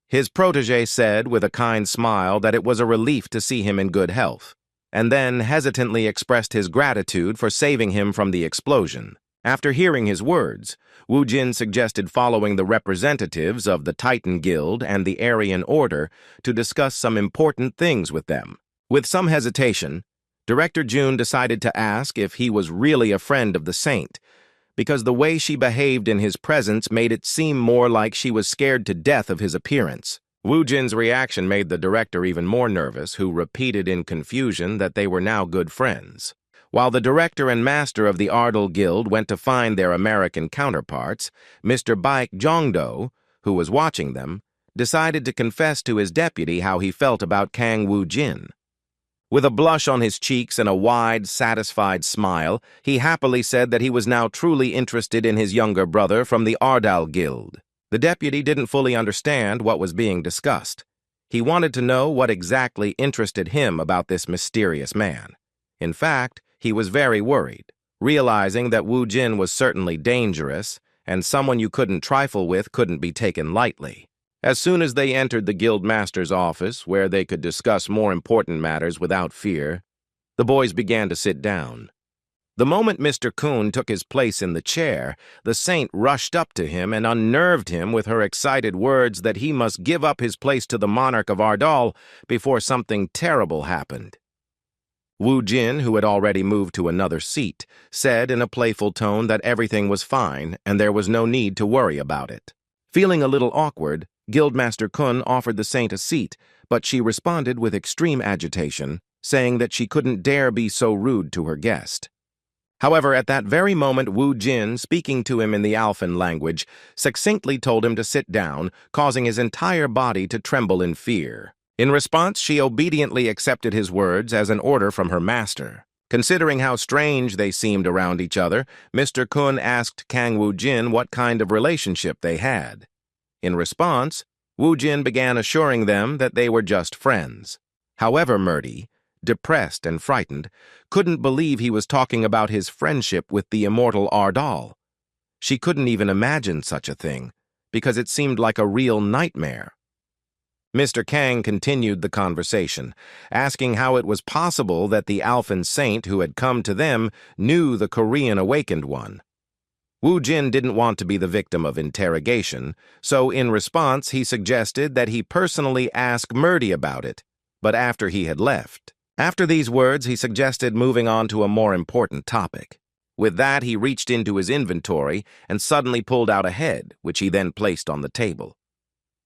His protege said with a kind smile that it was a relief to see him in good health, and then hesitantly expressed his gratitude for saving him from the explosion. After hearing his words, Wu Jin suggested following the representatives of the Titan Guild and the Aryan Order to discuss some important things with them. With some hesitation, Director Jun decided to ask if he was really a friend of the saint, because the way she behaved in his presence made it seem more like she was scared to death of his appearance. Wu Jin's reaction made the director even more nervous, who repeated in confusion that they were now good friends. While the director and master of the Ardal Guild went to find their American counterparts, Mr. Baek Jongdo, who was watching them, decided to confess to his deputy how he felt about Kang Wu Jin. With a blush on his cheeks and a wide, satisfied smile, he happily said that he was now truly interested in his younger brother from the Ardal Guild. The deputy didn't fully understand what was being discussed. He wanted to know what exactly interested him about this mysterious man. In fact, he was very worried, realizing that Wu Jin was certainly dangerous, and someone you couldn't trifle with couldn't be taken lightly. As soon as they entered the guildmaster's office, where they could discuss more important matters without fear, the boys began to sit down. The moment Mr. Kun took his place in the chair, the saint rushed up to him and unnerved him with her excited words that he must give up his place to the monarch of Ardal before something terrible happened. Wu Jin, who had already moved to another seat, said in a playful tone that everything was fine and there was no need to worry about it. Feeling a little awkward, Guildmaster Kun offered the saint a seat, but she responded with extreme agitation, saying that she couldn't dare be so rude to her guest. However, at that very moment, Wu Jin, speaking to him in the Alphan language, succinctly told him to sit down, causing his entire body to tremble in fear. In response, she obediently accepted his words as an order from her master. Considering how strange they seemed around each other, Mr. Kun asked Kang Wu Jin what kind of relationship they had. In response, Wu Jin began assuring them that they were just friends. However, Murdy, depressed and frightened, couldn't believe he was talking about his friendship with the immortal Ardal. She couldn't even imagine such a thing, because it seemed like a real nightmare. Mr. Kang continued the conversation, asking how it was possible that the Alphan saint who had come to them knew the Korean Awakened One. Wu Jin didn't want to be the victim of interrogation, so in response he suggested that he personally ask Murdy about it, but after he had left. After these words, he suggested moving on to a more important topic. With that, he reached into his inventory and suddenly pulled out a head, which he then placed on the table.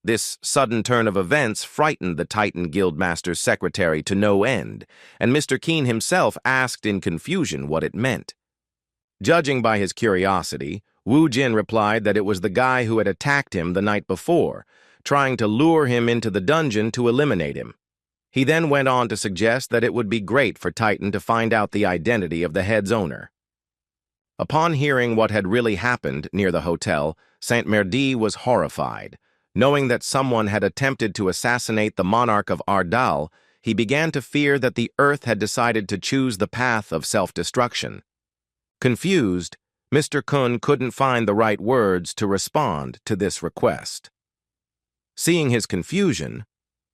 This sudden turn of events frightened the Titan Guildmaster's secretary to no end, and Mr. Keen himself asked in confusion what it meant. Judging by his curiosity, Wu Jin replied that it was the guy who had attacked him the night before, trying to lure him into the dungeon to eliminate him. He then went on to suggest that it would be great for Titan to find out the identity of the head's owner. Upon hearing what had really happened near the hotel, Saint Merdi was horrified. Knowing that someone had attempted to assassinate the monarch of Ardal, he began to fear that the earth had decided to choose the path of self-destruction. Confused, Mr. Kun couldn't find the right words to respond to this request. Seeing his confusion,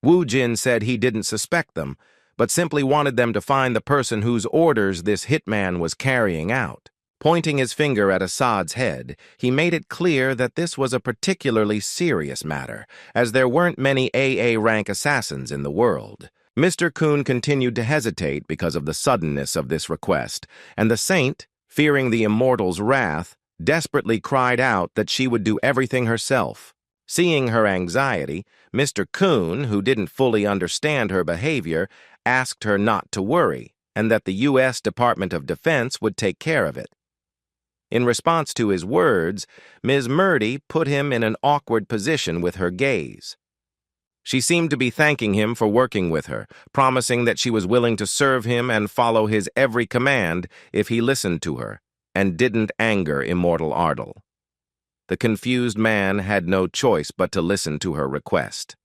Wu Jin said he didn't suspect them, but simply wanted them to find the person whose orders this hitman was carrying out. Pointing his finger at Assad's head, he made it clear that this was a particularly serious matter, as there weren't many AA-rank assassins in the world. Mr. Kun continued to hesitate because of the suddenness of this request, and the saint, fearing the immortal's wrath, desperately cried out that she would do everything herself. Seeing her anxiety, Mr. Kun, who didn't fully understand her behavior, asked her not to worry, and that the U.S. Department of Defense would take care of it. In response to his words, Ms. Murdy put him in an awkward position with her gaze. She seemed to be thanking him for working with her, promising that she was willing to serve him and follow his every command if he listened to her, and didn't anger Immortal Ardal. The confused man had no choice but to listen to her request.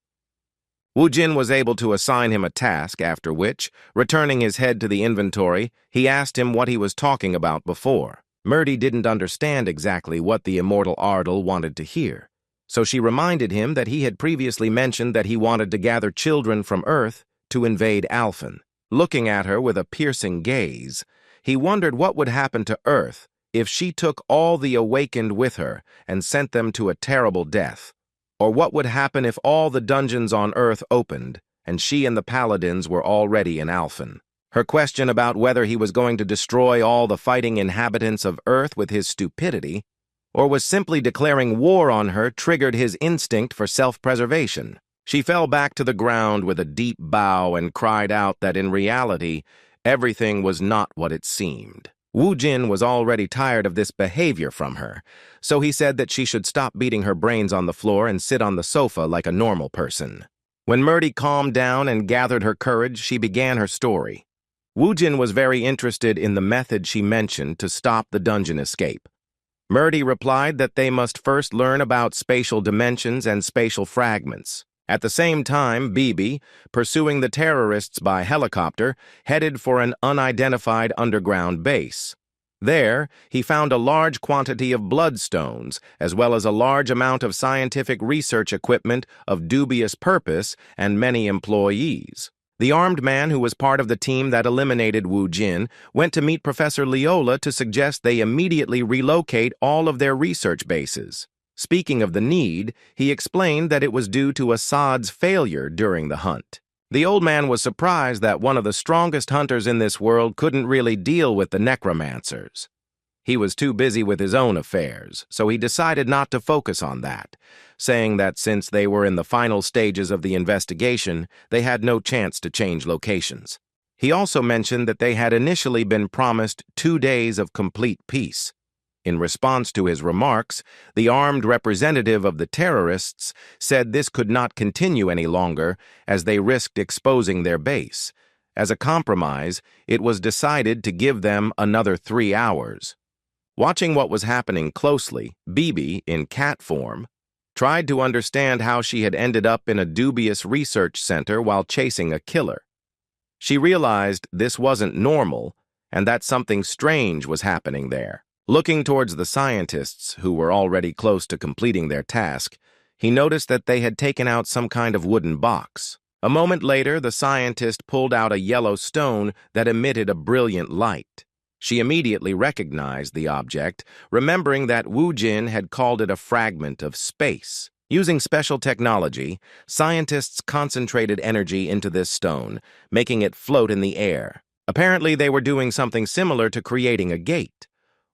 Wu Jin was able to assign him a task, after which, returning his head to the inventory, he asked him what he was talking about before. Murdy didn't understand exactly what the Immortal Ardal wanted to hear, so she reminded him that he had previously mentioned that he wanted to gather children from Earth to invade Alphen. Looking at her with a piercing gaze, he wondered what would happen to Earth if she took all the awakened with her and sent them to a terrible death, or what would happen if all the dungeons on Earth opened and she and the paladins were already in Alphen. Her question about whether he was going to destroy all the fighting inhabitants of Earth with his stupidity, or was simply declaring war on her, triggered his instinct for self-preservation. She fell back to the ground with a deep bow and cried out that in reality, everything was not what it seemed. Wu Jin was already tired of this behavior from her, so he said that she should stop beating her brains on the floor and sit on the sofa like a normal person. When Murdy calmed down and gathered her courage, she began her story. Wu Jin was very interested in the method she mentioned to stop the dungeon escape. Murdy replied that they must first learn about spatial dimensions and spatial fragments. At the same time, Bibi, pursuing the terrorists by helicopter, headed for an unidentified underground base. There, he found a large quantity of bloodstones, as well as a large amount of scientific research equipment of dubious purpose and many employees. The armed man who was part of the team that eliminated Wu Jin went to meet Professor Leola to suggest they immediately relocate all of their research bases. Speaking of the need, he explained that it was due to Assad's failure during the hunt. The old man was surprised that one of the strongest hunters in this world couldn't really deal with the Necromancers. He was too busy with his own affairs, so he decided not to focus on that, saying that since they were in the final stages of the investigation, they had no chance to change locations. He also mentioned that they had initially been promised 2 days of complete peace. In response to his remarks, the armed representative of the terrorists said this could not continue any longer as they risked exposing their base. As a compromise, it was decided to give them another 3 hours. Watching what was happening closely, Bibi, in cat form, tried to understand how she had ended up in a dubious research center while chasing a killer. She realized this wasn't normal and that something strange was happening there. Looking towards the scientists, who were already close to completing their task, he noticed that they had taken out some kind of wooden box. A moment later, the scientist pulled out a yellow stone that emitted a brilliant light. She immediately recognized the object, remembering that Wu Jin had called it a fragment of space. Using special technology, scientists concentrated energy into this stone, making it float in the air. Apparently, they were doing something similar to creating a gate.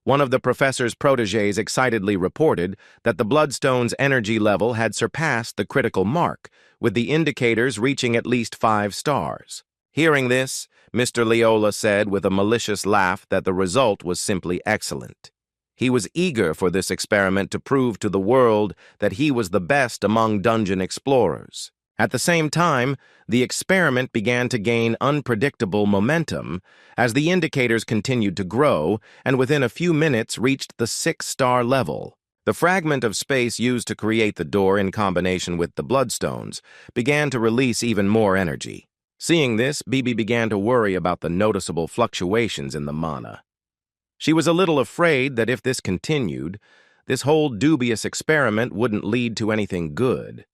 One of the professor's protégés excitedly reported that the bloodstone's energy level had surpassed the critical mark, with the indicators reaching at least 5 stars. Hearing this, Mr. Leola said with a malicious laugh that the result was simply excellent. He was eager for this experiment to prove to the world that he was the best among dungeon explorers. At the same time, the experiment began to gain unpredictable momentum as the indicators continued to grow and within a few minutes reached the 6-star level. The fragment of space used to create the door in combination with the bloodstones began to release even more energy. Seeing this, Bibi began to worry about the noticeable fluctuations in the mana. She was a little afraid that if this continued, this whole dubious experiment wouldn't lead to anything good.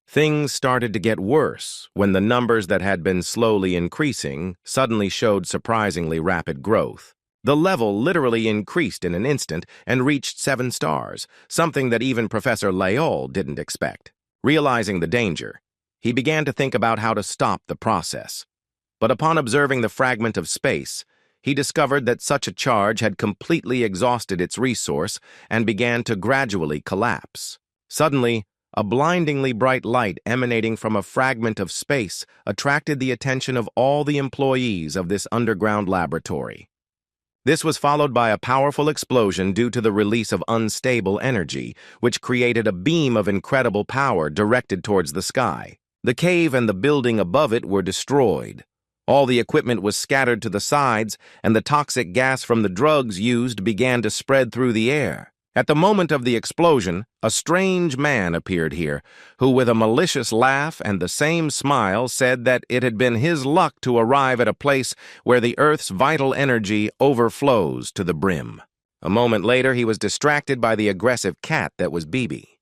Things started to get worse when the numbers that had been slowly increasing suddenly showed surprisingly rapid growth. The level literally increased in an instant and reached 7 stars, something that even Professor Leol didn't expect. Realizing the danger, he began to think about how to stop the process. But upon observing the fragment of space, he discovered that such a charge had completely exhausted its resource and began to gradually collapse. Suddenly, a blindingly bright light emanating from a fragment of space attracted the attention of all the employees of this underground laboratory. This was followed by a powerful explosion due to the release of unstable energy, which created a beam of incredible power directed towards the sky. The cave and the building above it were destroyed. All the equipment was scattered to the sides, and the toxic gas from the drugs used began to spread through the air. At the moment of the explosion, a strange man appeared here, who with a malicious laugh and the same smile said that it had been his luck to arrive at a place where the Earth's vital energy overflows to the brim. A moment later, he was distracted by the aggressive cat that was Bibi.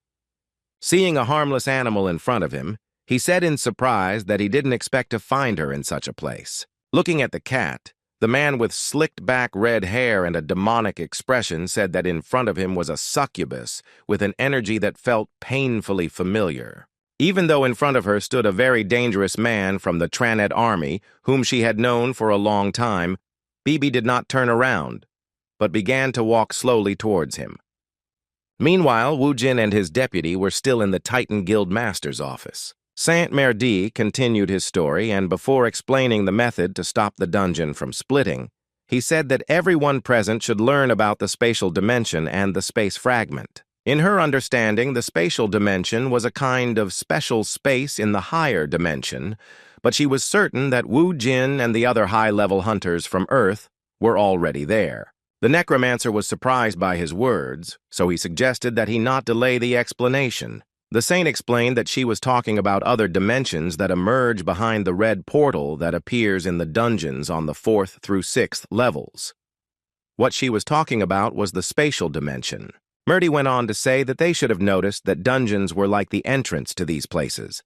Seeing a harmless animal in front of him, he said in surprise that he didn't expect to find her in such a place. Looking at the cat, the man with slicked-back red hair and a demonic expression said that in front of him was a succubus with an energy that felt painfully familiar. Even though in front of her stood a very dangerous man from the Tranet army, whom she had known for a long time, Bibi did not turn around, but began to walk slowly towards him. Meanwhile, Wu Jin and his deputy were still in the Titan Guild Master's office. Saint Merdi continued his story, and before explaining the method to stop the dungeon from splitting, he said that everyone present should learn about the spatial dimension and the space fragment. In her understanding, the spatial dimension was a kind of special space in the higher dimension, but she was certain that Wu Jin and the other high-level hunters from Earth were already there. The Necromancer was surprised by his words, so he suggested that he not delay the explanation. The saint explained that she was talking about other dimensions that emerge behind the red portal that appears in the dungeons on the 4th through 6th levels. What she was talking about was the spatial dimension. Merdi went on to say that they should have noticed that dungeons were like the entrance to these places.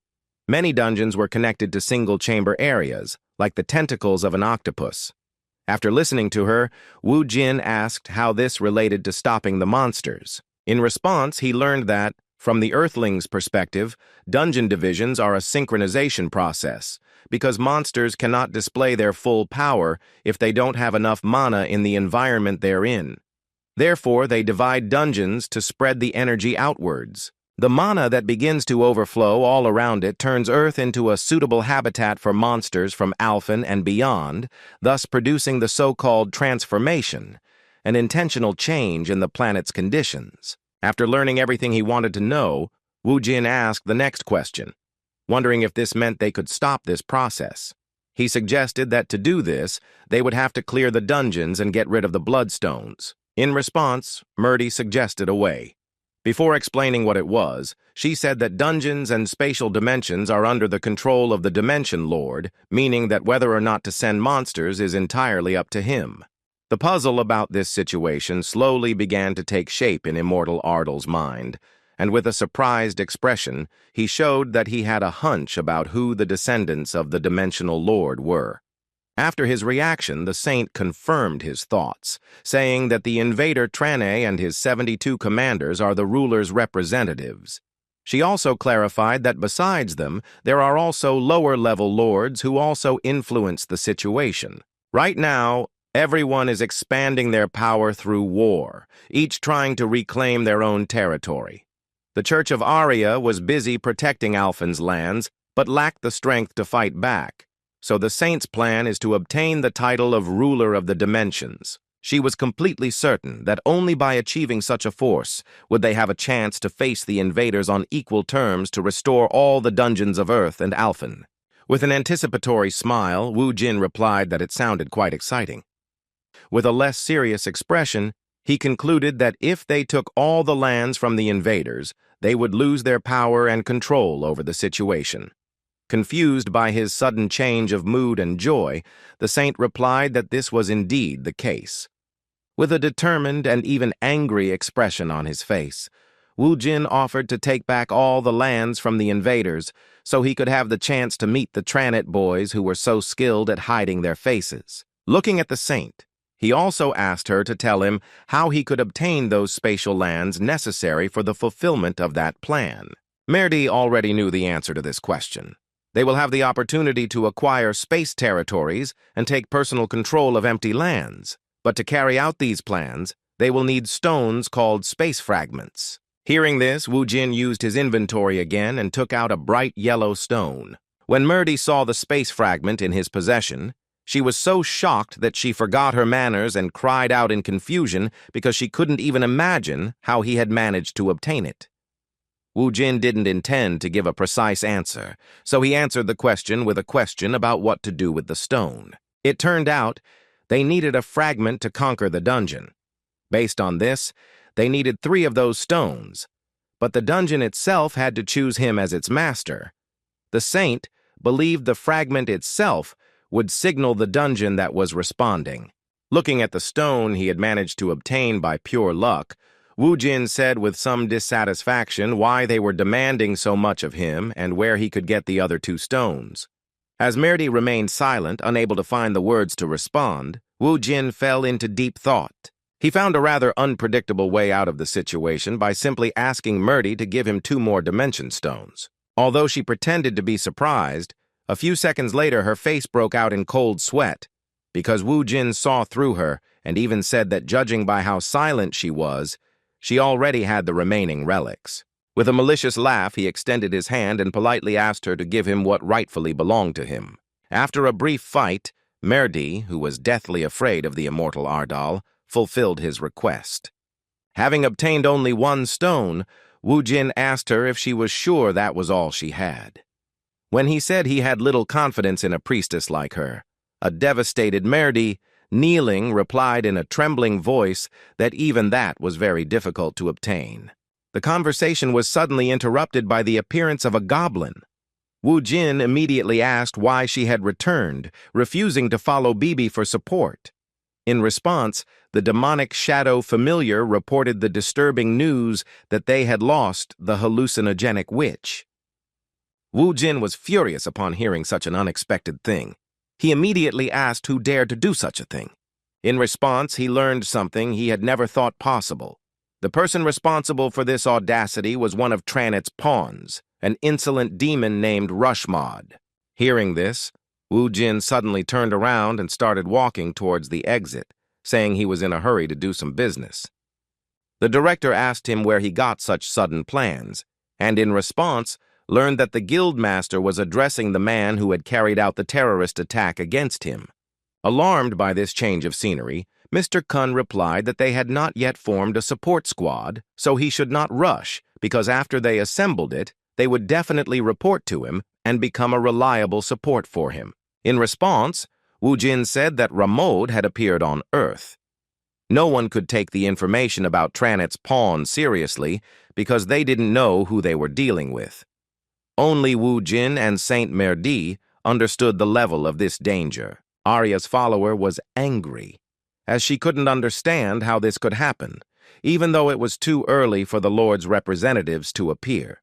Many dungeons were connected to single-chamber areas, like the tentacles of an octopus. After listening to her, Wu Jin asked how this related to stopping the monsters. In response, he learned that, from the Earthlings' perspective, dungeon divisions are a synchronization process, because monsters cannot display their full power if they don't have enough mana in the environment they're in. Therefore, they divide dungeons to spread the energy outwards. The mana that begins to overflow all around it turns Earth into a suitable habitat for monsters from Alphen and beyond, thus producing the so-called transformation, an intentional change in the planet's conditions. After learning everything he wanted to know, Wu Jin asked the next question, wondering if this meant they could stop this process. He suggested that to do this, they would have to clear the dungeons and get rid of the bloodstones. In response, Merdi suggested a way. Before explaining what it was, she said that dungeons and spatial dimensions are under the control of the Dimension Lord, meaning that whether or not to send monsters is entirely up to him. The puzzle about this situation slowly began to take shape in Immortal Ardle's mind, and with a surprised expression, he showed that he had a hunch about who the descendants of the Dimensional Lord were. After his reaction, the saint confirmed his thoughts, saying that the invader Trane and his 72 commanders are the ruler's representatives. She also clarified that besides them, there are also lower-level lords who also influence the situation. Right now, everyone is expanding their power through war, each trying to reclaim their own territory. The Church of Arya was busy protecting Alphen's lands, but lacked the strength to fight back. So the saint's plan is to obtain the title of ruler of the dimensions. She was completely certain that only by achieving such a force would they have a chance to face the invaders on equal terms to restore all the dungeons of Earth and Alphen. With an anticipatory smile, Wu Jin replied that it sounded quite exciting. With a less serious expression, he concluded that if they took all the lands from the invaders, they would lose their power and control over the situation. Confused by his sudden change of mood and joy, the saint replied that this was indeed the case. With a determined and even angry expression on his face, Wu Jin offered to take back all the lands from the invaders so he could have the chance to meet the Tranit boys who were so skilled at hiding their faces. Looking at the saint, he also asked her to tell him how he could obtain those spatial lands necessary for the fulfillment of that plan. Merdi already knew the answer to this question. They will have the opportunity to acquire space territories and take personal control of empty lands. But to carry out these plans, they will need stones called space fragments. Hearing this, Wu Jin used his inventory again and took out a bright yellow stone. When Merdi saw the space fragment in his possession, she was so shocked that she forgot her manners and cried out in confusion because she couldn't even imagine how he had managed to obtain it. Wu Jin didn't intend to give a precise answer, so he answered the question with a question about what to do with the stone. It turned out they needed a fragment to conquer the dungeon. Based on this, they needed 3 of those stones, but the dungeon itself had to choose him as its master. The saint believed the fragment itself would signal the dungeon that was responding. Looking at the stone he had managed to obtain by pure luck, Wu Jin said with some dissatisfaction why they were demanding so much of him and where he could get the other 2 stones. As Merdi remained silent, unable to find the words to respond, Wu Jin fell into deep thought. He found a rather unpredictable way out of the situation by simply asking Merdi to give him 2 more dimension stones. Although she pretended to be surprised, a few seconds later her face broke out in cold sweat, because Wu Jin saw through her and even said that judging by how silent she was, she already had the remaining relics. With a malicious laugh, he extended his hand and politely asked her to give him what rightfully belonged to him. After a brief fight, Merdi, who was deathly afraid of the immortal Ardal, fulfilled his request. Having obtained only one stone, Wu Jin asked her if she was sure that was all she had. When he said he had little confidence in a priestess like her, a devastated Merdi, kneeling, replied in a trembling voice that even that was very difficult to obtain. The conversation was suddenly interrupted by the appearance of a goblin. Wu Jin immediately asked why she had returned, refusing to follow Bibi for support. In response, the demonic shadow familiar reported the disturbing news that they had lost the hallucinogenic witch. Wu Jin was furious upon hearing such an unexpected thing. He immediately asked who dared to do such a thing. In response, he learned something he had never thought possible. The person responsible for this audacity was one of Tranit's pawns, an insolent demon named Rushmod. Hearing this, Wu Jin suddenly turned around and started walking towards the exit, saying he was in a hurry to do some business. The director asked him where he got such sudden plans, and in response, learned that the guildmaster was addressing the man who had carried out the terrorist attack against him. Alarmed by this change of scenery, Mr. Kun replied that they had not yet formed a support squad, so he should not rush, because after they assembled it, they would definitely report to him and become a reliable support for him. In response, Wu Jin said that Ramod had appeared on Earth. No one could take the information about Tranit's pawn seriously because they didn't know who they were dealing with. Only Wu Jin and Saint Merdi understood the level of this danger. Arya's follower was angry, as she couldn't understand how this could happen, even though it was too early for the Lord's representatives to appear.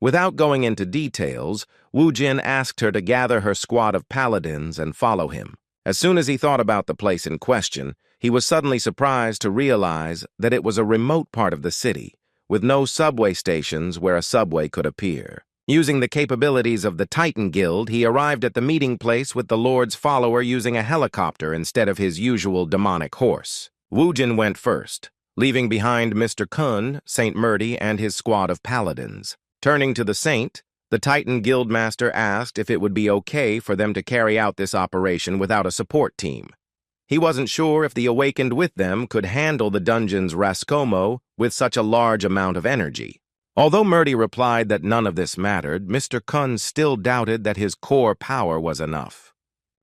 Without going into details, Wu Jin asked her to gather her squad of paladins and follow him. As soon as he thought about the place in question, he was suddenly surprised to realize that it was a remote part of the city, with no subway stations where a subway could appear. Using the capabilities of the Titan Guild, he arrived at the meeting place with the Lord's follower using a helicopter instead of his usual demonic horse. Wu Jin went first, leaving behind Mr. Kun, Saint Merdi, and his squad of paladins. Turning to the Saint, the Titan Guildmaster asked if it would be okay for them to carry out this operation without a support team. He wasn't sure if the Awakened with them could handle the dungeon's Raskomo with such a large amount of energy. Although Merdi replied that none of this mattered, Mr. Kun still doubted that his core power was enough.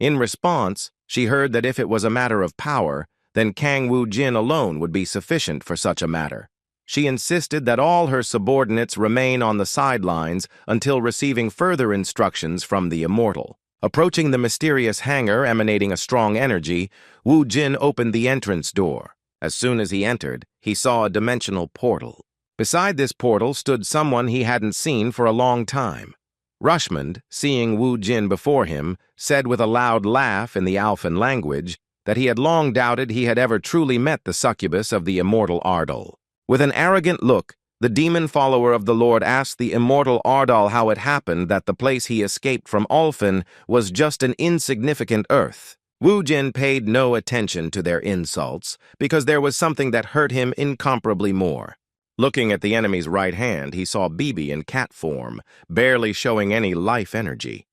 In response, she heard that if it was a matter of power, then Kang Wu Jin alone would be sufficient for such a matter. She insisted that all her subordinates remain on the sidelines until receiving further instructions from the Immortal. Approaching the mysterious hangar emanating a strong energy, Wu Jin opened the entrance door. As soon as he entered, he saw a dimensional portal. Beside this portal stood someone he hadn't seen for a long time. Rushmond, seeing Wu Jin before him, said with a loud laugh in the Alphan language that he had long doubted he had ever truly met the succubus of the immortal Ardal. With an arrogant look, the demon follower of the Lord asked the immortal Ardal how it happened that the place he escaped from Alphan was just an insignificant earth. Wu Jin paid no attention to their insults because there was something that hurt him incomparably more. Looking at the enemy's right hand, he saw Bibi in cat form, barely showing any life energy.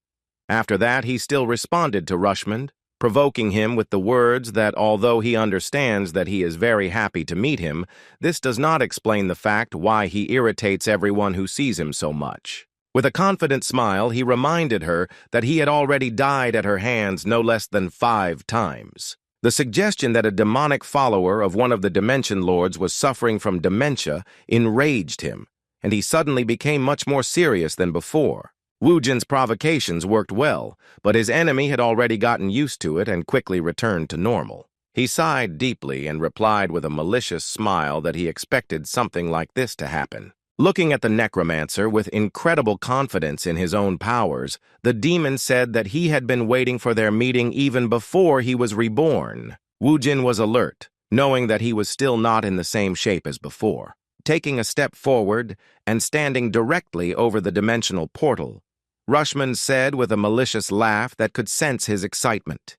After that, he still responded to Rushmond, provoking him with the words that although he understands that he is very happy to meet him, this does not explain the fact why he irritates everyone who sees him so much. With a confident smile, he reminded her that he had already died at her hands no less than 5 times. The suggestion that a demonic follower of one of the Dimension Lords was suffering from dementia enraged him, and he suddenly became much more serious than before. Wu Jin's provocations worked well, but his enemy had already gotten used to it and quickly returned to normal. He sighed deeply and replied with a malicious smile that he expected something like this to happen. Looking at the Necromancer with incredible confidence in his own powers, the demon said that he had been waiting for their meeting even before he was reborn. Wu Jin was alert, knowing that he was still not in the same shape as before. Taking a step forward and standing directly over the dimensional portal, Rushmond said with a malicious laugh that could sense his excitement.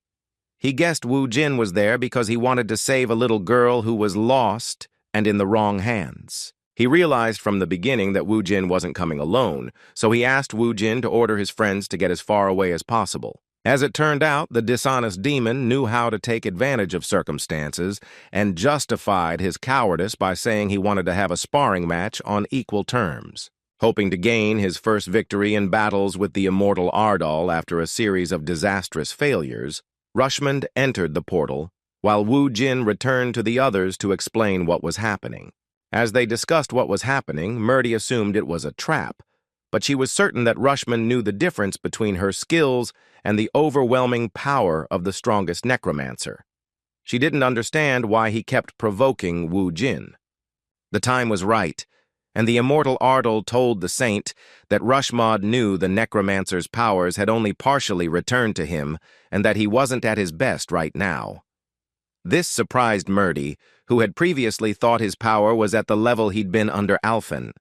He guessed Wu Jin was there because he wanted to save a little girl who was lost and in the wrong hands. He realized from the beginning that Wu Jin wasn't coming alone, so he asked Wu Jin to order his friends to get as far away as possible. As it turned out, the dishonest demon knew how to take advantage of circumstances and justified his cowardice by saying he wanted to have a sparring match on equal terms. Hoping to gain his first victory in battles with the immortal Ardal after a series of disastrous failures, Rushmond entered the portal, while Wu Jin returned to the others to explain what was happening. As they discussed what was happening, Murdy assumed it was a trap, but she was certain that Rushmond knew the difference between her skills and the overwhelming power of the strongest necromancer. She didn't understand why he kept provoking Wu Jin. The time was right, and the immortal Ardal told the saint that Rushmond knew the necromancer's powers had only partially returned to him and that he wasn't at his best right now. This surprised Murdy, who had previously thought his power was at the level he'd been under Alphen.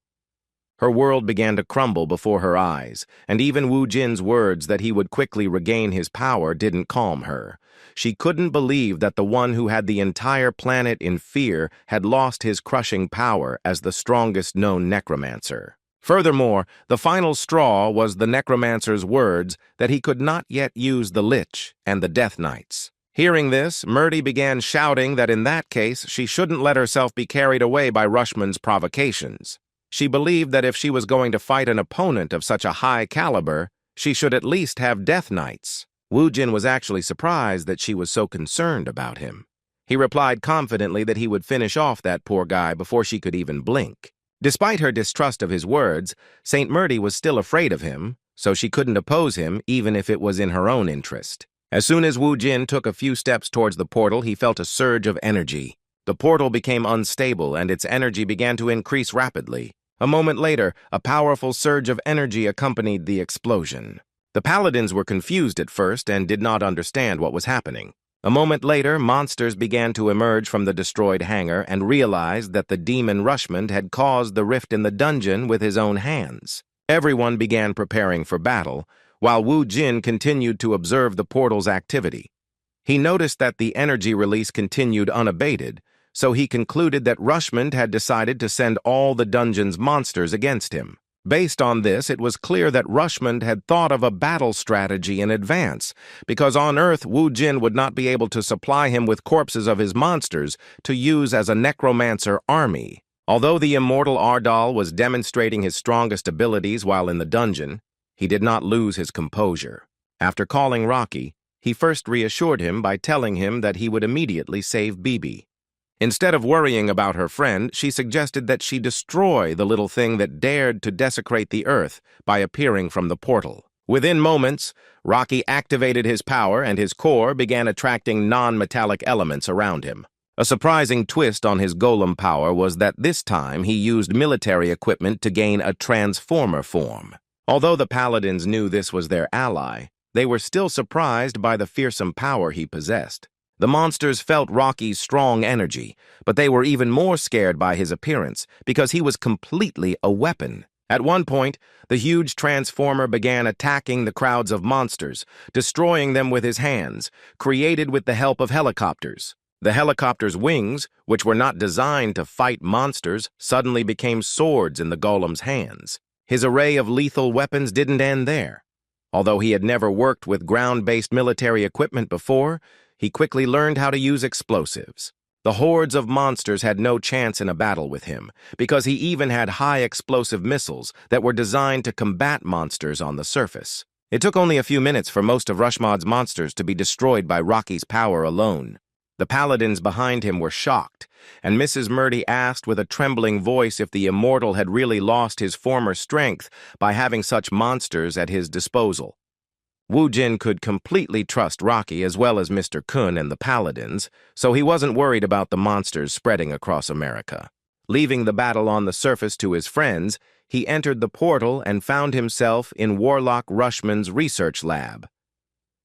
Her world began to crumble before her eyes, and even Wu Jin's words that he would quickly regain his power didn't calm her. She couldn't believe that the one who had the entire planet in fear had lost his crushing power as the strongest known necromancer. Furthermore, the final straw was the necromancer's words that he could not yet use the Lich and the Death Knights. Hearing this, Murdy began shouting that in that case she shouldn't let herself be carried away by Rushmond's provocations. She believed that if she was going to fight an opponent of such a high caliber, she should at least have Death Knights. Wu Jin was actually surprised that she was so concerned about him. He replied confidently that he would finish off that poor guy before she could even blink. Despite her distrust of his words, St. Murdy was still afraid of him, so she couldn't oppose him even if it was in her own interest. As soon as Wu Jin took a few steps towards the portal, he felt a surge of energy. The portal became unstable and its energy began to increase rapidly. A moment later, a powerful surge of energy accompanied the explosion. The paladins were confused at first and did not understand what was happening. A moment later, monsters began to emerge from the destroyed hangar and realized that the demon Rushmond had caused the rift in the dungeon with his own hands. Everyone began preparing for battle, while Wu Jin continued to observe the portal's activity. He noticed that the energy release continued unabated, so he concluded that Rushmond had decided to send all the dungeon's monsters against him. Based on this, it was clear that Rushmond had thought of a battle strategy in advance, because on Earth, Wu Jin would not be able to supply him with corpses of his monsters to use as a necromancer army. Although the immortal Ardal was demonstrating his strongest abilities while in the dungeon, he did not lose his composure. After calling Rocky, he first reassured him by telling him that he would immediately save Bibi. Instead of worrying about her friend, she suggested that she destroy the little thing that dared to desecrate the Earth by appearing from the portal. Within moments, Rocky activated his power and his core began attracting non-metallic elements around him. A surprising twist on his golem power was that this time he used military equipment to gain a transformer form. Although the paladins knew this was their ally, they were still surprised by the fearsome power he possessed. The monsters felt Rocky's strong energy, but they were even more scared by his appearance because he was completely a weapon. At one point, the huge transformer began attacking the crowds of monsters, destroying them with his hands, created with the help of helicopters. The helicopter's wings, which were not designed to fight monsters, suddenly became swords in the golem's hands. His array of lethal weapons didn't end there. Although he had never worked with ground-based military equipment before, he quickly learned how to use explosives. The hordes of monsters had no chance in a battle with him, because he even had high explosive missiles that were designed to combat monsters on the surface. It took only a few minutes for most of Rushmond's monsters to be destroyed by Rocky's power alone. The paladins behind him were shocked, and Mrs. Murdy asked with a trembling voice if the immortal had really lost his former strength by having such monsters at his disposal. Wu Jin could completely trust Rocky as well as Mr. Kun and the paladins, so he wasn't worried about the monsters spreading across America. Leaving the battle on the surface to his friends, he entered the portal and found himself in Warlock Rushmond's research lab.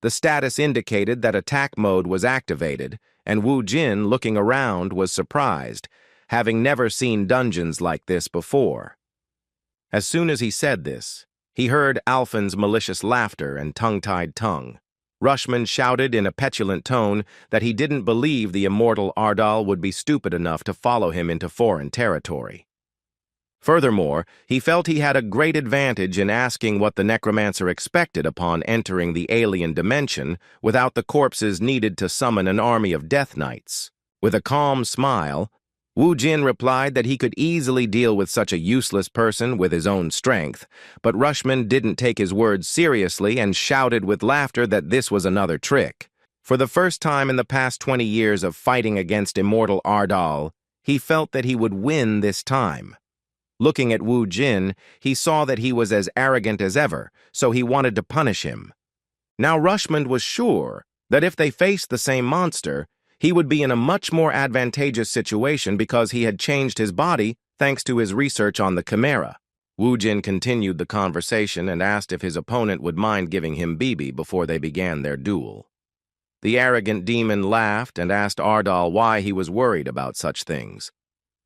The status indicated that attack mode was activated, and Wu Jin, looking around, was surprised, having never seen dungeons like this before. As soon as he said this, he heard Alphen's malicious laughter and tongue-tied tongue. Rushmond shouted in a petulant tone that he didn't believe the immortal Ardal would be stupid enough to follow him into foreign territory. Furthermore, he felt he had a great advantage in asking what the Necromancer expected upon entering the alien dimension without the corpses needed to summon an army of Death Knights. With a calm smile, Wu Jin replied that he could easily deal with such a useless person with his own strength, but Rushman didn't take his words seriously and shouted with laughter that this was another trick. For the first time in the past 20 years of fighting against immortal Ardal, he felt that he would win this time. Looking at Wu Jin, he saw that he was as arrogant as ever, so he wanted to punish him. Now Rushman was sure that if they faced the same monster, he would be in a much more advantageous situation because he had changed his body thanks to his research on the Chimera. Wu Jin continued the conversation and asked if his opponent would mind giving him Bibi before they began their duel. The arrogant demon laughed and asked Ardal why he was worried about such things.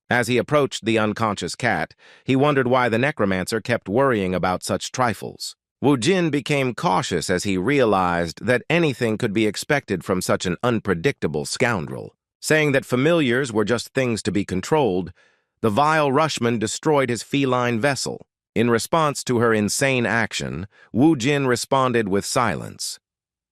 As he approached the unconscious cat, he wondered why the Necromancer kept worrying about such trifles. Wu Jin became cautious as he realized that anything could be expected from such an unpredictable scoundrel. Saying that familiars were just things to be controlled, the vile Rushman destroyed his feline vessel. In response to her insane action, Wu Jin responded with silence.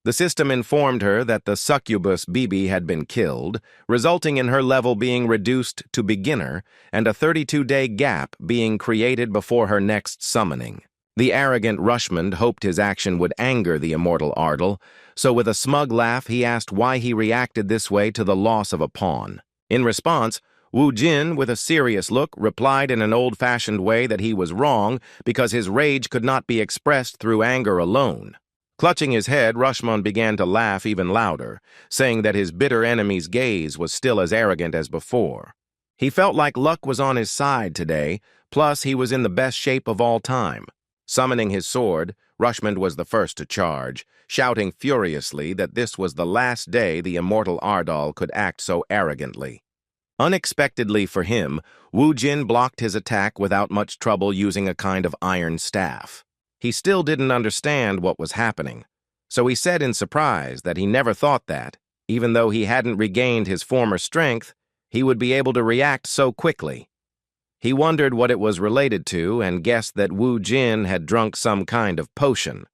The system informed her that the succubus Bibi had been killed, resulting in her level being reduced to beginner and a 32-day gap being created before her next summoning. The arrogant Rushman hoped his action would anger the immortal Ardal, so with a smug laugh he asked why he reacted this way to the loss of a pawn. In response, Wu Jin, with a serious look, replied in an old-fashioned way that he was wrong because his rage could not be expressed through anger alone. Clutching his head, Rushman began to laugh even louder, saying that his bitter enemy's gaze was still as arrogant as before. He felt like luck was on his side today, plus he was in the best shape of all time. Summoning his sword, Rushman was the first to charge, shouting furiously that this was the last day the immortal Ardal could act so arrogantly. Unexpectedly for him, Wu Jin blocked his attack without much trouble using a kind of iron staff. He still didn't understand what was happening, so he said in surprise that he never thought that, even though he hadn't regained his former strength, he would be able to react so quickly. He wondered what it was related to and guessed that Wu Jin had drunk some kind of potion.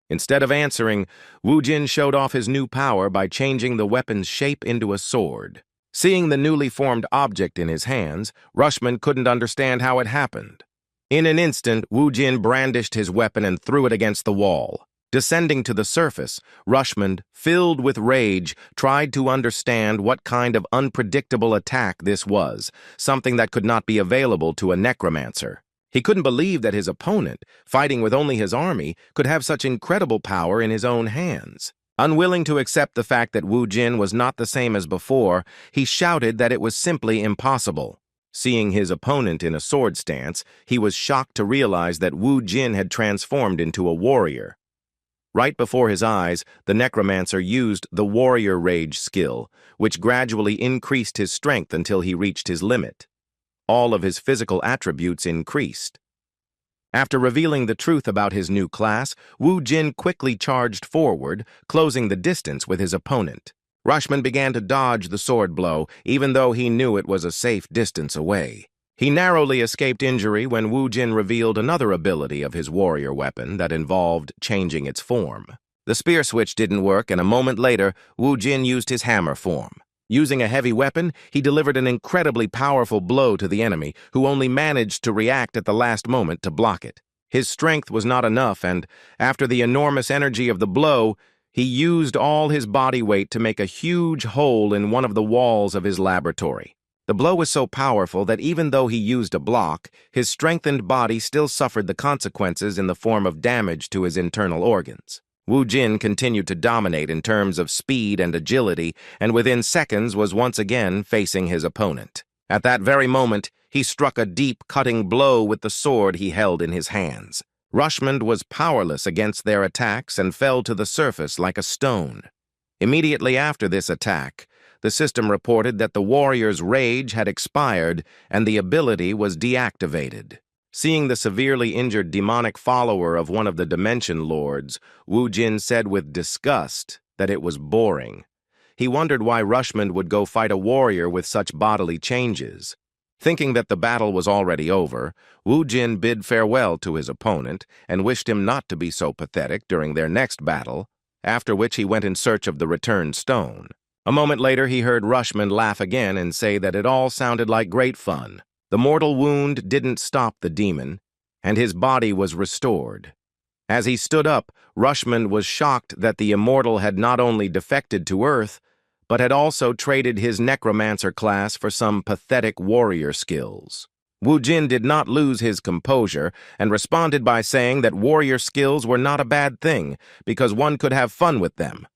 Instead of answering, Wu Jin showed off his new power by changing the weapon's shape into a sword. Seeing the newly formed object in his hands, Rushman couldn't understand how it happened. In an instant, Wu Jin brandished his weapon and threw it against the wall. Descending to the surface, Rushman, filled with rage, tried to understand what kind of unpredictable attack this was, something that could not be available to a necromancer. He couldn't believe that his opponent, fighting with only his army, could have such incredible power in his own hands. Unwilling to accept the fact that Wu Jin was not the same as before, he shouted that it was simply impossible. Seeing his opponent in a sword stance, he was shocked to realize that Wu Jin had transformed into a warrior. Right before his eyes, the Necromancer used the Warrior Rage skill, which gradually increased his strength until he reached his limit. All of his physical attributes increased. After revealing the truth about his new class, Wu Jin quickly charged forward, closing the distance with his opponent. Rushman began to dodge the sword blow, even though he knew it was a safe distance away. He narrowly escaped injury when Wu Jin revealed another ability of his warrior weapon that involved changing its form. The spear switch didn't work, and a moment later, Wu Jin used his hammer form. Using a heavy weapon, he delivered an incredibly powerful blow to the enemy, who only managed to react at the last moment to block it. His strength was not enough, and after the enormous energy of the blow, he used all his body weight to make a huge hole in one of the walls of his laboratory. The blow was so powerful that even though he used a block, his strengthened body still suffered the consequences in the form of damage to his internal organs. Wu Jin continued to dominate in terms of speed and agility, and within seconds was once again facing his opponent. At that very moment, he struck a deep, cutting blow with the sword he held in his hands. Rushman was powerless against their attacks and fell to the surface like a stone. Immediately after this attack, the system reported that the warrior's rage had expired and the ability was deactivated. Seeing the severely injured demonic follower of one of the Dimension Lords, Wu Jin said with disgust that it was boring. He wondered why Rushman would go fight a warrior with such bodily changes. Thinking that the battle was already over, Wu Jin bid farewell to his opponent and wished him not to be so pathetic during their next battle, after which he went in search of the returned stone. A moment later, he heard Rushman laugh again and say that it all sounded like great fun. The mortal wound didn't stop the demon, and his body was restored. As he stood up, Rushman was shocked that the immortal had not only defected to Earth, but had also traded his Necromancer class for some pathetic warrior skills. Wu Jin did not lose his composure and responded by saying that warrior skills were not a bad thing because one could have fun with them.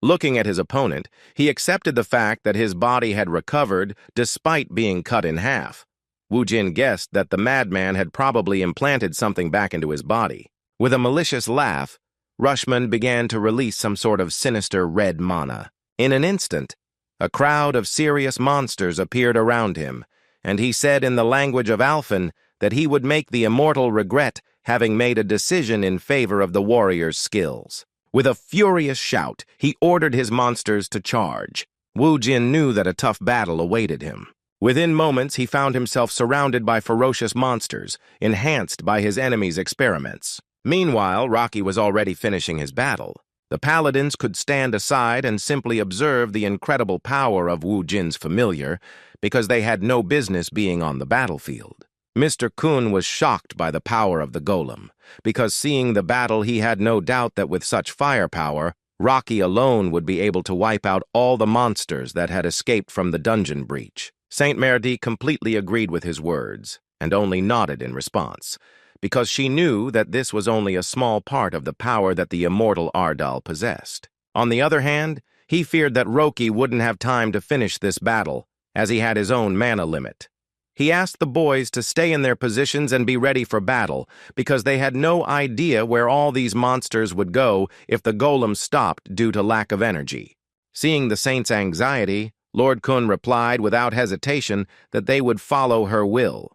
Looking at his opponent, he accepted the fact that his body had recovered despite being cut in half. Wu Jin guessed that the madman had probably implanted something back into his body. With a malicious laugh, Rushman began to release some sort of sinister red mana. In an instant, a crowd of serious monsters appeared around him, and he said in the language of Alphen that he would make the immortal regret having made a decision in favor of the warrior's skills. With a furious shout, he ordered his monsters to charge. Wu Jin knew that a tough battle awaited him. Within moments, he found himself surrounded by ferocious monsters, enhanced by his enemy's experiments. Meanwhile, Rocky was already finishing his battle. The paladins could stand aside and simply observe the incredible power of Wu Jin's familiar, because they had no business being on the battlefield. Mr. Kun was shocked by the power of the golem, because seeing the battle he had no doubt that with such firepower, Rocky alone would be able to wipe out all the monsters that had escaped from the dungeon breach. Saint Merdi completely agreed with his words, and only nodded in response, because she knew that this was only a small part of the power that the immortal Ardal possessed. On the other hand, he feared that Roki wouldn't have time to finish this battle, as he had his own mana limit. He asked the boys to stay in their positions and be ready for battle, because they had no idea where all these monsters would go if the golem stopped due to lack of energy. Seeing the saint's anxiety, Lord Kun replied without hesitation that they would follow her will.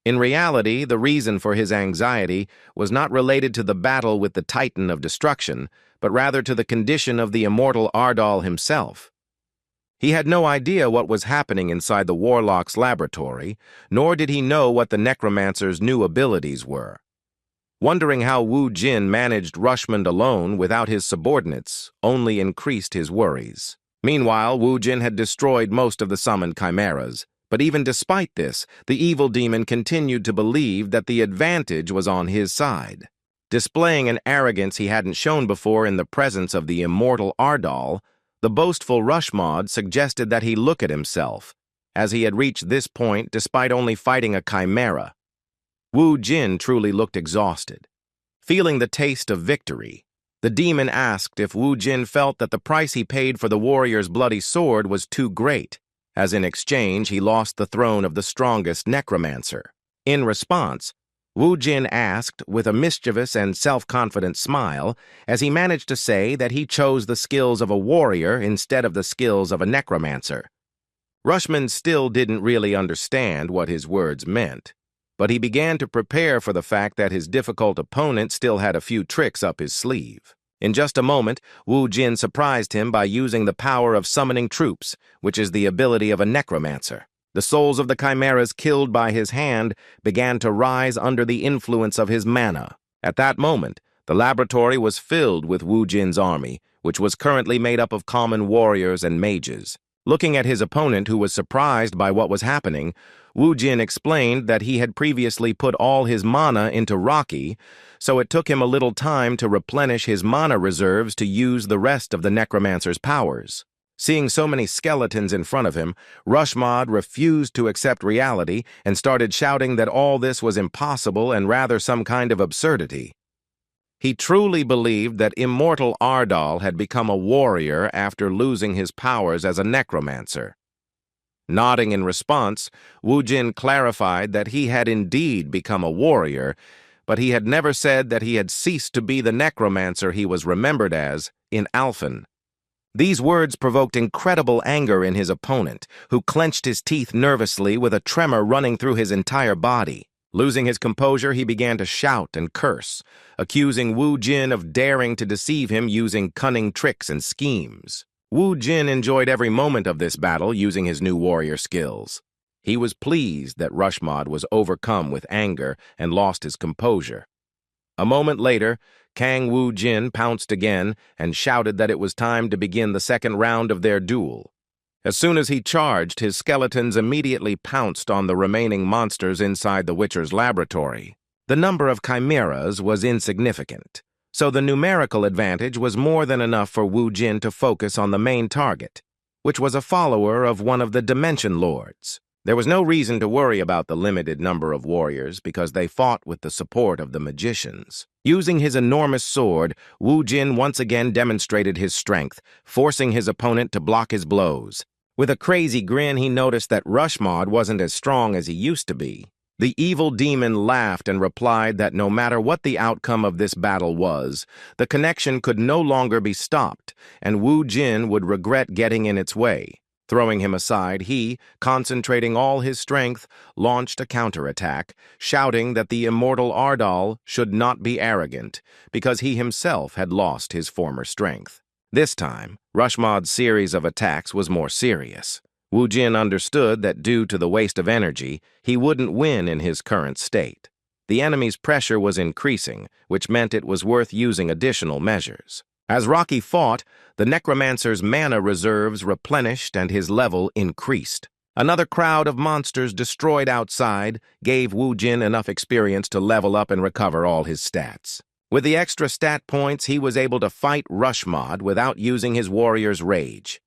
In reality, the reason for his anxiety was not related to the battle with the Titan of Destruction, but rather to the condition of the immortal Ardal himself. He had no idea what was happening inside the Warlock's laboratory, nor did he know what the Necromancer's new abilities were. Wondering how Wu Jin managed Rushman alone without his subordinates only increased his worries. Meanwhile, Wu Jin had destroyed most of the summoned chimeras. But even despite this, the evil demon continued to believe that the advantage was on his side. Displaying an arrogance he hadn't shown before in the presence of the immortal Ardal, the boastful Rushmod suggested that he look at himself, as he had reached this point despite only fighting a chimera. Wu Jin truly looked exhausted. Feeling the taste of victory, the demon asked if Wu Jin felt that the price he paid for the warrior's bloody sword was too great, as in exchange he lost the throne of the strongest necromancer. In response, Wu Jin asked with a mischievous and self-confident smile as he managed to say that he chose the skills of a warrior instead of the skills of a necromancer. Rushman still didn't really understand what his words meant, but he began to prepare for the fact that his difficult opponent still had a few tricks up his sleeve. In just a moment, Wu Jin surprised him by using the power of summoning troops, which is the ability of a necromancer. The souls of the chimeras killed by his hand began to rise under the influence of his mana. At that moment, the laboratory was filled with Wu Jin's army, which was currently made up of common warriors and mages. Looking at his opponent, who was surprised by what was happening, Wu Jin explained that he had previously put all his mana into Rocky, so it took him a little time to replenish his mana reserves to use the rest of the necromancer's powers. Seeing so many skeletons in front of him, Rushmod refused to accept reality and started shouting that all this was impossible and rather some kind of absurdity. He truly believed that immortal Ardal had become a warrior after losing his powers as a necromancer. Nodding in response, Wu Jin clarified that he had indeed become a warrior, but he had never said that he had ceased to be the necromancer he was remembered as in Alphen. These words provoked incredible anger in his opponent, who clenched his teeth nervously with a tremor running through his entire body. Losing his composure, he began to shout and curse, accusing Wu Jin of daring to deceive him using cunning tricks and schemes. Wu Jin enjoyed every moment of this battle using his new warrior skills. He was pleased that Rushmod was overcome with anger and lost his composure. A moment later, Kang Woo-jin pounced again and shouted that it was time to begin the second round of their duel. As soon as he charged, his skeletons immediately pounced on the remaining monsters inside the Witcher's laboratory. The number of chimeras was insignificant, so the numerical advantage was more than enough for Woo-jin to focus on the main target, which was a follower of one of the Dimension Lords. There was no reason to worry about the limited number of warriors because they fought with the support of the magicians. Using his enormous sword, Woo-jin once again demonstrated his strength, forcing his opponent to block his blows. With a crazy grin, he noticed that Rushmod wasn't as strong as he used to be. The evil demon laughed and replied that no matter what the outcome of this battle was, the connection could no longer be stopped, and Woo-jin would regret getting in its way. Throwing him aside, he, concentrating all his strength, launched a counterattack, shouting that the immortal Ardal should not be arrogant, because he himself had lost his former strength. This time, Rushmod's series of attacks was more serious. Woo-jin understood that due to the waste of energy, he wouldn't win in his current state. The enemy's pressure was increasing, which meant it was worth using additional measures. As Rocky fought, the Necromancer's mana reserves replenished and his level increased. Another crowd of monsters destroyed outside gave Woo-jin enough experience to level up and recover all his stats. With the extra stat points, he was able to fight Rushmod without using his warrior's rage.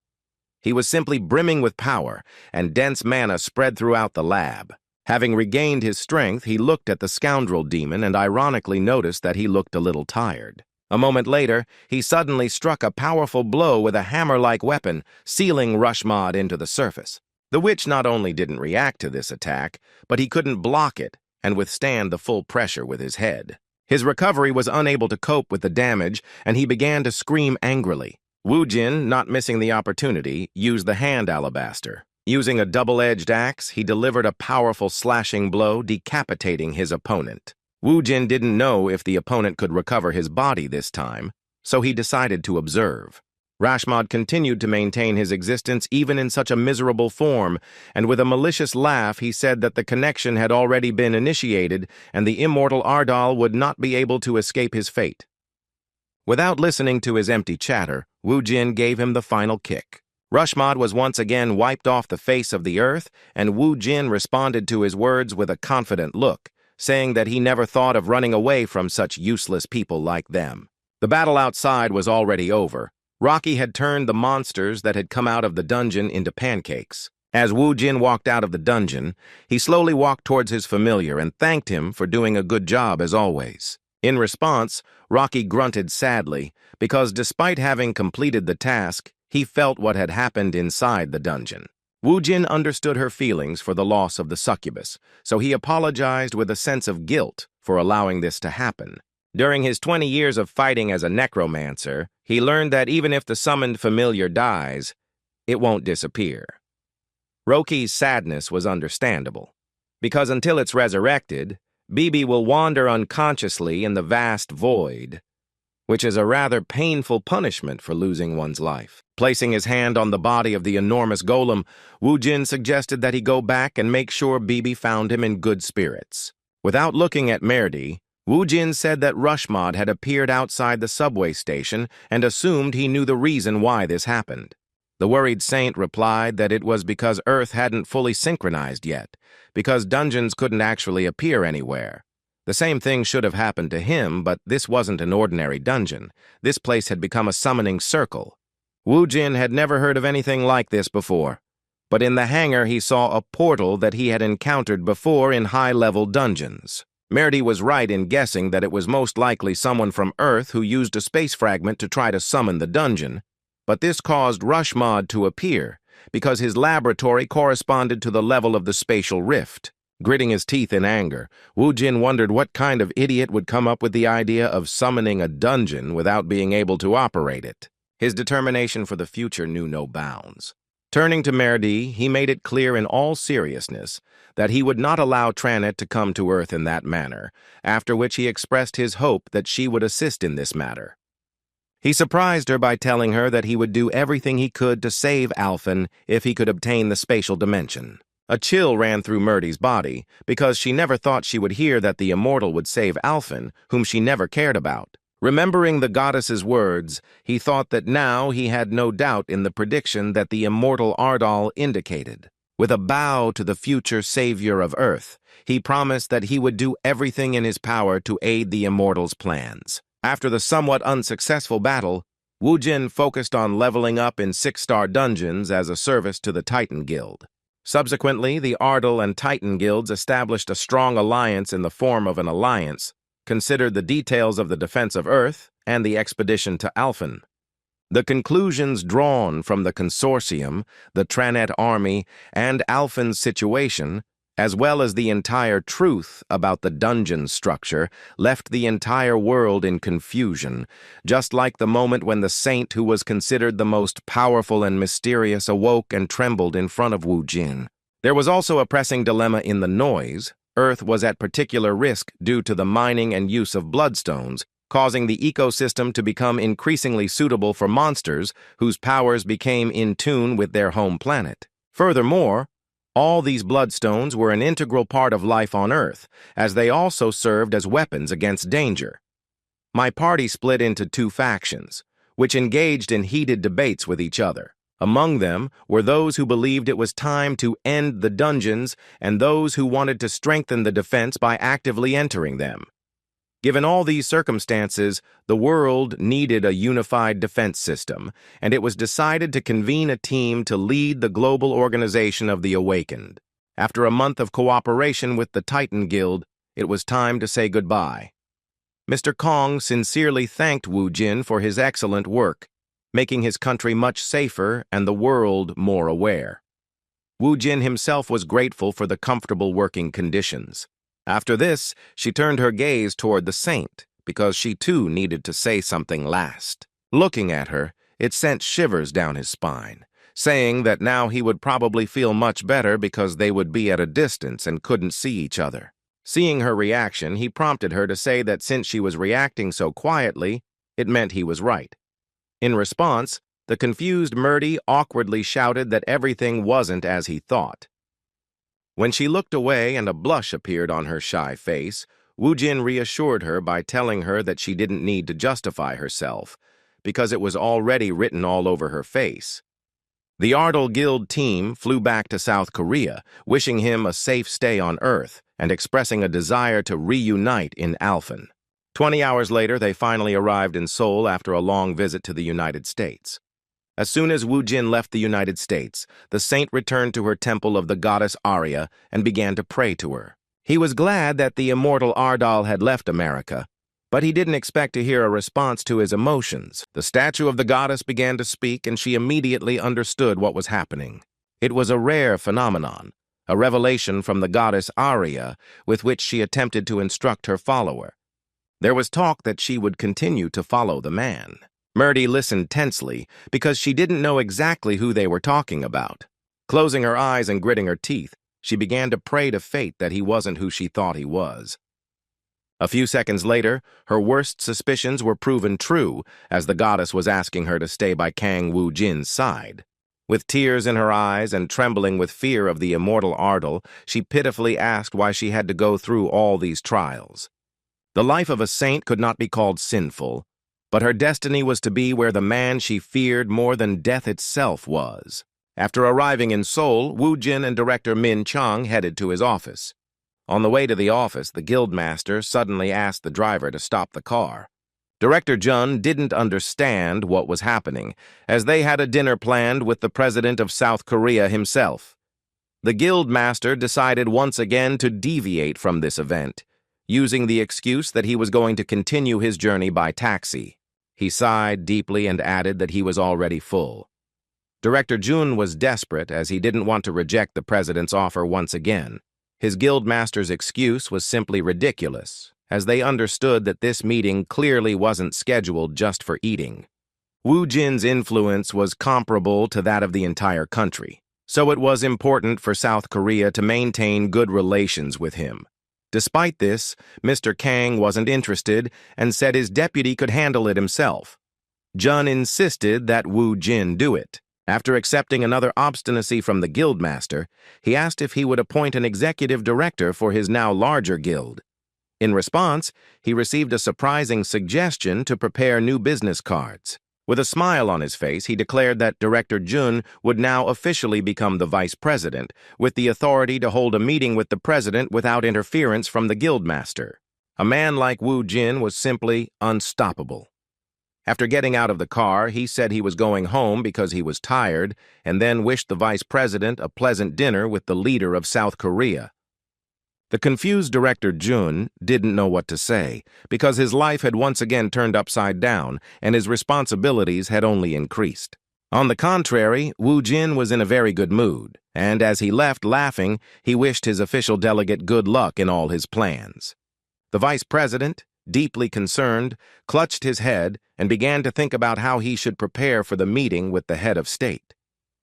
He was simply brimming with power, and dense mana spread throughout the lab. Having regained his strength, he looked at the scoundrel demon and ironically noticed that he looked a little tired. A moment later, he suddenly struck a powerful blow with a hammer-like weapon, sealing Rushmod into the surface. The witch not only didn't react to this attack, but he couldn't block it and withstand the full pressure with his head. His recovery was unable to cope with the damage, and he began to scream angrily. Woo-jin, not missing the opportunity, used the hand alabaster. Using a double-edged axe, he delivered a powerful slashing blow, decapitating his opponent. Woo-jin didn't know if the opponent could recover his body this time, so he decided to observe. Rushmod continued to maintain his existence even in such a miserable form, and with a malicious laugh he said that the connection had already been initiated and the immortal Ardal would not be able to escape his fate. Without listening to his empty chatter, Woo-jin gave him the final kick. Rushmod was once again wiped off the face of the earth, and Woo-jin responded to his words with a confident look, saying that he never thought of running away from such useless people like them. The battle outside was already over. Rocky had turned the monsters that had come out of the dungeon into pancakes. As Woo-jin walked out of the dungeon, he slowly walked towards his familiar and thanked him for doing a good job as always. In response, Rocky grunted sadly, because despite having completed the task, he felt what had happened inside the dungeon. Woo-jin understood her feelings for the loss of the succubus, so he apologized with a sense of guilt for allowing this to happen. During his 20 years of fighting as a necromancer, he learned that even if the summoned familiar dies, it won't disappear. Rocky's sadness was understandable, because until it's resurrected, Bibi will wander unconsciously in the vast void, which is a rather painful punishment for losing one's life. Placing his hand on the body of the enormous golem, Woo-jin suggested that he go back and make sure Bibi found him in good spirits. Without looking at Merdi, Woo-jin said that Rushmod had appeared outside the subway station and assumed he knew the reason why this happened. The worried saint replied that it was because Earth hadn't fully synchronized yet, because dungeons couldn't actually appear anywhere. The same thing should have happened to him, but this wasn't an ordinary dungeon. This place had become a summoning circle. Woo-jin had never heard of anything like this before, but in the hangar he saw a portal that he had encountered before in high-level dungeons. Merdi was right in guessing that it was most likely someone from Earth who used a space fragment to try to summon the dungeon, but this caused Rushmod to appear, because his laboratory corresponded to the level of the spatial rift. Gritting his teeth in anger, Woo-jin wondered what kind of idiot would come up with the idea of summoning a dungeon without being able to operate it. His determination for the future knew no bounds. Turning to Merdi, he made it clear in all seriousness that he would not allow Tranit to come to Earth in that manner, after which he expressed his hope that she would assist in this matter. He surprised her by telling her that he would do everything he could to save Alphen if he could obtain the spatial dimension. A chill ran through Murdy's body, because she never thought she would hear that the immortal would save Alphen, whom she never cared about. Remembering the goddess's words, he thought that now he had no doubt in the prediction that the immortal Ardal indicated. With a bow to the future savior of Earth, he promised that he would do everything in his power to aid the immortal's plans. After the somewhat unsuccessful battle, Wu Jin focused on leveling up in 6-star dungeons as a service to the Titan Guild. Subsequently, the Ardal and Titan Guilds established a strong alliance in the form of an alliance, considered the details of the defense of Earth and the expedition to Alphen. The conclusions drawn from the consortium, the Tranet army, and Alphen's situation, as well as the entire truth about the dungeon structure, left the entire world in confusion, just like the moment when the saint who was considered the most powerful and mysterious awoke and trembled in front of Wu Jin. There was also a pressing dilemma in the noise. Earth was at particular risk due to the mining and use of bloodstones, causing the ecosystem to become increasingly suitable for monsters whose powers became in tune with their home planet. Furthermore, all these bloodstones were an integral part of life on Earth, as they also served as weapons against danger. My party split into 2 factions, which engaged in heated debates with each other. Among them were those who believed it was time to end the dungeons and those who wanted to strengthen the defense by actively entering them. Given all these circumstances, the world needed a unified defense system, and it was decided to convene a team to lead the global organization of the Awakened. After a month of cooperation with the Titan Guild, it was time to say goodbye. Mr. Kong sincerely thanked Wu Jin for his excellent work, making his country much safer and the world more aware. Wu Jin himself was grateful for the comfortable working conditions. After this, she turned her gaze toward the saint, because she too needed to say something last. Looking at her, it sent shivers down his spine, saying that now he would probably feel much better because they would be at a distance and couldn't see each other. Seeing her reaction, he prompted her to say that since she was reacting so quietly, it meant he was right. In response, the confused Murdy awkwardly shouted that everything wasn't as he thought. When she looked away and a blush appeared on her shy face, Wu Jin reassured her by telling her that she didn't need to justify herself, because it was already written all over her face. The Ardal Guild team flew back to South Korea, wishing him a safe stay on Earth and expressing a desire to reunite in Alphen. 20 hours later, they finally arrived in Seoul after a long visit to the United States. As soon as Wu Jin left the United States, the saint returned to her temple of the goddess Arya and began to pray to her. He was glad that the immortal Ardal had left America, but he didn't expect to hear a response to his emotions. The statue of the goddess began to speak, and she immediately understood what was happening. It was a rare phenomenon, a revelation from the goddess Arya, with which she attempted to instruct her follower. There was talk that she would continue to follow the man. Murdy listened tensely because she didn't know exactly who they were talking about. Closing her eyes and gritting her teeth, she began to pray to fate that he wasn't who she thought he was. A few seconds later, her worst suspicions were proven true as the goddess was asking her to stay by Kang Wu Jin's side. With tears in her eyes and trembling with fear of the immortal Ardal, she pitifully asked why she had to go through all these trials. The life of a saint could not be called sinful, but her destiny was to be where the man she feared more than death itself was. After arriving in Seoul, Wu Jin and director Min Chang headed to his office. On the way to the office, the guildmaster suddenly asked the driver to stop the car. Director Jun didn't understand what was happening, as they had a dinner planned with the president of South Korea himself. The guildmaster decided once again to deviate from this event, using the excuse that he was going to continue his journey by taxi. He sighed deeply and added that he was already full. Director Jun was desperate as he didn't want to reject the president's offer once again. His guildmaster's excuse was simply ridiculous, as they understood that this meeting clearly wasn't scheduled just for eating. Wu Jin's influence was comparable to that of the entire country, so it was important for South Korea to maintain good relations with him. Despite this, Mr. Kang wasn't interested and said his deputy could handle it himself. Jun insisted that Wu Jin do it. After accepting another obstinacy from the guildmaster, he asked if he would appoint an executive director for his now larger guild. In response, he received a surprising suggestion to prepare new business cards. With a smile on his face, he declared that Director Jun would now officially become the vice president, with the authority to hold a meeting with the president without interference from the guildmaster. A man like Wu Jin was simply unstoppable. After getting out of the car, he said he was going home because he was tired, and then wished the vice president a pleasant dinner with the leader of South Korea. The confused Director Jun didn't know what to say, because his life had once again turned upside down, and his responsibilities had only increased. On the contrary, Wu Jin was in a very good mood, and as he left laughing, he wished his official delegate good luck in all his plans. The vice president, deeply concerned, clutched his head and began to think about how he should prepare for the meeting with the head of state.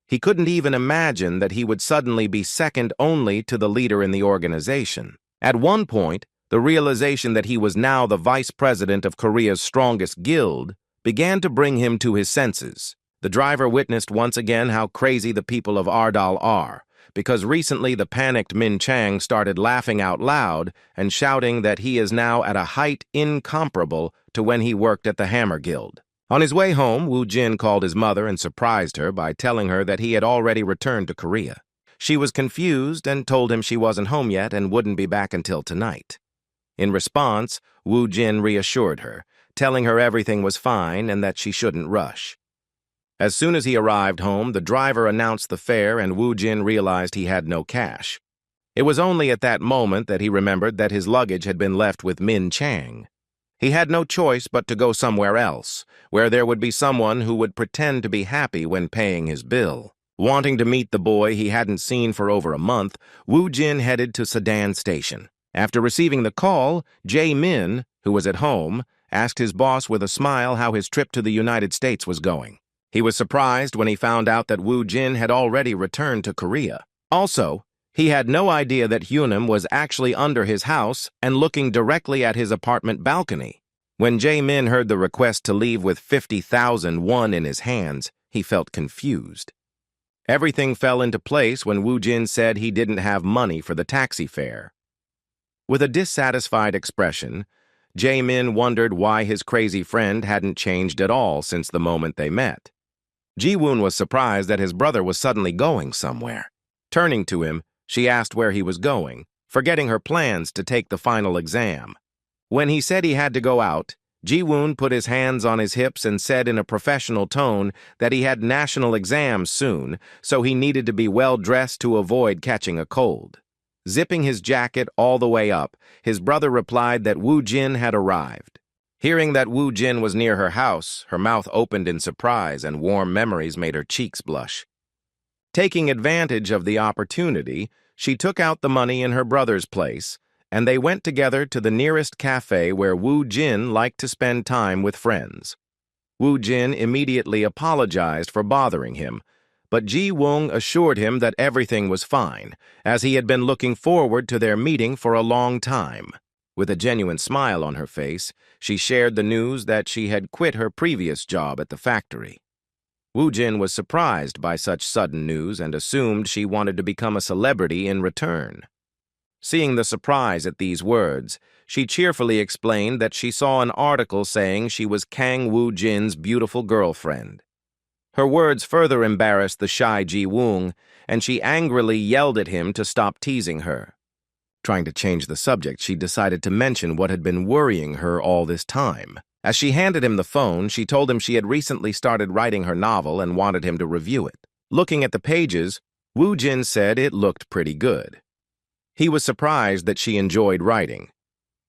He couldn't even imagine that he would suddenly be second only to the leader in the organization. At one point, the realization that he was now the vice president of Korea's strongest guild began to bring him to his senses. The driver witnessed once again how crazy the people of Ardal are, because recently the panicked Min Chang started laughing out loud and shouting that he is now at a height incomparable to when he worked at the Hammer Guild. On his way home, Wu Jin called his mother and surprised her by telling her that he had already returned to Korea. She was confused and told him she wasn't home yet and wouldn't be back until tonight. In response, Wu Jin reassured her, telling her everything was fine and that she shouldn't rush. As soon as he arrived home, the driver announced the fare and Wu Jin realized he had no cash. It was only at that moment that he remembered that his luggage had been left with Min Chang. He had no choice but to go somewhere else, where there would be someone who would pretend to be happy when paying his bill. Wanting to meet the boy he hadn't seen for over a month, Wu Jin headed to Sedan Station. After receiving the call, Jae Min, who was at home, asked his boss with a smile how his trip to the United States was going. He was surprised when he found out that Wu Jin had already returned to Korea. Also, he had no idea that Hyunam was actually under his house and looking directly at his apartment balcony. When Jae Min heard the request to leave with 50,000 won in his hands, he felt confused. Everything fell into place when Wu Jin said he didn't have money for the taxi fare. With a dissatisfied expression, Jae Min wondered why his crazy friend hadn't changed at all since the moment they met. Ji-woon was surprised that his brother was suddenly going somewhere. Turning to him, she asked where he was going, forgetting her plans to take the final exam. When he said he had to go out, Ji-woon put his hands on his hips and said in a professional tone that he had national exams soon, so he needed to be well-dressed to avoid catching a cold. Zipping his jacket all the way up, his brother replied that Wu Jin had arrived. Hearing that Wu Jin was near her house, her mouth opened in surprise and warm memories made her cheeks blush. Taking advantage of the opportunity, she took out the money in her brother's place, and they went together to the nearest cafe where Wu Jin liked to spend time with friends. Wu Jin immediately apologized for bothering him, but Ji-woon assured him that everything was fine, as he had been looking forward to their meeting for a long time. With a genuine smile on her face, she shared the news that she had quit her previous job at the factory. Wu Jin was surprised by such sudden news and assumed she wanted to become a celebrity in return. Seeing the surprise at these words, she cheerfully explained that she saw an article saying she was Kang Wu Jin's beautiful girlfriend. Her words further embarrassed the shy Ji-woon, and she angrily yelled at him to stop teasing her. Trying to change the subject, she decided to mention what had been worrying her all this time. As she handed him the phone, she told him she had recently started writing her novel and wanted him to review it. Looking at the pages, Wu Jin said it looked pretty good. He was surprised that she enjoyed writing.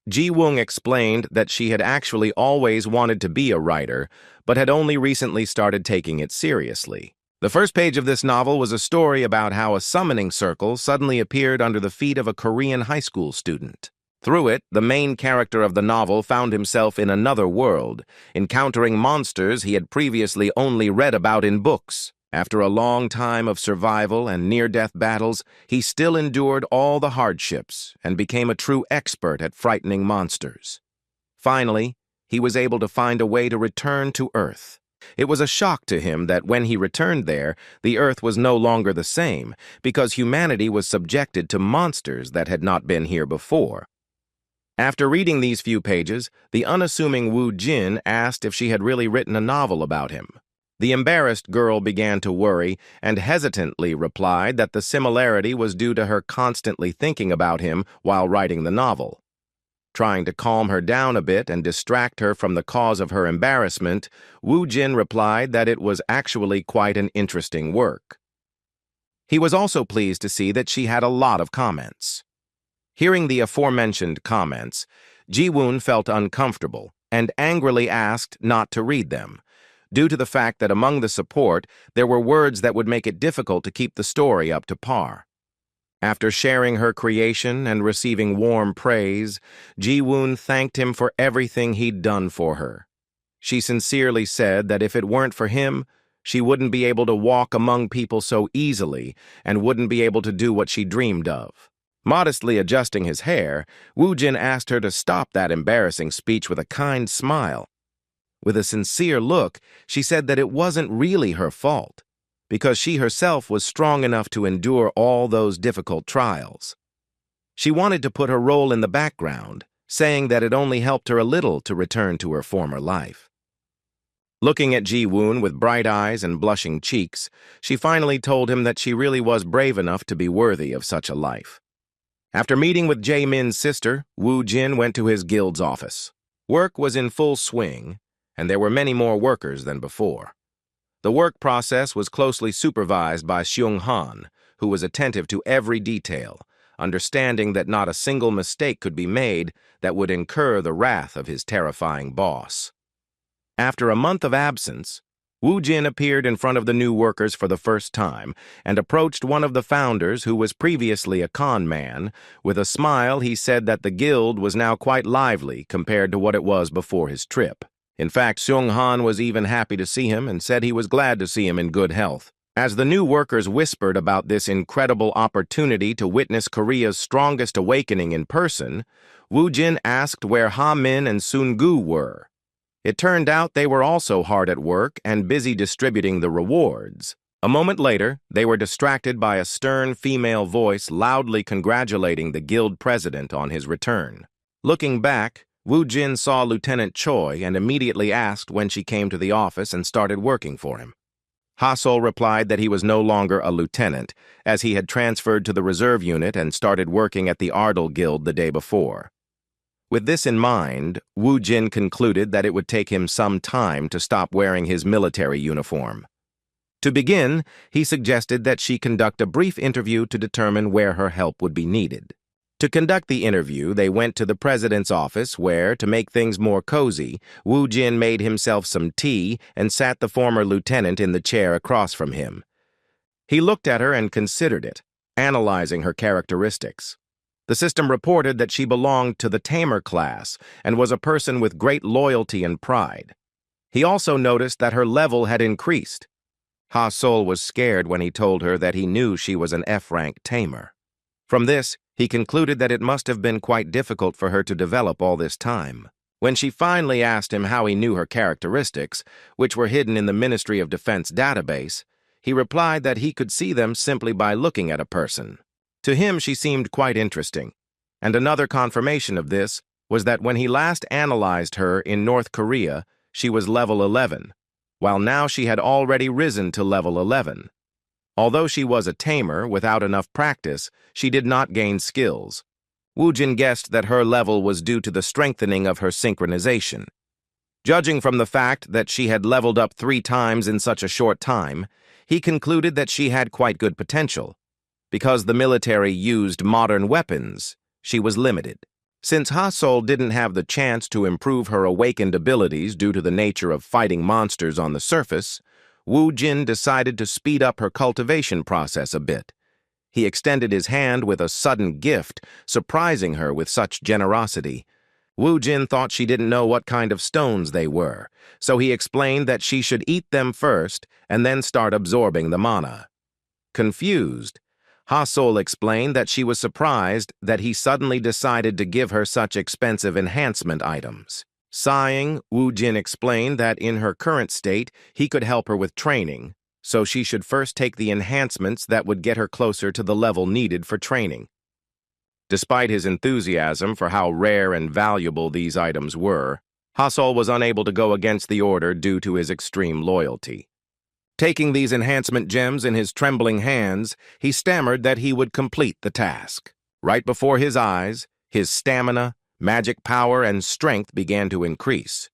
Ji-woon explained that she had actually always wanted to be a writer, but had only recently started taking it seriously. The first page of this novel was a story about how a summoning circle suddenly appeared under the feet of a Korean high school student. Through it, the main character of the novel found himself in another world, encountering monsters he had previously only read about in books. After a long time of survival and near-death battles, he still endured all the hardships and became a true expert at frightening monsters. Finally, he was able to find a way to return to Earth. It was a shock to him that when he returned there, the Earth was no longer the same, because humanity was subjected to monsters that had not been here before. After reading these few pages, the unassuming Wu Jin asked if she had really written a novel about him. The embarrassed girl began to worry and hesitantly replied that the similarity was due to her constantly thinking about him while writing the novel. Trying to calm her down a bit and distract her from the cause of her embarrassment, Wu Jin replied that it was actually quite an interesting work. He was also pleased to see that she had a lot of comments. Hearing the aforementioned comments, Ji-woon felt uncomfortable and angrily asked not to read them, due to the fact that among the support there were words that would make it difficult to keep the story up to par. After sharing her creation and receiving warm praise, Ji-woon thanked him for everything he'd done for her. She sincerely said that if it weren't for him, she wouldn't be able to walk among people so easily and wouldn't be able to do what she dreamed of. Modestly adjusting his hair, Wu Jin asked her to stop that embarrassing speech with a kind smile. With a sincere look, she said that it wasn't really her fault, because she herself was strong enough to endure all those difficult trials. She wanted to put her role in the background, saying that it only helped her a little to return to her former life. Looking at Ji-woon with bright eyes and blushing cheeks, she finally told him that she really was brave enough to be worthy of such a life. After meeting with Jae-min's sister, Wu Jin went to his guild's office. Work was in full swing, and there were many more workers than before. The work process was closely supervised by Seung-han, who was attentive to every detail, understanding that not a single mistake could be made that would incur the wrath of his terrifying boss. After a month of absence, Wu Jin appeared in front of the new workers for the first time and approached one of the founders who was previously a con man. With a smile, he said that the guild was now quite lively compared to what it was before his trip. In fact, Seung-han was even happy to see him and said he was glad to see him in good health. As the new workers whispered about this incredible opportunity to witness Korea's strongest awakening in person, Wu Jin asked where Ha-min and Sun-gu were. It turned out they were also hard at work and busy distributing the rewards. A moment later, they were distracted by a stern female voice loudly congratulating the guild president on his return. Looking back, Wu Jin saw Lieutenant Choi and immediately asked when she came to the office and started working for him. Ha-sol replied that he was no longer a lieutenant, as he had transferred to the reserve unit and started working at the Ardell Guild the day before. With this in mind, Wu Jin concluded that it would take him some time to stop wearing his military uniform. To begin, he suggested that she conduct a brief interview to determine where her help would be needed. To conduct the interview, they went to the president's office where, to make things more cozy, Wu Jin made himself some tea and sat the former lieutenant in the chair across from him. He looked at her and considered it, analyzing her characteristics. The system reported that she belonged to the tamer class and was a person with great loyalty and pride. He also noticed that her level had increased. Ha-sol was scared when he told her that he knew she was an F-rank tamer. From this, he concluded that it must have been quite difficult for her to develop all this time. When she finally asked him how he knew her characteristics, which were hidden in the Ministry of Defense database, he replied that he could see them simply by looking at a person. To him, she seemed quite interesting, and another confirmation of this was that when he last analyzed her in North Korea, she was level 11, while now she had already risen to level 11. Although she was a tamer without enough practice, she did not gain skills. Wu Jin guessed that her level was due to the strengthening of her synchronization. Judging from the fact that she had leveled up 3 times in such a short time, he concluded that she had quite good potential. Because the military used modern weapons, she was limited. Since Ha-sol didn't have the chance to improve her awakened abilities due to the nature of fighting monsters on the surface, Wu Jin decided to speed up her cultivation process a bit. He extended his hand with a sudden gift, surprising her with such generosity. Wu Jin thought she didn't know what kind of stones they were, so he explained that she should eat them first and then start absorbing the mana. Confused, Ha-sol explained that she was surprised that he suddenly decided to give her such expensive enhancement items. Sighing, Wu Jin explained that in her current state, he could help her with training, so she should first take the enhancements that would get her closer to the level needed for training. Despite his enthusiasm for how rare and valuable these items were, Ha-Sol was unable to go against the order due to his extreme loyalty. Taking these enhancement gems in his trembling hands, he stammered that he would complete the task. Right before his eyes, his stamina, magic power, and strength began to increase,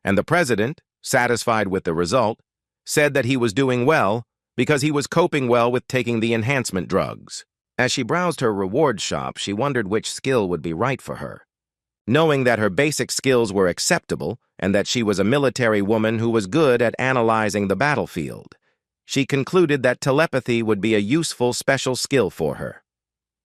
and the president, satisfied with the result, said that he was doing well because he was coping well with taking the enhancement drugs. As she browsed her reward shop, she wondered which skill would be right for her. Knowing that her basic skills were acceptable and that she was a military woman who was good at analyzing the battlefield, she concluded that telepathy would be a useful special skill for her.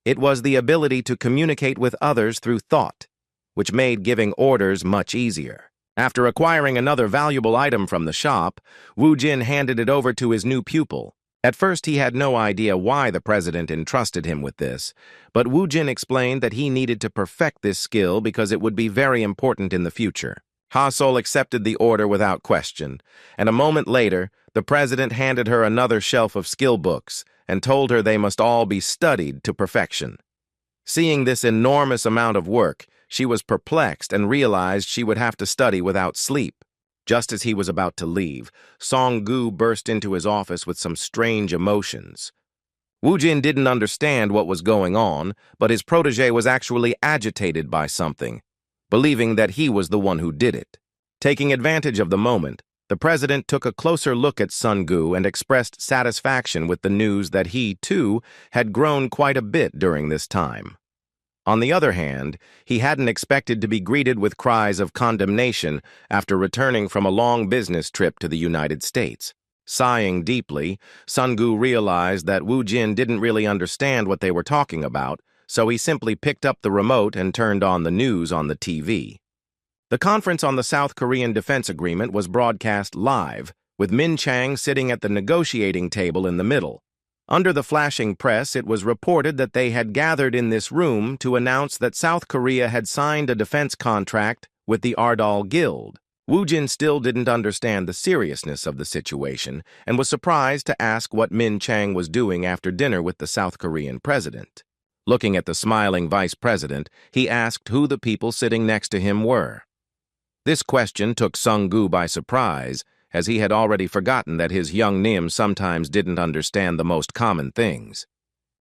It was the ability to communicate with others through thought, which made giving orders much easier. After acquiring another valuable item from the shop, Wu Jin handed it over to his new pupil. At first, he had no idea why the president entrusted him with this, but Wu Jin explained that he needed to perfect this skill because it would be very important in the future. Ha-Sol accepted the order without question, and a moment later, the president handed her another shelf of skill books and told her they must all be studied to perfection. Seeing this enormous amount of work, she was perplexed and realized she would have to study without sleep. Just as he was about to leave, Song-gu burst into his office with some strange emotions. Wu Jin didn't understand what was going on, but his protege was actually agitated by something, believing that he was the one who did it. Taking advantage of the moment, the president took a closer look at Song-gu and expressed satisfaction with the news that he, too, had grown quite a bit during this time. On the other hand, he hadn't expected to be greeted with cries of condemnation after returning from a long business trip to the United States. Sighing deeply, Song-gu realized that Wu Jin didn't really understand what they were talking about, so he simply picked up the remote and turned on the news on the TV. The conference on the South Korean defense agreement was broadcast live, with Min Chang sitting at the negotiating table in the middle. Under the flashing press, it was reported that they had gathered in this room to announce that South Korea had signed a defense contract with the Ardal Guild. Wu Jin still didn't understand the seriousness of the situation and was surprised to ask what Min Chang was doing after dinner with the South Korean president. Looking at the smiling vice president, he asked who the people sitting next to him were. This question took Song-gu by surprise, as he had already forgotten that his young Nim sometimes didn't understand the most common things.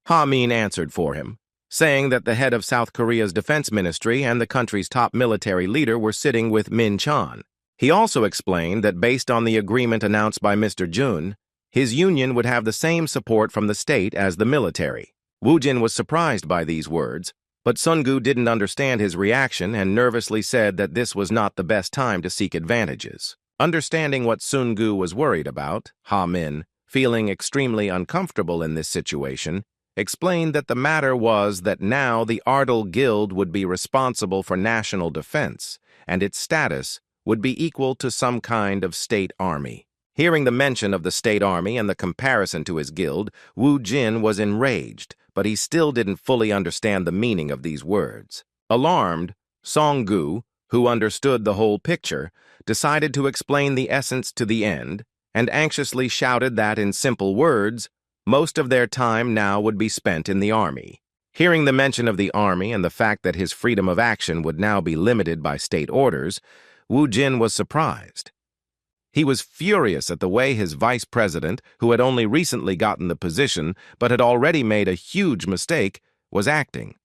Ha-min answered for him, saying that the head of South Korea's defense ministry and the country's top military leader were sitting with Min Chan. He also explained that based on the agreement announced by Mr. Jun, his union would have the same support from the state as the military. Wu Jin was surprised by these words, but Song-gu didn't understand his reaction and nervously said that this was not the best time to seek advantages. Understanding what Song-gu was worried about, Ha-min, feeling extremely uncomfortable in this situation, explained that the matter was that now the Ardal Guild would be responsible for national defense, and its status would be equal to some kind of state army. Hearing the mention of the state army and the comparison to his guild, Wu Jin was enraged, but he still didn't fully understand the meaning of these words. Alarmed, Song-gu, who understood the whole picture, decided to explain the essence to the end, and anxiously shouted that, in simple words, most of their time now would be spent in the army. Hearing the mention of the army and the fact that his freedom of action would now be limited by state orders, Wu Jin was surprised. He was furious at the way his vice president, who had only recently gotten the position but had already made a huge mistake, was acting.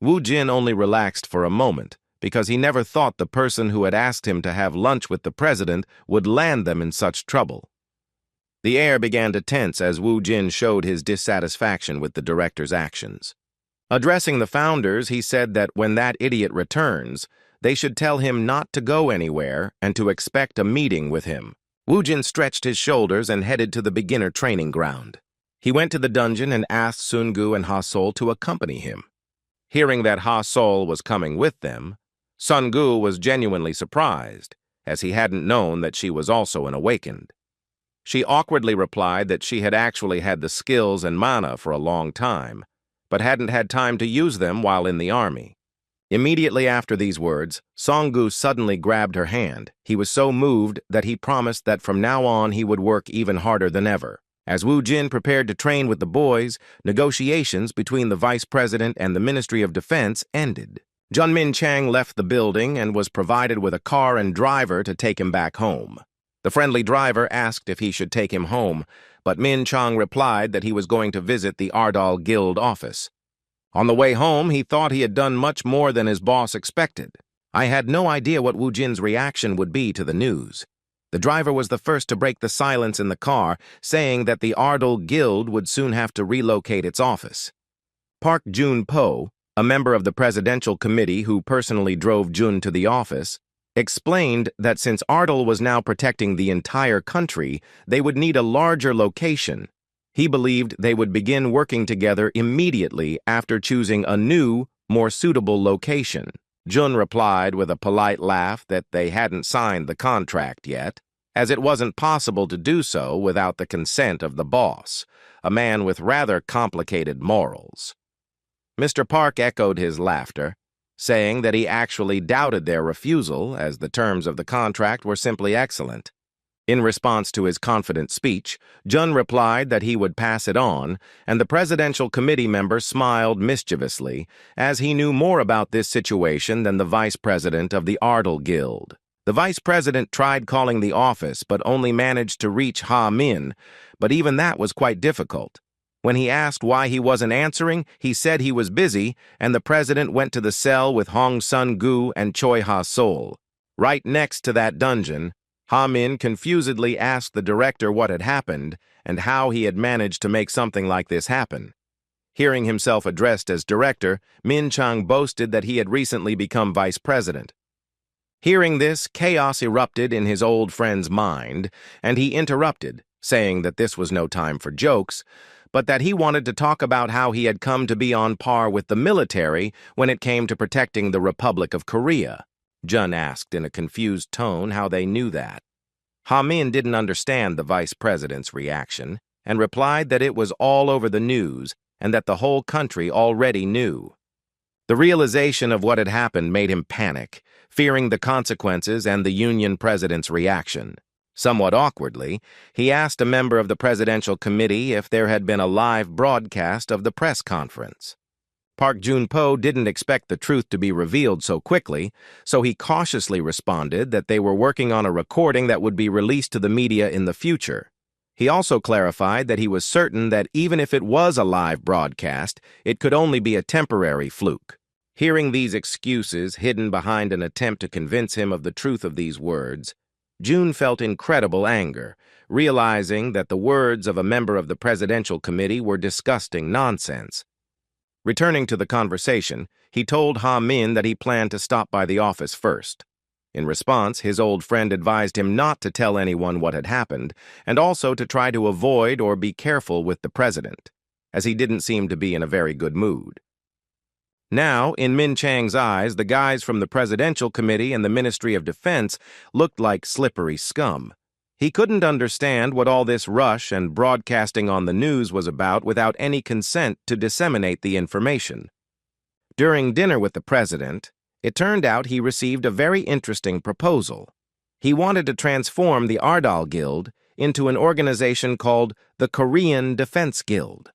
Wu Jin only relaxed for a moment, because he never thought the person who had asked him to have lunch with the president would land them in such trouble. The air began to tense as Wu Jin showed his dissatisfaction with the director's actions. Addressing the founders, he said that when that idiot returns, they should tell him not to go anywhere and to expect a meeting with him. Wu Jin stretched his shoulders and headed to the beginner training ground. He went to the dungeon and asked Song-gu and Ha-Sol to accompany him. Hearing that Ha-Sol was coming with them, Song-gu was genuinely surprised, as he hadn't known that she was also an awakened. She awkwardly replied that she had actually had the skills and mana for a long time, but hadn't had time to use them while in the army. Immediately after these words, Song-gu suddenly grabbed her hand. He was so moved that he promised that from now on he would work even harder than ever. As Woo Jin prepared to train with the boys, negotiations between the vice president and the Ministry of Defense ended. Jun Min Chang left the building and was provided with a car and driver to take him back home. The friendly driver asked if he should take him home, but Min Chang replied that he was going to visit the Ardal Guild office. On the way home, he thought he had done much more than his boss expected. I had no idea what Woo Jin's reaction would be to the news. The driver was the first to break the silence in the car, saying that the Ardal Guild would soon have to relocate its office. Park Jun-po, a member of the presidential committee who personally drove Jun to the office, explained that since Ardal was now protecting the entire country, they would need a larger location. He believed they would begin working together immediately after choosing a new, more suitable location. Jun replied with a polite laugh that they hadn't signed the contract yet, as it wasn't possible to do so without the consent of the boss, a man with rather complicated morals. Mr. Park echoed his laughter, saying that he actually doubted their refusal, as the terms of the contract were simply excellent. In response to his confident speech, Jun replied that he would pass it on, and the presidential committee member smiled mischievously, as he knew more about this situation than the vice president of the Ardal Guild. The vice president tried calling the office but only managed to reach Ha Min, but even that was quite difficult. When he asked why he wasn't answering, he said he was busy, and the president went to the cell with Hong Sun-gu and Choi Ha-sol. Right next to that dungeon, Ha Min confusedly asked the director what had happened and how he had managed to make something like this happen. Hearing himself addressed as director, Min Chang boasted that he had recently become vice president. Hearing this, chaos erupted in his old friend's mind, and he interrupted, saying that this was no time for jokes, but that he wanted to talk about how he had come to be on par with the military when it came to protecting the Republic of Korea. Jun asked in a confused tone how they knew that. Ha Min didn't understand the vice president's reaction and replied that it was all over the news and that the whole country already knew. The realization of what had happened made him panic, fearing the consequences and the Union president's reaction. Somewhat awkwardly, he asked a member of the presidential committee if there had been a live broadcast of the press conference. Park Jun-po didn't expect the truth to be revealed so quickly, so he cautiously responded that they were working on a recording that would be released to the media in the future. He also clarified that he was certain that even if it was a live broadcast, it could only be a temporary fluke. Hearing these excuses hidden behind an attempt to convince him of the truth of these words, Jun felt incredible anger, realizing that the words of a member of the presidential committee were disgusting nonsense. Returning to the conversation, he told Ha Min that he planned to stop by the office first. In response, his old friend advised him not to tell anyone what had happened, and also to try to avoid or be careful with the president, as he didn't seem to be in a very good mood. Now, in Min Chang's eyes, the guys from the Presidential Committee and the Ministry of Defense looked like slippery scum. He couldn't understand what all this rush and broadcasting on the news was about without any consent to disseminate the information. During dinner with the president, it turned out he received a very interesting proposal. He wanted to transform the Ardal Guild into an organization called the Korean Defense Guild.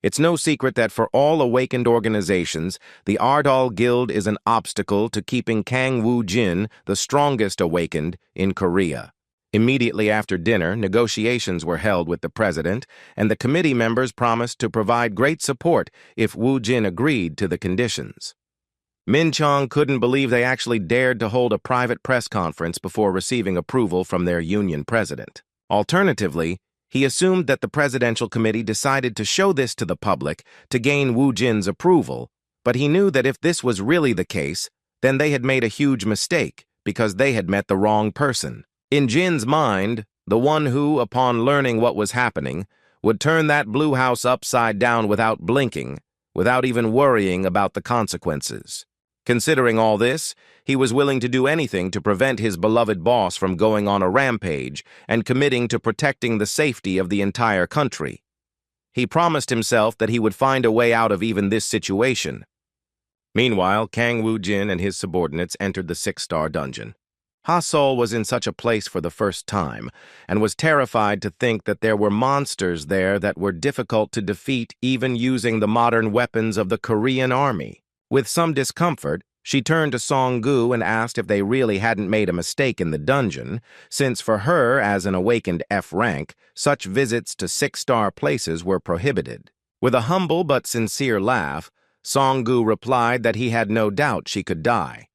It's no secret that for all awakened organizations, the Ardal Guild is an obstacle to keeping Kang Woo-jin, the strongest awakened, in Korea. Immediately after dinner, negotiations were held with the president, and the committee members promised to provide great support if Woo-jin agreed to the conditions. Min Chang couldn't believe they actually dared to hold a private press conference before receiving approval from their union president. Alternatively, he assumed that the presidential committee decided to show this to the public to gain Woo-jin's approval, but he knew that if this was really the case, then they had made a huge mistake because they had met the wrong person. In Jin's mind, the one who, upon learning what was happening, would turn that blue house upside down without blinking, without even worrying about the consequences. Considering all this, he was willing to do anything to prevent his beloved boss from going on a rampage and committing to protecting the safety of the entire country. He promised himself that he would find a way out of even this situation. Meanwhile, Kang Woo-jin and his subordinates entered the six-star dungeon. Ha-Sol was in such a place for the first time, and was terrified to think that there were monsters there that were difficult to defeat even using the modern weapons of the Korean army. With some discomfort, she turned to Song-gu and asked if they really hadn't made a mistake in the dungeon, since for her, as an awakened F rank, such visits to six-star places were prohibited. With a humble but sincere laugh, Song-gu replied that he had no doubt she could die.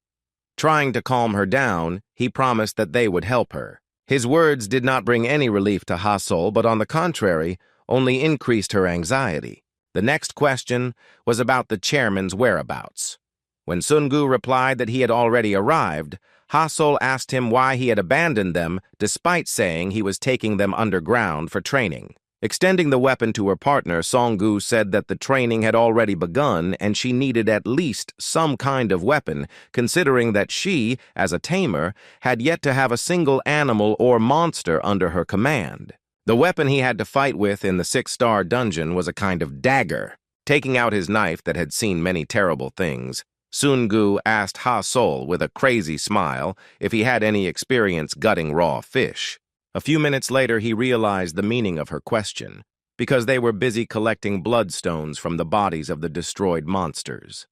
Trying to calm her down, he promised that they would help her. His words did not bring any relief to Ha-Sol, but on the contrary, only increased her anxiety. The next question was about the chairman's whereabouts. When Sun-gu replied that he had already arrived, Ha-Sol asked him why he had abandoned them despite saying he was taking them underground for training. Extending the weapon to her partner, Song-gu said that the training had already begun and she needed at least some kind of weapon, considering that she, as a tamer, had yet to have a single animal or monster under her command. The weapon he had to fight with in the six-star dungeon was a kind of dagger. Taking out his knife that had seen many terrible things, Sun-gu asked Ha-Sol with a crazy smile if he had any experience gutting raw fish. A few minutes later, he realized the meaning of her question, because they were busy collecting bloodstones from the bodies of the destroyed monsters.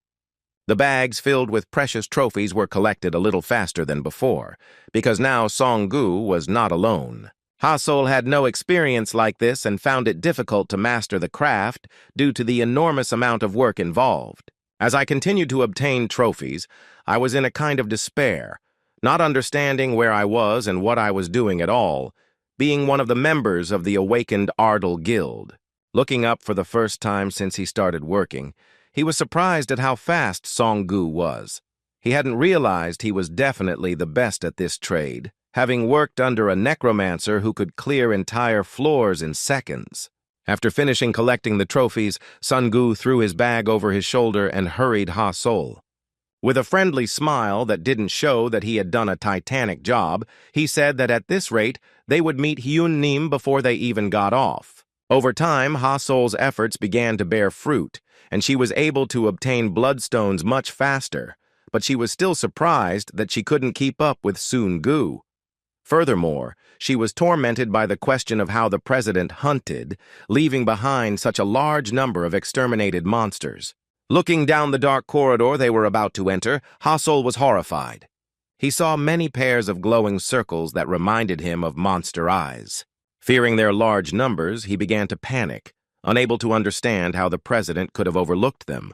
The bags filled with precious trophies were collected a little faster than before, because now Song-gu was not alone. Ha-Sol had no experience like this and found it difficult to master the craft due to the enormous amount of work involved. As I continued to obtain trophies, I was in a kind of despair, not understanding where I was and what I was doing at all, being one of the members of the awakened Ardal Guild. Looking up for the first time since he started working, he was surprised at how fast Song-gu was. He hadn't realized he was definitely the best at this trade, having worked under a necromancer who could clear entire floors in seconds. After finishing collecting the trophies, Song-gu threw his bag over his shoulder and hurried Ha-Sol. With a friendly smile that didn't show that he had done a titanic job, he said that at this rate, they would meet Hyun-nim before they even got off. Over time, Ha-Sol's efforts began to bear fruit, and she was able to obtain bloodstones much faster, but she was still surprised that she couldn't keep up with Sun-gu. Furthermore, she was tormented by the question of how the president hunted, leaving behind such a large number of exterminated monsters. Looking down the dark corridor they were about to enter, Ha-Sol was horrified. He saw many pairs of glowing circles that reminded him of monster eyes. Fearing their large numbers, he began to panic, unable to understand how the president could have overlooked them.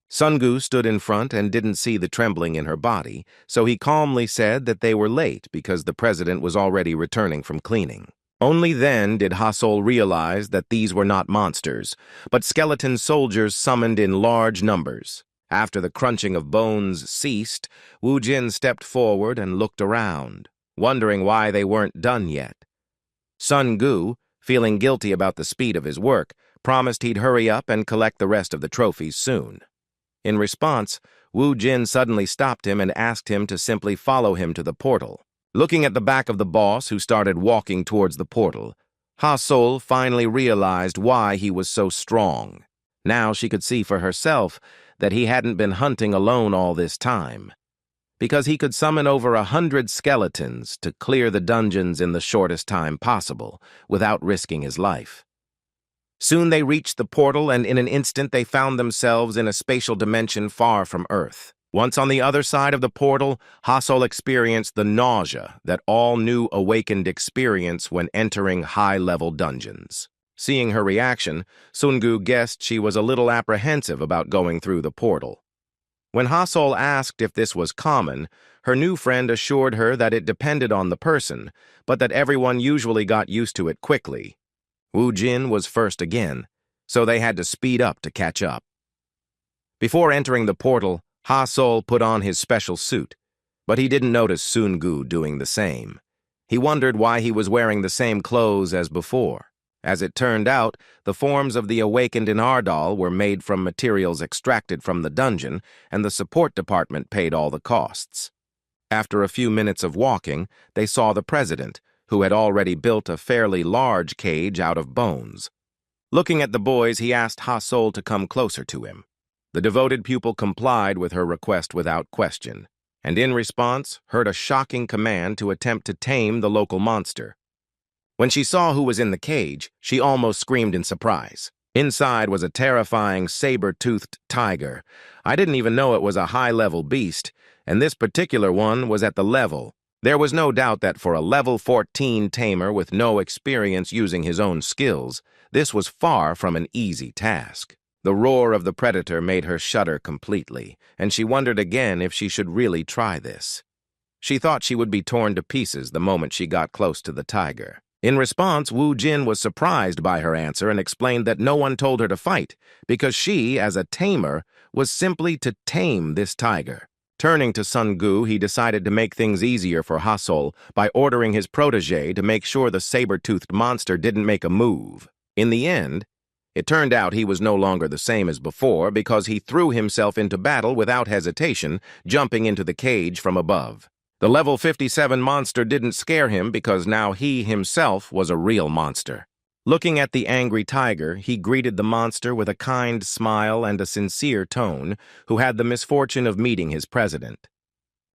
Song-gu stood in front and didn't see the trembling in her body, so he calmly said that they were late because the president was already returning from cleaning. Only then did Ha-Sol realize that these were not monsters, but skeleton soldiers summoned in large numbers. After the crunching of bones ceased, Woo-jin stepped forward and looked around, wondering why they weren't done yet. Song-gu, feeling guilty about the speed of his work, promised he'd hurry up and collect the rest of the trophies soon. In response, Woo-jin suddenly stopped him and asked him to simply follow him to the portal. Looking at the back of the boss, who started walking towards the portal, Ha-Sol finally realized why he was so strong. Now she could see for herself that he hadn't been hunting alone all this time, because he could summon over 100 skeletons to clear the dungeons in the shortest time possible, without risking his life. Soon they reached the portal, and in an instant they found themselves in a spatial dimension far from Earth. Once on the other side of the portal, Ha-Sol experienced the nausea that all new awakened experience when entering high-level dungeons. Seeing her reaction, Sun-gu guessed she was a little apprehensive about going through the portal. When Ha-Sol asked if this was common, her new friend assured her that it depended on the person, but that everyone usually got used to it quickly. Woo-jin was first again, so they had to speed up to catch up. Before entering the portal, Ha-Sol put on his special suit, but he didn't notice Sun-gu doing the same. He wondered why he was wearing the same clothes as before. As it turned out, the forms of the awakened in Ardal were made from materials extracted from the dungeon, and the support department paid all the costs. After a few minutes of walking, they saw the president, who had already built a fairly large cage out of bones. Looking at the boys, he asked Ha-Sol to come closer to him. The devoted pupil complied with her request without question, and in response heard a shocking command to attempt to tame the local monster. When she saw who was in the cage, she almost screamed in surprise. Inside was a terrifying saber-toothed tiger. I didn't even know it was a high-level beast, and this particular one was at the level. There was no doubt that for a level 14 tamer with no experience using his own skills, this was far from an easy task. The roar of the predator made her shudder completely, and she wondered again if she should really try this. She thought she would be torn to pieces the moment she got close to the tiger. In response, Wu Jin was surprised by her answer and explained that no one told her to fight, because she, as a tamer, was simply to tame this tiger. Turning to Sun Gu, he decided to make things easier for Ha-Sol by ordering his protege to make sure the saber-toothed monster didn't make a move. In the end, it turned out he was no longer the same as before because he threw himself into battle without hesitation, jumping into the cage from above. The level 57 monster didn't scare him because now he himself was a real monster. Looking at the angry tiger, he greeted the monster with a kind smile and a sincere tone, who had the misfortune of meeting his president.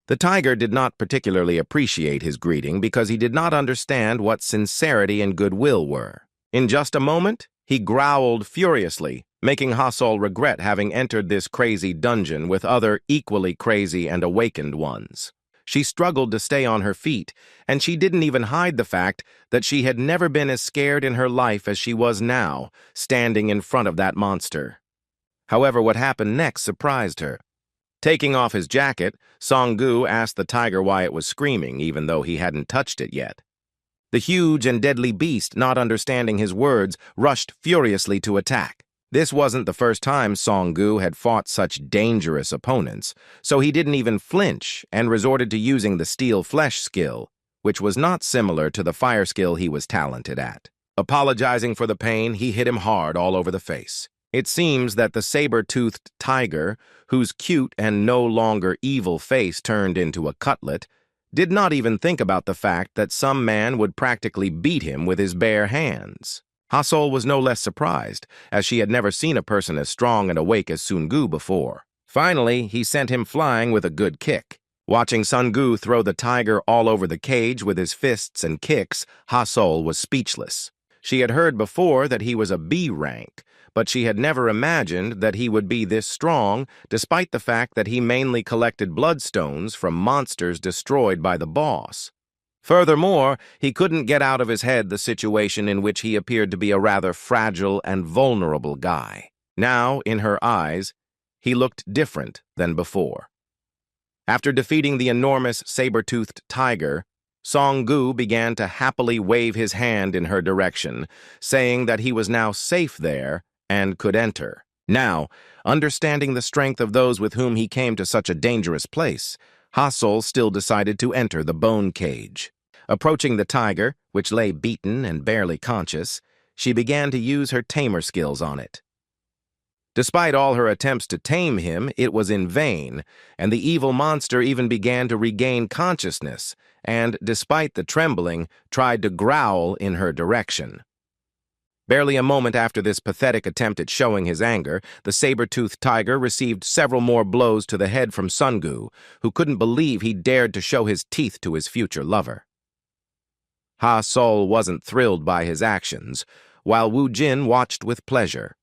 The tiger did not particularly appreciate his greeting because he did not understand what sincerity and goodwill were. In just a moment, he growled furiously, making Ha-Sol regret having entered this crazy dungeon with other equally crazy and awakened ones. She struggled to stay on her feet, and she didn't even hide the fact that she had never been as scared in her life as she was now, standing in front of that monster. However, what happened next surprised her. Taking off his jacket, Song Gu asked the tiger why it was screaming, even though he hadn't touched it yet. The huge and deadly beast, not understanding his words, rushed furiously to attack. This wasn't the first time Song Gu had fought such dangerous opponents, so he didn't even flinch and resorted to using the steel flesh skill, which was not similar to the fire skill he was talented at. Apologizing for the pain, he hit him hard all over the face. It seems that the saber-toothed tiger, whose cute and no longer evil face turned into a cutlet, did not even think about the fact that some man would practically beat him with his bare hands. Ha-Sol was no less surprised, as she had never seen a person as strong and awake as Sun Gu before. Finally, he sent him flying with a good kick. Watching Sun Gu throw the tiger all over the cage with his fists and kicks, Ha-Sol was speechless. She had heard before that he was a B rank, but she had never imagined that he would be this strong, despite the fact that he mainly collected bloodstones from monsters destroyed by the boss. Furthermore, he couldn't get out of his head the situation in which he appeared to be a rather fragile and vulnerable guy. Now, in her eyes, he looked different than before. After defeating the enormous saber-toothed tiger, Song Gu began to happily wave his hand in her direction, saying that he was now safe there and could enter. Now, understanding the strength of those with whom he came to such a dangerous place, Ha-Sol still decided to enter the bone cage. Approaching the tiger, which lay beaten and barely conscious, she began to use her tamer skills on it. Despite all her attempts to tame him, it was in vain, and the evil monster even began to regain consciousness, and, despite the trembling, tried to growl in her direction. Barely a moment after this pathetic attempt at showing his anger, the saber-toothed tiger received several more blows to the head from Sun Gu, who couldn't believe he dared to show his teeth to his future lover. Ha-Sol wasn't thrilled by his actions, while Wu Jin watched with pleasure.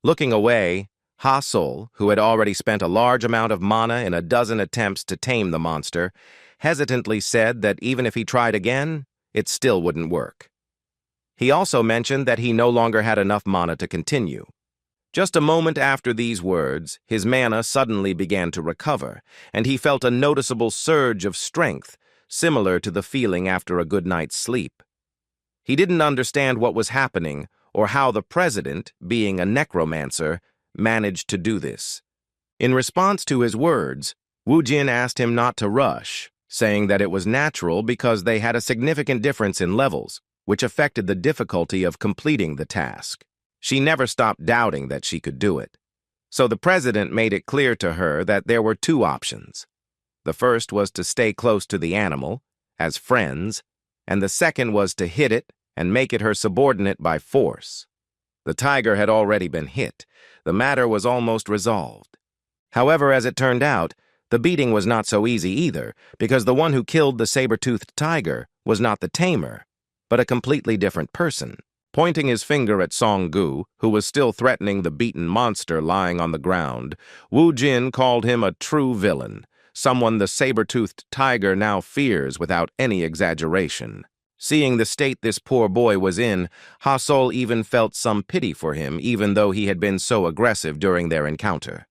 Looking away, Ha-Sol, who had already spent a large amount of mana in a dozen attempts to tame the monster, hesitantly said that even if he tried again, it still wouldn't work. He also mentioned that he no longer had enough mana to continue. Just a moment after these words, his mana suddenly began to recover, and he felt a noticeable surge of strength, similar to the feeling after a good night's sleep. He didn't understand what was happening or how the president, being a necromancer, managed to do this. In response to his words, Wu Jin asked him not to rush, saying that it was natural because they had a significant difference in levels, which affected the difficulty of completing the task. She never stopped doubting that she could do it. So the president made it clear to her that there were two options. The first was to stay close to the animal, as friends, and the second was to hit it and make it her subordinate by force. The tiger had already been hit. The matter was almost resolved. However, as it turned out, the beating was not so easy either, because the one who killed the saber-toothed tiger was not the tamer, but a completely different person. Pointing his finger at Song-gu, who was still threatening the beaten monster lying on the ground, Wu Jin called him a true villain, someone the saber-toothed tiger now fears without any exaggeration. Seeing the state this poor boy was in, Ha-sol even felt some pity for him, even though he had been so aggressive during their encounter.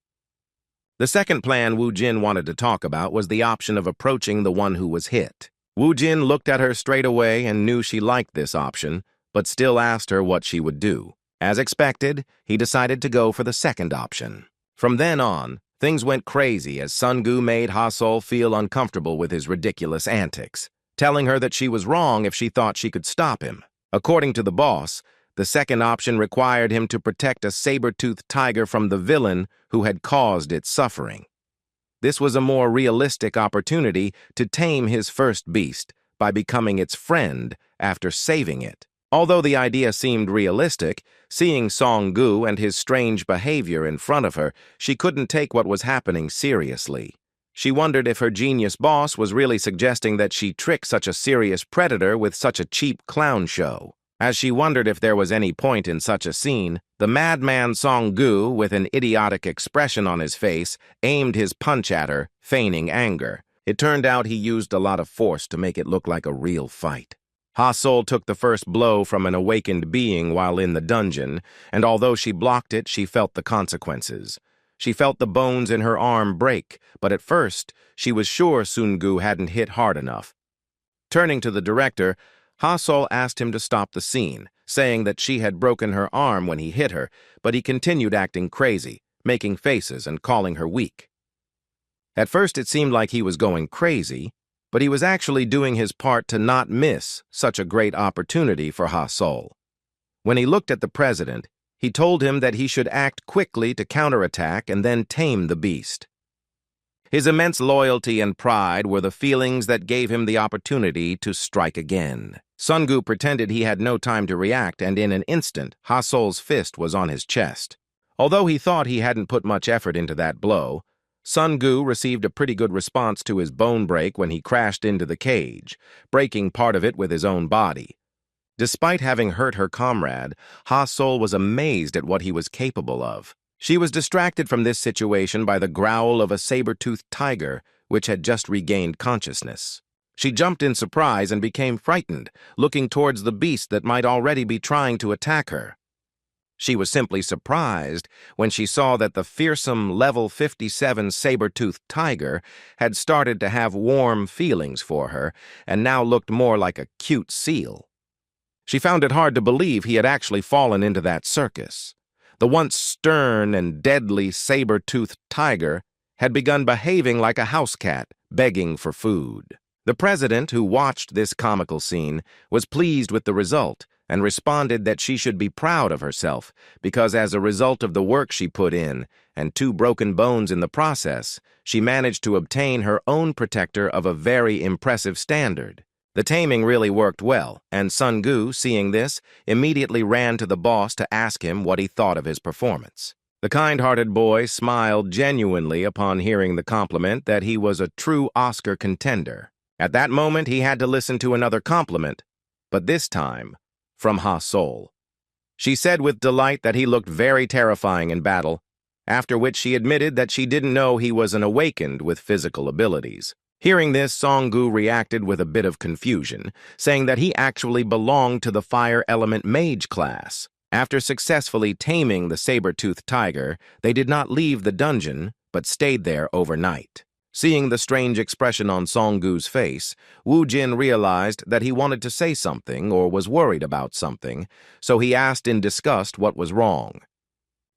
The second plan Wu Jin wanted to talk about was the option of approaching the one who was hit. Wu Jin looked at her straight away and knew she liked this option, but still asked her what she would do. As expected, he decided to go for the second option. From then on, things went crazy as Sun-gu made Ha-sol feel uncomfortable with his ridiculous antics, telling her that she was wrong if she thought she could stop him. According to the boss, the second option required him to protect a saber-toothed tiger from the villain who had caused its suffering. This was a more realistic opportunity to tame his first beast by becoming its friend after saving it. Although the idea seemed realistic, seeing Song-gu and his strange behavior in front of her, she couldn't take what was happening seriously. She wondered if her genius boss was really suggesting that she trick such a serious predator with such a cheap clown show. As she wondered if there was any point in such a scene, the madman Song-gu, with an idiotic expression on his face, aimed his punch at her, feigning anger. It turned out he used a lot of force to make it look like a real fight. Ha-sol took the first blow from an awakened being while in the dungeon, and although she blocked it, she felt the consequences. She felt the bones in her arm break, but at first, she was sure Sun-gu hadn't hit hard enough. Turning to the director, Ha-sol asked him to stop the scene, saying that she had broken her arm when he hit her, but he continued acting crazy, making faces and calling her weak. At first it seemed like he was going crazy, but he was actually doing his part to not miss such a great opportunity for Ha-sol. When he looked at the president, he told him that he should act quickly to counterattack and then tame the beast. His immense loyalty and pride were the feelings that gave him the opportunity to strike again. Sun-gu pretended he had no time to react, and in an instant, Ha-sol's fist was on his chest. Although he thought he hadn't put much effort into that blow, Sun-gu received a pretty good response to his bone break when he crashed into the cage, breaking part of it with his own body. Despite having hurt her comrade, Ha-sol was amazed at what he was capable of. She was distracted from this situation by the growl of a saber-toothed tiger, which had just regained consciousness. She jumped in surprise and became frightened, looking towards the beast that might already be trying to attack her. She was simply surprised when she saw that the fearsome level 57 saber-toothed tiger had started to have warm feelings for her and now looked more like a cute seal. She found it hard to believe he had actually fallen into that circus. The once stern and deadly saber-toothed tiger had begun behaving like a house cat, begging for food. The president, who watched this comical scene, was pleased with the result and responded that she should be proud of herself because as a result of the work she put in and 2 broken bones in the process, she managed to obtain her own protector of a very impressive standard. The taming really worked well, and Sun-gu, seeing this, immediately ran to the boss to ask him what he thought of his performance. The kind-hearted boy smiled genuinely upon hearing the compliment that he was a true Oscar contender. At that moment, he had to listen to another compliment, but this time from Ha-sol. She said with delight that he looked very terrifying in battle, after which she admitted that she didn't know he was an awakened with physical abilities. Hearing this, Song-gu reacted with a bit of confusion, saying that he actually belonged to the Fire Element Mage class. After successfully taming the saber-toothed tiger, they did not leave the dungeon, but stayed there overnight. Seeing the strange expression on Song-gu's face, Wu Jin realized that he wanted to say something or was worried about something, so he asked in disgust what was wrong.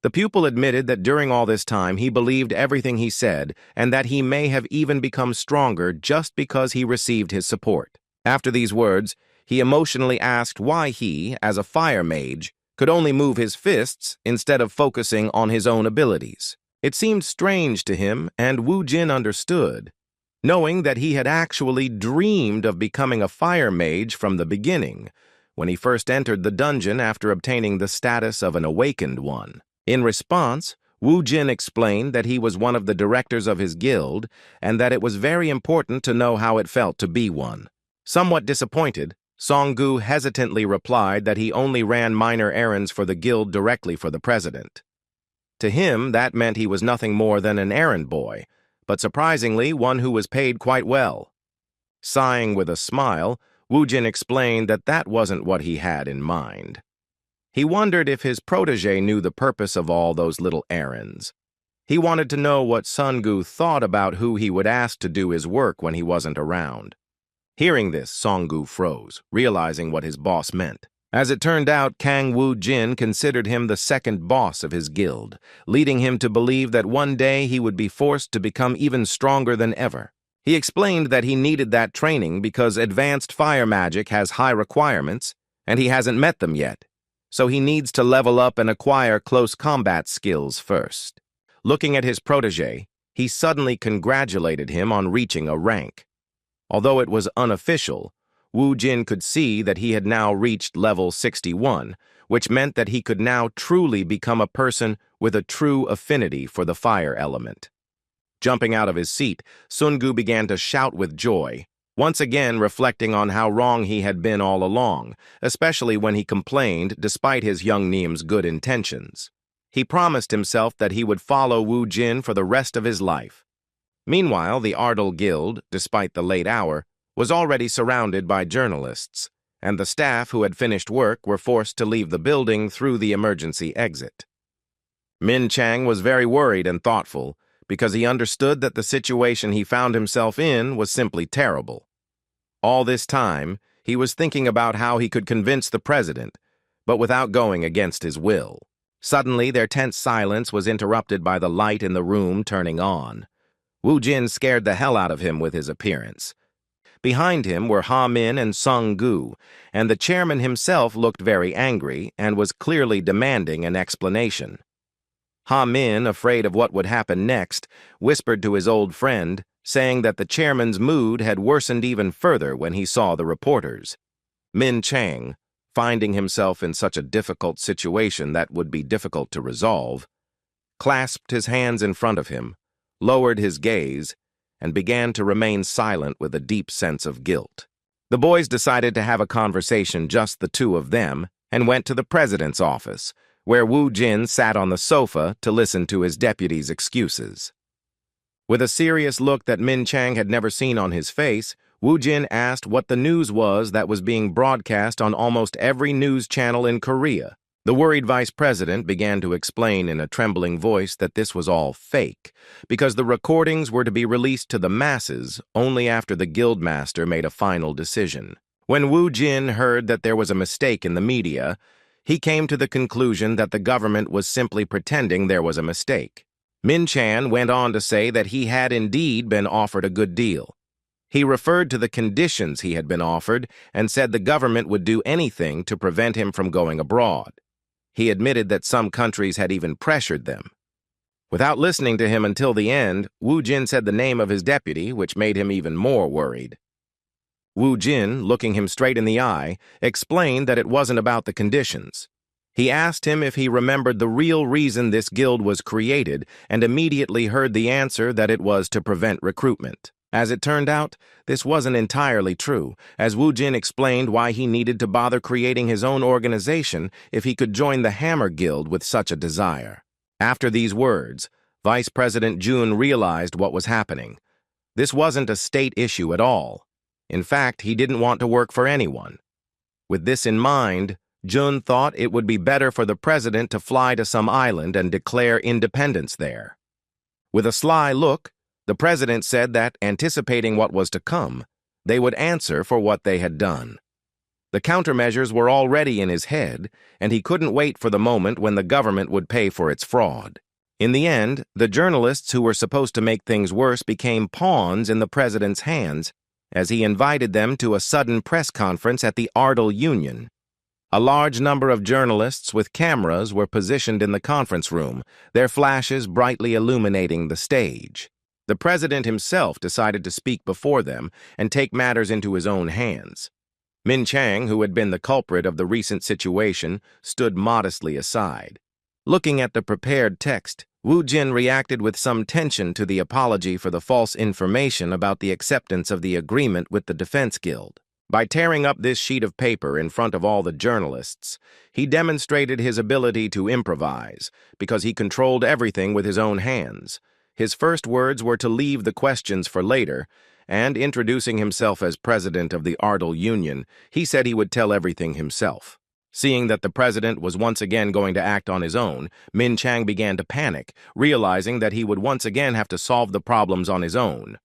The pupil admitted that during all this time he believed everything he said and that he may have even become stronger just because he received his support. After these words, he emotionally asked why he, as a fire mage, could only move his fists instead of focusing on his own abilities. It seemed strange to him, and Wu Jin understood, knowing that he had actually dreamed of becoming a fire mage from the beginning, when he first entered the dungeon after obtaining the status of an awakened one. In response, Wu Jin explained that he was one of the directors of his guild and that it was very important to know how it felt to be one. Somewhat disappointed, Song-gu hesitantly replied that he only ran minor errands for the guild directly for the president. To him, that meant he was nothing more than an errand boy, but surprisingly, one who was paid quite well. Sighing with a smile, Wu Jin explained that that wasn't what he had in mind. He wondered if his protege knew the purpose of all those little errands. He wanted to know what Song-gu thought about who he would ask to do his work when he wasn't around. Hearing this, Song-gu froze, realizing what his boss meant. As it turned out, Kang Wu-jin considered him the second boss of his guild, leading him to believe that one day he would be forced to become even stronger than ever. He explained that he needed that training because advanced fire magic has high requirements, and he hasn't met them yet, so he needs to level up and acquire close combat skills first. Looking at his protege, he suddenly congratulated him on reaching a rank. Although it was unofficial, Wu Jin could see that he had now reached level 61, which meant that he could now truly become a person with a true affinity for the fire element. Jumping out of his seat, Sun-gu began to shout with joy, once again reflecting on how wrong he had been all along, especially when he complained despite his young Neem's good intentions. He promised himself that he would follow Wu Jin for the rest of his life. Meanwhile, the Ardal Guild, despite the late hour, was already surrounded by journalists, and the staff who had finished work were forced to leave the building through the emergency exit. Min Chang was very worried and thoughtful because he understood that the situation he found himself in was simply terrible. All this time, he was thinking about how he could convince the president, but without going against his will. Suddenly, their tense silence was interrupted by the light in the room turning on. Wu Jin scared the hell out of him with his appearance. Behind him were Ha Min and Song-gu, and the chairman himself looked very angry and was clearly demanding an explanation. Ha Min, afraid of what would happen next, whispered to his old friend, saying that the chairman's mood had worsened even further when he saw the reporters. Min Chang, finding himself in such a difficult situation that would be difficult to resolve, clasped his hands in front of him, lowered his gaze, and began to remain silent with a deep sense of guilt. The boys decided to have a conversation, just the two of them, and went to the president's office, where Wu Jin sat on the sofa to listen to his deputy's excuses. With a serious look that Min Chang had never seen on his face, Wu Jin asked what the news was that was being broadcast on almost every news channel in Korea. The worried vice president began to explain in a trembling voice that this was all fake, because the recordings were to be released to the masses only after the guildmaster made a final decision. When Wu Jin heard that there was a mistake in the media, he came to the conclusion that the government was simply pretending there was a mistake. Min Chan went on to say that he had indeed been offered a good deal. He referred to the conditions he had been offered and said the government would do anything to prevent him from going abroad. He admitted that some countries had even pressured them. Without listening to him until the end, Wu Jin said the name of his deputy, which made him even more worried. Wu Jin, looking him straight in the eye, explained that it wasn't about the conditions. He asked him if he remembered the real reason this guild was created and immediately heard the answer that it was to prevent recruitment. As it turned out, this wasn't entirely true, as Wu Jin explained why he needed to bother creating his own organization if he could join the Hammer Guild with such a desire. After these words, Vice President Jun realized what was happening. This wasn't a state issue at all. In fact, he didn't want to work for anyone. With this in mind, Jun thought it would be better for the president to fly to some island and declare independence there. With a sly look, the president said that, anticipating what was to come, they would answer for what they had done. The countermeasures were already in his head, and he couldn't wait for the moment when the government would pay for its fraud. In the end, the journalists who were supposed to make things worse became pawns in the president's hands, as he invited them to a sudden press conference at the Ardal Union. A large number of journalists with cameras were positioned in the conference room, their flashes brightly illuminating the stage. The president himself decided to speak before them and take matters into his own hands. Min Chang, who had been the culprit of the recent situation, stood modestly aside. Looking at the prepared text, Wu Jin reacted with some tension to the apology for the false information about the acceptance of the agreement with the Defense Guild. By tearing up this sheet of paper in front of all the journalists, he demonstrated his ability to improvise, because he controlled everything with his own hands. His first words were to leave the questions for later, and introducing himself as president of the Ardal Union, he said he would tell everything himself. Seeing that the president was once again going to act on his own, Min Chang began to panic, realizing that he would once again have to solve the problems on his own.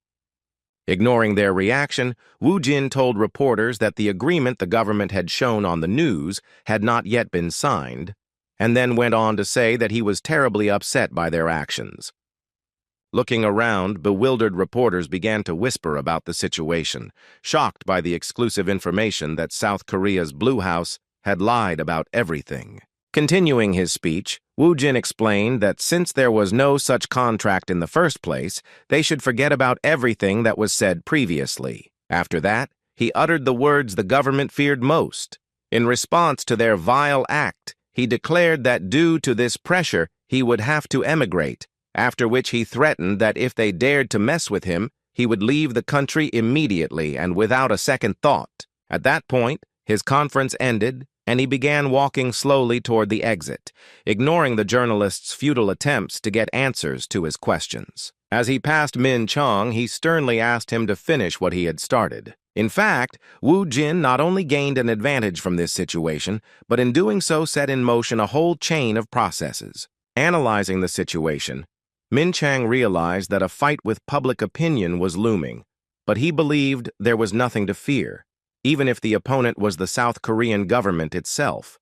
Ignoring their reaction, Wu Jin told reporters that the agreement the government had shown on the news had not yet been signed, and then went on to say that he was terribly upset by their actions. Looking around, bewildered reporters began to whisper about the situation, shocked by the exclusive information that South Korea's Blue House had lied about everything. Continuing his speech, Wu Jin explained that since there was no such contract in the first place, they should forget about everything that was said previously. After that, he uttered the words the government feared most. In response to their vile act, he declared that due to this pressure, he would have to emigrate, after which he threatened that if they dared to mess with him, he would leave the country immediately and without a second thought. At that point, his conference ended, and he began walking slowly toward the exit, ignoring the journalists' futile attempts to get answers to his questions. As he passed Min Chang, he sternly asked him to finish what he had started. In fact, Wu Jin not only gained an advantage from this situation, but in doing so set in motion a whole chain of processes. Analyzing the situation, Min Chang realized that a fight with public opinion was looming, but he believed there was nothing to fear, even if the opponent was the South Korean government itself.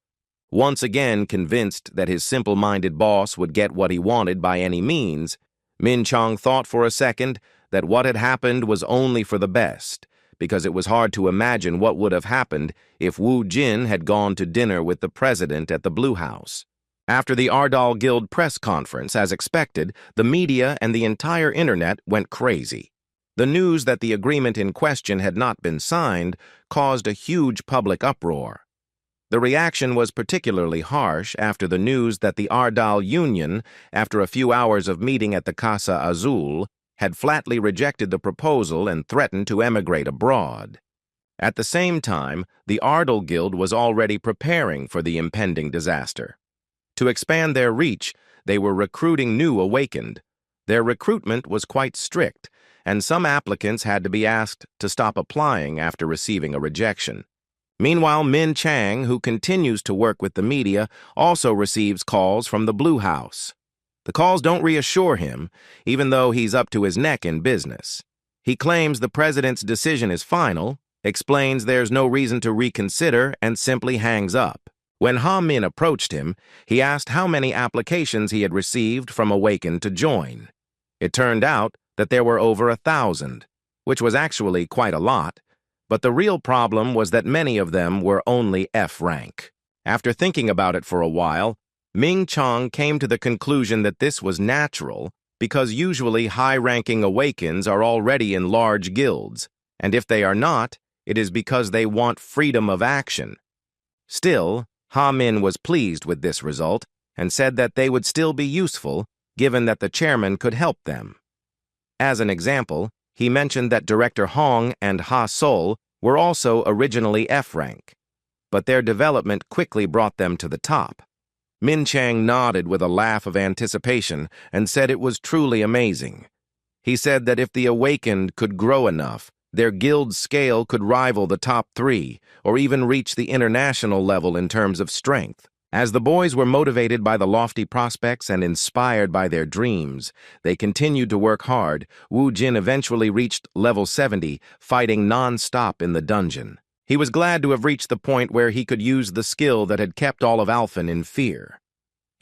Once again convinced that his simple-minded boss would get what he wanted by any means, Min Chang thought for a second that what had happened was only for the best, because it was hard to imagine what would have happened if Wu Jin had gone to dinner with the president at the Blue House. After the Ardal Guild press conference, as expected, the media and the entire internet went crazy. The news that the agreement in question had not been signed caused a huge public uproar. The reaction was particularly harsh after the news that the Ardal Union, after a few hours of meeting at the Casa Azul, had flatly rejected the proposal and threatened to emigrate abroad. At the same time, the Ardal Guild was already preparing for the impending disaster. To expand their reach, they were recruiting new awakened. Their recruitment was quite strict, and some applicants had to be asked to stop applying after receiving a rejection. Meanwhile, Min Chang, who continues to work with the media, also receives calls from the Blue House. The calls don't reassure him, even though he's up to his neck in business. He claims the president's decision is final, explains there's no reason to reconsider, and simply hangs up. When Ha Min approached him, he asked how many applications he had received from Awakened to join. It turned out that there were over 1,000, which was actually quite a lot, but the real problem was that many of them were only F rank. After thinking about it for a while, Min Chang came to the conclusion that this was natural because usually high-ranking Awakens are already in large guilds, and if they are not, it is because they want freedom of action. Still, Ha Min was pleased with this result and said that they would still be useful, given that the chairman could help them. As an example, he mentioned that Director Hong and Ha Sol were also originally F rank, but their development quickly brought them to the top. Min Chang nodded with a laugh of anticipation and said it was truly amazing. He said that if the Awakened could grow enough, their guild scale could rival the top 3, or even reach the international level in terms of strength. As the boys were motivated by the lofty prospects and inspired by their dreams, they continued to work hard. Wu Jin eventually reached level 70, fighting non-stop in the dungeon. He was glad to have reached the point where he could use the skill that had kept all of Alphen in fear.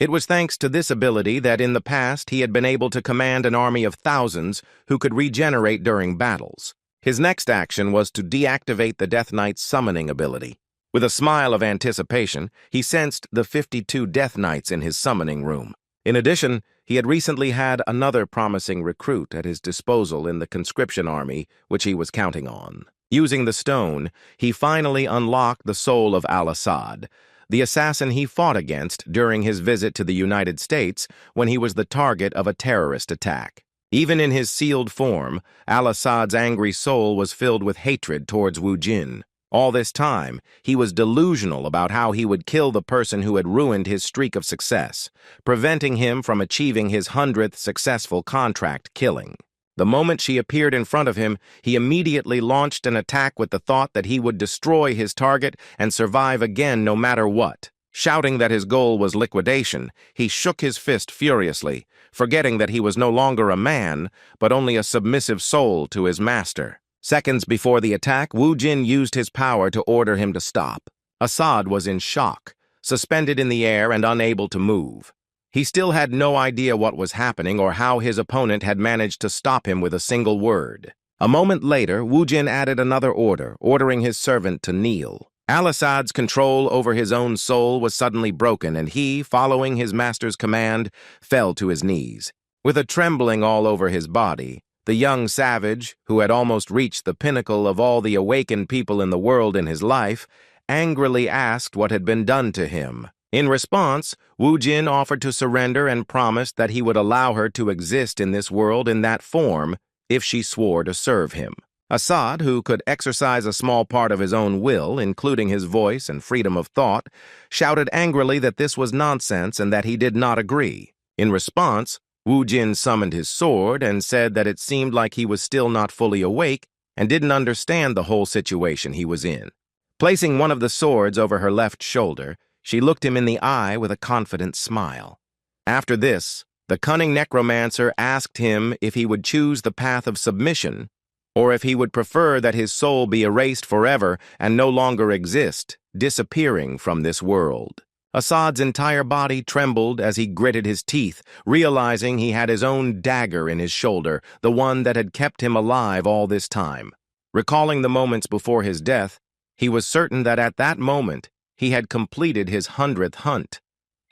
It was thanks to this ability that in the past he had been able to command an army of thousands who could regenerate during battles. His next action was to deactivate the Death Knight's summoning ability. With a smile of anticipation, he sensed the 52 Death Knights in his summoning room. In addition, he had recently had another promising recruit at his disposal in the conscription army, which he was counting on. Using the stone, he finally unlocked the soul of al-Assad, the assassin he fought against during his visit to the United States when he was the target of a terrorist attack. Even in his sealed form, al-Assad's angry soul was filled with hatred towards Wu Jin. All this time, he was delusional about how he would kill the person who had ruined his streak of success, preventing him from achieving his 100th successful contract killing. The moment she appeared in front of him, he immediately launched an attack with the thought that he would destroy his target and survive again no matter what. Shouting that his goal was liquidation, he shook his fist furiously, forgetting that he was no longer a man, but only a submissive soul to his master. Seconds before the attack, Wu Jin used his power to order him to stop. Assad was in shock, suspended in the air and unable to move. He still had no idea what was happening or how his opponent had managed to stop him with a single word. A moment later, Wu Jin added another order, ordering his servant to kneel. Al-Assad's control over his own soul was suddenly broken, and he, following his master's command, fell to his knees. With a trembling all over his body, the young savage, who had almost reached the pinnacle of all the awakened people in the world in his life, angrily asked what had been done to him. In response, Wu Jin offered to surrender and promised that he would allow her to exist in this world in that form if she swore to serve him. Assad, who could exercise a small part of his own will, including his voice and freedom of thought, shouted angrily that this was nonsense and that he did not agree. In response, Wu Jin summoned his sword and said that it seemed like he was still not fully awake and didn't understand the whole situation he was in. Placing one of the swords over her left shoulder, she looked him in the eye with a confident smile. After this, the cunning necromancer asked him if he would choose the path of submission, or if he would prefer that his soul be erased forever and no longer exist, disappearing from this world. Assad's entire body trembled as he gritted his teeth, realizing he had his own dagger in his shoulder, the one that had kept him alive all this time. Recalling the moments before his death, he was certain that at that moment, he had completed his 100th hunt,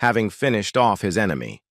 having finished off his enemy.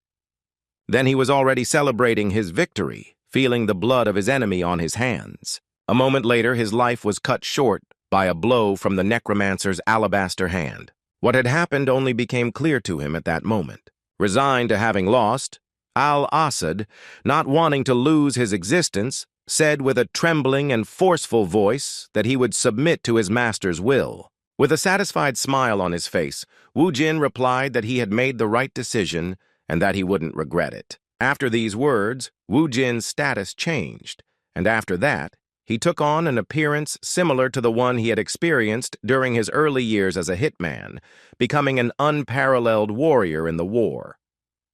Then he was already celebrating his victory, feeling the blood of his enemy on his hands. A moment later, his life was cut short by a blow from the necromancer's alabaster hand. What had happened only became clear to him at that moment. Resigned to having lost, Al-Assad, not wanting to lose his existence, said with a trembling and forceful voice that he would submit to his master's will. With a satisfied smile on his face, Wu Jin replied that he had made the right decision and that he wouldn't regret it. After these words, Wu Jin's status changed, and after that, he took on an appearance similar to the one he had experienced during his early years as a hitman, becoming an unparalleled warrior in the war.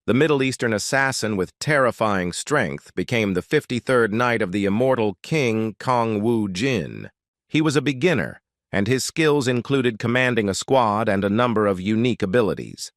The Middle Eastern assassin with terrifying strength became the 53rd Knight of the immortal King Kong Wu Jin. He was a beginner, and his skills included commanding a squad and a number of unique abilities.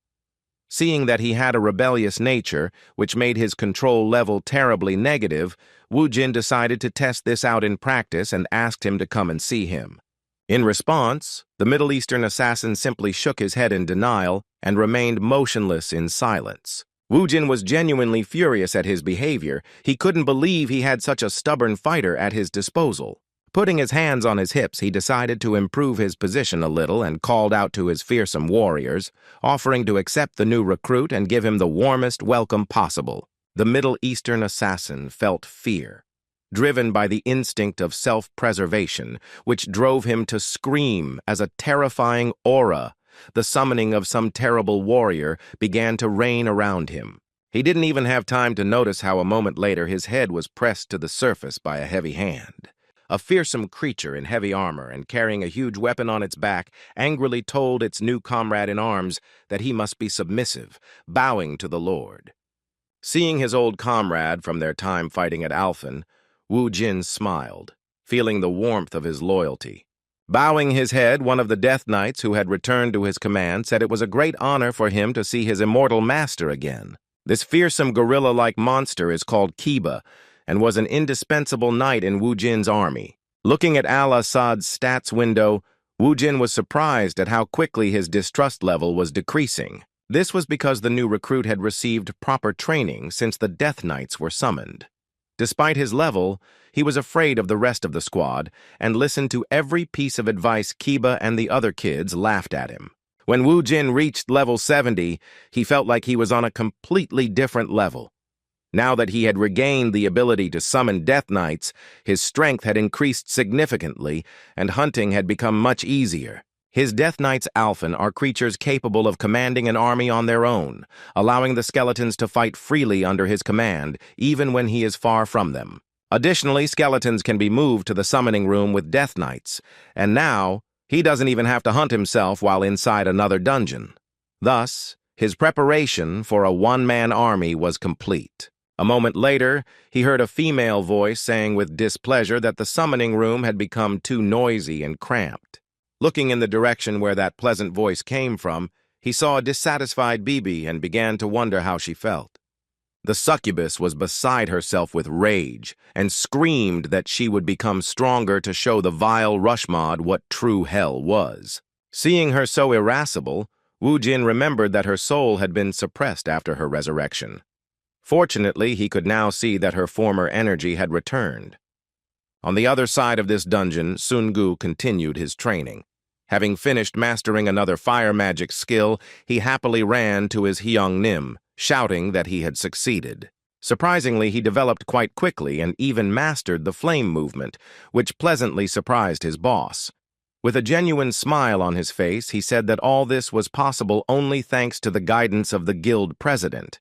Seeing that he had a rebellious nature, which made his control level terribly negative, Wu Jin decided to test this out in practice and asked him to come and see him. In response, the Middle Eastern assassin simply shook his head in denial and remained motionless in silence. Wu Jin was genuinely furious at his behavior. He couldn't believe he had such a stubborn fighter at his disposal. Putting his hands on his hips, he decided to improve his position a little and called out to his fearsome warriors, offering to accept the new recruit and give him the warmest welcome possible. The Middle Eastern assassin felt fear, driven by the instinct of self-preservation, which drove him to scream as a terrifying aura, the summoning of some terrible warrior, began to reign around him. He didn't even have time to notice how a moment later his head was pressed to the surface by a heavy hand. A fearsome creature in heavy armor and carrying a huge weapon on its back angrily told its new comrade in arms that he must be submissive, bowing to the Lord. Seeing his old comrade from their time fighting at Alphen, Wu Jin smiled, feeling the warmth of his loyalty. Bowing his head, one of the Death Knights who had returned to his command said it was a great honor for him to see his immortal master again. This fearsome gorilla-like monster is called Kiba, and was an indispensable knight in Wu Jin's army. Looking at Al-Assad's stats window, Wu Jin was surprised at how quickly his distrust level was decreasing. This was because the new recruit had received proper training since the Death Knights were summoned. Despite his level, he was afraid of the rest of the squad and listened to every piece of advice Kiba and the other kids laughed at him. When Wu Jin reached level 70, he felt like he was on a completely different level. Now that he had regained the ability to summon Death Knights, his strength had increased significantly, and hunting had become much easier. His Death Knights Alphen are creatures capable of commanding an army on their own, allowing the skeletons to fight freely under his command, even when he is far from them. Additionally, skeletons can be moved to the summoning room with Death Knights, and now he doesn't even have to hunt himself while inside another dungeon. Thus, his preparation for a one-man army was complete. A moment later, he heard a female voice saying with displeasure that the summoning room had become too noisy and cramped. Looking in the direction where that pleasant voice came from, he saw a dissatisfied Bibi and began to wonder how she felt. The succubus was beside herself with rage and screamed that she would become stronger to show the vile Rushmod what true hell was. Seeing her so irascible, Wu Jin remembered that her soul had been suppressed after her resurrection. Fortunately, he could now see that her former energy had returned. On the other side of this dungeon, Sun Gu continued his training. Having finished mastering another fire magic skill, he happily ran to his Hyung Nim, shouting that he had succeeded. Surprisingly, he developed quite quickly and even mastered the flame movement, which pleasantly surprised his boss. With a genuine smile on his face, he said that all this was possible only thanks to the guidance of the guild president.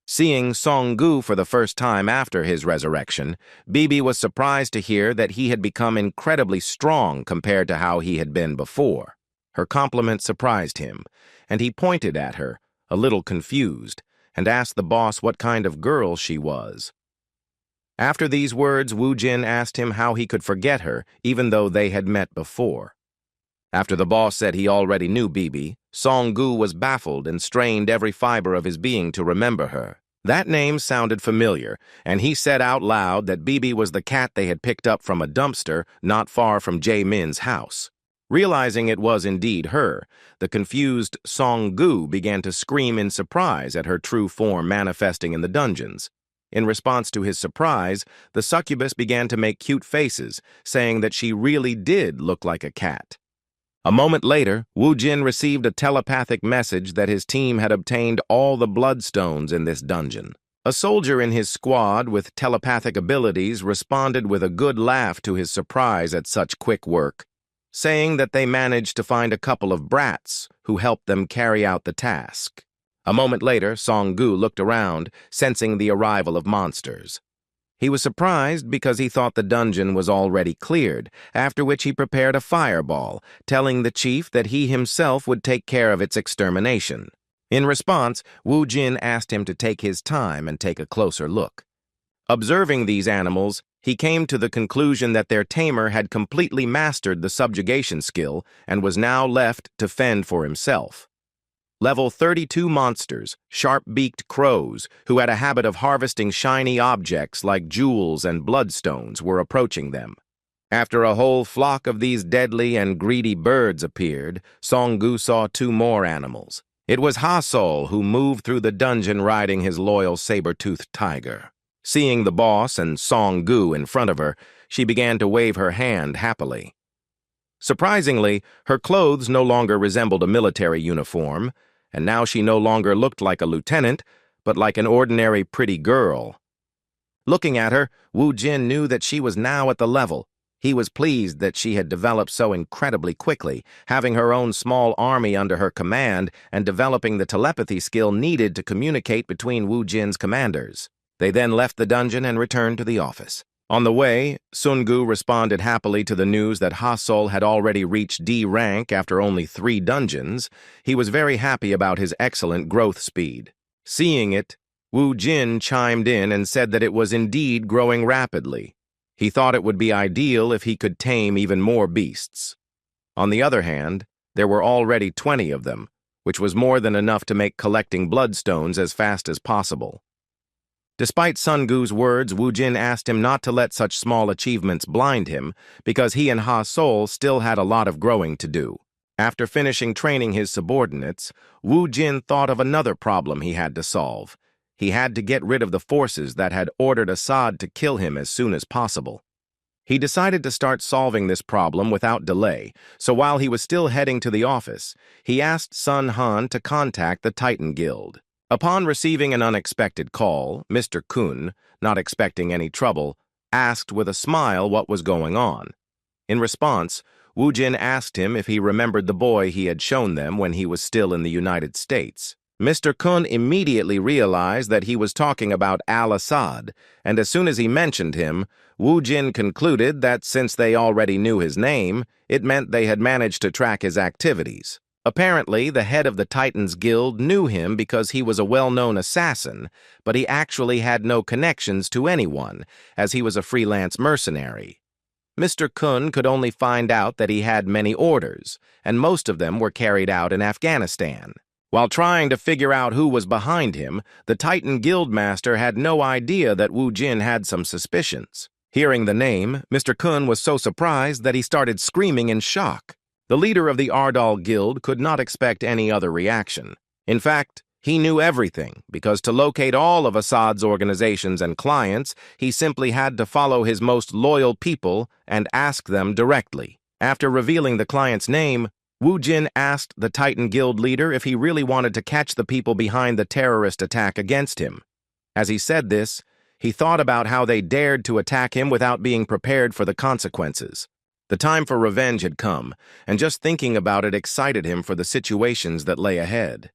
Seeing Song Gu for the first time after his resurrection, Bibi was surprised to hear that he had become incredibly strong compared to how he had been before. Her compliment surprised him, and he pointed at her, a little confused, and asked the boss what kind of girl she was. After these words, Wu Jin asked him how he could forget her, even though they had met before. After the boss said he already knew Bibi, Song Gu was baffled and strained every fiber of his being to remember her. That name sounded familiar, and he said out loud that Bibi was the cat they had picked up from a dumpster not far from Jae Min's house. Realizing it was indeed her, the confused Song Gu began to scream in surprise at her true form manifesting in the dungeons. In response to his surprise, the succubus began to make cute faces, saying that she really did look like a cat. A moment later, Wu Jin received a telepathic message that his team had obtained all the bloodstones in this dungeon. A soldier in his squad with telepathic abilities responded with a good laugh to his surprise at such quick work, saying that they managed to find a couple of brats who helped them carry out the task. A moment later, Song Gu looked around, sensing the arrival of monsters. He was surprised because he thought the dungeon was already cleared, after which he prepared a fireball, telling the chief that he himself would take care of its extermination. In response, Wu Jin asked him to take his time and take a closer look. Observing these animals, he came to the conclusion that their tamer had completely mastered the subjugation skill and was now left to fend for himself. Level 32 monsters, sharp-beaked crows, who had a habit of harvesting shiny objects like jewels and bloodstones, were approaching them. After a whole flock of these deadly and greedy birds appeared, Song Gu saw two more animals. It was Ha Sol who moved through the dungeon riding his loyal saber-toothed tiger. Seeing the boss and Song Gu in front of her, she began to wave her hand happily. Surprisingly, her clothes no longer resembled a military uniform, and now she no longer looked like a lieutenant, but like an ordinary pretty girl. Looking at her, Wu Jin knew that she was now at the level. He was pleased that she had developed so incredibly quickly, having her own small army under her command and developing the telepathy skill needed to communicate between Wu Jin's commanders. They then left the dungeon and returned to the office. On the way, Sun Gu responded happily to the news that Ha Sol had already reached D rank after only 3 dungeons. He was very happy about his excellent growth speed. Seeing it, Wu Jin chimed in and said that it was indeed growing rapidly. He thought it would be ideal if he could tame even more beasts. On the other hand, there were already 20 of them, which was more than enough to make collecting bloodstones as fast as possible. Despite Sun Gu's words, Wu Jin asked him not to let such small achievements blind him, because he and Ha Sol still had a lot of growing to do. After finishing training his subordinates, Wu Jin thought of another problem he had to solve. He had to get rid of the forces that had ordered Assad to kill him as soon as possible. He decided to start solving this problem without delay, so while he was still heading to the office, he asked Sun Han to contact the Titan Guild. Upon receiving an unexpected call, Mr. Kun, not expecting any trouble, asked with a smile what was going on. In response, Wu Jin asked him if he remembered the boy he had shown them when he was still in the United States. Mr. Kun immediately realized that he was talking about Al-Assad, and as soon as he mentioned him, Wu Jin concluded that since they already knew his name, it meant they had managed to track his activities. Apparently, the head of the Titans Guild knew him because he was a well-known assassin, but he actually had no connections to anyone, as he was a freelance mercenary. Mr. Kun could only find out that he had many orders, and most of them were carried out in Afghanistan. While trying to figure out who was behind him, the Titan Guildmaster had no idea that Wu Jin had some suspicions. Hearing the name, Mr. Kun was so surprised that he started screaming in shock. The leader of the Ardal Guild could not expect any other reaction. In fact, he knew everything, because to locate all of Assad's organizations and clients, he simply had to follow his most loyal people and ask them directly. After revealing the client's name, Wu Jin asked the Titan Guild leader if he really wanted to catch the people behind the terrorist attack against him. As he said this, he thought about how they dared to attack him without being prepared for the consequences. The time for revenge had come, and just thinking about it excited him for the situations that lay ahead.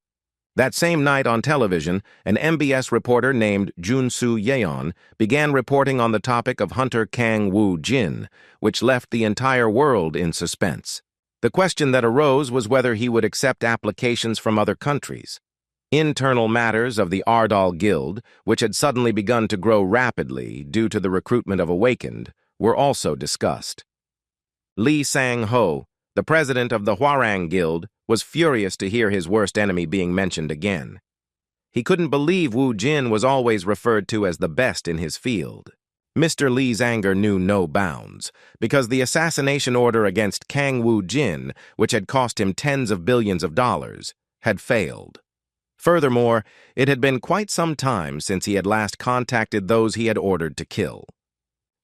That same night on television, an MBS reporter named Junsu Yeon began reporting on the topic of Hunter Kang Wu Jin, which left the entire world in suspense. The question that arose was whether he would accept applications from other countries. Internal matters of the Ardal Guild, which had suddenly begun to grow rapidly due to the recruitment of Awakened, were also discussed. Lee Sang-ho, the president of the Hwarang Guild, was furious to hear his worst enemy being mentioned again. He couldn't believe Wu Jin was always referred to as the best in his field. Mr. Lee's anger knew no bounds, because the assassination order against Kang Wu Jin, which had cost him tens of billions of dollars, had failed. Furthermore, it had been quite some time since he had last contacted those he had ordered to kill.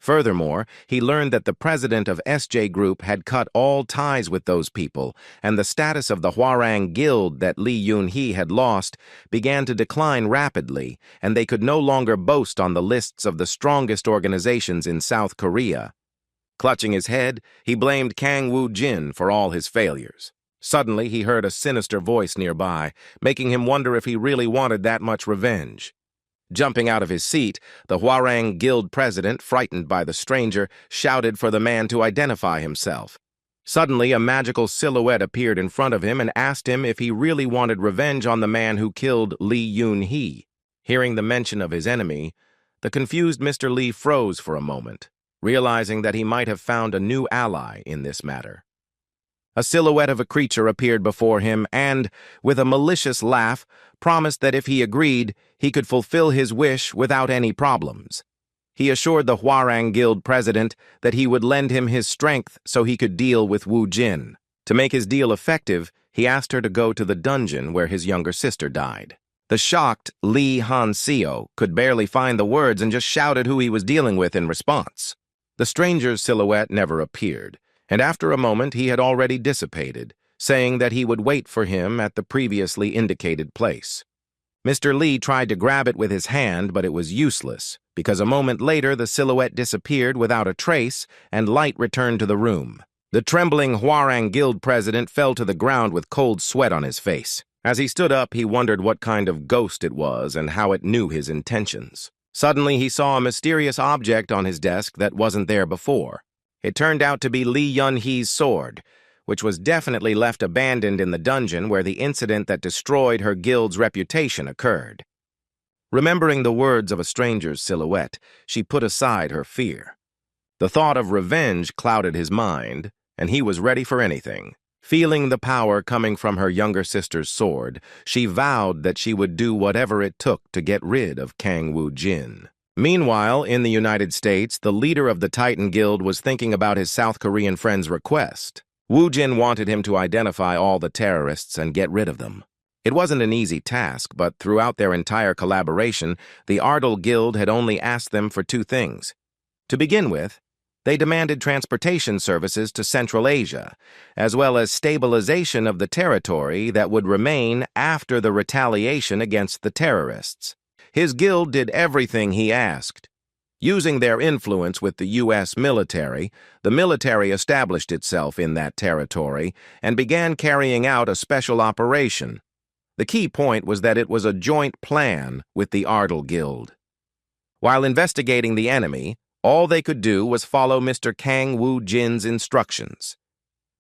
Furthermore, he learned that the president of SJ Group had cut all ties with those people, and the status of the Hwarang Guild that Lee Yun-hee had lost began to decline rapidly, and they could no longer boast on the lists of the strongest organizations in South Korea. Clutching his head, he blamed Kang Wu Jin for all his failures. Suddenly, he heard a sinister voice nearby, making him wonder if he really wanted that much revenge. Jumping out of his seat, the Hwarang Guild president, frightened by the stranger, shouted for the man to identify himself. Suddenly, a magical silhouette appeared in front of him and asked him if he really wanted revenge on the man who killed Lee Yun-hee. Hearing the mention of his enemy, the confused Mr. Lee froze for a moment, realizing that he might have found a new ally in this matter. A silhouette of a creature appeared before him and, with a malicious laugh, promised that if he agreed, he could fulfill his wish without any problems. He assured the Hwarang Guild president that he would lend him his strength so he could deal with Wu Jin. To make his deal effective, he asked her to go to the dungeon where his younger sister died. The shocked Lee Han-seo could barely find the words and just shouted who he was dealing with in response. The stranger's silhouette never appeared, and after a moment he had already dissipated, saying that he would wait for him at the previously indicated place. Mr. Lee tried to grab it with his hand, but it was useless, because a moment later the silhouette disappeared without a trace and light returned to the room. The trembling Hwarang Guild president fell to the ground with cold sweat on his face. As he stood up, he wondered what kind of ghost it was and how it knew his intentions. Suddenly, he saw a mysterious object on his desk that wasn't there before. It turned out to be Lee Yun-hee's sword, which was definitely left abandoned in the dungeon where the incident that destroyed her guild's reputation occurred. Remembering the words of a stranger's silhouette, she put aside her fear. The thought of revenge clouded his mind, and he was ready for anything. Feeling the power coming from her younger sister's sword, she vowed that she would do whatever it took to get rid of Kang Wu Jin. Meanwhile, in the United States, the leader of the Titan Guild was thinking about his South Korean friend's request. Wu Jin wanted him to identify all the terrorists and get rid of them. It wasn't an easy task, but throughout their entire collaboration, the Ardal Guild had only asked them for two things. To begin with, they demanded transportation services to Central Asia, as well as stabilization of the territory that would remain after the retaliation against the terrorists. His guild did everything he asked. Using their influence with the U.S. military, the military established itself in that territory and began carrying out a special operation. The key point was that it was a joint plan with the Ardal Guild. While investigating the enemy, all they could do was follow Mr. Kang Woo-jin's instructions.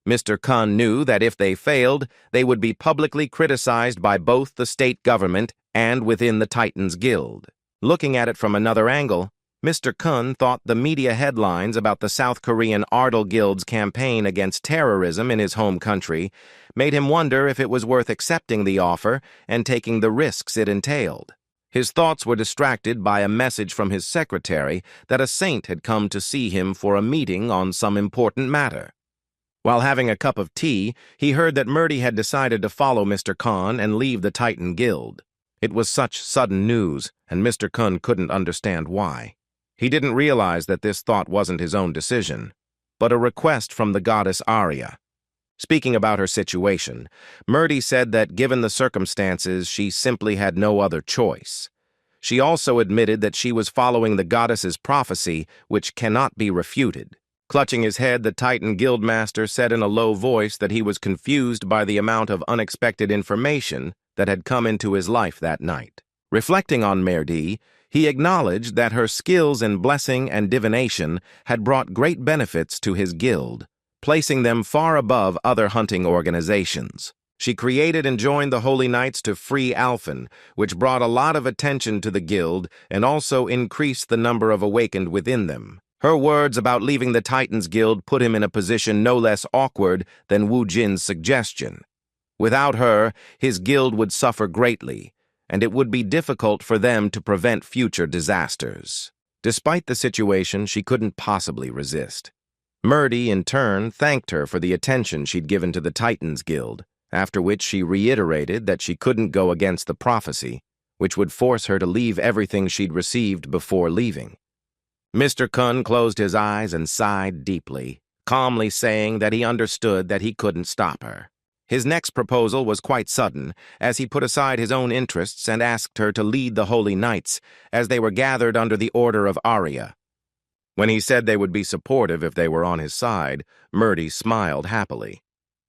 Mr. Kun knew that if they failed, they would be publicly criticized by both the state government and within the Titans Guild. Looking at it from another angle, Mr. Kun thought the media headlines about the South Korean Ardal Guild's campaign against terrorism in his home country made him wonder if it was worth accepting the offer and taking the risks it entailed. His thoughts were distracted by a message from his secretary that a saint had come to see him for a meeting on some important matter. While having a cup of tea, he heard that Murdy had decided to follow Mr. Kun and leave the Titan Guild. It was such sudden news, and Mr. Kun couldn't understand why. He didn't realize that this thought wasn't his own decision, but a request from the goddess Arya. Speaking about her situation, Murdy said that given the circumstances, she simply had no other choice. She also admitted that she was following the goddess's prophecy, which cannot be refuted. Clutching his head, the Titan Guildmaster said in a low voice that he was confused by the amount of unexpected information that had come into his life that night. Reflecting on Murdy, he acknowledged that her skills in blessing and divination had brought great benefits to his guild, placing them far above other hunting organizations. She created and joined the Holy Knights to free Alphen, which brought a lot of attention to the guild and also increased the number of awakened within them. Her words about leaving the Titans Guild put him in a position no less awkward than Wu Jin's suggestion. Without her, his guild would suffer greatly, and it would be difficult for them to prevent future disasters. Despite the situation, she couldn't possibly resist. Murdy, in turn, thanked her for the attention she'd given to the Titans Guild, after which she reiterated that she couldn't go against the prophecy, which would force her to leave everything she'd received before leaving. Mr. Kun closed his eyes and sighed deeply, calmly saying that he understood that he couldn't stop her. His next proposal was quite sudden, as he put aside his own interests and asked her to lead the Holy Knights, as they were gathered under the order of Arya. When he said they would be supportive if they were on his side, Murdy smiled happily.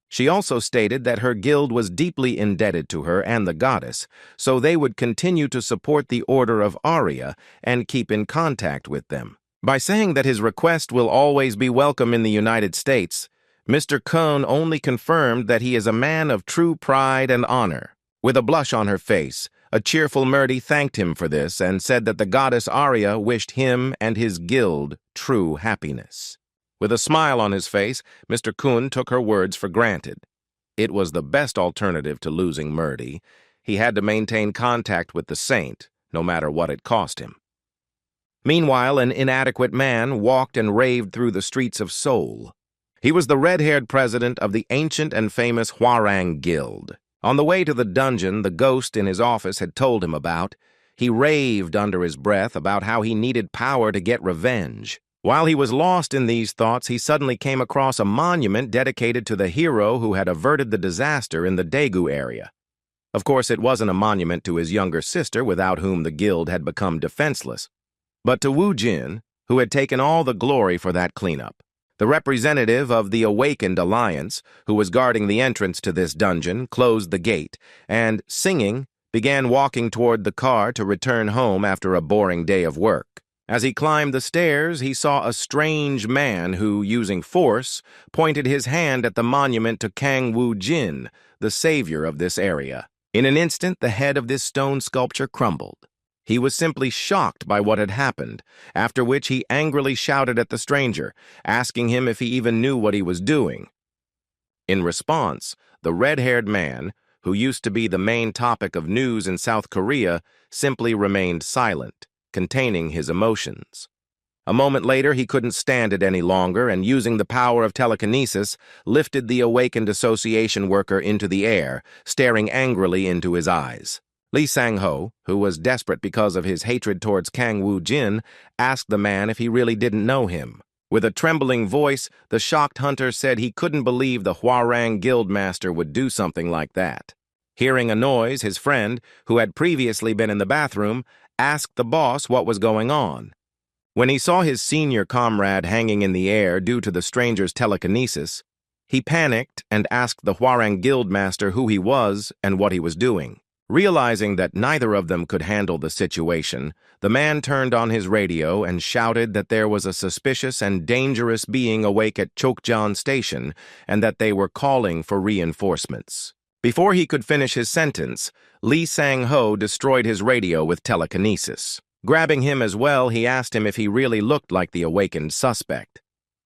She also stated that her guild was deeply indebted to her and the goddess, so they would continue to support the order of Arya and keep in contact with them. By saying that his request will always be welcome in the United States, Mr. Kun only confirmed that he is a man of true pride and honor. With a blush on her face, a cheerful Murdy thanked him for this and said that the goddess Arya wished him and his guild true happiness. With a smile on his face, Mr. Kun took her words for granted. It was the best alternative to losing Murdy. He had to maintain contact with the saint, no matter what it cost him. Meanwhile, an inadequate man walked and raved through the streets of Seoul. He was the red-haired president of the ancient and famous Hwarang Guild. On the way to the dungeon the ghost in his office had told him about, he raved under his breath about how he needed power to get revenge. While he was lost in these thoughts, he suddenly came across a monument dedicated to the hero who had averted the disaster in the Daegu area. Of course, it wasn't a monument to his younger sister, without whom the guild had become defenseless, but to Wu Jin, who had taken all the glory for that cleanup. The representative of the Awakened Alliance, who was guarding the entrance to this dungeon, closed the gate and, singing, began walking toward the car to return home after a boring day of work. As he climbed the stairs, he saw a strange man who, using force, pointed his hand at the monument to Kang Woo-jin, the savior of this area. In an instant, the head of this stone sculpture crumbled. He was simply shocked by what had happened, after which he angrily shouted at the stranger, asking him if he even knew what he was doing. In response, the red-haired man, who used to be the main topic of news in South Korea, simply remained silent, containing his emotions. A moment later, he couldn't stand it any longer and, using the power of telekinesis, lifted the awakened association worker into the air, staring angrily into his eyes. Lee Sang-ho, who was desperate because of his hatred towards Kang Woo-jin, asked the man if he really didn't know him. With a trembling voice, the shocked hunter said he couldn't believe the Hwarang Guildmaster would do something like that. Hearing a noise, his friend, who had previously been in the bathroom, asked the boss what was going on. When he saw his senior comrade hanging in the air due to the stranger's telekinesis, he panicked and asked the Hwarang Guildmaster who he was and what he was doing. Realizing that neither of them could handle the situation, the man turned on his radio and shouted that there was a suspicious and dangerous being awake at Chokjan Station and that they were calling for reinforcements. Before he could finish his sentence, Lee Sang-ho destroyed his radio with telekinesis. Grabbing him as well, he asked him if he really looked like the awakened suspect.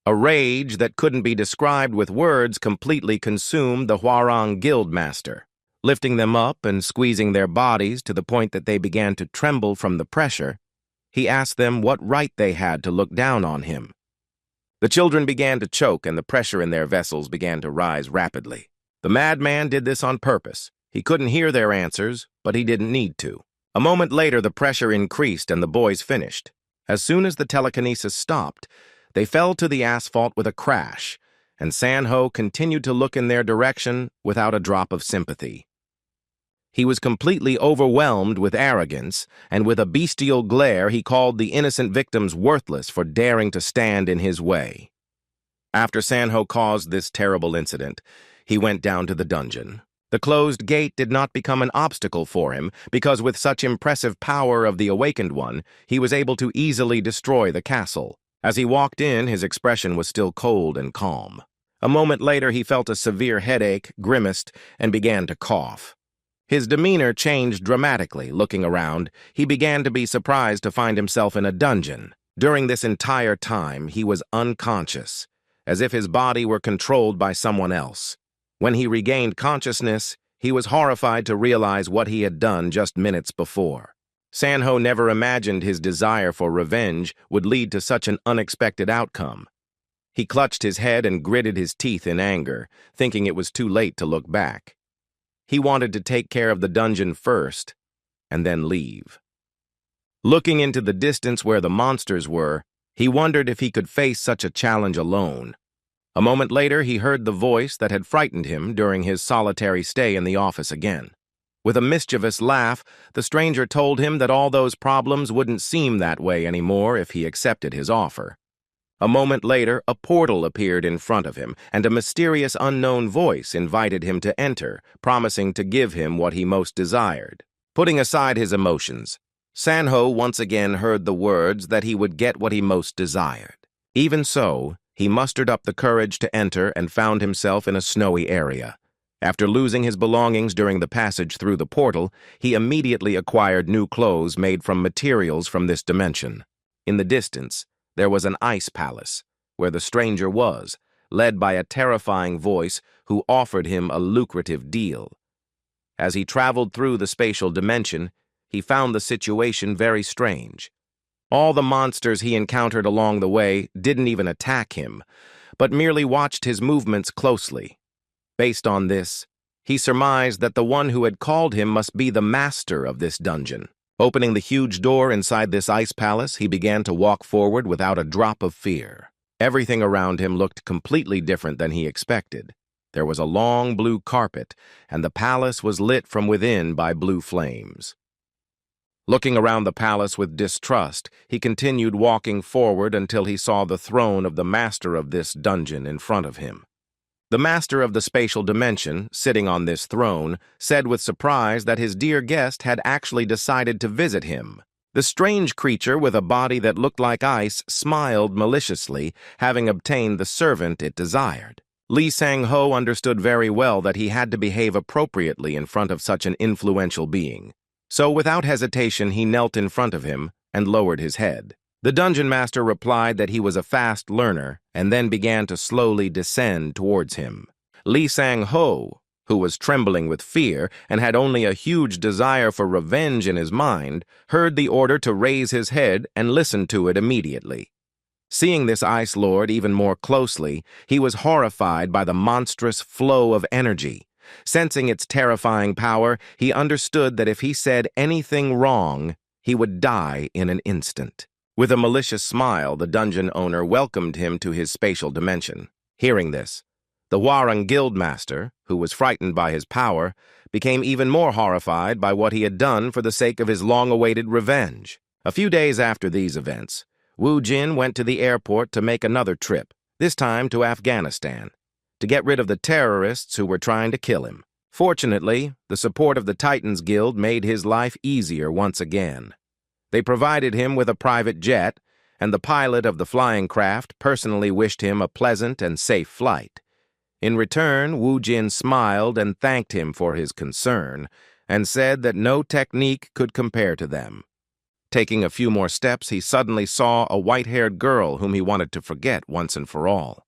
A rage that couldn't be described with words completely consumed the Hwarang Guildmaster. Lifting them up and squeezing their bodies to the point that they began to tremble from the pressure, he asked them what right they had to look down on him. The children began to choke and the pressure in their vessels began to rise rapidly. The madman did this on purpose. He couldn't hear their answers, but he didn't need to. A moment later, the pressure increased and the boys finished. As soon as the telekinesis stopped, they fell to the asphalt with a crash, and Sang-ho continued to look in their direction without a drop of sympathy. He was completely overwhelmed with arrogance, and with a bestial glare he called the innocent victims worthless for daring to stand in his way. After Sang-ho caused this terrible incident, he went down to the dungeon. The closed gate did not become an obstacle for him, because with such impressive power of the Awakened One, he was able to easily destroy the castle. As he walked in, his expression was still cold and calm. A moment later, he felt a severe headache, grimaced, and began to cough. His demeanor changed dramatically. Looking around, he began to be surprised to find himself in a dungeon. During this entire time, he was unconscious, as if his body were controlled by someone else. When he regained consciousness, he was horrified to realize what he had done just minutes before. Sang-ho never imagined his desire for revenge would lead to such an unexpected outcome. He clutched his head and gritted his teeth in anger, thinking it was too late to look back. He wanted to take care of the dungeon first, and then leave. Looking into the distance where the monsters were, he wondered if he could face such a challenge alone. A moment later, he heard the voice that had frightened him during his solitary stay in the office again. With a mischievous laugh, the stranger told him that all those problems wouldn't seem that way anymore if he accepted his offer. A moment later, a portal appeared in front of him, and a mysterious unknown voice invited him to enter, promising to give him what he most desired. Putting aside his emotions, Sang-ho once again heard the words that he would get what he most desired. Even so, he mustered up the courage to enter and found himself in a snowy area. After losing his belongings during the passage through the portal, he immediately acquired new clothes made from materials from this dimension. In the distance, there was an ice palace, where the stranger was, led by a terrifying voice who offered him a lucrative deal. As he traveled through the spatial dimension, he found the situation very strange. All the monsters he encountered along the way didn't even attack him, but merely watched his movements closely. Based on this, he surmised that the one who had called him must be the master of this dungeon. Opening the huge door inside this ice palace, he began to walk forward without a drop of fear. Everything around him looked completely different than he expected. There was a long blue carpet, and the palace was lit from within by blue flames. Looking around the palace with distrust, he continued walking forward until he saw the throne of the master of this dungeon in front of him. The master of the spatial dimension, sitting on this throne, said with surprise that his dear guest had actually decided to visit him. The strange creature with a body that looked like ice smiled maliciously, having obtained the servant it desired. Lee Sang-ho understood very well that he had to behave appropriately in front of such an influential being. So without hesitation, he knelt in front of him and lowered his head. The dungeon master replied that he was a fast learner and then began to slowly descend towards him. Lee Sang-ho, who was trembling with fear and had only a huge desire for revenge in his mind, heard the order to raise his head and listened to it immediately. Seeing this Ice Lord even more closely, he was horrified by the monstrous flow of energy. Sensing its terrifying power, he understood that if he said anything wrong, he would die in an instant. With a malicious smile, the dungeon owner welcomed him to his spatial dimension. Hearing this, the Warang Guildmaster, who was frightened by his power, became even more horrified by what he had done for the sake of his long-awaited revenge. A few days after these events, Wu Jin went to the airport to make another trip, this time to Afghanistan, to get rid of the terrorists who were trying to kill him. Fortunately, the support of the Titans Guild made his life easier once again. They provided him with a private jet, and the pilot of the flying craft personally wished him a pleasant and safe flight. In return, Wu Jin smiled and thanked him for his concern, and said that no technique could compare to them. Taking a few more steps, he suddenly saw a white-haired girl whom he wanted to forget once and for all.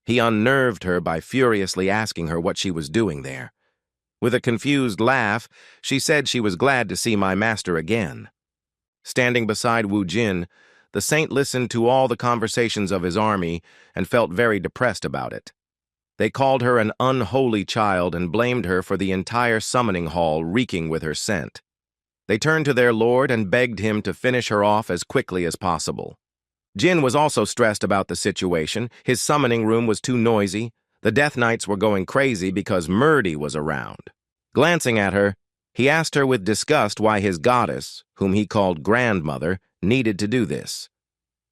He unnerved her by furiously asking her what she was doing there. With a confused laugh, she said she was glad to see my master again. Standing beside Wu Jin, the saint listened to all the conversations of his army and felt very depressed about it. They called her an unholy child and blamed her for the entire summoning hall reeking with her scent. They turned to their lord and begged him to finish her off as quickly as possible. Jin was also stressed about the situation. His summoning room was too noisy. The Death Knights were going crazy because Murdy was around. Glancing at her, he asked her with disgust why his goddess, whom he called grandmother, needed to do this.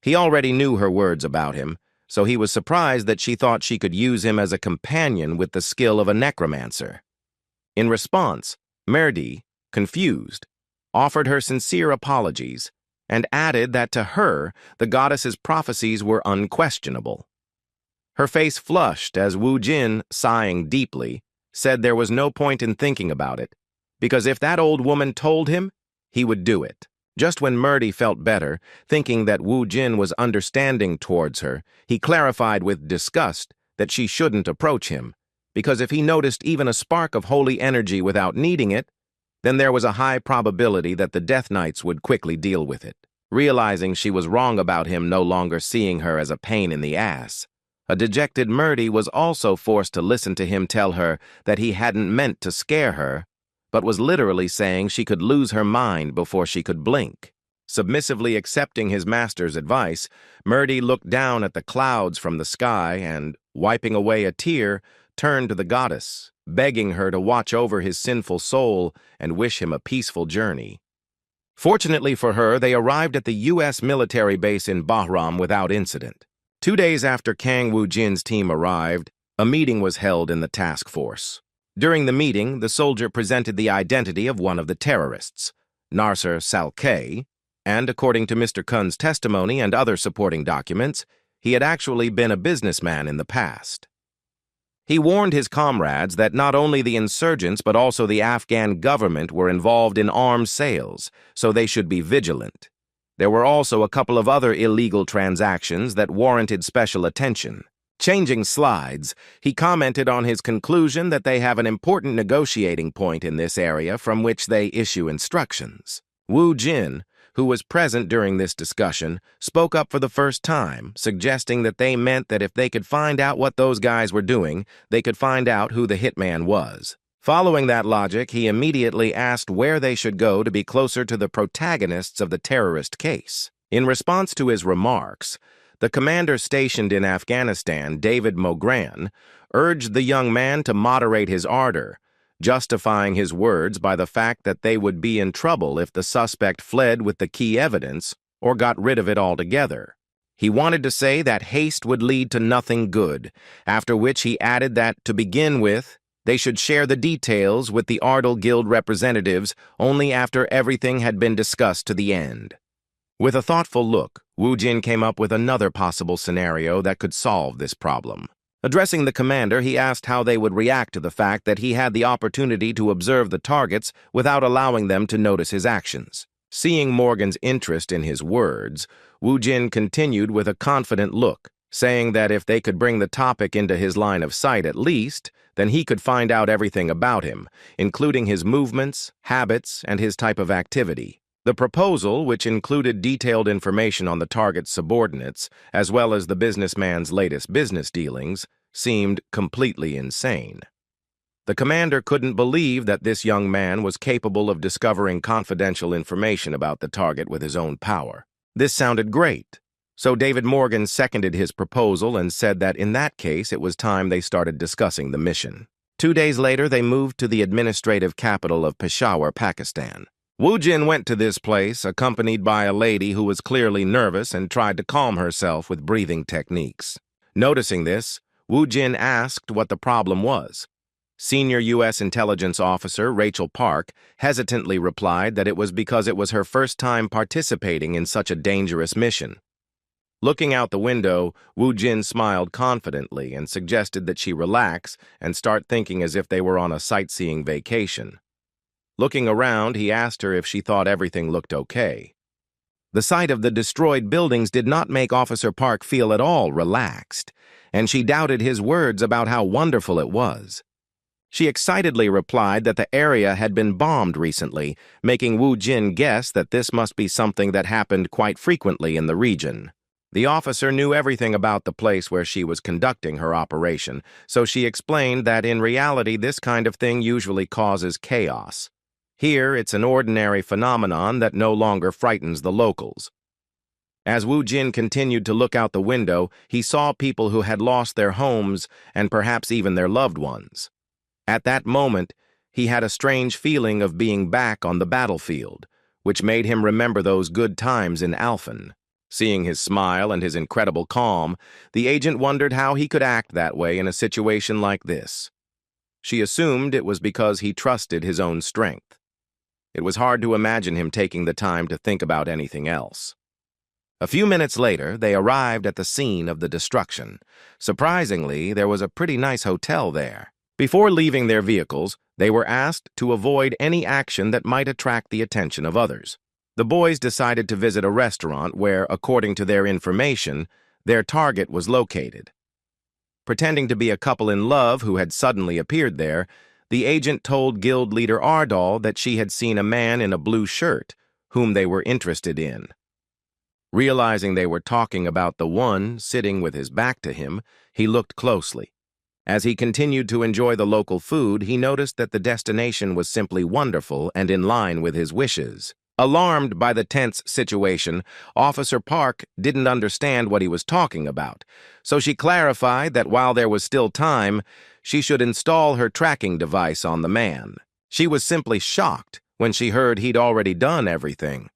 He already knew her words about him, so he was surprised that she thought she could use him as a companion with the skill of a necromancer. In response, Murdy, confused, offered her sincere apologies, and added that to her, the goddess's prophecies were unquestionable. Her face flushed as Wu Jin, sighing deeply, said there was no point in thinking about it, because if that old woman told him, he would do it. Just when Murdy felt better, thinking that Wu Jin was understanding towards her, he clarified with disgust that she shouldn't approach him, because if he noticed even a spark of holy energy without needing it, then there was a high probability that the Death Knights would quickly deal with it. Realizing she was wrong about him no longer seeing her as a pain in the ass, a dejected Murdy was also forced to listen to him tell her that he hadn't meant to scare her, but was literally saying she could lose her mind before she could blink. Submissively accepting his master's advice, Murdy looked down at the clouds from the sky and, wiping away a tear, turned to the goddess, begging her to watch over his sinful soul and wish him a peaceful journey. Fortunately for her, they arrived at the U.S. military base in Bahram without incident. 2 days after Kang Wu Jin's team arrived, a meeting was held in the task force. During the meeting, the soldier presented the identity of one of the terrorists, Narsar Salkei, and according to Mr. Kun's testimony and other supporting documents, he had actually been a businessman in the past. He warned his comrades that not only the insurgents but also the Afghan government were involved in arms sales, so they should be vigilant. There were also a couple of other illegal transactions that warranted special attention. Changing slides, he commented on his conclusion that they have an important negotiating point in this area from which they issue instructions. Wu Jin, who was present during this discussion, spoke up for the first time, suggesting that they meant that if they could find out what those guys were doing, they could find out who the hitman was. Following that logic, he immediately asked where they should go to be closer to the protagonists of the terrorist case. In response to his remarks, the commander stationed in Afghanistan, David Mogran, urged the young man to moderate his ardor, justifying his words by the fact that they would be in trouble if the suspect fled with the key evidence or got rid of it altogether. He wanted to say that haste would lead to nothing good, after which he added that, to begin with, they should share the details with the Ardal Guild representatives only after everything had been discussed to the end. With a thoughtful look, Wu Jin came up with another possible scenario that could solve this problem. Addressing the commander, he asked how they would react to the fact that he had the opportunity to observe the targets without allowing them to notice his actions. Seeing Morgan's interest in his words, Wu Jin continued with a confident look, saying that if they could bring the topic into his line of sight at least, then he could find out everything about him, including his movements, habits, and his type of activity. The proposal, which included detailed information on the target's subordinates, as well as the businessman's latest business dealings, seemed completely insane. The commander couldn't believe that this young man was capable of discovering confidential information about the target with his own power. This sounded great, so David Morgan seconded his proposal and said that in that case it was time they started discussing the mission. 2 days later, they moved to the administrative capital of Peshawar, Pakistan. Wu Jin went to this place, accompanied by a lady who was clearly nervous and tried to calm herself with breathing techniques. Noticing this, Wu Jin asked what the problem was. Senior U.S. intelligence officer Rachel Park hesitantly replied that it was because it was her first time participating in such a dangerous mission. Looking out the window, Wu Jin smiled confidently and suggested that she relax and start thinking as if they were on a sightseeing vacation. Looking around, he asked her if she thought everything looked okay. The sight of the destroyed buildings did not make Officer Park feel at all relaxed, and she doubted his words about how wonderful it was. She excitedly replied that the area had been bombed recently, making Wu Jin guess that this must be something that happened quite frequently in the region. The officer knew everything about the place where she was conducting her operation, so she explained that in reality this kind of thing usually causes chaos. Here, it's an ordinary phenomenon that no longer frightens the locals. As Wu Jin continued to look out the window, he saw people who had lost their homes and perhaps even their loved ones. At that moment, he had a strange feeling of being back on the battlefield, which made him remember those good times in Alphen. Seeing his smile and his incredible calm, the agent wondered how he could act that way in a situation like this. She assumed it was because he trusted his own strength. It was hard to imagine him taking the time to think about anything else. A few minutes later, they arrived at the scene of the destruction. Surprisingly, there was a pretty nice hotel there. Before leaving their vehicles, they were asked to avoid any action that might attract the attention of others. The boys decided to visit a restaurant where, according to their information, their target was located. Pretending to be a couple in love who had suddenly appeared there, the agent told guild leader Ardal that she had seen a man in a blue shirt whom they were interested in. Realizing they were talking about the one sitting with his back to him, he looked closely. As he continued to enjoy the local food, he noticed that the destination was simply wonderful and in line with his wishes. Alarmed by the tense situation, Officer Park didn't understand what he was talking about, so she clarified that while there was still time, she should install her tracking device on the man. She was simply shocked when she heard he'd already done everything.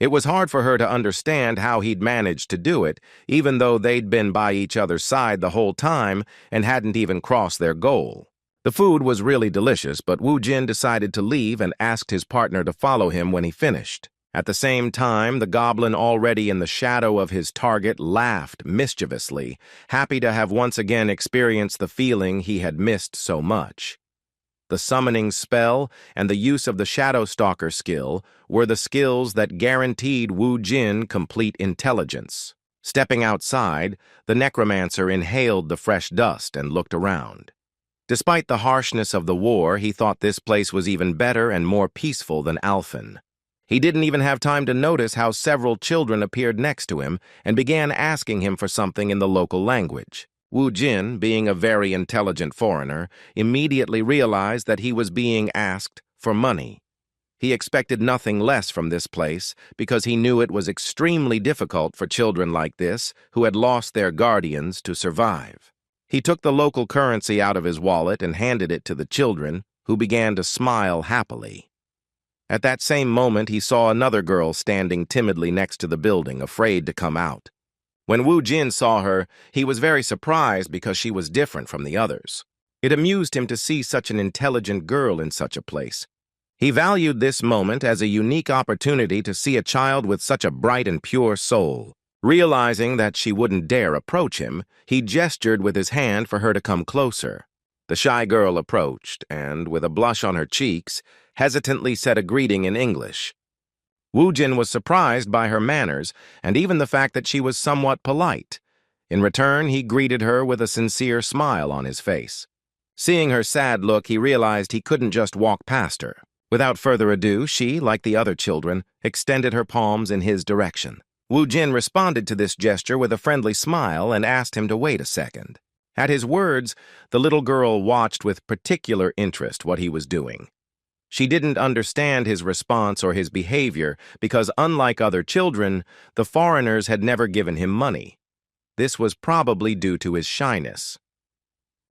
It was hard for her to understand how he'd managed to do it, even though they'd been by each other's side the whole time and hadn't even crossed their goal. The food was really delicious, but Wu Jin decided to leave and asked his partner to follow him when he finished. At the same time, the goblin already in the shadow of his target laughed mischievously, happy to have once again experienced the feeling he had missed so much. The summoning spell and the use of the Shadow Stalker skill were the skills that guaranteed Wu Jin complete intelligence. Stepping outside, the Necromancer inhaled the fresh dust and looked around. Despite the harshness of the war, he thought this place was even better and more peaceful than Alphen. He didn't even have time to notice how several children appeared next to him and began asking him for something in the local language. Wu Jin, being a very intelligent foreigner, immediately realized that he was being asked for money. He expected nothing less from this place because he knew it was extremely difficult for children like this who had lost their guardians to survive. He took the local currency out of his wallet and handed it to the children, who began to smile happily. At that same moment, he saw another girl standing timidly next to the building, afraid to come out. When Wu Jin saw her, he was very surprised because she was different from the others. It amused him to see such an intelligent girl in such a place. He valued this moment as a unique opportunity to see a child with such a bright and pure soul. Realizing that she wouldn't dare approach him, he gestured with his hand for her to come closer. The shy girl approached and, with a blush on her cheeks, hesitantly said a greeting in English. Wu Jin was surprised by her manners and even the fact that she was somewhat polite. In return, he greeted her with a sincere smile on his face. Seeing her sad look, he realized he couldn't just walk past her. Without further ado, she, like the other children, extended her palms in his direction. Wu Jin responded to this gesture with a friendly smile and asked him to wait a second. At his words, the little girl watched with particular interest what he was doing. She didn't understand his response or his behavior because, unlike other children, the foreigners had never given him money. This was probably due to his shyness.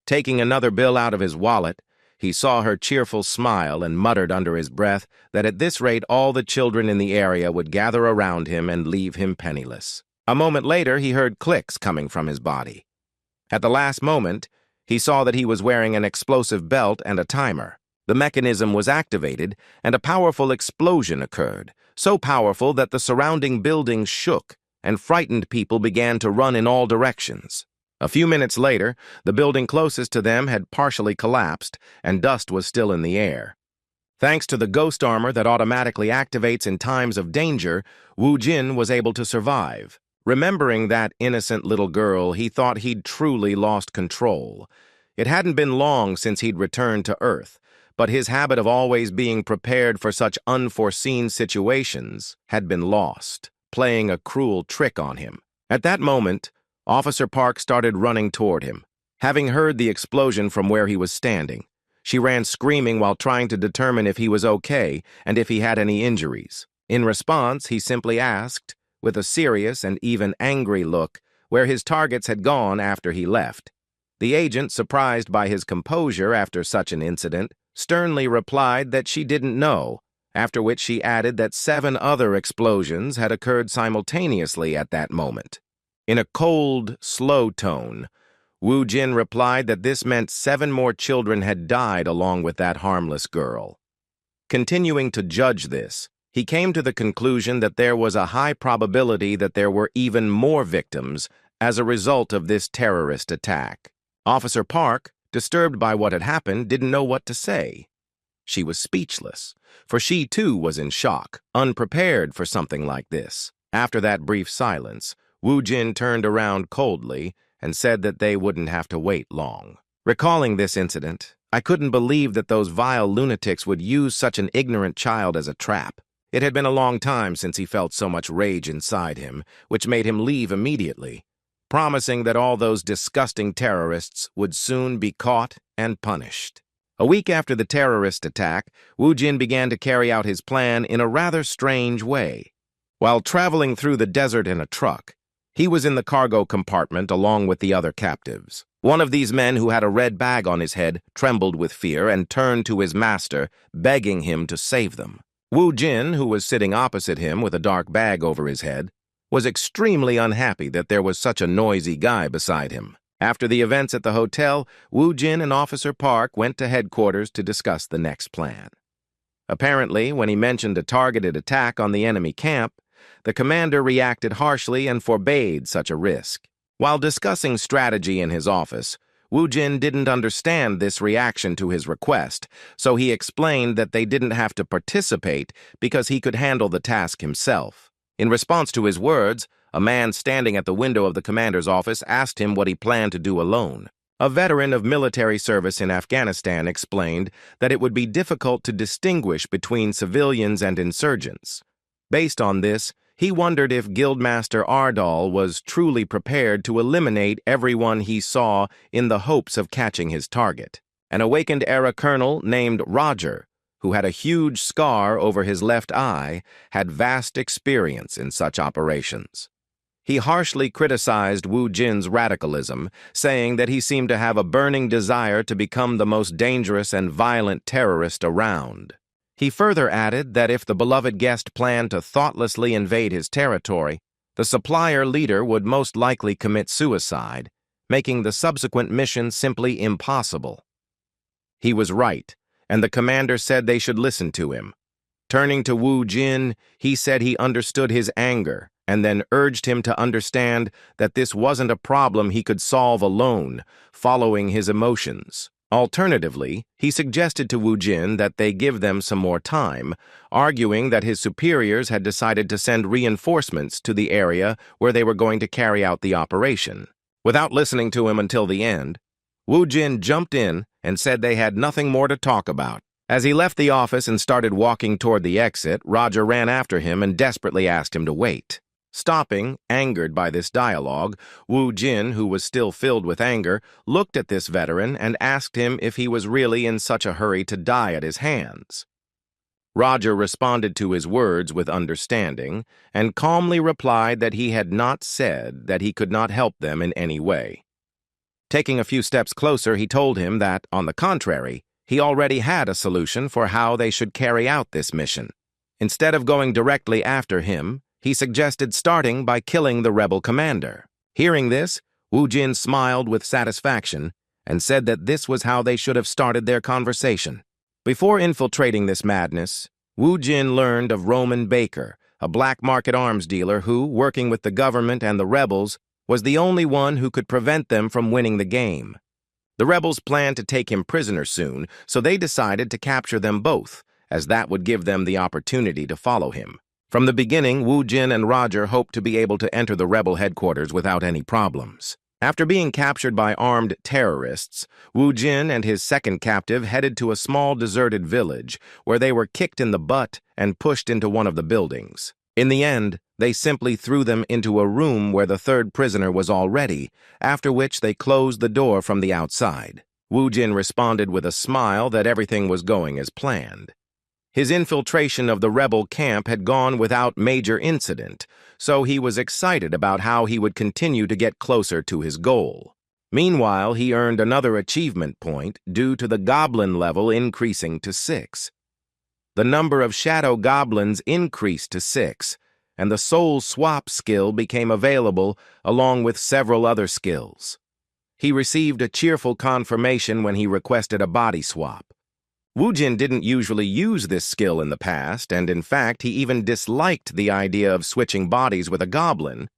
Taking another bill out of his wallet, he saw her cheerful smile and muttered under his breath that at this rate all the children in the area would gather around him and leave him penniless. A moment later, he heard clicks coming from his body. At the last moment, he saw that he was wearing an explosive belt and a timer. The mechanism was activated, and a powerful explosion occurred, so powerful that the surrounding buildings shook, and frightened people began to run in all directions. A few minutes later, the building closest to them had partially collapsed, and dust was still in the air. Thanks to the ghost armor that automatically activates in times of danger, Wu Jin was able to survive. Remembering that innocent little girl, he thought he'd truly lost control. It hadn't been long since he'd returned to Earth, but his habit of always being prepared for such unforeseen situations had been lost, playing a cruel trick on him. At that moment, Officer Park started running toward him. Having heard the explosion from where he was standing, she ran screaming while trying to determine if he was okay and if he had any injuries. In response, he simply asked, with a serious and even angry look, where his targets had gone after he left. The agent, surprised by his composure after such an incident, sternly replied that she didn't know, after which she added that 7 other explosions had occurred simultaneously at that moment. In a cold, slow tone, Wu Jin replied that this meant 7 more children had died along with that harmless girl. Continuing to judge this, he came to the conclusion that there was a high probability that there were even more victims as a result of this terrorist attack. Officer Park, disturbed by what had happened, didn't know what to say. She was speechless, for she too was in shock, unprepared for something like this. After that brief silence, Wu Jin turned around coldly and said that they wouldn't have to wait long. Recalling this incident, I couldn't believe that those vile lunatics would use such an ignorant child as a trap. It had been a long time since he felt so much rage inside him, which made him leave immediately, promising that all those disgusting terrorists would soon be caught and punished. A week after the terrorist attack, Wu Jin began to carry out his plan in a rather strange way. While traveling through the desert in a truck, he was in the cargo compartment along with the other captives. One of these men, who had a red bag on his head, trembled with fear and turned to his master, begging him to save them. Wu Jin, who was sitting opposite him with a dark bag over his head, was extremely unhappy that there was such a noisy guy beside him. After the events at the hotel, Wu Jin and Officer Park went to headquarters to discuss the next plan. Apparently, when he mentioned a targeted attack on the enemy camp, the commander reacted harshly and forbade such a risk. While discussing strategy in his office, Wu Jin didn't understand this reaction to his request, so he explained that they didn't have to participate because he could handle the task himself. In response to his words, a man standing at the window of the commander's office asked him what he planned to do alone. A veteran of military service in Afghanistan explained that it would be difficult to distinguish between civilians and insurgents. Based on this, he wondered if Guildmaster Ardal was truly prepared to eliminate everyone he saw in the hopes of catching his target. An awakened era colonel named Roger, who had a huge scar over his left eye, had vast experience in such operations. He harshly criticized Wu Jin's radicalism, saying that he seemed to have a burning desire to become the most dangerous and violent terrorist around. He further added that if the beloved guest planned to thoughtlessly invade his territory, the supplier leader would most likely commit suicide, making the subsequent mission simply impossible. He was right, and the commander said they should listen to him. Turning to Wu Jin, he said he understood his anger, and then urged him to understand that this wasn't a problem he could solve alone, following his emotions. Alternatively, he suggested to Wu Jin that they give them some more time, arguing that his superiors had decided to send reinforcements to the area where they were going to carry out the operation. Without listening to him until the end, Wu Jin jumped in and said they had nothing more to talk about. As he left the office and started walking toward the exit, Roger ran after him and desperately asked him to wait. Stopping, angered by this dialogue, Wu Jin, who was still filled with anger, looked at this veteran and asked him if he was really in such a hurry to die at his hands. Roger responded to his words with understanding and calmly replied that he had not said that he could not help them in any way. Taking a few steps closer, he told him that, on the contrary, he already had a solution for how they should carry out this mission. Instead of going directly after him, he suggested starting by killing the rebel commander. Hearing this, Wu Jin smiled with satisfaction and said that this was how they should have started their conversation. Before infiltrating this madness, Wu Jin learned of Roman Baker, a black market arms dealer who, working with the government and the rebels, was the only one who could prevent them from winning the game. The rebels planned to take him prisoner soon, so they decided to capture them both, as that would give them the opportunity to follow him. From the beginning, Wu Jin and Roger hoped to be able to enter the rebel headquarters without any problems. After being captured by armed terrorists, Wu Jin and his second captive headed to a small deserted village where they were kicked in the butt and pushed into one of the buildings. In the end, they simply threw them into a room where the third prisoner was already, after which they closed the door from the outside. Wu Jin responded with a smile that everything was going as planned. His infiltration of the rebel camp had gone without major incident, so he was excited about how he would continue to get closer to his goal. Meanwhile, he earned another achievement point due to the goblin level increasing to 6. The number of shadow goblins increased to 6, and the soul swap skill became available along with several other skills. He received a cheerful confirmation when he requested a body swap. Wu Jin didn't usually use this skill in the past, and in fact, he even disliked the idea of switching bodies with a goblin,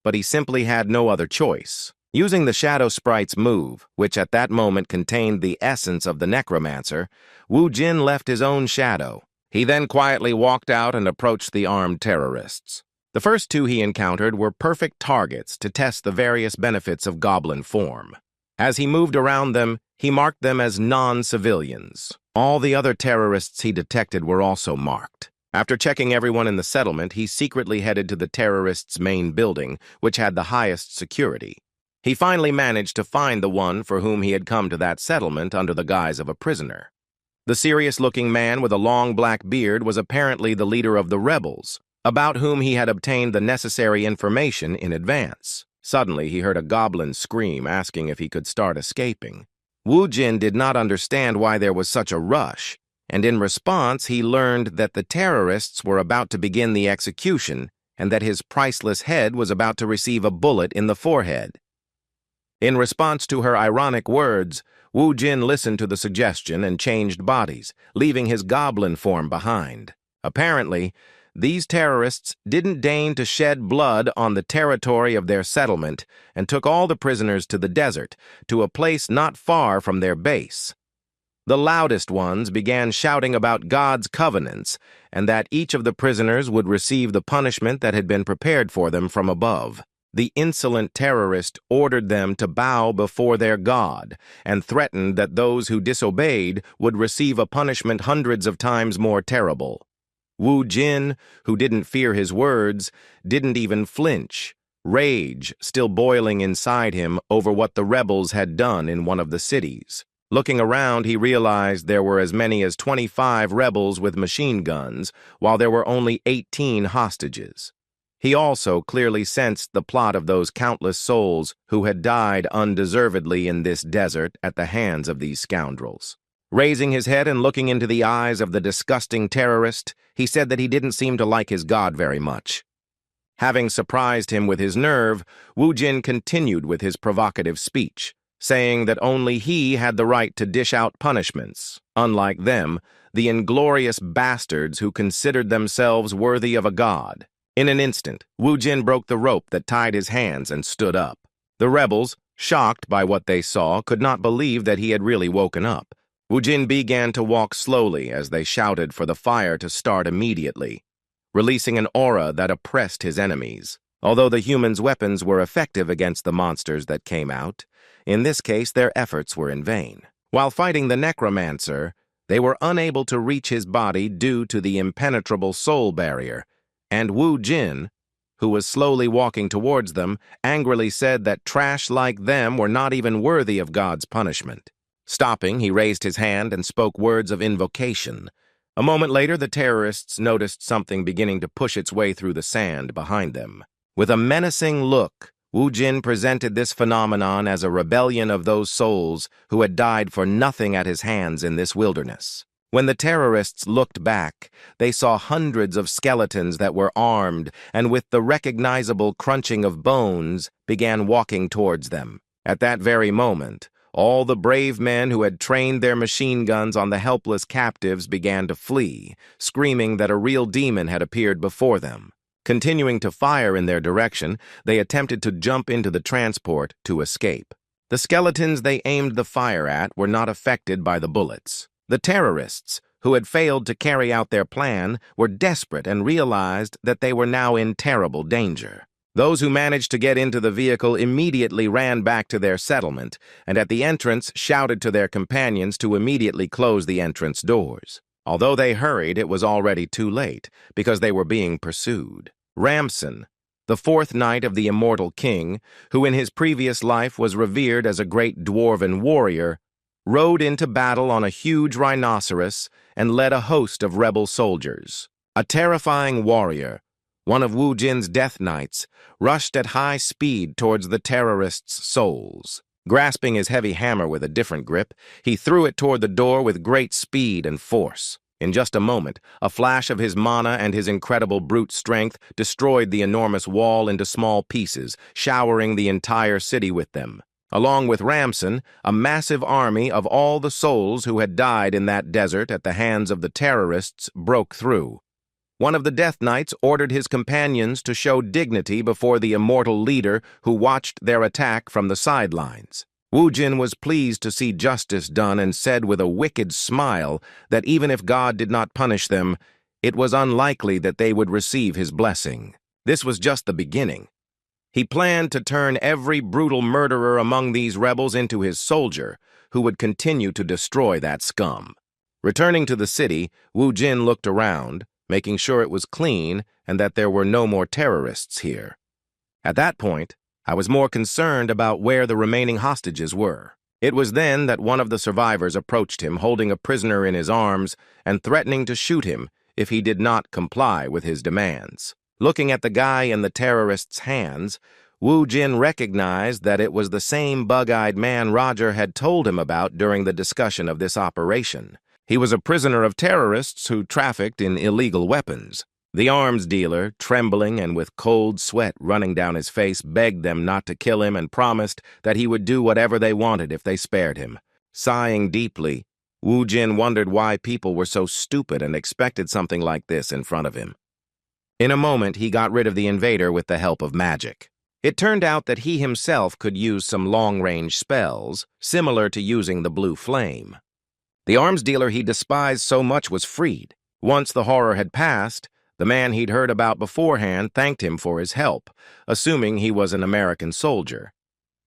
but he simply had no other choice. Using the Shadow Sprite's move, which at that moment contained the essence of the Necromancer, Wu Jin left his own shadow. He then quietly walked out and approached the armed terrorists. The first two he encountered were perfect targets to test the various benefits of goblin form. As he moved around them, he marked them as non-civilians. All the other terrorists he detected were also marked. After checking everyone in the settlement, he secretly headed to the terrorists' main building, which had the highest security. He finally managed to find the one for whom he had come to that settlement under the guise of a prisoner. The serious-looking man with a long black beard was apparently the leader of the rebels, about whom he had obtained the necessary information in advance. Suddenly, he heard a goblin scream, asking if he could start escaping. Wu Jin did not understand why there was such a rush, and in response, he learned that the terrorists were about to begin the execution and that his priceless head was about to receive a bullet in the forehead. In response to her ironic words, Wu Jin listened to the suggestion and changed bodies, leaving his goblin form behind. Apparently, these terrorists didn't deign to shed blood on the territory of their settlement and took all the prisoners to the desert, to a place not far from their base. The loudest ones began shouting about God's covenants and that each of the prisoners would receive the punishment that had been prepared for them from above. The insolent terrorist ordered them to bow before their God and threatened that those who disobeyed would receive a punishment hundreds of times more terrible. Wu Jin, who didn't fear his words, didn't even flinch, rage still boiling inside him over what the rebels had done in one of the cities. Looking around, he realized there were as many as 25 rebels with machine guns, while there were only 18 hostages. He also clearly sensed the plot of those countless souls who had died undeservedly in this desert at the hands of these scoundrels. Raising his head and looking into the eyes of the disgusting terrorist, he said that he didn't seem to like his god very much. Having surprised him with his nerve, Wu Jin continued with his provocative speech, saying that only he had the right to dish out punishments, unlike them, the inglorious bastards who considered themselves worthy of a god. In an instant, Wu Jin broke the rope that tied his hands and stood up. The rebels, shocked by what they saw, could not believe that he had really woken up. Wu Jin began to walk slowly as they shouted for the fire to start immediately, releasing an aura that oppressed his enemies. Although the humans' weapons were effective against the monsters that came out, in this case their efforts were in vain. While fighting the Necromancer, They were unable to reach his body due to the impenetrable soul barrier, and Wu Jin, who was slowly walking towards them, angrily said that trash like them were not even worthy of God's punishment. Stopping, he raised his hand and spoke words of invocation. A moment later, the terrorists noticed something beginning to push its way through the sand behind them. With a menacing look, Wu Jin presented this phenomenon as a rebellion of those souls who had died for nothing at his hands in this wilderness. When the terrorists looked back, they saw hundreds of skeletons that were armed and with the recognizable crunching of bones began walking towards them. At that very moment, all the brave men who had trained their machine guns on the helpless captives began to flee, screaming that a real demon had appeared before them. Continuing to fire in their direction, they attempted to jump into the transport to escape. The skeletons they aimed the fire at were not affected by the bullets. The terrorists, who had failed to carry out their plan, were desperate and realized that they were now in terrible danger. Those who managed to get into the vehicle immediately ran back to their settlement, and at the entrance shouted to their companions to immediately close the entrance doors. Although they hurried, it was already too late, because they were being pursued. Ramson, the fourth knight of the immortal king, who in his previous life was revered as a great dwarven warrior, rode into battle on a huge rhinoceros and led a host of rebel soldiers. A terrifying warrior, one of Wu Jin's death knights, rushed at high speed towards the terrorists' souls. Grasping his heavy hammer with a different grip, he threw it toward the door with great speed and force. In just a moment, a flash of his mana and his incredible brute strength destroyed the enormous wall into small pieces, showering the entire city with them. Along with Ramson, a massive army of all the souls who had died in that desert at the hands of the terrorists broke through. One of the Death Knights ordered his companions to show dignity before the immortal leader who watched their attack from the sidelines. Wu Jin was pleased to see justice done and said with a wicked smile that even if God did not punish them, it was unlikely that they would receive his blessing. This was just the beginning. He planned to turn every brutal murderer among these rebels into his soldier, who would continue to destroy that scum. Returning to the city, Wu Jin looked around, making sure it was clean and that there were no more terrorists here. At that point, I was more concerned about where the remaining hostages were. It was then that one of the survivors approached him, holding a prisoner in his arms and threatening to shoot him if he did not comply with his demands. Looking at the guy in the terrorist's hands, Wu Jin recognized that it was the same bug-eyed man Roger had told him about during the discussion of this operation. He was a prisoner of terrorists who trafficked in illegal weapons. The arms dealer, trembling and with cold sweat running down his face, begged them not to kill him and promised that he would do whatever they wanted if they spared him. Sighing deeply, Wu Jin wondered why people were so stupid and expected something like this in front of him. In a moment, he got rid of the invader with the help of magic. It turned out that he himself could use some long-range spells, similar to using the blue flame. The arms dealer he despised so much was freed. Once the horror had passed, the man he'd heard about beforehand thanked him for his help, assuming he was an American soldier.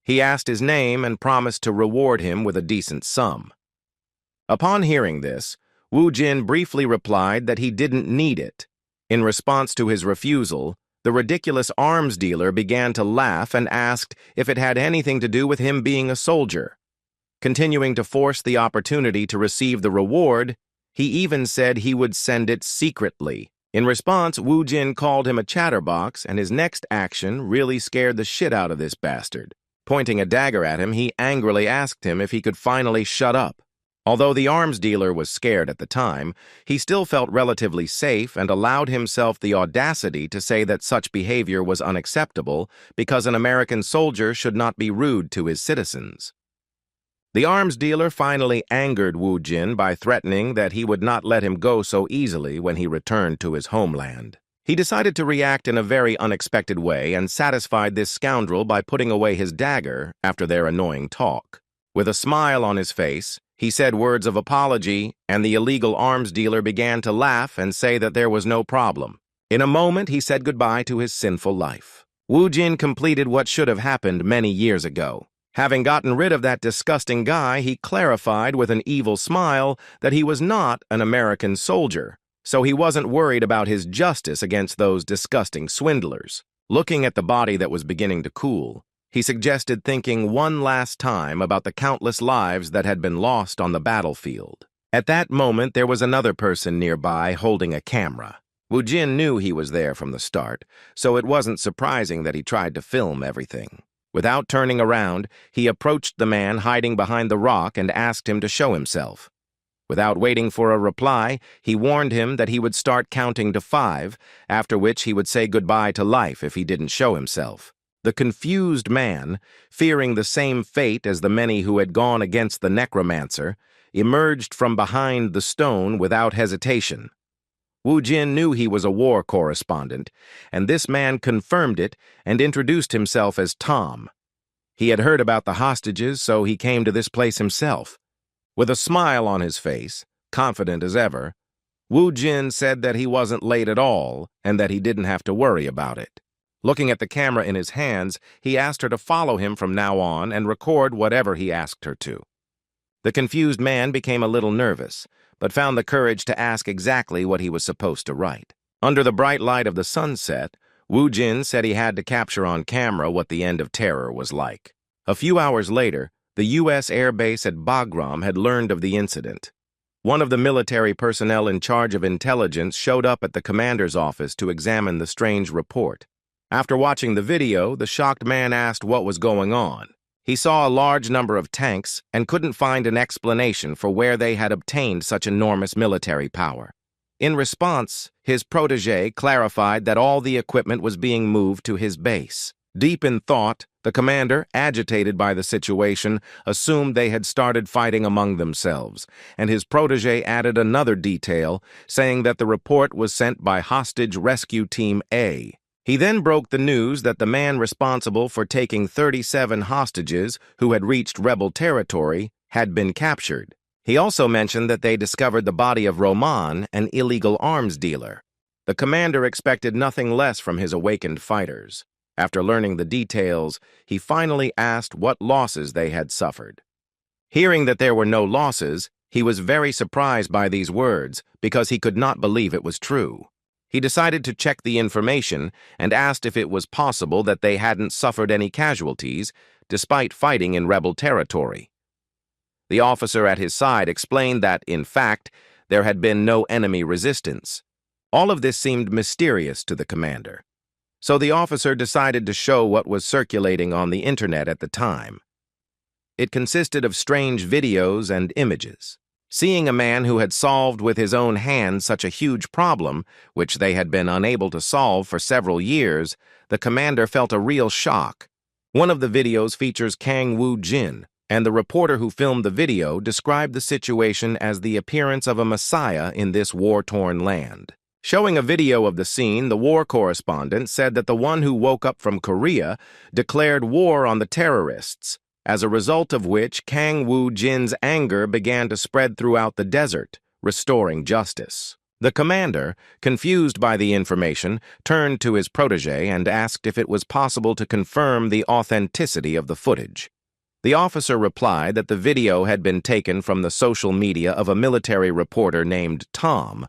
He asked his name and promised to reward him with a decent sum. Upon hearing this, Wu Jin briefly replied that he didn't need it. In response to his refusal, the ridiculous arms dealer began to laugh and asked if it had anything to do with him being a soldier. Continuing to force the opportunity to receive the reward, he even said he would send it secretly. In response, Wu Jin called him a chatterbox, and his next action really scared the shit out of this bastard. Pointing a dagger at him, he angrily asked him if he could finally shut up. Although the arms dealer was scared at the time, he still felt relatively safe and allowed himself the audacity to say that such behavior was unacceptable because an American soldier should not be rude to his citizens. The arms dealer finally angered Wu Jin by threatening that he would not let him go so easily when he returned to his homeland. He decided to react in a very unexpected way and satisfied this scoundrel by putting away his dagger after their annoying talk. With a smile on his face, he said words of apology, and the illegal arms dealer began to laugh and say that there was no problem. In a moment, he said goodbye to his sinful life. Wu Jin completed what should have happened many years ago. Having gotten rid of that disgusting guy, he clarified with an evil smile that he was not an American soldier, so he wasn't worried about his justice against those disgusting swindlers. Looking at the body that was beginning to cool, he suggested thinking one last time about the countless lives that had been lost on the battlefield. At that moment, there was another person nearby holding a camera. Wu Jin knew he was there from the start, so it wasn't surprising that he tried to film everything. Without turning around, he approached the man hiding behind the rock and asked him to show himself. Without waiting for a reply, he warned him that he would start counting to 5, after which he would say goodbye to life if he didn't show himself. The confused man, fearing the same fate as the many who had gone against the Necromancer, emerged from behind the stone without hesitation. Wu Jin knew he was a war correspondent, and this man confirmed it and introduced himself as Tom. He had heard about the hostages, so he came to this place himself. With a smile on his face, confident as ever, Wu Jin said that he wasn't late at all and that he didn't have to worry about it. Looking at the camera in his hands, he asked her to follow him from now on and record whatever he asked her to. The confused man became a little nervous, but found the courage to ask exactly what he was supposed to write. Under the bright light of the sunset, Wu Jin said he had to capture on camera what the end of terror was like. A few hours later, the U.S. Air Base at Bagram had learned of the incident. One of the military personnel in charge of intelligence showed up at the commander's office to examine the strange report. After watching the video, the shocked man asked what was going on. He saw a large number of tanks and couldn't find an explanation for where they had obtained such enormous military power. In response, his protege clarified that all the equipment was being moved to his base. Deep in thought, the commander, agitated by the situation, assumed they had started fighting among themselves, and his protege added another detail, saying that the report was sent by Hostage Rescue Team A. He then broke the news that the man responsible for taking 37 hostages who had reached rebel territory had been captured. He also mentioned that they discovered the body of Roman, an illegal arms dealer. The commander expected nothing less from his awakened fighters. After learning the details, he finally asked what losses they had suffered. Hearing that there were no losses, he was very surprised by these words because he could not believe it was true. He decided to check the information and asked if it was possible that they hadn't suffered any casualties, despite fighting in rebel territory. The officer at his side explained that, in fact, there had been no enemy resistance. All of this seemed mysterious to the commander. So the officer decided to show what was circulating on the internet at the time. It consisted of strange videos and images. Seeing a man who had solved with his own hands such a huge problem, which they had been unable to solve for several years, the commander felt a real shock. One of the videos features Kang Wu Jin, and the reporter who filmed the video described the situation as the appearance of a messiah in this war-torn land. Showing a video of the scene, the war correspondent said that the one who woke up from Korea declared war on the terrorists, as a result of which Kang Wu Jin's anger began to spread throughout the desert, restoring justice. The commander, confused by the information, turned to his protege and asked if it was possible to confirm the authenticity of the footage. The officer replied that the video had been taken from the social media of a military reporter named Tom,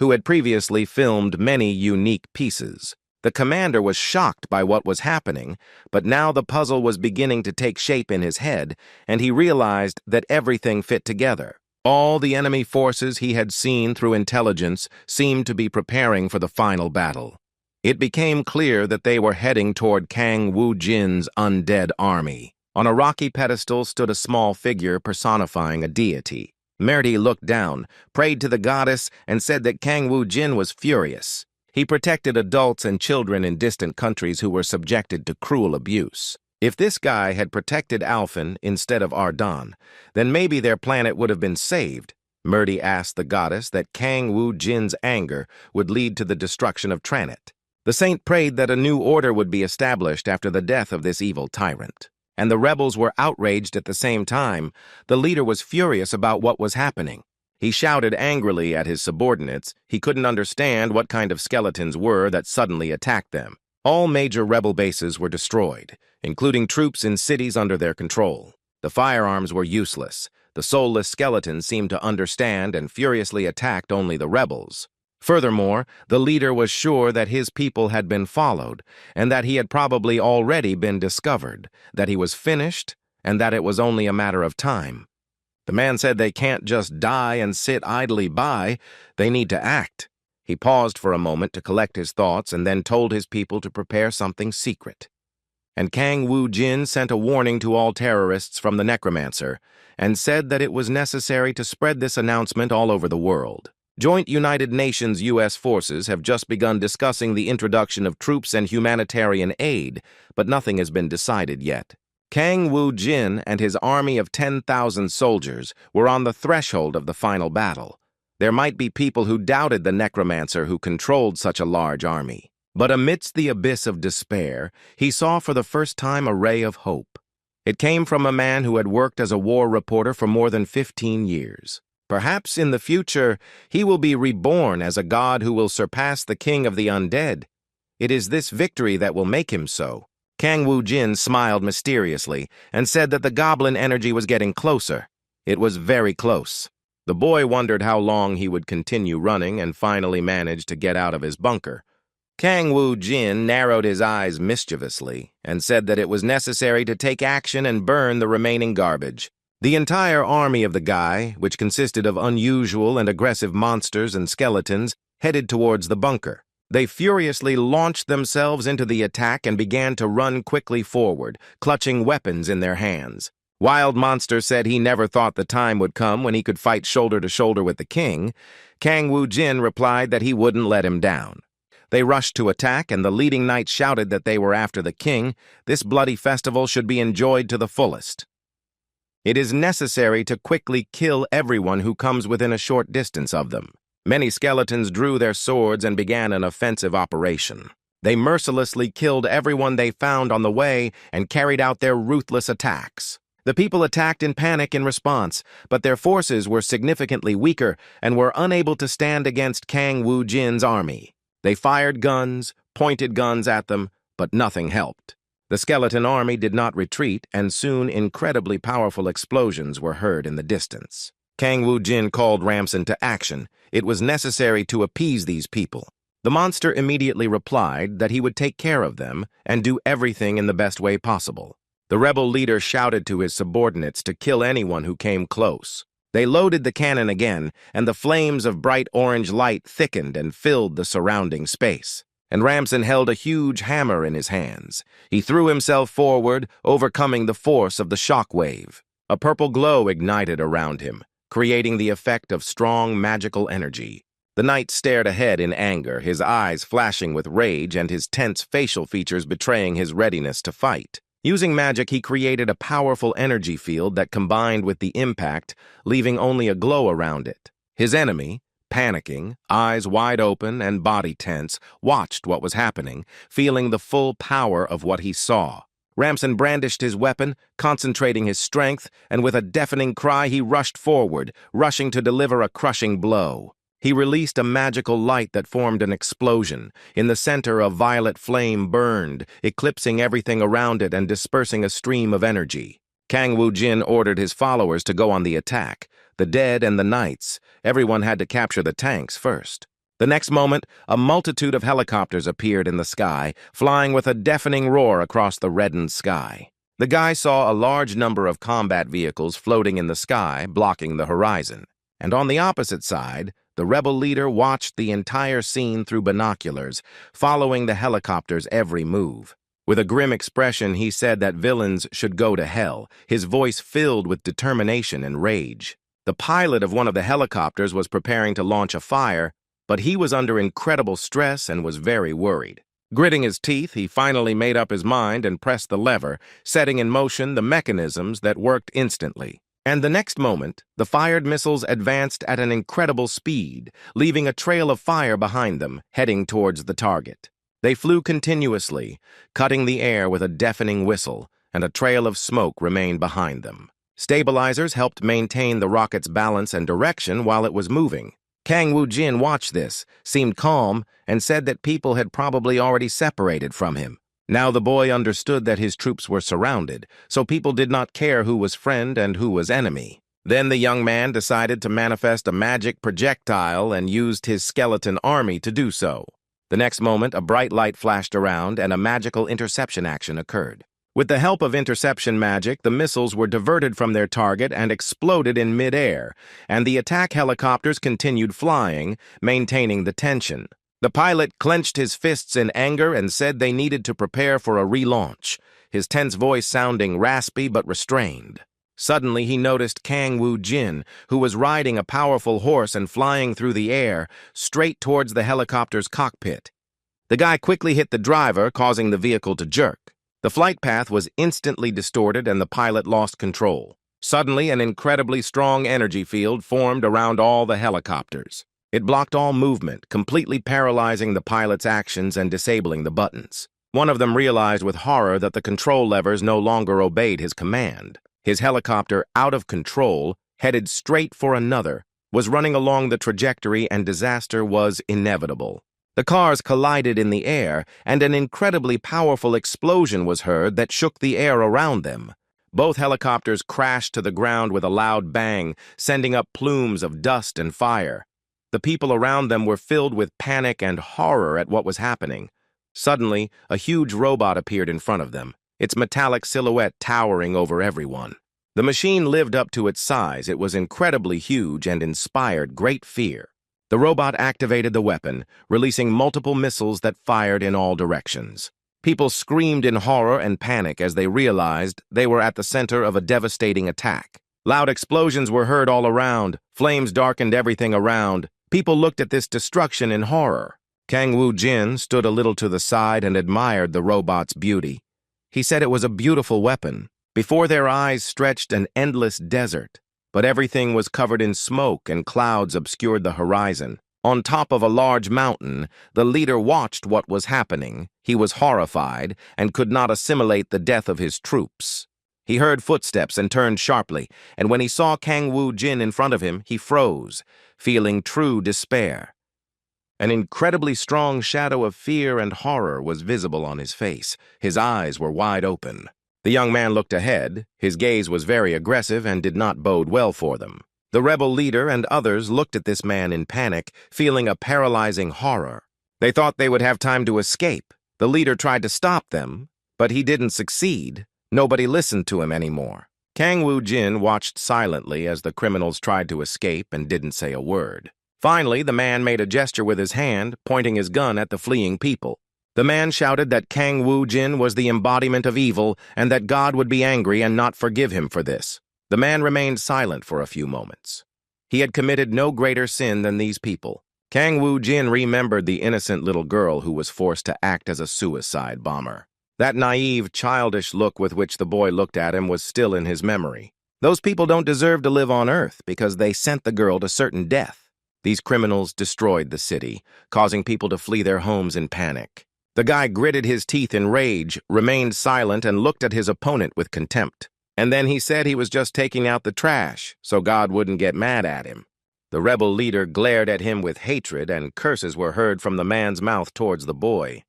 who had previously filmed many unique pieces. The commander was shocked by what was happening, but now the puzzle was beginning to take shape in his head, and he realized that everything fit together. All the enemy forces he had seen through intelligence seemed to be preparing for the final battle. It became clear that they were heading toward Kang Wu Jin's undead army. On a rocky pedestal stood a small figure personifying a deity. Merdi looked down, prayed to the goddess, and said that Kang Wu Jin was furious. He protected adults and children in distant countries who were subjected to cruel abuse. If this guy had protected Alphen instead of Ardan, then maybe their planet would have been saved. Merdi asked the goddess that Kang Wu Jin's anger would lead to the destruction of Tranit. The saint prayed that a new order would be established after the death of this evil tyrant. And the rebels were outraged at the same time. The leader was furious about what was happening. He shouted angrily at his subordinates. He couldn't understand what kind of skeletons were that suddenly attacked them. All major rebel bases were destroyed, including troops in cities under their control. The firearms were useless. The soulless skeletons seemed to understand and furiously attacked only the rebels. Furthermore, the leader was sure that his people had been followed, and that he had probably already been discovered, that he was finished, and that it was only a matter of time. The man said they can't just die and sit idly by, they need to act. He paused for a moment to collect his thoughts and then told his people to prepare something secret. And Kang Woo-jin sent a warning to all terrorists from the Necromancer and said that it was necessary to spread this announcement all over the world. Joint United Nations U.S. forces have just begun discussing the introduction of troops and humanitarian aid, but nothing has been decided yet. Kang Woo-jin and his army of 10,000 soldiers were on the threshold of the final battle. There might be people who doubted the Necromancer who controlled such a large army. But amidst the abyss of despair, he saw for the first time a ray of hope. It came from a man who had worked as a war reporter for more than 15 years. Perhaps in the future, he will be reborn as a god who will surpass the king of the undead. It is this victory that will make him so. Kang Woo-jin smiled mysteriously and said that the goblin energy was getting closer. It was very close. The boy wondered how long he would continue running and finally managed to get out of his bunker. Kang Woo-jin narrowed his eyes mischievously and said that it was necessary to take action and burn the remaining garbage. The entire army of the guy, which consisted of unusual and aggressive monsters and skeletons, headed towards the bunker. They furiously launched themselves into the attack and began to run quickly forward, clutching weapons in their hands. Wild Monster said he never thought the time would come when he could fight shoulder to shoulder with the king. Kang Woo-jin replied that he wouldn't let him down. They rushed to attack, and the leading knight shouted that they were after the king. This bloody festival should be enjoyed to the fullest. It is necessary to quickly kill everyone who comes within a short distance of them. Many skeletons drew their swords and began an offensive operation. They mercilessly killed everyone they found on the way and carried out their ruthless attacks. The people attacked in panic in response, but their forces were significantly weaker and were unable to stand against Kang Woo-jin's army. They fired guns, pointed guns at them, but nothing helped. The skeleton army did not retreat, and soon incredibly powerful explosions were heard in the distance. Kang Woo-jin called Ramson to action. It was necessary to appease these people. The monster immediately replied that he would take care of them and do everything in the best way possible. The rebel leader shouted to his subordinates to kill anyone who came close. They loaded the cannon again, and the flames of bright orange light thickened and filled the surrounding space. And Ramson held a huge hammer in his hands. He threw himself forward, overcoming the force of the shock wave. A purple glow ignited around him, creating the effect of strong magical energy. The knight stared ahead in anger, his eyes flashing with rage and his tense facial features betraying his readiness to fight. Using magic, he created a powerful energy field that combined with the impact, leaving only a glow around it. His enemy, panicking, eyes wide open and body tense, watched what was happening, feeling the full power of what he saw. Ramson brandished his weapon, concentrating his strength, and with a deafening cry he rushed forward, rushing to deliver a crushing blow. He released a magical light that formed an explosion. In the center, a violet flame burned, eclipsing everything around it and dispersing a stream of energy. Kang Woo-jin ordered his followers to go on the attack. The dead and the knights. Everyone had to capture the tanks first. The next moment, a multitude of helicopters appeared in the sky, flying with a deafening roar across the reddened sky. The guy saw a large number of combat vehicles floating in the sky, blocking the horizon. And on the opposite side, the rebel leader watched the entire scene through binoculars, following the helicopter's every move. With a grim expression, he said that villains should go to hell, his voice filled with determination and rage. The pilot of one of the helicopters was preparing to launch a fire, but he was under incredible stress and was very worried. Gritting his teeth, he finally made up his mind and pressed the lever, setting in motion the mechanisms that worked instantly. And the next moment, the fired missiles advanced at an incredible speed, leaving a trail of fire behind them, heading towards the target. They flew continuously, cutting the air with a deafening whistle, and a trail of smoke remained behind them. Stabilizers helped maintain the rocket's balance and direction while it was moving. Kang Woo-jin watched this, seemed calm, and said that people had probably already separated from him. Now the boy understood that his troops were surrounded, so people did not care who was friend and who was enemy. Then the young man decided to manifest a magic projectile and used his skeleton army to do so. The next moment, a bright light flashed around and a magical interception action occurred. With the help of interception magic, the missiles were diverted from their target and exploded in mid-air, and the attack helicopters continued flying, maintaining the tension. The pilot clenched his fists in anger and said they needed to prepare for a relaunch, his tense voice sounding raspy but restrained. Suddenly, he noticed Kang Woo-jin, who was riding a powerful horse and flying through the air, straight towards the helicopter's cockpit. The guy quickly hit the driver, causing the vehicle to jerk. The flight path was instantly distorted and the pilot lost control. Suddenly, an incredibly strong energy field formed around all the helicopters. It blocked all movement, completely paralyzing the pilot's actions and disabling the buttons. One of them realized with horror that the control levers no longer obeyed his command. His helicopter, out of control, headed straight for another, was running along the trajectory and disaster was inevitable. The cars collided in the air, and an incredibly powerful explosion was heard that shook the air around them. Both helicopters crashed to the ground with a loud bang, sending up plumes of dust and fire. The people around them were filled with panic and horror at what was happening. Suddenly, a huge robot appeared in front of them, its metallic silhouette towering over everyone. The machine lived up to its size. It was incredibly huge and inspired great fear. The robot activated the weapon, releasing multiple missiles that fired in all directions. People screamed in horror and panic as they realized they were at the center of a devastating attack. Loud explosions were heard all around. Flames darkened everything around. People looked at this destruction in horror. Kang Woo-jin stood a little to the side and admired the robot's beauty. He said it was a beautiful weapon. Before their eyes stretched an endless desert. But everything was covered in smoke and clouds obscured the horizon. On top of a large mountain, the leader watched what was happening. He was horrified and could not assimilate the death of his troops. He heard footsteps and turned sharply, and when he saw Kang Woo-jin in front of him, he froze, feeling true despair. An incredibly strong shadow of fear and horror was visible on his face. His eyes were wide open. The young man looked ahead. His gaze was very aggressive and did not bode well for them. The rebel leader and others looked at this man in panic, feeling a paralyzing horror. They thought they would have time to escape. The leader tried to stop them, but he didn't succeed. Nobody listened to him anymore. Kang Woo-jin watched silently as the criminals tried to escape and didn't say a word. Finally, the man made a gesture with his hand, pointing his gun at the fleeing people. The man shouted that Kang Woo-jin was the embodiment of evil and that God would be angry and not forgive him for this. The man remained silent for a few moments. He had committed no greater sin than these people. Kang Woo-jin remembered the innocent little girl who was forced to act as a suicide bomber. That naive, childish look with which the boy looked at him was still in his memory. Those people don't deserve to live on Earth because they sent the girl to certain death. These criminals destroyed the city, causing people to flee their homes in panic. The guy gritted his teeth in rage, remained silent, and looked at his opponent with contempt. And then he said he was just taking out the trash, so God wouldn't get mad at him. The rebel leader glared at him with hatred, and curses were heard from the man's mouth towards the boy.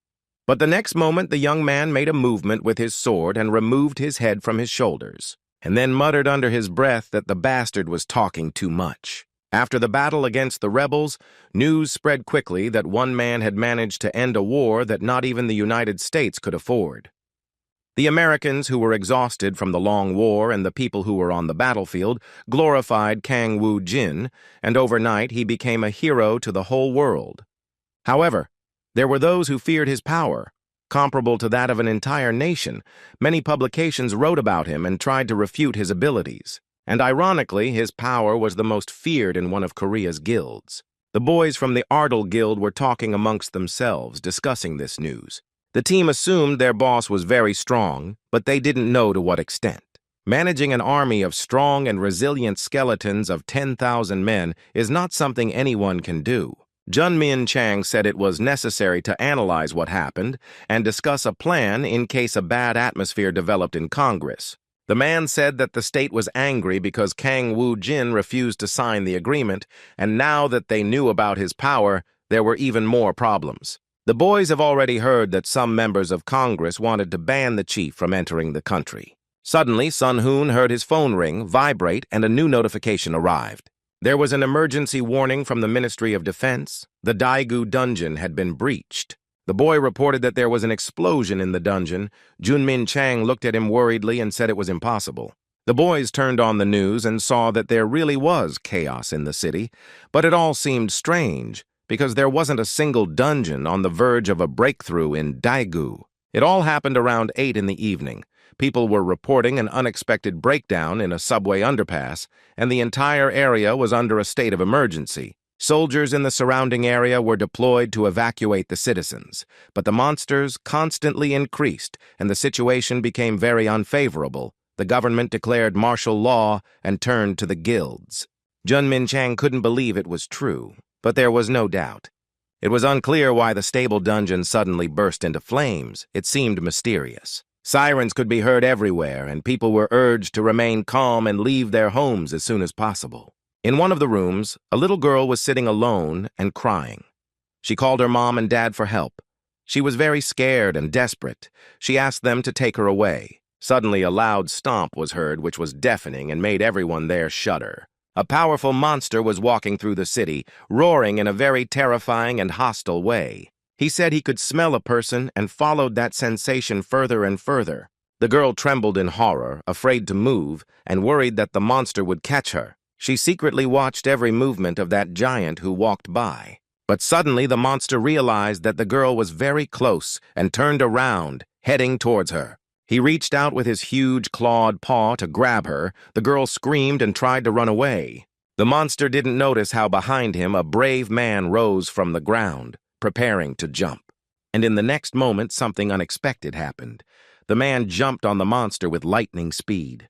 But the next moment, the young man made a movement with his sword and removed his head from his shoulders, and then muttered under his breath that the bastard was talking too much. After the battle against the rebels, news spread quickly that one man had managed to end a war that not even the United States could afford. The Americans, who were exhausted from the long war, and the people who were on the battlefield, glorified Kang Woo-jin, and overnight he became a hero to the whole world. However, there were those who feared his power, comparable to that of an entire nation. Many publications wrote about him and tried to refute his abilities. And ironically, his power was the most feared in one of Korea's guilds. The boys from the Ardal Guild were talking amongst themselves, discussing this news. The team assumed their boss was very strong, but they didn't know to what extent. Managing an army of strong and resilient skeletons of 10,000 men is not something anyone can do. Junmin Chang said it was necessary to analyze what happened and discuss a plan in case a bad atmosphere developed in Congress. The man said that the state was angry because Kang Woo-jin refused to sign the agreement, and now that they knew about his power, there were even more problems. The boys have already heard that some members of Congress wanted to ban the chief from entering the country. Suddenly, Sun Hoon heard his phone ring, vibrate, and a new notification arrived. There was an emergency warning from the Ministry of Defense. The Daegu dungeon had been breached. The boy reported that there was an explosion in the dungeon. Junmin Chang looked at him worriedly and said it was impossible. The boys turned on the news and saw that there really was chaos in the city, but it all seemed strange because there wasn't a single dungeon on the verge of a breakthrough in Daegu. It all happened around 8 in the evening. People were reporting an unexpected breakdown in a subway underpass, and the entire area was under a state of emergency. Soldiers in the surrounding area were deployed to evacuate the citizens, but the monsters constantly increased, and the situation became very unfavorable. The government declared martial law and turned to the guilds. Junmin Chang couldn't believe it was true, but there was no doubt. It was unclear why the stable dungeon suddenly burst into flames. It seemed mysterious. Sirens could be heard everywhere, and people were urged to remain calm and leave their homes as soon as possible. In one of the rooms, a little girl was sitting alone and crying. She called her mom and dad for help. She was very scared and desperate. She asked them to take her away. Suddenly, a loud stomp was heard, which was deafening and made everyone there shudder. A powerful monster was walking through the city, roaring in a very terrifying and hostile way. He said he could smell a person and followed that sensation further and further. The girl trembled in horror, afraid to move, and worried that the monster would catch her. She secretly watched every movement of that giant who walked by. But suddenly the monster realized that the girl was very close and turned around, heading towards her. He reached out with his huge clawed paw to grab her. The girl screamed and tried to run away. The monster didn't notice how behind him a brave man rose from the ground, preparing to jump. And in the next moment, something unexpected happened. The man jumped on the monster with lightning speed.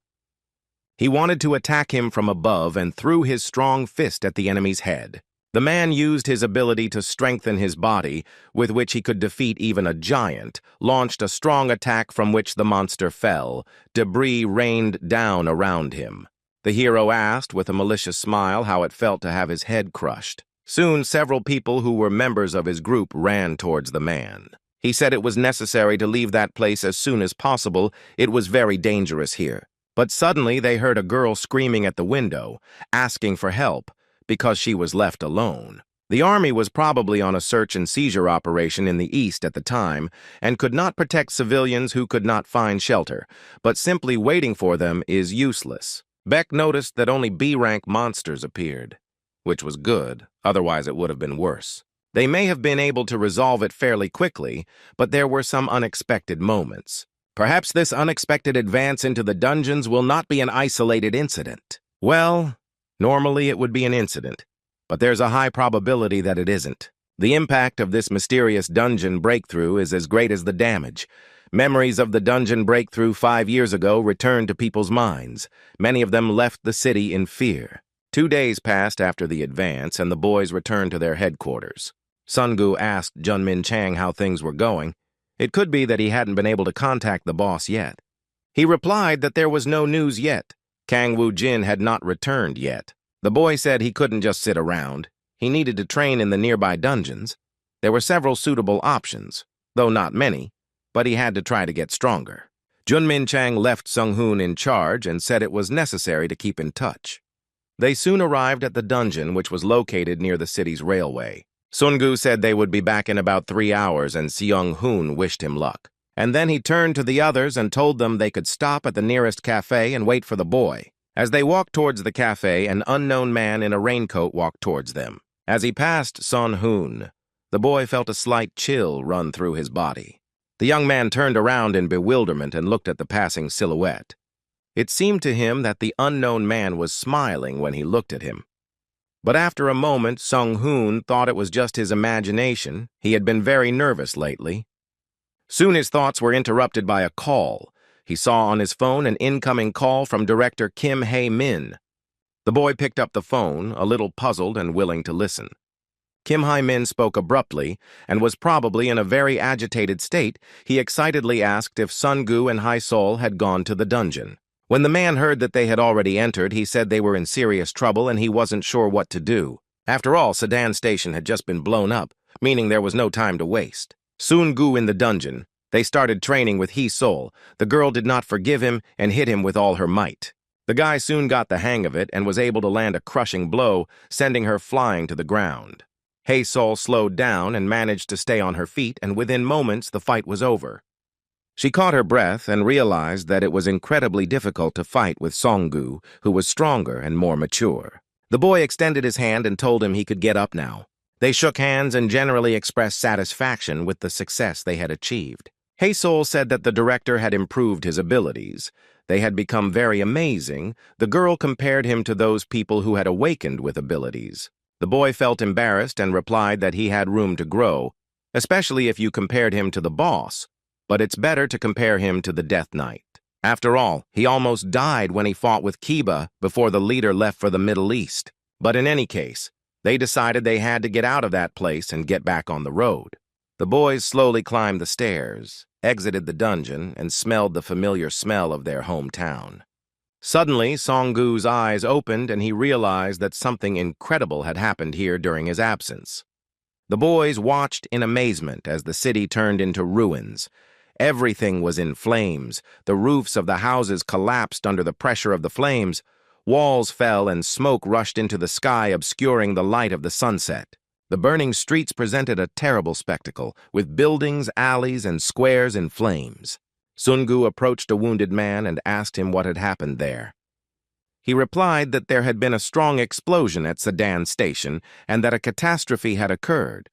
He wanted to attack him from above and threw his strong fist at the enemy's head. The man used his ability to strengthen his body, with which he could defeat even a giant, launched a strong attack from which the monster fell. Debris rained down around him. The hero asked, with a malicious smile, how it felt to have his head crushed. Soon, several people who were members of his group ran towards the man. He said it was necessary to leave that place as soon as possible. It was very dangerous here. But suddenly they heard a girl screaming at the window, asking for help, because she was left alone. The army was probably on a search and seizure operation in the east at the time and could not protect civilians who could not find shelter, but simply waiting for them is useless. Beck noticed that only B-rank monsters appeared, which was good, otherwise it would have been worse. They may have been able to resolve it fairly quickly, but there were some unexpected moments. Perhaps this unexpected advance into the dungeons will not be an isolated incident. Well, normally it would be an incident, but there's a high probability that it isn't. The impact of this mysterious dungeon breakthrough is as great as the damage. Memories of the dungeon breakthrough 5 years ago returned to people's minds. Many of them left the city in fear. 2 days passed after the advance, and the boys returned to their headquarters. Sungu asked Junmin Chang how things were going. It could be that he hadn't been able to contact the boss yet. He replied that there was no news yet. Kang Woo-jin had not returned yet. The boy said he couldn't just sit around. He needed to train in the nearby dungeons. There were several suitable options, though not many, but he had to try to get stronger. Junmin Chang left Sung-hoon in charge and said it was necessary to keep in touch. They soon arrived at the dungeon, which was located near the city's railway. Sungu said they would be back in about 3 hours, and Seung-hoon wished him luck. And then he turned to the others and told them they could stop at the nearest cafe and wait for the boy. As they walked towards the cafe, an unknown man in a raincoat walked towards them. As he passed Sun-hoon, the boy felt a slight chill run through his body. The young man turned around in bewilderment and looked at the passing silhouette. It seemed to him that the unknown man was smiling when he looked at him. But after a moment, Sung-hoon thought it was just his imagination. He had been very nervous lately. Soon his thoughts were interrupted by a call. He saw on his phone an incoming call from director Kim Hae-min. The boy picked up the phone, a little puzzled and willing to listen. Kim Hae-min spoke abruptly and was probably in a very agitated state. He excitedly asked if Sungu and Hae-sol had gone to the dungeon. When the man heard that they had already entered, he said they were in serious trouble and he wasn't sure what to do. After all, Sedan Station had just been blown up, meaning there was no time to waste. Sun-gu in the dungeon. They started training with He-Sol. The girl did not forgive him and hit him with all her might. The guy soon got the hang of it and was able to land a crushing blow, sending her flying to the ground. He-Sol slowed down and managed to stay on her feet, and within moments the fight was over. She caught her breath and realized that it was incredibly difficult to fight with Song-gu, who was stronger and more mature. The boy extended his hand and told him he could get up now. They shook hands and generally expressed satisfaction with the success they had achieved. He-Sol said that the director had improved his abilities. They had become very amazing. The girl compared him to those people who had awakened with abilities. The boy felt embarrassed and replied that he had room to grow, especially if you compared him to the boss, but it's better to compare him to the Death Knight. After all, he almost died when he fought with Kiba before the leader left for the Middle East. But in any case, they decided they had to get out of that place and get back on the road. The boys slowly climbed the stairs, exited the dungeon, and smelled the familiar smell of their hometown. Suddenly, Song-gu's eyes opened and he realized that something incredible had happened here during his absence. The boys watched in amazement as the city turned into ruins. Everything was in flames. The roofs of the houses collapsed under the pressure of the flames. Walls fell and smoke rushed into the sky, obscuring the light of the sunset. The burning streets presented a terrible spectacle, with buildings, alleys, and squares in flames. Sun-gu approached a wounded man and asked him what had happened there. He replied that there had been a strong explosion at Sedan Station and that a catastrophe had occurred.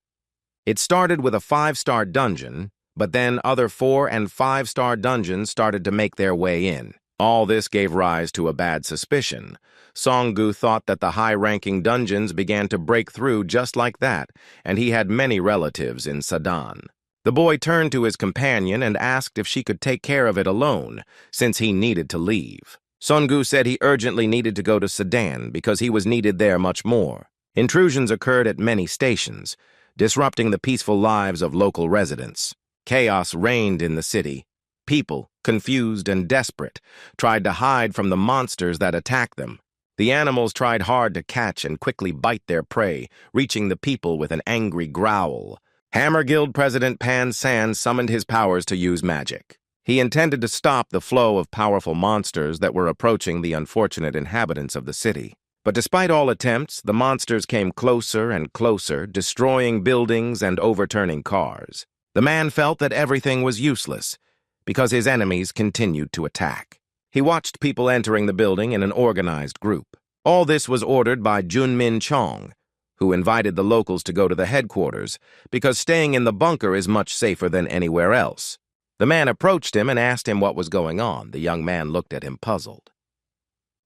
It started with a 5-star dungeon, but then other 4- and 5-star dungeons started to make their way in. All this gave rise to a bad suspicion. Song-gu thought that the high-ranking dungeons began to break through just like that, and he had many relatives in Sedan. The boy turned to his companion and asked if she could take care of it alone, since he needed to leave. Song-gu said he urgently needed to go to Sedan because he was needed there much more. Intrusions occurred at many stations, disrupting the peaceful lives of local residents. Chaos reigned in the city. People, confused and desperate, tried to hide from the monsters that attacked them. The animals tried hard to catch and quickly bite their prey, reaching the people with an angry growl. Hammer Guild President Pan San summoned his powers to use magic. He intended to stop the flow of powerful monsters that were approaching the unfortunate inhabitants of the city. But despite all attempts, the monsters came closer and closer, destroying buildings and overturning cars. The man felt that everything was useless, because his enemies continued to attack. He watched people entering the building in an organized group. All this was ordered by Junmin Chong, who invited the locals to go to the headquarters, because staying in the bunker is much safer than anywhere else. The man approached him and asked him what was going on. The young man looked at him puzzled.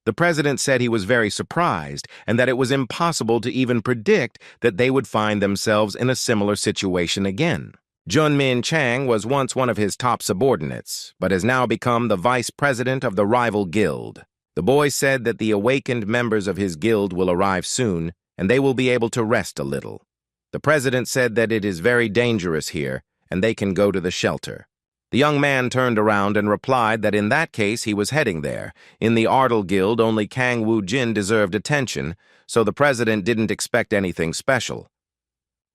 The president said he was very surprised and that it was impossible to even predict that they would find themselves in a similar situation again. Junmin Chang was once one of his top subordinates, but has now become the vice president of the rival guild. The boy said that the awakened members of his guild will arrive soon, and they will be able to rest a little. The president said that it is very dangerous here, and they can go to the shelter. The young man turned around and replied that in that case he was heading there. In the Ardal Guild, only Kang Woo-jin deserved attention, so the president didn't expect anything special.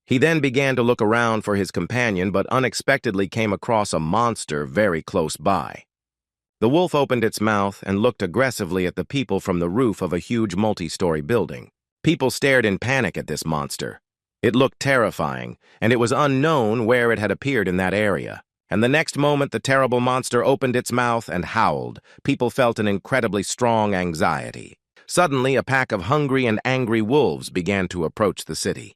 He then began to look around for his companion, but unexpectedly came across a monster very close by. The wolf opened its mouth and looked aggressively at the people from the roof of a huge multi-story building. People stared in panic at this monster. It looked terrifying, and it was unknown where it had appeared in that area. And the next moment, the terrible monster opened its mouth and howled. People felt an incredibly strong anxiety. Suddenly, a pack of hungry and angry wolves began to approach the city.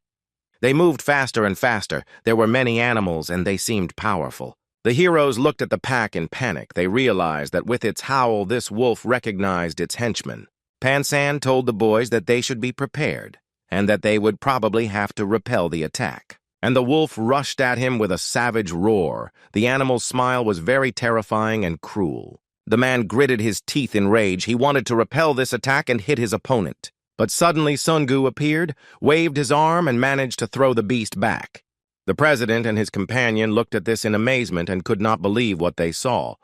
They moved faster and faster. There were many animals, and they seemed powerful. The heroes looked at the pack in panic. They realized that with its howl, this wolf recognized its henchman. Pan San told the boys that they should be prepared, and that they would probably have to repel the attack. And the wolf rushed at him with a savage roar. The animal's smile was very terrifying and cruel. The man gritted his teeth in rage. He wanted to repel this attack and hit his opponent. But suddenly Sun-gu appeared, waved his arm, and managed to throw the beast back. The president and his companion looked at this in amazement and could not believe what they saw.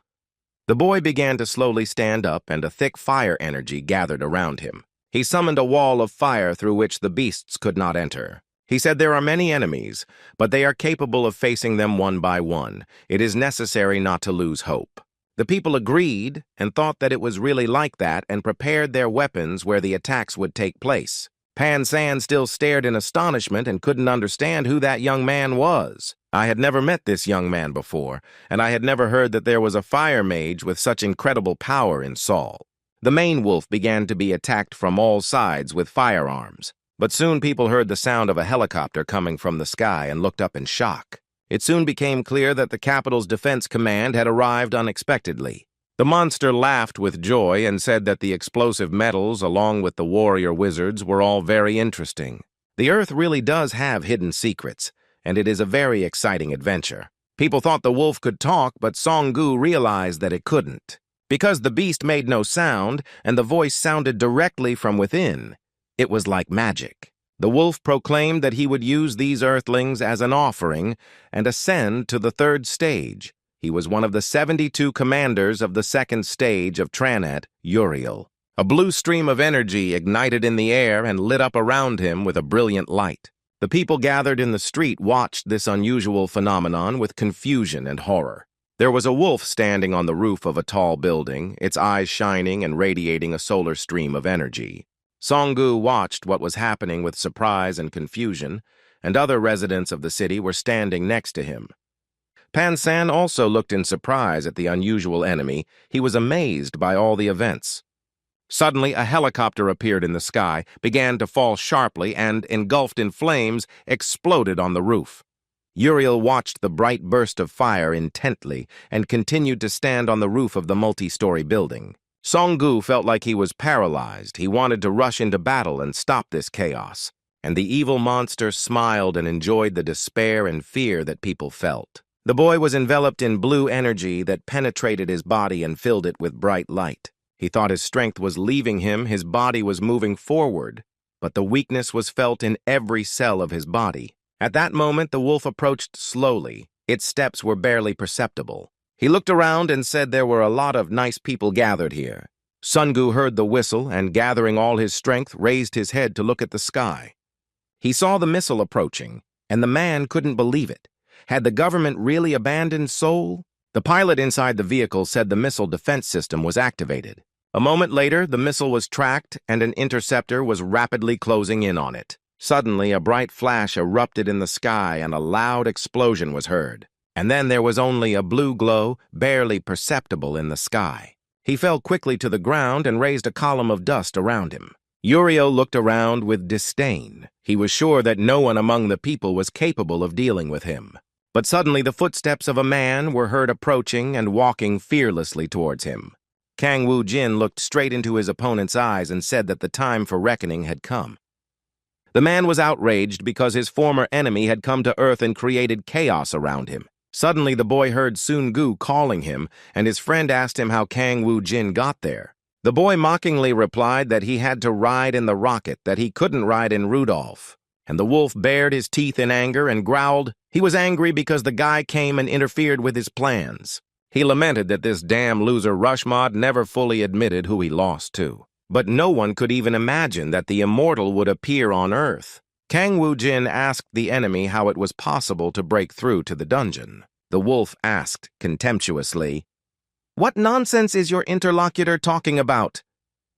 The boy began to slowly stand up, and a thick fire energy gathered around him. He summoned a wall of fire through which the beasts could not enter. He said there are many enemies, but they are capable of facing them one by one. It is necessary not to lose hope. The people agreed and thought that it was really like that and prepared their weapons where the attacks would take place. Pan San still stared in astonishment and couldn't understand who that young man was. I had never met this young man before, and I had never heard that there was a fire mage with such incredible power in Seoul. The main wolf began to be attacked from all sides with firearms, but soon people heard the sound of a helicopter coming from the sky and looked up in shock. It soon became clear that the capital's defense command had arrived unexpectedly. The monster laughed with joy and said that the explosive metals, along with the warrior wizards, were all very interesting. The Earth really does have hidden secrets, and it is a very exciting adventure. People thought the wolf could talk, but Song-gu realized that it couldn't. Because the beast made no sound, and the voice sounded directly from within, it was like magic. The wolf proclaimed that he would use these earthlings as an offering and ascend to the third stage. He was one of the 72 commanders of the second stage of Tranet, Uriel. A blue stream of energy ignited in the air and lit up around him with a brilliant light. The people gathered in the street watched this unusual phenomenon with confusion and horror. There was a wolf standing on the roof of a tall building, its eyes shining and radiating a solar stream of energy. Song-gu watched what was happening with surprise and confusion, and other residents of the city were standing next to him. Pan San also looked in surprise at the unusual enemy. He was amazed by all the events. Suddenly, a helicopter appeared in the sky, began to fall sharply, and, engulfed in flames, exploded on the roof. Uriel watched the bright burst of fire intently and continued to stand on the roof of the multi-story building. Song-gu felt like he was paralyzed. He wanted to rush into battle and stop this chaos. And the evil monster smiled and enjoyed the despair and fear that people felt. The boy was enveloped in blue energy that penetrated his body and filled it with bright light. He thought his strength was leaving him, his body was moving forward, but the weakness was felt in every cell of his body. At that moment, the wolf approached slowly. Its steps were barely perceptible. He looked around and said there were a lot of nice people gathered here. Song-gu heard the whistle and, gathering all his strength, raised his head to look at the sky. He saw the missile approaching, and the man couldn't believe it. Had the government really abandoned Seoul? The pilot inside the vehicle said the missile defense system was activated. A moment later, the missile was tracked and an interceptor was rapidly closing in on it. Suddenly, a bright flash erupted in the sky and a loud explosion was heard. And then there was only a blue glow, barely perceptible in the sky. He fell quickly to the ground and raised a column of dust around him. Uriel looked around with disdain. He was sure that no one among the people was capable of dealing with him. But suddenly the footsteps of a man were heard approaching and walking fearlessly towards him. Kang Woo-jin looked straight into his opponent's eyes and said that the time for reckoning had come. The man was outraged because his former enemy had come to Earth and created chaos around him. Suddenly the boy heard Song-gu calling him, and his friend asked him how Kang Woo-jin got there. The boy mockingly replied that he had to ride in the rocket, that he couldn't ride in Rudolph. And the wolf bared his teeth in anger and growled. He was angry because the guy came and interfered with his plans. He lamented that this damn loser Rushmod never fully admitted who he lost to. But no one could even imagine that the immortal would appear on Earth. Kang Woo-jin asked the enemy how it was possible to break through to the dungeon. The wolf asked contemptuously, "What nonsense is your interlocutor talking about?"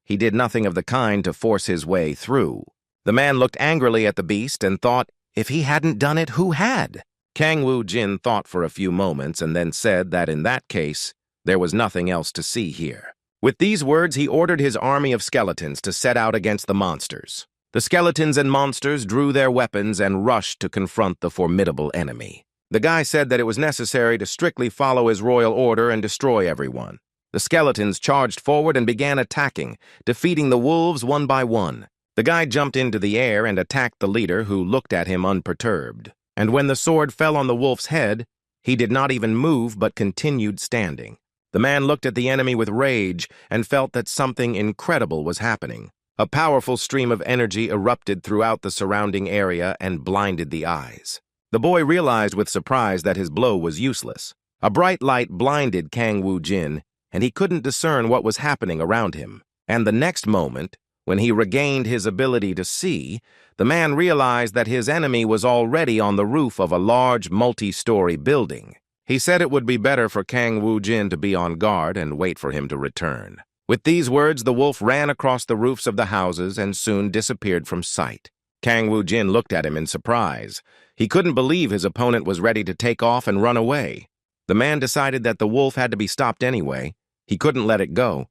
He did nothing of the kind to force his way through. The man looked angrily at the beast and thought, if he hadn't done it, who had? Kang Woo-jin thought for a few moments and then said that in that case, there was nothing else to see here. With these words, he ordered his army of skeletons to set out against the monsters. The skeletons and monsters drew their weapons and rushed to confront the formidable enemy. The guy said that it was necessary to strictly follow his royal order and destroy everyone. The skeletons charged forward and began attacking, defeating the wolves one by one. The guy jumped into the air and attacked the leader, who looked at him unperturbed. And when the sword fell on the wolf's head, he did not even move but continued standing. The man looked at the enemy with rage and felt that something incredible was happening. A powerful stream of energy erupted throughout the surrounding area and blinded the eyes. The boy realized with surprise that his blow was useless. A bright light blinded Kang Woo-jin. and he couldn't discern what was happening around him. And the next moment, when he regained his ability to see, the man realized that his enemy was already on the roof of a large multi-story building. He said it would be better for Kang Woo-jin to be on guard and wait for him to return. With these words, the wolf ran across the roofs of the houses and soon disappeared from sight. Kang Woo-jin looked at him in surprise. He couldn't believe his opponent was ready to take off and run away. The man decided that the wolf had to be stopped anyway. He couldn't let it go.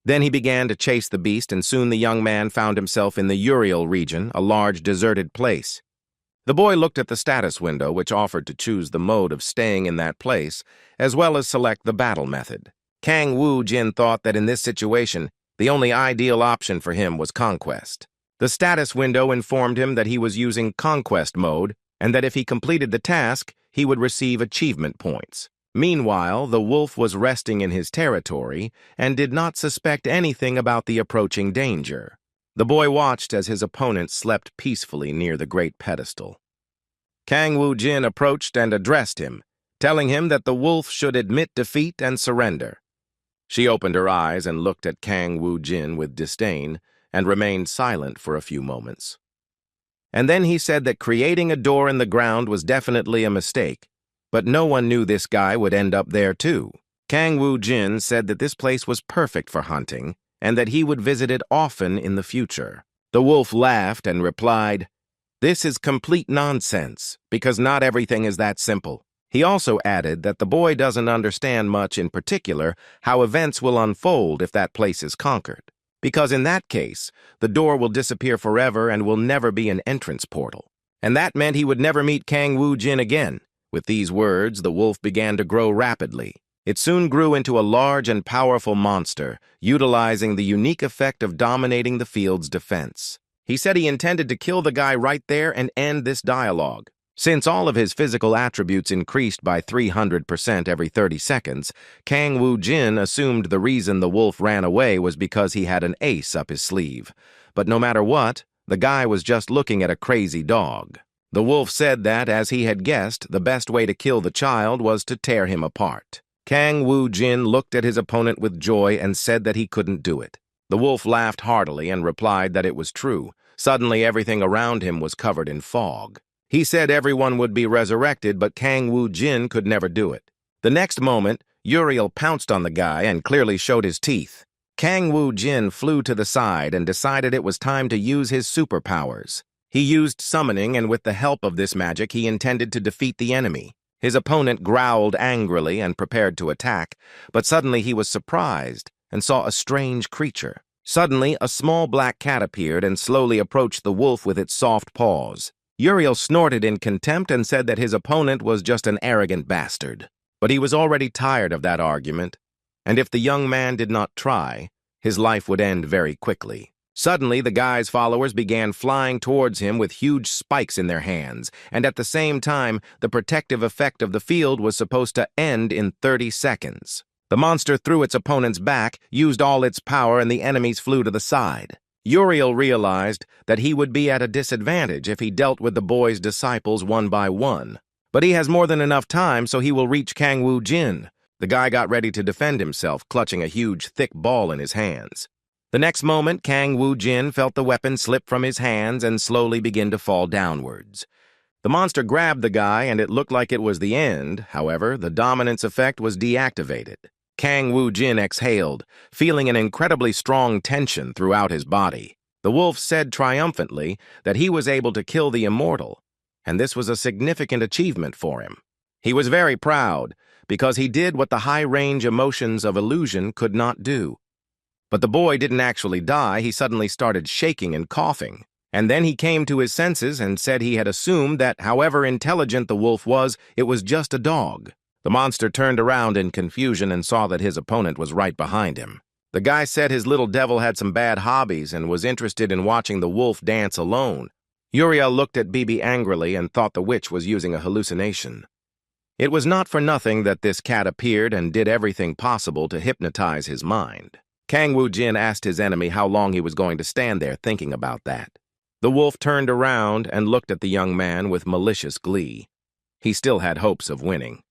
Then he began to chase the beast, and soon the young man found himself in the Uriel region, a large deserted place. The boy looked at the status window, which offered to choose the mode of staying in that place, as well as select the battle method. Kang Woo-jin thought that in this situation, the only ideal option for him was conquest. The status window informed him that he was using conquest mode, and that if he completed the task, he would receive achievement points. Meanwhile, the wolf was resting in his territory and did not suspect anything about the approaching danger. The boy watched as his opponent slept peacefully near the great pedestal. Kang Woo-jin approached and addressed him, telling him that the wolf should admit defeat and surrender. She opened her eyes and looked at Kang Woo-jin with disdain and remained silent for a few moments. And then he said that creating a door in the ground was definitely a mistake, but no one knew this guy would end up there too. Kang Woo-jin said that this place was perfect for hunting and that he would visit it often in the future. The wolf laughed and replied, "This is complete nonsense, because not everything is that simple." He also added that the boy doesn't understand much in particular how events will unfold if that place is conquered, because in that case, the door will disappear forever and will never be an entrance portal. And that meant he would never meet Kang Woo-jin again. With these words, the wolf began to grow rapidly. It soon grew into a large and powerful monster, utilizing the unique effect of dominating the field's defense. He said he intended to kill the guy right there and end this dialogue. Since all of his physical attributes increased by 300% every 30 seconds, Kang Woo-jin assumed the reason the wolf ran away was because he had an ace up his sleeve. But no matter what, the guy was just looking at a crazy dog. The wolf said that, as he had guessed, the best way to kill the child was to tear him apart. Kang Woo-jin looked at his opponent with joy and said that he couldn't do it. The wolf laughed heartily and replied that it was true. Suddenly, everything around him was covered in fog. He said everyone would be resurrected, but Kang Woo-jin could never do it. The next moment, Uriel pounced on the guy and clearly showed his teeth. Kang Woo-jin flew to the side and decided it was time to use his superpowers. He used summoning, and with the help of this magic, he intended to defeat the enemy. His opponent growled angrily and prepared to attack, but suddenly he was surprised and saw a strange creature. Suddenly, a small black cat appeared and slowly approached the wolf with its soft paws. Uriel snorted in contempt and said that his opponent was just an arrogant bastard. But he was already tired of that argument, and if the young man did not try, his life would end very quickly. Suddenly, the guy's followers began flying towards him with huge spikes in their hands, and at the same time, the protective effect of the field was supposed to end in 30 seconds. The monster threw its opponent's back, used all its power, and the enemies flew to the side. Uriel realized that he would be at a disadvantage if he dealt with the boy's disciples one by one. But he has more than enough time, so he will reach Kang Woo-jin. The guy got ready to defend himself, clutching a huge, thick ball in his hands. The next moment, Kang Woo-jin felt the weapon slip from his hands and slowly begin to fall downwards. The monster grabbed the guy, and it looked like it was the end. However, the dominance effect was deactivated. Kang Woo-jin exhaled, feeling an incredibly strong tension throughout his body. The wolf said triumphantly that he was able to kill the immortal, and this was a significant achievement for him. He was very proud, because he did what the high-range emotions of illusion could not do. But the boy didn't actually die. He suddenly started shaking and coughing. And then he came to his senses and said he had assumed that, however intelligent the wolf was, it was just a dog. The monster turned around in confusion and saw that his opponent was right behind him. The guy said his little devil had some bad hobbies and was interested in watching the wolf dance alone. Uriel looked at Bibi angrily and thought the witch was using a hallucination. It was not for nothing that this cat appeared and did everything possible to hypnotize his mind. Kang Woo-jin asked his enemy how long he was going to stand there thinking about that. The wolf turned around and looked at the young man with malicious glee. He still had hopes of winning.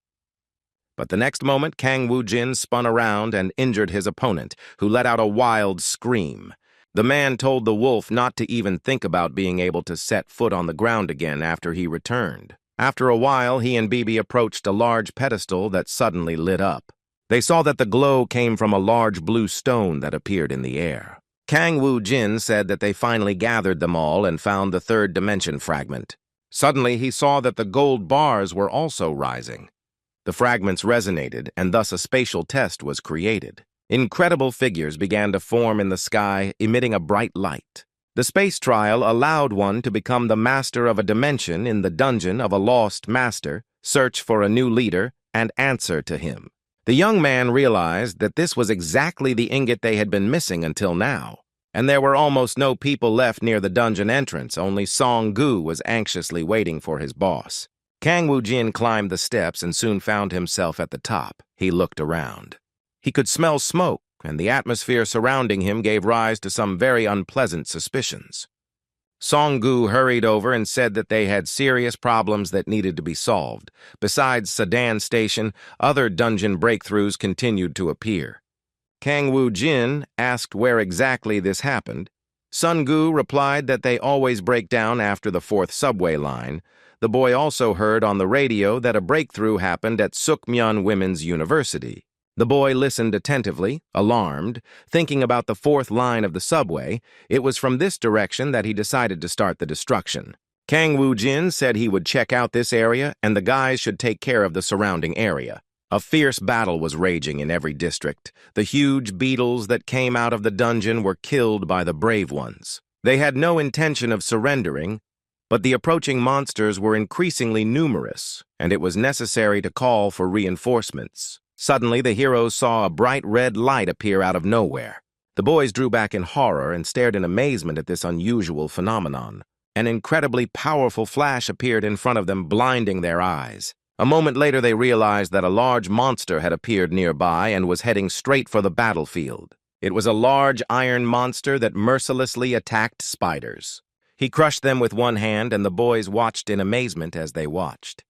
But the next moment, Kang Woo-jin spun around and injured his opponent, who let out a wild scream. The man told the wolf not to even think about being able to set foot on the ground again after he returned. After a while, he and Bibi approached a large pedestal that suddenly lit up. They saw that the glow came from a large blue stone that appeared in the air. Kang Woo-jin said that they finally gathered them all and found the third dimension fragment. Suddenly, he saw that the gold bars were also rising. The fragments resonated, and thus a spatial test was created. Incredible figures began to form in the sky, emitting a bright light. The space trial allowed one to become the master of a dimension in the dungeon of a lost master, search for a new leader, and answer to him. The young man realized that this was exactly the ingot they had been missing until now, and there were almost no people left near the dungeon entrance. Only Song-gu was anxiously waiting for his boss. Kang Woo-jin climbed the steps and soon found himself at the top. He looked around. He could smell smoke, and the atmosphere surrounding him gave rise to some very unpleasant suspicions. Song-gu hurried over and said that they had serious problems that needed to be solved. Besides Sedan Station, other dungeon breakthroughs continued to appear. Kang Woo-jin asked where exactly this happened. Sun-gu replied that they always break down after the 4th subway line. The boy also heard on the radio that a breakthrough happened at Sukmyeon Women's University. The boy listened attentively, alarmed, thinking about the 4th line of the subway. It was from this direction that he decided to start the destruction. Kang Woo-jin said he would check out this area and the guys should take care of the surrounding area. A fierce battle was raging in every district. The huge beetles that came out of the dungeon were killed by the brave ones. They had no intention of surrendering, but the approaching monsters were increasingly numerous, and it was necessary to call for reinforcements. Suddenly, the heroes saw a bright red light appear out of nowhere. The boys drew back in horror and stared in amazement at this unusual phenomenon. An incredibly powerful flash appeared in front of them, blinding their eyes. A moment later, they realized that a large monster had appeared nearby and was heading straight for the battlefield. It was a large iron monster that mercilessly attacked spiders. He crushed them with one hand, and the boys watched in amazement as they watched.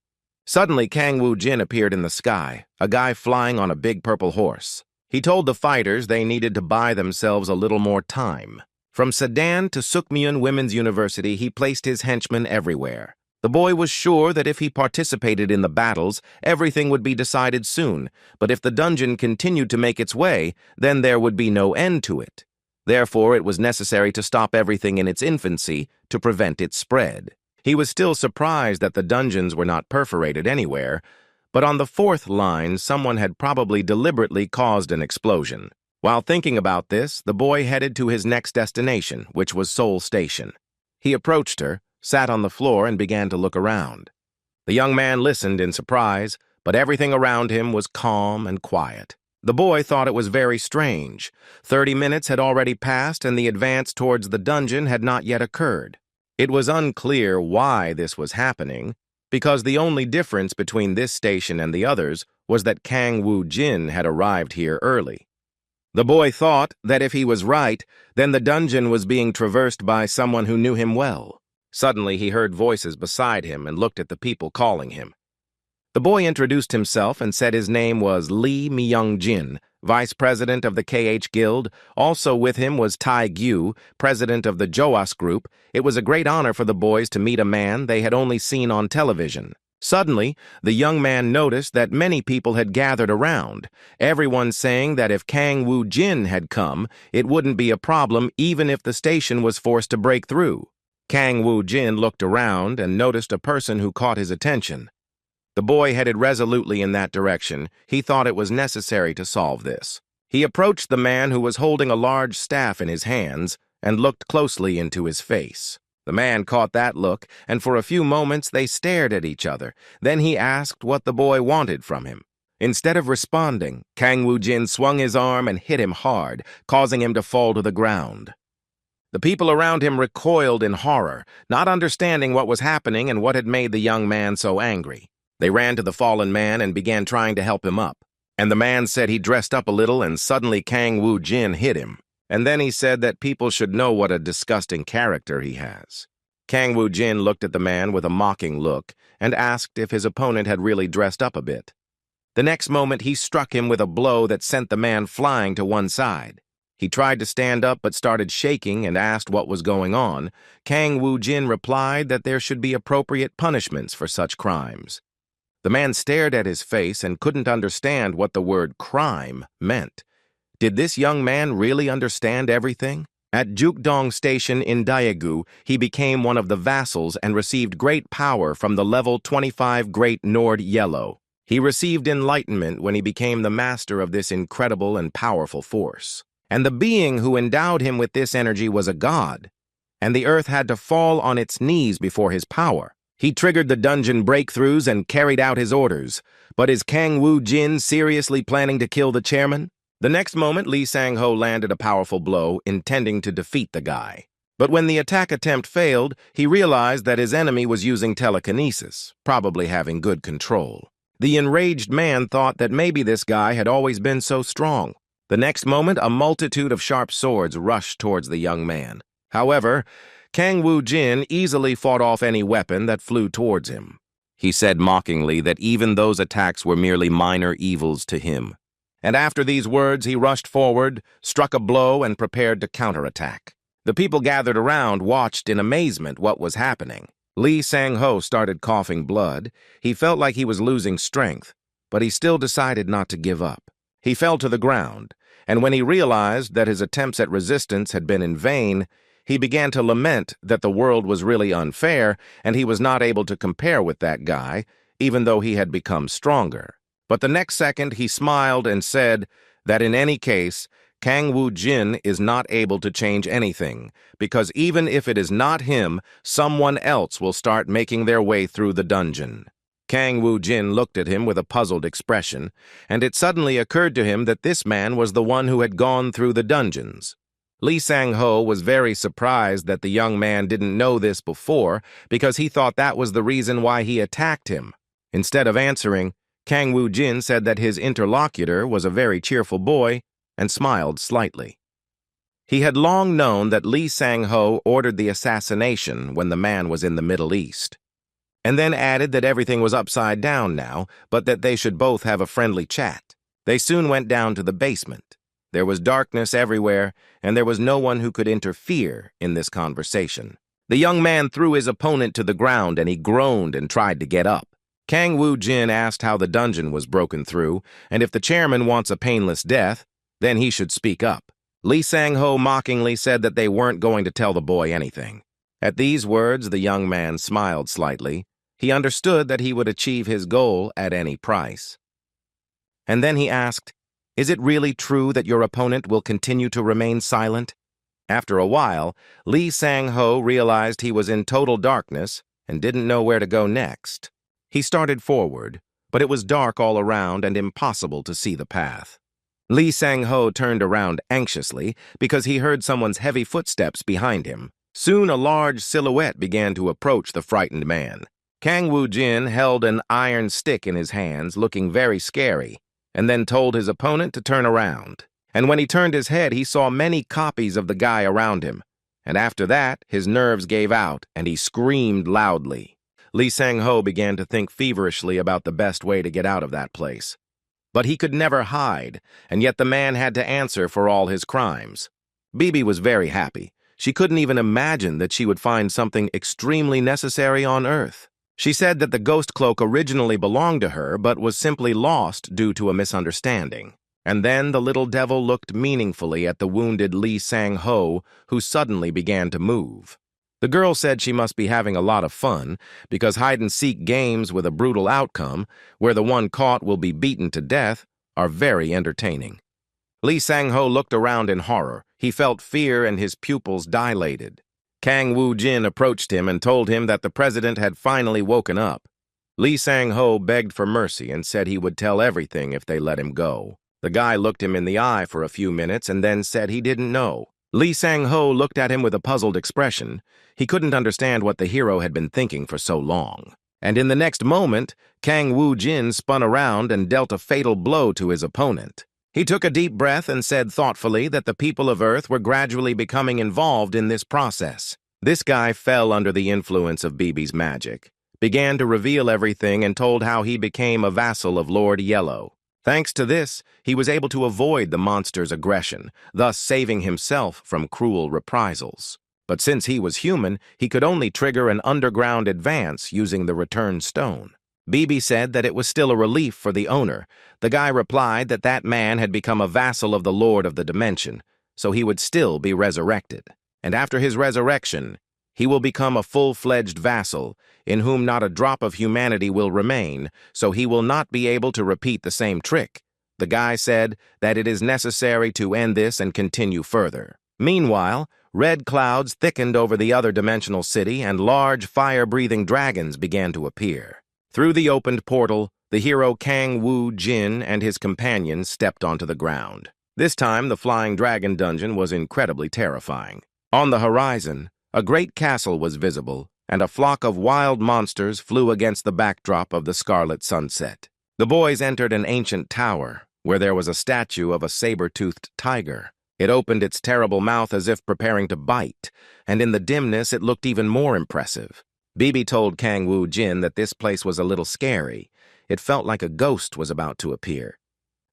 Suddenly, Kang Woo-jin appeared in the sky, a guy flying on a big purple horse. He told the fighters they needed to buy themselves a little more time. From Sedan to Sukmyeon Women's University, he placed his henchmen everywhere. The boy was sure that if he participated in the battles, everything would be decided soon, but if the dungeon continued to make its way, then there would be no end to it. Therefore, it was necessary to stop everything in its infancy to prevent its spread. He was still surprised that the dungeons were not perforated anywhere, but on the 4th line, someone had probably deliberately caused an explosion. While thinking about this, the boy headed to his next destination, which was Seoul Station. He approached her, sat on the floor, and began to look around. The young man listened in surprise, but everything around him was calm and quiet. The boy thought it was very strange. 30 minutes had already passed, and the advance towards the dungeon had not yet occurred. It was unclear why this was happening, because the only difference between this station and the others was that Kang Woo-jin had arrived here early. The boy thought that if he was right, then the dungeon was being traversed by someone who knew him well. Suddenly, he heard voices beside him and looked at the people calling him. The boy introduced himself and said his name was Lee Myung-jin, vice president of the KH Guild. Also with him was Tai Gyu, president of the Joas Group. It was a great honor for the boys to meet a man they had only seen on television. Suddenly, the young man noticed that many people had gathered around, everyone saying that if Kang Woo-jin had come, it wouldn't be a problem even if the station was forced to break through. Kang Woo-jin looked around and noticed a person who caught his attention. The boy headed resolutely in that direction. He thought it was necessary to solve this. He approached the man who was holding a large staff in his hands and looked closely into his face. The man caught that look, and for a few moments they stared at each other. Then he asked what the boy wanted from him. Instead of responding, Kang Woo-jin swung his arm and hit him hard, causing him to fall to the ground. The people around him recoiled in horror, not understanding what was happening and what had made the young man so angry. They ran to the fallen man and began trying to help him up. And the man said he dressed up a little, and suddenly Kang Woo-jin hit him. And then he said that people should know what a disgusting character he has. Kang Woo-jin looked at the man with a mocking look and asked if his opponent had really dressed up a bit. The next moment, he struck him with a blow that sent the man flying to one side. He tried to stand up but started shaking and asked what was going on. Kang Woo-jin replied that there should be appropriate punishments for such crimes. The man stared at his face and couldn't understand what the word crime meant. Did this young man really understand everything? At Jukdong Station in Daegu, he became one of the vassals and received great power from the level 25 Great Nord Yellow. He received enlightenment when he became the master of this incredible and powerful force. And the being who endowed him with this energy was a god, and the earth had to fall on its knees before his power. He triggered the dungeon breakthroughs and carried out his orders. But is Kang Woo-jin seriously planning to kill the chairman? The next moment, Lee Sang-ho landed a powerful blow, intending to defeat the guy. But when the attack attempt failed, he realized that his enemy was using telekinesis, probably having good control. The enraged man thought that maybe this guy had always been so strong. The next moment, a multitude of sharp swords rushed towards the young man. However, Kang Woo-jin easily fought off any weapon that flew towards him. He said mockingly that even those attacks were merely minor evils to him. And after these words, he rushed forward, struck a blow, and prepared to counterattack. The people gathered around watched in amazement what was happening. Lee Sang-ho started coughing blood. He felt like he was losing strength, but he still decided not to give up. He fell to the ground, and when he realized that his attempts at resistance had been in vain, he began to lament that the world was really unfair and he was not able to compare with that guy, even though he had become stronger. But the next second, he smiled and said that in any case, Kang Woo-jin is not able to change anything, because even if it is not him, someone else will start making their way through the dungeon. Kang Woo-jin looked at him with a puzzled expression, and it suddenly occurred to him that this man was the one who had gone through the dungeons. Lee Sang-ho was very surprised that the young man didn't know this before, because he thought that was the reason why he attacked him. Instead of answering, Kang Woo-jin said that his interlocutor was a very cheerful boy and smiled slightly. He had long known that Lee Sang-ho ordered the assassination when the man was in the Middle East, and then added that everything was upside down now, but that they should both have a friendly chat. They soon went down to the basement. There was darkness everywhere, and there was no one who could interfere in this conversation. The young man threw his opponent to the ground, and he groaned and tried to get up. Kang Woo-jin asked how the dungeon was broken through, and if the chairman wants a painless death, then he should speak up. Lee Sang-ho mockingly said that they weren't going to tell the boy anything. At these words, the young man smiled slightly. He understood that he would achieve his goal at any price. And then he asked, "Is it really true that your opponent will continue to remain silent?" After a while, Lee Sang-ho realized he was in total darkness and didn't know where to go next. He started forward, but it was dark all around and impossible to see the path. Lee Sang-ho turned around anxiously because he heard someone's heavy footsteps behind him. Soon a large silhouette began to approach the frightened man. Kang Woo-jin held an iron stick in his hands, looking very scary, and then told his opponent to turn around. And when he turned his head, he saw many copies of the guy around him. And after that, his nerves gave out, and he screamed loudly. Lee Sang-ho began to think feverishly about the best way to get out of that place. But he could never hide, and yet the man had to answer for all his crimes. Bibi was very happy. She couldn't even imagine that she would find something extremely necessary on Earth. She said that the ghost cloak originally belonged to her, but was simply lost due to a misunderstanding. And then the little devil looked meaningfully at the wounded Lee Sang-ho, who suddenly began to move. The girl said she must be having a lot of fun, because hide-and-seek games with a brutal outcome, where the one caught will be beaten to death, are very entertaining. Lee Sang-ho looked around in horror. He felt fear and his pupils dilated. Kang Woo-jin approached him and told him that the president had finally woken up. Lee Sang-ho begged for mercy and said he would tell everything if they let him go. The guy looked him in the eye for a few minutes and then said he didn't know. Lee Sang-ho looked at him with a puzzled expression. He couldn't understand what the hero had been thinking for so long. And in the next moment, Kang Woo-jin spun around and dealt a fatal blow to his opponent. He took a deep breath and said thoughtfully that the people of Earth were gradually becoming involved in this process. This guy fell under the influence of Bibi's magic. began to reveal everything and told how he became a vassal of Lord Yellow. Thanks to this, he was able to avoid the monster's aggression, thus saving himself from cruel reprisals. But since he was human, he could only trigger an underground advance using the return stone. Bibi said that it was still a relief for the owner. The guy replied that that man had become a vassal of the Lord of the Dimension, so he would still be resurrected. And after his resurrection, he will become a full-fledged vassal, in whom not a drop of humanity will remain, so he will not be able to repeat the same trick. The guy said that it is necessary to end this and continue further. Meanwhile, red clouds thickened over the other dimensional city and large fire-breathing dragons began to appear. Through the opened portal, the hero Kang Woo Jin and his companions stepped onto the ground. This time, the flying dragon dungeon was incredibly terrifying. On the horizon, a great castle was visible, and a flock of wild monsters flew against the backdrop of the scarlet sunset. The boys entered an ancient tower, where there was a statue of a saber-toothed tiger. It opened its terrible mouth as if preparing to bite, and in the dimness it looked even more impressive. Bibi told Kang Woo Jin that this place was a little scary. It felt like a ghost was about to appear.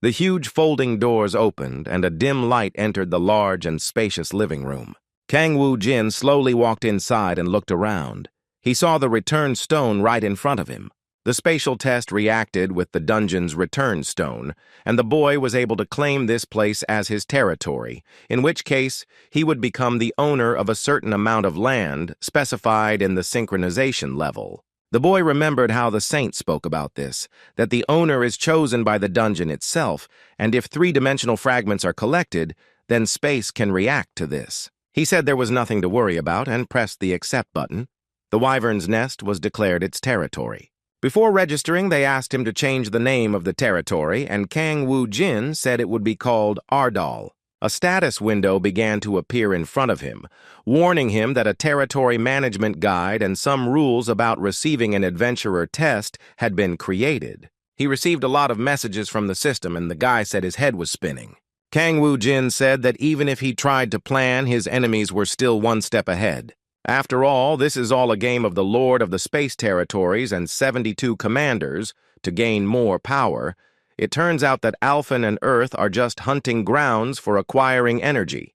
The huge folding doors opened, and a dim light entered the large and spacious living room. Kang Woo Jin slowly walked inside and looked around. He saw the return stone right in front of him. The spatial test reacted with the dungeon's return stone, and the boy was able to claim this place as his territory, in which case he would become the owner of a certain amount of land specified in the synchronization level. The boy remembered how the saint spoke about this, that the owner is chosen by the dungeon itself, and if three-dimensional fragments are collected, then space can react to this. He said there was nothing to worry about and pressed the accept button. The wyvern's nest was declared its territory. Before registering, they asked him to change the name of the territory, and Kang Woo Jin said it would be called Ardal. A status window began to appear in front of him, warning him that a territory management guide and some rules about receiving an adventurer test had been created. He received a lot of messages from the system, and the guy said his head was spinning. Kang Woo Jin said that even if he tried to plan, his enemies were still one step ahead. After all, this is all a game of the Lord of the Space Territories and 72 commanders to gain more power. It turns out that Alphen and Earth are just hunting grounds for acquiring energy.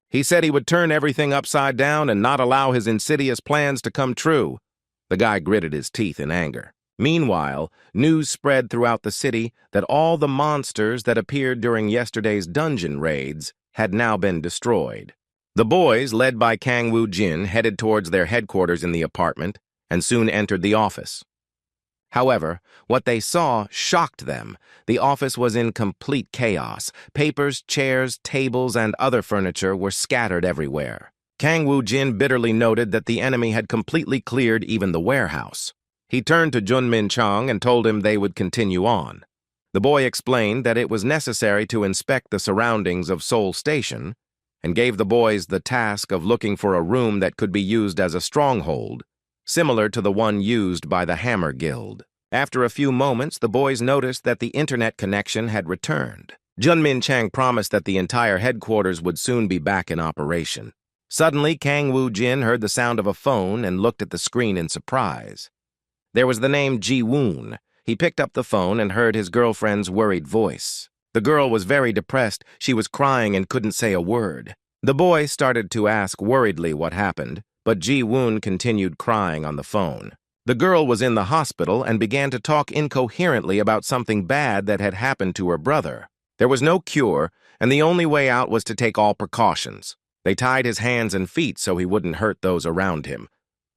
He said he would turn everything upside down and not allow his insidious plans to come true. The guy gritted his teeth in anger. Meanwhile, news spread throughout the city that all the monsters that appeared during yesterday's dungeon raids had now been destroyed. The boys, led by Kang Woo Jin, headed towards their headquarters in the apartment and soon entered the office. However, what they saw shocked them. The office was in complete chaos. Papers, chairs, tables, and other furniture were scattered everywhere. Kang Woo Jin bitterly noted that the enemy had completely cleared even the warehouse. He turned to Junmin Chang and told him they would continue on. The boy explained that it was necessary to inspect the surroundings of Seoul Station and gave the boys the task of looking for a room that could be used as a stronghold, similar to the one used by the Hammer Guild. After a few moments, the boys noticed that the internet connection had returned. Junmin Chang promised that the entire headquarters would soon be back in operation. Suddenly, Kang Woo Jin heard the sound of a phone and looked at the screen in surprise. There was the name Ji Woon. He picked up the phone and heard his girlfriend's worried voice. The girl was very depressed. She was crying and couldn't say a word. The boy started to ask worriedly what happened, but Ji Woon continued crying on the phone. The girl was in the hospital and began to talk incoherently about something bad that had happened to her brother. There was no cure, and the only way out was to take all precautions. They tied his hands and feet so he wouldn't hurt those around him.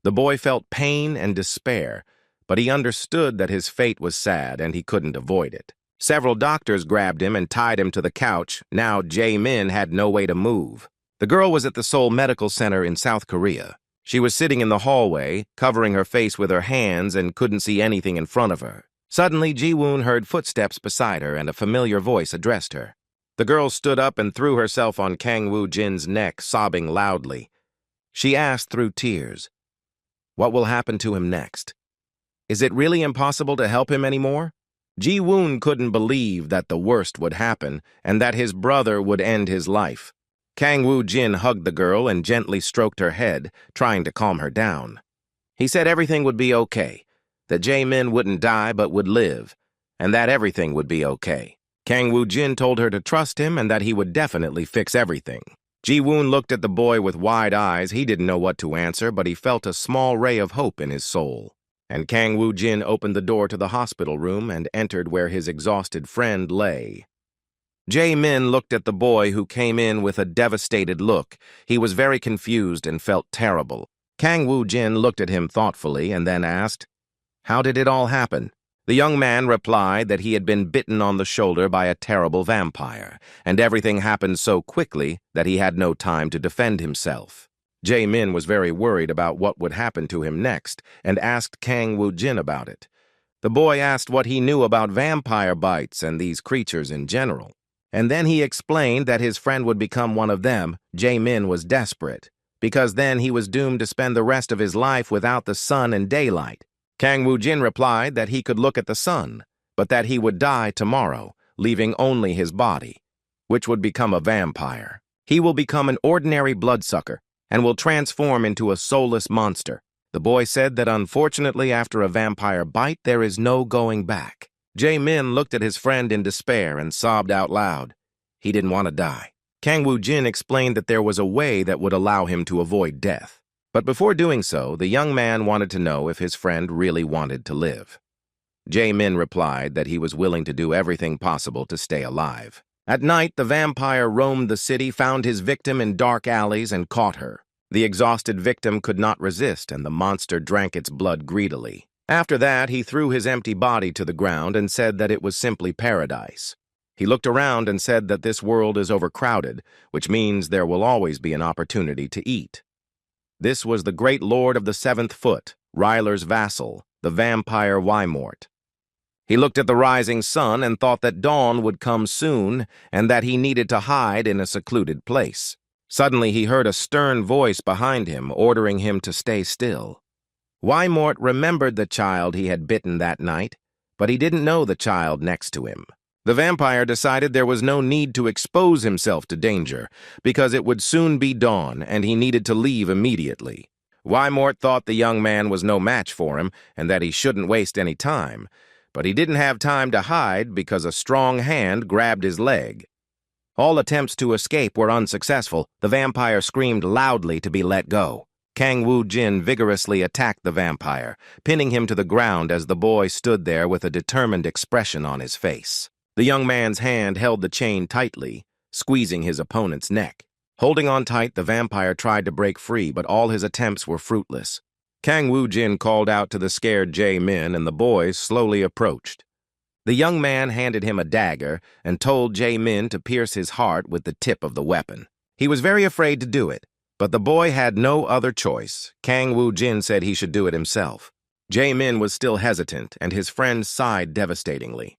The boy felt pain and despair, but he understood that his fate was sad and he couldn't avoid it. Several doctors grabbed him and tied him to the couch. Now Jae-min had no way to move. The girl was at the Seoul Medical Center in South Korea. She was sitting in the hallway, covering her face with her hands and couldn't see anything in front of her. Suddenly, Ji-woon heard footsteps beside her and a familiar voice addressed her. The girl stood up and threw herself on Kang Woo Jin's neck, sobbing loudly. She asked through tears, "What will happen to him next? Is it really impossible to help him anymore?" Ji-woon couldn't believe that the worst would happen and that his brother would end his life. Kang Woo Jin hugged the girl and gently stroked her head, trying to calm her down. He said everything would be okay. that Jae-min wouldn't die but would live, and that everything would be okay. Kang Woo-jin told her to trust him and that he would definitely fix everything. Ji-woon looked at the boy with wide eyes. He didn't know what to answer, but he felt a small ray of hope in his soul. And Kang Woo-jin opened the door to the hospital room and entered where his exhausted friend lay. Jae-min looked at the boy, who came in with a devastated look. He was very confused and felt terrible. Kang Woo-jin looked at him thoughtfully and then asked, "How did it all happen?" The young man replied that he had been bitten on the shoulder by a terrible vampire, and everything happened so quickly that he had no time to defend himself. Jae-min was very worried about what would happen to him next and asked Kang Woo-jin about it. The boy asked what he knew about vampire bites and these creatures in general. And then he explained that his friend would become one of them. Jae-min was desperate, because then he was doomed to spend the rest of his life without the sun and daylight. Kang Woo-jin replied that he could look at the sun, but that he would die tomorrow, leaving only his body, which would become a vampire. He will become an ordinary bloodsucker and will transform into a soulless monster. The boy said that unfortunately after a vampire bite, there is no going back. Jae-min looked at his friend in despair and sobbed out loud. He didn't want to die. Kang Woo-jin explained that there was a way that would allow him to avoid death. But before doing so, the young man wanted to know if his friend really wanted to live. Jae-min replied that he was willing to do everything possible to stay alive. At night, the vampire roamed the city, found his victim in dark alleys, and caught her. The exhausted victim could not resist, and the monster drank its blood greedily. After that, he threw his empty body to the ground and said that it was simply paradise. He looked around and said that this world is overcrowded, which means there will always be an opportunity to eat. This was the great lord of the seventh foot, Ryler's vassal, the vampire Wymort. He looked at the rising sun and thought that dawn would come soon and that he needed to hide in a secluded place. Suddenly he heard a stern voice behind him, ordering him to stay still. Wymort remembered the child he had bitten that night, but he didn't know the child next to him. The vampire decided there was no need to expose himself to danger, because it would soon be dawn and he needed to leave immediately. Wymort thought the young man was no match for him and that he shouldn't waste any time, but he didn't have time to hide because a strong hand grabbed his leg. All attempts to escape were unsuccessful. The vampire screamed loudly to be let go. Kang Woo-jin vigorously attacked the vampire, pinning him to the ground as the boy stood there with a determined expression on his face. The young man's hand held the chain tightly, squeezing his opponent's neck. Holding on tight, the vampire tried to break free, but all his attempts were fruitless. Kang Woo-jin called out to the scared Jae-min, and the boys slowly approached. The young man handed him a dagger and told Jae-min to pierce his heart with the tip of the weapon. He was very afraid to do it, but the boy had no other choice. Kang Woo-jin said he should do it himself. Jae-min was still hesitant, and his friend sighed devastatingly.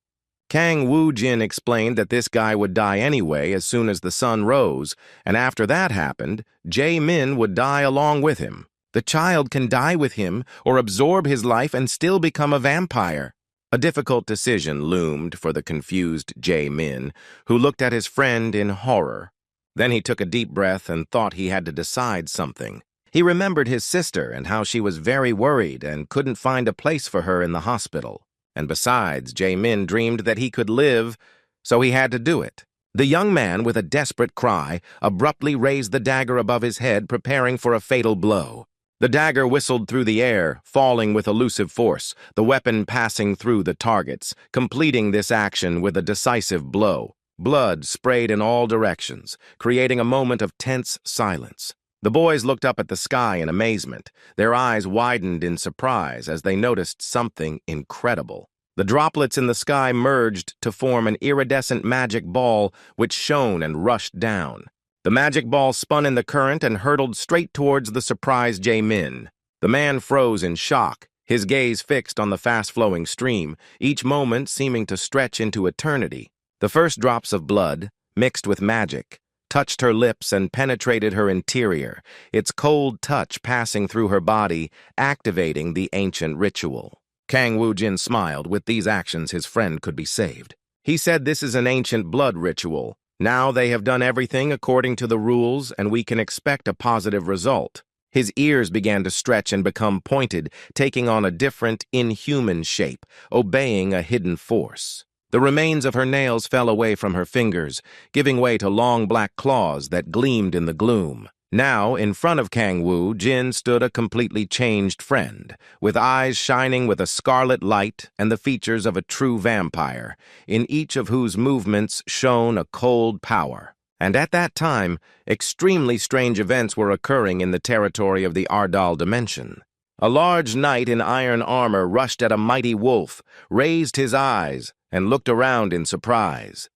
Kang Woo-jin explained that this guy would die anyway as soon as the sun rose, and after that happened, Jae-min would die along with him. The child can die with him or absorb his life and still become a vampire. A difficult decision loomed for the confused Jae-min, who looked at his friend in horror. Then he took a deep breath and thought he had to decide something. He remembered his sister and how she was very worried and couldn't find a place for her in the hospital. And besides, Jae-min dreamed that he could live, so he had to do it. The young man, with a desperate cry, abruptly raised the dagger above his head, preparing for a fatal blow. The dagger whistled through the air, falling with elusive force, the weapon passing through the targets, completing this action with a decisive blow. Blood sprayed in all directions, creating a moment of tense silence. The boys looked up at the sky in amazement. Their eyes widened in surprise as they noticed something incredible. The droplets in the sky merged to form an iridescent magic ball which shone and rushed down. The magic ball spun in the current and hurtled straight towards the surprised Jae-min. The man froze in shock, his gaze fixed on the fast-flowing stream, each moment seeming to stretch into eternity. The first drops of blood, mixed with magic, touched her lips and penetrated her interior, its cold touch passing through her body, activating the ancient ritual. Kang Woo-jin smiled. With these actions, his friend could be saved. He said this is an ancient blood ritual. Now they have done everything according to the rules, and we can expect a positive result. His ears began to stretch and become pointed, taking on a different, inhuman shape, obeying a hidden force. The remains of her nails fell away from her fingers, giving way to long black claws that gleamed in the gloom. Now, in front of Kang Woo Jin stood a completely changed friend, with eyes shining with a scarlet light and the features of a true vampire, in each of whose movements shone a cold power. And at that time, extremely strange events were occurring in the territory of the Ardal dimension. A large knight in iron armor rushed at a mighty wolf, raised his eyes, and looked around in surprise.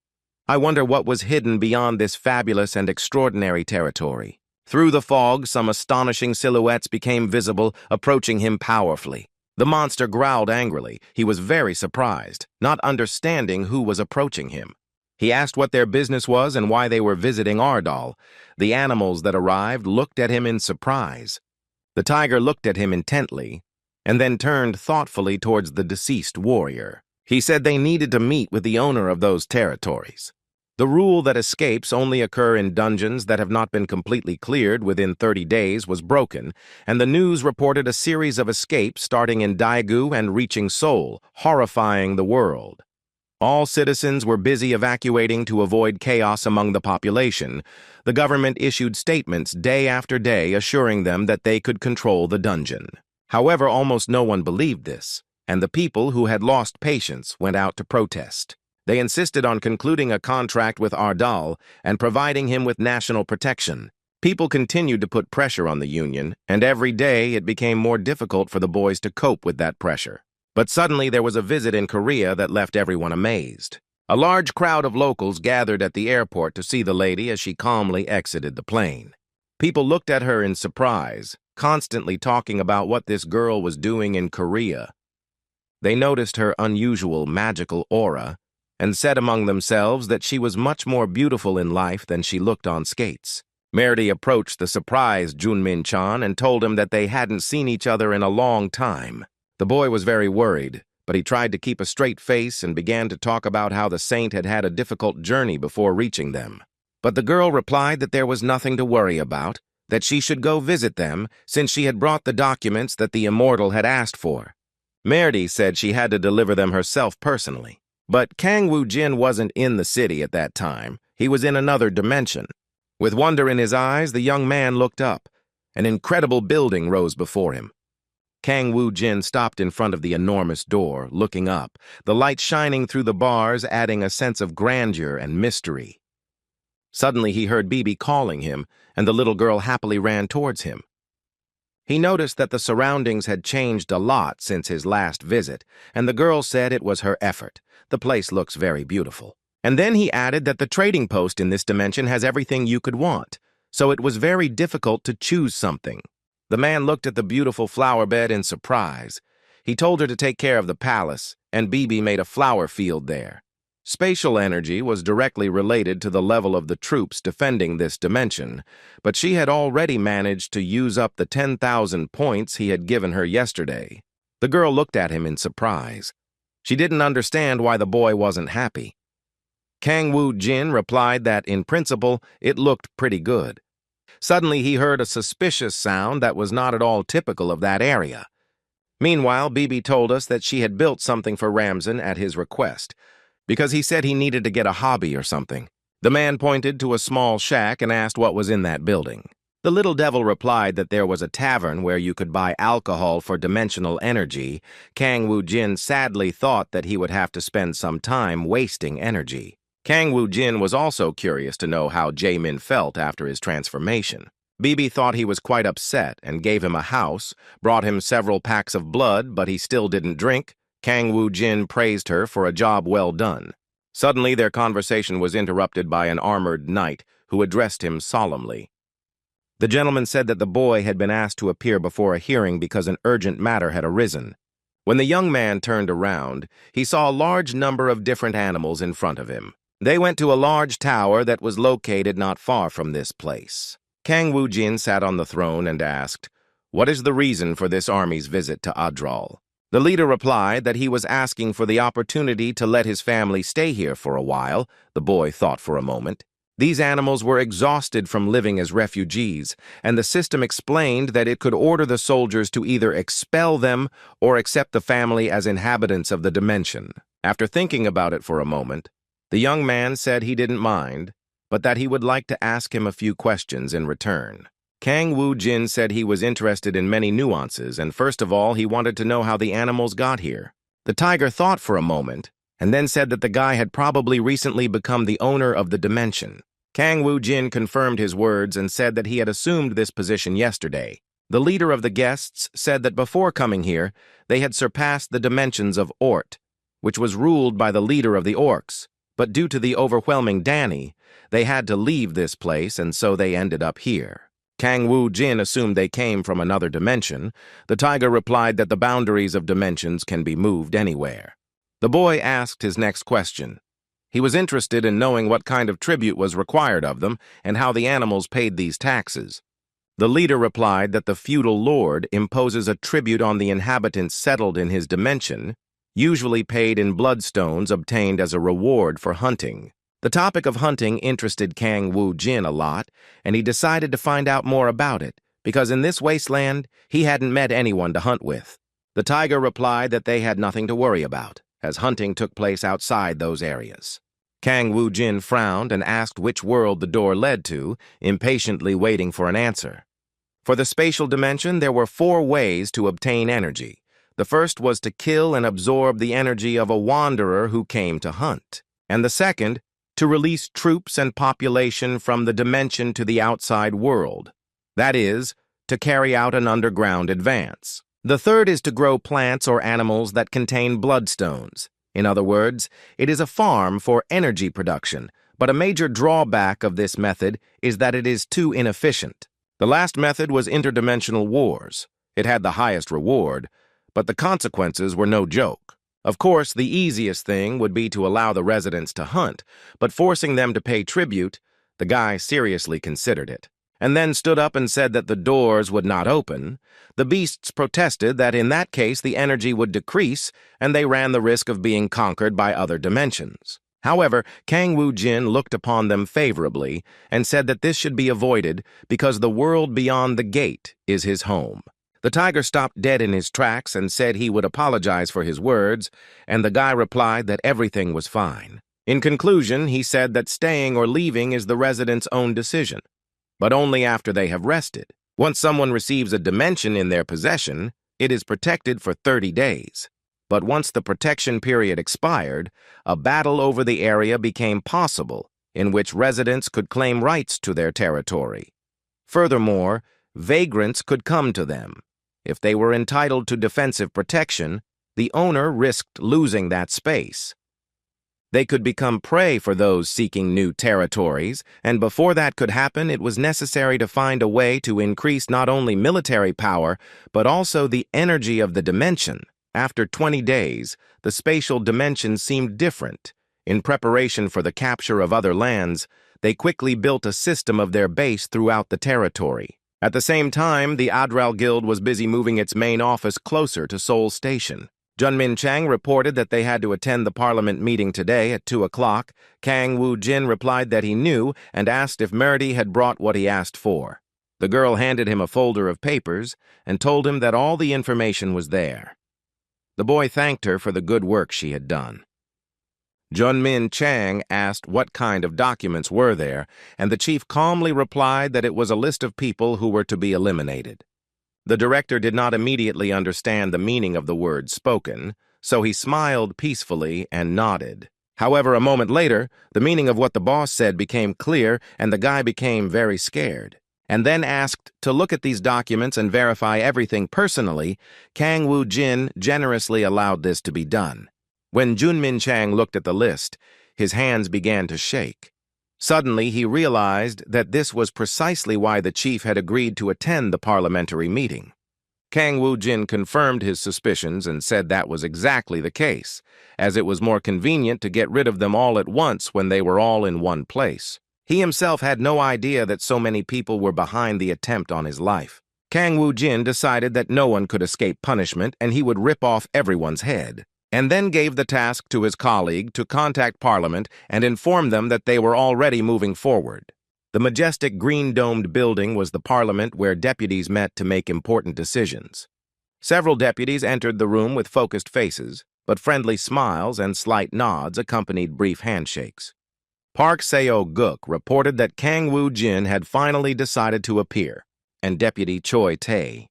I wonder what was hidden beyond this fabulous and extraordinary territory. Through the fog, some astonishing silhouettes became visible, approaching him powerfully. The monster growled angrily. He was very surprised, not understanding who was approaching him. He asked what their business was and why they were visiting Ardal. The animals that arrived looked at him in surprise. The tiger looked at him intently, and then turned thoughtfully towards the deceased warrior. He said they needed to meet with the owner of those territories. The rule that escapes only occur in dungeons that have not been completely cleared within 30 days was broken, and the news reported a series of escapes starting in Daegu and reaching Seoul, horrifying the world. All citizens were busy evacuating to avoid chaos among the population. The government issued statements day after day assuring them that they could control the dungeon. However, almost no one believed this, and the people who had lost patience went out to protest. They insisted on concluding a contract with Ardal and providing him with national protection. People continued to put pressure on the Union, and every day it became more difficult for the boys to cope with that pressure. But suddenly there was a visit in Korea that left everyone amazed. A large crowd of locals gathered at the airport to see the lady as she calmly exited the plane. People looked at her in surprise, constantly talking about what this girl was doing in Korea. They noticed her unusual magical aura and said among themselves that she was much more beautiful in life than she looked on skates. Merdy approached the surprised Junmin-chan and told him that they hadn't seen each other in a long time. The boy was very worried, but he tried to keep a straight face and began to talk about how the saint had had a difficult journey before reaching them. But the girl replied that there was nothing to worry about, that she should go visit them since she had brought the documents that the immortal had asked for. Merdy said she had to deliver them herself personally. But Kang Woo Jin wasn't in the city at that time. He was in another dimension. With wonder in his eyes, the young man looked up. An incredible building rose before him. Kang Woo Jin stopped in front of the enormous door, looking up, the light shining through the bars adding a sense of grandeur and mystery. Suddenly he heard Bibi calling him, and the little girl happily ran towards him. He noticed that the surroundings had changed a lot since his last visit, and the girl said it was her effort. The place looks very beautiful. And then he added that the trading post in this dimension has everything you could want, so it was very difficult to choose something. The man looked at the beautiful flower bed in surprise. He told her to take care of the palace, and Bibi made a flower field there. Spatial energy was directly related to the level of the troops defending this dimension, but she had already managed to use up the 10,000 points he had given her yesterday. The girl looked at him in surprise. She didn't understand why the boy wasn't happy. Kang Woo Jin replied that, in principle, it looked pretty good. Suddenly he heard a suspicious sound that was not at all typical of that area. Meanwhile, Bibi told us that she had built something for Ramzan at his request, because he said he needed to get a hobby or something. The man pointed to a small shack and asked what was in that building. The little devil replied that there was a tavern where you could buy alcohol for dimensional energy. Kang Woo Jin sadly thought that he would have to spend some time wasting energy. Kang Woo Jin was also curious to know how Jaemin felt after his transformation. Bibi thought he was quite upset and gave him a house, brought him several packs of blood, but he still didn't drink. Kang Woo Jin praised her for a job well done. Suddenly their conversation was interrupted by an armored knight who addressed him solemnly. The gentleman said that the boy had been asked to appear before a hearing because an urgent matter had arisen. When the young man turned around, he saw a large number of different animals in front of him. They went to a large tower that was located not far from this place. Kang Woo Jin sat on the throne and asked, "What is the reason for this army's visit to Adral?" The leader replied that he was asking for the opportunity to let his family stay here for a while. The boy thought for a moment. These animals were exhausted from living as refugees, and the system explained that it could order the soldiers to either expel them or accept the family as inhabitants of the dimension. After thinking about it for a moment, the young man said he didn't mind, but that he would like to ask him a few questions in return. Kang Woo-jin said he was interested in many nuances, and first of all, he wanted to know how the animals got here. The tiger thought for a moment, and then said that the guy had probably recently become the owner of the dimension. Kang Woo-jin confirmed his words and said that he had assumed this position yesterday. The leader of the guests said that before coming here, they had surpassed the dimensions of Ort, which was ruled by the leader of the orcs, but due to the overwhelming Danny, they had to leave this place and so they ended up here. Kang Woo-jin assumed they came from another dimension. The tiger replied that the boundaries of dimensions can be moved anywhere. The boy asked his next question. He was interested in knowing what kind of tribute was required of them and how the animals paid these taxes. The leader replied that the feudal lord imposes a tribute on the inhabitants settled in his dimension, usually paid in bloodstones obtained as a reward for hunting. The topic of hunting interested Kang Woo-jin a lot, and he decided to find out more about it, because in this wasteland, he hadn't met anyone to hunt with. The tiger replied that they had nothing to worry about, as hunting took place outside those areas. Kang Woo-jin frowned and asked which world the door led to, impatiently waiting for an answer. For the spatial dimension, there were 4 ways to obtain energy. The first was to kill and absorb the energy of a wanderer who came to hunt, and the second, to release troops and population from the dimension to the outside world. That is, to carry out an underground advance. The third is to grow plants or animals that contain bloodstones. In other words, it is a farm for energy production, but a major drawback of this method is that it is too inefficient. The last method was interdimensional wars. It had the highest reward, but the consequences were no joke. Of course, the easiest thing would be to allow the residents to hunt, but forcing them to pay tribute, the guy seriously considered it, and then stood up and said that the doors would not open. The beasts protested that in that case the energy would decrease, and they ran the risk of being conquered by other dimensions. However, Kang Woo-jin looked upon them favorably and said that this should be avoided because the world beyond the gate is his home. The tiger stopped dead in his tracks and said he would apologize for his words, and the guy replied that everything was fine. In conclusion, he said that staying or leaving is the resident's own decision, but only after they have rested. Once someone receives a dimension in their possession, it is protected for 30 days. But once the protection period expired, a battle over the area became possible, in which residents could claim rights to their territory. Furthermore, vagrants could come to them. If they were entitled to defensive protection, the owner risked losing that space. They could become prey for those seeking new territories, and before that could happen, it was necessary to find a way to increase not only military power, but also the energy of the dimension. After 20 days, the spatial dimension seemed different. In preparation for the capture of other lands, they quickly built a system of their base throughout the territory. At the same time, the Adral Guild was busy moving its main office closer to Seoul Station. Junmin Chang reported that they had to attend the parliament meeting today at 2 o'clock. Kang Woo-jin replied that he knew and asked if Merdy had brought what he asked for. The girl handed him a folder of papers and told him that all the information was there. The boy thanked her for the good work she had done. Junmin Chang asked what kind of documents were there, and the chief calmly replied that it was a list of people who were to be eliminated. The director did not immediately understand the meaning of the words spoken, so he smiled peacefully and nodded. However, a moment later, the meaning of what the boss said became clear, and the guy became very scared. And then asked to look at these documents and verify everything personally. Kang Woo-jin generously allowed this to be done. When Junmin Chang looked at the list, his hands began to shake. Suddenly, he realized that this was precisely why the chief had agreed to attend the parliamentary meeting. Kang Woo-jin confirmed his suspicions and said that was exactly the case, as it was more convenient to get rid of them all at once when they were all in one place. He himself had no idea that so many people were behind the attempt on his life. Kang Woo-jin decided that no one could escape punishment and he would rip off everyone's head. and then gave the task to his colleague to contact Parliament and inform them that they were already moving forward. The majestic green-domed building was the Parliament where deputies met to make important decisions. Several deputies entered the room with focused faces, but friendly smiles and slight nods accompanied brief handshakes. Park Seo-guk reported that Kang Woo-jin had finally decided to appear, and Deputy Choi Tae-oh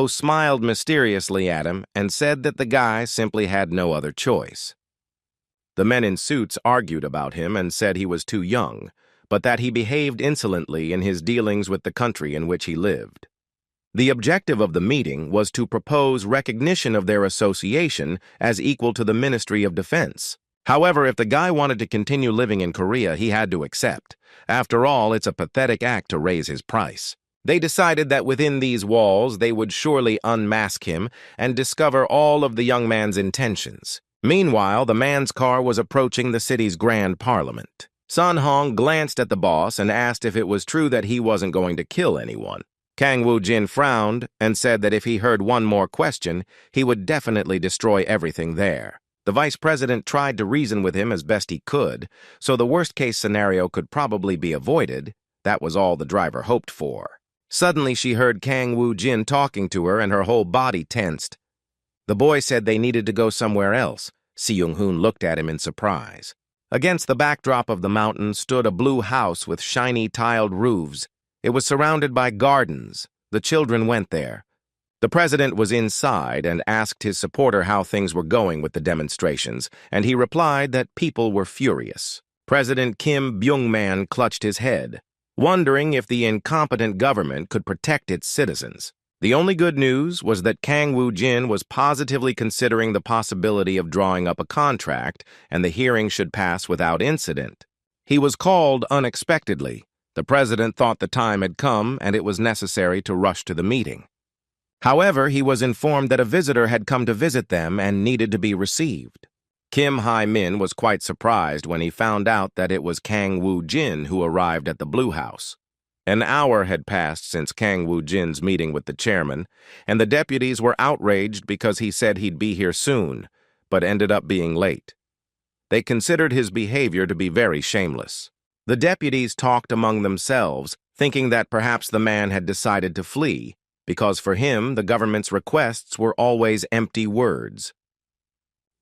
smiled mysteriously at him and said that the guy simply had no other choice. The men in suits argued about him and said he was too young, but that he behaved insolently in his dealings with the country in which he lived. The objective of the meeting was to propose recognition of their association as equal to the Ministry of Defense. However, if the guy wanted to continue living in Korea, he had to accept. After all, it's a pathetic act to raise his price. They decided that within these walls they would surely unmask him and discover all of the young man's intentions. Meanwhile, the man's car was approaching the city's Grand Parliament. Sun Hong glanced at the boss and asked if it was true that he wasn't going to kill anyone. Kang Woo-jin frowned and said that if he heard one more question, he would definitely destroy everything there. The vice president tried to reason with him as best he could, so the worst-case scenario could probably be avoided. That was all the driver hoped for. Suddenly, she heard Kang Woo-jin talking to her and her whole body tensed. The boy said they needed to go somewhere else. Si-young-hoon looked at him in surprise. Against the backdrop of the mountain stood a blue house with shiny tiled roofs. It was surrounded by gardens. The children went there. The president was inside and asked his supporter how things were going with the demonstrations, and he replied that people were furious. President Kim Byung-man clutched his head, wondering if the incompetent government could protect its citizens. The only good news was that Kang Woo-jin was positively considering the possibility of drawing up a contract, and the hearing should pass without incident. He was called unexpectedly. The president thought the time had come and it was necessary to rush to the meeting. However, he was informed that a visitor had come to visit them and needed to be received. Kim Hai-min was quite surprised when he found out that it was Kang Woo-jin who arrived at the Blue House. An hour had passed since Kang Woo-jin's meeting with the chairman, and the deputies were outraged because he said he'd be here soon, but ended up being late. They considered his behavior to be very shameless. The deputies talked among themselves, thinking that perhaps the man had decided to flee, because for him the government's requests were always empty words.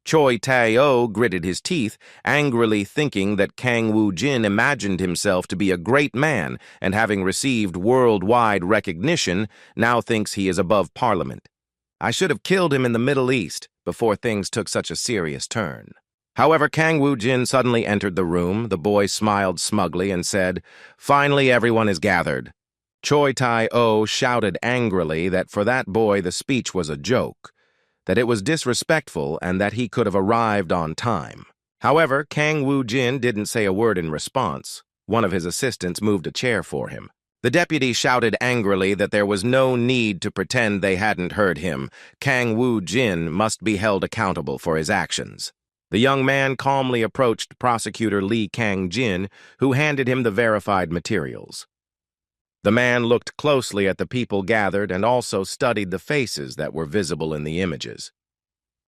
Choi Tae-oh gritted his teeth, angrily thinking that Kang Woo-jin imagined himself to be a great man and, having received worldwide recognition, now thinks he is above Parliament. I should have killed him in the Middle East before things took such a serious turn. However, Kang Woo-jin suddenly entered the room. The boy smiled smugly and said, "Finally, everyone is gathered." Choi Tae-oh shouted angrily that for that boy the speech was a joke, that it was disrespectful and that he could have arrived on time. However, Kang Woo-jin didn't say a word in response. One of his assistants moved a chair for him. The deputy shouted angrily that there was no need to pretend they hadn't heard him. Kang Woo-jin must be held accountable for his actions. The young man calmly approached Prosecutor Lee Kang-jin, who handed him the verified materials. The man looked closely at the people gathered and also studied the faces that were visible in the images.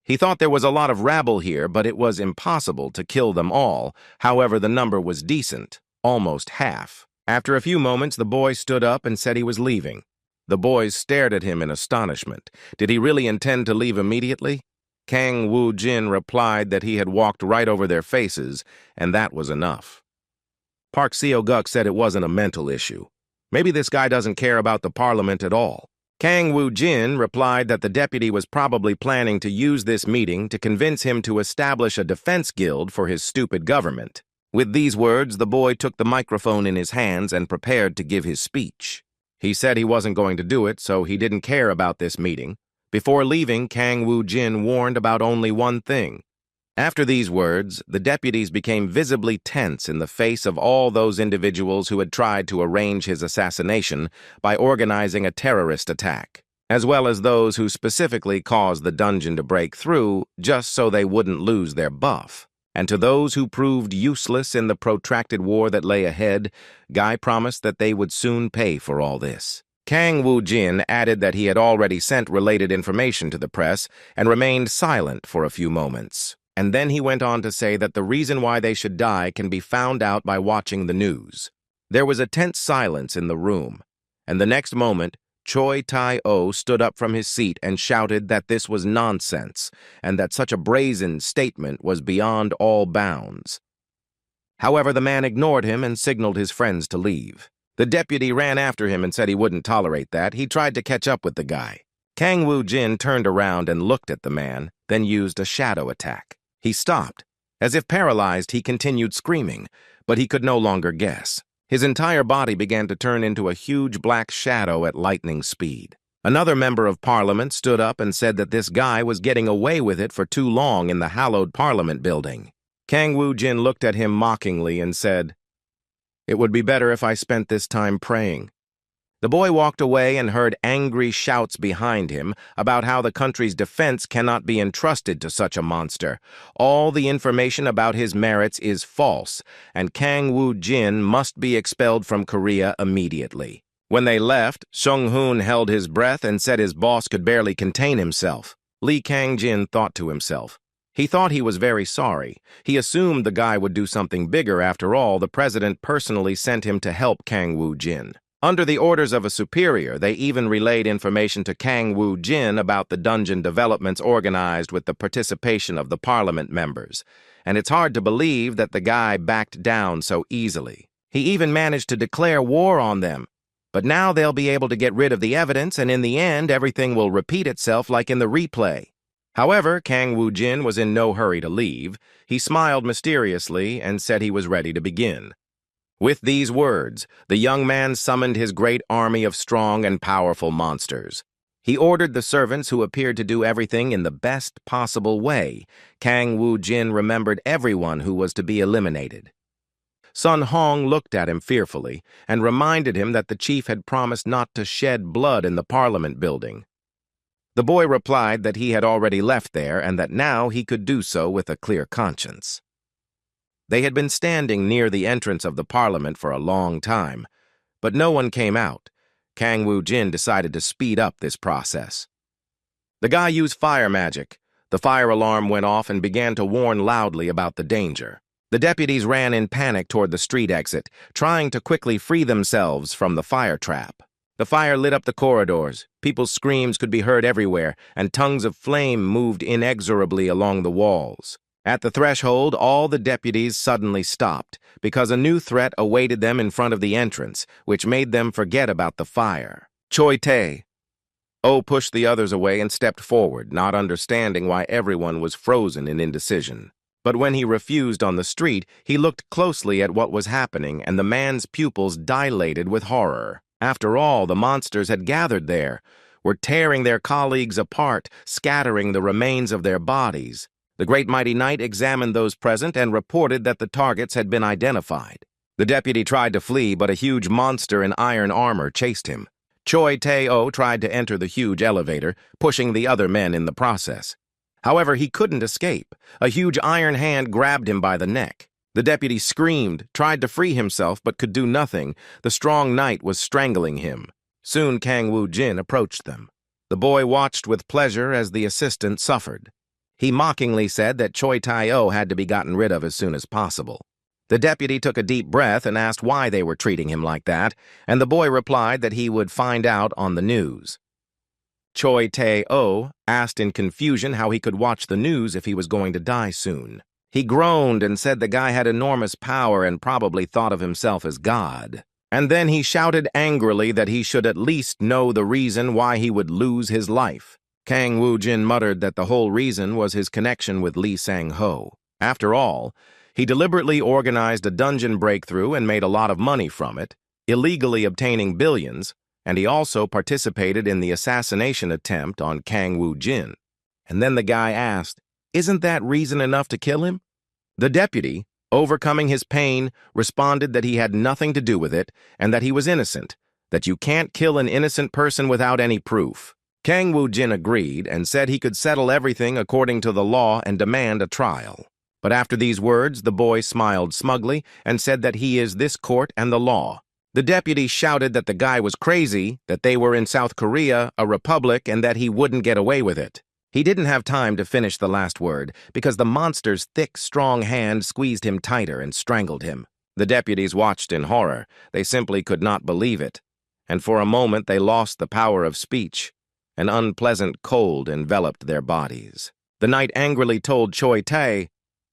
He thought there was a lot of rabble here, but it was impossible to kill them all. However, the number was decent, almost half. After a few moments, the boy stood up and said he was leaving. The boys stared at him in astonishment. Did he really intend to leave immediately? Kang Woo-jin replied that he had walked right over their faces, and that was enough. Park Seo-guk said it wasn't a mental issue. Maybe this guy doesn't care about the parliament at all. Kang Woo-jin replied that the deputy was probably planning to use this meeting to convince him to establish a defense guild for his stupid government. With these words, the boy took the microphone in his hands and prepared to give his speech. He said he wasn't going to do it, so he didn't care about this meeting. Before leaving, Kang Woo-jin warned about only one thing. After these words, the deputies became visibly tense in the face of all those individuals who had tried to arrange his assassination by organizing a terrorist attack, as well as those who specifically caused the dungeon to break through just so they wouldn't lose their buff. And to those who proved useless in the protracted war that lay ahead, Guy promised that they would soon pay for all this. Kang Woo-jin added that he had already sent related information to the press and remained silent for a few moments. And then he went on to say that the reason why they should die can be found out by watching the news. There was a tense silence in the room, and the next moment, Choi Tae-oh stood up from his seat and shouted that this was nonsense and that such a brazen statement was beyond all bounds. However, the man ignored him and signaled his friends to leave. The deputy ran after him and said he wouldn't tolerate that. He tried to catch up with the guy. Kang Woo-jin turned around and looked at the man, then used a shadow attack. He stopped. As if paralyzed, he continued screaming, but he could no longer guess. His entire body began to turn into a huge black shadow at lightning speed. Another member of parliament stood up and said that this guy was getting away with it for too long in the hallowed parliament building. Kang Woo-jin looked at him mockingly and said, "It would be better if I spent this time praying." The boy walked away and heard angry shouts behind him about how the country's defense cannot be entrusted to such a monster. All the information about his merits is false, and Kang Woo-jin must be expelled from Korea immediately. When they left, Sung-hoon held his breath and said his boss could barely contain himself. Lee Kang-jin thought to himself. He thought he was very sorry. He assumed the guy would do something bigger. After all, the president personally sent him to help Kang Woo-jin. Under the orders of a superior, they even relayed information to Kang Woo-jin about the dungeon developments organized with the participation of the parliament members. And it's hard to believe that the guy backed down so easily. He even managed to declare war on them. But now they'll be able to get rid of the evidence, and in the end, everything will repeat itself like in the replay. However, Kang Woo-jin was in no hurry to leave. He smiled mysteriously and said he was ready to begin. With these words, the young man summoned his great army of strong and powerful monsters. He ordered the servants who appeared to do everything in the best possible way. Kang Woo-jin remembered everyone who was to be eliminated. Sun Hong looked at him fearfully and reminded him that the chief had promised not to shed blood in the parliament building. The boy replied that he had already left there and that now he could do so with a clear conscience. They had been standing near the entrance of the parliament for a long time, but no one came out. Kang Woo-jin decided to speed up this process. The guy used fire magic. The fire alarm went off and began to warn loudly about the danger. The deputies ran in panic toward the street exit, trying to quickly free themselves from the fire trap. The fire lit up the corridors. People's screams could be heard everywhere, and tongues of flame moved inexorably along the walls. At the threshold, all the deputies suddenly stopped, because a new threat awaited them in front of the entrance, which made them forget about the fire. Choi Tae-oh pushed the others away and stepped forward, not understanding why everyone was frozen in indecision. But when he refused on the street, he looked closely at what was happening, and the man's pupils dilated with horror. After all, the monsters had gathered there, were tearing their colleagues apart, scattering the remains of their bodies. The great mighty knight examined those present and reported that the targets had been identified. The deputy tried to flee, but a huge monster in iron armor chased him. Choi Tae-oh tried to enter the huge elevator, pushing the other men in the process. However, he couldn't escape. A huge iron hand grabbed him by the neck. The deputy screamed, tried to free himself, but could do nothing. The strong knight was strangling him. Soon Kang Woo-jin approached them. The boy watched with pleasure as the assistant suffered. He mockingly said that Choi Tae-oh had to be gotten rid of as soon as possible. The deputy took a deep breath and asked why they were treating him like that, and the boy replied that he would find out on the news. Choi Tae-oh asked in confusion how he could watch the news if he was going to die soon. He groaned and said the guy had enormous power and probably thought of himself as God. And then he shouted angrily that he should at least know the reason why he would lose his life. Kang Woo-jin muttered that the whole reason was his connection with Lee Sang-ho. After all, he deliberately organized a dungeon breakthrough and made a lot of money from it, illegally obtaining billions, and he also participated in the assassination attempt on Kang Woo-jin. And then the guy asked, "Isn't that reason enough to kill him?" The deputy, overcoming his pain, responded that he had nothing to do with it and that he was innocent, that you can't kill an innocent person without any proof. Kang Woo-jin agreed and said he could settle everything according to the law and demand a trial. But after these words, the boy smiled smugly and said that he is this court and the law. The deputy shouted that the guy was crazy, that they were in South Korea, a republic, and that he wouldn't get away with it. He didn't have time to finish the last word because the monster's thick, strong hand squeezed him tighter and strangled him. The deputies watched in horror. They simply could not believe it. And for a moment they lost the power of speech. An unpleasant cold enveloped their bodies. The knight angrily told Choi Tae,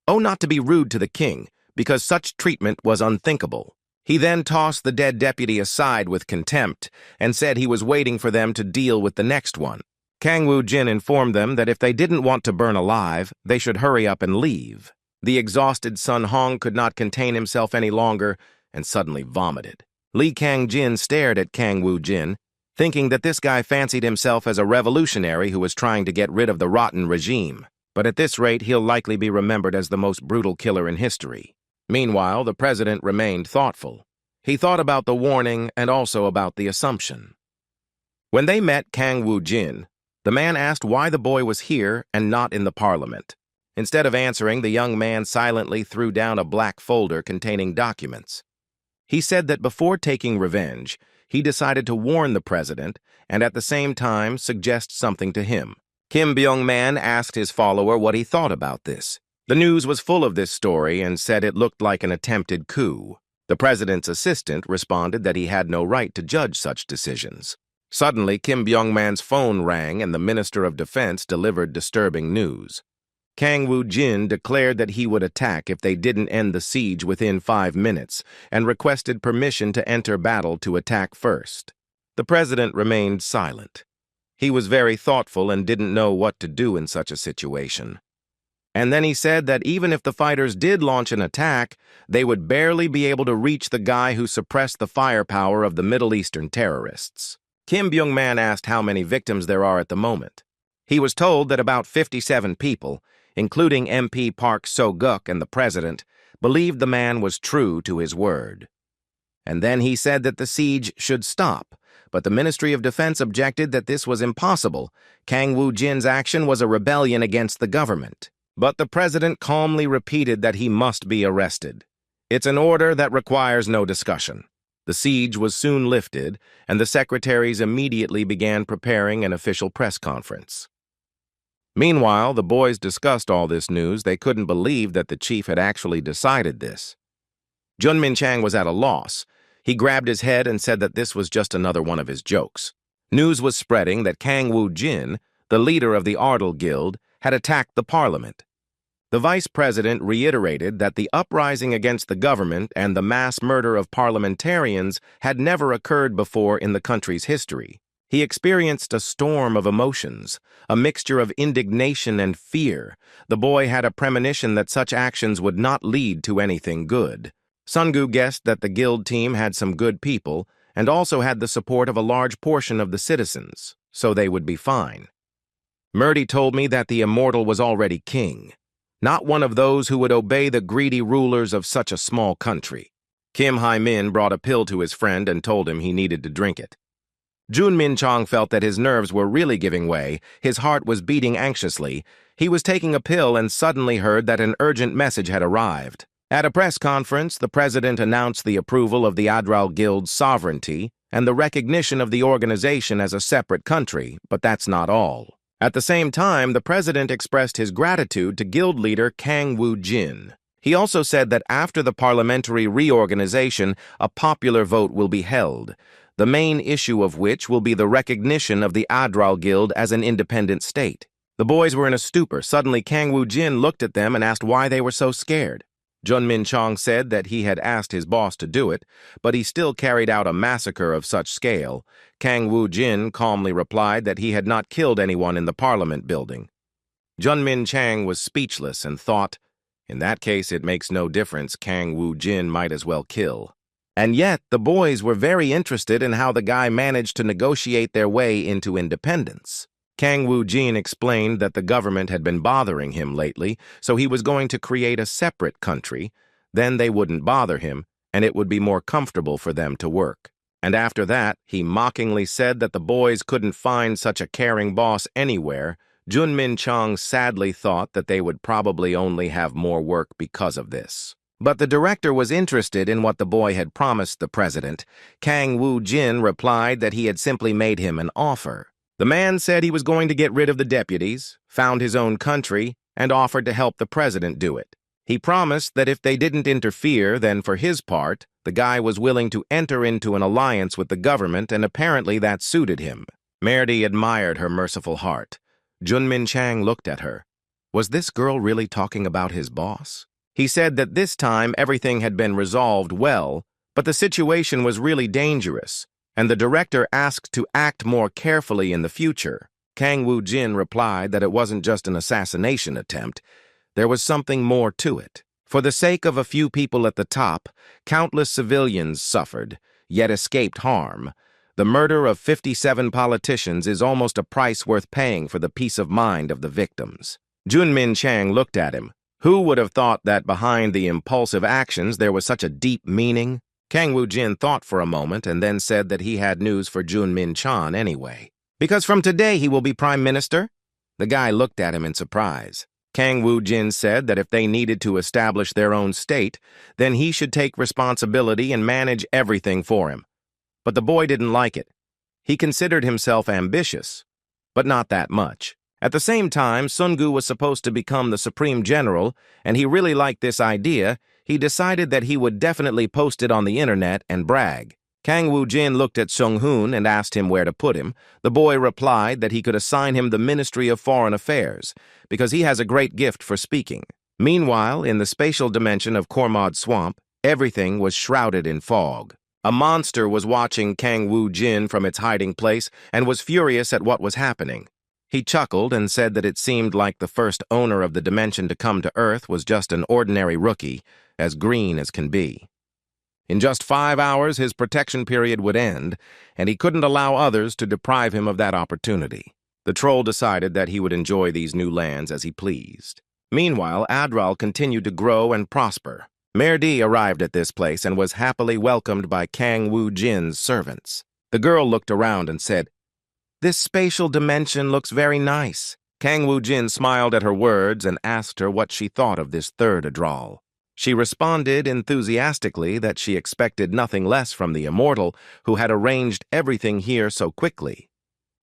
"Oh, not to be rude to the king, because such treatment was unthinkable." He then tossed the dead deputy aside with contempt and said he was waiting for them to deal with the next one. Kang Woo-jin informed them that if they didn't want to burn alive, they should hurry up and leave. The exhausted Sun Hong could not contain himself any longer and suddenly vomited. Lee Kang-jin stared at Kang Woo-jin, thinking that this guy fancied himself as a revolutionary who was trying to get rid of the rotten regime. But at this rate, he'll likely be remembered as the most brutal killer in history. Meanwhile, the president remained thoughtful. He thought about the warning and also about the assumption. When they met Kang Woo-jin, the man asked why the boy was here and not in the parliament. Instead of answering, the young man silently threw down a black folder containing documents. He said that before taking revenge, he decided to warn the president and at the same time suggest something to him. Kim Byung-man asked his follower what he thought about this. The news was full of this story and said it looked like an attempted coup. The president's assistant responded that he had no right to judge such decisions. Suddenly, Kim Byung-man's phone rang and the Minister of Defense delivered disturbing news. Kang Woo-jin declared that he would attack if they didn't end the siege within 5 minutes and requested permission to enter battle to attack first. The president remained silent. He was very thoughtful and didn't know what to do in such a situation. And then he said that even if the fighters did launch an attack, they would barely be able to reach the guy who suppressed the firepower of the Middle Eastern terrorists. Kim Byung-man asked how many victims there are at the moment. He was told that about 57 people, including MP Park So-guk and the president, believed the man was true to his word. And then he said that the siege should stop, but the Ministry of Defense objected that this was impossible. Kang Woo-jin's action was a rebellion against the government. But the president calmly repeated that he must be arrested. It's an order that requires no discussion. The siege was soon lifted, and the secretaries immediately began preparing an official press conference. Meanwhile, the boys discussed all this news. They couldn't believe that the chief had actually decided this. Jun Min-chang was at a loss. He grabbed his head and said that this was just another one of his jokes. News was spreading that Kang Woo-jin, the leader of the Ardal Guild, had attacked the parliament. The vice president reiterated that the uprising against the government and the mass murder of parliamentarians had never occurred before in the country's history. He experienced a storm of emotions, a mixture of indignation and fear. The boy had a premonition that such actions would not lead to anything good. Sungu guessed that the guild team had some good people and also had the support of a large portion of the citizens, so they would be fine. Murdy told me that the immortal was already king, not one of those who would obey the greedy rulers of such a small country. Kim Hai-min brought a pill to his friend and told him he needed to drink it. Jun Min-chang felt that his nerves were really giving way. His heart was beating anxiously. He was taking a pill and suddenly heard that an urgent message had arrived. At a press conference, the president announced the approval of the Ardal Guild's sovereignty and the recognition of the organization as a separate country, but that's not all. At the same time, the president expressed his gratitude to guild leader Kang Woo-jin. He also said that after the parliamentary reorganization, a popular vote will be held, the main issue of which will be the recognition of the Ardal Guild as an independent state. The boys were in a stupor. Suddenly, Kang Woo-jin looked at them and asked why they were so scared. Jun Min-chang said that he had asked his boss to do it, but he still carried out a massacre of such scale. Kang Woo-jin calmly replied that he had not killed anyone in the parliament building. Jun Min-chang was speechless and thought, in that case it makes no difference, Kang Woo-jin might as well kill. And yet, the boys were very interested in how the guy managed to negotiate their way into independence. Kang Woo-jin explained that the government had been bothering him lately, so he was going to create a separate country. Then they wouldn't bother him, and it would be more comfortable for them to work. And after that, he mockingly said that the boys couldn't find such a caring boss anywhere. Jun Min-chang sadly thought that they would probably only have more work because of this. But the director was interested in what the boy had promised the president. Kang Woo-jin replied that he had simply made him an offer. The man said he was going to get rid of the deputies, found his own country, and offered to help the president do it. He promised that if they didn't interfere, then for his part, the guy was willing to enter into an alliance with the government, and apparently that suited him. Merdi admired her merciful heart. Junmin Chang looked at her. Was this girl really talking about his boss? He said that this time everything had been resolved well, but the situation was really dangerous, and the director asked to act more carefully in the future. Kang Woo-jin replied that it wasn't just an assassination attempt. There was something more to it. For the sake of a few people at the top, countless civilians suffered, yet escaped harm. The murder of 57 politicians is almost a price worth paying for the peace of mind of the victims. Junmin Chang looked at him. Who would have thought that behind the impulsive actions there was such a deep meaning? Kang Woo-jin thought for a moment and then said that he had news for Junmin Chan anyway. Because from today he will be prime minister? The guy looked at him in surprise. Kang Woo-jin said that if they needed to establish their own state, then he should take responsibility and manage everything for him. But the boy didn't like it. He considered himself ambitious, but not that much. At the same time, Sungu was supposed to become the Supreme General, and he really liked this idea. He decided that he would definitely post it on the internet and brag. Kang Woo-jin looked at Sung-hoon and asked him where to put him. The boy replied that he could assign him the Ministry of Foreign Affairs, because he has a great gift for speaking. Meanwhile, in the spatial dimension of Kormod Swamp, everything was shrouded in fog. A monster was watching Kang Woo-jin from its hiding place and was furious at what was happening. He chuckled and said that it seemed like the first owner of the dimension to come to Earth was just an ordinary rookie, as green as can be. In just 5 hours, his protection period would end, and he couldn't allow others to deprive him of that opportunity. The troll decided that he would enjoy these new lands as he pleased. Meanwhile, Adral continued to grow and prosper. Merdi arrived at this place and was happily welcomed by Kang Woo-jin's servants. The girl looked around and said, "This spatial dimension looks very nice." Kang Woo-jin smiled at her words and asked her what she thought of this third Adral. She responded enthusiastically that she expected nothing less from the immortal who had arranged everything here so quickly.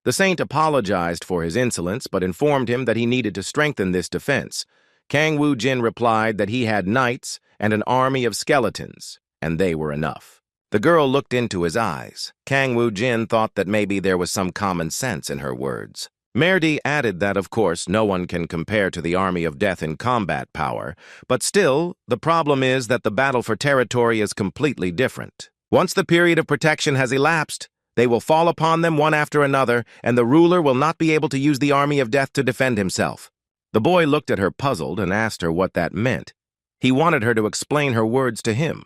The saint apologized for his insolence but informed him that he needed to strengthen this defense. Kang Woo-jin replied that he had knights and an army of skeletons, and they were enough. The girl looked into his eyes. Kang Woo-jin thought that maybe there was some common sense in her words. Merdi added that, of course, no one can compare to the army of death in combat power, but still, the problem is that the battle for territory is completely different. Once the period of protection has elapsed, they will fall upon them one after another, and the ruler will not be able to use the army of death to defend himself. The boy looked at her puzzled and asked her what that meant. He wanted her to explain her words to him.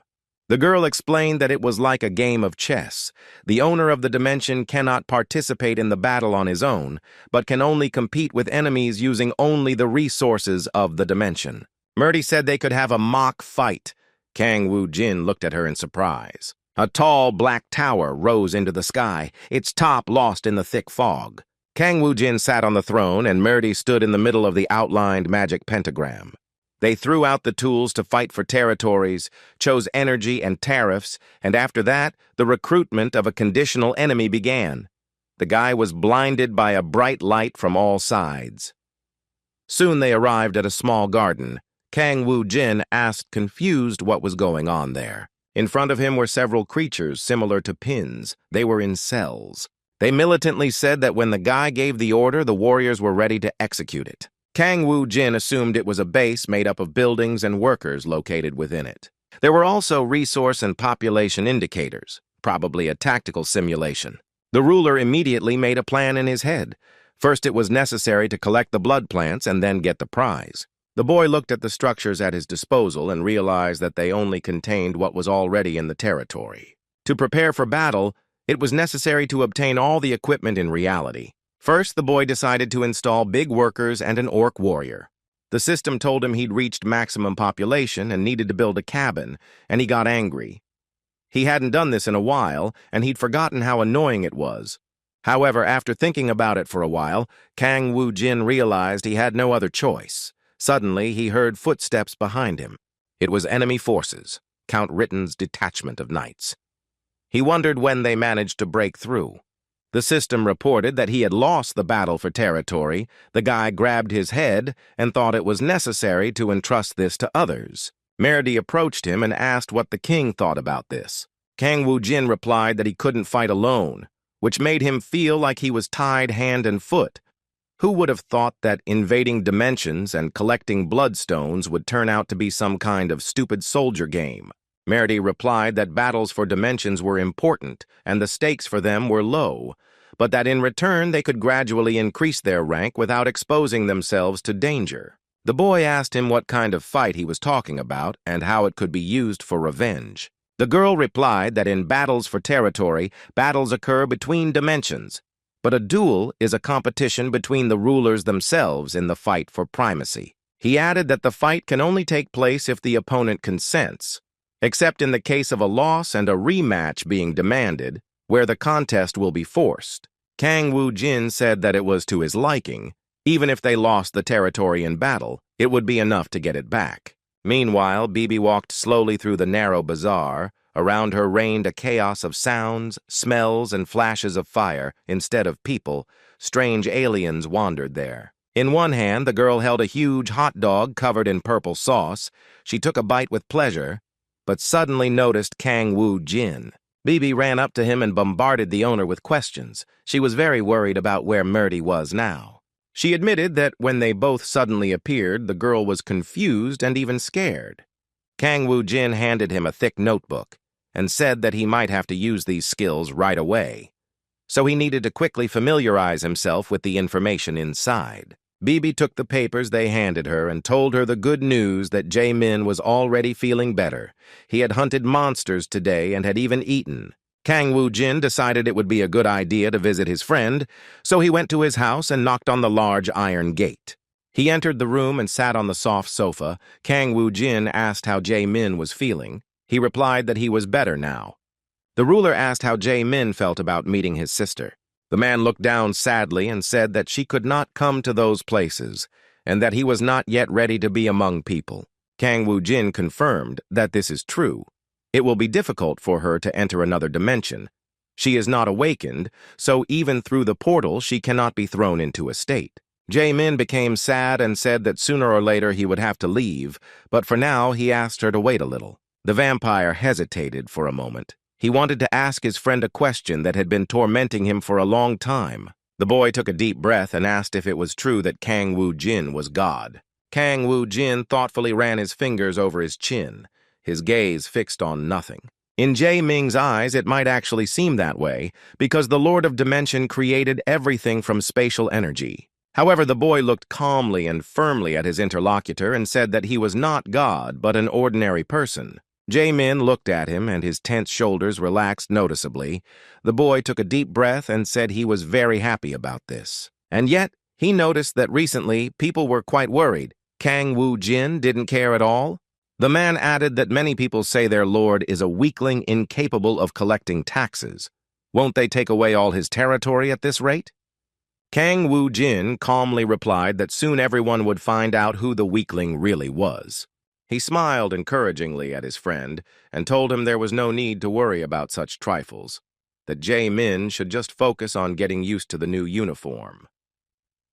The girl explained that it was like a game of chess. The owner of the dimension cannot participate in the battle on his own, but can only compete with enemies using only the resources of the dimension. Merdi said they could have a mock fight. Kang Woo-jin looked at her in surprise. A tall black tower rose into the sky, its top lost in the thick fog. Kang Woo-jin sat on the throne, and Merdi stood in the middle of the outlined magic pentagram. They threw out the tools to fight for territories, chose energy and tariffs, and after that, the recruitment of a conditional enemy began. The guy was blinded by a bright light from all sides. Soon they arrived at a small garden. Kang Woo-jin asked confused what was going on there. In front of him were several creatures similar to pins. They were in cells. They militantly said that when the guy gave the order, the warriors were ready to execute it. Kang Woo-jin assumed it was a base made up of buildings and workers located within it. There were also resource and population indicators, probably a tactical simulation. The ruler immediately made a plan in his head. First, it was necessary to collect the blood plants and then get the prize. The boy looked at the structures at his disposal and realized that they only contained what was already in the territory. To prepare for battle, it was necessary to obtain all the equipment in reality. First, the boy decided to install big workers and an orc warrior. The system told him he'd reached maximum population and needed to build a cabin, and he got angry. He hadn't done this in a while, and he'd forgotten how annoying it was. However, after thinking about it for a while, Kang Woo-jin realized he had no other choice. Suddenly, he heard footsteps behind him. It was enemy forces, Count Ritten's detachment of knights. He wondered when they managed to break through. The system reported that he had lost the battle for territory. The guy grabbed his head and thought it was necessary to entrust this to others. Merdi approached him and asked what the king thought about this. Kang Woo-jin replied that he couldn't fight alone, which made him feel like he was tied hand and foot. Who would have thought that invading dimensions and collecting bloodstones would turn out to be some kind of stupid soldier game? Merdi replied that battles for dimensions were important and the stakes for them were low, but that in return they could gradually increase their rank without exposing themselves to danger. The boy asked him what kind of fight he was talking about and how it could be used for revenge. The girl replied that in battles for territory, battles occur between dimensions, but a duel is a competition between the rulers themselves in the fight for primacy. He added that the fight can only take place if the opponent consents, except in the case of a loss and a rematch being demanded, where the contest will be forced. Kang Woo-jin said that it was to his liking. Even if they lost the territory in battle, it would be enough to get it back. Meanwhile, Bibi walked slowly through the narrow bazaar. Around her reigned a chaos of sounds, smells, and flashes of fire. Instead of people, strange aliens wandered there. In one hand, the girl held a huge hot dog covered in purple sauce. She took a bite with pleasure, but suddenly noticed Kang Woo-jin. Bibi ran up to him and bombarded the owner with questions. She was very worried about where Merdi was now. She admitted that when they both suddenly appeared, the girl was confused and even scared. Kang Woo-jin handed him a thick notebook and said that he might have to use these skills right away, so he needed to quickly familiarize himself with the information inside. Bibi took the papers they handed her and told her the good news that Jae-min was already feeling better. He had hunted monsters today and had even eaten. Kang Woo-jin decided it would be a good idea to visit his friend, so he went to his house and knocked on the large iron gate. He entered the room and sat on the soft sofa. Kang Woo-jin asked how Jae-min was feeling. He replied that he was better now. The ruler asked how Jae-min felt about meeting his sister. The man looked down sadly and said that she could not come to those places and that he was not yet ready to be among people. Kang Woo-jin confirmed that this is true. It will be difficult for her to enter another dimension. She is not awakened, so even through the portal she cannot be thrown into a state. Jae-min became sad and said that sooner or later he would have to leave, but for now he asked her to wait a little. The vampire hesitated for a moment. He wanted to ask his friend a question that had been tormenting him for a long time. The boy took a deep breath and asked if it was true that Kang Woo-jin was God. Kang Woo-jin thoughtfully ran his fingers over his chin, his gaze fixed on nothing. In Jae-ming's eyes, it might actually seem that way, because the Lord of Dimension created everything from spatial energy. However, the boy looked calmly and firmly at his interlocutor and said that he was not God, but an ordinary person. Jae-min looked at him, and his tense shoulders relaxed noticeably. The boy took a deep breath and said he was very happy about this. And yet, he noticed that recently people were quite worried. Kang Woo-jin didn't care at all. The man added that many people say their lord is a weakling incapable of collecting taxes. Won't they take away all his territory at this rate? Kang Woo-jin calmly replied that soon everyone would find out who the weakling really was. He smiled encouragingly at his friend and told him there was no need to worry about such trifles, that Jae-min should just focus on getting used to the new uniform.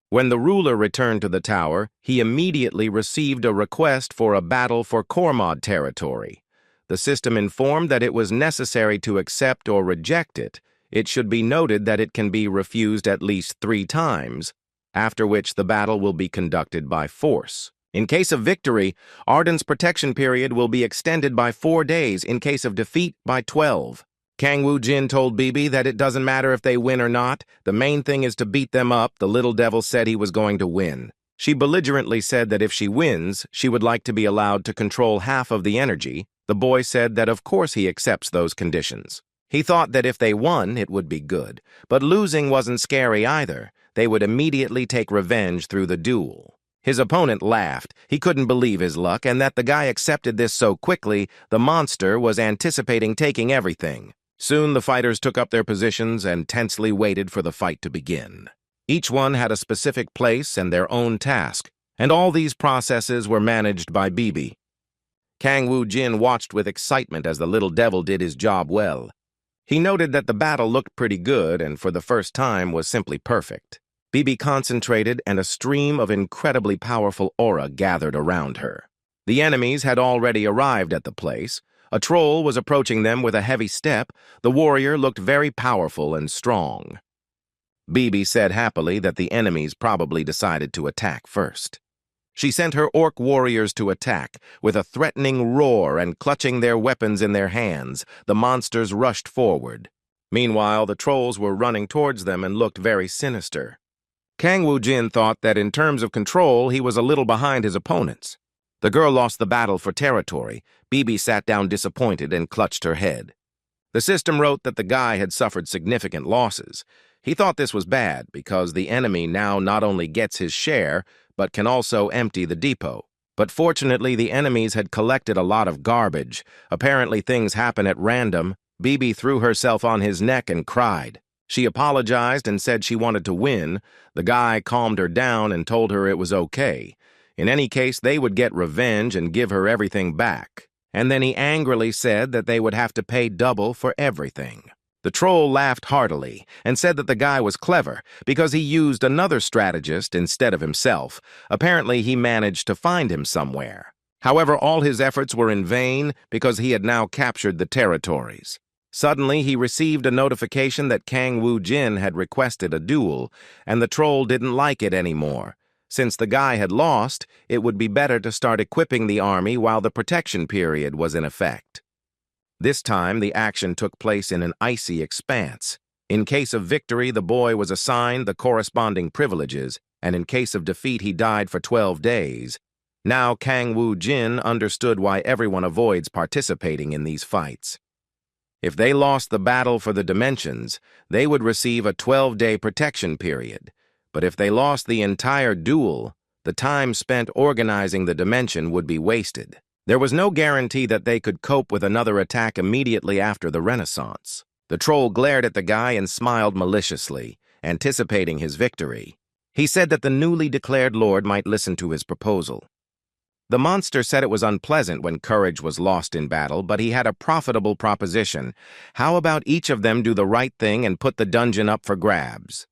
When the ruler returned to the tower, he immediately received a request for a battle for Kormod territory. The system informed that it was necessary to accept or reject it. It should be noted that it can be refused at least 3 times, after which the battle will be conducted by force. In case of victory, Arden's protection period will be extended by 4 days, in case of defeat by 12. Kang Woo-jin told Bibi that it doesn't matter if they win or not. The main thing is to beat them up. The little devil said he was going to win. She belligerently said that if she wins, she would like to be allowed to control half of the energy. The boy said that of course he accepts those conditions. He thought that if they won, it would be good. But losing wasn't scary either. They would immediately take revenge through the duel. His opponent laughed. He couldn't believe his luck, and that the guy accepted this so quickly. The monster was anticipating taking everything. Soon the fighters took up their positions and tensely waited for the fight to begin. Each one had a specific place and their own task, and all these processes were managed by Bibi. Kang Woo-jin watched with excitement as the little devil did his job well. He noted that the battle looked pretty good and for the first time was simply perfect. BB concentrated and a stream of incredibly powerful aura gathered around her. The enemies had already arrived at the place. A troll was approaching them with a heavy step. The warrior looked very powerful and strong. BB said happily that the enemies probably decided to attack first. She sent her orc warriors to attack. With a threatening roar and clutching their weapons in their hands, the monsters rushed forward. Meanwhile, the trolls were running towards them and looked very sinister. Kang Woo-jin thought that in terms of control, he was a little behind his opponents. The girl lost the battle for territory. BB sat down disappointed and clutched her head. The system wrote that the guy had suffered significant losses. He thought this was bad because the enemy now not only gets his share, but can also empty the depot. But fortunately, the enemies had collected a lot of garbage. Apparently, things happen at random. BB threw herself on his neck and cried. She apologized and said she wanted to win. The guy calmed her down and told her it was okay. In any case, they would get revenge and give her everything back. And then he angrily said that they would have to pay double for everything. The troll laughed heartily and said that the guy was clever because he used another strategist instead of himself. Apparently, he managed to find him somewhere. However, all his efforts were in vain because he had now captured the territories. Suddenly, he received a notification that Kang Woo-jin had requested a duel, and the troll didn't like it anymore. Since the guy had lost, it would be better to start equipping the army while the protection period was in effect. This time, the action took place in an icy expanse. In case of victory, the boy was assigned the corresponding privileges, and in case of defeat, he died for 12 days. Now, Kang Woo-jin understood why everyone avoids participating in these fights. If they lost the battle for the dimensions, they would receive a 12-day protection period. But if they lost the entire duel, the time spent organizing the dimension would be wasted. There was no guarantee that they could cope with another attack immediately after the Renaissance. The troll glared at the guy and smiled maliciously, anticipating his victory. He said that the newly declared lord might listen to his proposal. The monster said it was unpleasant when courage was lost in battle, but he had a profitable proposition. How about each of them do the right thing and put the dungeon up for grabs?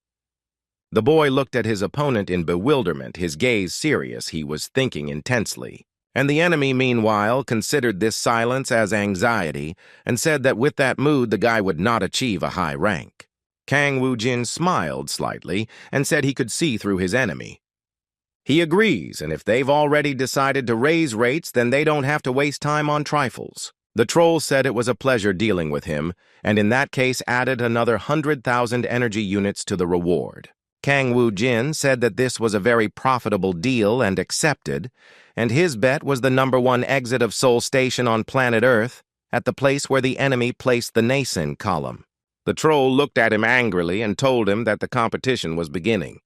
The boy looked at his opponent in bewilderment, his gaze serious. He was thinking intensely. And the enemy, meanwhile, considered this silence as anxiety and said that with that mood, the guy would not achieve a high rank. Kang Woo-jin smiled slightly and said he could see through his enemy. He agrees, and if they've already decided to raise rates, then they don't have to waste time on trifles. The troll said it was a pleasure dealing with him, and in that case added another 100,000 energy units to the reward. Kang Woo-jin said that this was a very profitable deal and accepted, and his bet was the #1 exit of Seoul Station on planet Earth, at the place where the enemy placed the Nason column. The troll looked at him angrily and told him that the competition was beginning.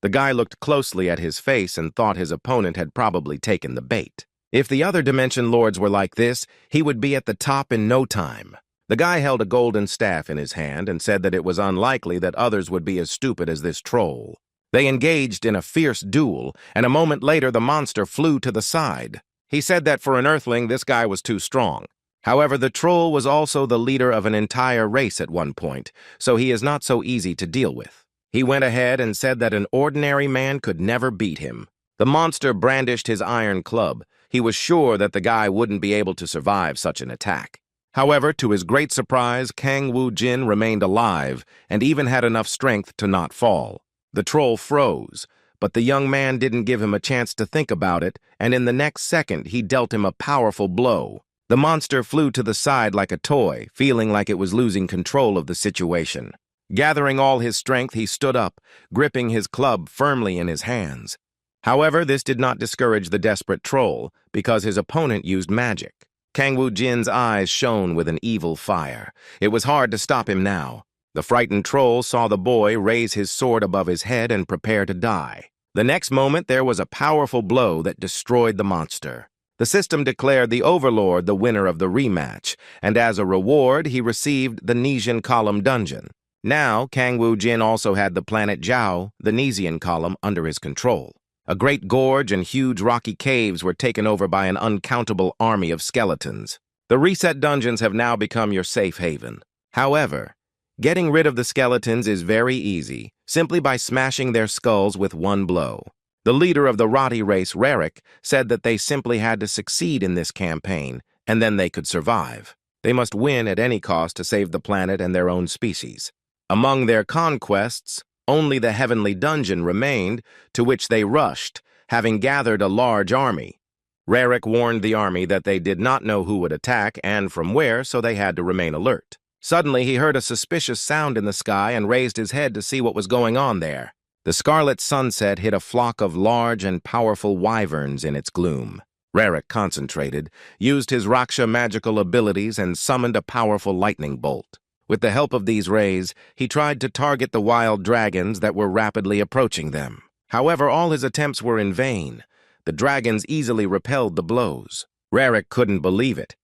The guy looked closely at his face and thought his opponent had probably taken the bait. If the other Dimension Lords were like this, he would be at the top in no time. The guy held a golden staff in his hand and said that it was unlikely that others would be as stupid as this troll. They engaged in a fierce duel, and a moment later the monster flew to the side. He said that for an Earthling, this guy was too strong. However, the troll was also the leader of an entire race at one point, so he is not so easy to deal with. He went ahead and said that an ordinary man could never beat him. The monster brandished his iron club. He was sure that the guy wouldn't be able to survive such an attack. However, to his great surprise, Kang Woo-jin remained alive and even had enough strength to not fall. The troll froze, but the young man didn't give him a chance to think about it, and in the next second he dealt him a powerful blow. The monster flew to the side like a toy, feeling like it was losing control of the situation. Gathering all his strength, he stood up, gripping his club firmly in his hands. However, this did not discourage the desperate troll, because his opponent used magic. Kang Woo-jin's eyes shone with an evil fire. It was hard to stop him now. The frightened troll saw the boy raise his sword above his head and prepare to die. The next moment, there was a powerful blow that destroyed the monster. The system declared the Overlord the winner of the rematch, and as a reward, he received the Nesian Column dungeon. Now, Kang Woo-jin also had the planet Zhao, the Nesian Column, under his control. A great gorge and huge rocky caves were taken over by an uncountable army of skeletons. The reset dungeons have now become your safe haven. However, getting rid of the skeletons is very easy, simply by smashing their skulls with one blow. The leader of the Roti race, Rarik, said that they simply had to succeed in this campaign, and then they could survive. They must win at any cost to save the planet and their own species. Among their conquests, only the Heavenly Dungeon remained, to which they rushed, having gathered a large army. Rarik warned the army that they did not know who would attack and from where, so they had to remain alert. Suddenly, he heard a suspicious sound in the sky and raised his head to see what was going on there. The scarlet sunset hid a flock of large and powerful wyverns in its gloom. Rarik concentrated, used his Raksha magical abilities, and summoned a powerful lightning bolt. With the help of these rays, he tried to target the wild dragons that were rapidly approaching them. However, all his attempts were in vain. The dragons easily repelled the blows. Rarik couldn't believe it.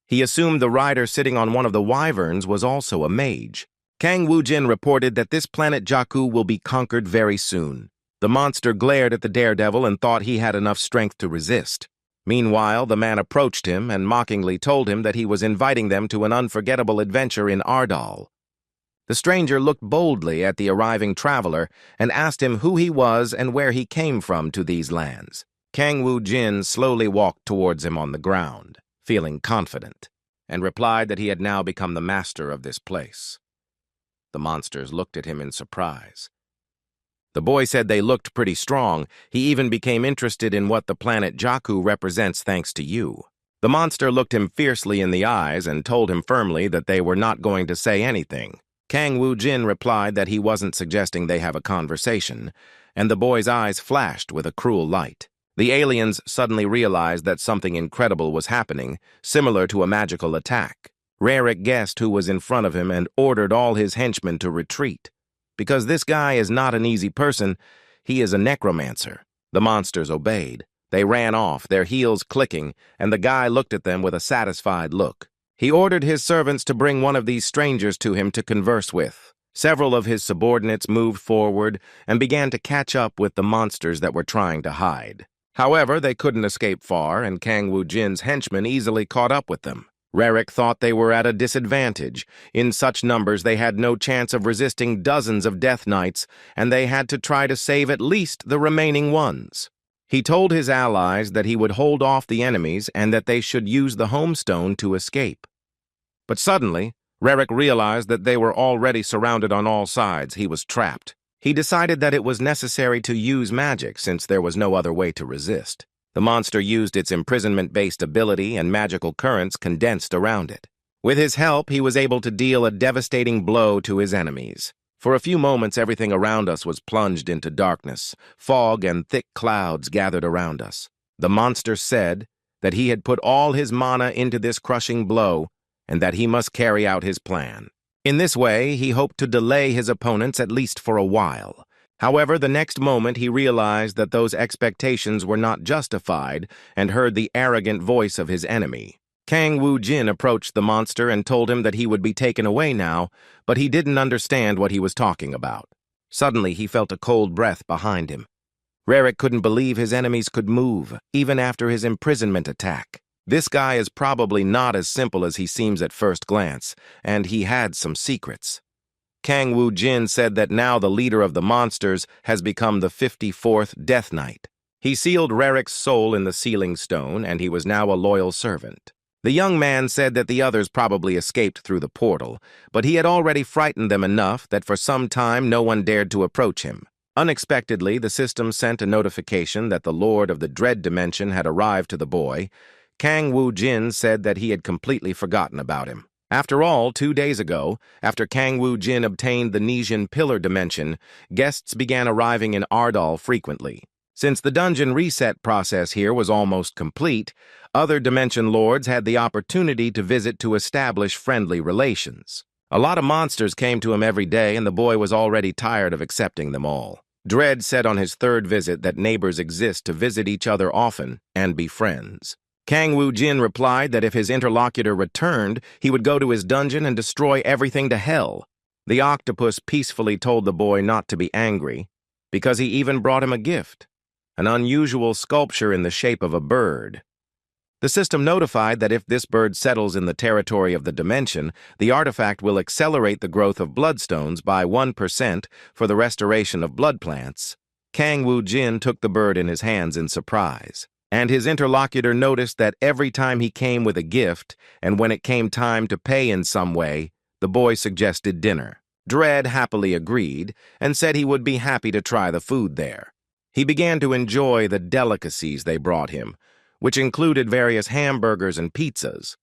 He assumed the rider sitting on one of the wyverns was also a mage. Kang Woo-jin reported that this planet Jakku will be conquered very soon. The monster glared at the daredevil and thought he had enough strength to resist. Meanwhile, the man approached him and mockingly told him that he was inviting them to an unforgettable adventure in Ardal. The stranger looked boldly at the arriving traveler and asked him who he was and where he came from to these lands. Kang Woo-jin slowly walked towards him on the ground, feeling confident, and replied that he had now become the master of this place. The monsters looked at him in surprise. The boy said they looked pretty strong. He even became interested in what the planet Jakku represents thanks to you. The monster looked him fiercely in the eyes and told him firmly that they were not going to say anything. Kang Woo-jin replied that he wasn't suggesting they have a conversation, and the boy's eyes flashed with a cruel light. The aliens suddenly realized that something incredible was happening, similar to a magical attack. Rarik guessed who was in front of him and ordered all his henchmen to retreat. Because this guy is not an easy person, he is a necromancer. The monsters obeyed. They ran off, their heels clicking, and the guy looked at them with a satisfied look. He ordered his servants to bring one of these strangers to him to converse with. Several of his subordinates moved forward and began to catch up with the monsters that were trying to hide. However, they couldn't escape far, and Kang Woo-jin's henchmen easily caught up with them. Rarik thought they were at a disadvantage. In such numbers, they had no chance of resisting dozens of death knights, and they had to try to save at least the remaining ones. He told his allies that he would hold off the enemies and that they should use the homestone to escape. But suddenly, Rarik realized that they were already surrounded on all sides. He was trapped. He decided that it was necessary to use magic since there was no other way to resist. The monster used its imprisonment-based ability and magical currents condensed around it. With his help, he was able to deal a devastating blow to his enemies. For a few moments, everything around us was plunged into darkness. Fog and thick clouds gathered around us. The monster said that he had put all his mana into this crushing blow and that he must carry out his plan. In this way, he hoped to delay his opponents at least for a while. However, the next moment he realized that those expectations were not justified and heard the arrogant voice of his enemy. Kang Woo-jin approached the monster and told him that he would be taken away now, but he didn't understand what he was talking about. Suddenly, he felt a cold breath behind him. Rarik couldn't believe his enemies could move, even after his imprisonment attack. This guy is probably not as simple as he seems at first glance, and he had some secrets. Kang Woo-jin said that now the leader of the monsters has become the 54th Death Knight. He sealed Rarik's soul in the sealing stone, and he was now a loyal servant. The young man said that the others probably escaped through the portal, but he had already frightened them enough that for some time no one dared to approach him. Unexpectedly, the system sent a notification that the Lord of the Dread Dimension had arrived to the boy. Kang Woo-jin said that he had completely forgotten about him. After all, 2 days ago, after Kang Woo-jin obtained the Nesian Pillar Dimension, guests began arriving in Ardal frequently. Since the dungeon reset process here was almost complete, other Dimension Lords had the opportunity to visit to establish friendly relations. A lot of monsters came to him every day, and the boy was already tired of accepting them all. Dread said on his 3rd visit that neighbors exist to visit each other often and be friends. Kang Woo-jin replied that if his interlocutor returned, he would go to his dungeon and destroy everything to hell. The octopus peacefully told the boy not to be angry, because he even brought him a gift. an unusual sculpture in the shape of a bird. The system notified that if this bird settles in the territory of the dimension, the artifact will accelerate the growth of bloodstones by 1% for the restoration of blood plants. Kang Woo-jin took the bird in his hands in surprise, and his interlocutor noticed that every time he came with a gift, and when it came time to pay in some way, the boy suggested dinner. Dredd happily agreed and said he would be happy to try the food there. He began to enjoy the delicacies they brought him, which included various hamburgers and pizzas.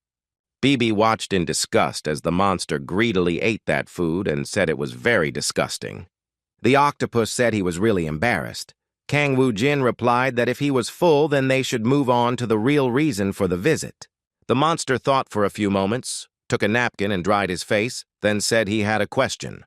BB watched in disgust as the monster greedily ate that food and said it was very disgusting. The octopus said he was really embarrassed. Kang Woo-jin replied that if he was full, then they should move on to the real reason for the visit. The monster thought for a few moments, took a napkin and dried his face, then said he had a question.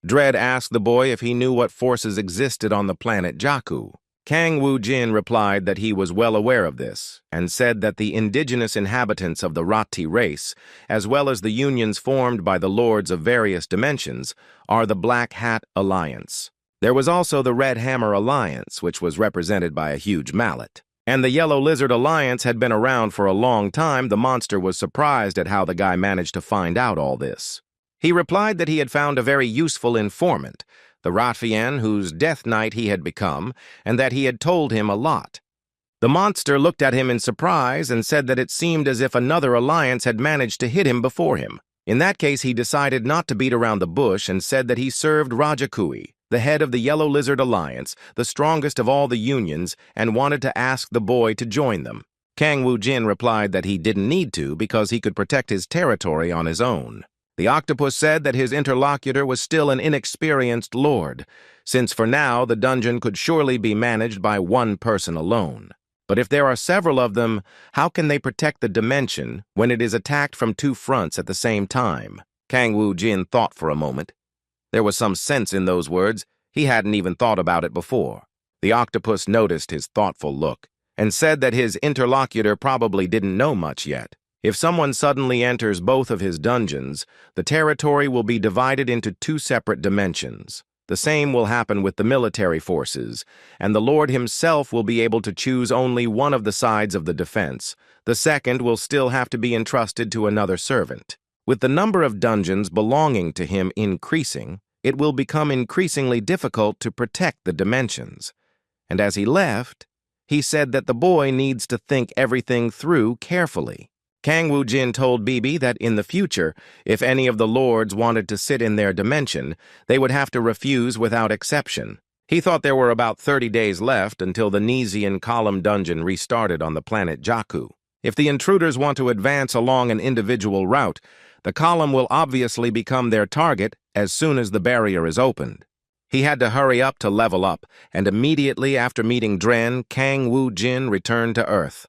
Dredd asked the boy if he knew what forces existed on the planet Jakku. Kang Woo-jin replied that he was well aware of this, and said that the indigenous inhabitants of the Ratti race, as well as the unions formed by the lords of various dimensions, are the Black Hat Alliance. There was also the Red Hammer Alliance, which was represented by a huge mallet. And the Yellow Lizard Alliance had been around for a long time. The monster was surprised at how the guy managed to find out all this. He replied that he had found a very useful informant, the Ratfian whose Death Knight he had become, and that he had told him a lot. The monster looked at him in surprise and said that it seemed as if another alliance had managed to hit him before him. In that case, he decided not to beat around the bush and said that he served Rajakui, the head of the Yellow Lizard Alliance, the strongest of all the unions, and wanted to ask the boy to join them. Kang Woo-jin replied that he didn't need to because he could protect his territory on his own. The octopus said that his interlocutor was still an inexperienced lord, since for now the dungeon could surely be managed by one person alone. But if there are several of them, how can they protect the dimension when it is attacked from two fronts at the same time? Kang Woo-jin thought for a moment. There was some sense in those words. He hadn't even thought about it before. The octopus noticed his thoughtful look and said that his interlocutor probably didn't know much yet. If someone suddenly enters both of his dungeons, the territory will be divided into two separate dimensions. The same will happen with the military forces, and the Lord himself will be able to choose only one of the sides of the defense. The second will still have to be entrusted to another servant. With the number of dungeons belonging to him increasing, it will become increasingly difficult to protect the dimensions. And as he left, he said that the boy needs to think everything through carefully. Kang Woo-jin told BB that in the future, if any of the lords wanted to sit in their dimension, they would have to refuse without exception. He thought there were about 30 days left until the Nesian column dungeon restarted on the planet Jakku. If the intruders want to advance along an individual route, the column will obviously become their target as soon as the barrier is opened. He had to hurry up to level up, and immediately after meeting Dren, Kang Woo-jin returned to Earth.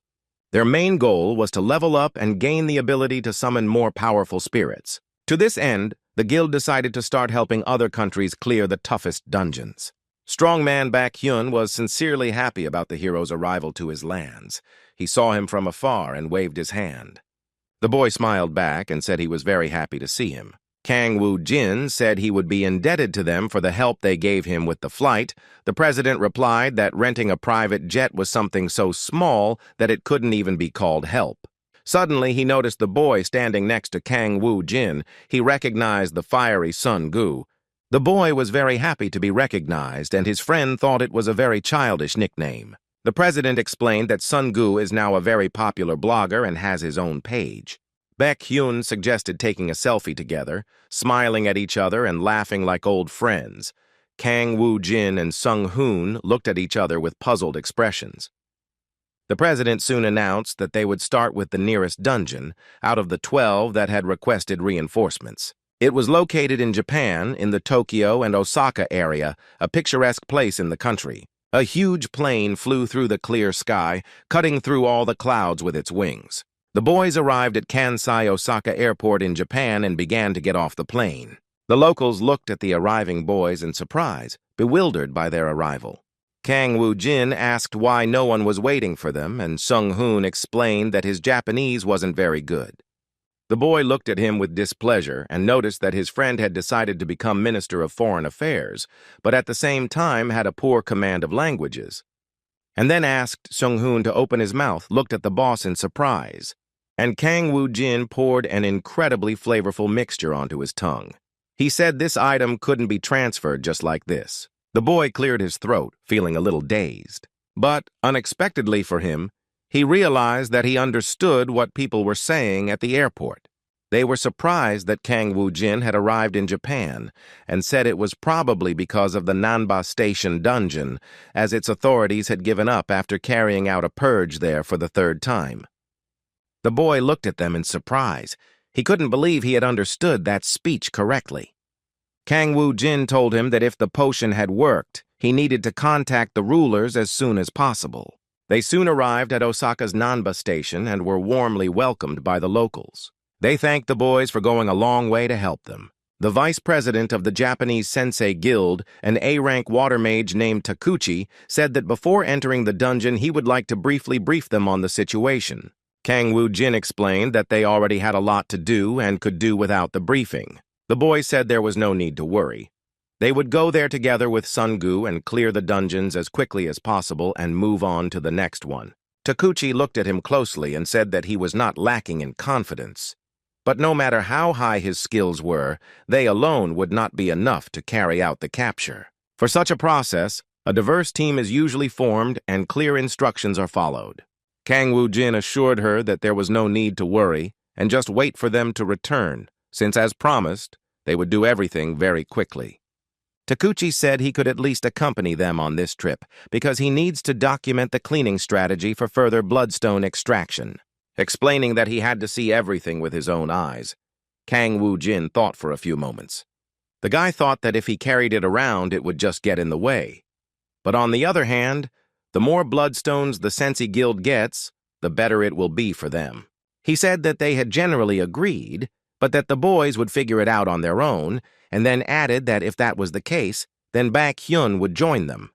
Their main goal was to level up and gain the ability to summon more powerful spirits. To this end, the guild decided to start helping other countries clear the toughest dungeons. Strongman Baek-hyun was sincerely happy about the hero's arrival to his lands. He saw him from afar and waved his hand. The boy smiled back and said he was very happy to see him. Kang Woo-jin said he would be indebted to them for the help they gave him with the flight. The president replied that renting a private jet was something so small that it couldn't even be called help. Suddenly, he noticed the boy standing next to Kang Woo-jin. He recognized the fiery Sun Gu. The boy was very happy to be recognized, and his friend thought it was a very childish nickname. The president explained that Sun Gu is now a very popular blogger and has his own page. Baek-hyun suggested taking a selfie together, smiling at each other and laughing like old friends. Kang Woo-jin and Sung-hoon looked at each other with puzzled expressions. The president soon announced that they would start with the nearest dungeon, out of the 12 that had requested reinforcements. It was located in Japan, in the Tokyo and Osaka area, a picturesque place in the country. A huge plane flew through the clear sky, cutting through all the clouds with its wings. The boys arrived at Kansai Osaka Airport in Japan and began to get off the plane. The locals looked at the arriving boys in surprise, bewildered by their arrival. Kang Woo-jin asked why no one was waiting for them, and Sung-hoon explained that his Japanese wasn't very good. The boy looked at him with displeasure and noticed that his friend had decided to become Minister of Foreign Affairs, but at the same time had a poor command of languages. and then asked Sung-hoon to open his mouth, looked at the boss in surprise, and Kang Woo-jin poured an incredibly flavorful mixture onto his tongue. He said this item couldn't be transferred just like this. The boy cleared his throat, feeling a little dazed. But, unexpectedly for him, he realized that he understood what people were saying at the airport. They were surprised that Kang Woo-jin had arrived in Japan and said it was probably because of the Nanba Station dungeon, as its authorities had given up after carrying out a purge there for the third time. The boy looked at them in surprise. He couldn't believe he had understood that speech correctly. Kang Woo-jin told him that if the potion had worked, he needed to contact the rulers as soon as possible. They soon arrived at Osaka's Nanba Station and were warmly welcomed by the locals. They thanked the boys for going a long way to help them. The vice president of the Japanese Sensei Guild, an A-rank water mage named Takuchi, said that before entering the dungeon he would like to briefly brief them on the situation. Kang Woo-jin explained that they already had a lot to do and could do without the briefing. The boys said there was no need to worry. They would go there together with Sun-gu and clear the dungeons as quickly as possible and move on to the next one. Takuchi looked at him closely and said that he was not lacking in confidence. But no matter how high his skills were, they alone would not be enough to carry out the capture. For such a process, a diverse team is usually formed and clear instructions are followed. Kang Woo-jin assured her that there was no need to worry and just wait for them to return, since, as promised, they would do everything very quickly. Takuchi said he could at least accompany them on this trip because he needs to document the cleaning strategy for further bloodstone extraction. Explaining that he had to see everything with his own eyes, Kang Woo-jin thought for a few moments. The guy thought that if he carried it around, it would just get in the way. But on the other hand, the more bloodstones the Sensei Guild gets, the better it will be for them. He said that they had generally agreed, but that the boys would figure it out on their own, and then added that if that was the case, then Baek-hyun would join them.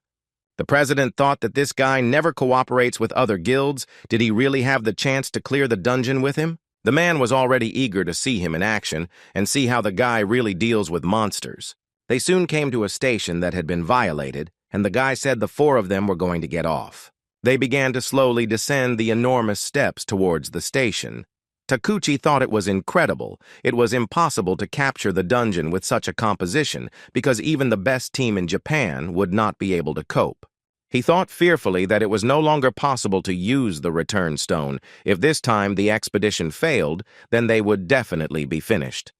The president thought that this guy never cooperates with other guilds. Did he really have the chance to clear the dungeon with him? The man was already eager to see him in action and see how the guy really deals with monsters. They soon came to a station that had been violated, and the guy said the four of them were going to get off. They began to slowly descend the enormous steps towards the station. Takuchi thought it was incredible. It was impossible to capture the dungeon with such a composition because even the best team in Japan would not be able to cope. He thought fearfully that it was no longer possible to use the return stone. If this time the expedition failed, then they would definitely be finished.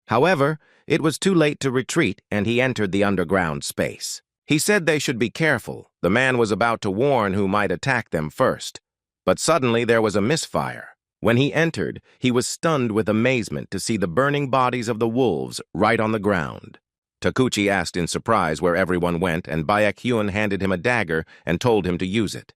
However, it was too late to retreat, and he entered the underground space. He said they should be careful. The man was about to warn who might attack them first. But suddenly there was a misfire. When he entered, he was stunned with amazement to see the burning bodies of the wolves right on the ground. Takuchi asked in surprise where everyone went, and Baek-hyun handed him a dagger and told him to use it.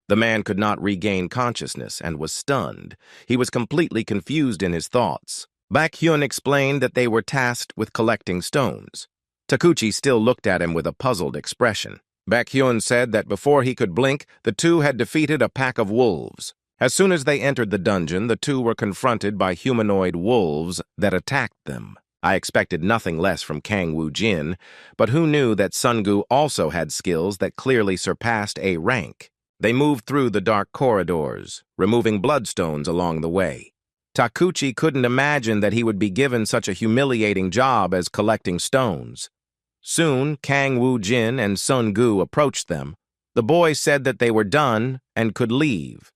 The man could not regain consciousness and was stunned. He was completely confused in his thoughts. Baek-hyun explained that they were tasked with collecting stones. Takuchi still looked at him with a puzzled expression. Baek-hyun said that before he could blink, the two had defeated a pack of wolves. As soon as they entered the dungeon, the two were confronted by humanoid wolves that attacked them. I expected nothing less from Kang Woo-jin, but who knew that Sun-gu also had skills that clearly surpassed A rank? They moved through the dark corridors, removing bloodstones along the way. Takuchi couldn't imagine that he would be given such a humiliating job as collecting stones. Soon, Kang Woo-jin and Sun-gu approached them. The boys said that they were done and could leave.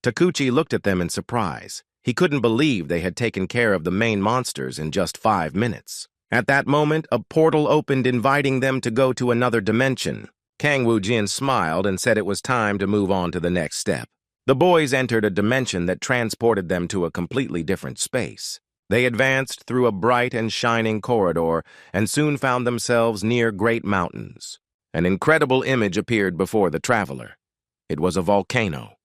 Takuchi looked at them in surprise. He couldn't believe they had taken care of the main monsters in just 5 minutes. At that moment, a portal opened inviting them to go to another dimension. Kang Woo-jin smiled and said it was time to move on to the next step. The boys entered a dimension that transported them to a completely different space. They advanced through a bright and shining corridor and soon found themselves near great mountains. An incredible image appeared before the traveler. It was a volcano.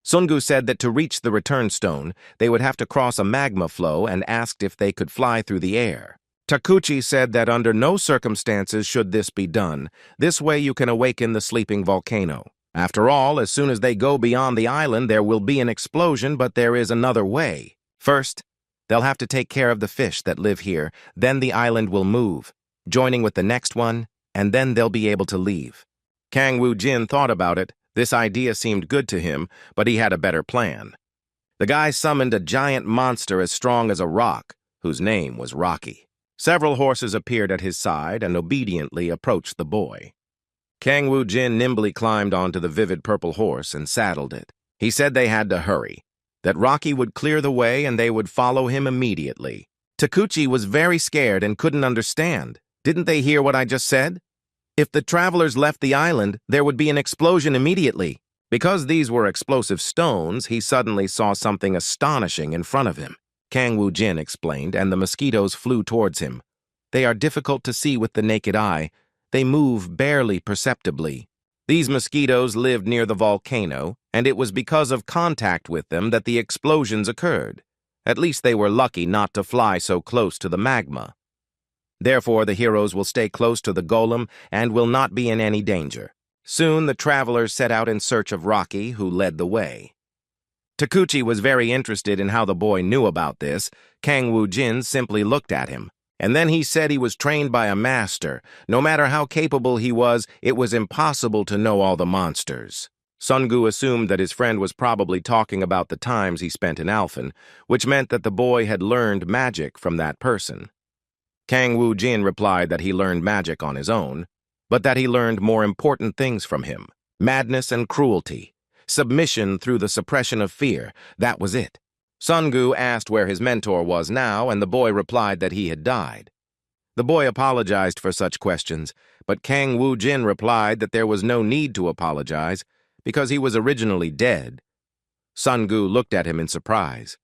Sun-gu said that to reach the return stone, they would have to cross a magma flow and asked if they could fly through the air. Takuchi said that under no circumstances should this be done. This way you can awaken the sleeping volcano. After all, as soon as they go beyond the island, there will be an explosion, but there is another way. First, they'll have to take care of the fish that live here. Then the island will move, joining with the next one, and then they'll be able to leave. Kang Woo-jin thought about it, This idea seemed good to him, but he had a better plan. The guy summoned a giant monster as strong as a rock, whose name was Rocky. Several horses appeared at his side and obediently approached the boy. Kang Woo-jin nimbly climbed onto the vivid purple horse and saddled it. He said they had to hurry, that Rocky would clear the way and they would follow him immediately. Takuchi was very scared and couldn't understand. Didn't they hear what I just said? If the travelers left the island, there would be an explosion immediately. Because these were explosive stones, he suddenly saw something astonishing in front of him. Kang Woo-jin explained, and the mosquitoes flew towards him. They are difficult to see with the naked eye. They move barely perceptibly. These mosquitoes lived near the volcano, and it was because of contact with them that the explosions occurred. At least they were lucky not to fly so close to the magma. Therefore, the heroes will stay close to the golem and will not be in any danger. Soon, the travelers set out in search of Rocky, who led the way. Takuchi was very interested in how the boy knew about this. Kang Woo-jin simply looked at him. And then he said he was trained by a master. No matter how capable he was, it was impossible to know all the monsters. Sungu assumed that his friend was probably talking about the times he spent in Alphen, which meant that the boy had learned magic from that person. Kang Woo-jin replied that he learned magic on his own, but that he learned more important things from him: madness and cruelty, submission through the suppression of fear. That was it. Sungu asked where his mentor was now, and the boy replied that he had died. The boy apologized for such questions, but Kang Woo-jin replied that there was no need to apologize because he was originally dead. Sungu looked at him in surprise.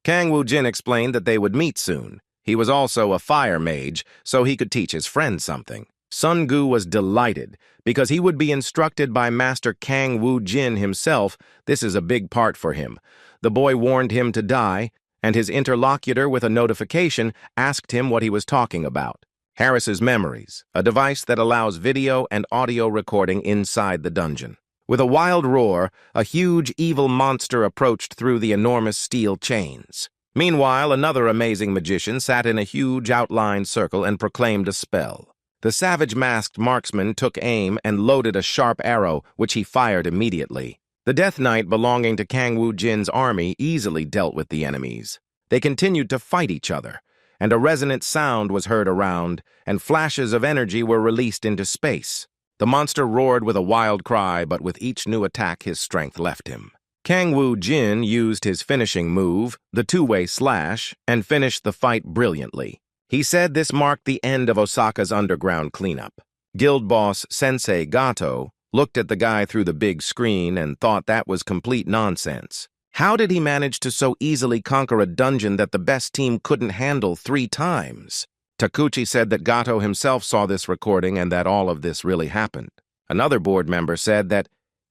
Kang Woo-jin explained that they would meet soon. He was also a fire mage, so he could teach his friend something. Sungu was delighted because he would be instructed by Master Kang Woo-jin himself. This is a big part for him. The boy warned him to die, and his interlocutor with a notification asked him what he was talking about. Harris's Memories, a device that allows video and audio recording inside the dungeon. With a wild roar, a huge evil monster approached through the enormous steel chains. Meanwhile, another amazing magician sat in a huge outlined circle and proclaimed a spell. The savage masked marksman took aim and loaded a sharp arrow, which he fired immediately. The Death Knight belonging to Kang Woo-jin's army easily dealt with the enemies. They continued to fight each other, and a resonant sound was heard around, and flashes of energy were released into space. The monster roared with a wild cry, but with each new attack his strength left him. Kang Woo-jin used his finishing move, the two-way slash, and finished the fight brilliantly. He said this marked the end of Osaka's underground cleanup. Guild boss Sensei Gato looked at the guy through the big screen and thought that was complete nonsense. How did he manage to so easily conquer a dungeon that the best team couldn't handle 3 times? Takuchi said that Gato himself saw this recording and that all of this really happened. Another board member said that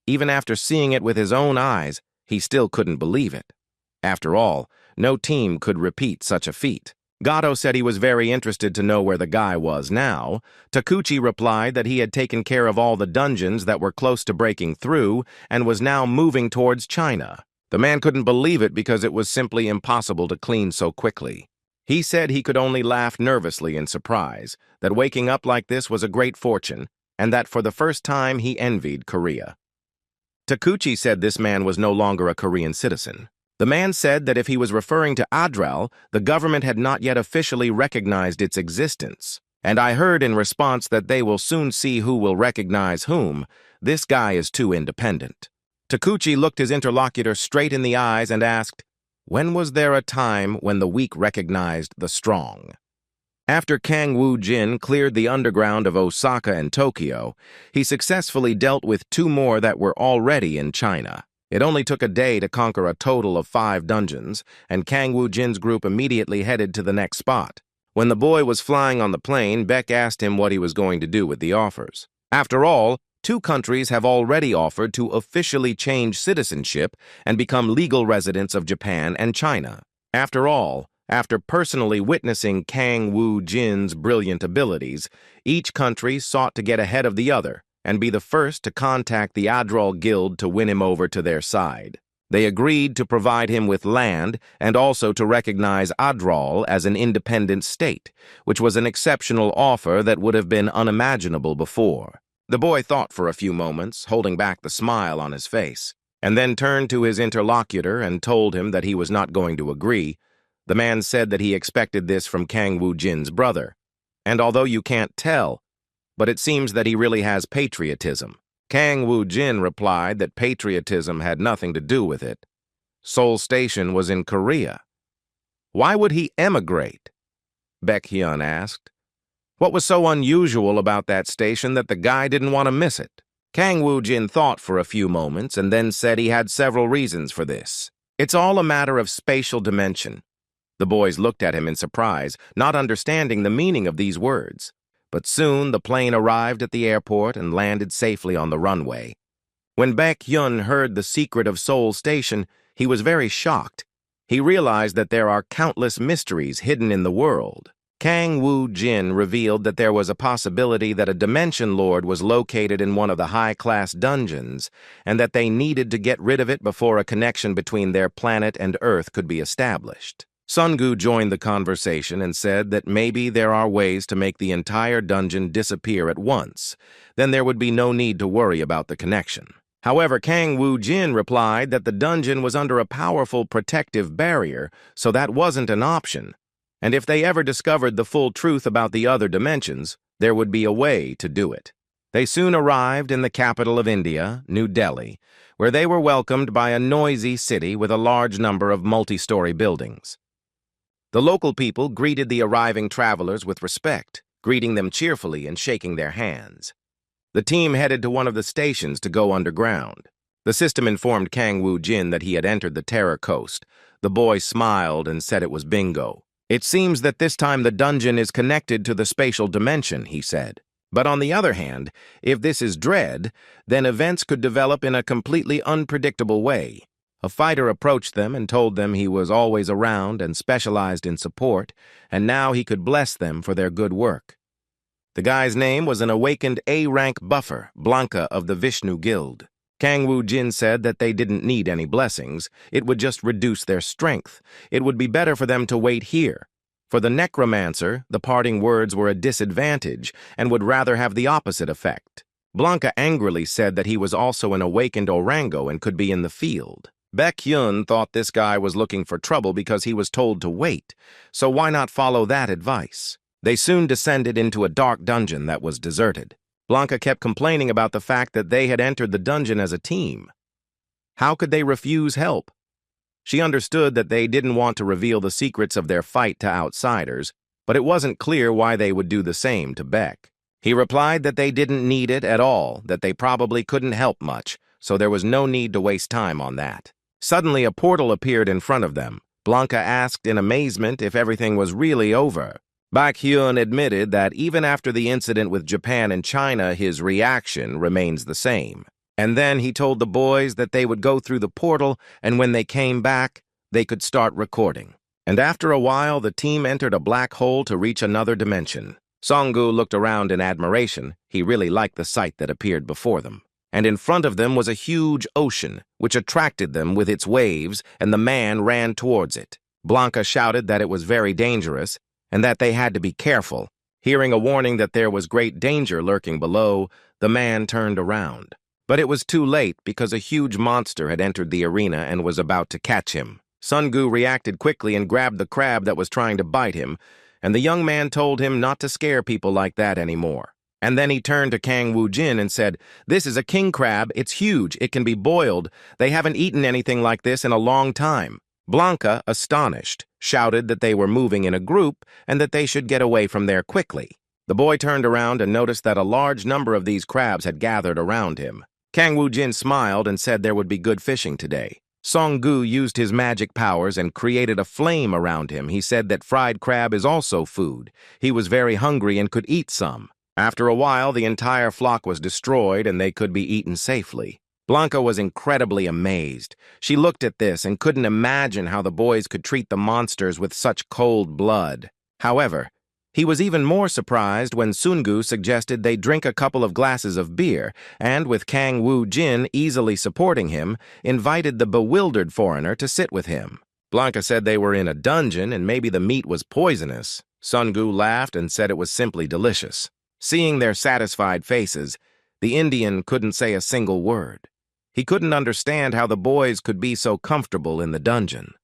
even after seeing it with his own eyes, he still couldn't believe it. After all, no team could repeat such a feat. Gato said he was very interested to know where the guy was now. Takuchi replied that he had taken care of all the dungeons that were close to breaking through and was now moving towards China. The man couldn't believe it because it was simply impossible to clean so quickly. He said he could only laugh nervously in surprise, that waking up like this was a great fortune, and that for the first time he envied Korea. Takuchi said this man was no longer a Korean citizen. The man said that if he was referring to Adral, the government had not yet officially recognized its existence. And I heard in response that they will soon see who will recognize whom. This guy is too independent. Takuchi looked his interlocutor straight in the eyes and asked, "When was there a time when the weak recognized the strong?" After Kang Woo-jin cleared the underground of Osaka and Tokyo, he successfully dealt with 2 more that were already in China. It only took a day to conquer a total of 5 dungeons, and Kang Woo-jin's group immediately headed to the next spot. When the boy was flying on the plane, Beck asked him what he was going to do with the offers. After all, 2 countries have already offered to officially change citizenship and become legal residents of Japan and China. After all, after personally witnessing Kang Woo-jin's brilliant abilities, each country sought to get ahead of the other and be the first to contact the Adral Guild to win him over to their side. They agreed to provide him with land and also to recognize Adral as an independent state, which was an exceptional offer that would have been unimaginable before. The boy thought for a few moments, holding back the smile on his face, and then turned to his interlocutor and told him that he was not going to agree. The man said that he expected this from Kang Woo-jin's brother. And although you can't tell, but it seems that he really has patriotism. Kang Woo-jin replied that patriotism had nothing to do with it. Seoul Station was in Korea. Why would he emigrate? Baek-hyun asked. What was so unusual about that station that the guy didn't want to miss it? Kang Woo-jin thought for a few moments and then said he had several reasons for this. It's all a matter of spatial dimension. The boys looked at him in surprise, not understanding the meaning of these words. But soon the plane arrived at the airport and landed safely on the runway. When Baek-hyun heard the secret of Seoul Station, he was very shocked. He realized that there are countless mysteries hidden in the world. Kang Woo-jin revealed that there was a possibility that a Dimension Lord was located in one of the high-class dungeons, and that they needed to get rid of it before a connection between their planet and Earth could be established. Sungu joined the conversation and said that maybe there are ways to make the entire dungeon disappear at once. Then there would be no need to worry about the connection. However, Kang Woo-jin replied that the dungeon was under a powerful protective barrier, so that wasn't an option. And if they ever discovered the full truth about the other dimensions, there would be a way to do it. They soon arrived in the capital of India, New Delhi, where they were welcomed by a noisy city with a large number of multi-story buildings. The local people greeted the arriving travelers with respect, greeting them cheerfully and shaking their hands. The team headed to one of the stations to go underground. The system informed Kang Woo-jin that he had entered the Terror Coast. The boy smiled and said it was bingo. It seems that this time the dungeon is connected to the spatial dimension, he said. But on the other hand, if this is dread, then events could develop in a completely unpredictable way. A fighter approached them and told them he was always around and specialized in support, and now he could bless them for their good work. The guy's name was an awakened A-rank buffer, Blanca of the Vishnu Guild. Kang Woo-jin said that they didn't need any blessings. It would just reduce their strength. It would be better for them to wait here. For the Necromancer, the parting words were a disadvantage and would rather have the opposite effect. Blanca angrily said that he was also an awakened Orango and could be in the field. Baek-hyun thought this guy was looking for trouble because he was told to wait, so why not follow that advice? They soon descended into a dark dungeon that was deserted. Blanca kept complaining about the fact that they had entered the dungeon as a team. How could they refuse help? She understood that they didn't want to reveal the secrets of their fight to outsiders, but it wasn't clear why they would do the same to Beck. He replied that they didn't need it at all, that they probably couldn't help much, so there was no need to waste time on that. Suddenly, a portal appeared in front of them. Blanca asked in amazement if everything was really over. Baek-hyun admitted that even after the incident with Japan and China, his reaction remains the same. And then he told the boys that they would go through the portal, and when they came back, they could start recording. And after a while, the team entered a black hole to reach another dimension. Songgu looked around in admiration. He really liked the sight that appeared before them. And in front of them was a huge ocean, which attracted them with its waves, and the man ran towards it. Blanca shouted that it was very dangerous, and that they had to be careful. Hearing a warning that there was great danger lurking below, the man turned around. But it was too late because a huge monster had entered the arena and was about to catch him. Sungu reacted quickly and grabbed the crab that was trying to bite him, and the young man told him not to scare people like that anymore. And then he turned to Kang Woo-jin and said, "This is a king crab. It's huge. It can be boiled. They haven't eaten anything like this in a long time." Blanca, astonished, shouted that they were moving in a group and that they should get away from there quickly. The boy turned around and noticed that a large number of these crabs had gathered around him. Kang Woo-jin smiled and said there would be good fishing today. Songgu used his magic powers and created a flame around him. He said that fried crab is also food. He was very hungry and could eat some. After a while, the entire flock was destroyed and they could be eaten safely. Blanca was incredibly amazed. She looked at this and couldn't imagine how the boys could treat the monsters with such cold blood. However, he was even more surprised when Sungu suggested they drink a couple of glasses of beer and, with Kang Woo-jin easily supporting him, invited the bewildered foreigner to sit with him. Blanca said they were in a dungeon and maybe the meat was poisonous. Sungu laughed and said it was simply delicious. Seeing their satisfied faces, The Indian couldn't say a single word. He couldn't understand how the boys could be so comfortable in the dungeon.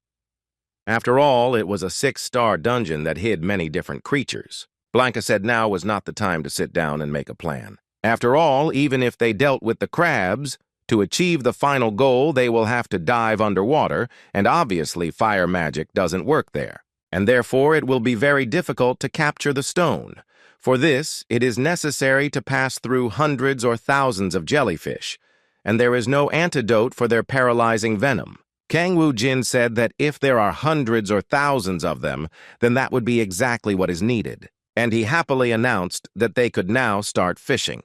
After all, it was a 6-star dungeon that hid many different creatures. Blanca said now was not the time to sit down and make a plan. After all, even if they dealt with the crabs, to achieve the final goal, they will have to dive underwater, and obviously fire magic doesn't work there. And therefore it will be very difficult to capture the stone. For this, it is necessary to pass through hundreds or thousands of jellyfish, and there is no antidote for their paralyzing venom. Kang Woo Jin said that if there are hundreds or thousands of them, then that would be exactly what is needed, and he happily announced that they could now start fishing.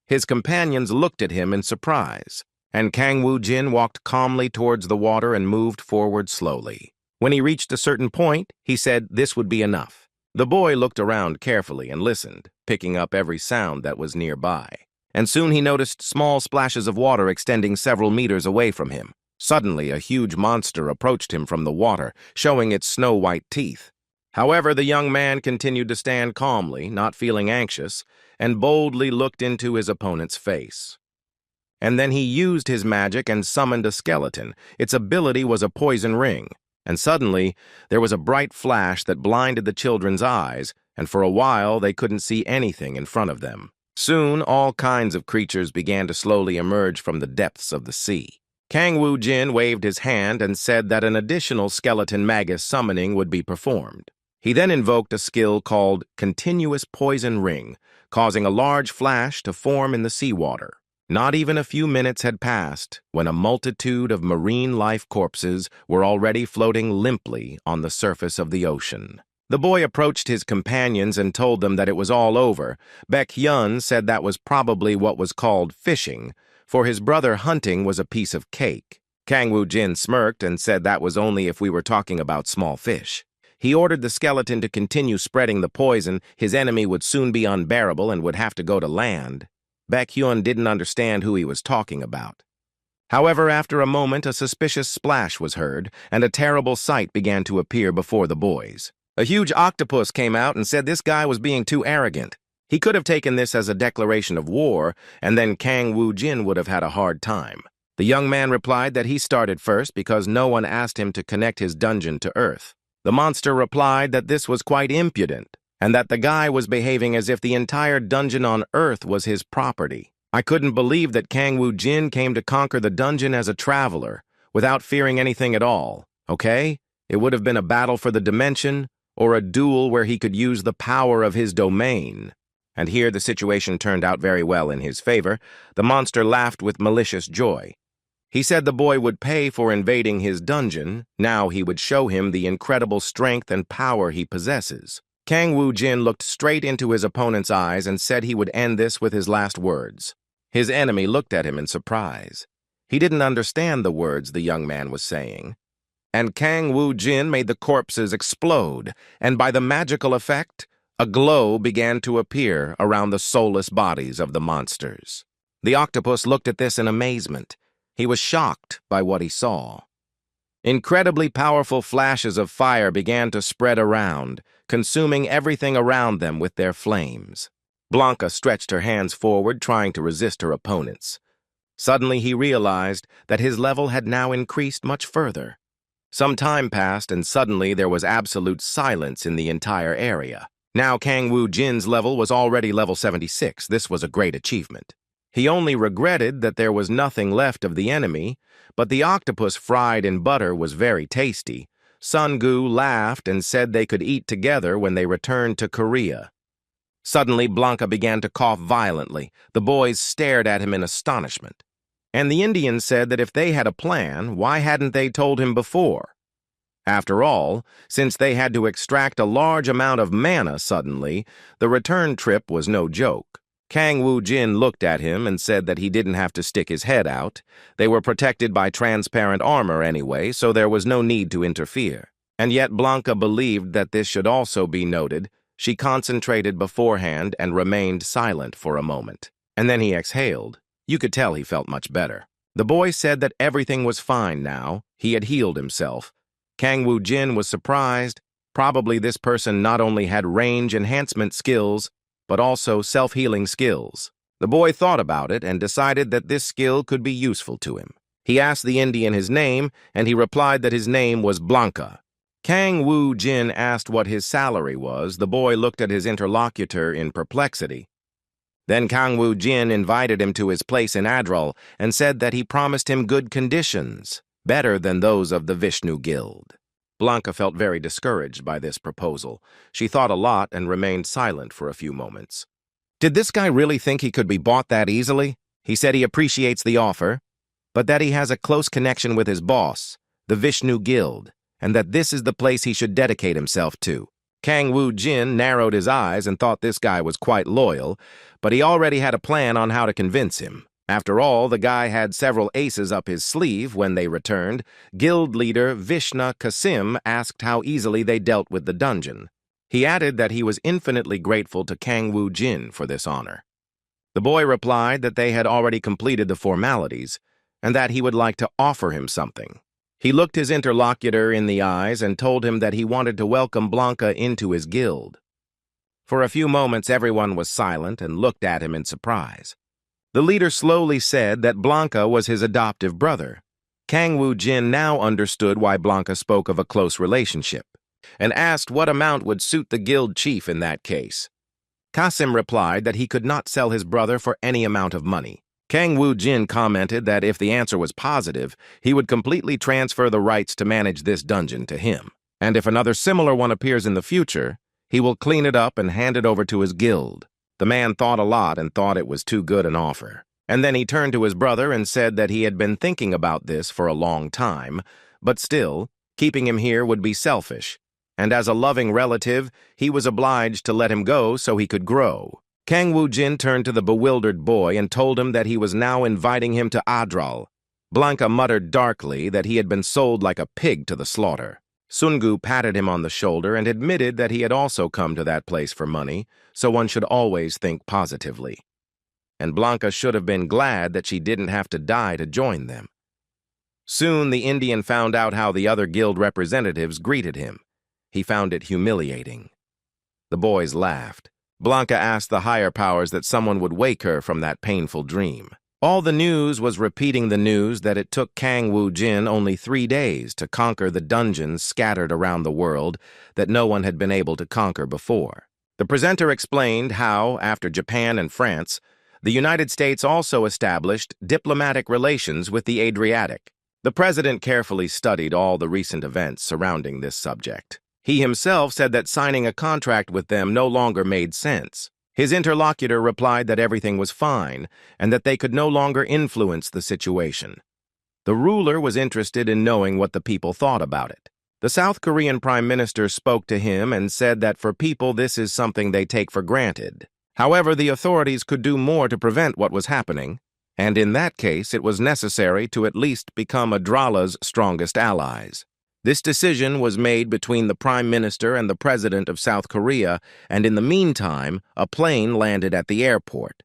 His companions looked at him in surprise, and Kang Woo Jin walked calmly towards the water and moved forward slowly. When he reached a certain point, he said this would be enough. The boy looked around carefully and listened, picking up every sound that was nearby. And soon he noticed small splashes of water extending several meters away from him. Suddenly, a huge monster approached him from the water, showing its snow-white teeth. However, the young man continued to stand calmly, not feeling anxious, and boldly looked into his opponent's face. And then he used his magic and summoned a skeleton. Its ability was a poison ring. And suddenly, there was a bright flash that blinded the children's eyes, and for a while they couldn't see anything in front of them. Soon, all kinds of creatures began to slowly emerge from the depths of the sea. Kang Woo Jin waved his hand and said that an additional skeleton magus summoning would be performed. He then invoked a skill called Continuous Poison Ring, causing a large flash to form in the seawater. Not even a few minutes had passed when a multitude of marine life corpses were already floating limply on the surface of the ocean. The boy approached his companions and told them that it was all over. Baek Hyun said that was probably what was called fishing. For his brother, hunting was a piece of cake. Kang Woo Jin smirked and said that was only if we were talking about small fish. He ordered the skeleton to continue spreading the poison. His enemy would soon be unbearable and would have to go to land. Baek Hyun didn't understand who he was talking about. However, after a moment, a suspicious splash was heard, and a terrible sight began to appear before the boys. A huge octopus came out and said this guy was being too arrogant. He could have taken this as a declaration of war, and then Kang Woo Jin would have had a hard time. The young man replied that he started first because no one asked him to connect his dungeon to Earth. The monster replied that this was quite impudent, and that the guy was behaving as if the entire dungeon on Earth was his property. I couldn't believe that Kang Woo Jin came to conquer the dungeon as a traveler, without fearing anything at all, okay? It would have been a battle for the dimension, or a duel where he could use the power of his domain. And here the situation turned out very well in his favor. The monster laughed with malicious joy. He said the boy would pay for invading his dungeon. Now he would show him the incredible strength and power he possesses. Kang Woo Jin looked straight into his opponent's eyes and said he would end this with his last words. His enemy looked at him in surprise. He didn't understand the words the young man was saying. And Kang Woo Jin made the corpses explode, and by the magical effect, a glow began to appear around the soulless bodies of the monsters. The octopus looked at this in amazement. He was shocked by what he saw. Incredibly powerful flashes of fire began to spread around, consuming everything around them with their flames. Blanca stretched her hands forward, trying to resist her opponents. Suddenly he realized that his level had now increased much further. Some time passed, and suddenly there was absolute silence in the entire area. Now Kang Woo Jin's level was already level 76. This was a great achievement. He only regretted that there was nothing left of the enemy, but the octopus fried in butter was very tasty. Sun Gu laughed and said they could eat together when they returned to Korea. Suddenly, Blanca began to cough violently. The boys stared at him in astonishment. And the Indian said that if they had a plan, why hadn't they told him before? After all, since they had to extract a large amount of mana suddenly, the return trip was no joke. Kang Woo Jin looked at him and said that he didn't have to stick his head out. They were protected by transparent armor anyway, so there was no need to interfere. And yet Blanca believed that this should also be noted. She concentrated beforehand and remained silent for a moment. And then he exhaled. You could tell he felt much better. The boy said that everything was fine now. He had healed himself. Kang Woo Jin was surprised. Probably this person not only had range enhancement skills, but also self-healing skills. The boy thought about it and decided that this skill could be useful to him. He asked the Indian his name, and he replied that his name was Blanca. Kang Woo Jin asked what his salary was. The boy looked at his interlocutor in perplexity. Then Kang Woo Jin invited him to his place in Adral and said that he promised him good conditions, better than those of the Vishnu Guild. Blanca felt very discouraged by this proposal. She thought a lot and remained silent for a few moments. Did this guy really think he could be bought that easily? He said he appreciates the offer, but that he has a close connection with his boss, the Vishnu Guild, and that this is the place he should dedicate himself to. Kang Woo Jin narrowed his eyes and thought this guy was quite loyal, but he already had a plan on how to convince him. After all, the guy had several aces up his sleeve when they returned. Guild leader Vishna Kasim asked how easily they dealt with the dungeon. He added that he was infinitely grateful to Kang Woo Jin for this honor. The boy replied that they had already completed the formalities and that he would like to offer him something. He looked his interlocutor in the eyes and told him that he wanted to welcome Blanca into his guild. For a few moments, everyone was silent and looked at him in surprise. The leader slowly said that Blanca was his adoptive brother. Kang Woo Jin now understood why Blanca spoke of a close relationship, and asked what amount would suit the guild chief in that case. Kasim replied that he could not sell his brother for any amount of money. Kang Woo Jin commented that if the answer was positive, he would completely transfer the rights to manage this dungeon to him, and if another similar one appears in the future, he will clean it up and hand it over to his guild. The man thought a lot and thought it was too good an offer. And then he turned to his brother and said that he had been thinking about this for a long time, but still, keeping him here would be selfish, and as a loving relative, he was obliged to let him go so he could grow. Kang Woo Jin turned to the bewildered boy and told him that he was now inviting him to Adral. Blanca muttered darkly that he had been sold like a pig to the slaughter. Sungu patted him on the shoulder and admitted that he had also come to that place for money, so one should always think positively. And Blanca should have been glad that she didn't have to die to join them. Soon the Indian found out how the other guild representatives greeted him. He found it humiliating. The boys laughed. Blanca asked the higher powers that someone would wake her from that painful dream. All the news was repeating the news that it took Kang Woo Jin only 3 days to conquer the dungeons scattered around the world that no one had been able to conquer before. The presenter explained how, after Japan and France, the United States also established diplomatic relations with the Adriatic. The president carefully studied all the recent events surrounding this subject. He himself said that signing a contract with them no longer made sense. His interlocutor replied that everything was fine and that they could no longer influence the situation. The ruler was interested in knowing what the people thought about it. The South Korean Prime Minister spoke to him and said that for people this is something they take for granted. However, the authorities could do more to prevent what was happening, and in that case it was necessary to at least become Adrala's strongest allies. This decision was made between the Prime Minister and the President of South Korea, and in the meantime, a plane landed at the airport.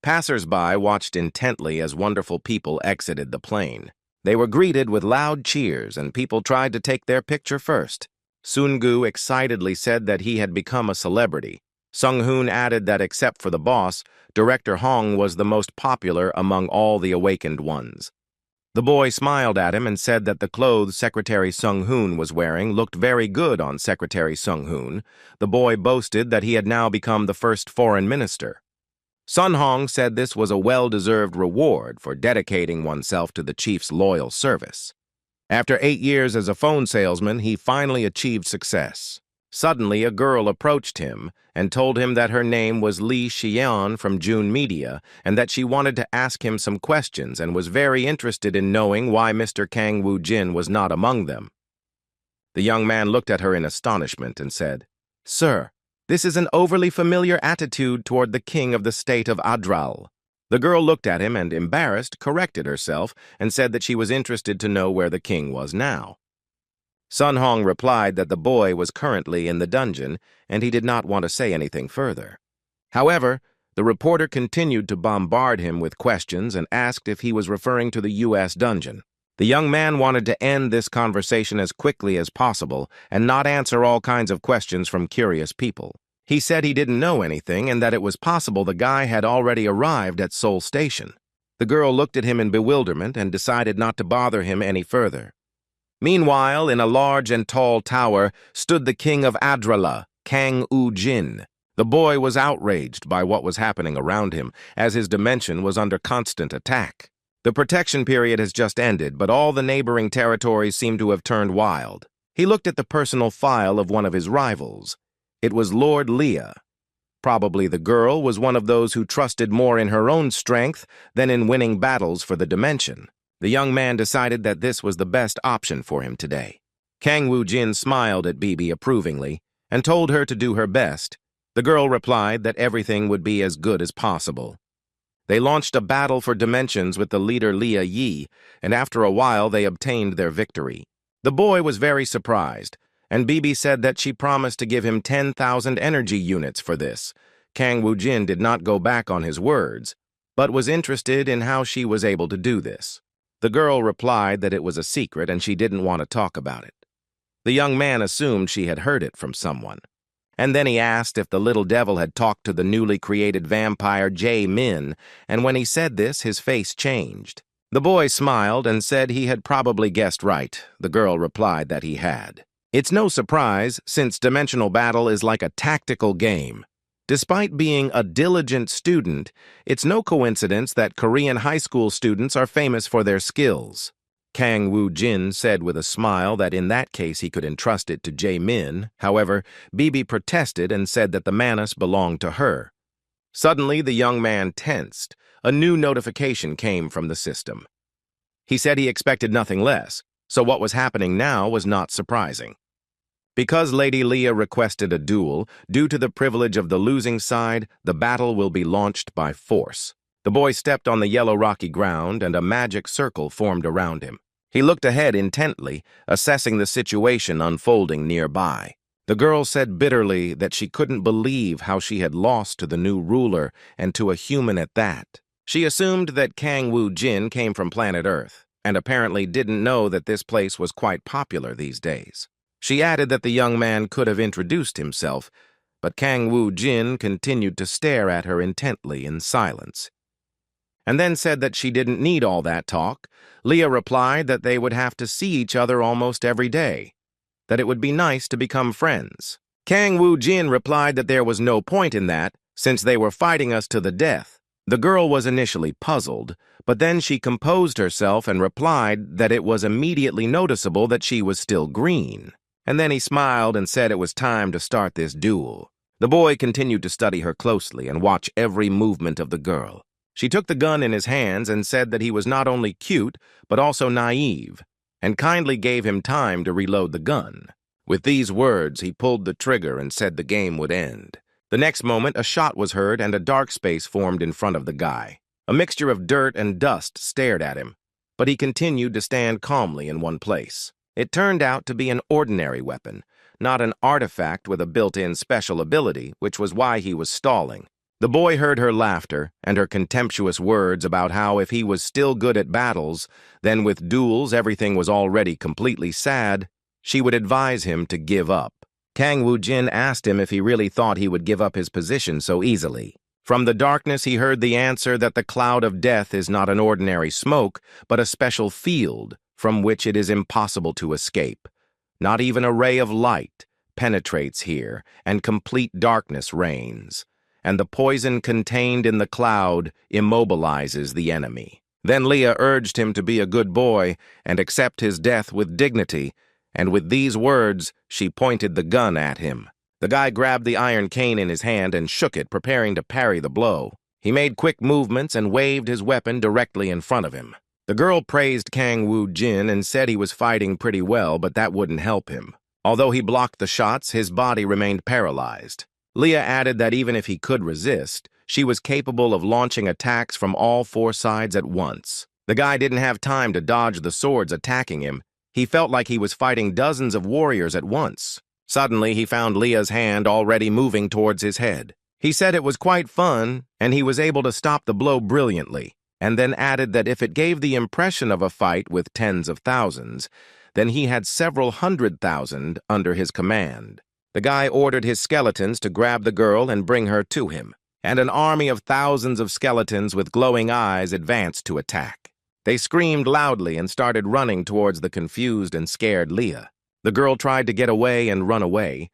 Passers-by watched intently as wonderful people exited the plane. They were greeted with loud cheers, and people tried to take their picture first. Sungu excitedly said that he had become a celebrity. Sung-hoon added that except for the boss, Director Hong was the most popular among all the awakened ones. The boy smiled at him and said that the clothes Secretary Sung-hoon was wearing looked very good on Secretary Sung-hoon. The boy boasted that he had now become the first foreign minister. Sun Hong said this was a well-deserved reward for dedicating oneself to the chief's loyal service. After 8 years as a phone salesman, he finally achieved success. Suddenly, a girl approached him and told him that her name was Lee Xian from June Media and that she wanted to ask him some questions and was very interested in knowing why Mr. Kang Woo Jin was not among them. The young man looked at her in astonishment and said, "Sir, this is an overly familiar attitude toward the king of the state of Adral." The girl looked at him and, embarrassed, corrected herself and said that she was interested to know where the king was now. Sun Hong replied that the boy was currently in the dungeon and he did not want to say anything further. However, the reporter continued to bombard him with questions and asked if he was referring to the U.S. dungeon. The young man wanted to end this conversation as quickly as possible and not answer all kinds of questions from curious people. He said he didn't know anything and that it was possible the guy had already arrived at Seoul Station. The girl looked at him in bewilderment and decided not to bother him any further. Meanwhile, in a large and tall tower stood the king of Adrala, Kang Woo-jin. The boy was outraged by what was happening around him, as his dimension was under constant attack. The protection period has just ended, but all the neighboring territories seem to have turned wild. He looked at the personal file of one of his rivals. It was Lord Leah. Probably the girl was one of those who trusted more in her own strength than in winning battles for the dimension. The young man decided that this was the best option for him today. Kang Woo-jin smiled at Bibi approvingly and told her to do her best. The girl replied that everything would be as good as possible. They launched a battle for dimensions with the leader Leah Yi, and after a while they obtained their victory. The boy was very surprised, and Bibi said that she promised to give him 10,000 energy units for this. Kang Woo-jin did not go back on his words, but was interested in how she was able to do this. The girl replied that it was a secret and she didn't want to talk about it. The young man assumed she had heard it from someone. And then he asked if the little devil had talked to the newly created vampire Jae-min, and when he said this, his face changed. The boy smiled and said he had probably guessed right. The girl replied that he had. It's no surprise, since dimensional battle is like a tactical game. Despite being a diligent student, it's no coincidence that Korean high school students are famous for their skills. Kang Woo-jin said with a smile that in that case he could entrust it to Jae-min. However, Bibi protested and said that the manus belonged to her. Suddenly, the young man tensed. A new notification came from the system. He said he expected nothing less, so what was happening now was not surprising. Because Lady Leah requested a duel, due to the privilege of the losing side, the battle will be launched by force. The boy stepped on the yellow rocky ground and a magic circle formed around him. He looked ahead intently, assessing the situation unfolding nearby. The girl said bitterly that she couldn't believe how she had lost to the new ruler, and to a human at that. She assumed that Kang Woo-jin came from planet Earth, and apparently didn't know that this place was quite popular these days. She added that the young man could have introduced himself, but Kang Woo-jin continued to stare at her intently in silence, and then said that she didn't need all that talk. Leah replied that they would have to see each other almost every day, that it would be nice to become friends. Kang Woo-jin replied that there was no point in that, since they were fighting us to the death. The girl was initially puzzled, but then she composed herself and replied that it was immediately noticeable that she was still green. And then he smiled and said it was time to start this duel. The boy continued to study her closely and watch every movement of the girl. She took the gun in his hands and said that he was not only cute, but also naive, and kindly gave him time to reload the gun. With these words, he pulled the trigger and said the game would end. The next moment, a shot was heard and a dark space formed in front of the guy. A mixture of dirt and dust stared at him, but he continued to stand calmly in one place. It turned out to be an ordinary weapon, not an artifact with a built-in special ability, which was why he was stalling. The boy heard her laughter and her contemptuous words about how if he was still good at battles, then with duels everything was already completely sad. She would advise him to give up. Kang Woo-jin asked him if he really thought he would give up his position so easily. From the darkness he heard the answer that the cloud of death is not an ordinary smoke, but a special field from which it is impossible to escape. Not even a ray of light penetrates here, and complete darkness reigns. And the poison contained in the cloud immobilizes the enemy. Then Leah urged him to be a good boy and accept his death with dignity, and with these words, she pointed the gun at him. The guy grabbed the iron cane in his hand and shook it, preparing to parry the blow. He made quick movements and waved his weapon directly in front of him. The girl praised Kang Woo-jin and said he was fighting pretty well, but that wouldn't help him. Although he blocked the shots, his body remained paralyzed. Leah added that even if he could resist, she was capable of launching attacks from all four sides at once. The guy didn't have time to dodge the swords attacking him. He felt like he was fighting dozens of warriors at once. Suddenly, he found Leah's hand already moving towards his head. He said it was quite fun, and he was able to stop the blow brilliantly, and then added that if it gave the impression of a fight with tens of thousands, then he had several 100,000 under his command. The guy ordered his skeletons to grab the girl and bring her to him, and an army of thousands of skeletons with glowing eyes advanced to attack. They screamed loudly and started running towards the confused and scared Leah. The girl tried to get away and run away,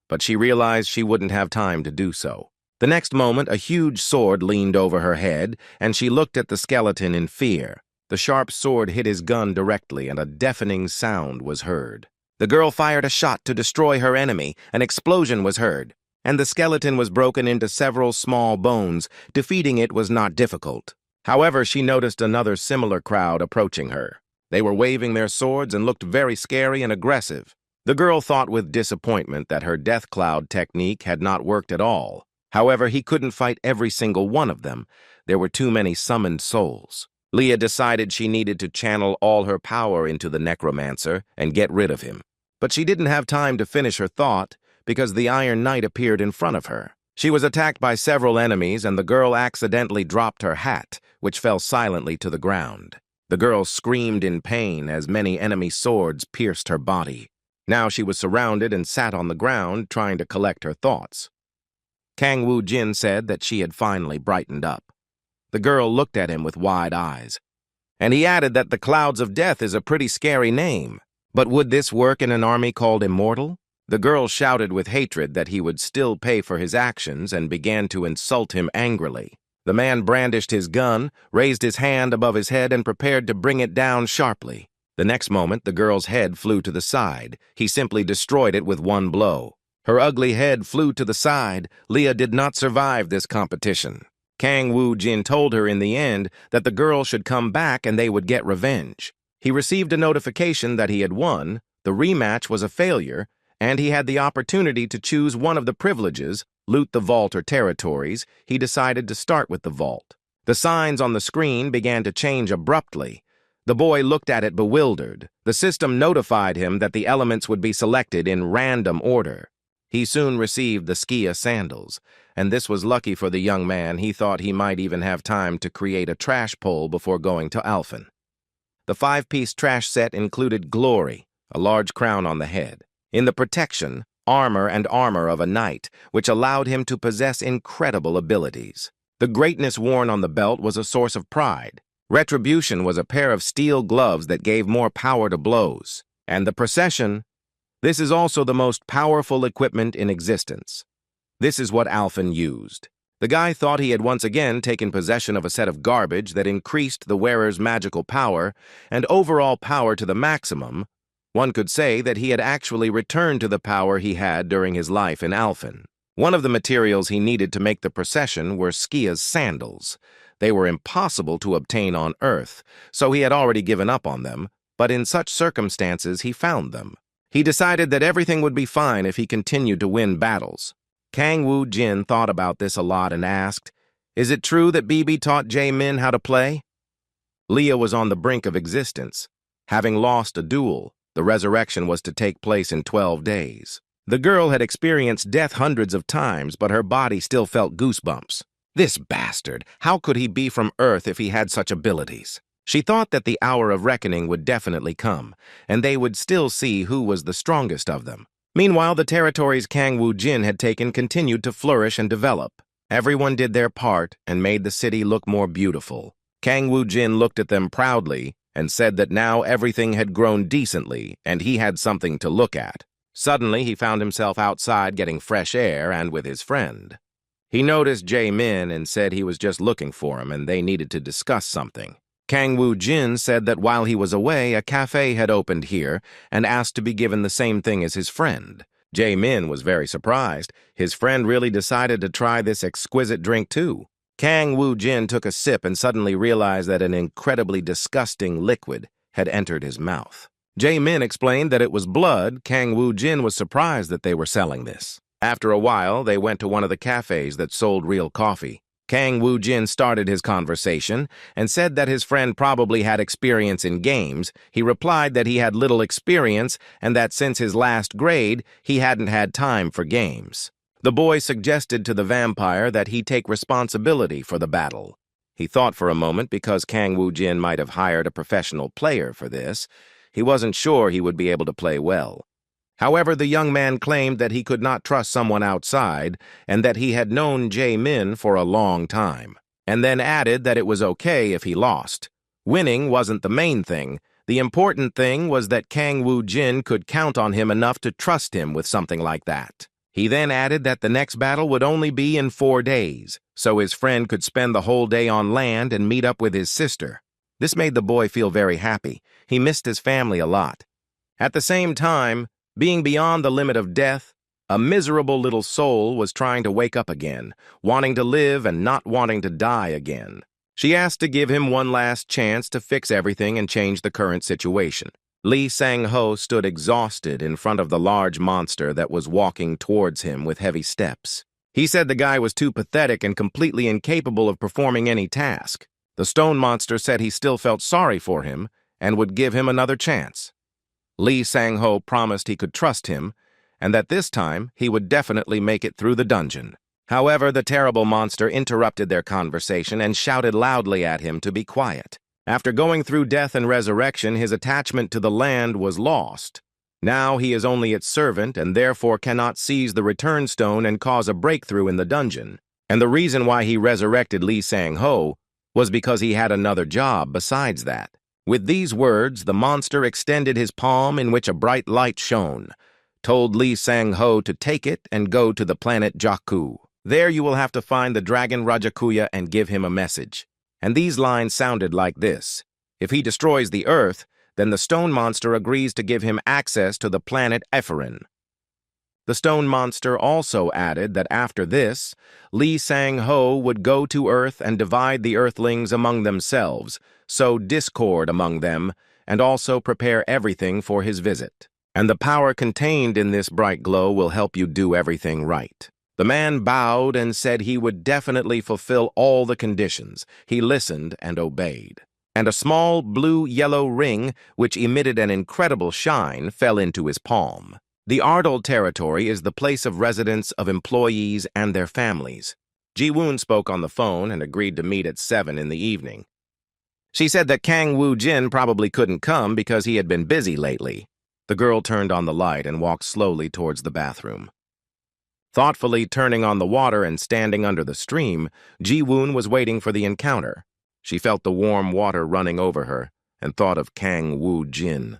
but she realized she wouldn't have time to do so. The next moment, a huge sword leaned over her head, and she looked at the skeleton in fear. The sharp sword hit his gun directly, and a deafening sound was heard. The girl fired a shot to destroy her enemy. An explosion was heard, and the skeleton was broken into several small bones. Defeating it was not difficult. However, she noticed another similar crowd approaching her. They were waving their swords and looked very scary and aggressive. The girl thought with disappointment that her death cloud technique had not worked at all. However, he couldn't fight every single one of them. There were too many summoned souls. Leah decided she needed to channel all her power into the Necromancer and get rid of him. But she didn't have time to finish her thought because the Iron Knight appeared in front of her. She was attacked by several enemies, and the girl accidentally dropped her hat, which fell silently to the ground. The girl screamed in pain as many enemy swords pierced her body. Now she was surrounded and sat on the ground, trying to collect her thoughts. Kang Woo-jin said that she had finally brightened up. The girl looked at him with wide eyes, and he added that the Clouds of Death is a pretty scary name. But would this work in an army called Immortal? The girl shouted with hatred that he would still pay for his actions and began to insult him angrily. The man brandished his gun, raised his hand above his head, and prepared to bring it down sharply. The next moment, the girl's head flew to the side. He simply destroyed it with one blow. Her ugly head flew to the side. Leah did not survive this competition. Kang Woo-jin told her in the end that the girl should come back and they would get revenge. He received a notification that he had won, the rematch was a failure, and he had the opportunity to choose one of the privileges, loot the vault or territories. He decided to start with the vault. The signs on the screen began to change abruptly. The boy looked at it bewildered. The system notified him that the elements would be selected in random order. He soon received the Skia sandals, and this was lucky for the young man. He thought he might even have time to create a trash pole before going to Alphen. The 5-piece trash set included glory, a large crown on the head. In the protection, armor of a knight, which allowed him to possess incredible abilities. The greatness worn on the belt was a source of pride. Retribution was a pair of steel gloves that gave more power to blows. And the procession, this is also the most powerful equipment in existence. This is what Alphen used. The guy thought he had once again taken possession of a set of garbage that increased the wearer's magical power and overall power to the maximum. One could say that he had actually returned to the power he had during his life in Alphen. One of the materials he needed to make the procession were Skia's sandals. They were impossible to obtain on Earth, so he had already given up on them, but in such circumstances he found them. He decided that everything would be fine if he continued to win battles. Kang Woo-jin thought about this a lot and asked, "Is it true that BB taught Jae-min how to play?" Leah was on the brink of existence. Having lost a duel, the resurrection was to take place in 12 days. The girl had experienced death hundreds of times, but her body still felt goosebumps. This bastard, how could he be from Earth if he had such abilities? She thought that the hour of reckoning would definitely come, and they would still see who was the strongest of them. Meanwhile, the territories Kang Woo-jin had taken continued to flourish and develop. Everyone did their part and made the city look more beautiful. Kang Woo-jin looked at them proudly and said that now everything had grown decently and he had something to look at. Suddenly, he found himself outside getting fresh air and with his friend. He noticed Jae-min and said he was just looking for him and they needed to discuss something. Kang Woo-jin said that while he was away, a cafe had opened here and asked to be given the same thing as his friend. Jae-min was very surprised. His friend really decided to try this exquisite drink too. Kang Woo-jin took a sip and suddenly realized that an incredibly disgusting liquid had entered his mouth. Jae-min explained that it was blood. Kang Woo-jin was surprised that they were selling this. After a while, they went to one of the cafes that sold real coffee. Kang Woo-jin started his conversation and said that his friend probably had experience in games. He replied that he had little experience and that since his last grade, he hadn't had time for games. The boy suggested to the vampire that he take responsibility for the battle. He thought for a moment because Kang Woo-jin might have hired a professional player for this. He wasn't sure he would be able to play well. However, the young man claimed that he could not trust someone outside and that he had known Jae-min for a long time, and then added that it was okay if he lost. Winning wasn't the main thing. The important thing was that Kang Woo-jin could count on him enough to trust him with something like that. He then added that the next battle would only be in 4 days, so his friend could spend the whole day on land and meet up with his sister. This made the boy feel very happy. He missed his family a lot. At the same time, being beyond the limit of death, a miserable little soul was trying to wake up again, wanting to live and not wanting to die again. She asked to give him one last chance to fix everything and change the current situation. Lee Sang-ho stood exhausted in front of the large monster that was walking towards him with heavy steps. He said the guy was too pathetic and completely incapable of performing any task. The stone monster said he still felt sorry for him and would give him another chance. Lee Sang-ho promised he could trust him, and that this time he would definitely make it through the dungeon. However, the terrible monster interrupted their conversation and shouted loudly at him to be quiet. After going through death and resurrection, his attachment to the land was lost. Now he is only its servant and therefore cannot seize the return stone and cause a breakthrough in the dungeon. And the reason why he resurrected Lee Sang-ho was because he had another job besides that. With these words, the monster extended his palm in which a bright light shone, told Lee Sang-ho to take it and go to the planet Jakku. There you will have to find the dragon Rajakuya and give him a message. And these lines sounded like this. If he destroys the Earth, then the stone monster agrees to give him access to the planet Epherin. The stone monster also added that after this, Lee Sang-ho would go to Earth and divide the Earthlings among themselves, sow discord among them, and also prepare everything for his visit. And the power contained in this bright glow will help you do everything right. The man bowed and said he would definitely fulfill all the conditions. He listened and obeyed. And a small blue-yellow ring, which emitted an incredible shine, fell into his palm. The Ardol territory is the place of residence of employees and their families. Ji-woon spoke on the phone and agreed to meet at 7 in the evening. She said that Kang Woo-jin probably couldn't come because he had been busy lately. The girl turned on the light and walked slowly towards the bathroom. Thoughtfully turning on the water and standing under the stream, Ji-woon was waiting for the encounter. She felt the warm water running over her and thought of Kang Woo-jin.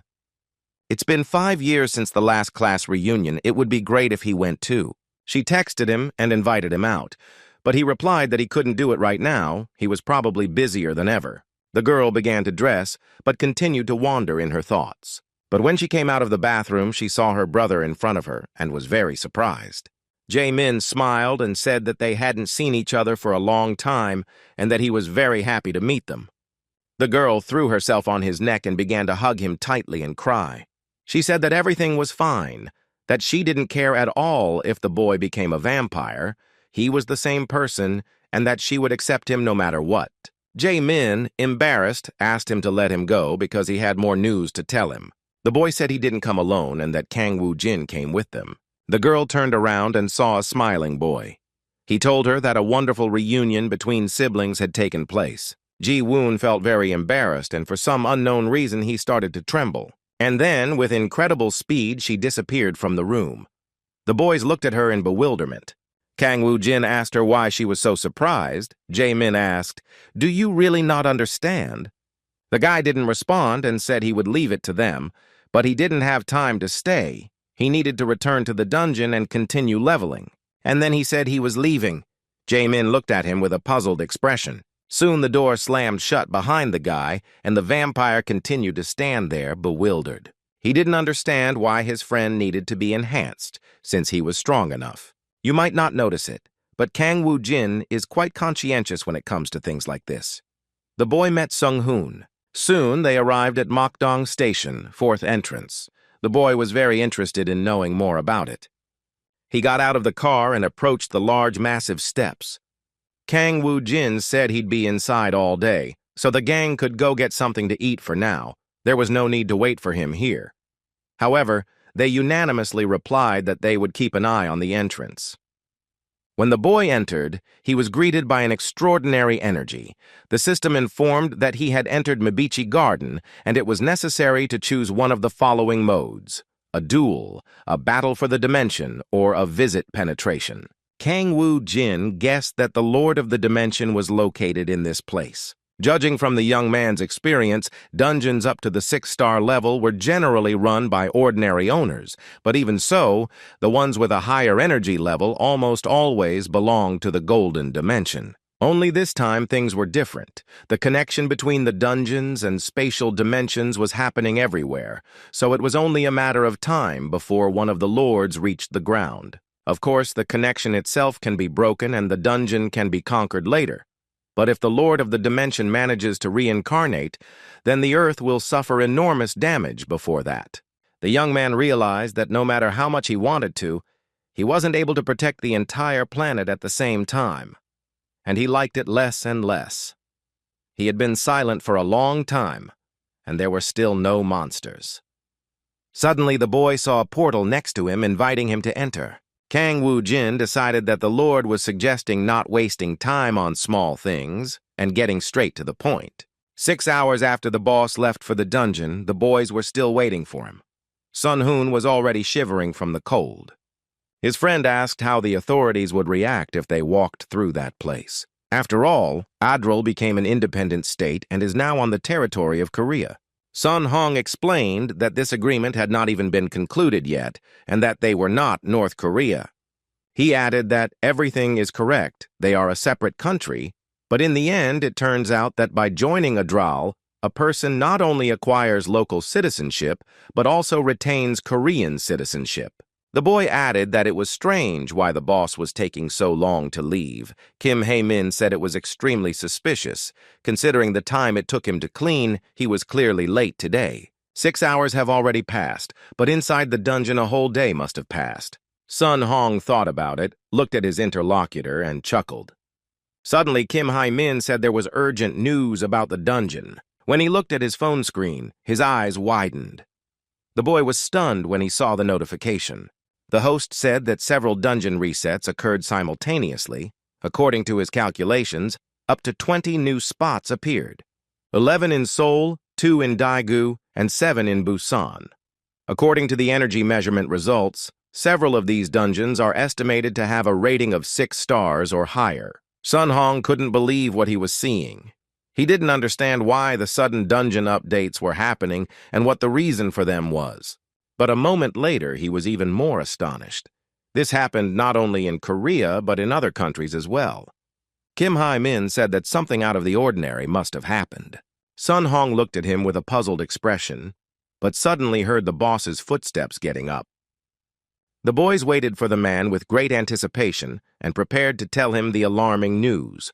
It's been 5 years since the last class reunion. It would be great if he went too. She texted him and invited him out, but he replied that he couldn't do it right now. He was probably busier than ever. The girl began to dress, but continued to wander in her thoughts. But when she came out of the bathroom, she saw her brother in front of her and was very surprised. Jae-min smiled and said that they hadn't seen each other for a long time and that he was very happy to meet them. The girl threw herself on his neck and began to hug him tightly and cry. She said that everything was fine, that she didn't care at all if the boy became a vampire, he was the same person, and that she would accept him no matter what. Jae-min, embarrassed, asked him to let him go because he had more news to tell him. The boy said he didn't come alone and that Kang Woo-jin came with them. The girl turned around and saw a smiling boy. He told her that a wonderful reunion between siblings had taken place. Ji-woon felt very embarrassed, and for some unknown reason he started to tremble. And then, with incredible speed, she disappeared from the room. The boys looked at her in bewilderment. Kang Woo-jin asked her why she was so surprised. Jae-min asked, "Do you really not understand?" The guy didn't respond and said he would leave it to them, but he didn't have time to stay. He needed to return to the dungeon and continue leveling. And then he said he was leaving. Jae-min looked at him with a puzzled expression. Soon the door slammed shut behind the guy, and the vampire continued to stand there, bewildered. He didn't understand why his friend needed to be enhanced, since he was strong enough. You might not notice it, but Kang Woo-jin is quite conscientious when it comes to things like this. The boy met Sung-hoon. Soon they arrived at Mokdong Station, 4th entrance. The boy was very interested in knowing more about it. He got out of the car and approached the large, massive steps. Kang Woo-jin said he'd be inside all day, so the gang could go get something to eat for now. There was no need to wait for him here. However, they unanimously replied that they would keep an eye on the entrance. When the boy entered, he was greeted by an extraordinary energy. The system informed that he had entered Mibichi Garden, and it was necessary to choose one of the following modes: a duel, a battle for the dimension, or a visit penetration. Kang Woo-jin guessed that the Lord of the Dimension was located in this place. Judging from the young man's experience, dungeons up to the 6-star level were generally run by ordinary owners, but even so, the ones with a higher energy level almost always belonged to the Golden Dimension. Only this time things were different. The connection between the dungeons and spatial dimensions was happening everywhere, so it was only a matter of time before one of the lords reached the ground. Of course, the connection itself can be broken and the dungeon can be conquered later. But if the Lord of the Dimension manages to reincarnate, then the Earth will suffer enormous damage before that. The young man realized that no matter how much he wanted to, he wasn't able to protect the entire planet at the same time. And he liked it less and less. He had been silent for a long time, and there were still no monsters. Suddenly, the boy saw a portal next to him, inviting him to enter. Kang Woo-jin decided that the Lord was suggesting not wasting time on small things and getting straight to the point. 6 hours after the boss left for the dungeon, the boys were still waiting for him. Sun Hoon was already shivering from the cold. His friend asked how the authorities would react if they walked through that place. After all, Adril became an independent state and is now on the territory of Korea. Sun Hong explained that this agreement had not even been concluded yet, and that they were not North Korea. He added that everything is correct, they are a separate country, but in the end it turns out that by joining Adral, a person not only acquires local citizenship, but also retains Korean citizenship. The boy added that it was strange why the boss was taking so long to leave. Kim Hae-min said it was extremely suspicious. Considering the time it took him to clean, he was clearly late today. 6 hours have already passed, but inside the dungeon a whole day must have passed. Sun Hong thought about it, looked at his interlocutor, and chuckled. Suddenly, Kim Hae-min said there was urgent news about the dungeon. When he looked at his phone screen, his eyes widened. The boy was stunned when he saw the notification. The host said that several dungeon resets occurred simultaneously. According to his calculations, up to 20 new spots appeared. 11 in Seoul, 2 in Daegu, and 7 in Busan. According to the energy measurement results, several of these dungeons are estimated to have a rating of 6 stars or higher. Sun Hong couldn't believe what he was seeing. He didn't understand why the sudden dungeon updates were happening and what the reason for them was. But a moment later, he was even more astonished. This happened not only in Korea, but in other countries as well. Kim Hae-min said that something out of the ordinary must have happened. Sun Hong looked at him with a puzzled expression, but suddenly heard the boss's footsteps getting up. The boys waited for the man with great anticipation and prepared to tell him the alarming news.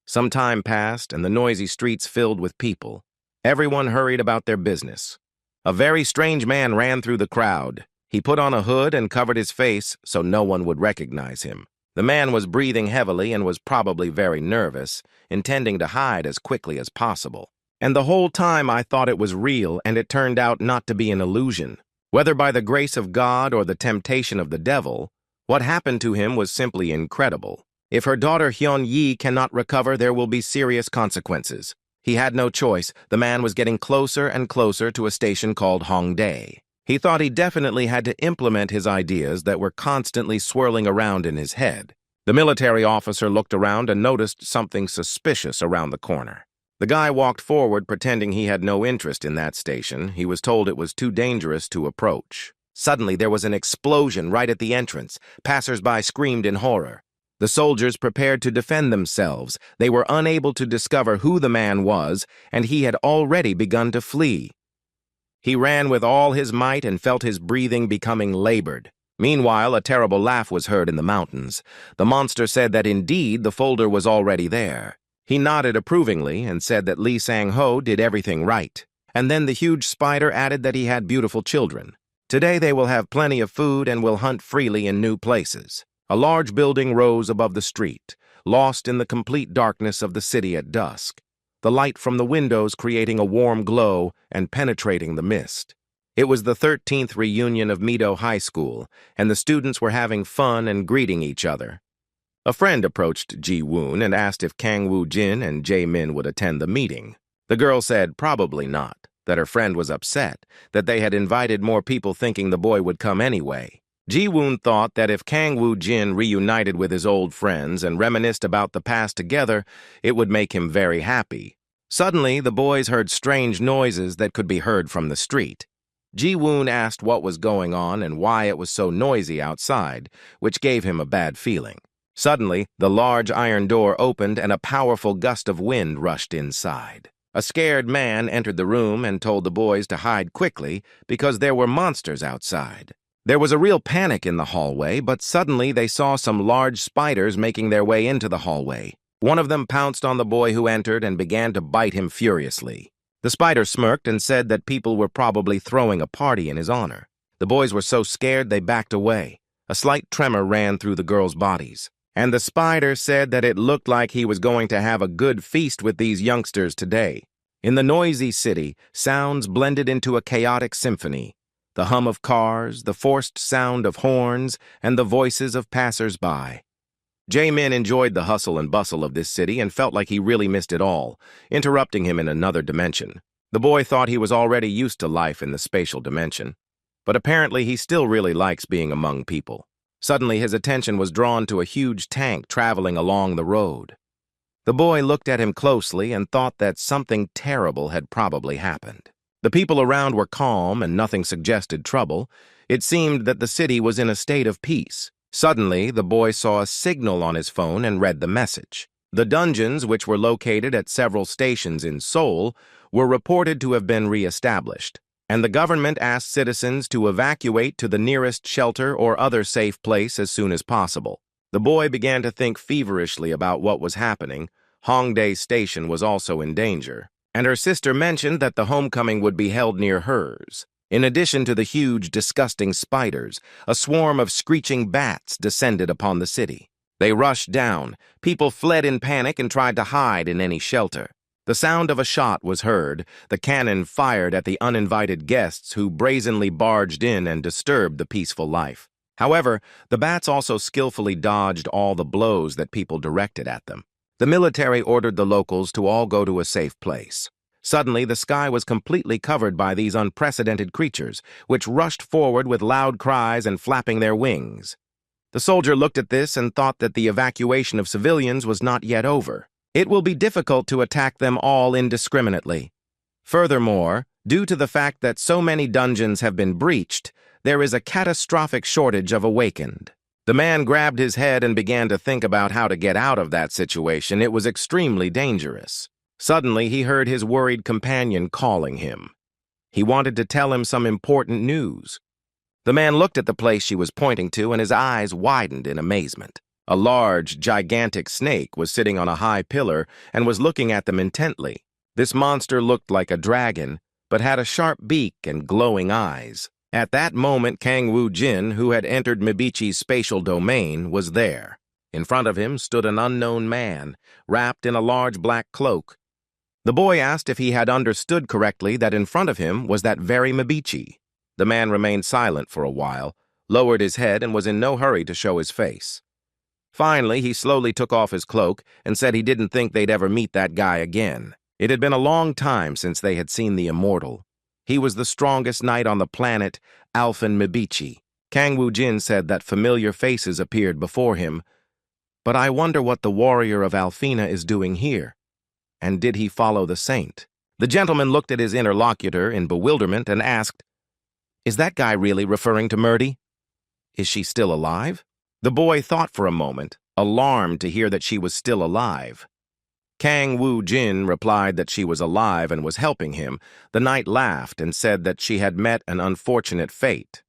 Some time passed, and the noisy streets filled with people. Everyone hurried about their business. A very strange man ran through the crowd. He put on a hood and covered his face so no one would recognize him. The man was breathing heavily and was probably very nervous, intending to hide as quickly as possible. And the whole time I thought it was real, and it turned out not to be an illusion. Whether by the grace of God or the temptation of the devil, what happened to him was simply incredible. If her daughter Hyun-yi cannot recover, there will be serious consequences. He had no choice. The man was getting closer and closer to a station called Hongdae. He thought he definitely had to implement his ideas that were constantly swirling around in his head. The military officer looked around and noticed something suspicious around the corner. The guy walked forward pretending he had no interest in that station. He was told it was too dangerous to approach. Suddenly, there was an explosion right at the entrance. Passers-by screamed in horror. The soldiers prepared to defend themselves. They were unable to discover who the man was, and he had already begun to flee. He ran with all his might and felt his breathing becoming labored. Meanwhile, a terrible laugh was heard in the mountains. The monster said that indeed the folder was already there. He nodded approvingly and said that Lee Sang-ho did everything right. And then the huge spider added that he had beautiful children. Today they will have plenty of food and will hunt freely in new places. A large building rose above the street, lost in the complete darkness of the city at dusk, the light from the windows creating a warm glow and penetrating the mist. It was the 13th reunion of Mido High School, and the students were having fun and greeting each other. A friend approached Ji-woon and asked if Kang Woo-jin and Jae-min would attend the meeting. The girl said probably not. that her friend was upset, that they had invited more people thinking the boy would come anyway. Ji-woon thought that if Kang Woo-jin reunited with his old friends and reminisced about the past together, it would make him very happy. Suddenly, the boys heard strange noises that could be heard from the street. Ji-woon asked what was going on and why it was so noisy outside, which gave him a bad feeling. Suddenly, the large iron door opened and a powerful gust of wind rushed inside. A scared man entered the room and told the boys to hide quickly because there were monsters outside. There was a real panic in the hallway, but suddenly they saw some large spiders making their way into the hallway. One of them pounced on the boy who entered and began to bite him furiously. The spider smirked and said that people were probably throwing a party in his honor. The boys were so scared they backed away. A slight tremor ran through the girls' bodies. And the spider said that it looked like he was going to have a good feast with these youngsters today. In the noisy city, sounds blended into a chaotic symphony. The hum of cars, the forced sound of horns, and the voices of passers-by. Jae-min enjoyed the hustle and bustle of this city and felt like he really missed it all, interrupting him in another dimension. The boy thought he was already used to life in the spatial dimension, but apparently he still really likes being among people. Suddenly, his attention was drawn to a huge tank traveling along the road. The boy looked at him closely and thought that something terrible had probably happened. The people around were calm and nothing suggested trouble. It seemed that the city was in a state of peace. Suddenly, the boy saw a signal on his phone and read the message. The dungeons, which were located at several stations in Seoul, were reported to have been re-established, and the government asked citizens to evacuate to the nearest shelter or other safe place as soon as possible. The boy began to think feverishly about what was happening. Hongdae Station was also in danger, and her sister mentioned that the homecoming would be held near hers. In addition to the huge, disgusting spiders, a swarm of screeching bats descended upon the city. They rushed down. People fled in panic and tried to hide in any shelter. The sound of a shot was heard. The cannon fired at the uninvited guests who brazenly barged in and disturbed the peaceful life. However, the bats also skillfully dodged all the blows that people directed at them. The military ordered the locals to all go to a safe place. Suddenly, the sky was completely covered by these unprecedented creatures, which rushed forward with loud cries and flapping their wings. The soldier looked at this and thought that the evacuation of civilians was not yet over. It will be difficult to attack them all indiscriminately. Furthermore, due to the fact that so many dungeons have been breached, there is a catastrophic shortage of awakened. The man grabbed his head and began to think about how to get out of that situation. It was extremely dangerous. Suddenly, he heard his worried companion calling him. He wanted to tell him some important news. The man looked at the place she was pointing to, and his eyes widened in amazement. A large, gigantic snake was sitting on a high pillar and was looking at them intently. This monster looked like a dragon, but had a sharp beak and glowing eyes. At that moment, Kang Woo-jin, who had entered Mibichi's spatial domain, was there. In front of him stood an unknown man, wrapped in a large black cloak. The boy asked if he had understood correctly that in front of him was that very Mibichi. The man remained silent for a while, lowered his head, and was in no hurry to show his face. Finally, he slowly took off his cloak and said he didn't think they'd ever meet that guy again. It had been a long time since they had seen the immortal. He was the strongest knight on the planet, Alphen Mibichi. Kang Woo-jin said that familiar faces appeared before him. But I wonder what the warrior of Alfina is doing here. And did he follow the saint? The gentleman looked at his interlocutor in bewilderment and asked, "Is that guy really referring to Murdy? Is she still alive?" The boy thought for a moment, alarmed to hear that she was still alive. Kang Woo-jin replied that she was alive and was helping him. The knight laughed and said that she had met an unfortunate fate.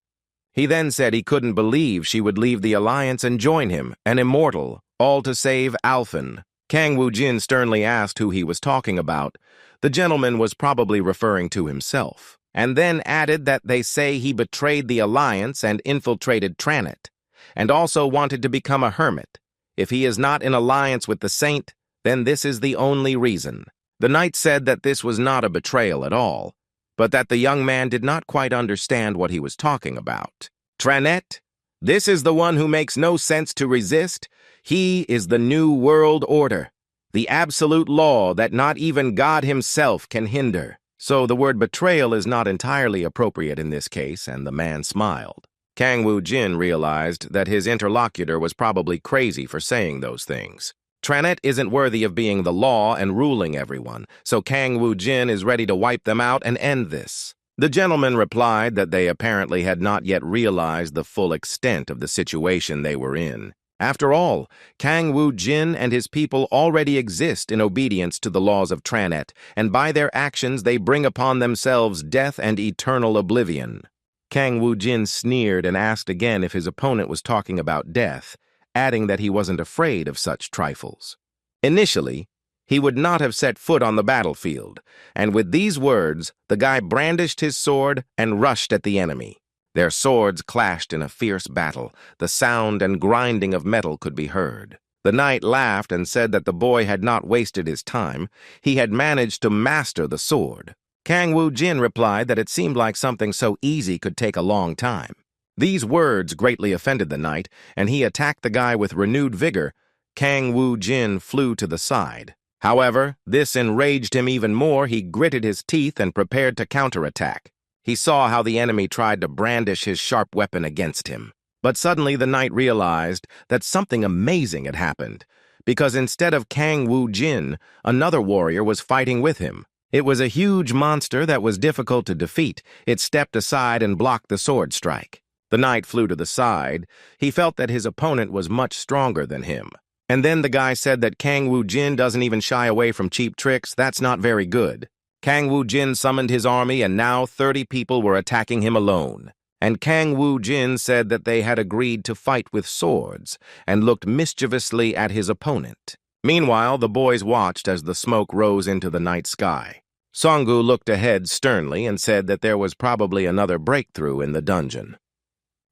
He then said he couldn't believe she would leave the Alliance and join him, an immortal, all to save Alphen. Kang Woo-jin sternly asked who he was talking about. The gentleman was probably referring to himself, and then added that they say he betrayed the Alliance and infiltrated Tranit, and also wanted to become a hermit. If he is not in alliance with the saint, then this is the only reason. The knight said that this was not a betrayal at all, but that the young man did not quite understand what he was talking about. Tranit? This is the one who makes no sense to resist. He is the new world order, the absolute law that not even God himself can hinder. So the word betrayal is not entirely appropriate in this case, and the man smiled. Kang Woo-jin realized that his interlocutor was probably crazy for saying those things. Tranet isn't worthy of being the law and ruling everyone, so Kang Woo-jin is ready to wipe them out and end this. The gentleman replied that they apparently had not yet realized the full extent of the situation they were in. After all, Kang Woo-jin and his people already exist in obedience to the laws of Tranet, and by their actions they bring upon themselves death and eternal oblivion. Kang Woo-jin sneered and asked again if his opponent was talking about death, adding that he wasn't afraid of such trifles. Initially, he would not have set foot on the battlefield, and with these words, the guy brandished his sword and rushed at the enemy. Their swords clashed in a fierce battle. The sound and grinding of metal could be heard. The knight laughed and said that the boy had not wasted his time. He had managed to master the sword. Kang Woo-jin replied that it seemed like something so easy could take a long time. These words greatly offended the knight, and he attacked the guy with renewed vigor. Kang Woo-jin flew to the side. However, this enraged him even more. He gritted his teeth and prepared to counterattack. He saw how the enemy tried to brandish his sharp weapon against him. But suddenly the knight realized that something amazing had happened, because instead of Kang Woo-jin, another warrior was fighting with him. It was a huge monster that was difficult to defeat. It stepped aside and blocked the sword strike. The knight flew to the side. He felt that his opponent was much stronger than him. And then the guy said that Kang Woo-jin doesn't even shy away from cheap tricks. That's not very good. Kang Woo-jin summoned his army, and now 30 people were attacking him alone. And Kang Woo-jin said that they had agreed to fight with swords, and looked mischievously at his opponent. Meanwhile, the boys watched as the smoke rose into the night sky. Song-gu looked ahead sternly and said that there was probably another breakthrough in the dungeon.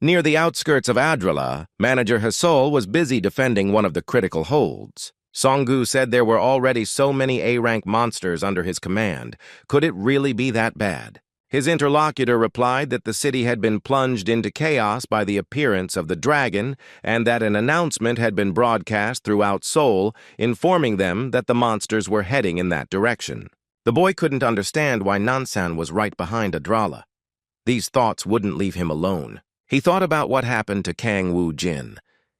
Near the outskirts of Adrala, Manager Hasol was busy defending one of the critical holds. Song-gu said there were already so many A-rank monsters under his command. Could it really be that bad? His interlocutor replied that the city had been plunged into chaos by the appearance of the dragon, and that an announcement had been broadcast throughout Seoul, informing them that the monsters were heading in that direction. The boy couldn't understand why Nansan was right behind Adrala. These thoughts wouldn't leave him alone. He thought about what happened to Kang Woo-jin.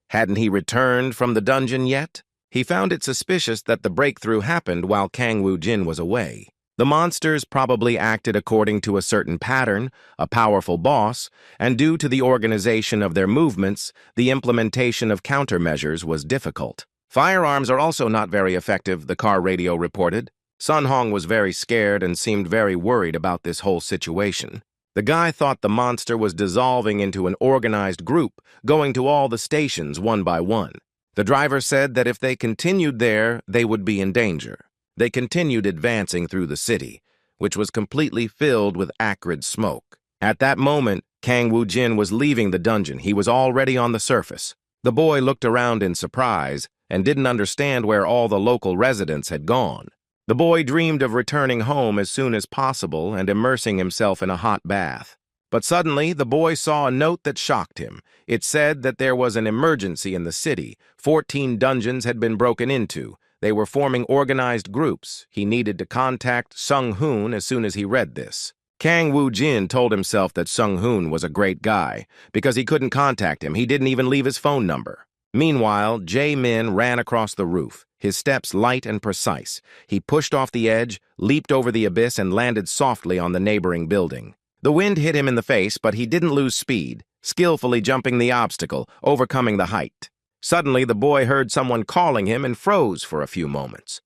Hadn't he returned from the dungeon yet? He found it suspicious that the breakthrough happened while Kang Woo-jin was away. The monsters probably acted according to a certain pattern, a powerful boss, and due to the organization of their movements, the implementation of countermeasures was difficult. Firearms are also not very effective, the car radio reported. Sun Hong was very scared and seemed very worried about this whole situation. The guy thought the monster was dissolving into an organized group, going to all the stations one by one. The driver said that if they continued there, they would be in danger. They continued advancing through the city, which was completely filled with acrid smoke. At that moment, Kang Woo-jin was leaving the dungeon. He was already on the surface. The boy looked around in surprise and didn't understand where all the local residents had gone. The boy dreamed of returning home as soon as possible and immersing himself in a hot bath. But suddenly, the boy saw a note that shocked him. It said that there was an emergency in the city. 14 dungeons had been broken into. They were forming organized groups. He needed to contact Sung-hoon as soon as he read this. Kang Woo-jin told himself that Sung-hoon was a great guy. Because he couldn't contact him, he didn't even leave his phone number. Meanwhile, Jae-min ran across the roof, his steps light and precise. He pushed off the edge, leaped over the abyss, and landed softly on the neighboring building. The wind hit him in the face, but he didn't lose speed, skillfully jumping the obstacle, overcoming the height. Suddenly, the boy heard someone calling him and froze for a few moments.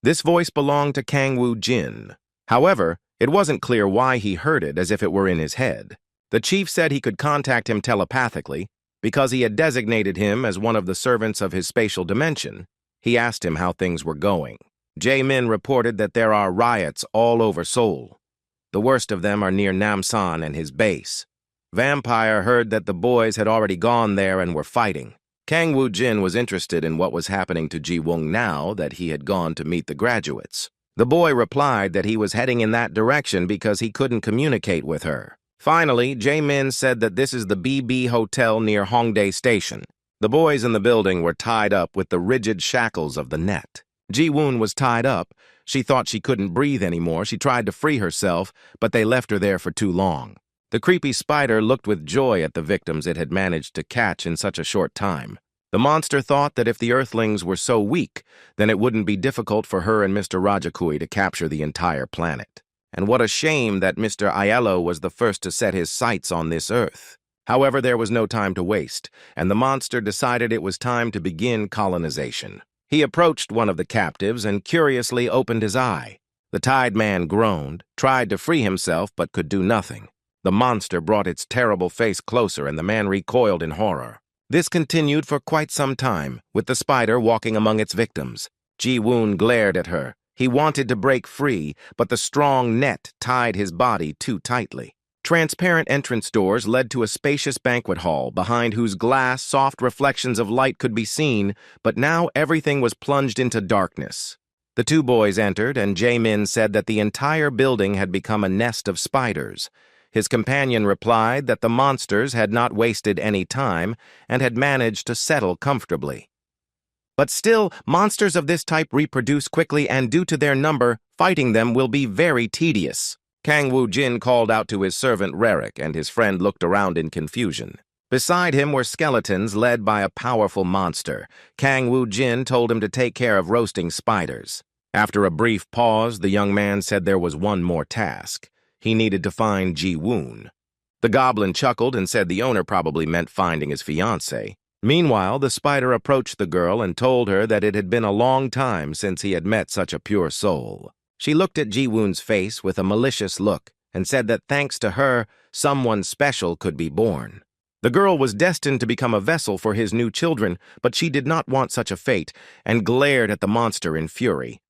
This voice belonged to Kang Woo-jin. However, it wasn't clear why he heard it as if it were in his head. The chief said he could contact him telepathically because he had designated him as one of the servants of his spatial dimension. He asked him how things were going. Jae-min reported that there are riots all over Seoul. The worst of them are near Namsan and his base. Vampire heard that the boys had already gone there and were fighting. Kang Woo-jin was interested in what was happening to Ji-woong now that he had gone to meet the graduates. The boy replied that he was heading in that direction because he couldn't communicate with her. Finally, Jae-min said that this is the BB Hotel near Hongdae Station. The boys in the building were tied up with the rigid shackles of the net. Ji-woon was tied up. She thought she couldn't breathe anymore. She tried to free herself, but they left her there for too long. The creepy spider looked with joy at the victims it had managed to catch in such a short time. The monster thought that if the Earthlings were so weak, then it wouldn't be difficult for her and Mr. Rajakui to capture the entire planet. And what a shame that Mr. Aiello was the first to set his sights on this Earth. However, there was no time to waste, and the monster decided it was time to begin colonization. He approached one of the captives and curiously opened his eye. The Tide Man groaned, tried to free himself, but could do nothing. The monster brought its terrible face closer, and the man recoiled in horror. This continued for quite some time, with the spider walking among its victims. Ji-woon glared at her. He wanted to break free, but the strong net tied his body too tightly. Transparent entrance doors led to a spacious banquet hall, behind whose glass soft reflections of light could be seen, but now everything was plunged into darkness. The two boys entered, and Jae-min said that the entire building had become a nest of spiders. His companion replied that the monsters had not wasted any time and had managed to settle comfortably. But still, monsters of this type reproduce quickly, and due to their number, fighting them will be very tedious. Kang Woo-jin called out to his servant Rerik, and his friend looked around in confusion. Beside him were skeletons led by a powerful monster. Kang Woo-jin told him to take care of roasting spiders. After a brief pause, the young man said there was one more task. He needed to find Ji-woon. The goblin chuckled and said the owner probably meant finding his fiancée. Meanwhile, the spider approached the girl and told her that it had been a long time since he had met such a pure soul. She looked at Ji-woon's face with a malicious look and said that thanks to her, someone special could be born. The girl was destined to become a vessel for his new children, but she did not want such a fate and glared at the monster in fury.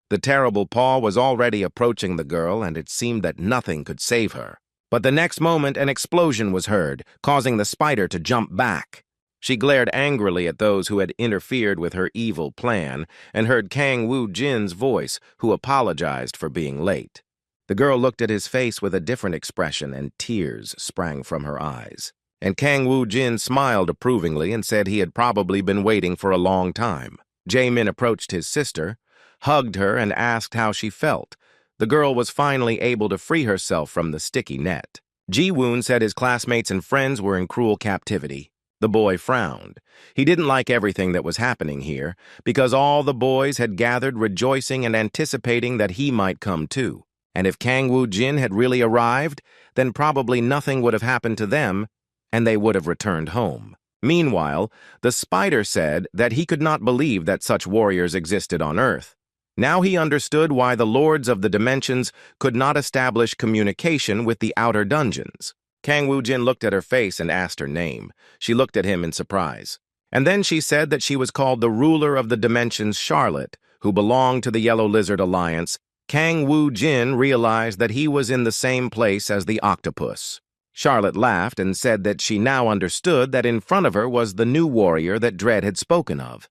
The terrible paw was already approaching the girl, and it seemed that nothing could save her. But the next moment, an explosion was heard, causing the spider to jump back. She glared angrily at those who had interfered with her evil plan and heard Kang Woo-jin's voice, who apologized for being late. The girl looked at his face with a different expression, and tears sprang from her eyes. And Kang Woo-jin smiled approvingly and said he had probably been waiting for a long time. Jae-min approached his sister, hugged her, and asked how she felt. The girl was finally able to free herself from the sticky net. Ji-woon said his classmates and friends were in cruel captivity. The boy frowned. He didn't like everything that was happening here, because all the boys had gathered rejoicing and anticipating that he might come too. And if Kang Woo-jin had really arrived, then probably nothing would have happened to them, and they would have returned home. Meanwhile, the spider said that he could not believe that such warriors existed on Earth. Now he understood why the lords of the dimensions could not establish communication with the outer dungeons. Kang Woo-jin looked at her face and asked her name. She looked at him in surprise. And then she said that she was called the ruler of the dimensions, Charlotte, who belonged to the Yellow Lizard Alliance. Kang Woo-jin realized that he was in the same place as the octopus. Charlotte laughed and said that she now understood that in front of her was the new warrior that Dredd had spoken of.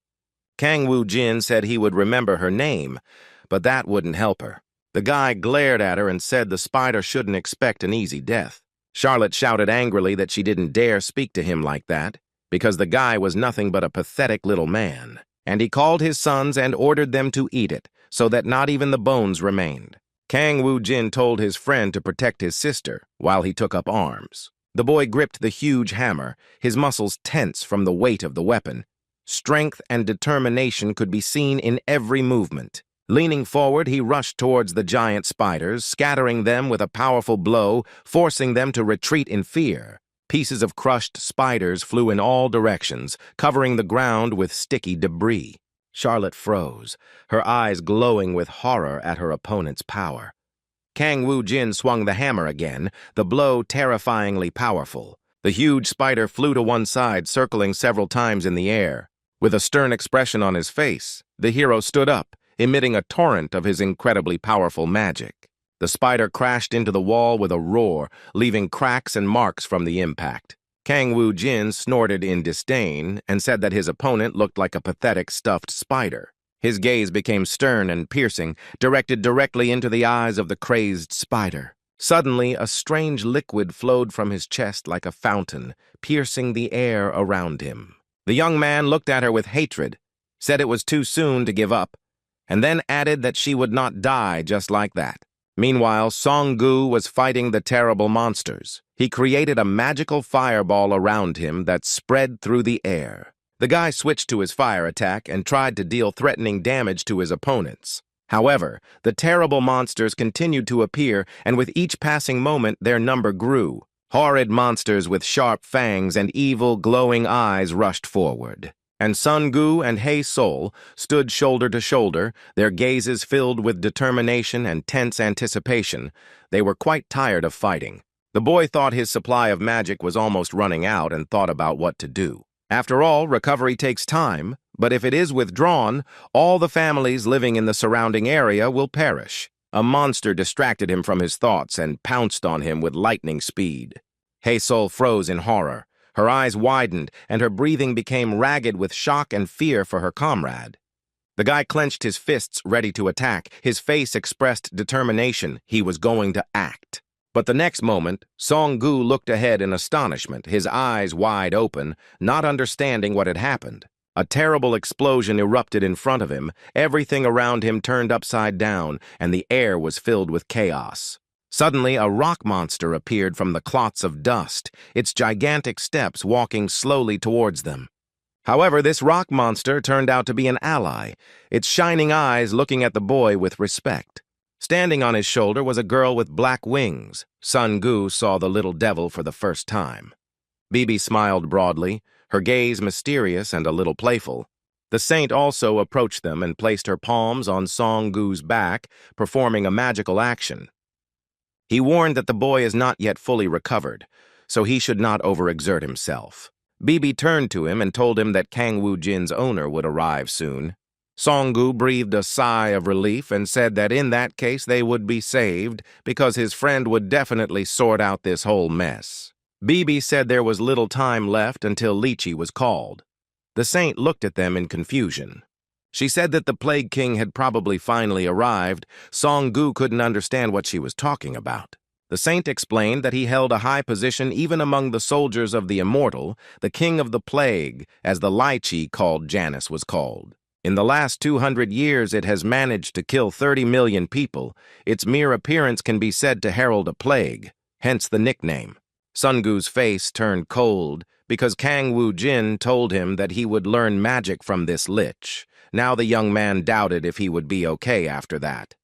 Kang Woo-jin said he would remember her name, but that wouldn't help her. The guy glared at her and said the spider shouldn't expect an easy death. Charlotte shouted angrily that she didn't dare speak to him like that, because the guy was nothing but a pathetic little man. And he called his sons and ordered them to eat it, so that not even the bones remained. Kang Woo-jin told his friend to protect his sister, while he took up arms. The boy gripped the huge hammer, his muscles tense from the weight of the weapon. Strength and determination could be seen in every movement. Leaning forward, he rushed towards the giant spiders, scattering them with a powerful blow, forcing them to retreat in fear. Pieces of crushed spiders flew in all directions, covering the ground with sticky debris. Charlotte froze, her eyes glowing with horror at her opponent's power. Kang Woo-jin swung the hammer again, the blow terrifyingly powerful. The huge spider flew to one side, circling several times in the air. With a stern expression on his face, the hero stood up, emitting a torrent of his incredibly powerful magic. The spider crashed into the wall with a roar, leaving cracks and marks from the impact. Kang Woo-jin snorted in disdain and said that his opponent looked like a pathetic stuffed spider. His gaze became stern and piercing, directed directly into the eyes of the crazed spider. Suddenly, a strange liquid flowed from his chest like a fountain, piercing the air around him. The young man looked at her with hatred, said it was too soon to give up, and then added that she would not die just like that. Meanwhile, Song-gu was fighting the terrible monsters. He created a magical fireball around him that spread through the air. The guy switched to his fire attack and tried to deal threatening damage to his opponents. However, the terrible monsters continued to appear, and with each passing moment, their number grew. Horrid monsters with sharp fangs and evil, glowing eyes rushed forward. And Sun-gu and Hae-sol stood shoulder to shoulder, their gazes filled with determination and tense anticipation. They were quite tired of fighting. The boy thought his supply of magic was almost running out and thought about what to do. After all, recovery takes time, but if it is withdrawn, all the families living in the surrounding area will perish. A monster distracted him from his thoughts and pounced on him with lightning speed. Hae-sol froze in horror. Her eyes widened, and her breathing became ragged with shock and fear for her comrade. The guy clenched his fists, ready to attack. His face expressed determination. He was going to act. But the next moment, Song-gu looked ahead in astonishment, his eyes wide open, not understanding what had happened. A terrible explosion erupted in front of him, everything around him turned upside down, and the air was filled with chaos. Suddenly, a rock monster appeared from the clots of dust, its gigantic steps walking slowly towards them. However, this rock monster turned out to be an ally, its shining eyes looking at the boy with respect. Standing on his shoulder was a girl with black wings. Sun-gu saw the little devil for the first time. Bibi smiled broadly, her gaze mysterious and a little playful. The saint also approached them and placed her palms on Song-gu's back, performing a magical action. He warned that the boy is not yet fully recovered, so he should not overexert himself. Bibi turned to him and told him that Kang Woo-jin's owner would arrive soon. Song-gu breathed a sigh of relief and said that in that case they would be saved because his friend would definitely sort out this whole mess. Bibi said there was little time left until Lychee was called. The saint looked at them in confusion. She said that the Plague King had probably finally arrived. Song-gu couldn't understand what she was talking about. The saint explained that he held a high position even among the soldiers of the Immortal, the King of the Plague, as the Lychee called Janus was called. In the last 200 years, it has managed to kill 30 million people. Its mere appearance can be said to herald a plague, hence the nickname. Sun-gu's face turned cold because Kang Woo-jin told him that he would learn magic from this lich. Now the young man doubted if he would be okay after that.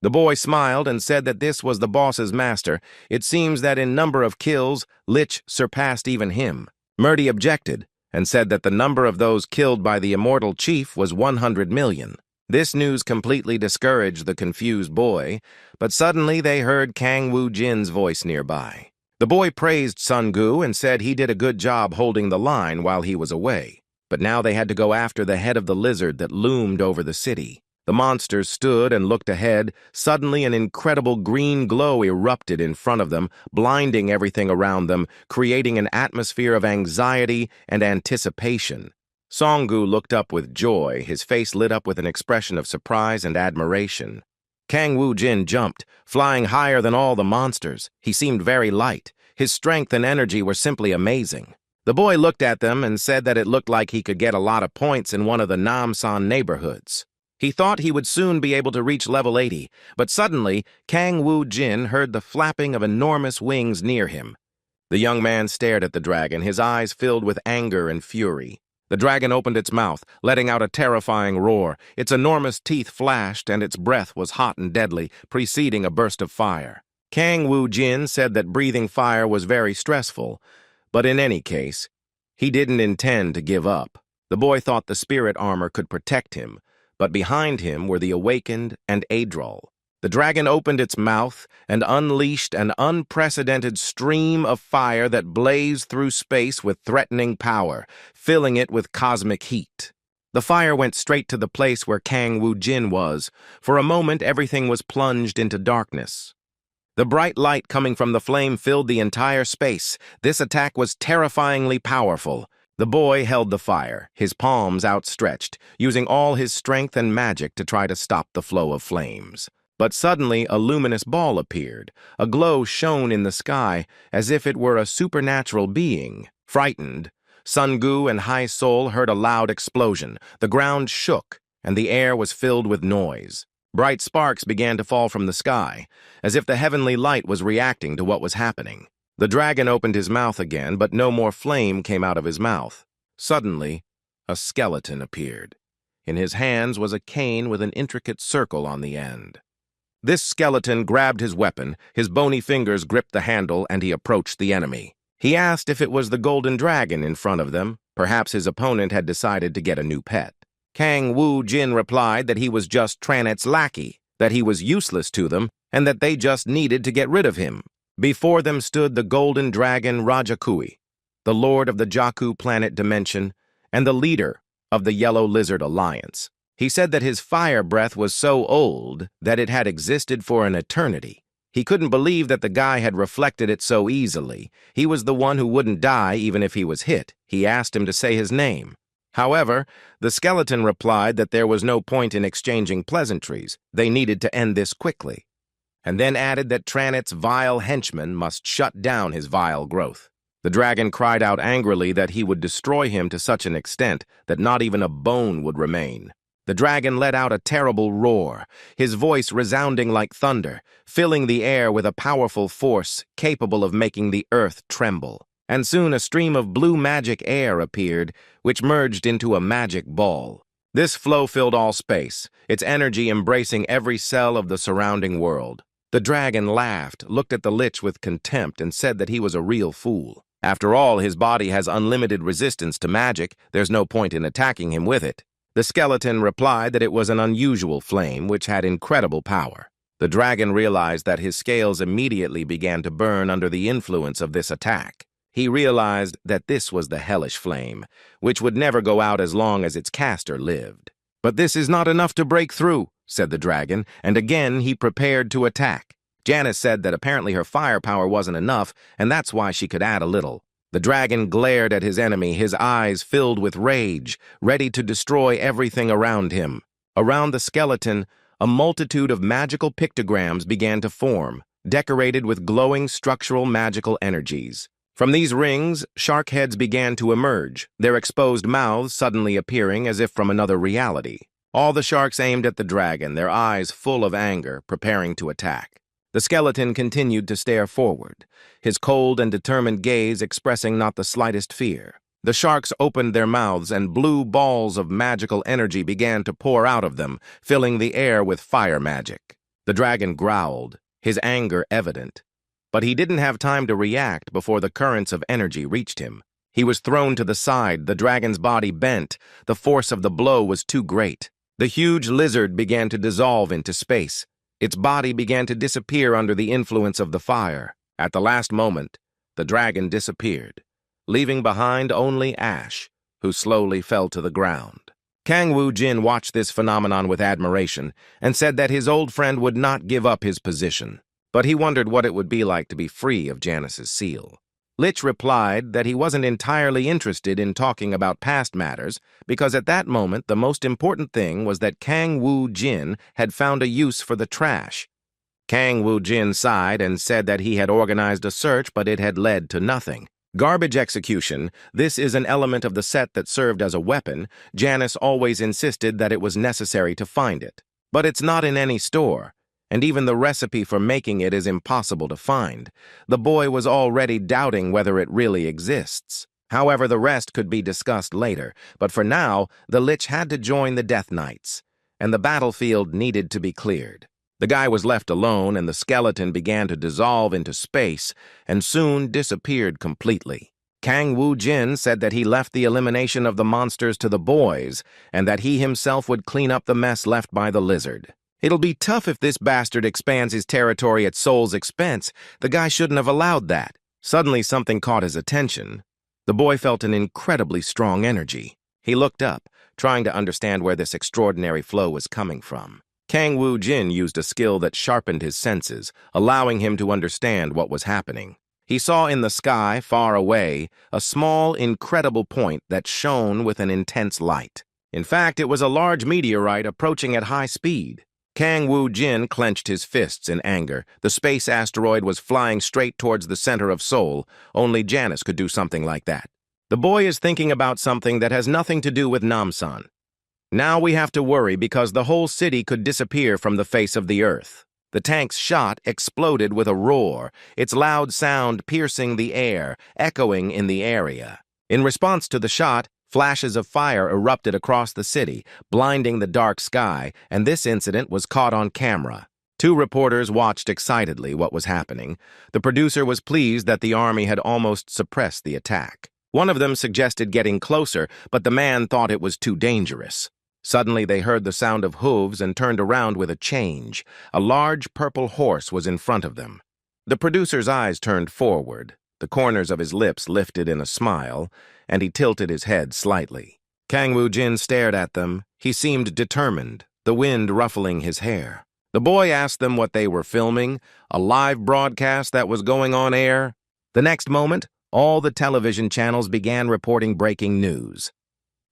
The boy smiled and said that this was the boss's master. It seems that in number of kills, Lich surpassed even him. Murdy objected and said that the number of those killed by the immortal chief was 100 million. This news completely discouraged the confused boy, but suddenly they heard Kang Woo-jin's voice nearby. The boy praised Sun-gu and said he did a good job holding the line while he was away. But now they had to go after the head of the lizard that loomed over the city. The monsters stood and looked ahead. Suddenly, an incredible green glow erupted in front of them, blinding everything around them, creating an atmosphere of anxiety and anticipation. Song-gu looked up with joy, his face lit up with an expression of surprise and admiration. Kang Woo-jin jumped, flying higher than all the monsters. He seemed very light. His strength and energy were simply amazing. The boy looked at them and said that it looked like he could get a lot of points in one of the Namsan neighborhoods. He thought he would soon be able to reach level 80, but suddenly, Kang Woo-jin heard the flapping of enormous wings near him. The young man stared at the dragon, his eyes filled with anger and fury. The dragon opened its mouth, letting out a terrifying roar. Its enormous teeth flashed, and its breath was hot and deadly, preceding a burst of fire. Kang Woo-jin said that breathing fire was very stressful, but in any case, he didn't intend to give up. The boy thought the spirit armor could protect him, but behind him were the Awakened and Adral. The dragon opened its mouth and unleashed an unprecedented stream of fire that blazed through space with threatening power, filling it with cosmic heat. The fire went straight to the place where Kang Woo-jin was. For a moment, everything was plunged into darkness. The bright light coming from the flame filled the entire space. This attack was terrifyingly powerful. The boy held the fire, his palms outstretched, using all his strength and magic to try to stop the flow of flames. But suddenly a luminous ball appeared. A glow shone in the sky as if it were a supernatural being. Frightened, Sun-gu and Hae-sol heard a loud explosion. The ground shook, and the air was filled with noise. Bright sparks began to fall from the sky, as if the heavenly light was reacting to what was happening. The dragon opened his mouth again, but no more flame came out of his mouth. Suddenly, a skeleton appeared. In his hands was a cane with an intricate circle on the end. This skeleton grabbed his weapon, his bony fingers gripped the handle, and he approached the enemy. He asked if it was the golden dragon in front of them. Perhaps his opponent had decided to get a new pet. Kang Wu Jin replied that he was just Tranet's lackey, that he was useless to them, and that they just needed to get rid of him. Before them stood the golden dragon Rajakui, the lord of the Jakku planet dimension, and the leader of the Yellow Lizard Alliance. He said that his fire breath was so old that it had existed for an eternity. He couldn't believe that the guy had reflected it so easily. He was the one who wouldn't die even if he was hit. He asked him to say his name. However, the skeleton replied that there was no point in exchanging pleasantries. They needed to end this quickly. And then added that Tranet's vile henchman must shut down his vile growth. The dragon cried out angrily that he would destroy him to such an extent that not even a bone would remain. The dragon let out a terrible roar, his voice resounding like thunder, filling the air with a powerful force capable of making the earth tremble. And soon a stream of blue magic air appeared, which merged into a magic ball. This flow filled all space, its energy embracing every cell of the surrounding world. The dragon laughed, looked at the Lich with contempt, and said that he was a real fool. After all, his body has unlimited resistance to magic. There's no point in attacking him with it. The skeleton replied that it was an unusual flame which had incredible power. The dragon realized that his scales immediately began to burn under the influence of this attack. He realized that this was the hellish flame, which would never go out as long as its caster lived. "But this is not enough to break through," said the dragon, and again he prepared to attack. Janice said that apparently her firepower wasn't enough, and that's why she could add a little. The dragon glared at his enemy, his eyes filled with rage, ready to destroy everything around him. Around the skeleton, a multitude of magical pictograms began to form, decorated with glowing structural magical energies. From these rings, shark heads began to emerge, their exposed mouths suddenly appearing as if from another reality. All the sharks aimed at the dragon, their eyes full of anger, preparing to attack. The skeleton continued to stare forward, his cold and determined gaze expressing not the slightest fear. The sharks opened their mouths, and blue balls of magical energy began to pour out of them, filling the air with fire magic. The dragon growled, his anger evident. But he didn't have time to react before the currents of energy reached him. He was thrown to the side, the dragon's body bent. The force of the blow was too great. The huge lizard began to dissolve into space. Its body began to disappear under the influence of the fire. At the last moment, the dragon disappeared, leaving behind only ash, who slowly fell to the ground. Kang Wu Jin watched this phenomenon with admiration and said that his old friend would not give up his position, but he wondered what it would be like to be free of Janice's seal. Lich replied that he wasn't entirely interested in talking about past matters because at that moment the most important thing was that Kang Wu Jin had found a use for the trash. Kang Wu Jin sighed and said that he had organized a search, but it had led to nothing. Garbage execution, this is an element of the set that served as a weapon. Janice always insisted that it was necessary to find it. But it's not in any store, and even the recipe for making it is impossible to find. The boy was already doubting whether it really exists. However, the rest could be discussed later, but for now, the Lich had to join the Death Knights, and the battlefield needed to be cleared. The guy was left alone, and the skeleton began to dissolve into space and soon disappeared completely. Kang Wu Jin said that he left the elimination of the monsters to the boys and that he himself would clean up the mess left by the lizard. It'll be tough if this bastard expands his territory at Soul's expense. The guy shouldn't have allowed that. Suddenly something caught his attention. The boy felt an incredibly strong energy. He looked up, trying to understand where this extraordinary flow was coming from. Kang Wu Jin used a skill that sharpened his senses, allowing him to understand what was happening. He saw in the sky, far away, a small, incredible point that shone with an intense light. In fact, it was a large meteorite approaching at high speed. Kang Wu Jin clenched his fists in anger. The space asteroid was flying straight towards the center of Seoul. Only Janice could do something like that. The boy is thinking about something that has nothing to do with Namsan. Now we have to worry because the whole city could disappear from the face of the earth. The tank's shot exploded with a roar, its loud sound piercing the air, echoing in the area. In response to the shot, flashes of fire erupted across the city, blinding the dark sky, and this incident was caught on camera. Two reporters watched excitedly what was happening. The producer was pleased that the army had almost suppressed the attack. One of them suggested getting closer, but the man thought it was too dangerous. Suddenly they heard the sound of hooves and turned around with a change. A large purple horse was in front of them. The producer's eyes turned forward. The corners of his lips lifted in a smile, and he tilted his head slightly. Kang Woo-jin stared at them. He seemed determined, the wind ruffling his hair. The boy asked them what they were filming, a live broadcast that was going on air. The next moment, all the television channels began reporting breaking news.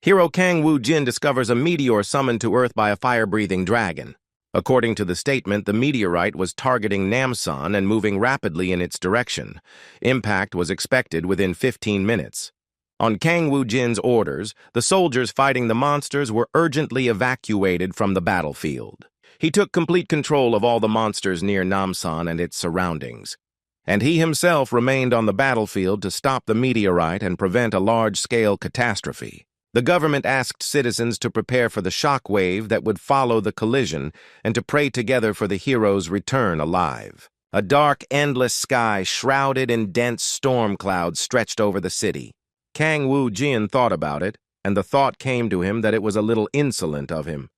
Hero Kang Woo-jin discovers a meteor summoned to Earth by a fire-breathing dragon. According to the statement, the meteorite was targeting Namsan and moving rapidly in its direction. Impact was expected within 15 minutes. On Kang Woo-jin's orders, the soldiers fighting the monsters were urgently evacuated from the battlefield. He took complete control of all the monsters near Namsan and its surroundings. And he himself remained on the battlefield to stop the meteorite and prevent a large-scale catastrophe. The government asked citizens to prepare for the shock wave that would follow the collision and to pray together for the hero's return alive. A dark, endless sky shrouded in dense storm clouds stretched over the city. Kang Woo-jin thought about it, and the thought came to him that it was a little insolent of him.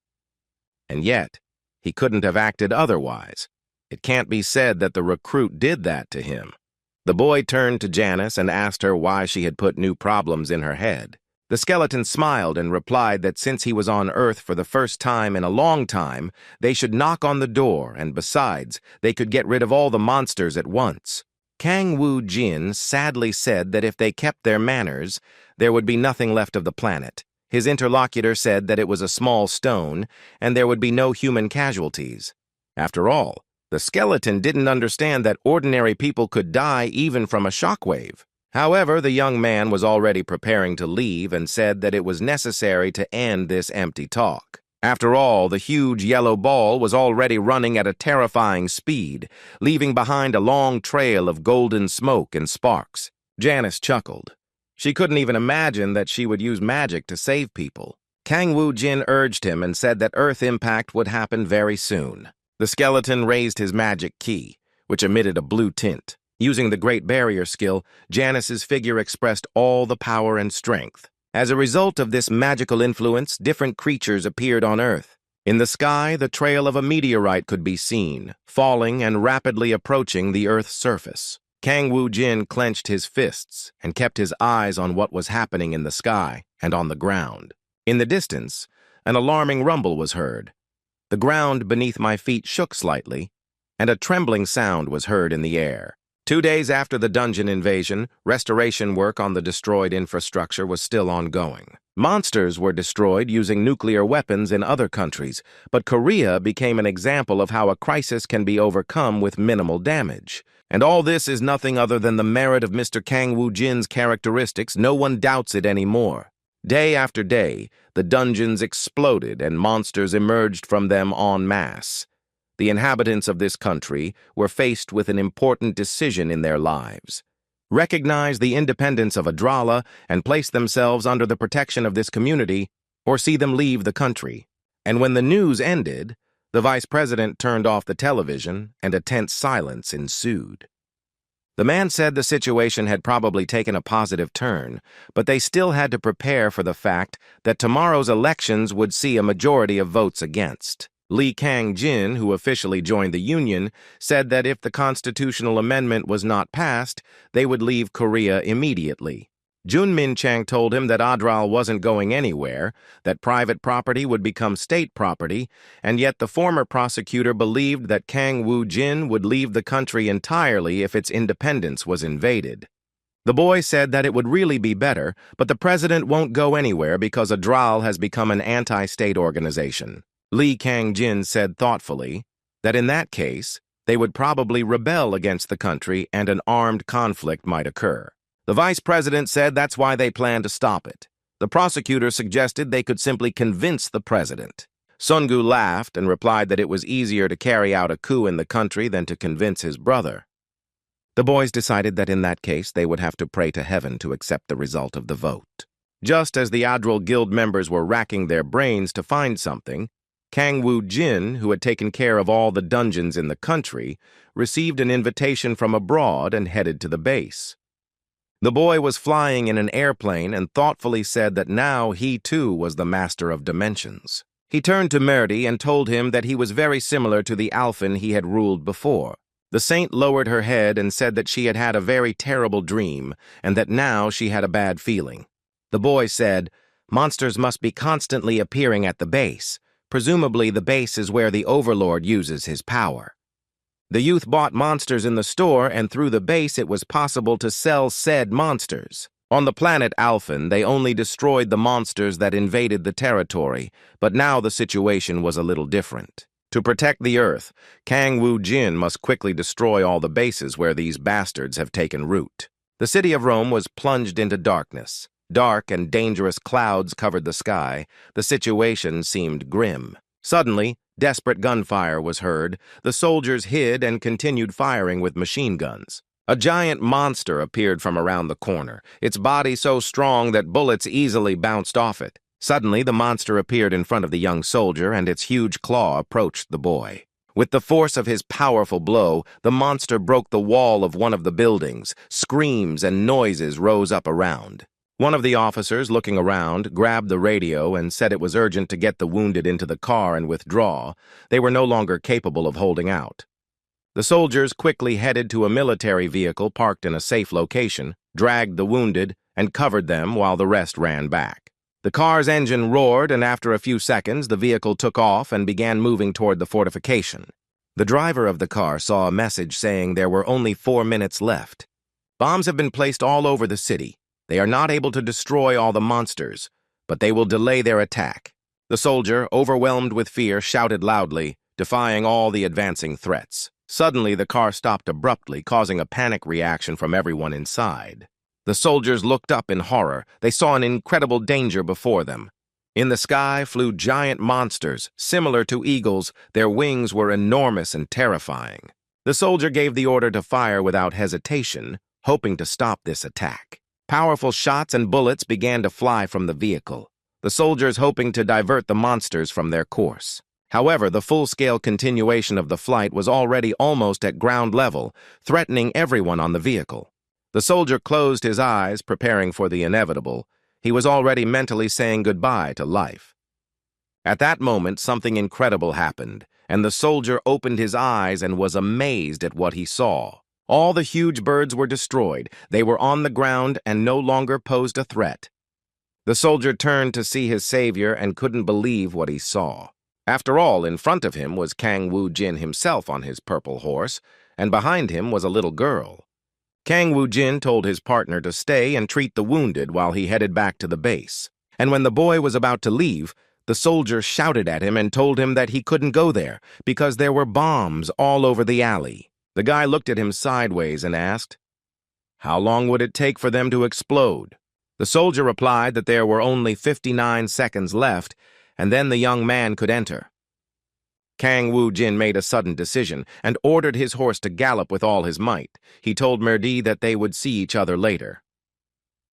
And yet, he couldn't have acted otherwise. It can't be said that the recruit did that to him. The boy turned to Janice and asked her why she had put new problems in her head. The skeleton smiled and replied that since he was on Earth for the first time in a long time, they should knock on the door, and besides, they could get rid of all the monsters at once. Kang Woo-jin sadly said that if they kept their manners, there would be nothing left of the planet. His interlocutor said that it was a small stone, and there would be no human casualties. After all, the skeleton didn't understand that ordinary people could die even from a shockwave. However, the young man was already preparing to leave and said that it was necessary to end this empty talk. After all, the huge yellow ball was already running at a terrifying speed, leaving behind a long trail of golden smoke and sparks. Janice chuckled. She couldn't even imagine that she would use magic to save people. Kang Woo-jin urged him and said that Earth impact would happen very soon. The skeleton raised his magic key, which emitted a blue tint. Using the Great Barrier skill, Janice's figure expressed all the power and strength. As a result of this magical influence, different creatures appeared on Earth. In the sky, the trail of a meteorite could be seen, falling and rapidly approaching the Earth's surface. Kang Woo-jin clenched his fists and kept his eyes on what was happening in the sky and on the ground. In the distance, an alarming rumble was heard. The ground beneath my feet shook slightly, and a trembling sound was heard in the air. 2 days after the dungeon invasion, restoration work on the destroyed infrastructure was still ongoing. Monsters were destroyed using nuclear weapons in other countries, but Korea became an example of how a crisis can be overcome with minimal damage. And all this is nothing other than the merit of Mr. Kang Woo-jin's characteristics. No one doubts it anymore. Day after day, the dungeons exploded and monsters emerged from them en masse. The inhabitants of this country were faced with an important decision in their lives. Recognize the independence of Adrala and place themselves under the protection of this community, or see them leave the country. And when the news ended, the vice president turned off the television and a tense silence ensued. The man said the situation had probably taken a positive turn, but they still had to prepare for the fact that tomorrow's elections would see a majority of votes against. Lee Kang-jin, who officially joined the Union, said that if the constitutional amendment was not passed, they would leave Korea immediately. Jun Min-chang told him that Adral wasn't going anywhere, that private property would become state property, and yet the former prosecutor believed that Kang Woo-jin would leave the country entirely if its independence was invaded. The boy said that it would really be better, but the president won't go anywhere because Adral has become an anti-state organization. Lee Kang-jin said thoughtfully that in that case, they would probably rebel against the country and an armed conflict might occur. The vice president said that's why they plan to stop it. The prosecutor suggested they could simply convince the president. Sungu laughed and replied that it was easier to carry out a coup in the country than to convince his brother. The boys decided that in that case they would have to pray to heaven to accept the result of the vote. Just as the Adral Guild members were racking their brains to find something, Kang Woo-jin, who had taken care of all the dungeons in the country, received an invitation from abroad and headed to the base. The boy was flying in an airplane and thoughtfully said that now he too was the master of dimensions. He turned to Merdi and told him that he was very similar to the Alphen he had ruled before. The saint lowered her head and said that she had had a very terrible dream and that now she had a bad feeling. The boy said, "Monsters must be constantly appearing at the base. Presumably the base is where the Overlord uses his power." The youth bought monsters in the store, and through the base it was possible to sell said monsters. On the planet Alphen, they only destroyed the monsters that invaded the territory, but now the situation was a little different. To protect the Earth, Kang Woo-jin must quickly destroy all the bases where these bastards have taken root. The city of Rome was plunged into darkness. Dark and dangerous clouds covered the sky. The situation seemed grim. Suddenly, desperate gunfire was heard. The soldiers hid and continued firing with machine guns. A giant monster appeared from around the corner, its body so strong that bullets easily bounced off it. Suddenly, the monster appeared in front of the young soldier, and its huge claw approached the boy. With the force of his powerful blow, the monster broke the wall of one of the buildings. Screams and noises rose up around. One of the officers, looking around, grabbed the radio and said it was urgent to get the wounded into the car and withdraw. They were no longer capable of holding out. The soldiers quickly headed to a military vehicle parked in a safe location, dragged the wounded, and covered them while the rest ran back. The car's engine roared, and after a few seconds, the vehicle took off and began moving toward the fortification. The driver of the car saw a message saying there were only 4 minutes left. Bombs have been placed all over the city. They are not able to destroy all the monsters, but they will delay their attack. The soldier, overwhelmed with fear, shouted loudly, defying all the advancing threats. Suddenly, the car stopped abruptly, causing a panic reaction from everyone inside. The soldiers looked up in horror. They saw an incredible danger before them. In the sky flew giant monsters, similar to eagles. Their wings were enormous and terrifying. The soldier gave the order to fire without hesitation, hoping to stop this attack. Powerful shots and bullets began to fly from the vehicle, the soldiers hoping to divert the monsters from their course. However, the full-scale continuation of the flight was already almost at ground level, threatening everyone on the vehicle. The soldier closed his eyes, preparing for the inevitable. He was already mentally saying goodbye to life. At that moment, something incredible happened, and the soldier opened his eyes and was amazed at what he saw. All the huge birds were destroyed. They were on the ground and no longer posed a threat. The soldier turned to see his savior and couldn't believe what he saw. After all, in front of him was Kang Woo-jin himself on his purple horse, and behind him was a little girl. Kang Woo-jin told his partner to stay and treat the wounded while he headed back to the base. And when the boy was about to leave, the soldier shouted at him and told him that he couldn't go there because there were bombs all over the alley. The guy looked at him sideways and asked, "How long would it take for them to explode?" The soldier replied that there were only 59 seconds left, and then the young man could enter. Kang Woo-jin made a sudden decision and ordered his horse to gallop with all his might. He told Merdi that they would see each other later.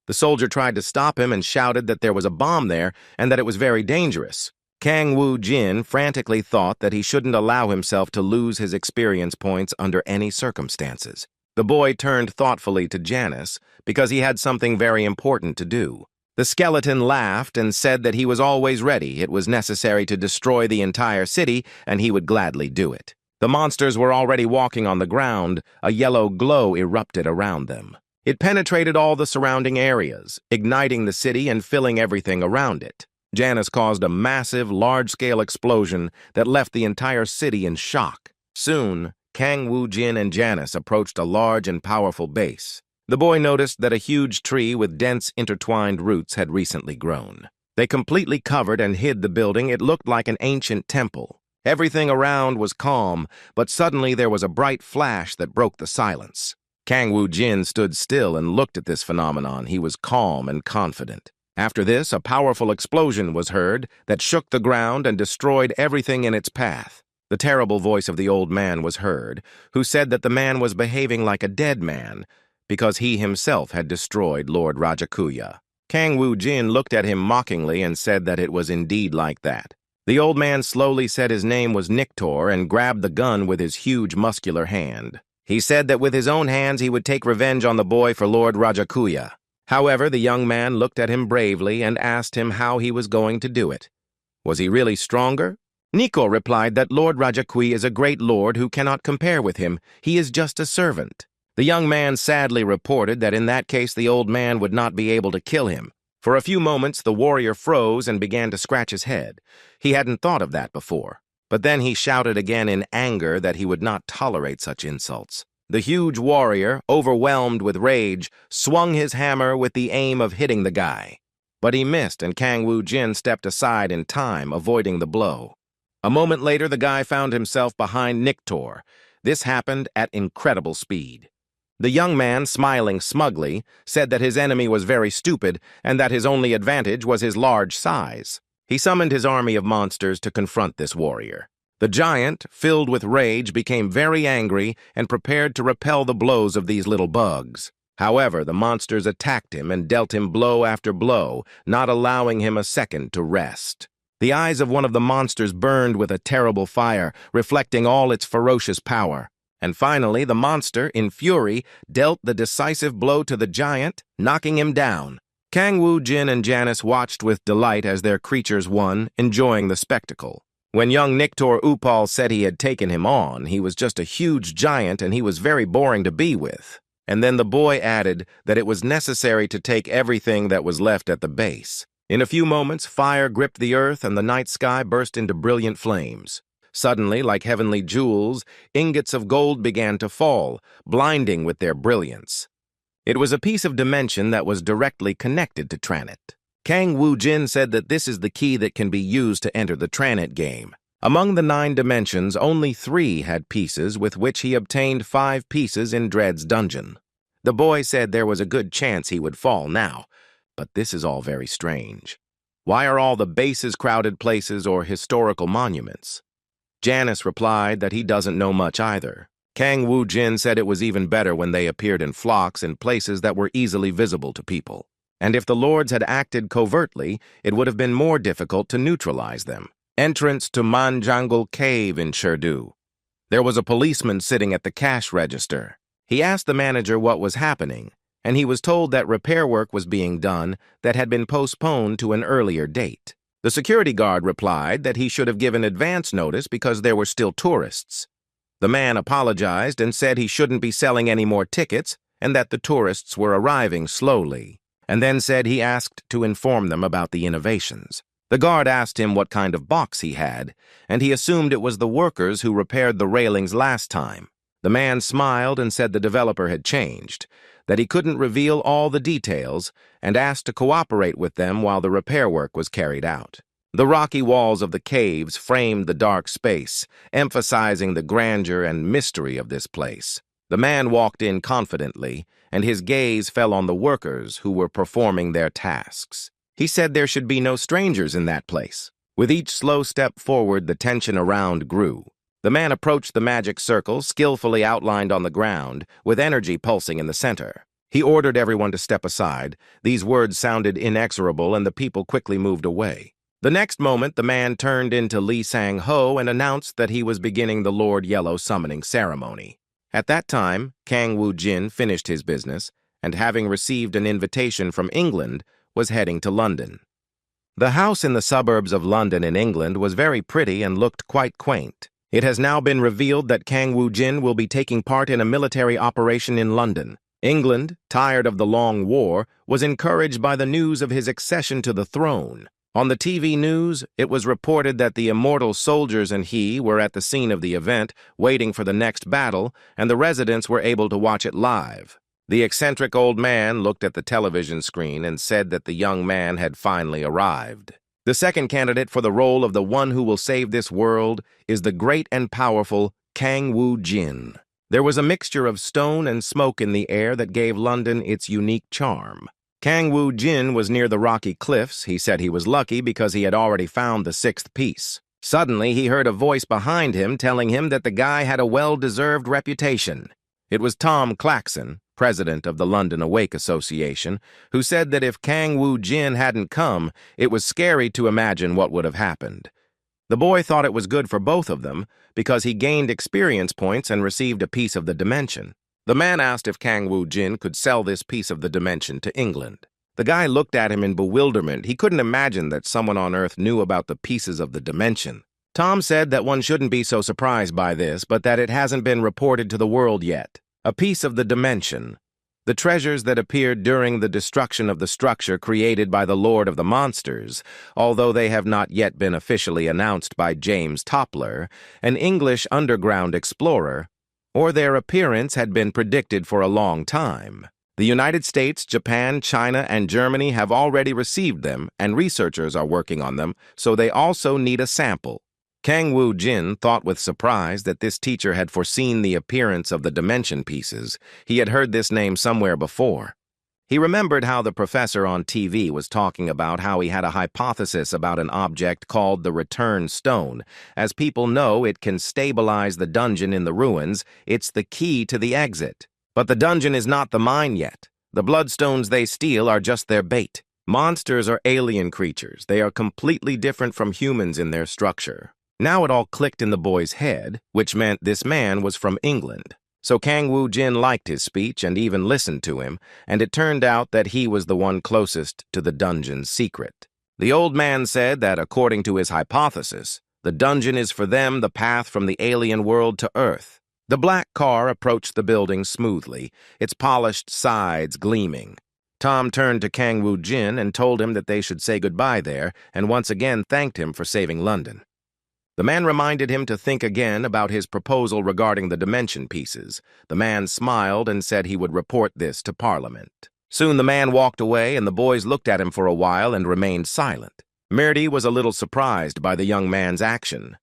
The soldier tried to stop him and shouted that there was a bomb there and that it was very dangerous. Kang Woo-jin frantically thought that he shouldn't allow himself to lose his experience points under any circumstances. The boy turned thoughtfully to Janice because he had something very important to do. The skeleton laughed and said that he was always ready. It was necessary to destroy the entire city, and he would gladly do it. The monsters were already walking on the ground. A yellow glow erupted around them. It penetrated all the surrounding areas, igniting the city and filling everything around it. Janice caused a massive, large-scale explosion that left the entire city in shock. Soon, Kang Woo-jin and Janice approached a large and powerful base. The boy noticed that a huge tree with dense, intertwined roots had recently grown. They completely covered and hid the building. It looked like an ancient temple. Everything around was calm, but suddenly there was a bright flash that broke the silence. Kang Woo-jin stood still and looked at this phenomenon. He was calm and confident. After this, a powerful explosion was heard that shook the ground and destroyed everything in its path. The terrible voice of the old man was heard, who said that the man was behaving like a dead man because he himself had destroyed Lord Rajakuya. Kang Woo-jin looked at him mockingly and said that it was indeed like that. The old man slowly said his name was Nictor and grabbed the gun with his huge muscular hand. He said that with his own hands he would take revenge on the boy for Lord Rajakuya. However, the young man looked at him bravely and asked him how he was going to do it. Was he really stronger? Nico replied that Lord Rajakui is a great lord who cannot compare with him. He is just a servant. The young man sadly reported that in that case the old man would not be able to kill him. For a few moments the warrior froze and began to scratch his head. He hadn't thought of that before. But then he shouted again in anger that he would not tolerate such insults. The huge warrior, overwhelmed with rage, swung his hammer with the aim of hitting the guy. But he missed and Kang Woo-jin stepped aside in time, avoiding the blow. A moment later, the guy found himself behind Nictor. This happened at incredible speed. The young man, smiling smugly, said that his enemy was very stupid and that his only advantage was his large size. He summoned his army of monsters to confront this warrior. The giant, filled with rage, became very angry and prepared to repel the blows of these little bugs. However, the monsters attacked him and dealt him blow after blow, not allowing him a second to rest. The eyes of one of the monsters burned with a terrible fire, reflecting all its ferocious power. And finally, the monster, in fury, dealt the decisive blow to the giant, knocking him down. Kang Woo-jin and Janice watched with delight as their creatures won, enjoying the spectacle. When young Nictor Upal said he had taken him on, he was just a huge giant and he was very boring to be with. And then the boy added that it was necessary to take everything that was left at the base. In a few moments, fire gripped the earth and the night sky burst into brilliant flames. Suddenly, like heavenly jewels, ingots of gold began to fall, blinding with their brilliance. It was a piece of dimension that was directly connected to Tranit. Kang Woo-jin said that this is the key that can be used to enter the Tranit game. Among the 9 dimensions, only 3 had pieces with which he obtained 5 pieces in Dread's dungeon. The boy said there was a good chance he would fall now, but this is all very strange. Why are all the bases crowded places or historical monuments? Janice replied that he doesn't know much either. Kang Woo-jin said it was even better when they appeared in flocks in places that were easily visible to people. And if the lords had acted covertly, it would have been more difficult to neutralize them. Entrance to Manjangul Cave in Chengdu. There was a policeman sitting at the cash register. He asked the manager what was happening, and he was told that repair work was being done that had been postponed to an earlier date. The security guard replied that he should have given advance notice because there were still tourists. The man apologized and said he shouldn't be selling any more tickets and that the tourists were arriving slowly, and then said he asked to inform them about the innovations. The guard asked him what kind of box he had, and he assumed it was the workers who repaired the railings last time. The man smiled and said the developer had changed, that he couldn't reveal all the details, and asked to cooperate with them while the repair work was carried out. The rocky walls of the caves framed the dark space, emphasizing the grandeur and mystery of this place. The man walked in confidently, and his gaze fell on the workers who were performing their tasks. He said there should be no strangers in that place. With each slow step forward, the tension around grew. The man approached the magic circle, skillfully outlined on the ground, with energy pulsing in the center. He ordered everyone to step aside. These words sounded inexorable, and the people quickly moved away. The next moment, the man turned into Lee Sang-ho and announced that he was beginning the Lord Yellow summoning ceremony. At that time, Kang Woo-jin finished his business, and having received an invitation from England, was heading to London. The house in the suburbs of London in England was very pretty and looked quite quaint. It has now been revealed that Kang Woo-jin will be taking part in a military operation in London. England, tired of the long war, was encouraged by the news of his accession to the throne. On the TV news, it was reported that the immortal soldiers and he were at the scene of the event, waiting for the next battle, and the residents were able to watch it live. The eccentric old man looked at the television screen and said that the young man had finally arrived. The second candidate for the role of the one who will save this world is the great and powerful Kang Woo-jin. There was a mixture of stone and smoke in the air that gave London its unique charm. Kang Woo-jin was near the rocky cliffs. He said he was lucky because he had already found the sixth piece. Suddenly, he heard a voice behind him telling him that the guy had a well-deserved reputation. It was Tom Claxon, president of the London Awake Association, who said that if Kang Woo-jin hadn't come, it was scary to imagine what would have happened. The boy thought it was good for both of them because he gained experience points and received a piece of the dimension. The man asked if Kang Woo-jin could sell this piece of the dimension to England. The guy looked at him in bewilderment. He couldn't imagine that someone on Earth knew about the pieces of the dimension. Tom said that one shouldn't be so surprised by this, but that it hasn't been reported to the world yet. A piece of the dimension. The treasures that appeared during the destruction of the structure created by the Lord of the Monsters, although they have not yet been officially announced by James Toppler, an English underground explorer, or their appearance had been predicted for a long time. The United States, Japan, China, and Germany have already received them, and researchers are working on them, so they also need a sample. Kang Woo-jin thought with surprise that this teacher had foreseen the appearance of the dimension pieces. He had heard this name somewhere before. He remembered how the professor on TV was talking about how he had a hypothesis about an object called the Return Stone. As people know, it can stabilize the dungeon in the ruins. It's the key to the exit. But the dungeon is not the mine yet. The bloodstones they steal are just their bait. Monsters are alien creatures. They are completely different from humans in their structure. Now it all clicked in the boy's head, which meant this man was from England. So Kang Woo-jin liked his speech and even listened to him, and it turned out that he was the one closest to the dungeon's secret. The old man said that, according to his hypothesis, the dungeon is for them the path from the alien world to Earth. The black car approached the building smoothly, its polished sides gleaming. Tom turned to Kang Woo-jin and told him that they should say goodbye there, and once again thanked him for saving London. The man reminded him to think again about his proposal regarding the dimension pieces. The man smiled and said he would report this to Parliament. Soon the man walked away, and the boys looked at him for a while and remained silent. Myrti was a little surprised by the young man's action.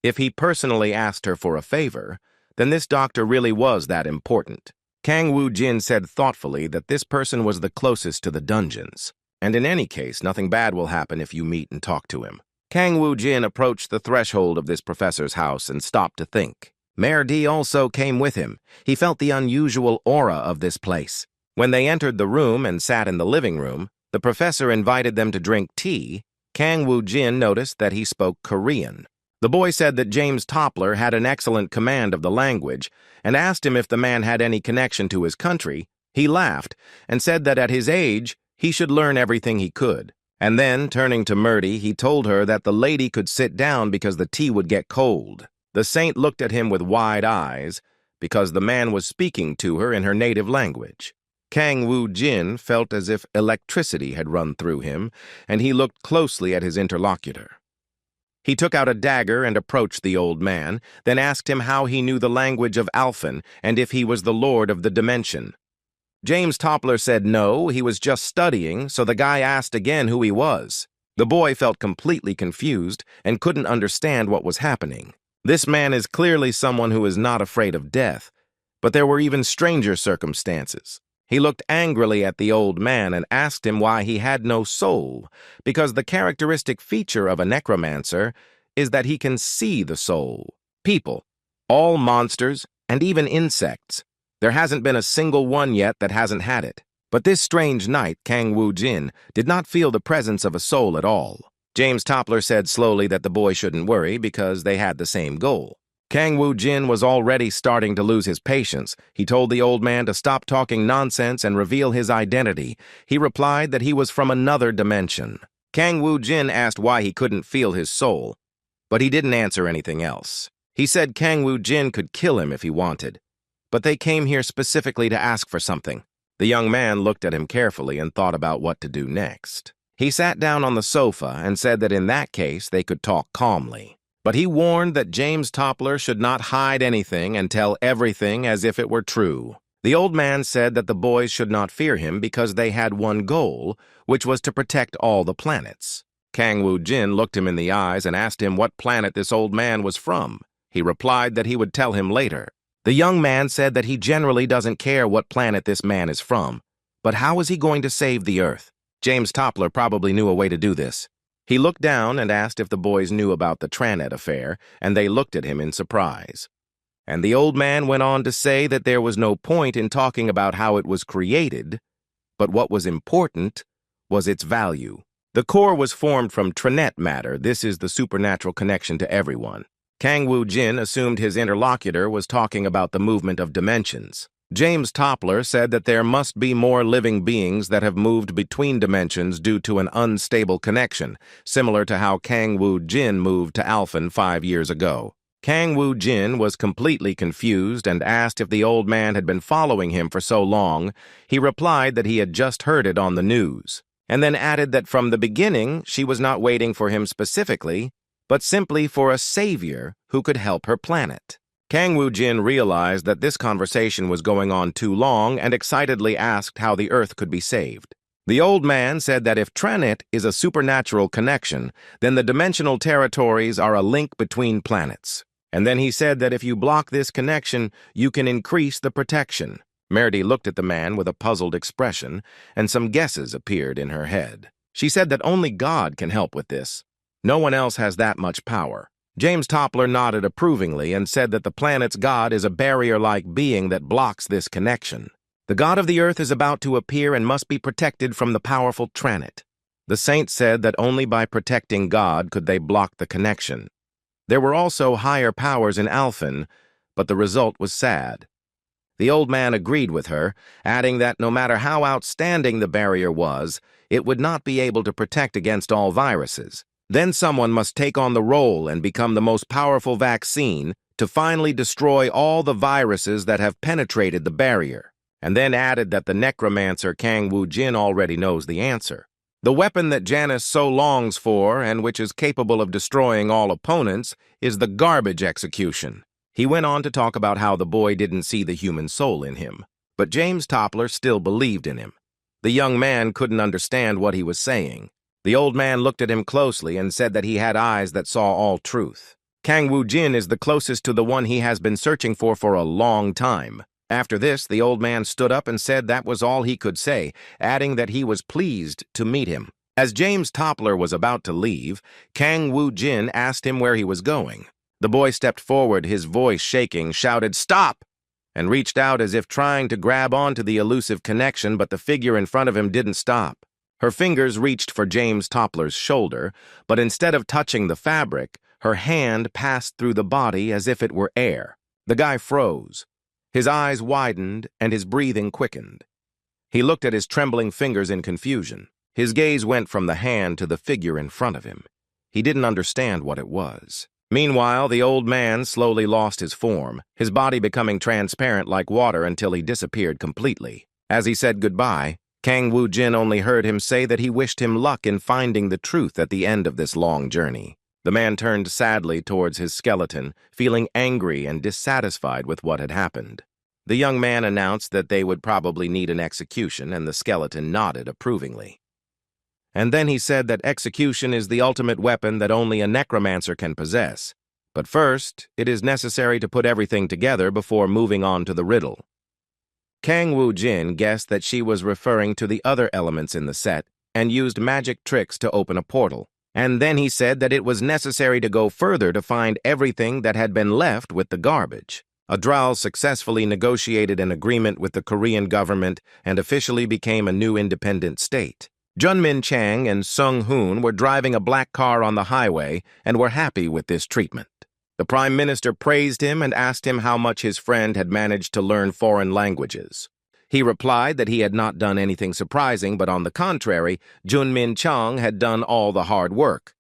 If he personally asked her for a favor, then this doctor really was that important. Kang Woo-jin said thoughtfully that this person was the closest to the dungeons, and in any case, nothing bad will happen if you meet and talk to him. Kang Woo-jin approached the threshold of this professor's house and stopped to think. Myrti also came with him. He felt the unusual aura of this place. When they entered the room and sat in the living room, the professor invited them to drink tea. Kang Woo-jin noticed that he spoke Korean. The boy said that James Toppler had an excellent command of the language and asked him if the man had any connection to his country. He laughed and said that at his age, he should learn everything he could. And then, turning to Myrti, he told her that the lady could sit down because the tea would get cold. The saint looked at him with wide eyes because the man was speaking to her in her native language. Kang Woo-jin felt as if electricity had run through him, and he looked closely at his interlocutor. He took out a dagger and approached the old man, then asked him how he knew the language of Alphan and if he was the lord of the dimension. James Toppler said no, he was just studying, so the guy asked again who he was. The boy felt completely confused and couldn't understand what was happening. This man is clearly someone who is not afraid of death, but there were even stranger circumstances. He looked angrily at the old man and asked him why he had no soul, because the characteristic feature of a necromancer is that he can see the soul. People, all monsters, and even insects. There hasn't been a single one yet that hasn't had it. But this strange night, Kang Woo-jin did not feel the presence of a soul at all. James Toppler said slowly that the boy shouldn't worry because they had the same goal. Kang Woo-jin was already starting to lose his patience. He told the old man to stop talking nonsense and reveal his identity. He replied that he was from another dimension. Kang Woo-jin asked why he couldn't feel his soul, but he didn't answer anything else. He said Kang Woo-jin could kill him if he wanted, but they came here specifically to ask for something. The young man looked at him carefully and thought about what to do next. He sat down on the sofa and said that in that case they could talk calmly. But he warned that James Toppler should not hide anything and tell everything as if it were true. The old man said that the boys should not fear him because they had one goal, which was to protect all the planets. Kang Woo-jin looked him in the eyes and asked him what planet this old man was from. He replied that he would tell him later. The young man said that he generally doesn't care what planet this man is from, But how was he going to save the Earth? James Toppler probably knew a way to do this. He looked down and asked if the boys knew about the Tranet affair, and they looked at him in surprise. And the old man went on to say that there was no point in talking about how it was created, but what was important was its value. The core was formed from Tranet matter. This is the supernatural connection to everyone. Kang Woo-jin assumed his interlocutor was talking about the movement of dimensions. James Toppler said that there must be more living beings that have moved between dimensions due to an unstable connection, similar to how Kang Woo-jin moved to Alphen 5 years ago. Kang Woo-jin was completely confused and asked if the old man had been following him for so long. He replied that he had just heard it on the news, and then added that from the beginning she was not waiting for him specifically, but simply for a savior who could help her planet. Kang Woo-jin realized that this conversation was going on too long and excitedly asked how the Earth could be saved. The old man said that if Tranet is a supernatural connection, then the dimensional territories are a link between planets. And then he said that if you block this connection, you can increase the protection. Merdy looked at the man with a puzzled expression, and some guesses appeared in her head. She said that only God can help with this. No one else has that much power. James Toppler nodded approvingly and said that the planet's god is a barrier-like being that blocks this connection. The god of the earth is about to appear and must be protected from the powerful Tranet. The saints said that only by protecting God could they block the connection. There were also higher powers in Alphen, but the result was sad. The old man agreed with her, adding that no matter how outstanding the barrier was, it would not be able to protect against all viruses. Then someone must take on the role and become the most powerful vaccine to finally destroy all the viruses that have penetrated the barrier, and then added that the Necromancer Kang Woo-jin already knows the answer. The weapon that Janice so longs for, and which is capable of destroying all opponents, is the garbage execution. He went on to talk about how the boy didn't see the human soul in him, but James Toppler still believed in him. The young man couldn't understand what he was saying. The old man looked at him closely and said that he had eyes that saw all truth. Kang Woo-jin is the closest to the one he has been searching for a long time. After this, the old man stood up and said that was all he could say, adding that he was pleased to meet him. As James Toppler was about to leave, Kang Woo-jin asked him where he was going. The boy stepped forward, his voice shaking, shouted, "Stop!" and reached out as if trying to grab onto the elusive connection, but the figure in front of him didn't stop. Her fingers reached for James Toppler's shoulder, but instead of touching the fabric, her hand passed through the body as if it were air. The guy froze. His eyes widened and his breathing quickened. He looked at his trembling fingers in confusion. His gaze went from the hand to the figure in front of him. He didn't understand what it was. Meanwhile, the old man slowly lost his form, his body becoming transparent like water until he disappeared completely. As he said goodbye, Kang Woo-jin only heard him say that he wished him luck in finding the truth at the end of this long journey. The man turned sadly towards his skeleton, feeling angry and dissatisfied with what had happened. The young man announced that they would probably need an execution, and the skeleton nodded approvingly. And then he said that execution is the ultimate weapon that only a necromancer can possess. But first, it is necessary to put everything together before moving on to the riddle. Kang Woo-jin guessed that she was referring to the other elements in the set and used magic tricks to open a portal. And then he said that it was necessary to go further to find everything that had been left with the garbage. Adral successfully negotiated an agreement with the Korean government and officially became a new independent state. Junmin Chang and Sung Hoon were driving a black car on the highway and were happy with this treatment. The Prime Minister praised him and asked him how much his friend had managed to learn foreign languages. He replied that he had not done anything surprising, but on the contrary, Junmin Chang had done all the hard work.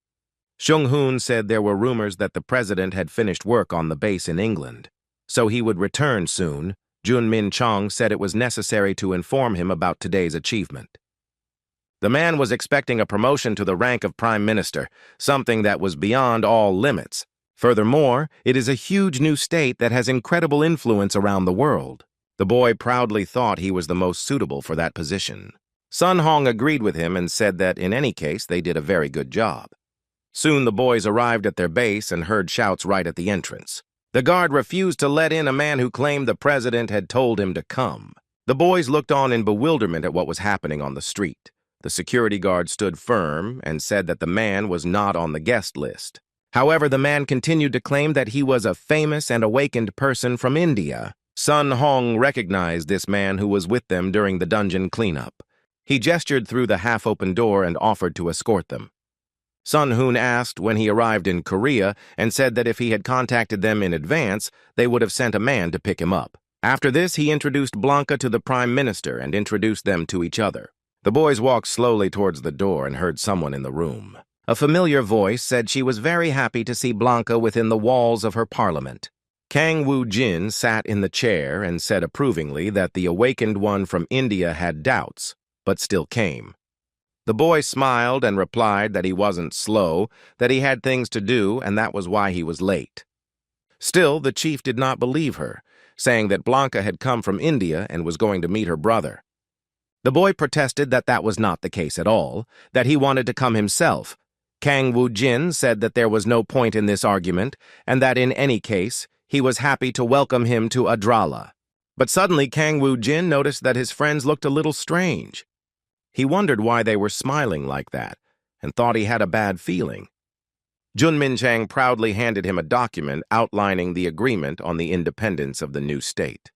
Sung Hoon said there were rumors that the president had finished work on the base in England, so he would return soon. Junmin Chang said it was necessary to inform him about today's achievement. The man was expecting a promotion to the rank of Prime Minister, something that was beyond all limits. Furthermore, it is a huge new state that has incredible influence around the world. The boy proudly thought he was the most suitable for that position. Sun Hong agreed with him and said that in any case they did a very good job. Soon the boys arrived at their base and heard shouts right at the entrance. The guard refused to let in a man who claimed the president had told him to come. The boys looked on in bewilderment at what was happening on the street. The security guard stood firm and said that the man was not on the guest list. However, the man continued to claim that he was a famous and awakened person from India. Sun Hong recognized this man who was with them during the dungeon cleanup. He gestured through the half-open door and offered to escort them. Sun Hoon asked when he arrived in Korea and said that if he had contacted them in advance, they would have sent a man to pick him up. After this, he introduced Blanca to the Prime Minister and introduced them to each other. The boys walked slowly towards the door and heard someone in the room. A familiar voice said she was very happy to see Blanca within the walls of her parliament. Kang Woo-jin sat in the chair and said approvingly that the awakened one from India had doubts, but still came. The boy smiled and replied that he wasn't slow, that he had things to do, and that was why he was late. Still, the chief did not believe her, saying that Blanca had come from India and was going to meet her brother. The boy protested that that was not the case at all, that he wanted to come himself. Kang Woo-jin said that there was no point in this argument, and that in any case, he was happy to welcome him to Adrala. But suddenly Kang Woo-jin noticed that his friends looked a little strange. He wondered why they were smiling like that, and thought he had a bad feeling. Jun Min-chang proudly handed him a document outlining the agreement on the independence of the new state.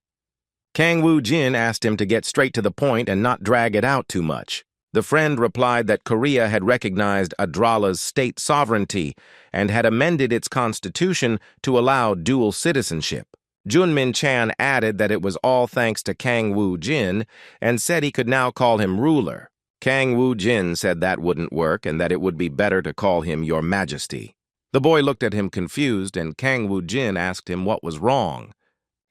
Kang Woo-jin asked him to get straight to the point and not drag it out too much. The friend replied that Korea had recognized Adrala's state sovereignty and had amended its constitution to allow dual citizenship. Jun Min-chan added that it was all thanks to Kang Woo-jin and said he could now call him ruler. Kang Woo-jin said that wouldn't work and that it would be better to call him Your Majesty. The boy looked at him confused and Kang Woo-jin asked him what was wrong.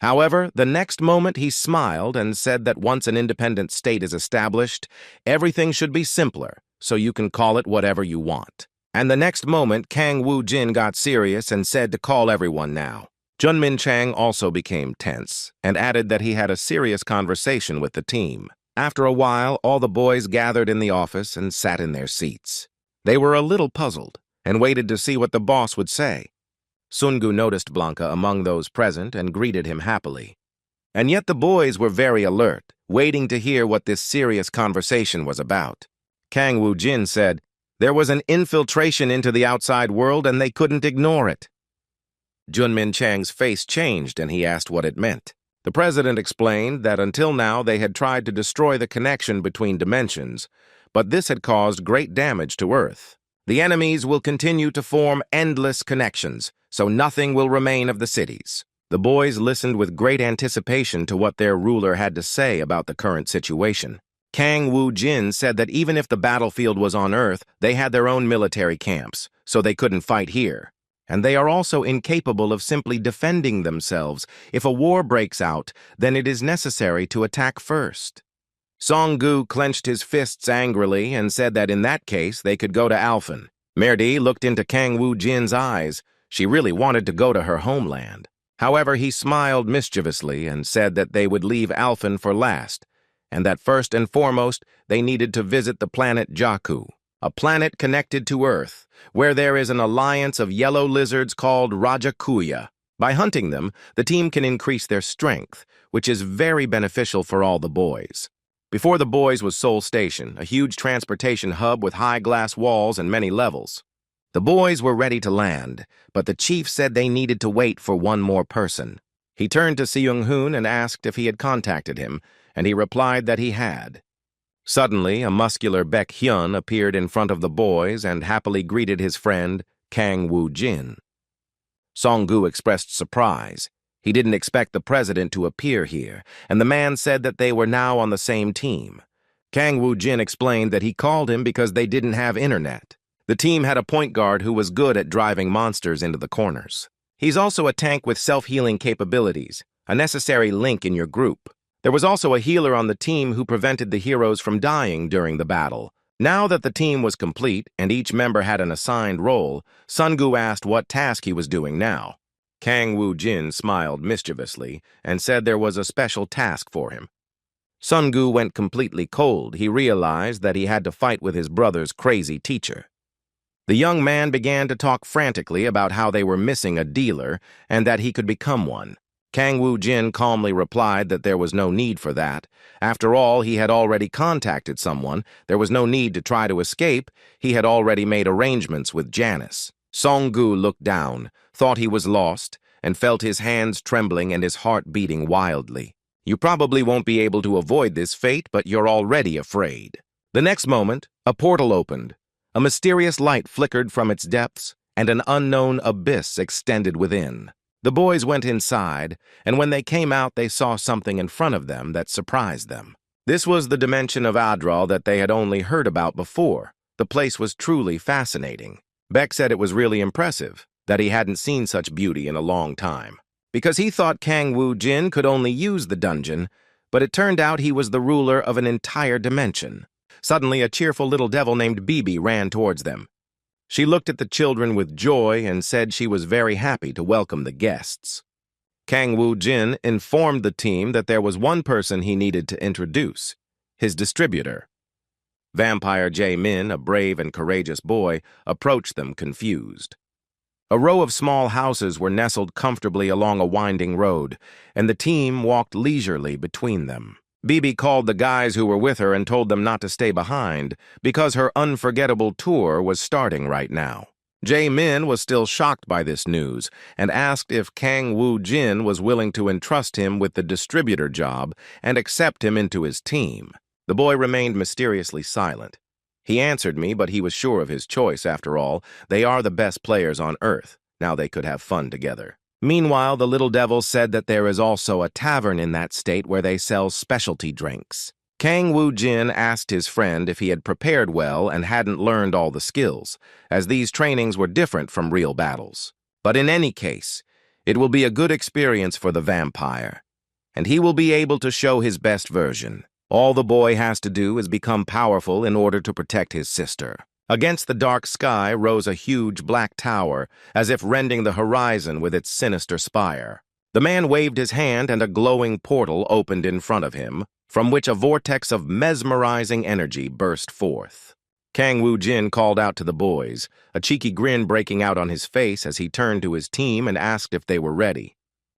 However, the next moment he smiled and said that once an independent state is established, everything should be simpler, so you can call it whatever you want. And the next moment, Kang Woo-jin got serious and said to call everyone now. Jun Min-chang also became tense and added that he had a serious conversation with the team. After a while, all the boys gathered in the office and sat in their seats. They were a little puzzled and waited to see what the boss would say. Sungu noticed Blanca among those present and greeted him happily. And yet the boys were very alert, waiting to hear what this serious conversation was about. Kang Woo-jin said, there was an infiltration into the outside world and they couldn't ignore it. Jun Min-chang's face changed and he asked what it meant. The president explained that until now they had tried to destroy the connection between dimensions, but this had caused great damage to Earth. The enemies will continue to form endless connections, so nothing will remain of the cities. The boys listened with great anticipation to what their ruler had to say about the current situation. Kang Woo-jin said that even if the battlefield was on Earth, they had their own military camps, so they couldn't fight here. And they are also incapable of simply defending themselves. If a war breaks out, then it is necessary to attack first. Song-gu clenched his fists angrily and said that in that case they could go to Alphen. Merdi looked into Kang Woo-jin's eyes. She really wanted to go to her homeland. However, he smiled mischievously and said that they would leave Alphen for last, and that first and foremost they needed to visit the planet Jakku, a planet connected to Earth, where there is an alliance of yellow lizards called Rajakuya. By hunting them, the team can increase their strength, which is very beneficial for all the boys. Before the boys was Seoul Station, a huge transportation hub with high glass walls and many levels. The boys were ready to land, but the chief said they needed to wait for one more person. He turned to Seung-hoon and asked if he had contacted him, and he replied that he had. Suddenly, a muscular Baek-hyun appeared in front of the boys and happily greeted his friend, Kang Woo-jin. Song-gu expressed surprise. He didn't expect the president to appear here, and the man said that they were now on the same team. Kang Woo-jin explained that he called him because they didn't have internet. The team had a point guard who was good at driving monsters into the corners. He's also a tank with self-healing capabilities, a necessary link in your group. There was also a healer on the team who prevented the heroes from dying during the battle. Now that the team was complete and each member had an assigned role, Sun-gu asked what task he was doing now. Kang Woo-jin smiled mischievously and said there was a special task for him. Sun-gu went completely cold. He realized that he had to fight with his brother's crazy teacher. The young man began to talk frantically about how they were missing a dealer and that he could become one. Kang Woo-jin calmly replied that there was no need for that. After all, he had already contacted someone. There was no need to try to escape. He had already made arrangements with Janice. Song-gu looked down, thought he was lost, and felt his hands trembling and his heart beating wildly. You probably won't be able to avoid this fate, but you're already afraid. The next moment, a portal opened. A mysterious light flickered from its depths, and an unknown abyss extended within. The boys went inside, and when they came out, they saw something in front of them that surprised them. This was the dimension of Adral that they had only heard about before. The place was truly fascinating. Beck said it was really impressive, that he hadn't seen such beauty in a long time. Because he thought Kang Woo-jin could only use the dungeon, but it turned out he was the ruler of an entire dimension. Suddenly, a cheerful little devil named Bibi ran towards them. She looked at the children with joy and said she was very happy to welcome the guests. Kang Woo-jin informed the team that there was one person he needed to introduce, his distributor. Vampire Jae-min, a brave and courageous boy, approached them confused. A row of small houses were nestled comfortably along a winding road, and the team walked leisurely between them. Bibi called the guys who were with her and told them not to stay behind because her unforgettable tour was starting right now. Jae-min was still shocked by this news and asked if Kang Woo-jin was willing to entrust him with the distributor job and accept him into his team. The boy remained mysteriously silent. He answered me, but he was sure of his choice after all. They are the best players on Earth. Now they could have fun together. Meanwhile, the little devil said that there is also a tavern in that state where they sell specialty drinks. Kang Woo-jin asked his friend if he had prepared well and hadn't learned all the skills, as these trainings were different from real battles. But in any case, it will be a good experience for the vampire, and he will be able to show his best version. All the boy has to do is become powerful in order to protect his sister. Against the dark sky rose a huge black tower, as if rending the horizon with its sinister spire. The man waved his hand and a glowing portal opened in front of him, from which a vortex of mesmerizing energy burst forth. Kang Woo-jin called out to the boys, a cheeky grin breaking out on his face as he turned to his team and asked if they were ready.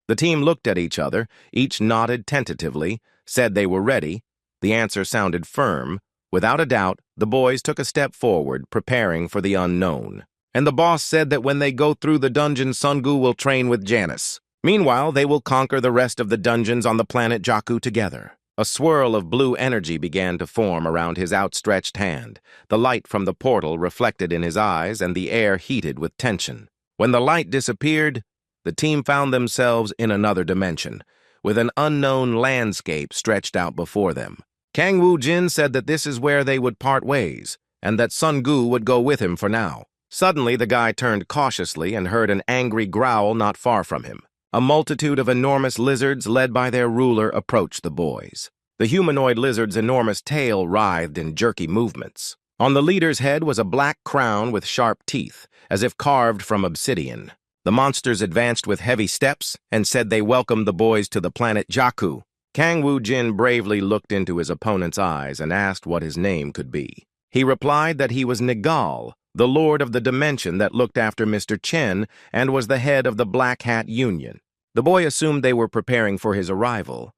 The team looked at each other, each nodded tentatively, said they were ready. The answer sounded firm. Without a doubt, the boys took a step forward, preparing for the unknown. And the boss said that when they go through the dungeon, Sung-gu will train with Janice. Meanwhile, they will conquer the rest of the dungeons on the planet Jakku together. A swirl of blue energy began to form around his outstretched hand. The light from the portal reflected in his eyes, and the air heated with tension. When the light disappeared, the team found themselves in another dimension, with an unknown landscape stretched out before them. Kang Woo-jin said that this is where they would part ways, and that Sung-gu would go with him for now. Suddenly, the guy turned cautiously and heard an angry growl not far from him. A multitude of enormous lizards, led by their ruler, approached the boys. The humanoid lizard's enormous tail writhed in jerky movements. On the leader's head was a black crown with sharp teeth, as if carved from obsidian. The monsters advanced with heavy steps and said they welcomed the boys to the planet Jakku. Kang Woo-jin bravely looked into his opponent's eyes and asked what his name could be. He replied that he was Nagal, the lord of the dimension that looked after Mr. Chen and was the head of the Black Hat Union. The boy assumed they were preparing for his arrival.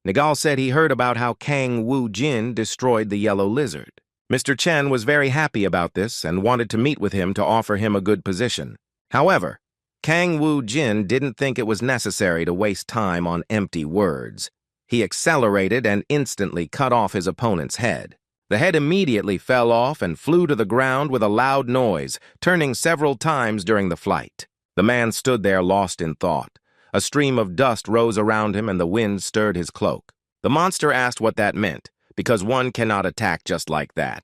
Nagal said he heard about how Kang Woo-jin destroyed the yellow lizard. Mr. Chen was very happy about this and wanted to meet with him to offer him a good position. However, Kang Woo-jin didn't think it was necessary to waste time on empty words. He accelerated and instantly cut off his opponent's head. The head immediately fell off and flew to the ground with a loud noise, turning several times during the flight. The man stood there lost in thought. A stream of dust rose around him and the wind stirred his cloak. The monster asked what that meant, because one cannot attack just like that.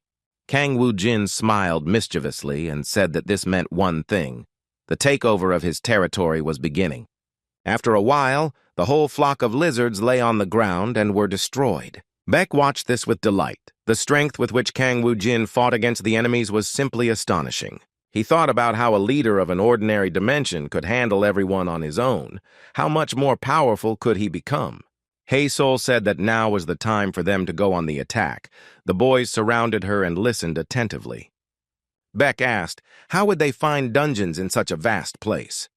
Kang Woo-jin smiled mischievously and said that this meant one thing. The takeover of his territory was beginning. After a while, the whole flock of lizards lay on the ground and were destroyed. Beck watched this with delight. The strength with which Kang Woo-jin fought against the enemies was simply astonishing. He thought about how a leader of an ordinary dimension could handle everyone on his own. How much more powerful could he become? Hae-sol said that now was the time for them to go on the attack. The boys surrounded her and listened attentively. Beck asked, how would they find dungeons in such a vast place?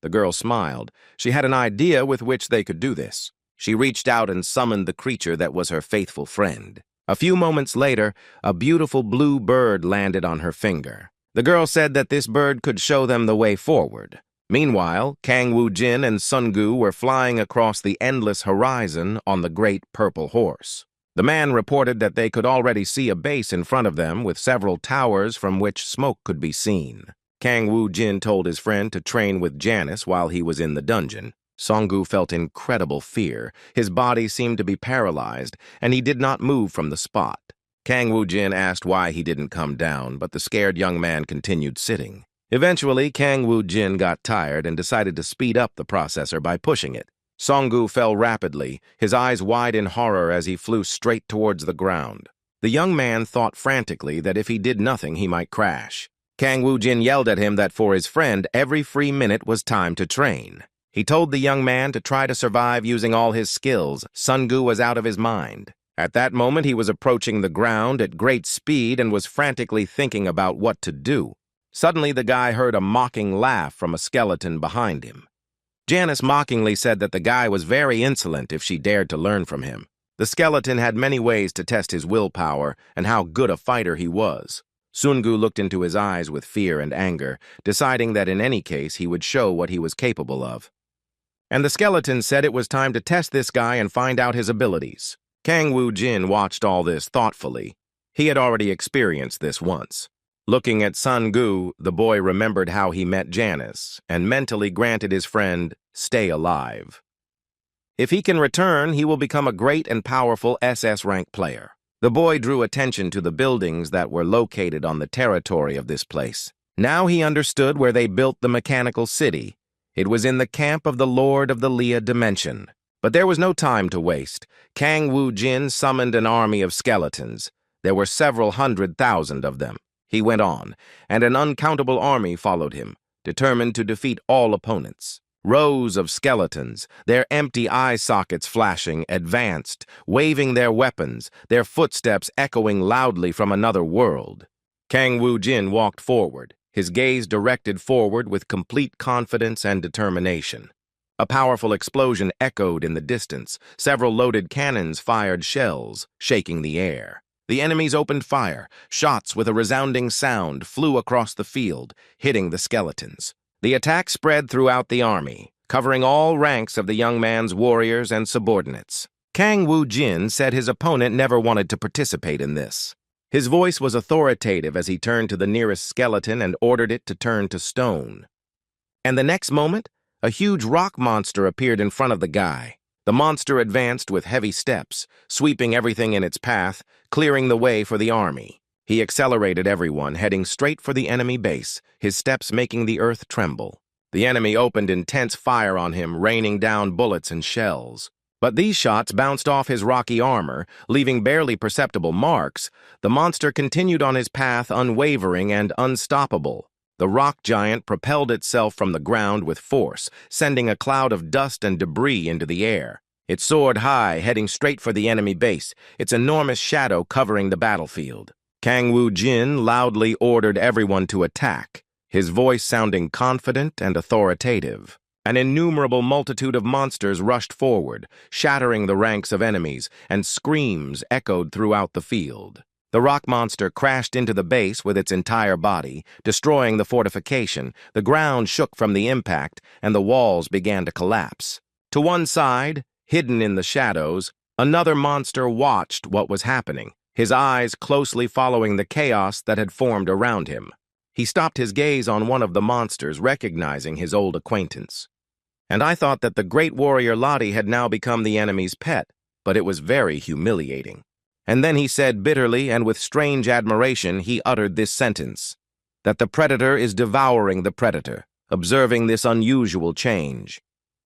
The girl smiled. She had an idea with which they could do this. She reached out and summoned the creature that was her faithful friend. A few moments later, a beautiful blue bird landed on her finger. The girl said that this bird could show them the way forward. Meanwhile, Kang Woo-jin and Sun-gu were flying across the endless horizon on the great purple horse. The man reported that they could already see a base in front of them with several towers from which smoke could be seen. Kang Woo-jin told his friend to train with Janice while he was in the dungeon. Sun-gu felt incredible fear. His body seemed to be paralyzed, and he did not move from the spot. Kang Woo-jin asked why he didn't come down, but the scared young man continued sitting. Eventually, Kang Woo-jin got tired and decided to speed up the processor by pushing it. Sun-gu fell rapidly, his eyes wide in horror as he flew straight towards the ground. The young man thought frantically that if he did nothing, he might crash. Kang Woo-jin yelled at him that for his friend, every free minute was time to train. He told the young man to try to survive using all his skills. Sun-gu was out of his mind. At that moment, he was approaching the ground at great speed and was frantically thinking about what to do. Suddenly, the guy heard a mocking laugh from a skeleton behind him. Janice mockingly said that the guy was very insolent if she dared to learn from him. The skeleton had many ways to test his willpower and how good a fighter he was. Sun-gu looked into his eyes with fear and anger, deciding that in any case he would show what he was capable of. And the skeleton said it was time to test this guy and find out his abilities. Kang Woo-jin watched all this thoughtfully. He had already experienced this once. Looking at Sun-gu, the boy remembered how he met Janice and mentally granted his friend, "Stay alive." If he can return, he will become a great and powerful SS rank player. The boy drew attention to the buildings that were located on the territory of this place. Now he understood where they built the mechanical city. It was in the camp of the Lord of the Leah Dimension. But there was no time to waste. Kang Woo-jin summoned an army of skeletons. There were several 100,000 of them. He went on, and an uncountable army followed him, determined to defeat all opponents. Rows of skeletons, their empty eye sockets flashing, advanced, waving their weapons, their footsteps echoing loudly from another world. Kang Woo-jin walked forward, his gaze directed forward with complete confidence and determination. A powerful explosion echoed in the distance. Several loaded cannons fired shells, shaking the air. The enemies opened fire. Shots with a resounding sound flew across the field, hitting the skeletons. The attack spread throughout the army, covering all ranks of the young man's warriors and subordinates. Kang Woo-jin said his opponent never wanted to participate in this. His voice was authoritative as he turned to the nearest skeleton and ordered it to turn to stone. And the next moment, a huge rock monster appeared in front of the guy. The monster advanced with heavy steps, sweeping everything in its path, clearing the way for the army. He accelerated everyone, heading straight for the enemy base, his steps making the earth tremble. The enemy opened intense fire on him, raining down bullets and shells. But these shots bounced off his rocky armor, leaving barely perceptible marks. The monster continued on his path, unwavering and unstoppable. The rock giant propelled itself from the ground with force, sending a cloud of dust and debris into the air. It soared high, heading straight for the enemy base, its enormous shadow covering the battlefield. Kang Woo-jin loudly ordered everyone to attack, his voice sounding confident and authoritative. An innumerable multitude of monsters rushed forward, shattering the ranks of enemies, and screams echoed throughout the field. The rock monster crashed into the base with its entire body, destroying the fortification. The ground shook from the impact, and the walls began to collapse. To one side, hidden in the shadows, another monster watched what was happening, his eyes closely following the chaos that had formed around him. He stopped his gaze on one of the monsters, recognizing his old acquaintance. And I thought that the great warrior Lottie had now become the enemy's pet, but it was very humiliating. And then he said bitterly and with strange admiration, he uttered this sentence, that the predator is devouring the predator, observing this unusual change.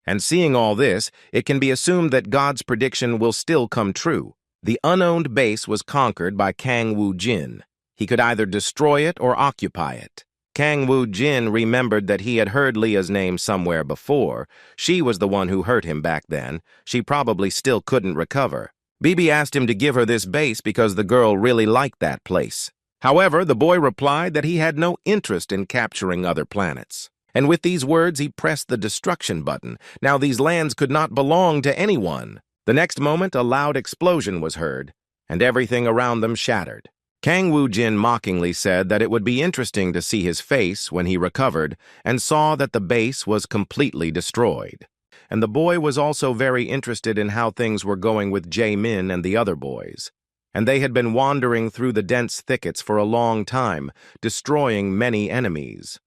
And seeing all this, it can be assumed that God's prediction will still come true. The unowned base was conquered by Kang Woo-jin. He could either destroy it or occupy it. Kang Woo-jin remembered that he had heard Leah's name somewhere before. She was the one who hurt him back then. She probably still couldn't recover. Bibi asked him to give her this base because the girl really liked that place. However, the boy replied that he had no interest in capturing other planets. And with these words, he pressed the destruction button. Now these lands could not belong to anyone. The next moment, a loud explosion was heard, and everything around them shattered. Kang Woo-jin mockingly said that it would be interesting to see his face when he recovered and saw that the base was completely destroyed. And the boy was also very interested in how things were going with Jae-min and the other boys. And they had been wandering through the dense thickets for a long time, destroying many enemies.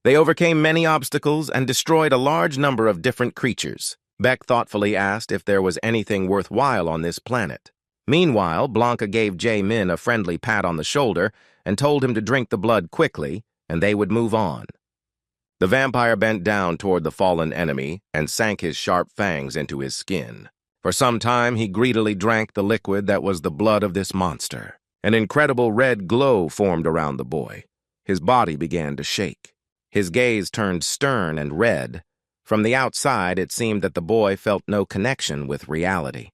They overcame many obstacles and destroyed a large number of different creatures. Beck thoughtfully asked if there was anything worthwhile on this planet. Meanwhile, Blanca gave Jae-min a friendly pat on the shoulder and told him to drink the blood quickly, and they would move on. The vampire bent down toward the fallen enemy and sank his sharp fangs into his skin. For some time, he greedily drank the liquid that was the blood of this monster. An incredible red glow formed around the boy. His body began to shake. His gaze turned stern and red. From the outside, it seemed that the boy felt no connection with reality.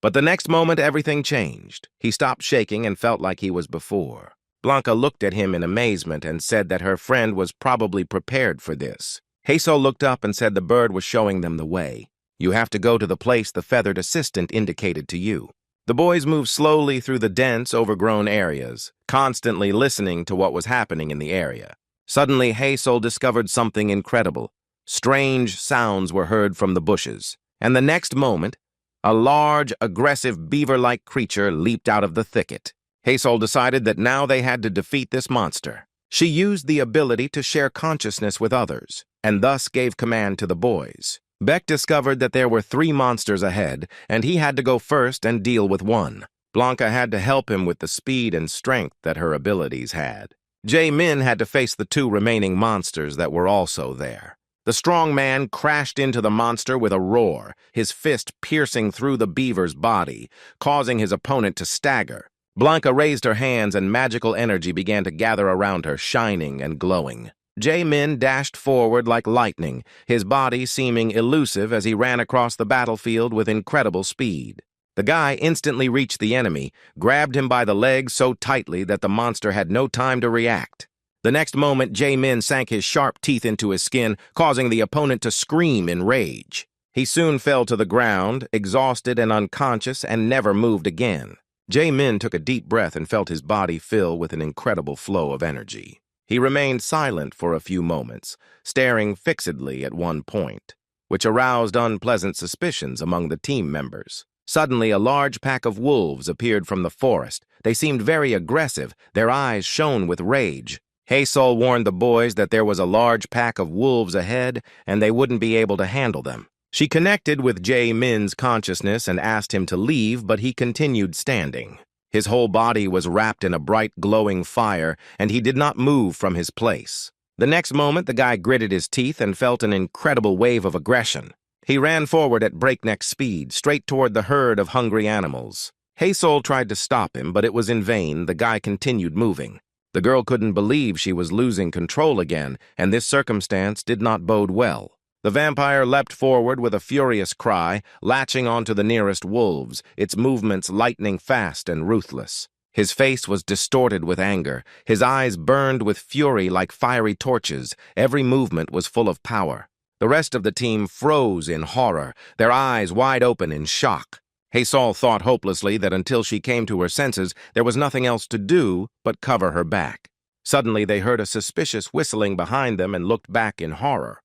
But the next moment, everything changed. He stopped shaking and felt like he was before. Blanca looked at him in amazement and said that her friend was probably prepared for this. Haesol looked up and said the bird was showing them the way. You have to go to the place the feathered assistant indicated to you. The boys moved slowly through the dense, overgrown areas, constantly listening to what was happening in the area. Suddenly, Haesol discovered something incredible. Strange sounds were heard from the bushes, and the next moment, a large, aggressive beaver-like creature leaped out of the thicket. Haesol decided that now they had to defeat this monster. She used the ability to share consciousness with others, and thus gave command to the boys. Beck discovered that there were 3 monsters ahead, and he had to go first and deal with one. Blanca had to help him with the speed and strength that her abilities had. Jae-min had to face the 2 remaining monsters that were also there. The strong man crashed into the monster with a roar, his fist piercing through the beaver's body, causing his opponent to stagger. Blanca raised her hands and magical energy began to gather around her, shining and glowing. Jae-min dashed forward like lightning, his body seeming elusive as he ran across the battlefield with incredible speed. The guy instantly reached the enemy, grabbed him by the legs so tightly that the monster had no time to react. The next moment, Jae-min sank his sharp teeth into his skin, causing the opponent to scream in rage. He soon fell to the ground, exhausted and unconscious, and never moved again. Jae-min took a deep breath and felt his body fill with an incredible flow of energy. He remained silent for a few moments, staring fixedly at one point, which aroused unpleasant suspicions among the team members. Suddenly, a large pack of wolves appeared from the forest. They seemed very aggressive, their eyes shone with rage. Haesol warned the boys that there was a large pack of wolves ahead and they wouldn't be able to handle them. She connected with Jae-min's consciousness and asked him to leave, but he continued standing. His whole body was wrapped in a bright, glowing fire, and he did not move from his place. The next moment, the guy gritted his teeth and felt an incredible wave of aggression. He ran forward at breakneck speed, straight toward the herd of hungry animals. Haesol tried to stop him, but it was in vain. The guy continued moving. The girl couldn't believe she was losing control again, and this circumstance did not bode well. The vampire leapt forward with a furious cry, latching onto the nearest wolves, its movements lightning fast and ruthless. His face was distorted with anger. His eyes burned with fury like fiery torches. Every movement was full of power. The rest of the team froze in horror, their eyes wide open in shock. Haesol thought hopelessly that until she came to her senses, there was nothing else to do but cover her back. Suddenly, they heard a suspicious whistling behind them and looked back in horror.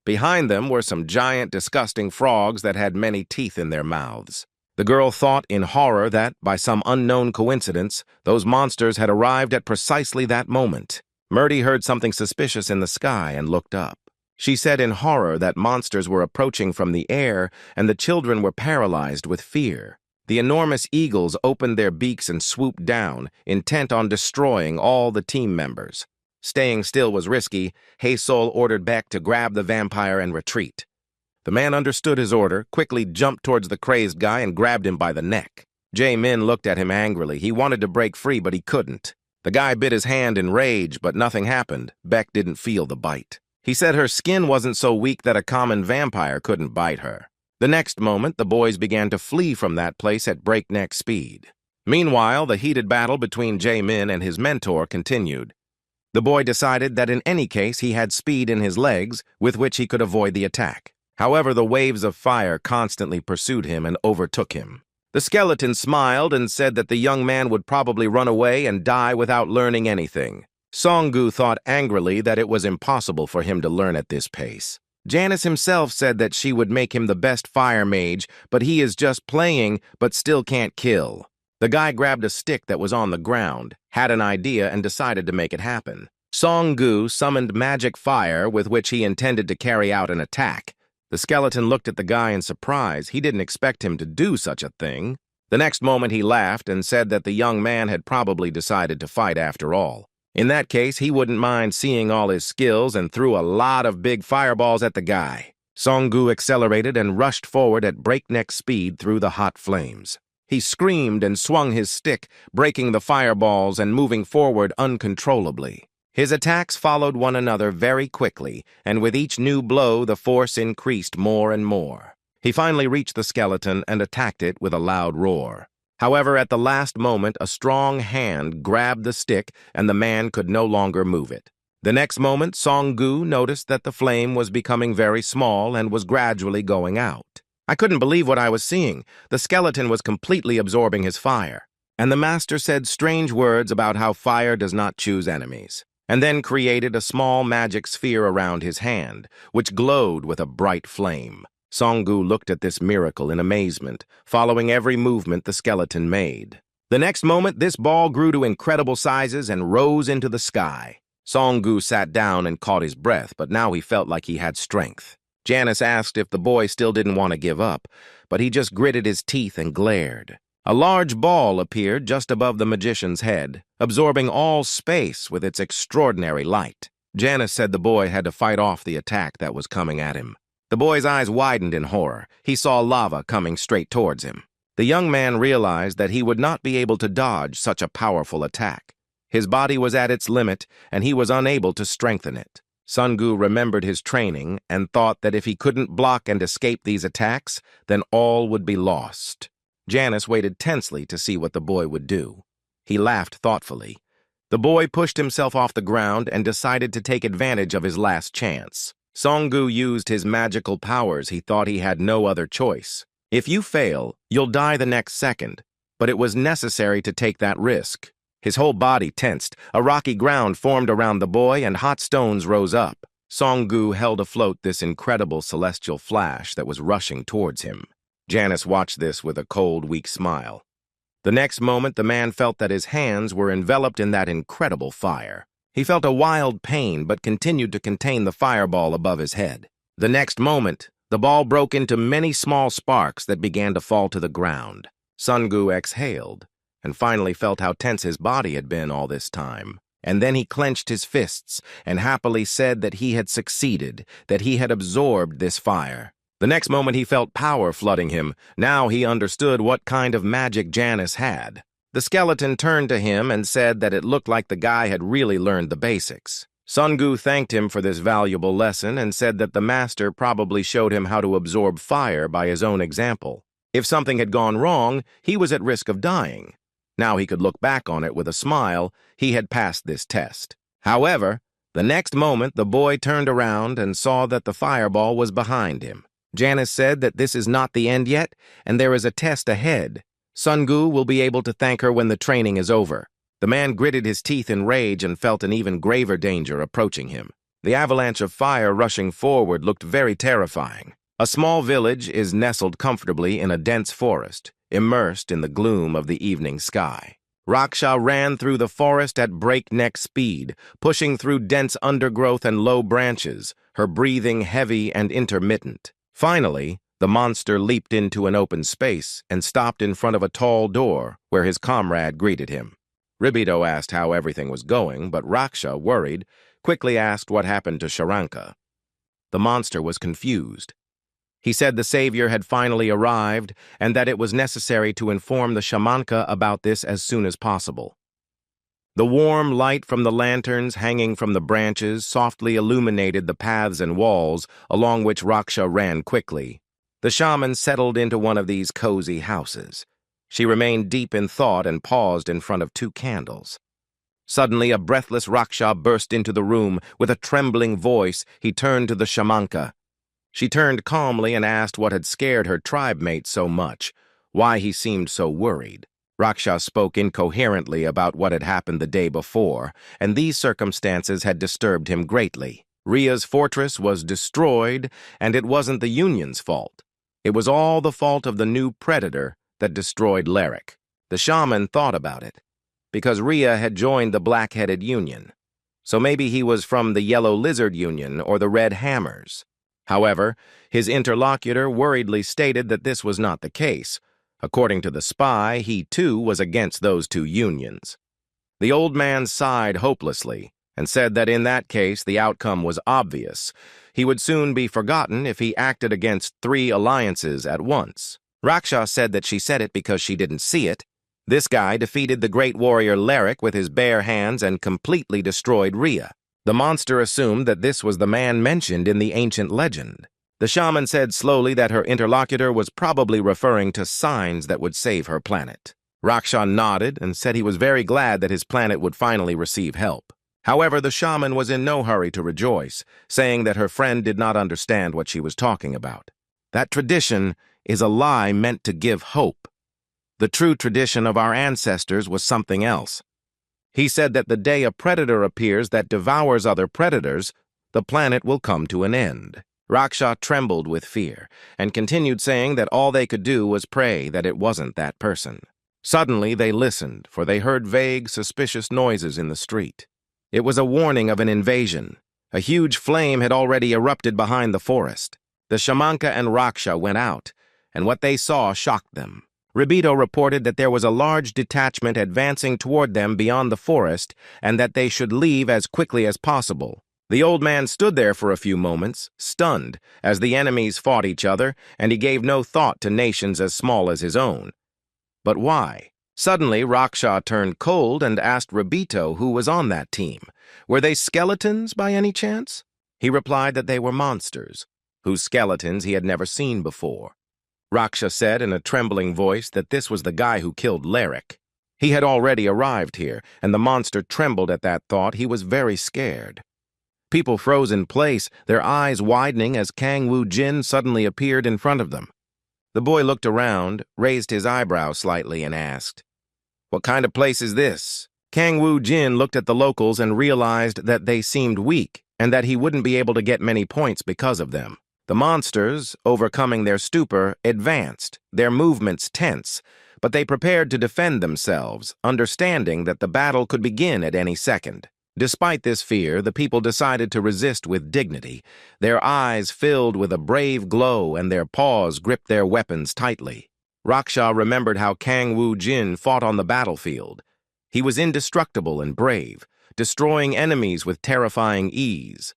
Behind them were some giant, disgusting frogs that had many teeth in their mouths. The girl thought in horror that, by some unknown coincidence, those monsters had arrived at precisely that moment. Murdy heard something suspicious in the sky and looked up. She said in horror that monsters were approaching from the air and the children were paralyzed with fear. The enormous eagles opened their beaks and swooped down, intent on destroying all the team members. Staying still was risky. Haesol ordered Beck to grab the vampire and retreat. The man understood his order, quickly jumped towards the crazed guy and grabbed him by the neck. Jae-min looked at him angrily. He wanted to break free, but he couldn't. The guy bit his hand in rage, but nothing happened. Beck didn't feel the bite. He said her skin wasn't so weak that a common vampire couldn't bite her. The next moment, the boys began to flee from that place at breakneck speed. Meanwhile, the heated battle between Jae-min and his mentor continued. The boy decided that in any case he had speed in his legs with which he could avoid the attack. However, the waves of fire constantly pursued him and overtook him. The skeleton smiled and said that the young man would probably run away and die without learning anything. Song-gu thought angrily that it was impossible for him to learn at this pace. Janice himself said that she would make him the best fire mage, but he is just playing but still can't kill. The guy grabbed a stick that was on the ground, had an idea, and decided to make it happen. Song-gu summoned magic fire with which he intended to carry out an attack. The skeleton looked at the guy in surprise. He didn't expect him to do such a thing. The next moment he laughed and said that the young man had probably decided to fight after all. In that case, he wouldn't mind seeing all his skills and threw a lot of big fireballs at the guy. Song-gu accelerated and rushed forward at breakneck speed through the hot flames. He screamed and swung his stick, breaking the fireballs and moving forward uncontrollably. His attacks followed one another very quickly, and with each new blow the force increased more and more. He finally reached the skeleton and attacked it with a loud roar. However, at the last moment, a strong hand grabbed the stick and the man could no longer move it. The next moment, Song-gu noticed that the flame was becoming very small and was gradually going out. I couldn't believe what I was seeing. The skeleton was completely absorbing his fire. And the master said strange words about how fire does not choose enemies, and then created a small magic sphere around his hand, which glowed with a bright flame. Song-gu looked at this miracle in amazement, following every movement the skeleton made. The next moment, this ball grew to incredible sizes and rose into the sky. Song-gu sat down and caught his breath, but now he felt like he had strength. Janice asked if the boy still didn't want to give up, but he just gritted his teeth and glared. A large ball appeared just above the magician's head, absorbing all space with its extraordinary light. Janice said the boy had to fight off the attack that was coming at him. The boy's eyes widened in horror. He saw lava coming straight towards him. The young man realized that he would not be able to dodge such a powerful attack. His body was at its limit, and he was unable to strengthen it. Song-gu remembered his training and thought that if he couldn't block and escape these attacks, then all would be lost. Janice waited tensely to see what the boy would do. He laughed thoughtfully. The boy pushed himself off the ground and decided to take advantage of his last chance. Song-gu used his magical powers. He thought he had no other choice. If you fail, you'll die the next second, but it was necessary to take that risk. His whole body tensed. A rocky ground formed around the boy and hot stones rose up. Song-gu held afloat this incredible celestial flash that was rushing towards him. Janice watched this with a cold, weak smile. The next moment, the man felt that his hands were enveloped in that incredible fire. He felt a wild pain, but continued to contain the fireball above his head. The next moment, the ball broke into many small sparks that began to fall to the ground. Song-gu exhaled, and finally felt how tense his body had been all this time. And then he clenched his fists and happily said that he had succeeded, that he had absorbed this fire. The next moment he felt power flooding him. Now he understood what kind of magic Janice had. The skeleton turned to him and said that it looked like the guy had really learned the basics. Song-gu thanked him for this valuable lesson and said that the master probably showed him how to absorb fire by his own example. If something had gone wrong, he was at risk of dying. Now he could look back on it with a smile. He had passed this test. However, the next moment the boy turned around and saw that the fireball was behind him. Janice said that this is not the end yet, and there is a test ahead. Song-gu will be able to thank her when the training is over. The man gritted his teeth in rage and felt an even graver danger approaching him. The avalanche of fire rushing forward looked very terrifying. A small village is nestled comfortably in a dense forest, immersed in the gloom of the evening sky. Raksha ran through the forest at breakneck speed, pushing through dense undergrowth and low branches, her breathing heavy and intermittent. Finally, the monster leaped into an open space and stopped in front of a tall door where his comrade greeted him. Ribito asked how everything was going, but Raksha, worried, quickly asked what happened to Sharanka. The monster was confused. He said the savior had finally arrived and that it was necessary to inform the shamanka about this as soon as possible. The warm light from the lanterns hanging from the branches softly illuminated the paths and walls along which Raksha ran quickly. The shaman settled into one of these cozy houses. She remained deep in thought and paused in front of 2 candles. Suddenly, a breathless Raksha burst into the room. With a trembling voice, he turned to the shamanka. She turned calmly and asked what had scared her tribe mate so much, why he seemed so worried. Raksha spoke incoherently about what had happened the day before, and these circumstances had disturbed him greatly. Ria's fortress was destroyed, and it wasn't the Union's fault. It was all the fault of the new predator that destroyed Lyric. The shaman thought about it, because Ria had joined the Black-Headed Union. So maybe he was from the Yellow Lizard Union or the Red Hammers. However, his interlocutor worriedly stated that this was not the case. According to the spy, he too was against those two unions. The old man sighed hopelessly and said that in that case the outcome was obvious. He would soon be forgotten if he acted against 3 alliances at once. Raksha said that she said it because she didn't see it. This guy defeated the great warrior Lyric with his bare hands and completely destroyed Ria. The monster assumed that this was the man mentioned in the ancient legend. The shaman said slowly that her interlocutor was probably referring to signs that would save her planet. Raksha nodded and said he was very glad that his planet would finally receive help. However, the shaman was in no hurry to rejoice, saying that her friend did not understand what she was talking about. That tradition is a lie meant to give hope. The true tradition of our ancestors was something else. He said that the day a predator appears that devours other predators, the planet will come to an end. Raksha trembled with fear and continued saying that all they could do was pray that it wasn't that person. Suddenly they listened, for they heard vague, suspicious noises in the street. It was a warning of an invasion. A huge flame had already erupted behind the forest. The shamanka and Raksha went out, and what they saw shocked them. Ribito reported that there was a large detachment advancing toward them beyond the forest and that they should leave as quickly as possible. The old man stood there for a few moments, stunned, as the enemies fought each other, and he gave no thought to nations as small as his own. But why? Suddenly, Raksha turned cold and asked Ribito who was on that team. Were they skeletons by any chance? He replied that they were monsters, whose skeletons he had never seen before. Raksha said in a trembling voice that this was the guy who killed Lyric. He had already arrived here, and the monster trembled at that thought. He was very scared. People froze in place, their eyes widening as Kang Woo Jin suddenly appeared in front of them. The boy looked around, raised his eyebrow slightly, and asked, "What kind of place is this?" Kang Woo Jin looked at the locals and realized that they seemed weak and that he wouldn't be able to get many points because of them. The monsters, overcoming their stupor, advanced, their movements tense, but they prepared to defend themselves, understanding that the battle could begin at any second. Despite this fear, the people decided to resist with dignity. Their eyes filled with a brave glow and their paws gripped their weapons tightly. Raksha remembered how Kang Woo Jin fought on the battlefield. He was indestructible and brave, destroying enemies with terrifying ease.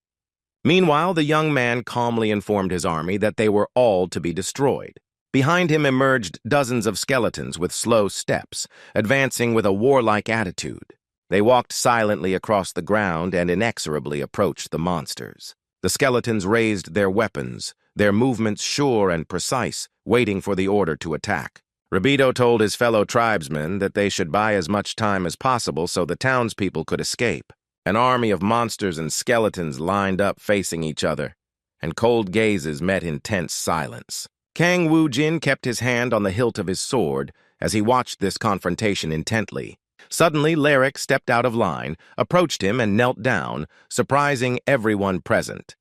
Meanwhile, the young man calmly informed his army that they were all to be destroyed. Behind him emerged dozens of skeletons with slow steps, advancing with a warlike attitude. They walked silently across the ground and inexorably approached the monsters. The skeletons raised their weapons, their movements sure and precise, waiting for the order to attack. Ribito told his fellow tribesmen that they should buy as much time as possible so the townspeople could escape. An army of monsters and skeletons lined up facing each other, and cold gazes met in tense silence. Kang Woo Jin kept his hand on the hilt of his sword as he watched this confrontation intently. Suddenly, Lyric stepped out of line, approached him, and knelt down, surprising everyone present.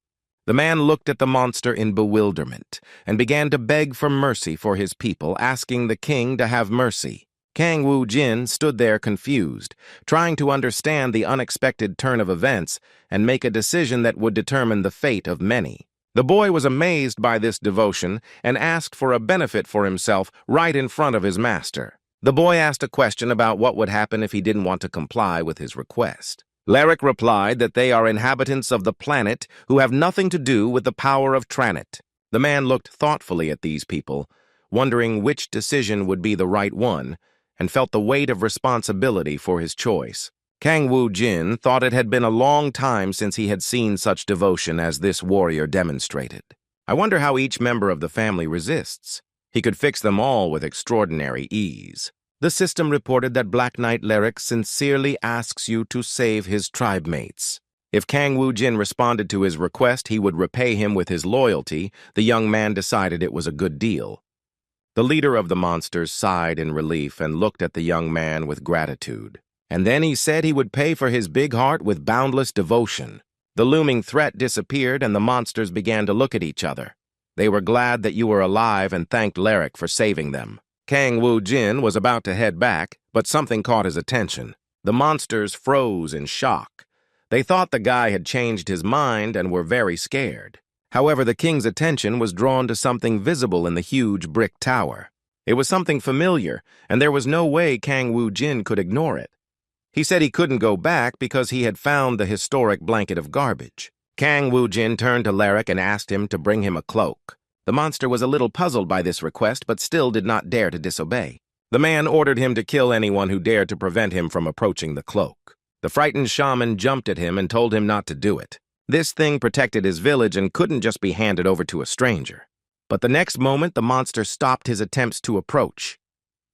The man looked at the monster in bewilderment and began to beg for mercy for his people, asking the king to have mercy. Kang Woo Jin stood there confused, trying to understand the unexpected turn of events and make a decision that would determine the fate of many. The boy was amazed by this devotion and asked for a benefit for himself right in front of his master. The boy asked a question about what would happen if he didn't want to comply with his request. Lyric replied that they are inhabitants of the planet who have nothing to do with the power of Tranit. The man looked thoughtfully at these people, wondering which decision would be the right one, and felt the weight of responsibility for his choice. Kang Woo Jin thought it had been a long time since he had seen such devotion as this warrior demonstrated. I wonder how each member of the family resists. He could fix them all with extraordinary ease. The system reported that Black Knight Lyric sincerely asks you to save his tribe mates. If Kang Woo-jin responded to his request, he would repay him with his loyalty. The young man decided it was a good deal. The leader of the monsters sighed in relief and looked at the young man with gratitude. And then he said he would pay for his big heart with boundless devotion. The looming threat disappeared and the monsters began to look at each other. They were glad that you were alive and thanked Lyric for saving them. Kang Woo-jin was about to head back, but something caught his attention. The monsters froze in shock. They thought the guy had changed his mind and were very scared. However, the king's attention was drawn to something visible in the huge brick tower. It was something familiar, and there was no way Kang Woo-jin could ignore it. He said he couldn't go back because he had found the historic blanket of garbage. Kang Woo-jin turned to Lyric and asked him to bring him a cloak. The monster was a little puzzled by this request, but still did not dare to disobey. The man ordered him to kill anyone who dared to prevent him from approaching the cloak. The frightened shaman jumped at him and told him not to do it. This thing protected his village and couldn't just be handed over to a stranger. But the next moment, the monster stopped his attempts to approach.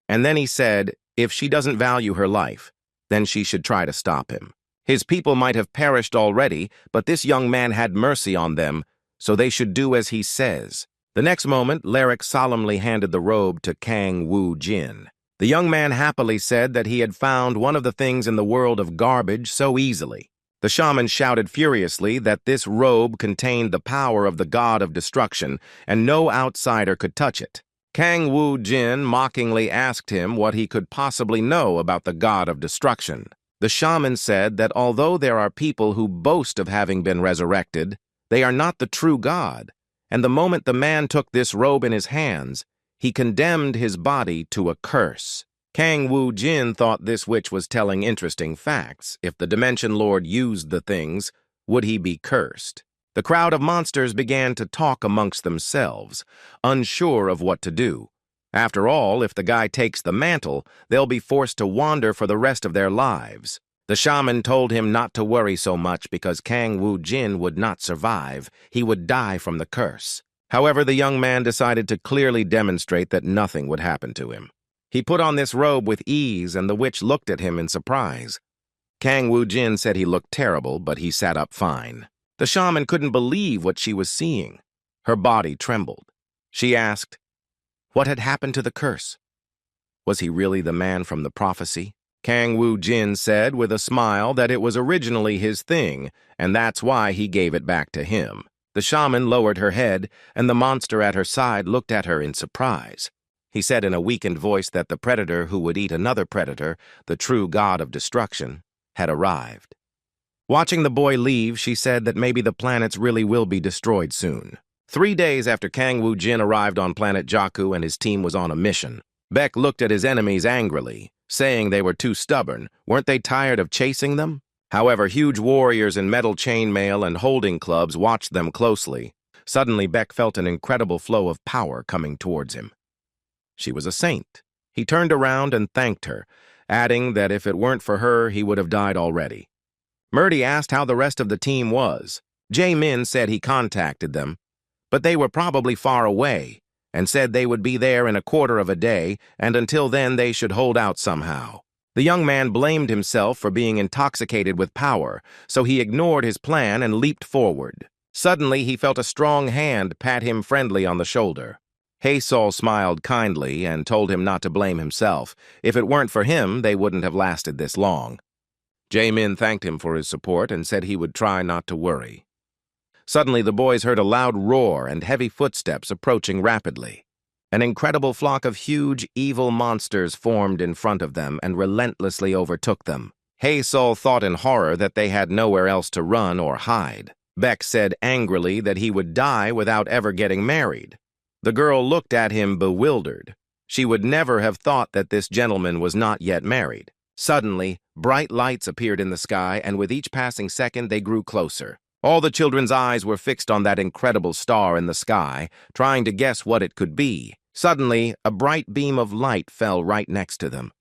And then he said, if she doesn't value her life, then she should try to stop him. His people might have perished already, but this young man had mercy on them, so they should do as he says. The next moment, Lyric solemnly handed the robe to Kang Woo-jin. The young man happily said that he had found one of the things in the world of garbage so easily. The shaman shouted furiously that this robe contained the power of the god of destruction, and no outsider could touch it. Kang Woo-jin mockingly asked him what he could possibly know about the god of destruction. The shaman said that although there are people who boast of having been resurrected, they are not the true god. And the moment the man took this robe in his hands, he condemned his body to a curse. Kang Woo-jin thought this witch was telling interesting facts. If the Dimension Lord used the things, would he be cursed? The crowd of monsters began to talk amongst themselves, unsure of what to do. After all, if the guy takes the mantle, they'll be forced to wander for the rest of their lives. The shaman told him not to worry so much because Kang Woo-jin would not survive. He would die from the curse. However, the young man decided to clearly demonstrate that nothing would happen to him. He put on this robe with ease, and the witch looked at him in surprise. Kang Woo-jin said he looked terrible, but he sat up fine. The shaman couldn't believe what she was seeing. Her body trembled. She asked, what had happened to the curse? Was he really the man from the prophecy? Kang Woo-jin said with a smile that it was originally his thing, and that's why he gave it back to him. The shaman lowered her head, and the monster at her side looked at her in surprise. He said in a weakened voice that the predator who would eat another predator, the true god of destruction, had arrived. Watching the boy leave, she said that maybe the planets really will be destroyed soon. 3 days after Kang Woo-jin arrived on planet Jakku and his team was on a mission, Beck looked at his enemies angrily, saying they were too stubborn. Weren't they tired of chasing them? However, huge warriors in metal chainmail and holding clubs watched them closely. Suddenly, Beck felt an incredible flow of power coming towards him. She was a saint. He turned around and thanked her, adding that if it weren't for her, he would have died already. Murdy asked how the rest of the team was. Jae-min said he contacted them, but they were probably far away, and said they would be there in a quarter of a day, and until then they should hold out somehow. The young man blamed himself for being intoxicated with power, so he ignored his plan and leaped forward. Suddenly, he felt a strong hand pat him friendly on the shoulder. Hae-sol smiled kindly and told him not to blame himself. If it weren't for him, they wouldn't have lasted this long. Jae-min thanked him for his support and said he would try not to worry. Suddenly, the boys heard a loud roar and heavy footsteps approaching rapidly. An incredible flock of huge, evil monsters formed in front of them and relentlessly overtook them. Hae-sol thought in horror that they had nowhere else to run or hide. Beck said angrily that he would die without ever getting married. The girl looked at him bewildered. She would never have thought that this gentleman was not yet married. Suddenly, bright lights appeared in the sky, and with each passing second, they grew closer. All the children's eyes were fixed on that incredible star in the sky, trying to guess what it could be. Suddenly, a bright beam of light fell right next to them.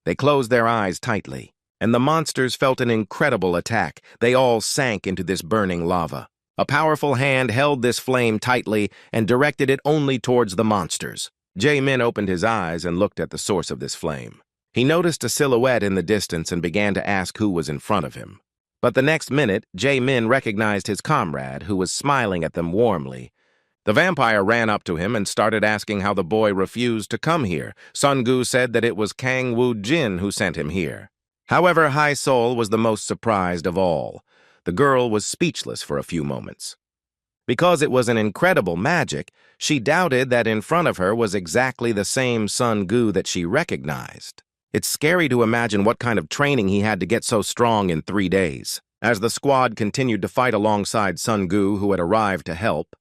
They closed their eyes tightly, and the monsters felt an incredible attack. They all sank into this burning lava. A powerful hand held this flame tightly and directed it only towards the monsters. Jae-min opened his eyes and looked at the source of this flame. He noticed a silhouette in the distance and began to ask who was in front of him. But the next minute, Jae-min recognized his comrade, who was smiling at them warmly. The vampire ran up to him and started asking how the boy refused to come here. Sun-gu said that it was Kang Woo-jin who sent him here. However, Hai-Sol was the most surprised of all. The girl was speechless for a few moments. Because it was an incredible magic, she doubted that in front of her was exactly the same Sun-gu that she recognized. It's scary to imagine what kind of training he had to get so strong in 3 days. As the squad continued to fight alongside Sun-gu, who had arrived to help,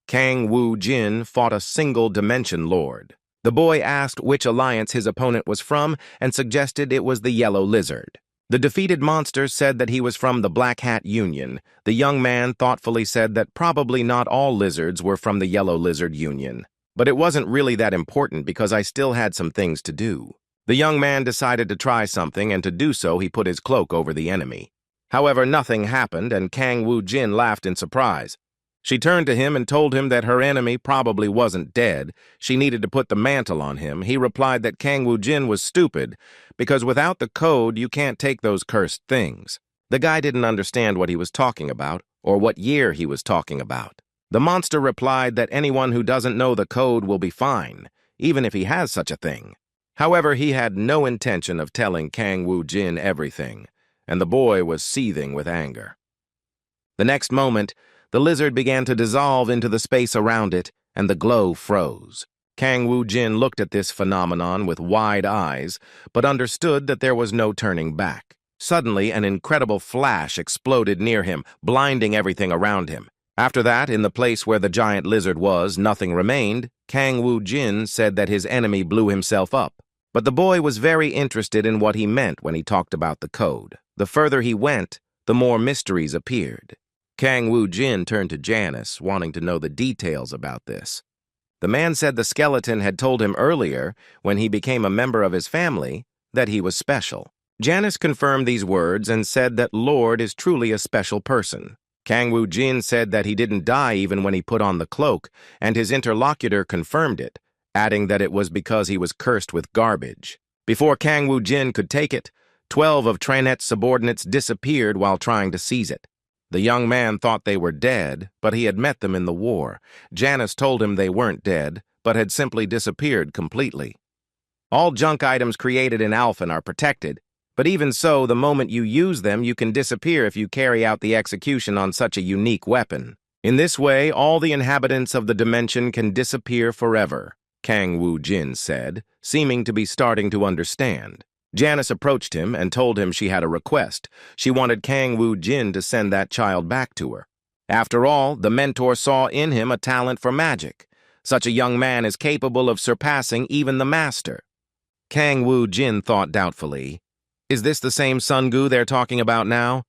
Kang Woo-jin fought a single-dimension lord. The boy asked which alliance his opponent was from and suggested it was the Yellow Lizard. The defeated monster said that he was from the Black Hat Union. The young man thoughtfully said that probably not all lizards were from the Yellow Lizard Union. But it wasn't really that important because I still had some things to do. The young man decided to try something, and to do so he put his cloak over the enemy. However, nothing happened, and Kang Woo-jin laughed in surprise. She turned to him and told him that her enemy probably wasn't dead. She needed to put the mantle on him. He replied that Kang Woo-jin was stupid, because without the code, you can't take those cursed things. The guy didn't understand what he was talking about, or what year he was talking about. The monster replied that anyone who doesn't know the code will be fine, even if he has such a thing. However, he had no intention of telling Kang Woo-jin everything, and the boy was seething with anger. The next moment, the lizard began to dissolve into the space around it, and the glow froze. Kang Woo-jin looked at this phenomenon with wide eyes, but understood that there was no turning back. Suddenly, an incredible flash exploded near him, blinding everything around him. After that, in the place where the giant lizard was, nothing remained. Kang Woo-jin said that his enemy blew himself up. But the boy was very interested in what he meant when he talked about the code. The further he went, the more mysteries appeared. Kang Woo-jin turned to Janice, wanting to know the details about this. The man said the skeleton had told him earlier, when he became a member of his family, that he was special. Janice confirmed these words and said that Lord is truly a special person. Kang Woo-jin said that he didn't die even when he put on the cloak, and his interlocutor confirmed it, adding that it was because he was cursed with garbage. Before Kang Woo-jin could take it, 12 of Tranet's subordinates disappeared while trying to seize it. The young man thought they were dead, but he had met them in the war. Janice told him they weren't dead, but had simply disappeared completely. All junk items created in Alphen are protected, but even so, the moment you use them, you can disappear if you carry out the execution on such a unique weapon. In this way, all the inhabitants of the dimension can disappear forever, Kang Woo-jin said, seeming to be starting to understand. Janice approached him and told him she had a request. She wanted Kang Woo-jin to send that child back to her. After all, the mentor saw in him a talent for magic. Such a young man is capable of surpassing even the master. Kang Woo-jin thought doubtfully, "Is this the same Sun-gu they're talking about now?"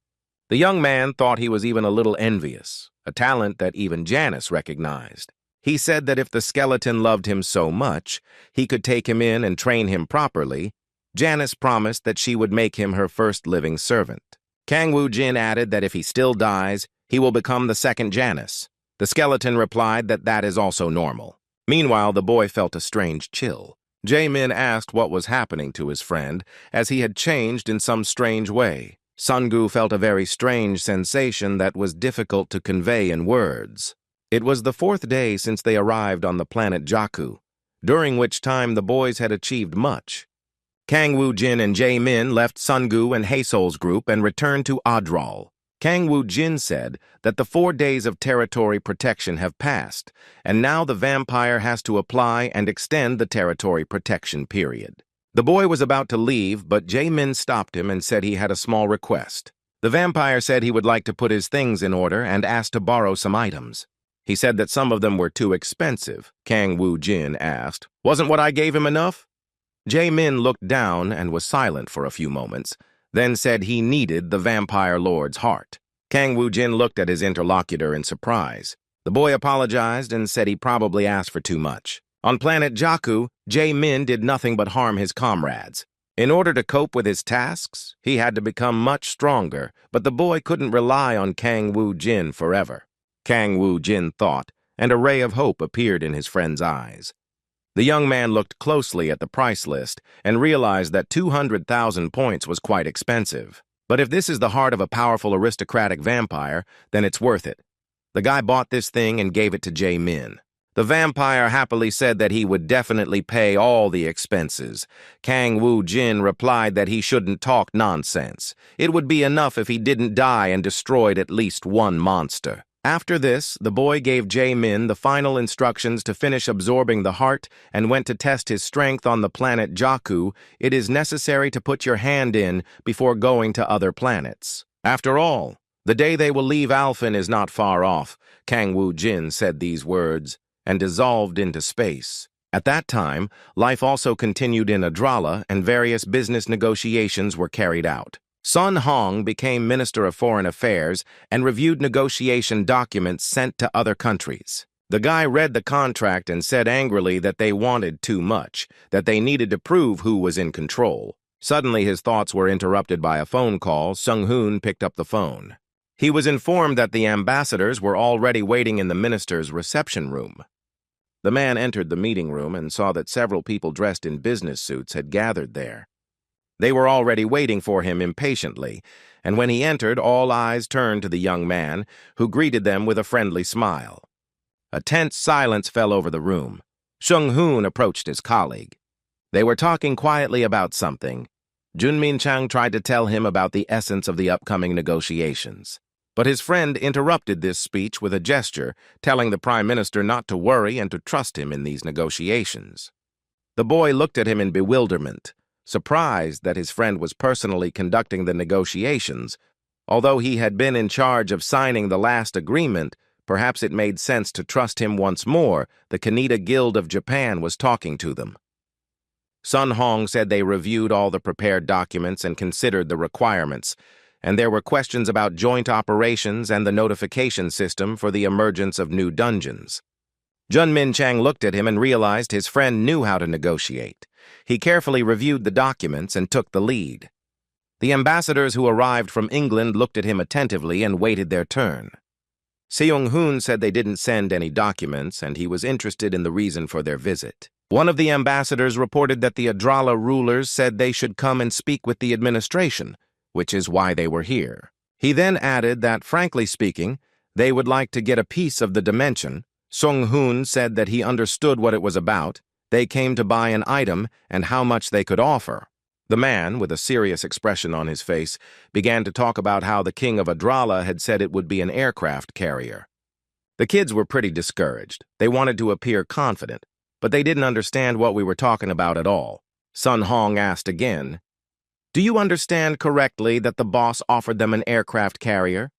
The young man thought he was even a little envious, a talent that even Janice recognized. He said that if the skeleton loved him so much, he could take him in and train him properly. Janice promised that she would make him her first living servant. Kang Woo-jin added that if he still dies, he will become the second Janice. The skeleton replied that that is also normal. Meanwhile, the boy felt a strange chill. Jae-min asked what was happening to his friend, as he had changed in some strange way. Sun-gu felt a very strange sensation that was difficult to convey in words. It was the 4th day since they arrived on the planet Jakku, during which time the boys had achieved much. Kang Woo-jin and Jae-min left Sun-gu and Hae-sol's group and returned to Adral. Kang Woo-jin said that the 4 days of territory protection have passed, and now the vampire has to apply and extend the territory protection period. The boy was about to leave, but Jae-min stopped him and said he had a small request. The vampire said he would like to put his things in order and asked to borrow some items. He said that some of them were too expensive. Kang Woo-jin asked, "Wasn't what I gave him enough?" Jae-min looked down and was silent for a few moments, then said he needed the vampire lord's heart. Kang Woo-jin looked at his interlocutor in surprise. The boy apologized and said he probably asked for too much. On planet Jakku, Jae-min did nothing but harm his comrades. In order to cope with his tasks, he had to become much stronger, but the boy couldn't rely on Kang Woo-jin forever. Kang Woo-jin thought, and a ray of hope appeared in his friend's eyes. The young man looked closely at the price list and realized that 200,000 points was quite expensive. But if this is the heart of a powerful aristocratic vampire, then it's worth it. The guy bought this thing and gave it to Jae-min. The vampire happily said that he would definitely pay all the expenses. Kang Woo-jin replied that he shouldn't talk nonsense. It would be enough if he didn't die and destroyed at least one monster. After this, the boy gave Jae-min the final instructions to finish absorbing the heart and went to test his strength on the planet Jakku. It is necessary to put your hand in before going to other planets. After all, the day they will leave Alphen is not far off. Kang Woo-jin said these words and dissolved into space. At that time, life also continued in Adrala and various business negotiations were carried out. Sun Hong became Minister of Foreign Affairs and reviewed negotiation documents sent to other countries. The guy read the contract and said angrily that they wanted too much, that they needed to prove who was in control. Suddenly his thoughts were interrupted by a phone call. Sung-hoon picked up the phone. He was informed that the ambassadors were already waiting in the minister's reception room. The man entered the meeting room and saw that several people dressed in business suits had gathered there. They were already waiting for him impatiently, and when he entered, all eyes turned to the young man, who greeted them with a friendly smile. A tense silence fell over the room. Sung-hoon approached his colleague. They were talking quietly about something. Junmin Chang tried to tell him about the essence of the upcoming negotiations. But his friend interrupted this speech with a gesture, telling the Prime Minister not to worry and to trust him in these negotiations. The boy looked at him in bewilderment, surprised that his friend was personally conducting the negotiations. Although he had been in charge of signing the last agreement, perhaps it made sense to trust him once more. The Kaneda Guild of Japan was talking to them. Sun Hong said they reviewed all the prepared documents and considered the requirements, and there were questions about joint operations and the notification system for the emergence of new dungeons. Junmin Chang looked at him and realized his friend knew how to negotiate. He carefully reviewed the documents and took the lead. The ambassadors who arrived from England looked at him attentively and waited their turn. Seung-hoon said they didn't send any documents, and he was interested in the reason for their visit. One of the ambassadors reported that the Adrala rulers said they should come and speak with the administration, which is why they were here. He then added that, frankly speaking, they would like to get a piece of the dimension. Sung-hoon said that he understood what it was about. They came to buy an item and how much they could offer. The man, with a serious expression on his face, began to talk about how the king of Adrala had said it would be an aircraft carrier. The kids were pretty discouraged. They wanted to appear confident, but they didn't understand what we were talking about at all. Sun Hong asked again, "Do you understand correctly that the boss offered them an aircraft carrier?"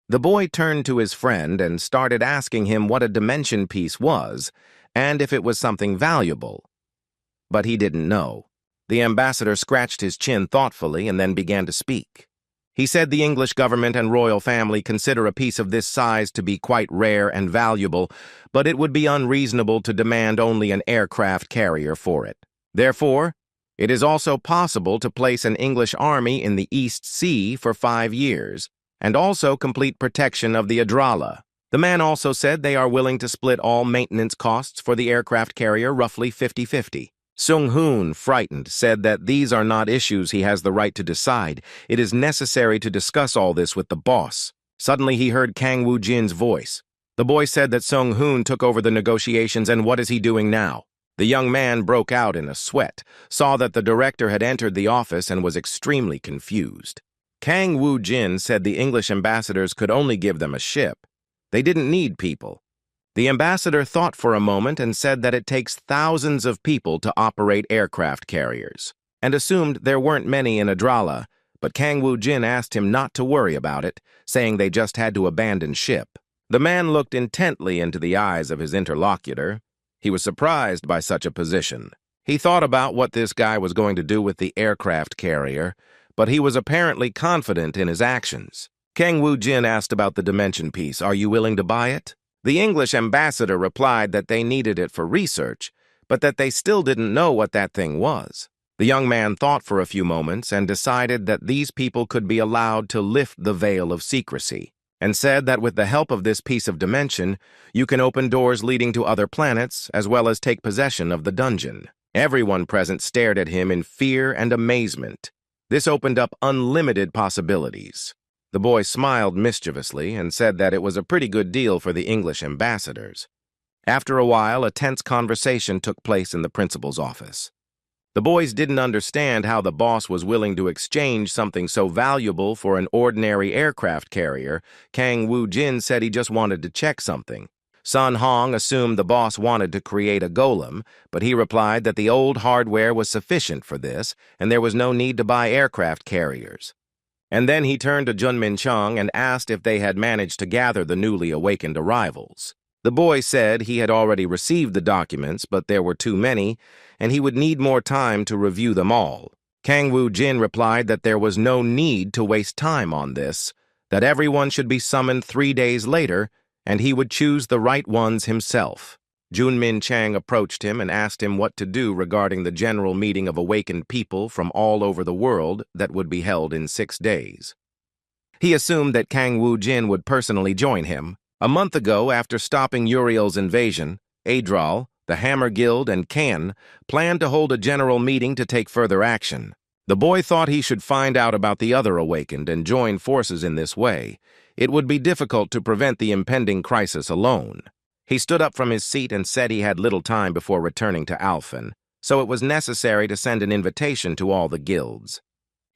The boy turned to his friend and started asking him what a dimension piece was and if it was something valuable. But he didn't know. The ambassador scratched his chin thoughtfully and then began to speak. He said the English government and royal family consider a piece of this size to be quite rare and valuable, but it would be unreasonable to demand only an aircraft carrier for it. Therefore, it is also possible to place an English army in the East Sea for 5 years, and also complete protection of the Adrala. The man also said they are willing to split all maintenance costs for the aircraft carrier roughly 50-50. Sung-hoon, frightened, said that these are not issues he has the right to decide. It is necessary to discuss all this with the boss. Suddenly he heard Kang Woo-jin's voice. The boy said that Sung-hoon took over the negotiations, and what is he doing now? The young man broke out in a sweat, saw that the director had entered the office and was extremely confused. Kang Woo-jin said the English ambassadors could only give them a ship. They didn't need people. The ambassador thought for a moment and said that it takes thousands of people to operate aircraft carriers, and assumed there weren't many in Adrala, but Kang Woo-jin asked him not to worry about it, saying they just had to abandon ship. The man looked intently into the eyes of his interlocutor. He was surprised by such a position. He thought about what this guy was going to do with the aircraft carrier, but he was apparently confident in his actions. Kang Woo-jin asked about the dimension piece. "Are you willing to buy it?" The English ambassador replied that they needed it for research, but that they still didn't know what that thing was. The young man thought for a few moments and decided that these people could be allowed to lift the veil of secrecy. and said that with the help of this piece of dimension, you can open doors leading to other planets as well as take possession of the dungeon. Everyone present stared at him in fear and amazement. This opened up unlimited possibilities. The boy smiled mischievously and said that it was a pretty good deal for the English ambassadors. After a while, a tense conversation took place in the principal's office. The boys didn't understand how the boss was willing to exchange something so valuable for an ordinary aircraft carrier. Kang Woo-jin said he just wanted to check something. Sun Hong assumed the boss wanted to create a golem, but he replied that the old hardware was sufficient for this, and there was no need to buy aircraft carriers. And then he turned to Junmin Chang and asked if they had managed to gather the newly awakened arrivals. The boy said he had already received the documents, but there were too many, and he would need more time to review them all. Kang Woo-jin replied that there was no need to waste time on this, that everyone should be summoned 3 days later, and he would choose the right ones himself. Junmin Chang approached him and asked him what to do regarding the general meeting of awakened people from all over the world that would be held in 6 days. He assumed that Kang Woo-jin would personally join him. A month ago, after stopping Uriel's invasion, Adral, the Hammer Guild, and Kan planned to hold a general meeting to take further action. The boy thought he should find out about the other awakened and join forces in this way. It would be difficult to prevent the impending crisis alone. He stood up from his seat and said he had little time before returning to Alphen, so it was necessary to send an invitation to all the guilds.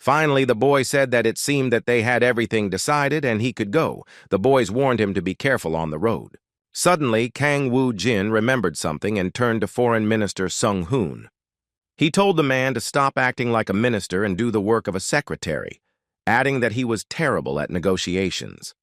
Finally, the boy said that it seemed that they had everything decided and he could go. The boys warned him to be careful on the road. Suddenly, Kang Woo-jin remembered something and turned to Foreign Minister Sung Hoon. He told the man to stop acting like a minister and do the work of a secretary, adding that he was terrible at negotiations.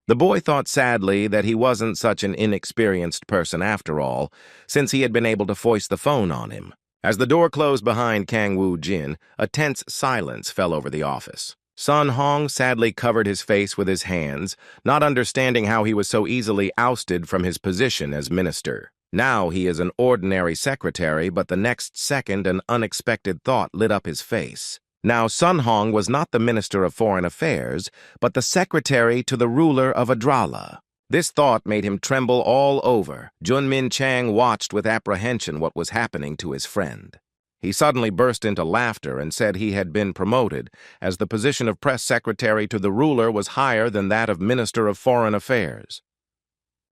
The boy thought sadly that he wasn't such an inexperienced person after all, since he had been able to foist the phone on him. As the door closed behind Kang Woo-jin, a tense silence fell over the office. Sun Hong sadly covered his face with his hands, not understanding how he was so easily ousted from his position as minister. Now he is an ordinary secretary, but the next second an unexpected thought lit up his face. Now Sun Hong was not the Minister of Foreign Affairs, but the secretary to the ruler of Adrala. This thought made him tremble all over. Junmin Chang watched with apprehension what was happening to his friend. He suddenly burst into laughter and said he had been promoted, as the position of press secretary to the ruler was higher than that of Minister of Foreign Affairs.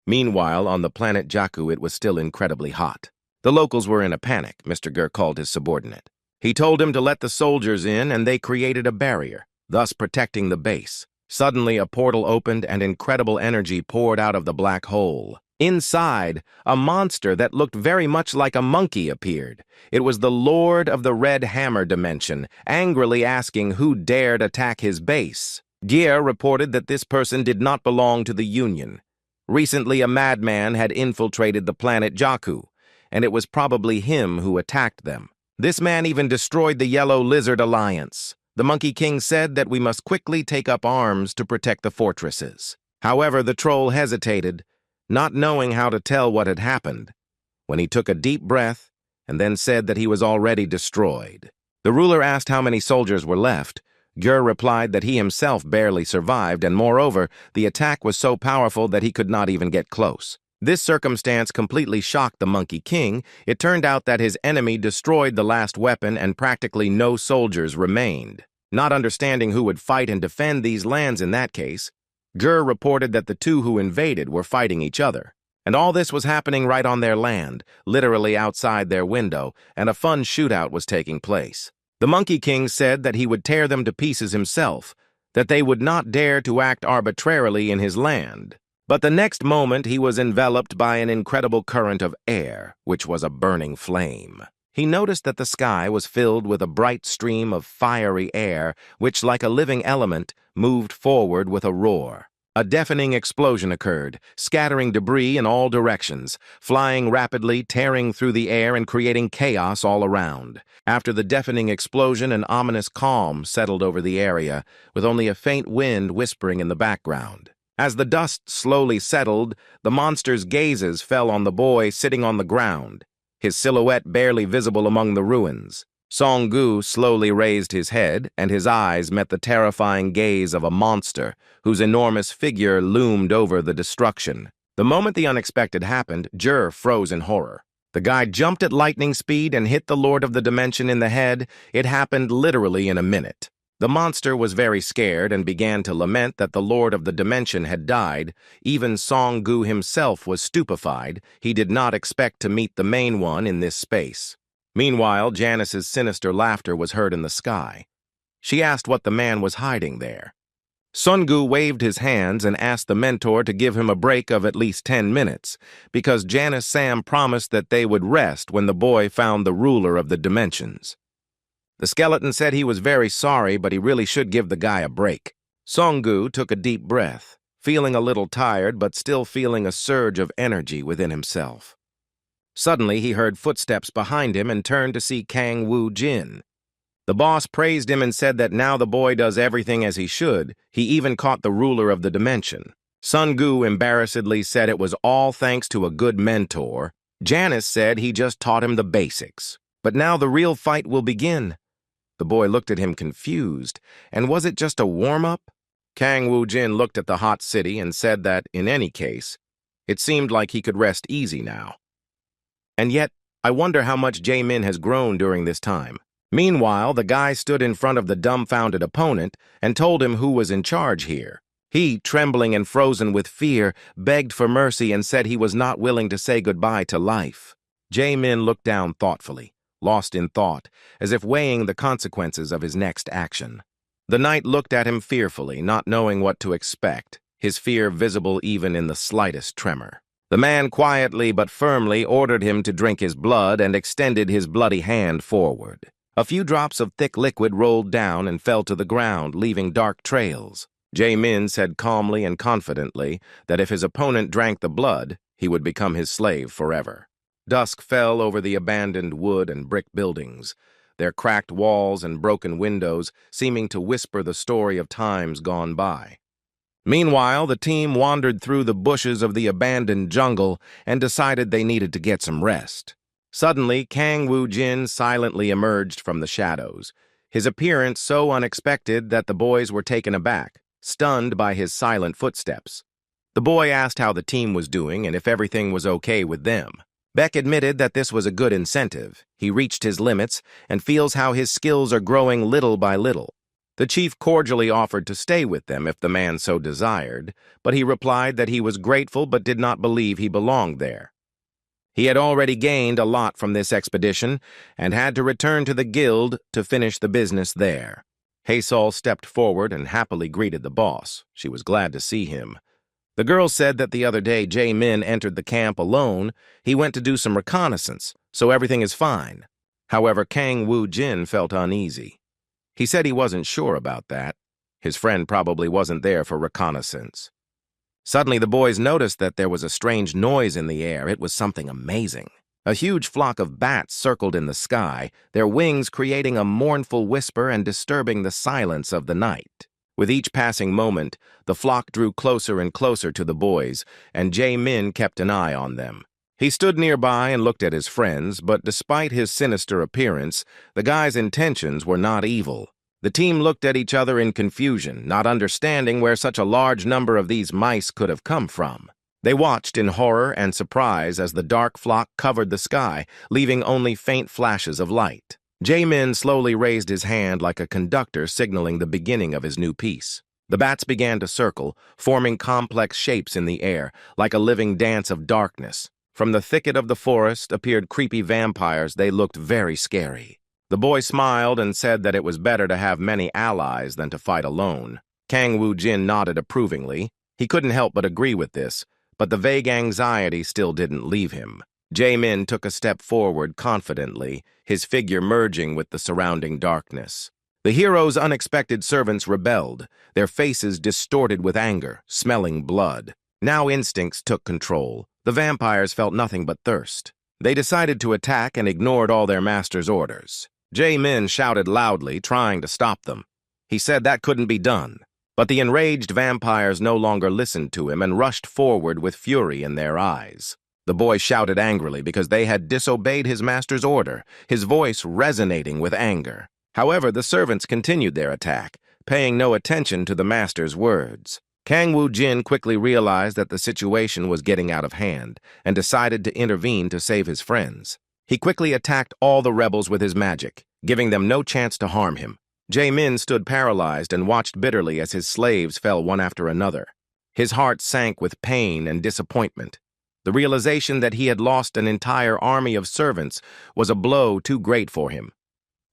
Meanwhile, on the planet Jakku, it was still incredibly hot. The locals were in a panic, Mr. Ger called his subordinate. He told him to let the soldiers in, and they created a barrier, thus protecting the base. Suddenly, a portal opened and incredible energy poured out of the black hole. Inside, a monster that looked very much like a monkey appeared. It was the Lord of the Red Hammer dimension, angrily asking who dared attack his base. Gier reported that this person did not belong to the Union. Recently, a madman had infiltrated the planet Jakku, and it was probably him who attacked them. This man even destroyed the Yellow Lizard Alliance. The Monkey King said that we must quickly take up arms to protect the fortresses. However, the troll hesitated, not knowing how to tell what had happened, when he took a deep breath and then said that he was already destroyed. The ruler asked how many soldiers were left. Ger replied that he himself barely survived, and moreover, the attack was so powerful that he could not even get close. This circumstance completely shocked the Monkey King. It turned out that his enemy destroyed the last weapon and practically no soldiers remained. Not understanding who would fight and defend these lands in that case, Ger reported that the two who invaded were fighting each other. And all this was happening right on their land, literally outside their window, and a fun shootout was taking place. The Monkey King said that he would tear them to pieces himself, that they would not dare to act arbitrarily in his land. But the next moment he was enveloped by an incredible current of air, which was a burning flame. He noticed that the sky was filled with a bright stream of fiery air, which, like a living element, moved forward with a roar. A deafening explosion occurred, scattering debris in all directions, flying rapidly, tearing through the air and creating chaos all around. After the deafening explosion, an ominous calm settled over the area, with only a faint wind whispering in the background. As the dust slowly settled, the monster's gazes fell on the boy sitting on the ground, his silhouette barely visible among the ruins. Song-gu slowly raised his head, and his eyes met the terrifying gaze of a monster whose enormous figure loomed over the destruction. The moment the unexpected happened, Jur froze in horror. The guy jumped at lightning speed and hit the Lord of the Dimension in the head. It happened literally in a minute. The monster was very scared and began to lament that the Lord of the Dimension had died. Even Song-gu himself was stupefied. He did not expect to meet the main one in this space. Meanwhile, Janice's sinister laughter was heard in the sky. She asked what the man was hiding there. Sung-gu waved his hands and asked the mentor to give him a break of at least 10 minutes, because Janice Sam promised that they would rest when the boy found the ruler of the dimensions. The skeleton said he was very sorry, but he really should give the guy a break. Sung-gu took a deep breath, feeling a little tired but still feeling a surge of energy within himself. Suddenly, he heard footsteps behind him and turned to see Kang Woo-jin. The boss praised him and said that now the boy does everything as he should. He even caught the ruler of the dimension. Sung-gu embarrassedly said it was all thanks to a good mentor. Janice said he just taught him the basics. But now the real fight will begin. The boy looked at him confused. And was it just a warm-up? Kang Woo-jin looked at the hot city and said that, in any case, it seemed like he could rest easy now. And yet, I wonder how much Jae-min has grown during this time. Meanwhile, the guy stood in front of the dumbfounded opponent and told him who was in charge here. He, trembling and frozen with fear, begged for mercy and said he was not willing to say goodbye to life. Jae-min looked down thoughtfully, lost in thought, as if weighing the consequences of his next action. The knight looked at him fearfully, not knowing what to expect, his fear visible even in the slightest tremor. The man quietly but firmly ordered him to drink his blood and extended his bloody hand forward. A few drops of thick liquid rolled down and fell to the ground, leaving dark trails. Jae-min said calmly and confidently that if his opponent drank the blood, he would become his slave forever. Dusk fell over the abandoned wood and brick buildings, their cracked walls and broken windows seeming to whisper the story of times gone by. Meanwhile, the team wandered through the bushes of the abandoned jungle and decided they needed to get some rest. Suddenly, Kang Woo-jin silently emerged from the shadows, his appearance so unexpected that the boys were taken aback, stunned by his silent footsteps. The boy asked how the team was doing and if everything was okay with them. Beck admitted that this was a good incentive. He reached his limits and feels how his skills are growing little by little. The chief cordially offered to stay with them if the man so desired, but he replied that he was grateful but did not believe he belonged there. He had already gained a lot from this expedition and had to return to the guild to finish the business there. Haesol stepped forward and happily greeted the boss. She was glad to see him. The girl said that the other day Jae-min entered the camp alone. He went to do some reconnaissance, so everything is fine. However, Kang Woo-jin felt uneasy. He said he wasn't sure about that. His friend probably wasn't there for reconnaissance. Suddenly, the boys noticed that there was a strange noise in the air. It was something amazing. A huge flock of bats circled in the sky, their wings creating a mournful whisper and disturbing the silence of the night. With each passing moment, the flock drew closer and closer to the boys, and Jae-min kept an eye on them. He stood nearby and looked at his friends, but despite his sinister appearance, the guy's intentions were not evil. The team looked at each other in confusion, not understanding where such a large number of these mice could have come from. They watched in horror and surprise as the dark flock covered the sky, leaving only faint flashes of light. Jae-min slowly raised his hand like a conductor signaling the beginning of his new piece. The bats began to circle, forming complex shapes in the air, like a living dance of darkness. From the thicket of the forest appeared creepy vampires. They looked very scary. The boy smiled and said that it was better to have many allies than to fight alone. Kang Woo-jin nodded approvingly. He couldn't help but agree with this, but the vague anxiety still didn't leave him. Jae-min took a step forward confidently, his figure merging with the surrounding darkness. The hero's unexpected servants rebelled, their faces distorted with anger, smelling blood. Now instincts took control. The vampires felt nothing but thirst. They decided to attack and ignored all their master's orders. Jae-min shouted loudly, trying to stop them. He said that couldn't be done. But the enraged vampires no longer listened to him and rushed forward with fury in their eyes. The boy shouted angrily because they had disobeyed his master's order, his voice resonating with anger. However, the servants continued their attack, paying no attention to the master's words. Kang Woo-jin quickly realized that the situation was getting out of hand and decided to intervene to save his friends. He quickly attacked all the rebels with his magic, giving them no chance to harm him. Jae-min stood paralyzed and watched bitterly as his slaves fell one after another. His heart sank with pain and disappointment. The realization that he had lost an entire army of servants was a blow too great for him.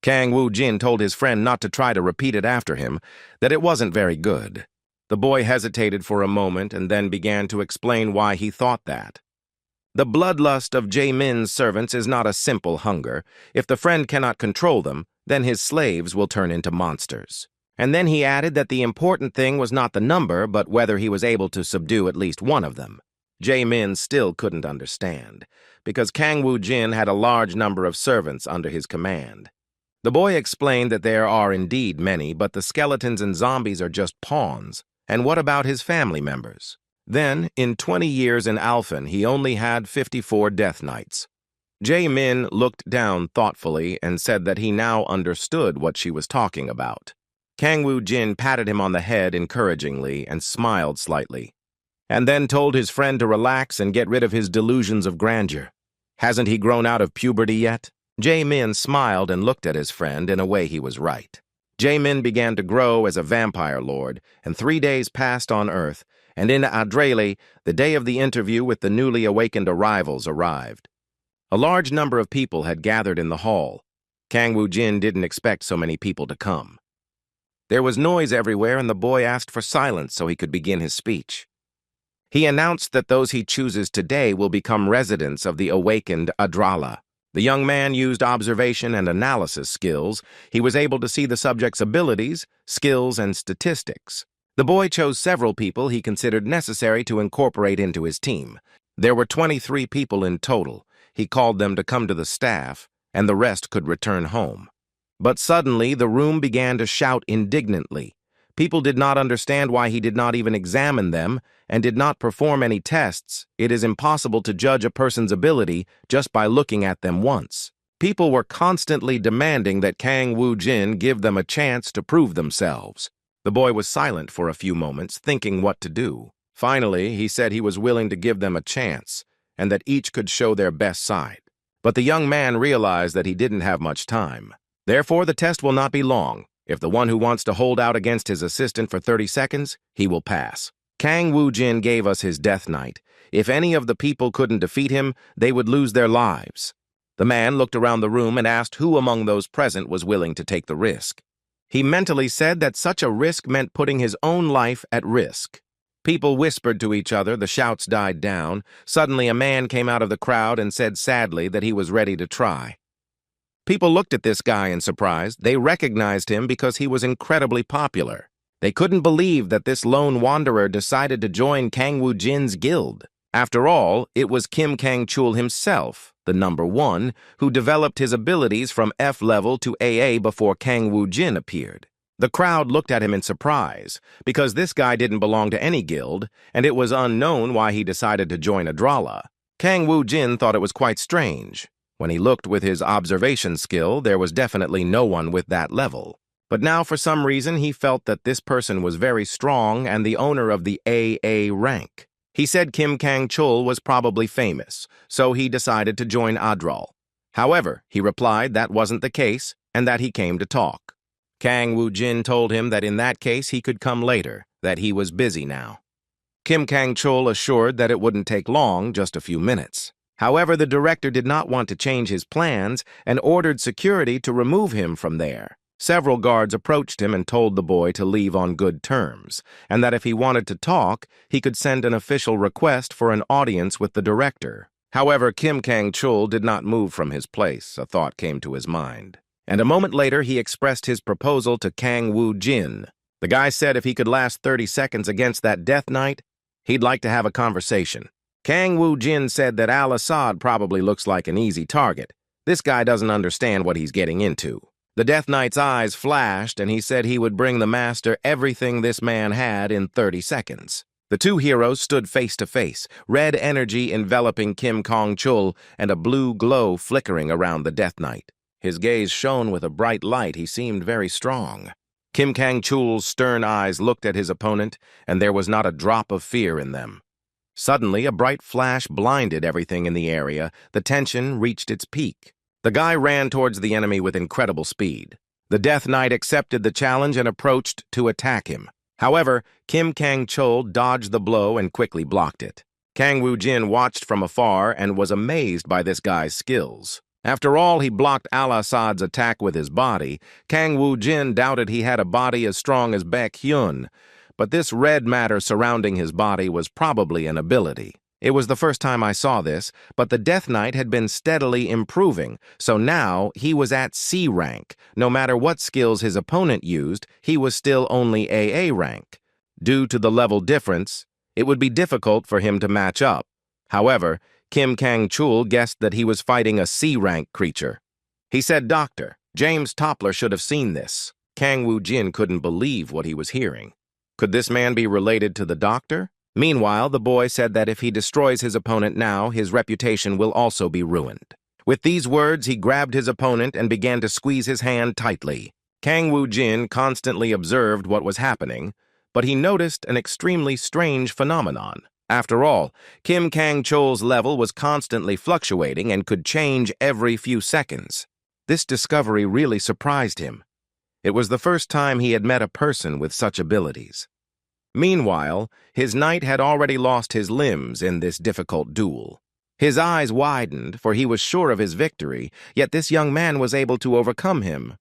Kang Woo-jin told his friend not to try to repeat it after him, that it wasn't very good. The boy hesitated for a moment and then began to explain why he thought that. The bloodlust of Jae-min's servants is not a simple hunger. If the friend cannot control them, then his slaves will turn into monsters. And then he added that the important thing was not the number, but whether he was able to subdue at least one of them. Jae-min still couldn't understand, because Kang Woo-jin had a large number of servants under his command. The boy explained that there are indeed many, but the skeletons and zombies are just pawns. And what about his family members? Then, in 20 years in Alphen, he only had 54 death knights. Jae-min looked down thoughtfully and said that he now understood what she was talking about. Kang Woo-jin patted him on the head encouragingly and smiled slightly, and then told his friend to relax and get rid of his delusions of grandeur. Hasn't he grown out of puberty yet? Jae-min smiled and looked at his friend in a way he was right. Jae-min began to grow as a vampire lord, and 3 days passed on Earth, and in Adrali, the day of the interview with the newly awakened arrivals arrived. A large number of people had gathered in the hall. Kang Woo-jin didn't expect so many people to come. There was noise everywhere, and the boy asked for silence so he could begin his speech. He announced that those he chooses today will become residents of the awakened Adrala. The young man used observation and analysis skills. He was able to see the subject's abilities, skills, and statistics. The boy chose several people he considered necessary to incorporate into his team. There were 23 people in total. He called them to come to the staff, and the rest could return home. But suddenly, the room began to shout indignantly. People did not understand why he did not even examine them and did not perform any tests. It is impossible to judge a person's ability just by looking at them once. People were constantly demanding that Kang Woo-jin give them a chance to prove themselves. The boy was silent for a few moments, thinking what to do. Finally, he said he was willing to give them a chance, and that each could show their best side. But the young man realized that he didn't have much time. Therefore, the test will not be long. If the one who wants to hold out against his assistant for 30 seconds, he will pass. Kang Woo-jin gave us his death knight. If any of the people couldn't defeat him, they would lose their lives. The man looked around the room and asked who among those present was willing to take the risk. He mentally said that such a risk meant putting his own life at risk. People whispered to each other, the shouts died down. Suddenly a man came out of the crowd and said sadly that he was ready to try. People looked at this guy in surprise. They recognized him because he was incredibly popular. They couldn't believe that this lone wanderer decided to join Kang Woo-jin's guild. After all, it was Kim Kang-chul himself, the number one, who developed his abilities from F level to AA before Kang Woo-jin appeared. The crowd looked at him in surprise, because this guy didn't belong to any guild, and it was unknown why he decided to join Adrala. Kang Woo-jin thought it was quite strange. When he looked with his observation skill, there was definitely no one with that level. But now, for some reason, he felt that this person was very strong and the owner of the AA rank. He said Kim Kang-chul was probably famous, so he decided to join Adral. However, he replied that wasn't the case and that he came to talk. Kang Woo-jin told him that in that case he could come later, that he was busy now. Kim Kang-chul assured that it wouldn't take long, just a few minutes. However, the director did not want to change his plans and ordered security to remove him from there. Several guards approached him and told the boy to leave on good terms, and that if he wanted to talk, he could send an official request for an audience with the director. However, Kim Kang-chul did not move from his place. A thought came to his mind. And a moment later, he expressed his proposal to Kang Woo-jin. The guy said if he could last 30 seconds against that Death Knight, he'd like to have a conversation. Kang Woo-jin said that Al-Assad probably looks like an easy target. This guy doesn't understand what he's getting into. The Death Knight's eyes flashed, and he said he would bring the master everything this man had in 30 seconds. The two heroes stood face to face, red energy enveloping Kim Kong-chul and a blue glow flickering around the Death Knight. His gaze shone with a bright light. He seemed very strong. Kim Kang-chul's stern eyes looked at his opponent, and there was not a drop of fear in them. Suddenly, a bright flash blinded everything in the area. The tension reached its peak. The guy ran towards the enemy with incredible speed. The Death Knight accepted the challenge and approached to attack him. However, Kim Kang-chul dodged the blow and quickly blocked it. Kang Woo-jin watched from afar and was amazed by this guy's skills. After all, he blocked Al-Assad's attack with his body. Kang Woo-jin doubted he had a body as strong as Baek Hyun, but this red matter surrounding his body was probably an ability. It was the first time I saw this, but the Death Knight had been steadily improving, so now he was at C rank. No matter what skills his opponent used, he was still only AA rank. Due to the level difference, it would be difficult for him to match up. However, Kim Kang-chul guessed that he was fighting a C rank creature. He said, "Doctor, James Toppler should have seen this." Kang Woo-jin couldn't believe what he was hearing. Could this man be related to the doctor? Meanwhile, the boy said that if he destroys his opponent now, his reputation will also be ruined. With these words, he grabbed his opponent and began to squeeze his hand tightly. Kang Woo-jin constantly observed what was happening, but he noticed an extremely strange phenomenon. After all, Kim Kang-chul's level was constantly fluctuating and could change every few seconds. This discovery really surprised him. It was the first time he had met a person with such abilities. Meanwhile, his knight had already lost his limbs in this difficult duel. His eyes widened, for he was sure of his victory, yet this young man was able to overcome him.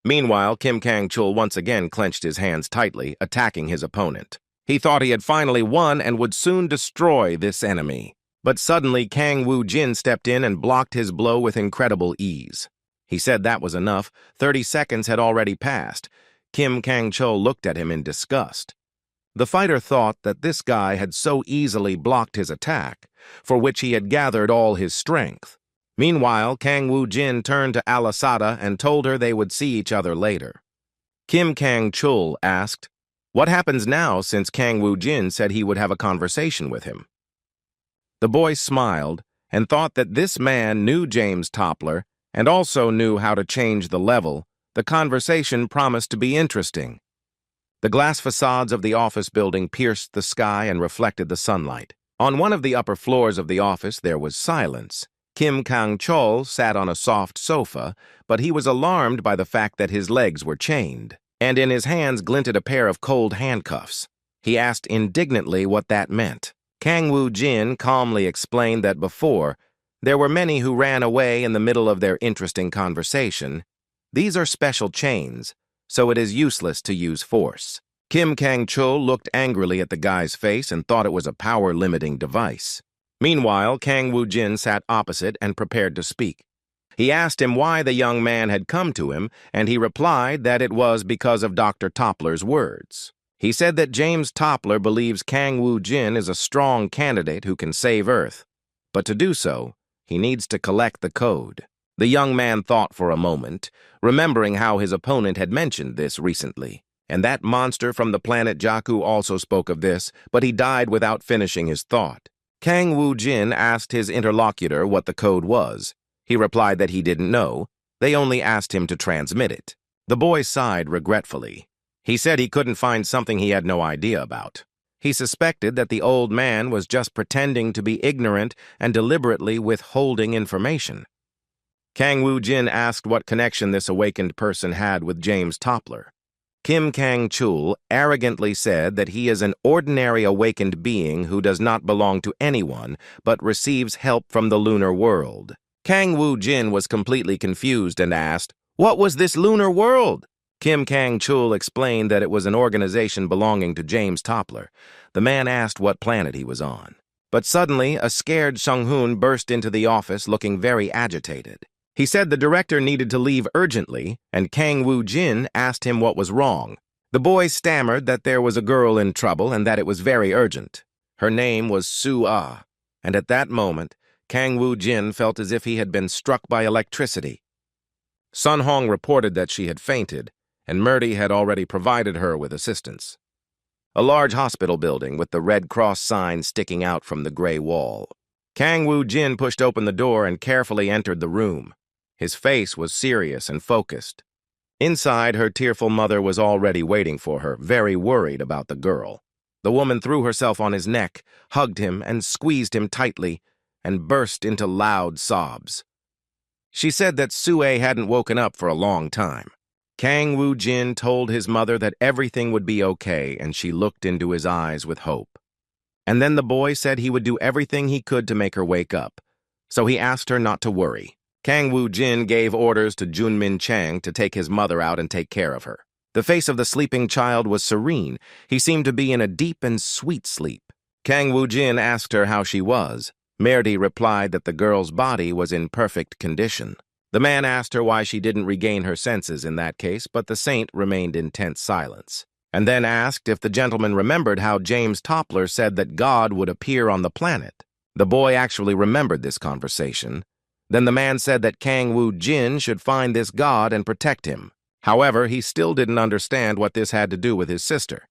Meanwhile, Kim Kang-chul once again clenched his hands tightly, attacking his opponent. He thought he had finally won and would soon destroy this enemy. But suddenly, Kang Woo-jin stepped in and blocked his blow with incredible ease. He said that was enough. 30 seconds had already passed. Kim Kang-chul looked at him in disgust. The fighter thought that this guy had so easily blocked his attack, for which he had gathered all his strength. Meanwhile, Kang Woo-jin turned to Al-Assada and told her they would see each other later. Kim Kang-chul asked, "What happens now since Kang Woo-jin said he would have a conversation with him?" The boy smiled and thought that this man knew James Toppler and also knew how to change the level. The conversation promised to be interesting. The glass facades of the office building pierced the sky and reflected the sunlight. On one of the upper floors of the office, there was silence. Kim Kang-chul sat on a soft sofa, but he was alarmed by the fact that his legs were chained, and in his hands glinted a pair of cold handcuffs. He asked indignantly what that meant. Kang Woo-jin calmly explained that before, there were many who ran away in the middle of their interesting conversation. These are special chains, so it is useless to use force. Kim Kang-chul looked angrily at the guy's face and thought it was a power-limiting device. Meanwhile, Kang Woo-jin sat opposite and prepared to speak. He asked him why the young man had come to him, and he replied that it was because of Dr. Toppler's words. He said that James Toppler believes Kang Woo-jin is a strong candidate who can save Earth, but to do so, he needs to collect the code. The young man thought for a moment, remembering how his opponent had mentioned this recently. And that monster from the planet Jakku also spoke of this, but he died without finishing his thought. Kang Woo-jin asked his interlocutor what the code was. He replied that he didn't know. They only asked him to transmit it. The boy sighed regretfully. He said he couldn't find something he had no idea about. He suspected that the old man was just pretending to be ignorant and deliberately withholding information. Kang Woo-jin asked what connection this awakened person had with James Toppler. Kim Kang-chul arrogantly said that he is an ordinary awakened being who does not belong to anyone but receives help from the lunar world. Kang Woo-jin was completely confused and asked, "What was this lunar world?" Kim Kang-chul explained that it was an organization belonging to James Toppler. The man asked what planet he was on. But suddenly, a scared Sung-hoon burst into the office looking very agitated. He said the director needed to leave urgently, and Kang Woo-jin asked him what was wrong. The boy stammered that there was a girl in trouble and that it was very urgent. Her name was Su-ah, and at that moment, Kang Woo-jin felt as if he had been struck by electricity. Sun Hong reported that she had fainted, and Murdy had already provided her with assistance. a large hospital building with the Red Cross sign sticking out from the gray wall. Kang Woo-jin pushed open the door and carefully entered the room. His face was serious and focused. Inside, her tearful mother was already waiting for her, very worried about the girl. The woman threw herself on his neck, hugged him, and squeezed him tightly, and burst into loud sobs. She said that Sue hadn't woken up for a long time. Kang Woo-jin told his mother that everything would be okay, and she looked into his eyes with hope. And then the boy said he would do everything he could to make her wake up, so he asked her not to worry. Kang Woo-jin gave orders to Junmin Chang to take his mother out and take care of her. The face of the sleeping child was serene. He seemed to be in a deep and sweet sleep. Kang Woo-jin asked her how she was. Merdi replied that the girl's body was in perfect condition. The man asked her why she didn't regain her senses in that case, but the saint remained in tense silence, and then asked if the gentleman remembered how James Toppler said that God would appear on the planet. The boy actually remembered this conversation. Then the man said that Kang Woo-jin should find this God and protect him. However, he still didn't understand what this had to do with his sister.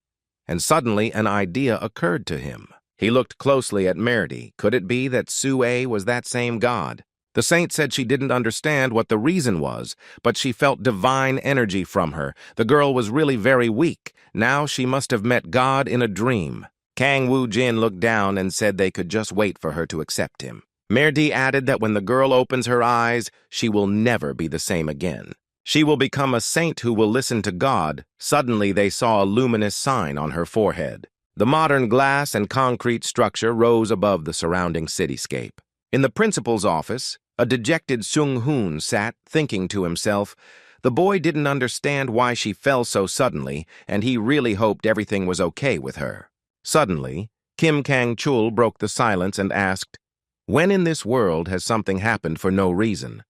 And suddenly an idea occurred to him. He looked closely at Merdi. Could it be that Sue was that same God? The saint said she didn't understand what the reason was, but she felt divine energy from her. The girl was really very weak. Now she must have met God in a dream. Kang Woo-jin looked down and said they could just wait for her to accept him. Merdi added that when the girl opens her eyes, she will never be the same again. She will become a saint who will listen to God. Suddenly they saw a luminous sign on her forehead. The modern glass and concrete structure rose above the surrounding cityscape. In the principal's office, a dejected Sung-hoon sat, thinking to himself. The boy didn't understand why she fell so suddenly, and he really hoped everything was okay with her. Suddenly, Kim Kang-chul broke the silence and asked, "When in this world has something happened for no reason?"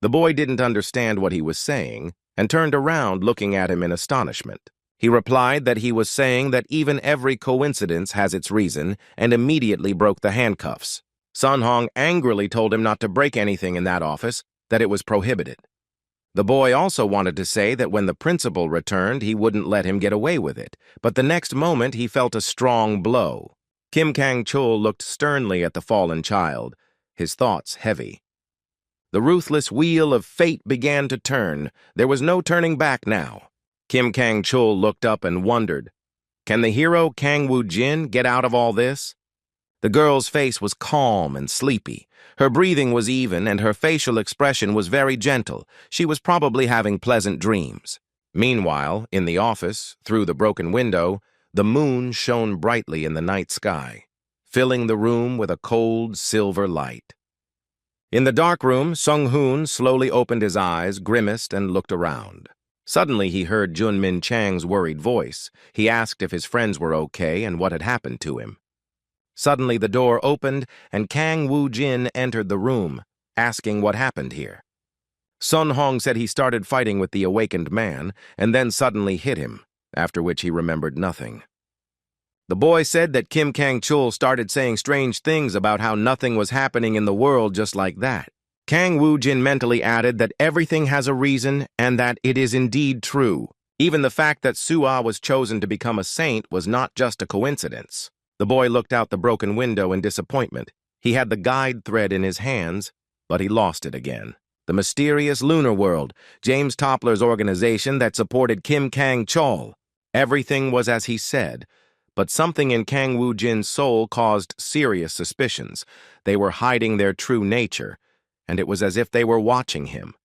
The boy didn't understand what he was saying and turned around looking at him in astonishment. He replied that he was saying that even every coincidence has its reason and immediately broke the handcuffs. Sun Hong angrily told him not to break anything in that office, that it was prohibited. The boy also wanted to say that when the principal returned, he wouldn't let him get away with it, but the next moment he felt a strong blow. Kim Kang-chul looked sternly at the fallen child, his thoughts heavy. The ruthless wheel of fate began to turn. There was no turning back now. Kim Kang-chul looked up and wondered, can the hero Kang Woo-jin get out of all this? The girl's face was calm and sleepy. Her breathing was even and her facial expression was very gentle. She was probably having pleasant dreams. Meanwhile, in the office, through the broken window, the moon shone brightly in the night sky, filling the room with a cold silver light. In the dark room, Sung-hoon slowly opened his eyes, grimaced, and looked around. Suddenly he heard Junmin Chang's worried voice. He asked if his friends were okay and what had happened to him. Suddenly the door opened and Kang Woo-jin entered the room, asking what happened here. Sun Hong said he started fighting with the awakened man and then suddenly hit him, after which he remembered nothing. The boy said that Kim Kang-chul started saying strange things about how nothing was happening in the world just like that. Kang Woo-jin mentally added that everything has a reason and that it is indeed true. Even the fact that Sua was chosen to become a saint was not just a coincidence. The boy looked out the broken window in disappointment. He had the guide thread in his hands, but he lost it again. The mysterious lunar world, James Toppler's organization that supported Kim Kang-chul. Everything was as he said, but something in Kang Woo-jin's soul caused serious suspicions. They were hiding their true nature, and it was as if they were watching him.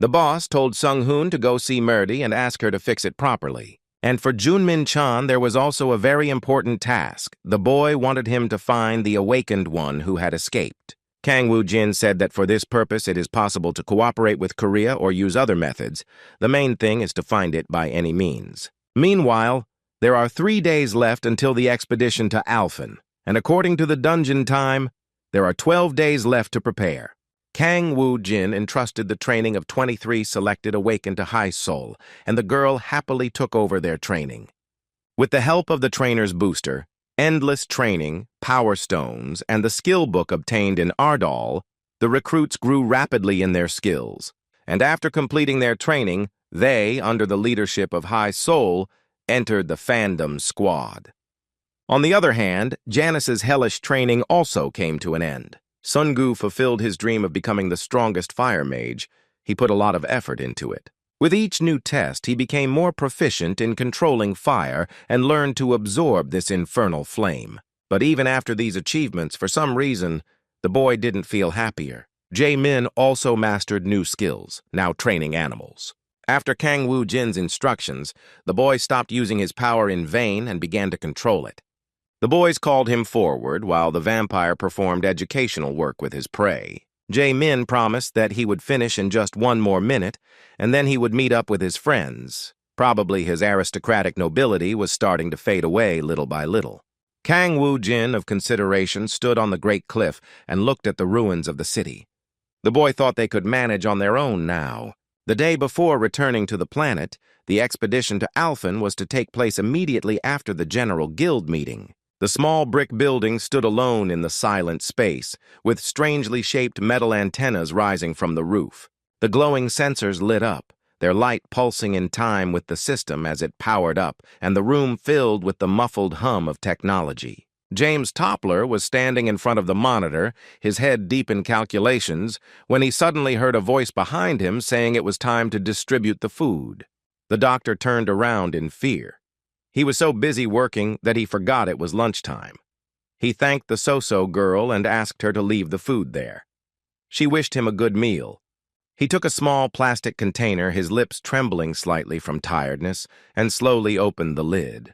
The boss told Sung-hoon to go see Merdi and ask her to fix it properly. And for Junmin Chan, there was also a very important task. The boy wanted him to find the awakened one who had escaped. Kang Woo-jin said that for this purpose it is possible to cooperate with Korea or use other methods. The main thing is to find it by any means. Meanwhile, there are 3 days left until the expedition to Alphen, and according to the dungeon time, there are 12 days left to prepare. Kang Woo-jin entrusted the training of 23 selected awakened to high soul, and the girl happily took over their training. With the help of the trainer's booster, endless training, power stones, and the skill book obtained in Ardal, the recruits grew rapidly in their skills. And after completing their training, they, under the leadership of High Soul, entered the fandom squad. On the other hand, Janice's hellish training also came to an end. Sungu fulfilled his dream of becoming the strongest fire mage. He put a lot of effort into it. With each new test, he became more proficient in controlling fire and learned to absorb this infernal flame. But even after these achievements, for some reason, the boy didn't feel happier. Jae-min also mastered new skills, now training animals. After Kang Woo-jin's instructions, the boy stopped using his power in vain and began to control it. The boys called him forward while the vampire performed educational work with his prey. Jae-min promised that he would finish in just 1 more minute, and then he would meet up with his friends. Probably his aristocratic nobility was starting to fade away little by little. Kang Woo-jin, of consideration, stood on the great cliff and looked at the ruins of the city. The boy thought they could manage on their own now. The day before returning to the planet, the expedition to Alphen was to take place immediately after the General Guild meeting. The small brick building stood alone in the silent space, with strangely shaped metal antennas rising from the roof. The glowing sensors lit up, their light pulsing in time with the system as it powered up, and the room filled with the muffled hum of technology. James Toppler was standing in front of the monitor, his head deep in calculations, when he suddenly heard a voice behind him saying it was time to distribute the food. The doctor turned around in fear. He was so busy working that he forgot it was lunchtime. He thanked the so-so girl and asked her to leave the food there. She wished him a good meal. He took a small plastic container, his lips trembling slightly from tiredness, and slowly opened the lid.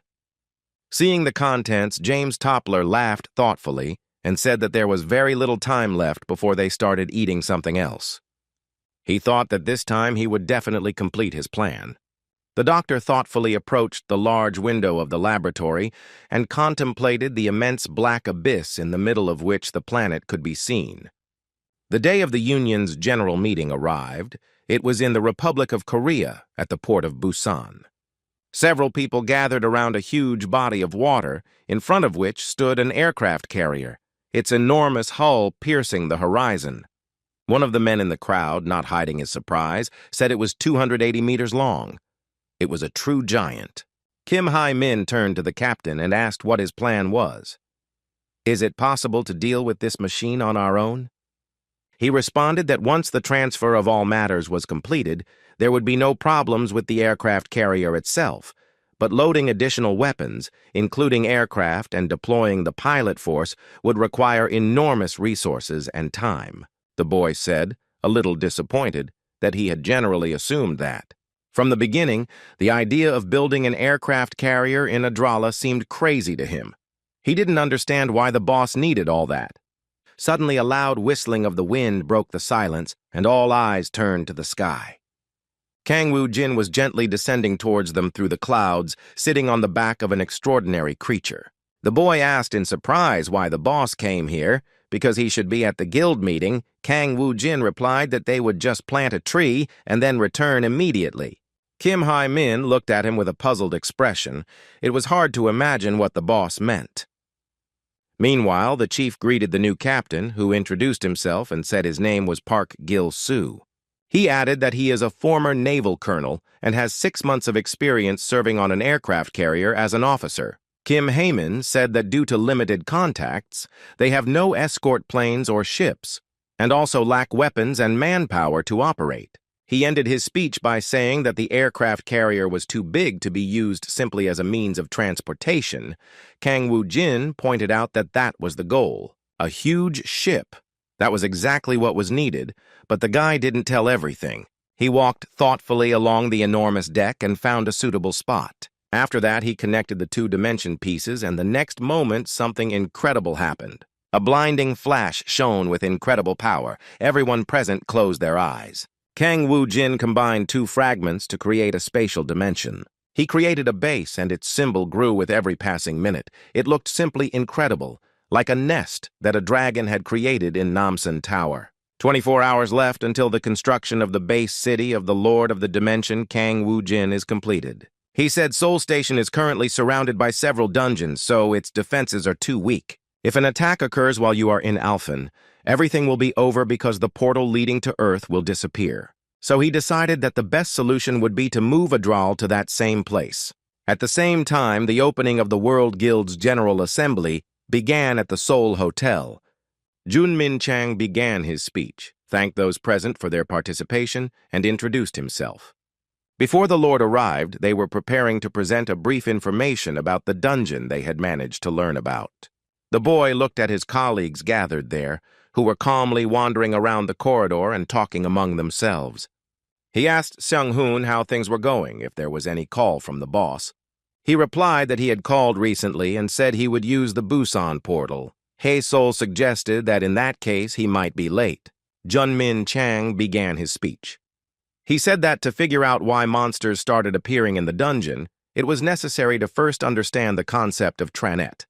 Seeing the contents, James Toppler laughed thoughtfully and said that there was very little time left before they started eating something else. He thought that this time he would definitely complete his plan. The doctor thoughtfully approached the large window of the laboratory and contemplated the immense black abyss in the middle of which the planet could be seen. The day of the Union's general meeting arrived. It was in the Republic of Korea at the port of Busan. Several people gathered around a huge body of water, in front of which stood an aircraft carrier, its enormous hull piercing the horizon. One of the men in the crowd, not hiding his surprise, said it was 280 meters long. It was a true giant. Kim Hai-min turned to the captain and asked what his plan was. "Is it possible to deal with this machine on our own?" He responded that once the transfer of all matters was completed, there would be no problems with the aircraft carrier itself, but loading additional weapons, including aircraft and deploying the pilot force, would require enormous resources and time. The boy said, a little disappointed, that he had generally assumed that. From the beginning, the idea of building an aircraft carrier in Adralla seemed crazy to him. He didn't understand why the boss needed all that. Suddenly, a loud whistling of the wind broke the silence, and all eyes turned to the sky. Kang Woo-jin was gently descending towards them through the clouds, sitting on the back of an extraordinary creature. The boy asked in surprise why the boss came here. Because he should be at the guild meeting, Kang Woo-jin replied that they would just plant a tree and then return immediately. Kim Hai-min looked at him with a puzzled expression. It was hard to imagine what the boss meant. Meanwhile, the chief greeted the new captain, who introduced himself and said his name was Park Gil-soo. He added that he is a former naval colonel and has 6 months of experience serving on an aircraft carrier as an officer. Kim Hai-min said that due to limited contacts, they have no escort planes or ships, and also lack weapons and manpower to operate. He ended his speech by saying that the aircraft carrier was too big to be used simply as a means of transportation. Kang Woo-jin pointed out that that was the goal, a huge ship. That was exactly what was needed, but the guy didn't tell everything. He walked thoughtfully along the enormous deck and found a suitable spot. After that, he connected the 2-dimension pieces, and the next moment, something incredible happened. A blinding flash shone with incredible power. Everyone present closed their eyes. Kang Woo-jin combined 2 fragments to create a spatial dimension. He created a base, and its symbol grew with every passing minute. It looked simply incredible, like a nest that a dragon had created in Namsan Tower. 24 hours left until the construction of the base city of the Lord of the Dimension, Kang Woo-jin, is completed. He said Seoul Station is currently surrounded by several dungeons, so its defenses are too weak. If an attack occurs while you are in Alphen, everything will be over because the portal leading to Earth will disappear. So he decided that the best solution would be to move Adral to that same place. At the same time, the opening of the World Guild's General Assembly began at the Seoul Hotel. Junmin Chang began his speech, thanked those present for their participation, and introduced himself. Before the Lord arrived, they were preparing to present a brief information about the dungeon they had managed to learn about. The boy looked at his colleagues gathered there, who were calmly wandering around the corridor and talking among themselves. He asked Seung-hoon how things were going, if there was any call from the boss. He replied that he had called recently and said he would use the Busan portal. Hae-sol suggested that in that case he might be late. Junmin Chang began his speech. He said that to figure out why monsters started appearing in the dungeon, it was necessary to first understand the concept of Tranet.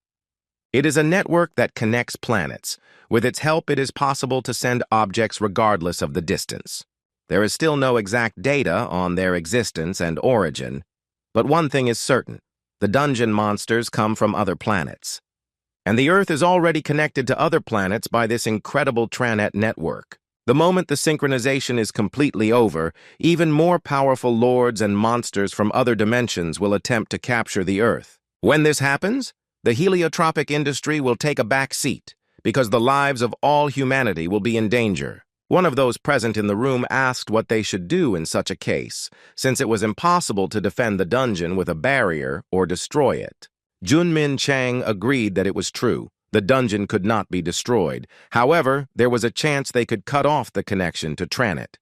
It is a network that connects planets. With its help, it is possible to send objects regardless of the distance. There is still no exact data on their existence and origin, but one thing is certain: the dungeon monsters come from other planets. And the Earth is already connected to other planets by this incredible Tranet network. The moment the synchronization is completely over, even more powerful lords and monsters from other dimensions will attempt to capture the Earth. When this happens, the heliotropic industry will take a back seat, because the lives of all humanity will be in danger. One of those present in the room asked what they should do in such a case, since it was impossible to defend the dungeon with a barrier or destroy it. Junmin Chang agreed that it was true. The dungeon could not be destroyed. However, there was a chance they could cut off the connection to Tranet.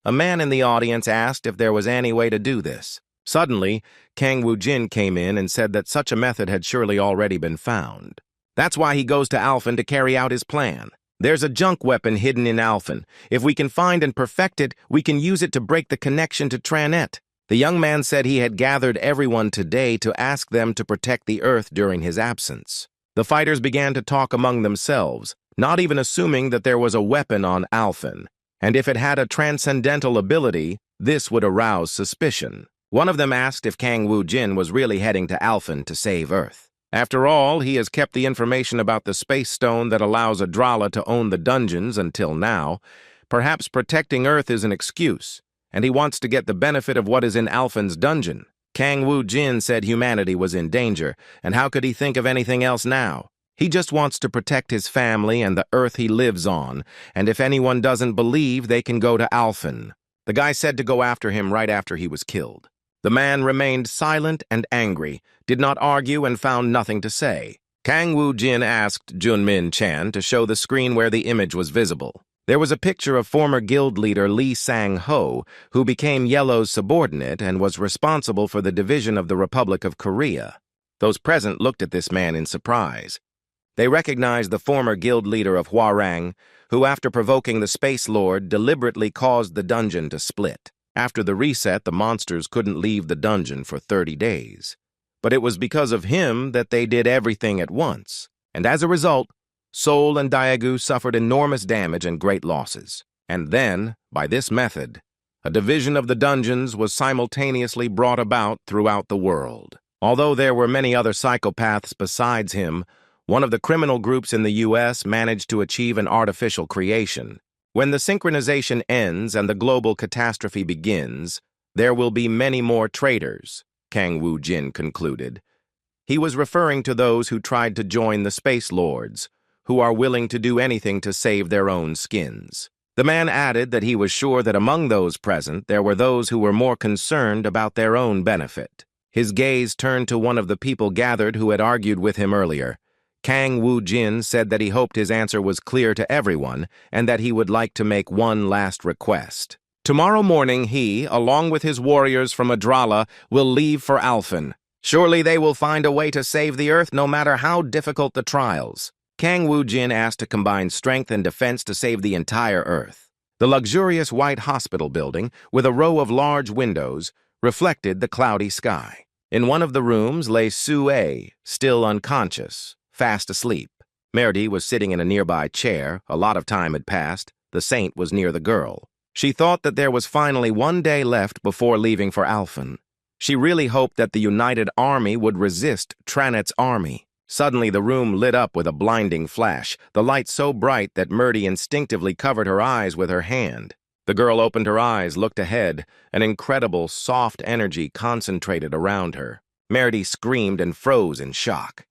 A man in the audience asked if there was any way to do this. Suddenly, Kang Woo-jin came in and said that such a method had surely already been found. That's why he goes to Alphen to carry out his plan. There's a junk weapon hidden in Alphen. If we can find and perfect it, we can use it to break the connection to Tranet. The young man said he had gathered everyone today to ask them to protect the Earth during his absence. The fighters began to talk among themselves, not even assuming that there was a weapon on Alphen, and if it had a transcendental ability, this would arouse suspicion. One of them asked if Kang Woo-jin was really heading to Alphen to save Earth. After all, he has kept the information about the space stone that allows Adrala to own the dungeons until now. Perhaps protecting Earth is an excuse, and he wants to get the benefit of what is in Alphen's dungeon. Kang Woo-jin said humanity was in danger, and how could he think of anything else now? He just wants to protect his family and the Earth he lives on, and if anyone doesn't believe, they can go to Alphen. The guy said to go after him right after he was killed. The man remained silent and angry, did not argue, and found nothing to say. Kang Woo-jin asked Junmin Chang to show the screen where the image was visible. There was a picture of former guild leader Lee Sang-ho, who became Yellow's subordinate and was responsible for the division of the Republic of Korea. Those present looked at this man in surprise. They recognized the former guild leader of Hwarang, who, after provoking the Space Lord, deliberately caused the dungeon to split. After the reset, the monsters couldn't leave the dungeon for 30 days. But it was because of him that they did everything at once, and as a result, Seoul and Daegu suffered enormous damage and great losses. And then, by this method, a division of the dungeons was simultaneously brought about throughout the world. Although there were many other psychopaths besides him, one of the criminal groups in the U.S. managed to achieve an artificial creation. When the synchronization ends and the global catastrophe begins, there will be many more traitors, Kang Woo-jin concluded. He was referring to those who tried to join the Space Lords, who are willing to do anything to save their own skins. The man added that he was sure that among those present there were those who were more concerned about their own benefit. His gaze turned to one of the people gathered who had argued with him earlier. Kang Woo-jin said that he hoped his answer was clear to everyone and that he would like to make one last request. Tomorrow morning he, along with his warriors from Adrala, will leave for Alphen. Surely they will find a way to save the Earth no matter how difficult the trials. Kang Woo-jin asked to combine strength and defense to save the entire Earth. The luxurious white hospital building, with a row of large windows, reflected the cloudy sky. In one of the rooms lay Sue, still unconscious, fast asleep. Merdi was sitting in a nearby chair. A lot of time had passed. The saint was near the girl. She thought that there was finally one day left before leaving for Alphen. She really hoped that the United Army would resist Tranet's army. Suddenly, the room lit up with a blinding flash, the light so bright that Merdi instinctively covered her eyes with her hand. The girl opened her eyes, looked ahead. An incredible, soft energy concentrated around her. Meredy screamed and froze in shock.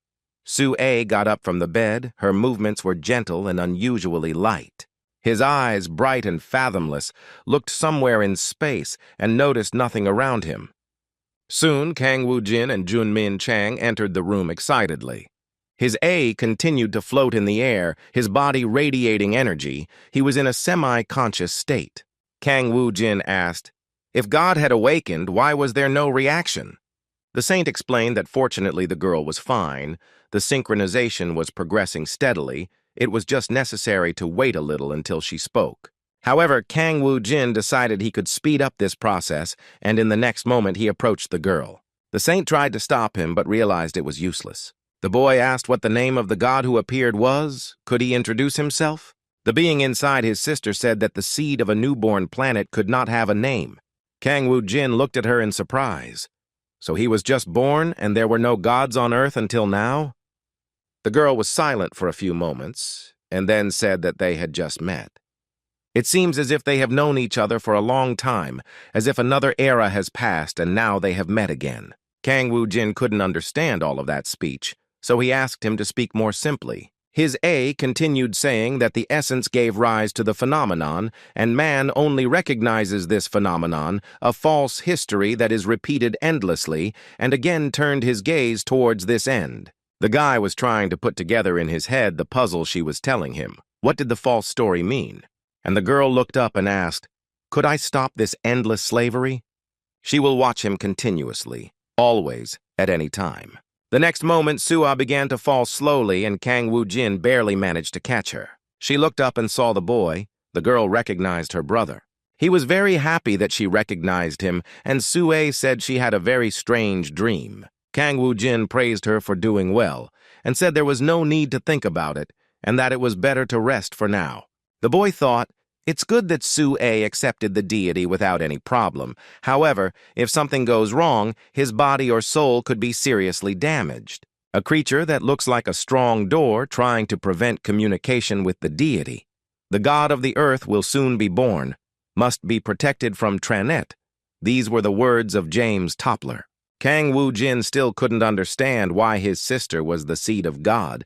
Sue got up from the bed. Her movements were gentle and unusually light. His eyes, bright and fathomless, looked somewhere in space and noticed nothing around him. Soon, Kang Woo-jin and Junmin Chang entered the room excitedly. His A continued to float in the air, his body radiating energy. He was in a semi-conscious state. Kang Woo-jin asked, "If God had awakened, why was there no reaction?" The saint explained that fortunately the girl was fine. The synchronization was progressing steadily. It was just necessary to wait a little until she spoke. However, Kang Woo-jin decided he could speed up this process, and in the next moment he approached the girl. The saint tried to stop him, but realized it was useless. The boy asked what the name of the god who appeared was. Could he introduce himself? The being inside his sister said that the seed of a newborn planet could not have a name. Kang Woo-jin looked at her in surprise. So he was just born, and there were no gods on Earth until now? The girl was silent for a few moments, and then said that they had just met. It seems as if they have known each other for a long time, as if another era has passed and now they have met again. Kang Woo-jin couldn't understand all of that speech, so he asked him to speak more simply. His A continued saying that the essence gave rise to the phenomenon, and man only recognizes this phenomenon, a false history that is repeated endlessly, and again turned his gaze towards this end. The guy was trying to put together in his head the puzzle she was telling him. What did the false story mean? And the girl looked up and asked, "Could I stop this endless slavery?" She will watch him continuously, always, at any time. The next moment, Sua began to fall slowly, and Kang Woo-jin barely managed to catch her. She looked up and saw the boy. The girl recognized her brother. He was very happy that she recognized him, and Sue said she had a very strange dream. Kang Woo-jin praised her for doing well, and said there was no need to think about it, and that it was better to rest for now. The boy thought, it's good that Sue accepted the deity without any problem. However, if something goes wrong, his body or soul could be seriously damaged. A creature that looks like a strong door trying to prevent communication with the deity. The god of the earth will soon be born, must be protected from Tranet. These were the words of James Toppler. Kang Woo-jin still couldn't understand why his sister was the seed of God.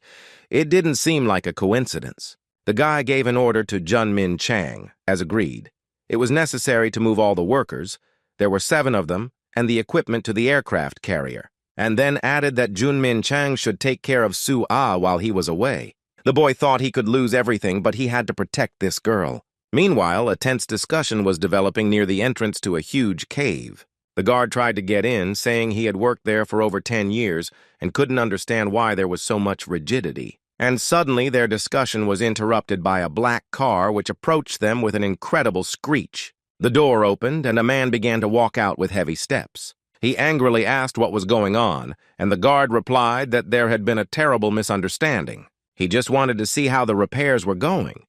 It didn't seem like a coincidence. The guy gave an order to Junmin Chang, as agreed. It was necessary to move all the workers. There were 7 of them, and the equipment to the aircraft carrier, and then added that Junmin Chang should take care of Sue-ah while he was away. The boy thought he could lose everything, but he had to protect this girl. Meanwhile, a tense discussion was developing near the entrance to a huge cave. The guard tried to get in, saying he had worked there for over 10 years and couldn't understand why there was so much rigidity. And suddenly their discussion was interrupted by a black car which approached them with an incredible screech. The door opened, and a man began to walk out with heavy steps. He angrily asked what was going on, and the guard replied that there had been a terrible misunderstanding. He just wanted to see how the repairs were going.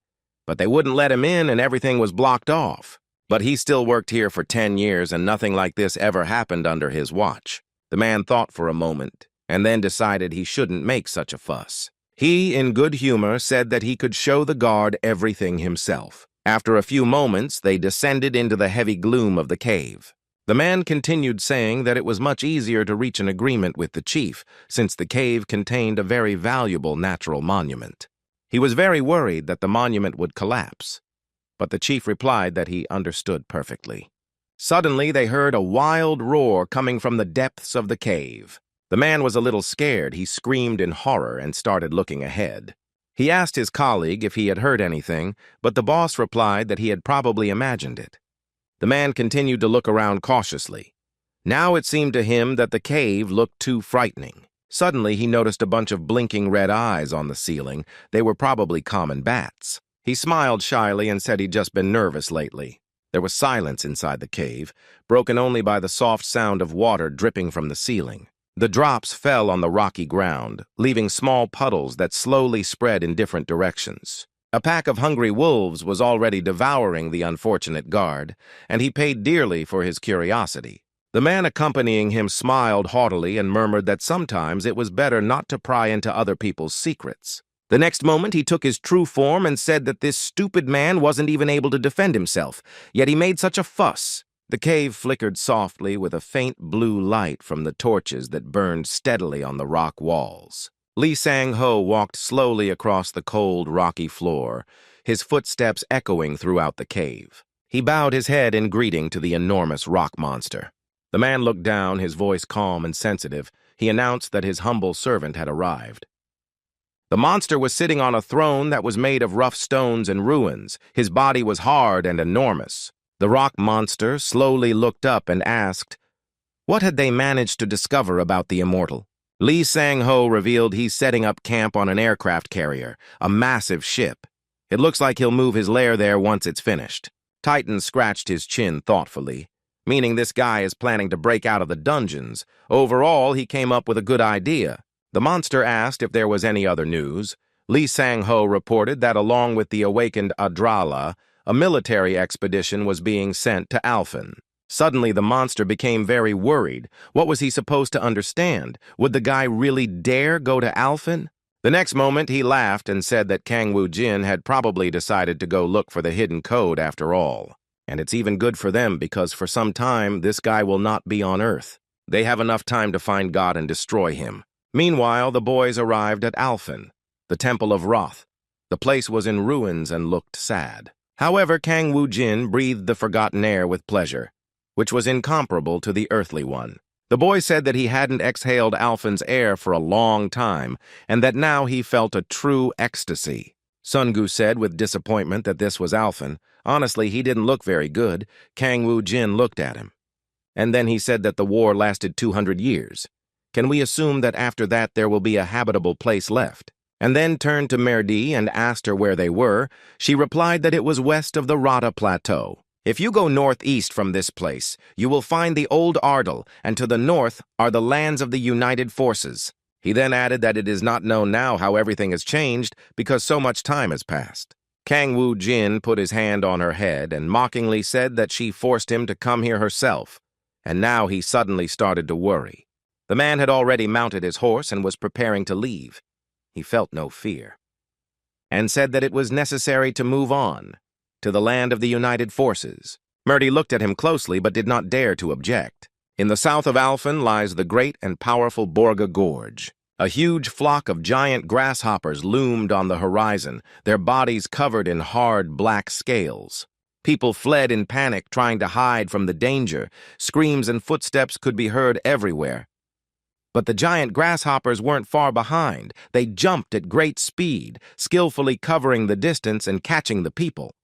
But they wouldn't let him in, and everything was blocked off. But he still worked here for 10 years, and nothing like this ever happened under his watch. The man thought for a moment, and then decided he shouldn't make such a fuss. He, in good humor, said that he could show the guard everything himself. After a few moments, they descended into the heavy gloom of the cave. The man continued saying that it was much easier to reach an agreement with the chief, since the cave contained a very valuable natural monument. He was very worried that the monument would collapse, but the chief replied that he understood perfectly. Suddenly, they heard a wild roar coming from the depths of the cave. The man was a little scared. He screamed in horror and started looking ahead. He asked his colleague if he had heard anything, but the boss replied that he had probably imagined it. The man continued to look around cautiously. Now it seemed to him that the cave looked too frightening. Suddenly, he noticed a bunch of blinking red eyes on the ceiling. They were probably common bats. He smiled shyly and said he'd just been nervous lately. There was silence inside the cave, broken only by the soft sound of water dripping from the ceiling. The drops fell on the rocky ground, leaving small puddles that slowly spread in different directions. A pack of hungry wolves was already devouring the unfortunate guard, and he paid dearly for his curiosity. The man accompanying him smiled haughtily and murmured that sometimes it was better not to pry into other people's secrets. The next moment he took his true form and said that this stupid man wasn't even able to defend himself, yet he made such a fuss. The cave flickered softly with a faint blue light from the torches that burned steadily on the rock walls. Lee Sang-ho walked slowly across the cold, rocky floor, his footsteps echoing throughout the cave. He bowed his head in greeting to the enormous rock monster. The man looked down, his voice calm and sensitive. He announced that his humble servant had arrived. The monster was sitting on a throne that was made of rough stones and ruins. His body was hard and enormous. The rock monster slowly looked up and asked, what had they managed to discover about the immortal? Lee Sang-ho revealed he's setting up camp on an aircraft carrier, a massive ship. It looks like he'll move his lair there once it's finished. Titan scratched his chin thoughtfully, meaning this guy is planning to break out of the dungeons. Overall, he came up with a good idea. The monster asked if there was any other news. Lee Sang-ho reported that along with the awakened Adrala, a military expedition was being sent to Alphen. Suddenly, the monster became very worried. What was he supposed to understand? Would the guy really dare go to Alphen? The next moment, he laughed and said that Kang Woo-jin had probably decided to go look for the hidden code after all. And it's even good for them because for some time, this guy will not be on Earth. They have enough time to find God and destroy him. Meanwhile, the boys arrived at Alphen, the Temple of Roth. The place was in ruins and looked sad. However, Kang Woo-jin breathed the forgotten air with pleasure, which was incomparable to the earthly one. The boy said that he hadn't exhaled Alphen's air for a long time, and that now he felt a true ecstasy. Sungu said with disappointment that this was Alphen. Honestly, he didn't look very good. Kang Woo-jin looked at him. And then he said that the war lasted 200 years. Can we assume that after that there will be a habitable place left? And then turned to Merdi and asked her where they were. She replied that it was west of the Rada Plateau. If you go northeast from this place, you will find the old Ardal, and to the north are the lands of the United Forces. He then added that it is not known now how everything has changed because so much time has passed. Kang Woo-jin put his hand on her head and mockingly said that she forced him to come here herself, and now he suddenly started to worry. The man had already mounted his horse and was preparing to leave. He felt no fear, and said that it was necessary to move on, to the land of the United Forces. Merdi looked at him closely but did not dare to object. In the south of Alphen lies the great and powerful Borga Gorge. A huge flock of giant grasshoppers loomed on the horizon, their bodies covered in hard black scales. People fled in panic, trying to hide from the danger. Screams and footsteps could be heard everywhere. But the giant grasshoppers weren't far behind. They jumped at great speed, skillfully covering the distance and catching the people.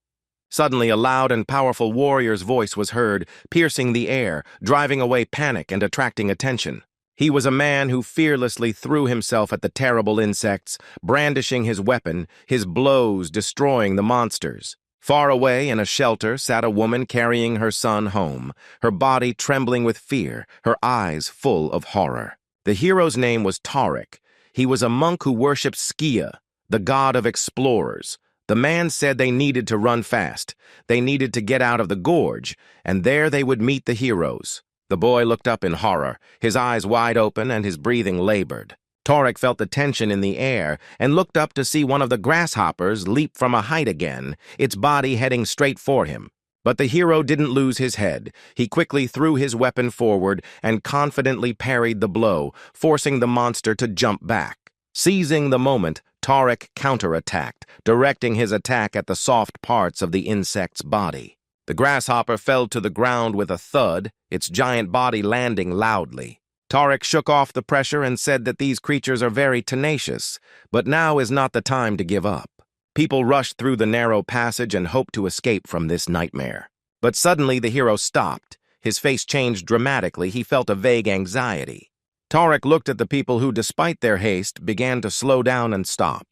Suddenly, a loud and powerful warrior's voice was heard, piercing the air, driving away panic and attracting attention. He was a man who fearlessly threw himself at the terrible insects, brandishing his weapon, his blows destroying the monsters. Far away in a shelter sat a woman carrying her son home, her body trembling with fear, her eyes full of horror. The hero's name was Tarek. He was a monk who worshipped Skia, the god of explorers. The man said they needed to run fast. They needed to get out of the gorge, and there they would meet the heroes. The boy looked up in horror, his eyes wide open and his breathing labored. Tarek felt the tension in the air and looked up to see one of the grasshoppers leap from a height again, its body heading straight for him. But the hero didn't lose his head. He quickly threw his weapon forward and confidently parried the blow, forcing the monster to jump back. Seizing the moment, Tarek counterattacked, directing his attack at the soft parts of the insect's body. The grasshopper fell to the ground with a thud, its giant body landing loudly. Tarek shook off the pressure and said that these creatures are very tenacious, but now is not the time to give up. People rushed through the narrow passage and hoped to escape from this nightmare. But suddenly the hero stopped. His face changed dramatically. He felt a vague anxiety. Tarek looked at the people who, despite their haste, began to slow down and stop.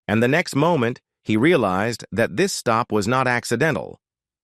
And the next moment, he realized that this stop was not accidental.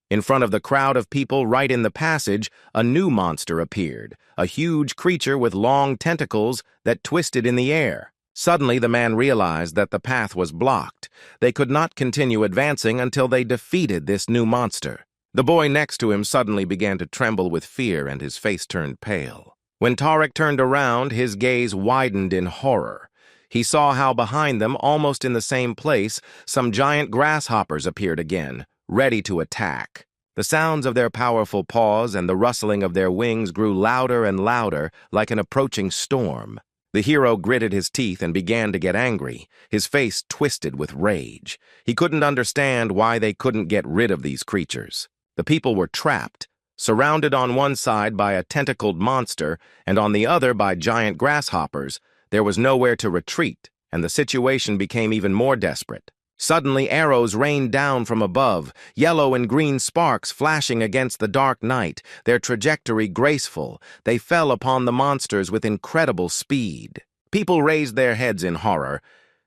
In front of the crowd of people right in the passage, a new monster appeared, a huge creature with long tentacles that twisted in the air. Suddenly, the man realized that the path was blocked. They could not continue advancing until they defeated this new monster. The boy next to him suddenly began to tremble with fear and his face turned pale. When Tarek turned around, his gaze widened in horror. He saw how behind them, almost in the same place, some giant grasshoppers appeared again, ready to attack. The sounds of their powerful paws and the rustling of their wings grew louder and louder, like an approaching storm. The hero gritted his teeth and began to get angry, his face twisted with rage. He couldn't understand why they couldn't get rid of these creatures. The people were trapped, surrounded on one side by a tentacled monster and on the other by giant grasshoppers. There was nowhere to retreat, and the situation became even more desperate. Suddenly, arrows rained down from above, yellow and green sparks flashing against the dark night, their trajectory graceful. They fell upon the monsters with incredible speed. People raised their heads in horror.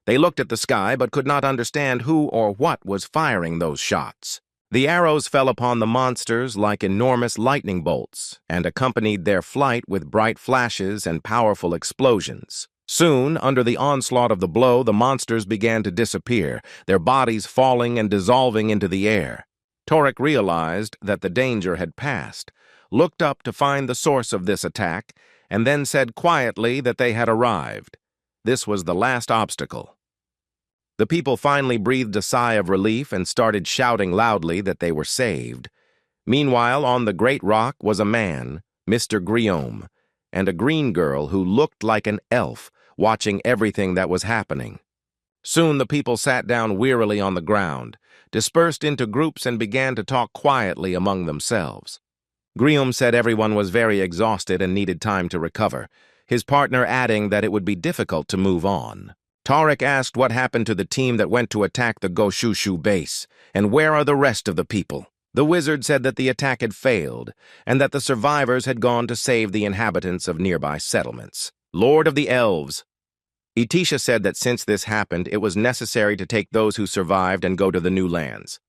They looked at the sky but could not understand who or what was firing those shots. The arrows fell upon the monsters like enormous lightning bolts and accompanied their flight with bright flashes and powerful explosions. Soon, under the onslaught of the blow, the monsters began to disappear, their bodies falling and dissolving into the air. Torek realized that the danger had passed, looked up to find the source of this attack, and then said quietly that they had arrived. This was the last obstacle. The people finally breathed a sigh of relief and started shouting loudly that they were saved. Meanwhile, on the great rock was a man, Mr. Griom, and a green girl who looked like an elf, watching everything that was happening. Soon the people sat down wearily on the ground, dispersed into groups and began to talk quietly among themselves. Griom said everyone was very exhausted and needed time to recover, his partner adding that it would be difficult to move on. Tarek asked what happened to the team that went to attack the Goshushu base, and where are the rest of the people? The wizard said that the attack had failed, and that the survivors had gone to save the inhabitants of nearby settlements. Lord of the Elves. Itisha said that since this happened, it was necessary to take those who survived and go to the new lands.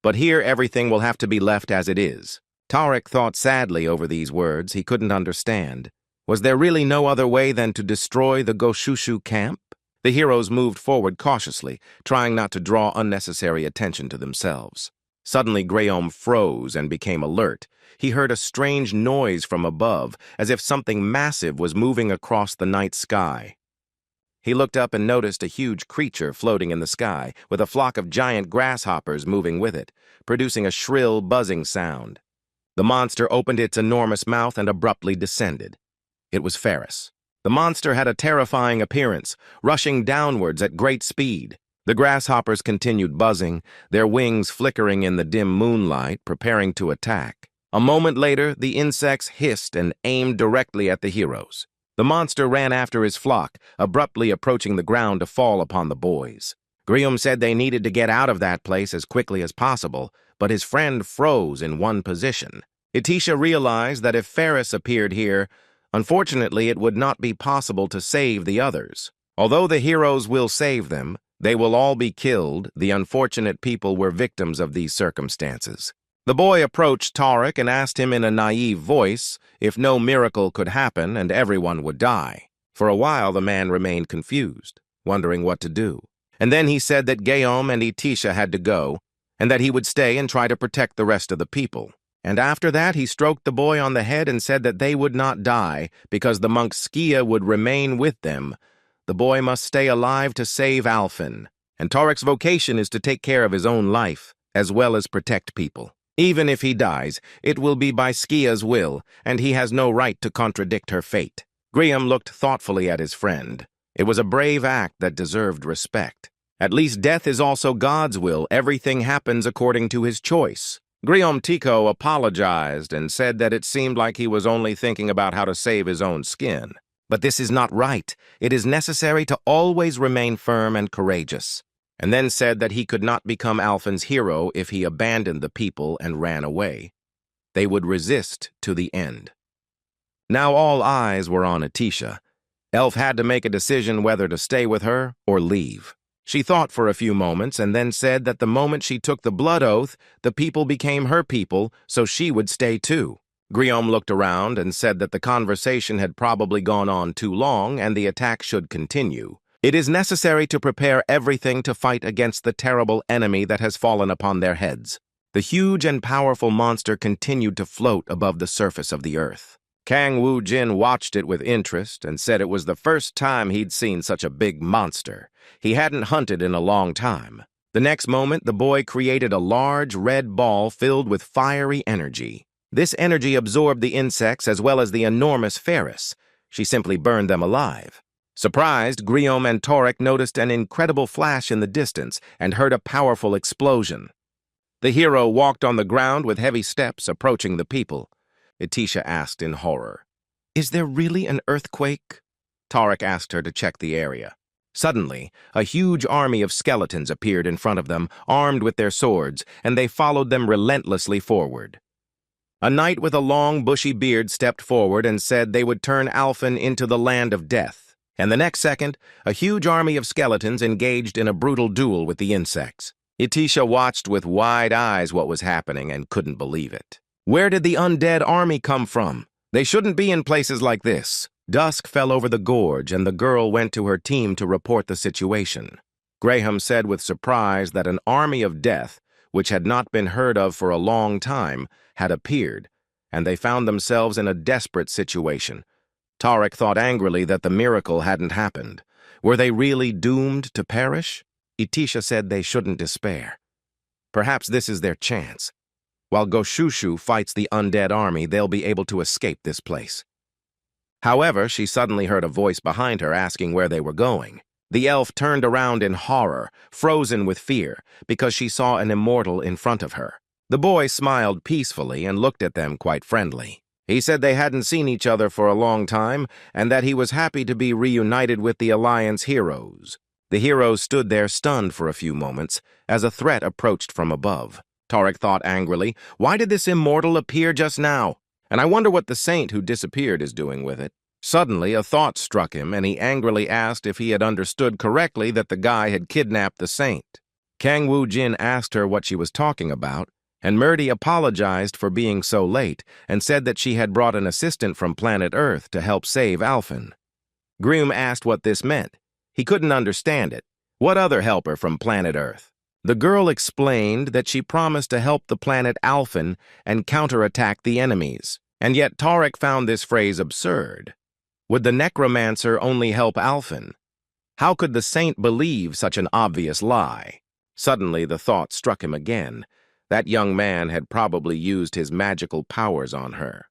But here everything will have to be left as it is. Tarek thought sadly over these words. He couldn't understand. Was there really no other way than to destroy the Goshushu camp? The heroes moved forward cautiously, trying not to draw unnecessary attention to themselves. Suddenly, Griom froze and became alert. He heard a strange noise from above, as if something massive was moving across the night sky. He looked up and noticed a huge creature floating in the sky, with a flock of giant grasshoppers moving with it, producing a shrill, buzzing sound. The monster opened its enormous mouth and abruptly descended. It was Ferris. The monster had a terrifying appearance, rushing downwards at great speed. The grasshoppers continued buzzing, their wings flickering in the dim moonlight, preparing to attack. A moment later, the insects hissed and aimed directly at the heroes. The monster ran after his flock, abruptly approaching the ground to fall upon the boys. Griom said they needed to get out of that place as quickly as possible, but his friend froze in one position. Itisha realized that if Ferris appeared here, unfortunately it would not be possible to save the others. Although the heroes will save them, they will all be killed. The unfortunate people were victims of these circumstances. The boy approached Tarek and asked him in a naive voice if no miracle could happen and everyone would die. For a while the man remained confused, wondering what to do. And then he said that Griom and Itisha had to go, and that he would stay and try to protect the rest of the people. And after that he stroked the boy on the head and said that they would not die because the monk Skia would remain with them. The boy must stay alive to save Alphen, and Tarek's vocation is to take care of his own life, as well as protect people. Even if he dies, it will be by Skia's will, and he has no right to contradict her fate. Griom looked thoughtfully at his friend. It was a brave act that deserved respect. At least death is also God's will. Everything happens according to his choice. Griom Tico apologized and said that it seemed like he was only thinking about how to save his own skin. But this is not right. It is necessary to always remain firm and courageous. And then said that he could not become Alphen's hero if he abandoned the people and ran away. They would resist to the end. Now all eyes were on Itisha. Elf had to make a decision whether to stay with her or leave. She thought for a few moments and then said that the moment she took the blood oath, the people became her people, so she would stay too. Griom looked around and said that the conversation had probably gone on too long and the attack should continue. It is necessary to prepare everything to fight against the terrible enemy that has fallen upon their heads. The huge and powerful monster continued to float above the surface of the earth. Kang Wu Jin watched it with interest and said it was the first time he'd seen such a big monster. He hadn't hunted in a long time. The next moment, the boy created a large red ball filled with fiery energy. This energy absorbed the insects as well as the enormous Ferris. She simply burned them alive. Surprised, Guillaume and Torek noticed an incredible flash in the distance and heard a powerful explosion. The hero walked on the ground with heavy steps, approaching the people. Itisha asked in horror, "Is there really an earthquake?" Torek asked her to check the area. Suddenly, a huge army of skeletons appeared in front of them, armed with their swords, and they followed them relentlessly forward. A knight with a long, bushy beard stepped forward and said they would turn Alphen into the land of death. And the next second, a huge army of skeletons engaged in a brutal duel with the insects. Itisha watched with wide eyes what was happening and couldn't believe it. Where did the undead army come from? They shouldn't be in places like this. Dusk fell over the gorge, and the girl went to her team to report the situation. Graham said with surprise that an army of death, which had not been heard of for a long time, had appeared, and they found themselves in a desperate situation. Torek thought angrily that the miracle hadn't happened. Were they really doomed to perish? Itisha said they shouldn't despair. Perhaps this is their chance. While Goshushu fights the undead army, they'll be able to escape this place. However, she suddenly heard a voice behind her asking where they were going. The elf turned around in horror, frozen with fear, because she saw an immortal in front of her. The boy smiled peacefully and looked at them quite friendly. He said they hadn't seen each other for a long time and that he was happy to be reunited with the Alliance heroes. The heroes stood there stunned for a few moments as a threat approached from above. Torek thought angrily, why did this immortal appear just now? And I wonder what the saint who disappeared is doing with it. Suddenly, a thought struck him, and he angrily asked if he had understood correctly that the guy had kidnapped the saint. Kang Woo-jin asked her what she was talking about, and Murdy apologized for being so late and said that she had brought an assistant from planet Earth to help save Alphen. Grimm asked what this meant. He couldn't understand it. What other helper from planet Earth? The girl explained that she promised to help the planet Alphen and counterattack the enemies, and yet Torek found this phrase absurd. Would the Necromancer only help Alphen? How could the saint believe such an obvious lie? Suddenly the thought struck him again. That young man had probably used his magical powers on her.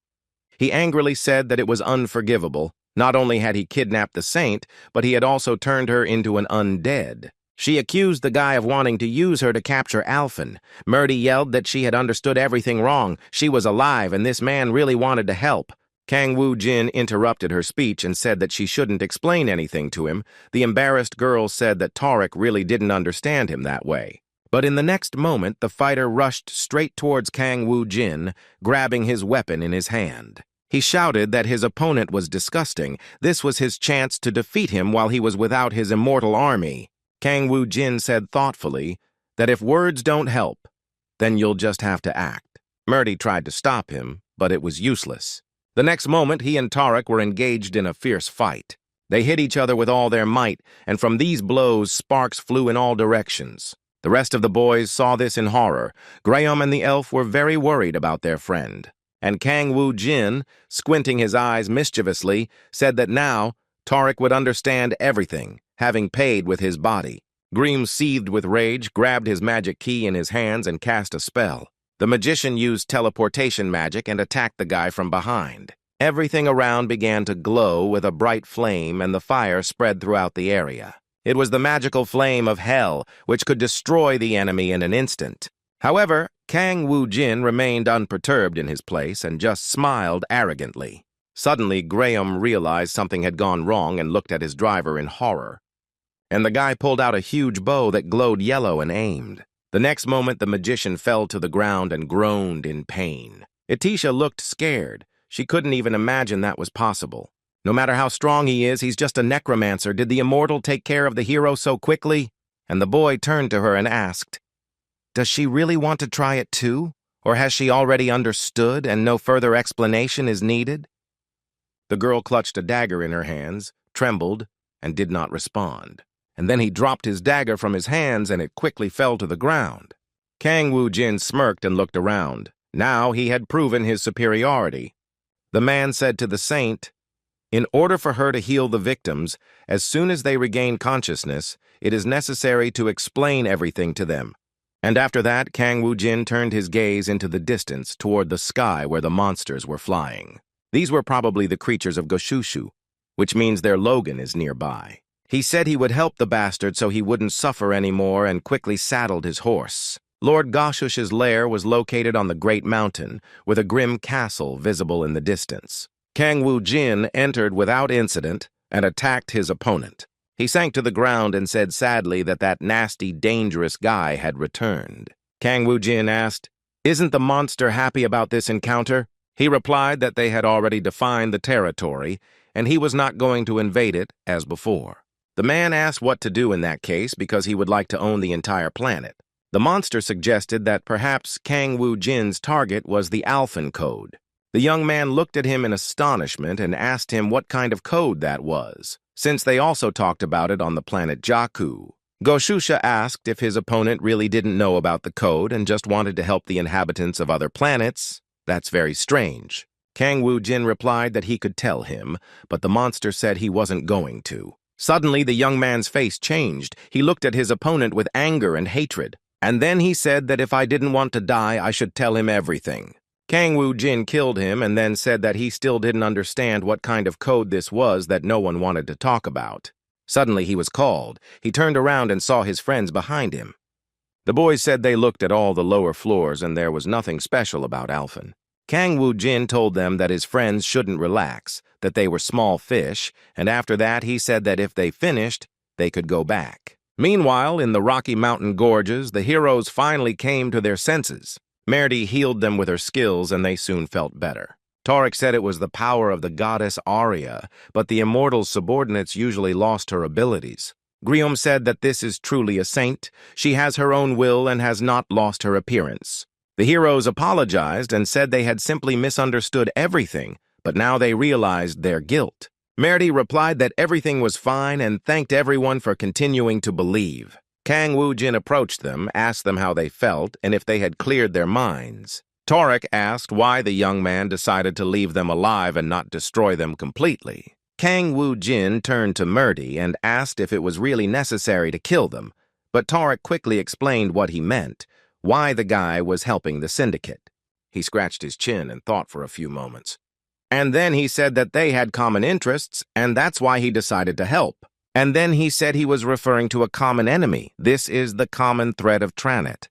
He angrily said that it was unforgivable. Not only had he kidnapped the saint, but he had also turned her into an undead. She accused the guy of wanting to use her to capture Alphen. Murdy yelled that she had understood everything wrong. She was alive, and this man really wanted to help. Kang Woo-jin interrupted her speech and said that she shouldn't explain anything to him. The embarrassed girl said that Torek really didn't understand him that way. But in the next moment, the fighter rushed straight towards Kang Woo-jin, grabbing his weapon in his hand. He shouted that his opponent was disgusting. This was his chance to defeat him while he was without his immortal army. Kang Woo-jin said thoughtfully that if words don't help, then you'll just have to act. Murdy tried to stop him, but it was useless. The next moment, he and Torek were engaged in a fierce fight. They hit each other with all their might, and from these blows, sparks flew in all directions. The rest of the boys saw this in horror. Graham and the elf were very worried about their friend. And Kang Woo-jin, squinting his eyes mischievously, said that now Torek would understand everything, having paid with his body. Grimm seethed with rage, grabbed his magic key in his hands, and cast a spell. The magician used teleportation magic and attacked the guy from behind. Everything around began to glow with a bright flame, and the fire spread throughout the area. It was the magical flame of hell, which could destroy the enemy in an instant. However, Kang Woo-jin remained unperturbed in his place and just smiled arrogantly. Suddenly, Graham realized something had gone wrong and looked at his driver in horror. And the guy pulled out a huge bow that glowed yellow and aimed. The next moment, the magician fell to the ground and groaned in pain. Itisha looked scared. She couldn't even imagine that was possible. No matter how strong he is, he's just a necromancer. Did the immortal take care of the hero so quickly? And the boy turned to her and asked, does she really want to try it too? Or has she already understood and no further explanation is needed? The girl clutched a dagger in her hands, trembled, and did not respond. And then he dropped his dagger from his hands and it quickly fell to the ground. Kang Woo-jin smirked and looked around. Now he had proven his superiority. The man said to the saint, In order for her to heal the victims, as soon as they regain consciousness, it is necessary to explain everything to them. And after that, Kang Woo-jin turned his gaze into the distance toward the sky where the monsters were flying. These were probably the creatures of Goshushu, which means their Logan is nearby. He said he would help the bastard so he wouldn't suffer anymore and quickly saddled his horse. Lord Goshush's lair was located on the Great Mountain, with a grim castle visible in the distance. Kang Woo-jin entered without incident and attacked his opponent. He sank to the ground and said sadly that nasty, dangerous guy had returned. Kang Woo-jin asked, "Isn't the monster happy about this encounter?" He replied that they had already defined the territory, and he was not going to invade it as before. The man asked what to do in that case because he would like to own the entire planet. The monster suggested that perhaps Kang Woo-jin's target was the Alphen Code. The young man looked at him in astonishment and asked him what kind of code that was, since they also talked about it on the planet Jakku. Goshusha asked if his opponent really didn't know about the code and just wanted to help the inhabitants of other planets. That's very strange. Kang Woo-jin replied that he could tell him, but the monster said he wasn't going to. Suddenly, the young man's face changed. He looked at his opponent with anger and hatred. And then he said that if I didn't want to die, I should tell him everything. Kang Woo-jin killed him and then said that he still didn't understand what kind of code this was that no one wanted to talk about. Suddenly, he was called. He turned around and saw his friends behind him. The boys said they looked at all the lower floors and there was nothing special about Alphen. Kang Woo-jin told them that his friends shouldn't relax, that they were small fish, and after that he said that if they finished, they could go back. Meanwhile, in the Rocky Mountain gorges, the heroes finally came to their senses. Merdi healed them with her skills and they soon felt better. Tariq said it was the power of the goddess Arya, but the immortal's subordinates usually lost her abilities. Guillaume said that this is truly a saint. She has her own will and has not lost her appearance. The heroes apologized and said they had simply misunderstood everything, but now they realized their guilt. Merdi replied that everything was fine and thanked everyone for continuing to believe. Kang Woo-jin approached them, asked them how they felt, and if they had cleared their minds. Tariq asked why the young man decided to leave them alive and not destroy them completely. Kang Woo-jin turned to Merdi and asked if it was really necessary to kill them, but Tariq quickly explained what he meant, why the guy was helping the syndicate. He scratched his chin and thought for a few moments. And then he said that they had common interests, and that's why he decided to help. And then he said he was referring to a common enemy. This is the common thread of Tranet.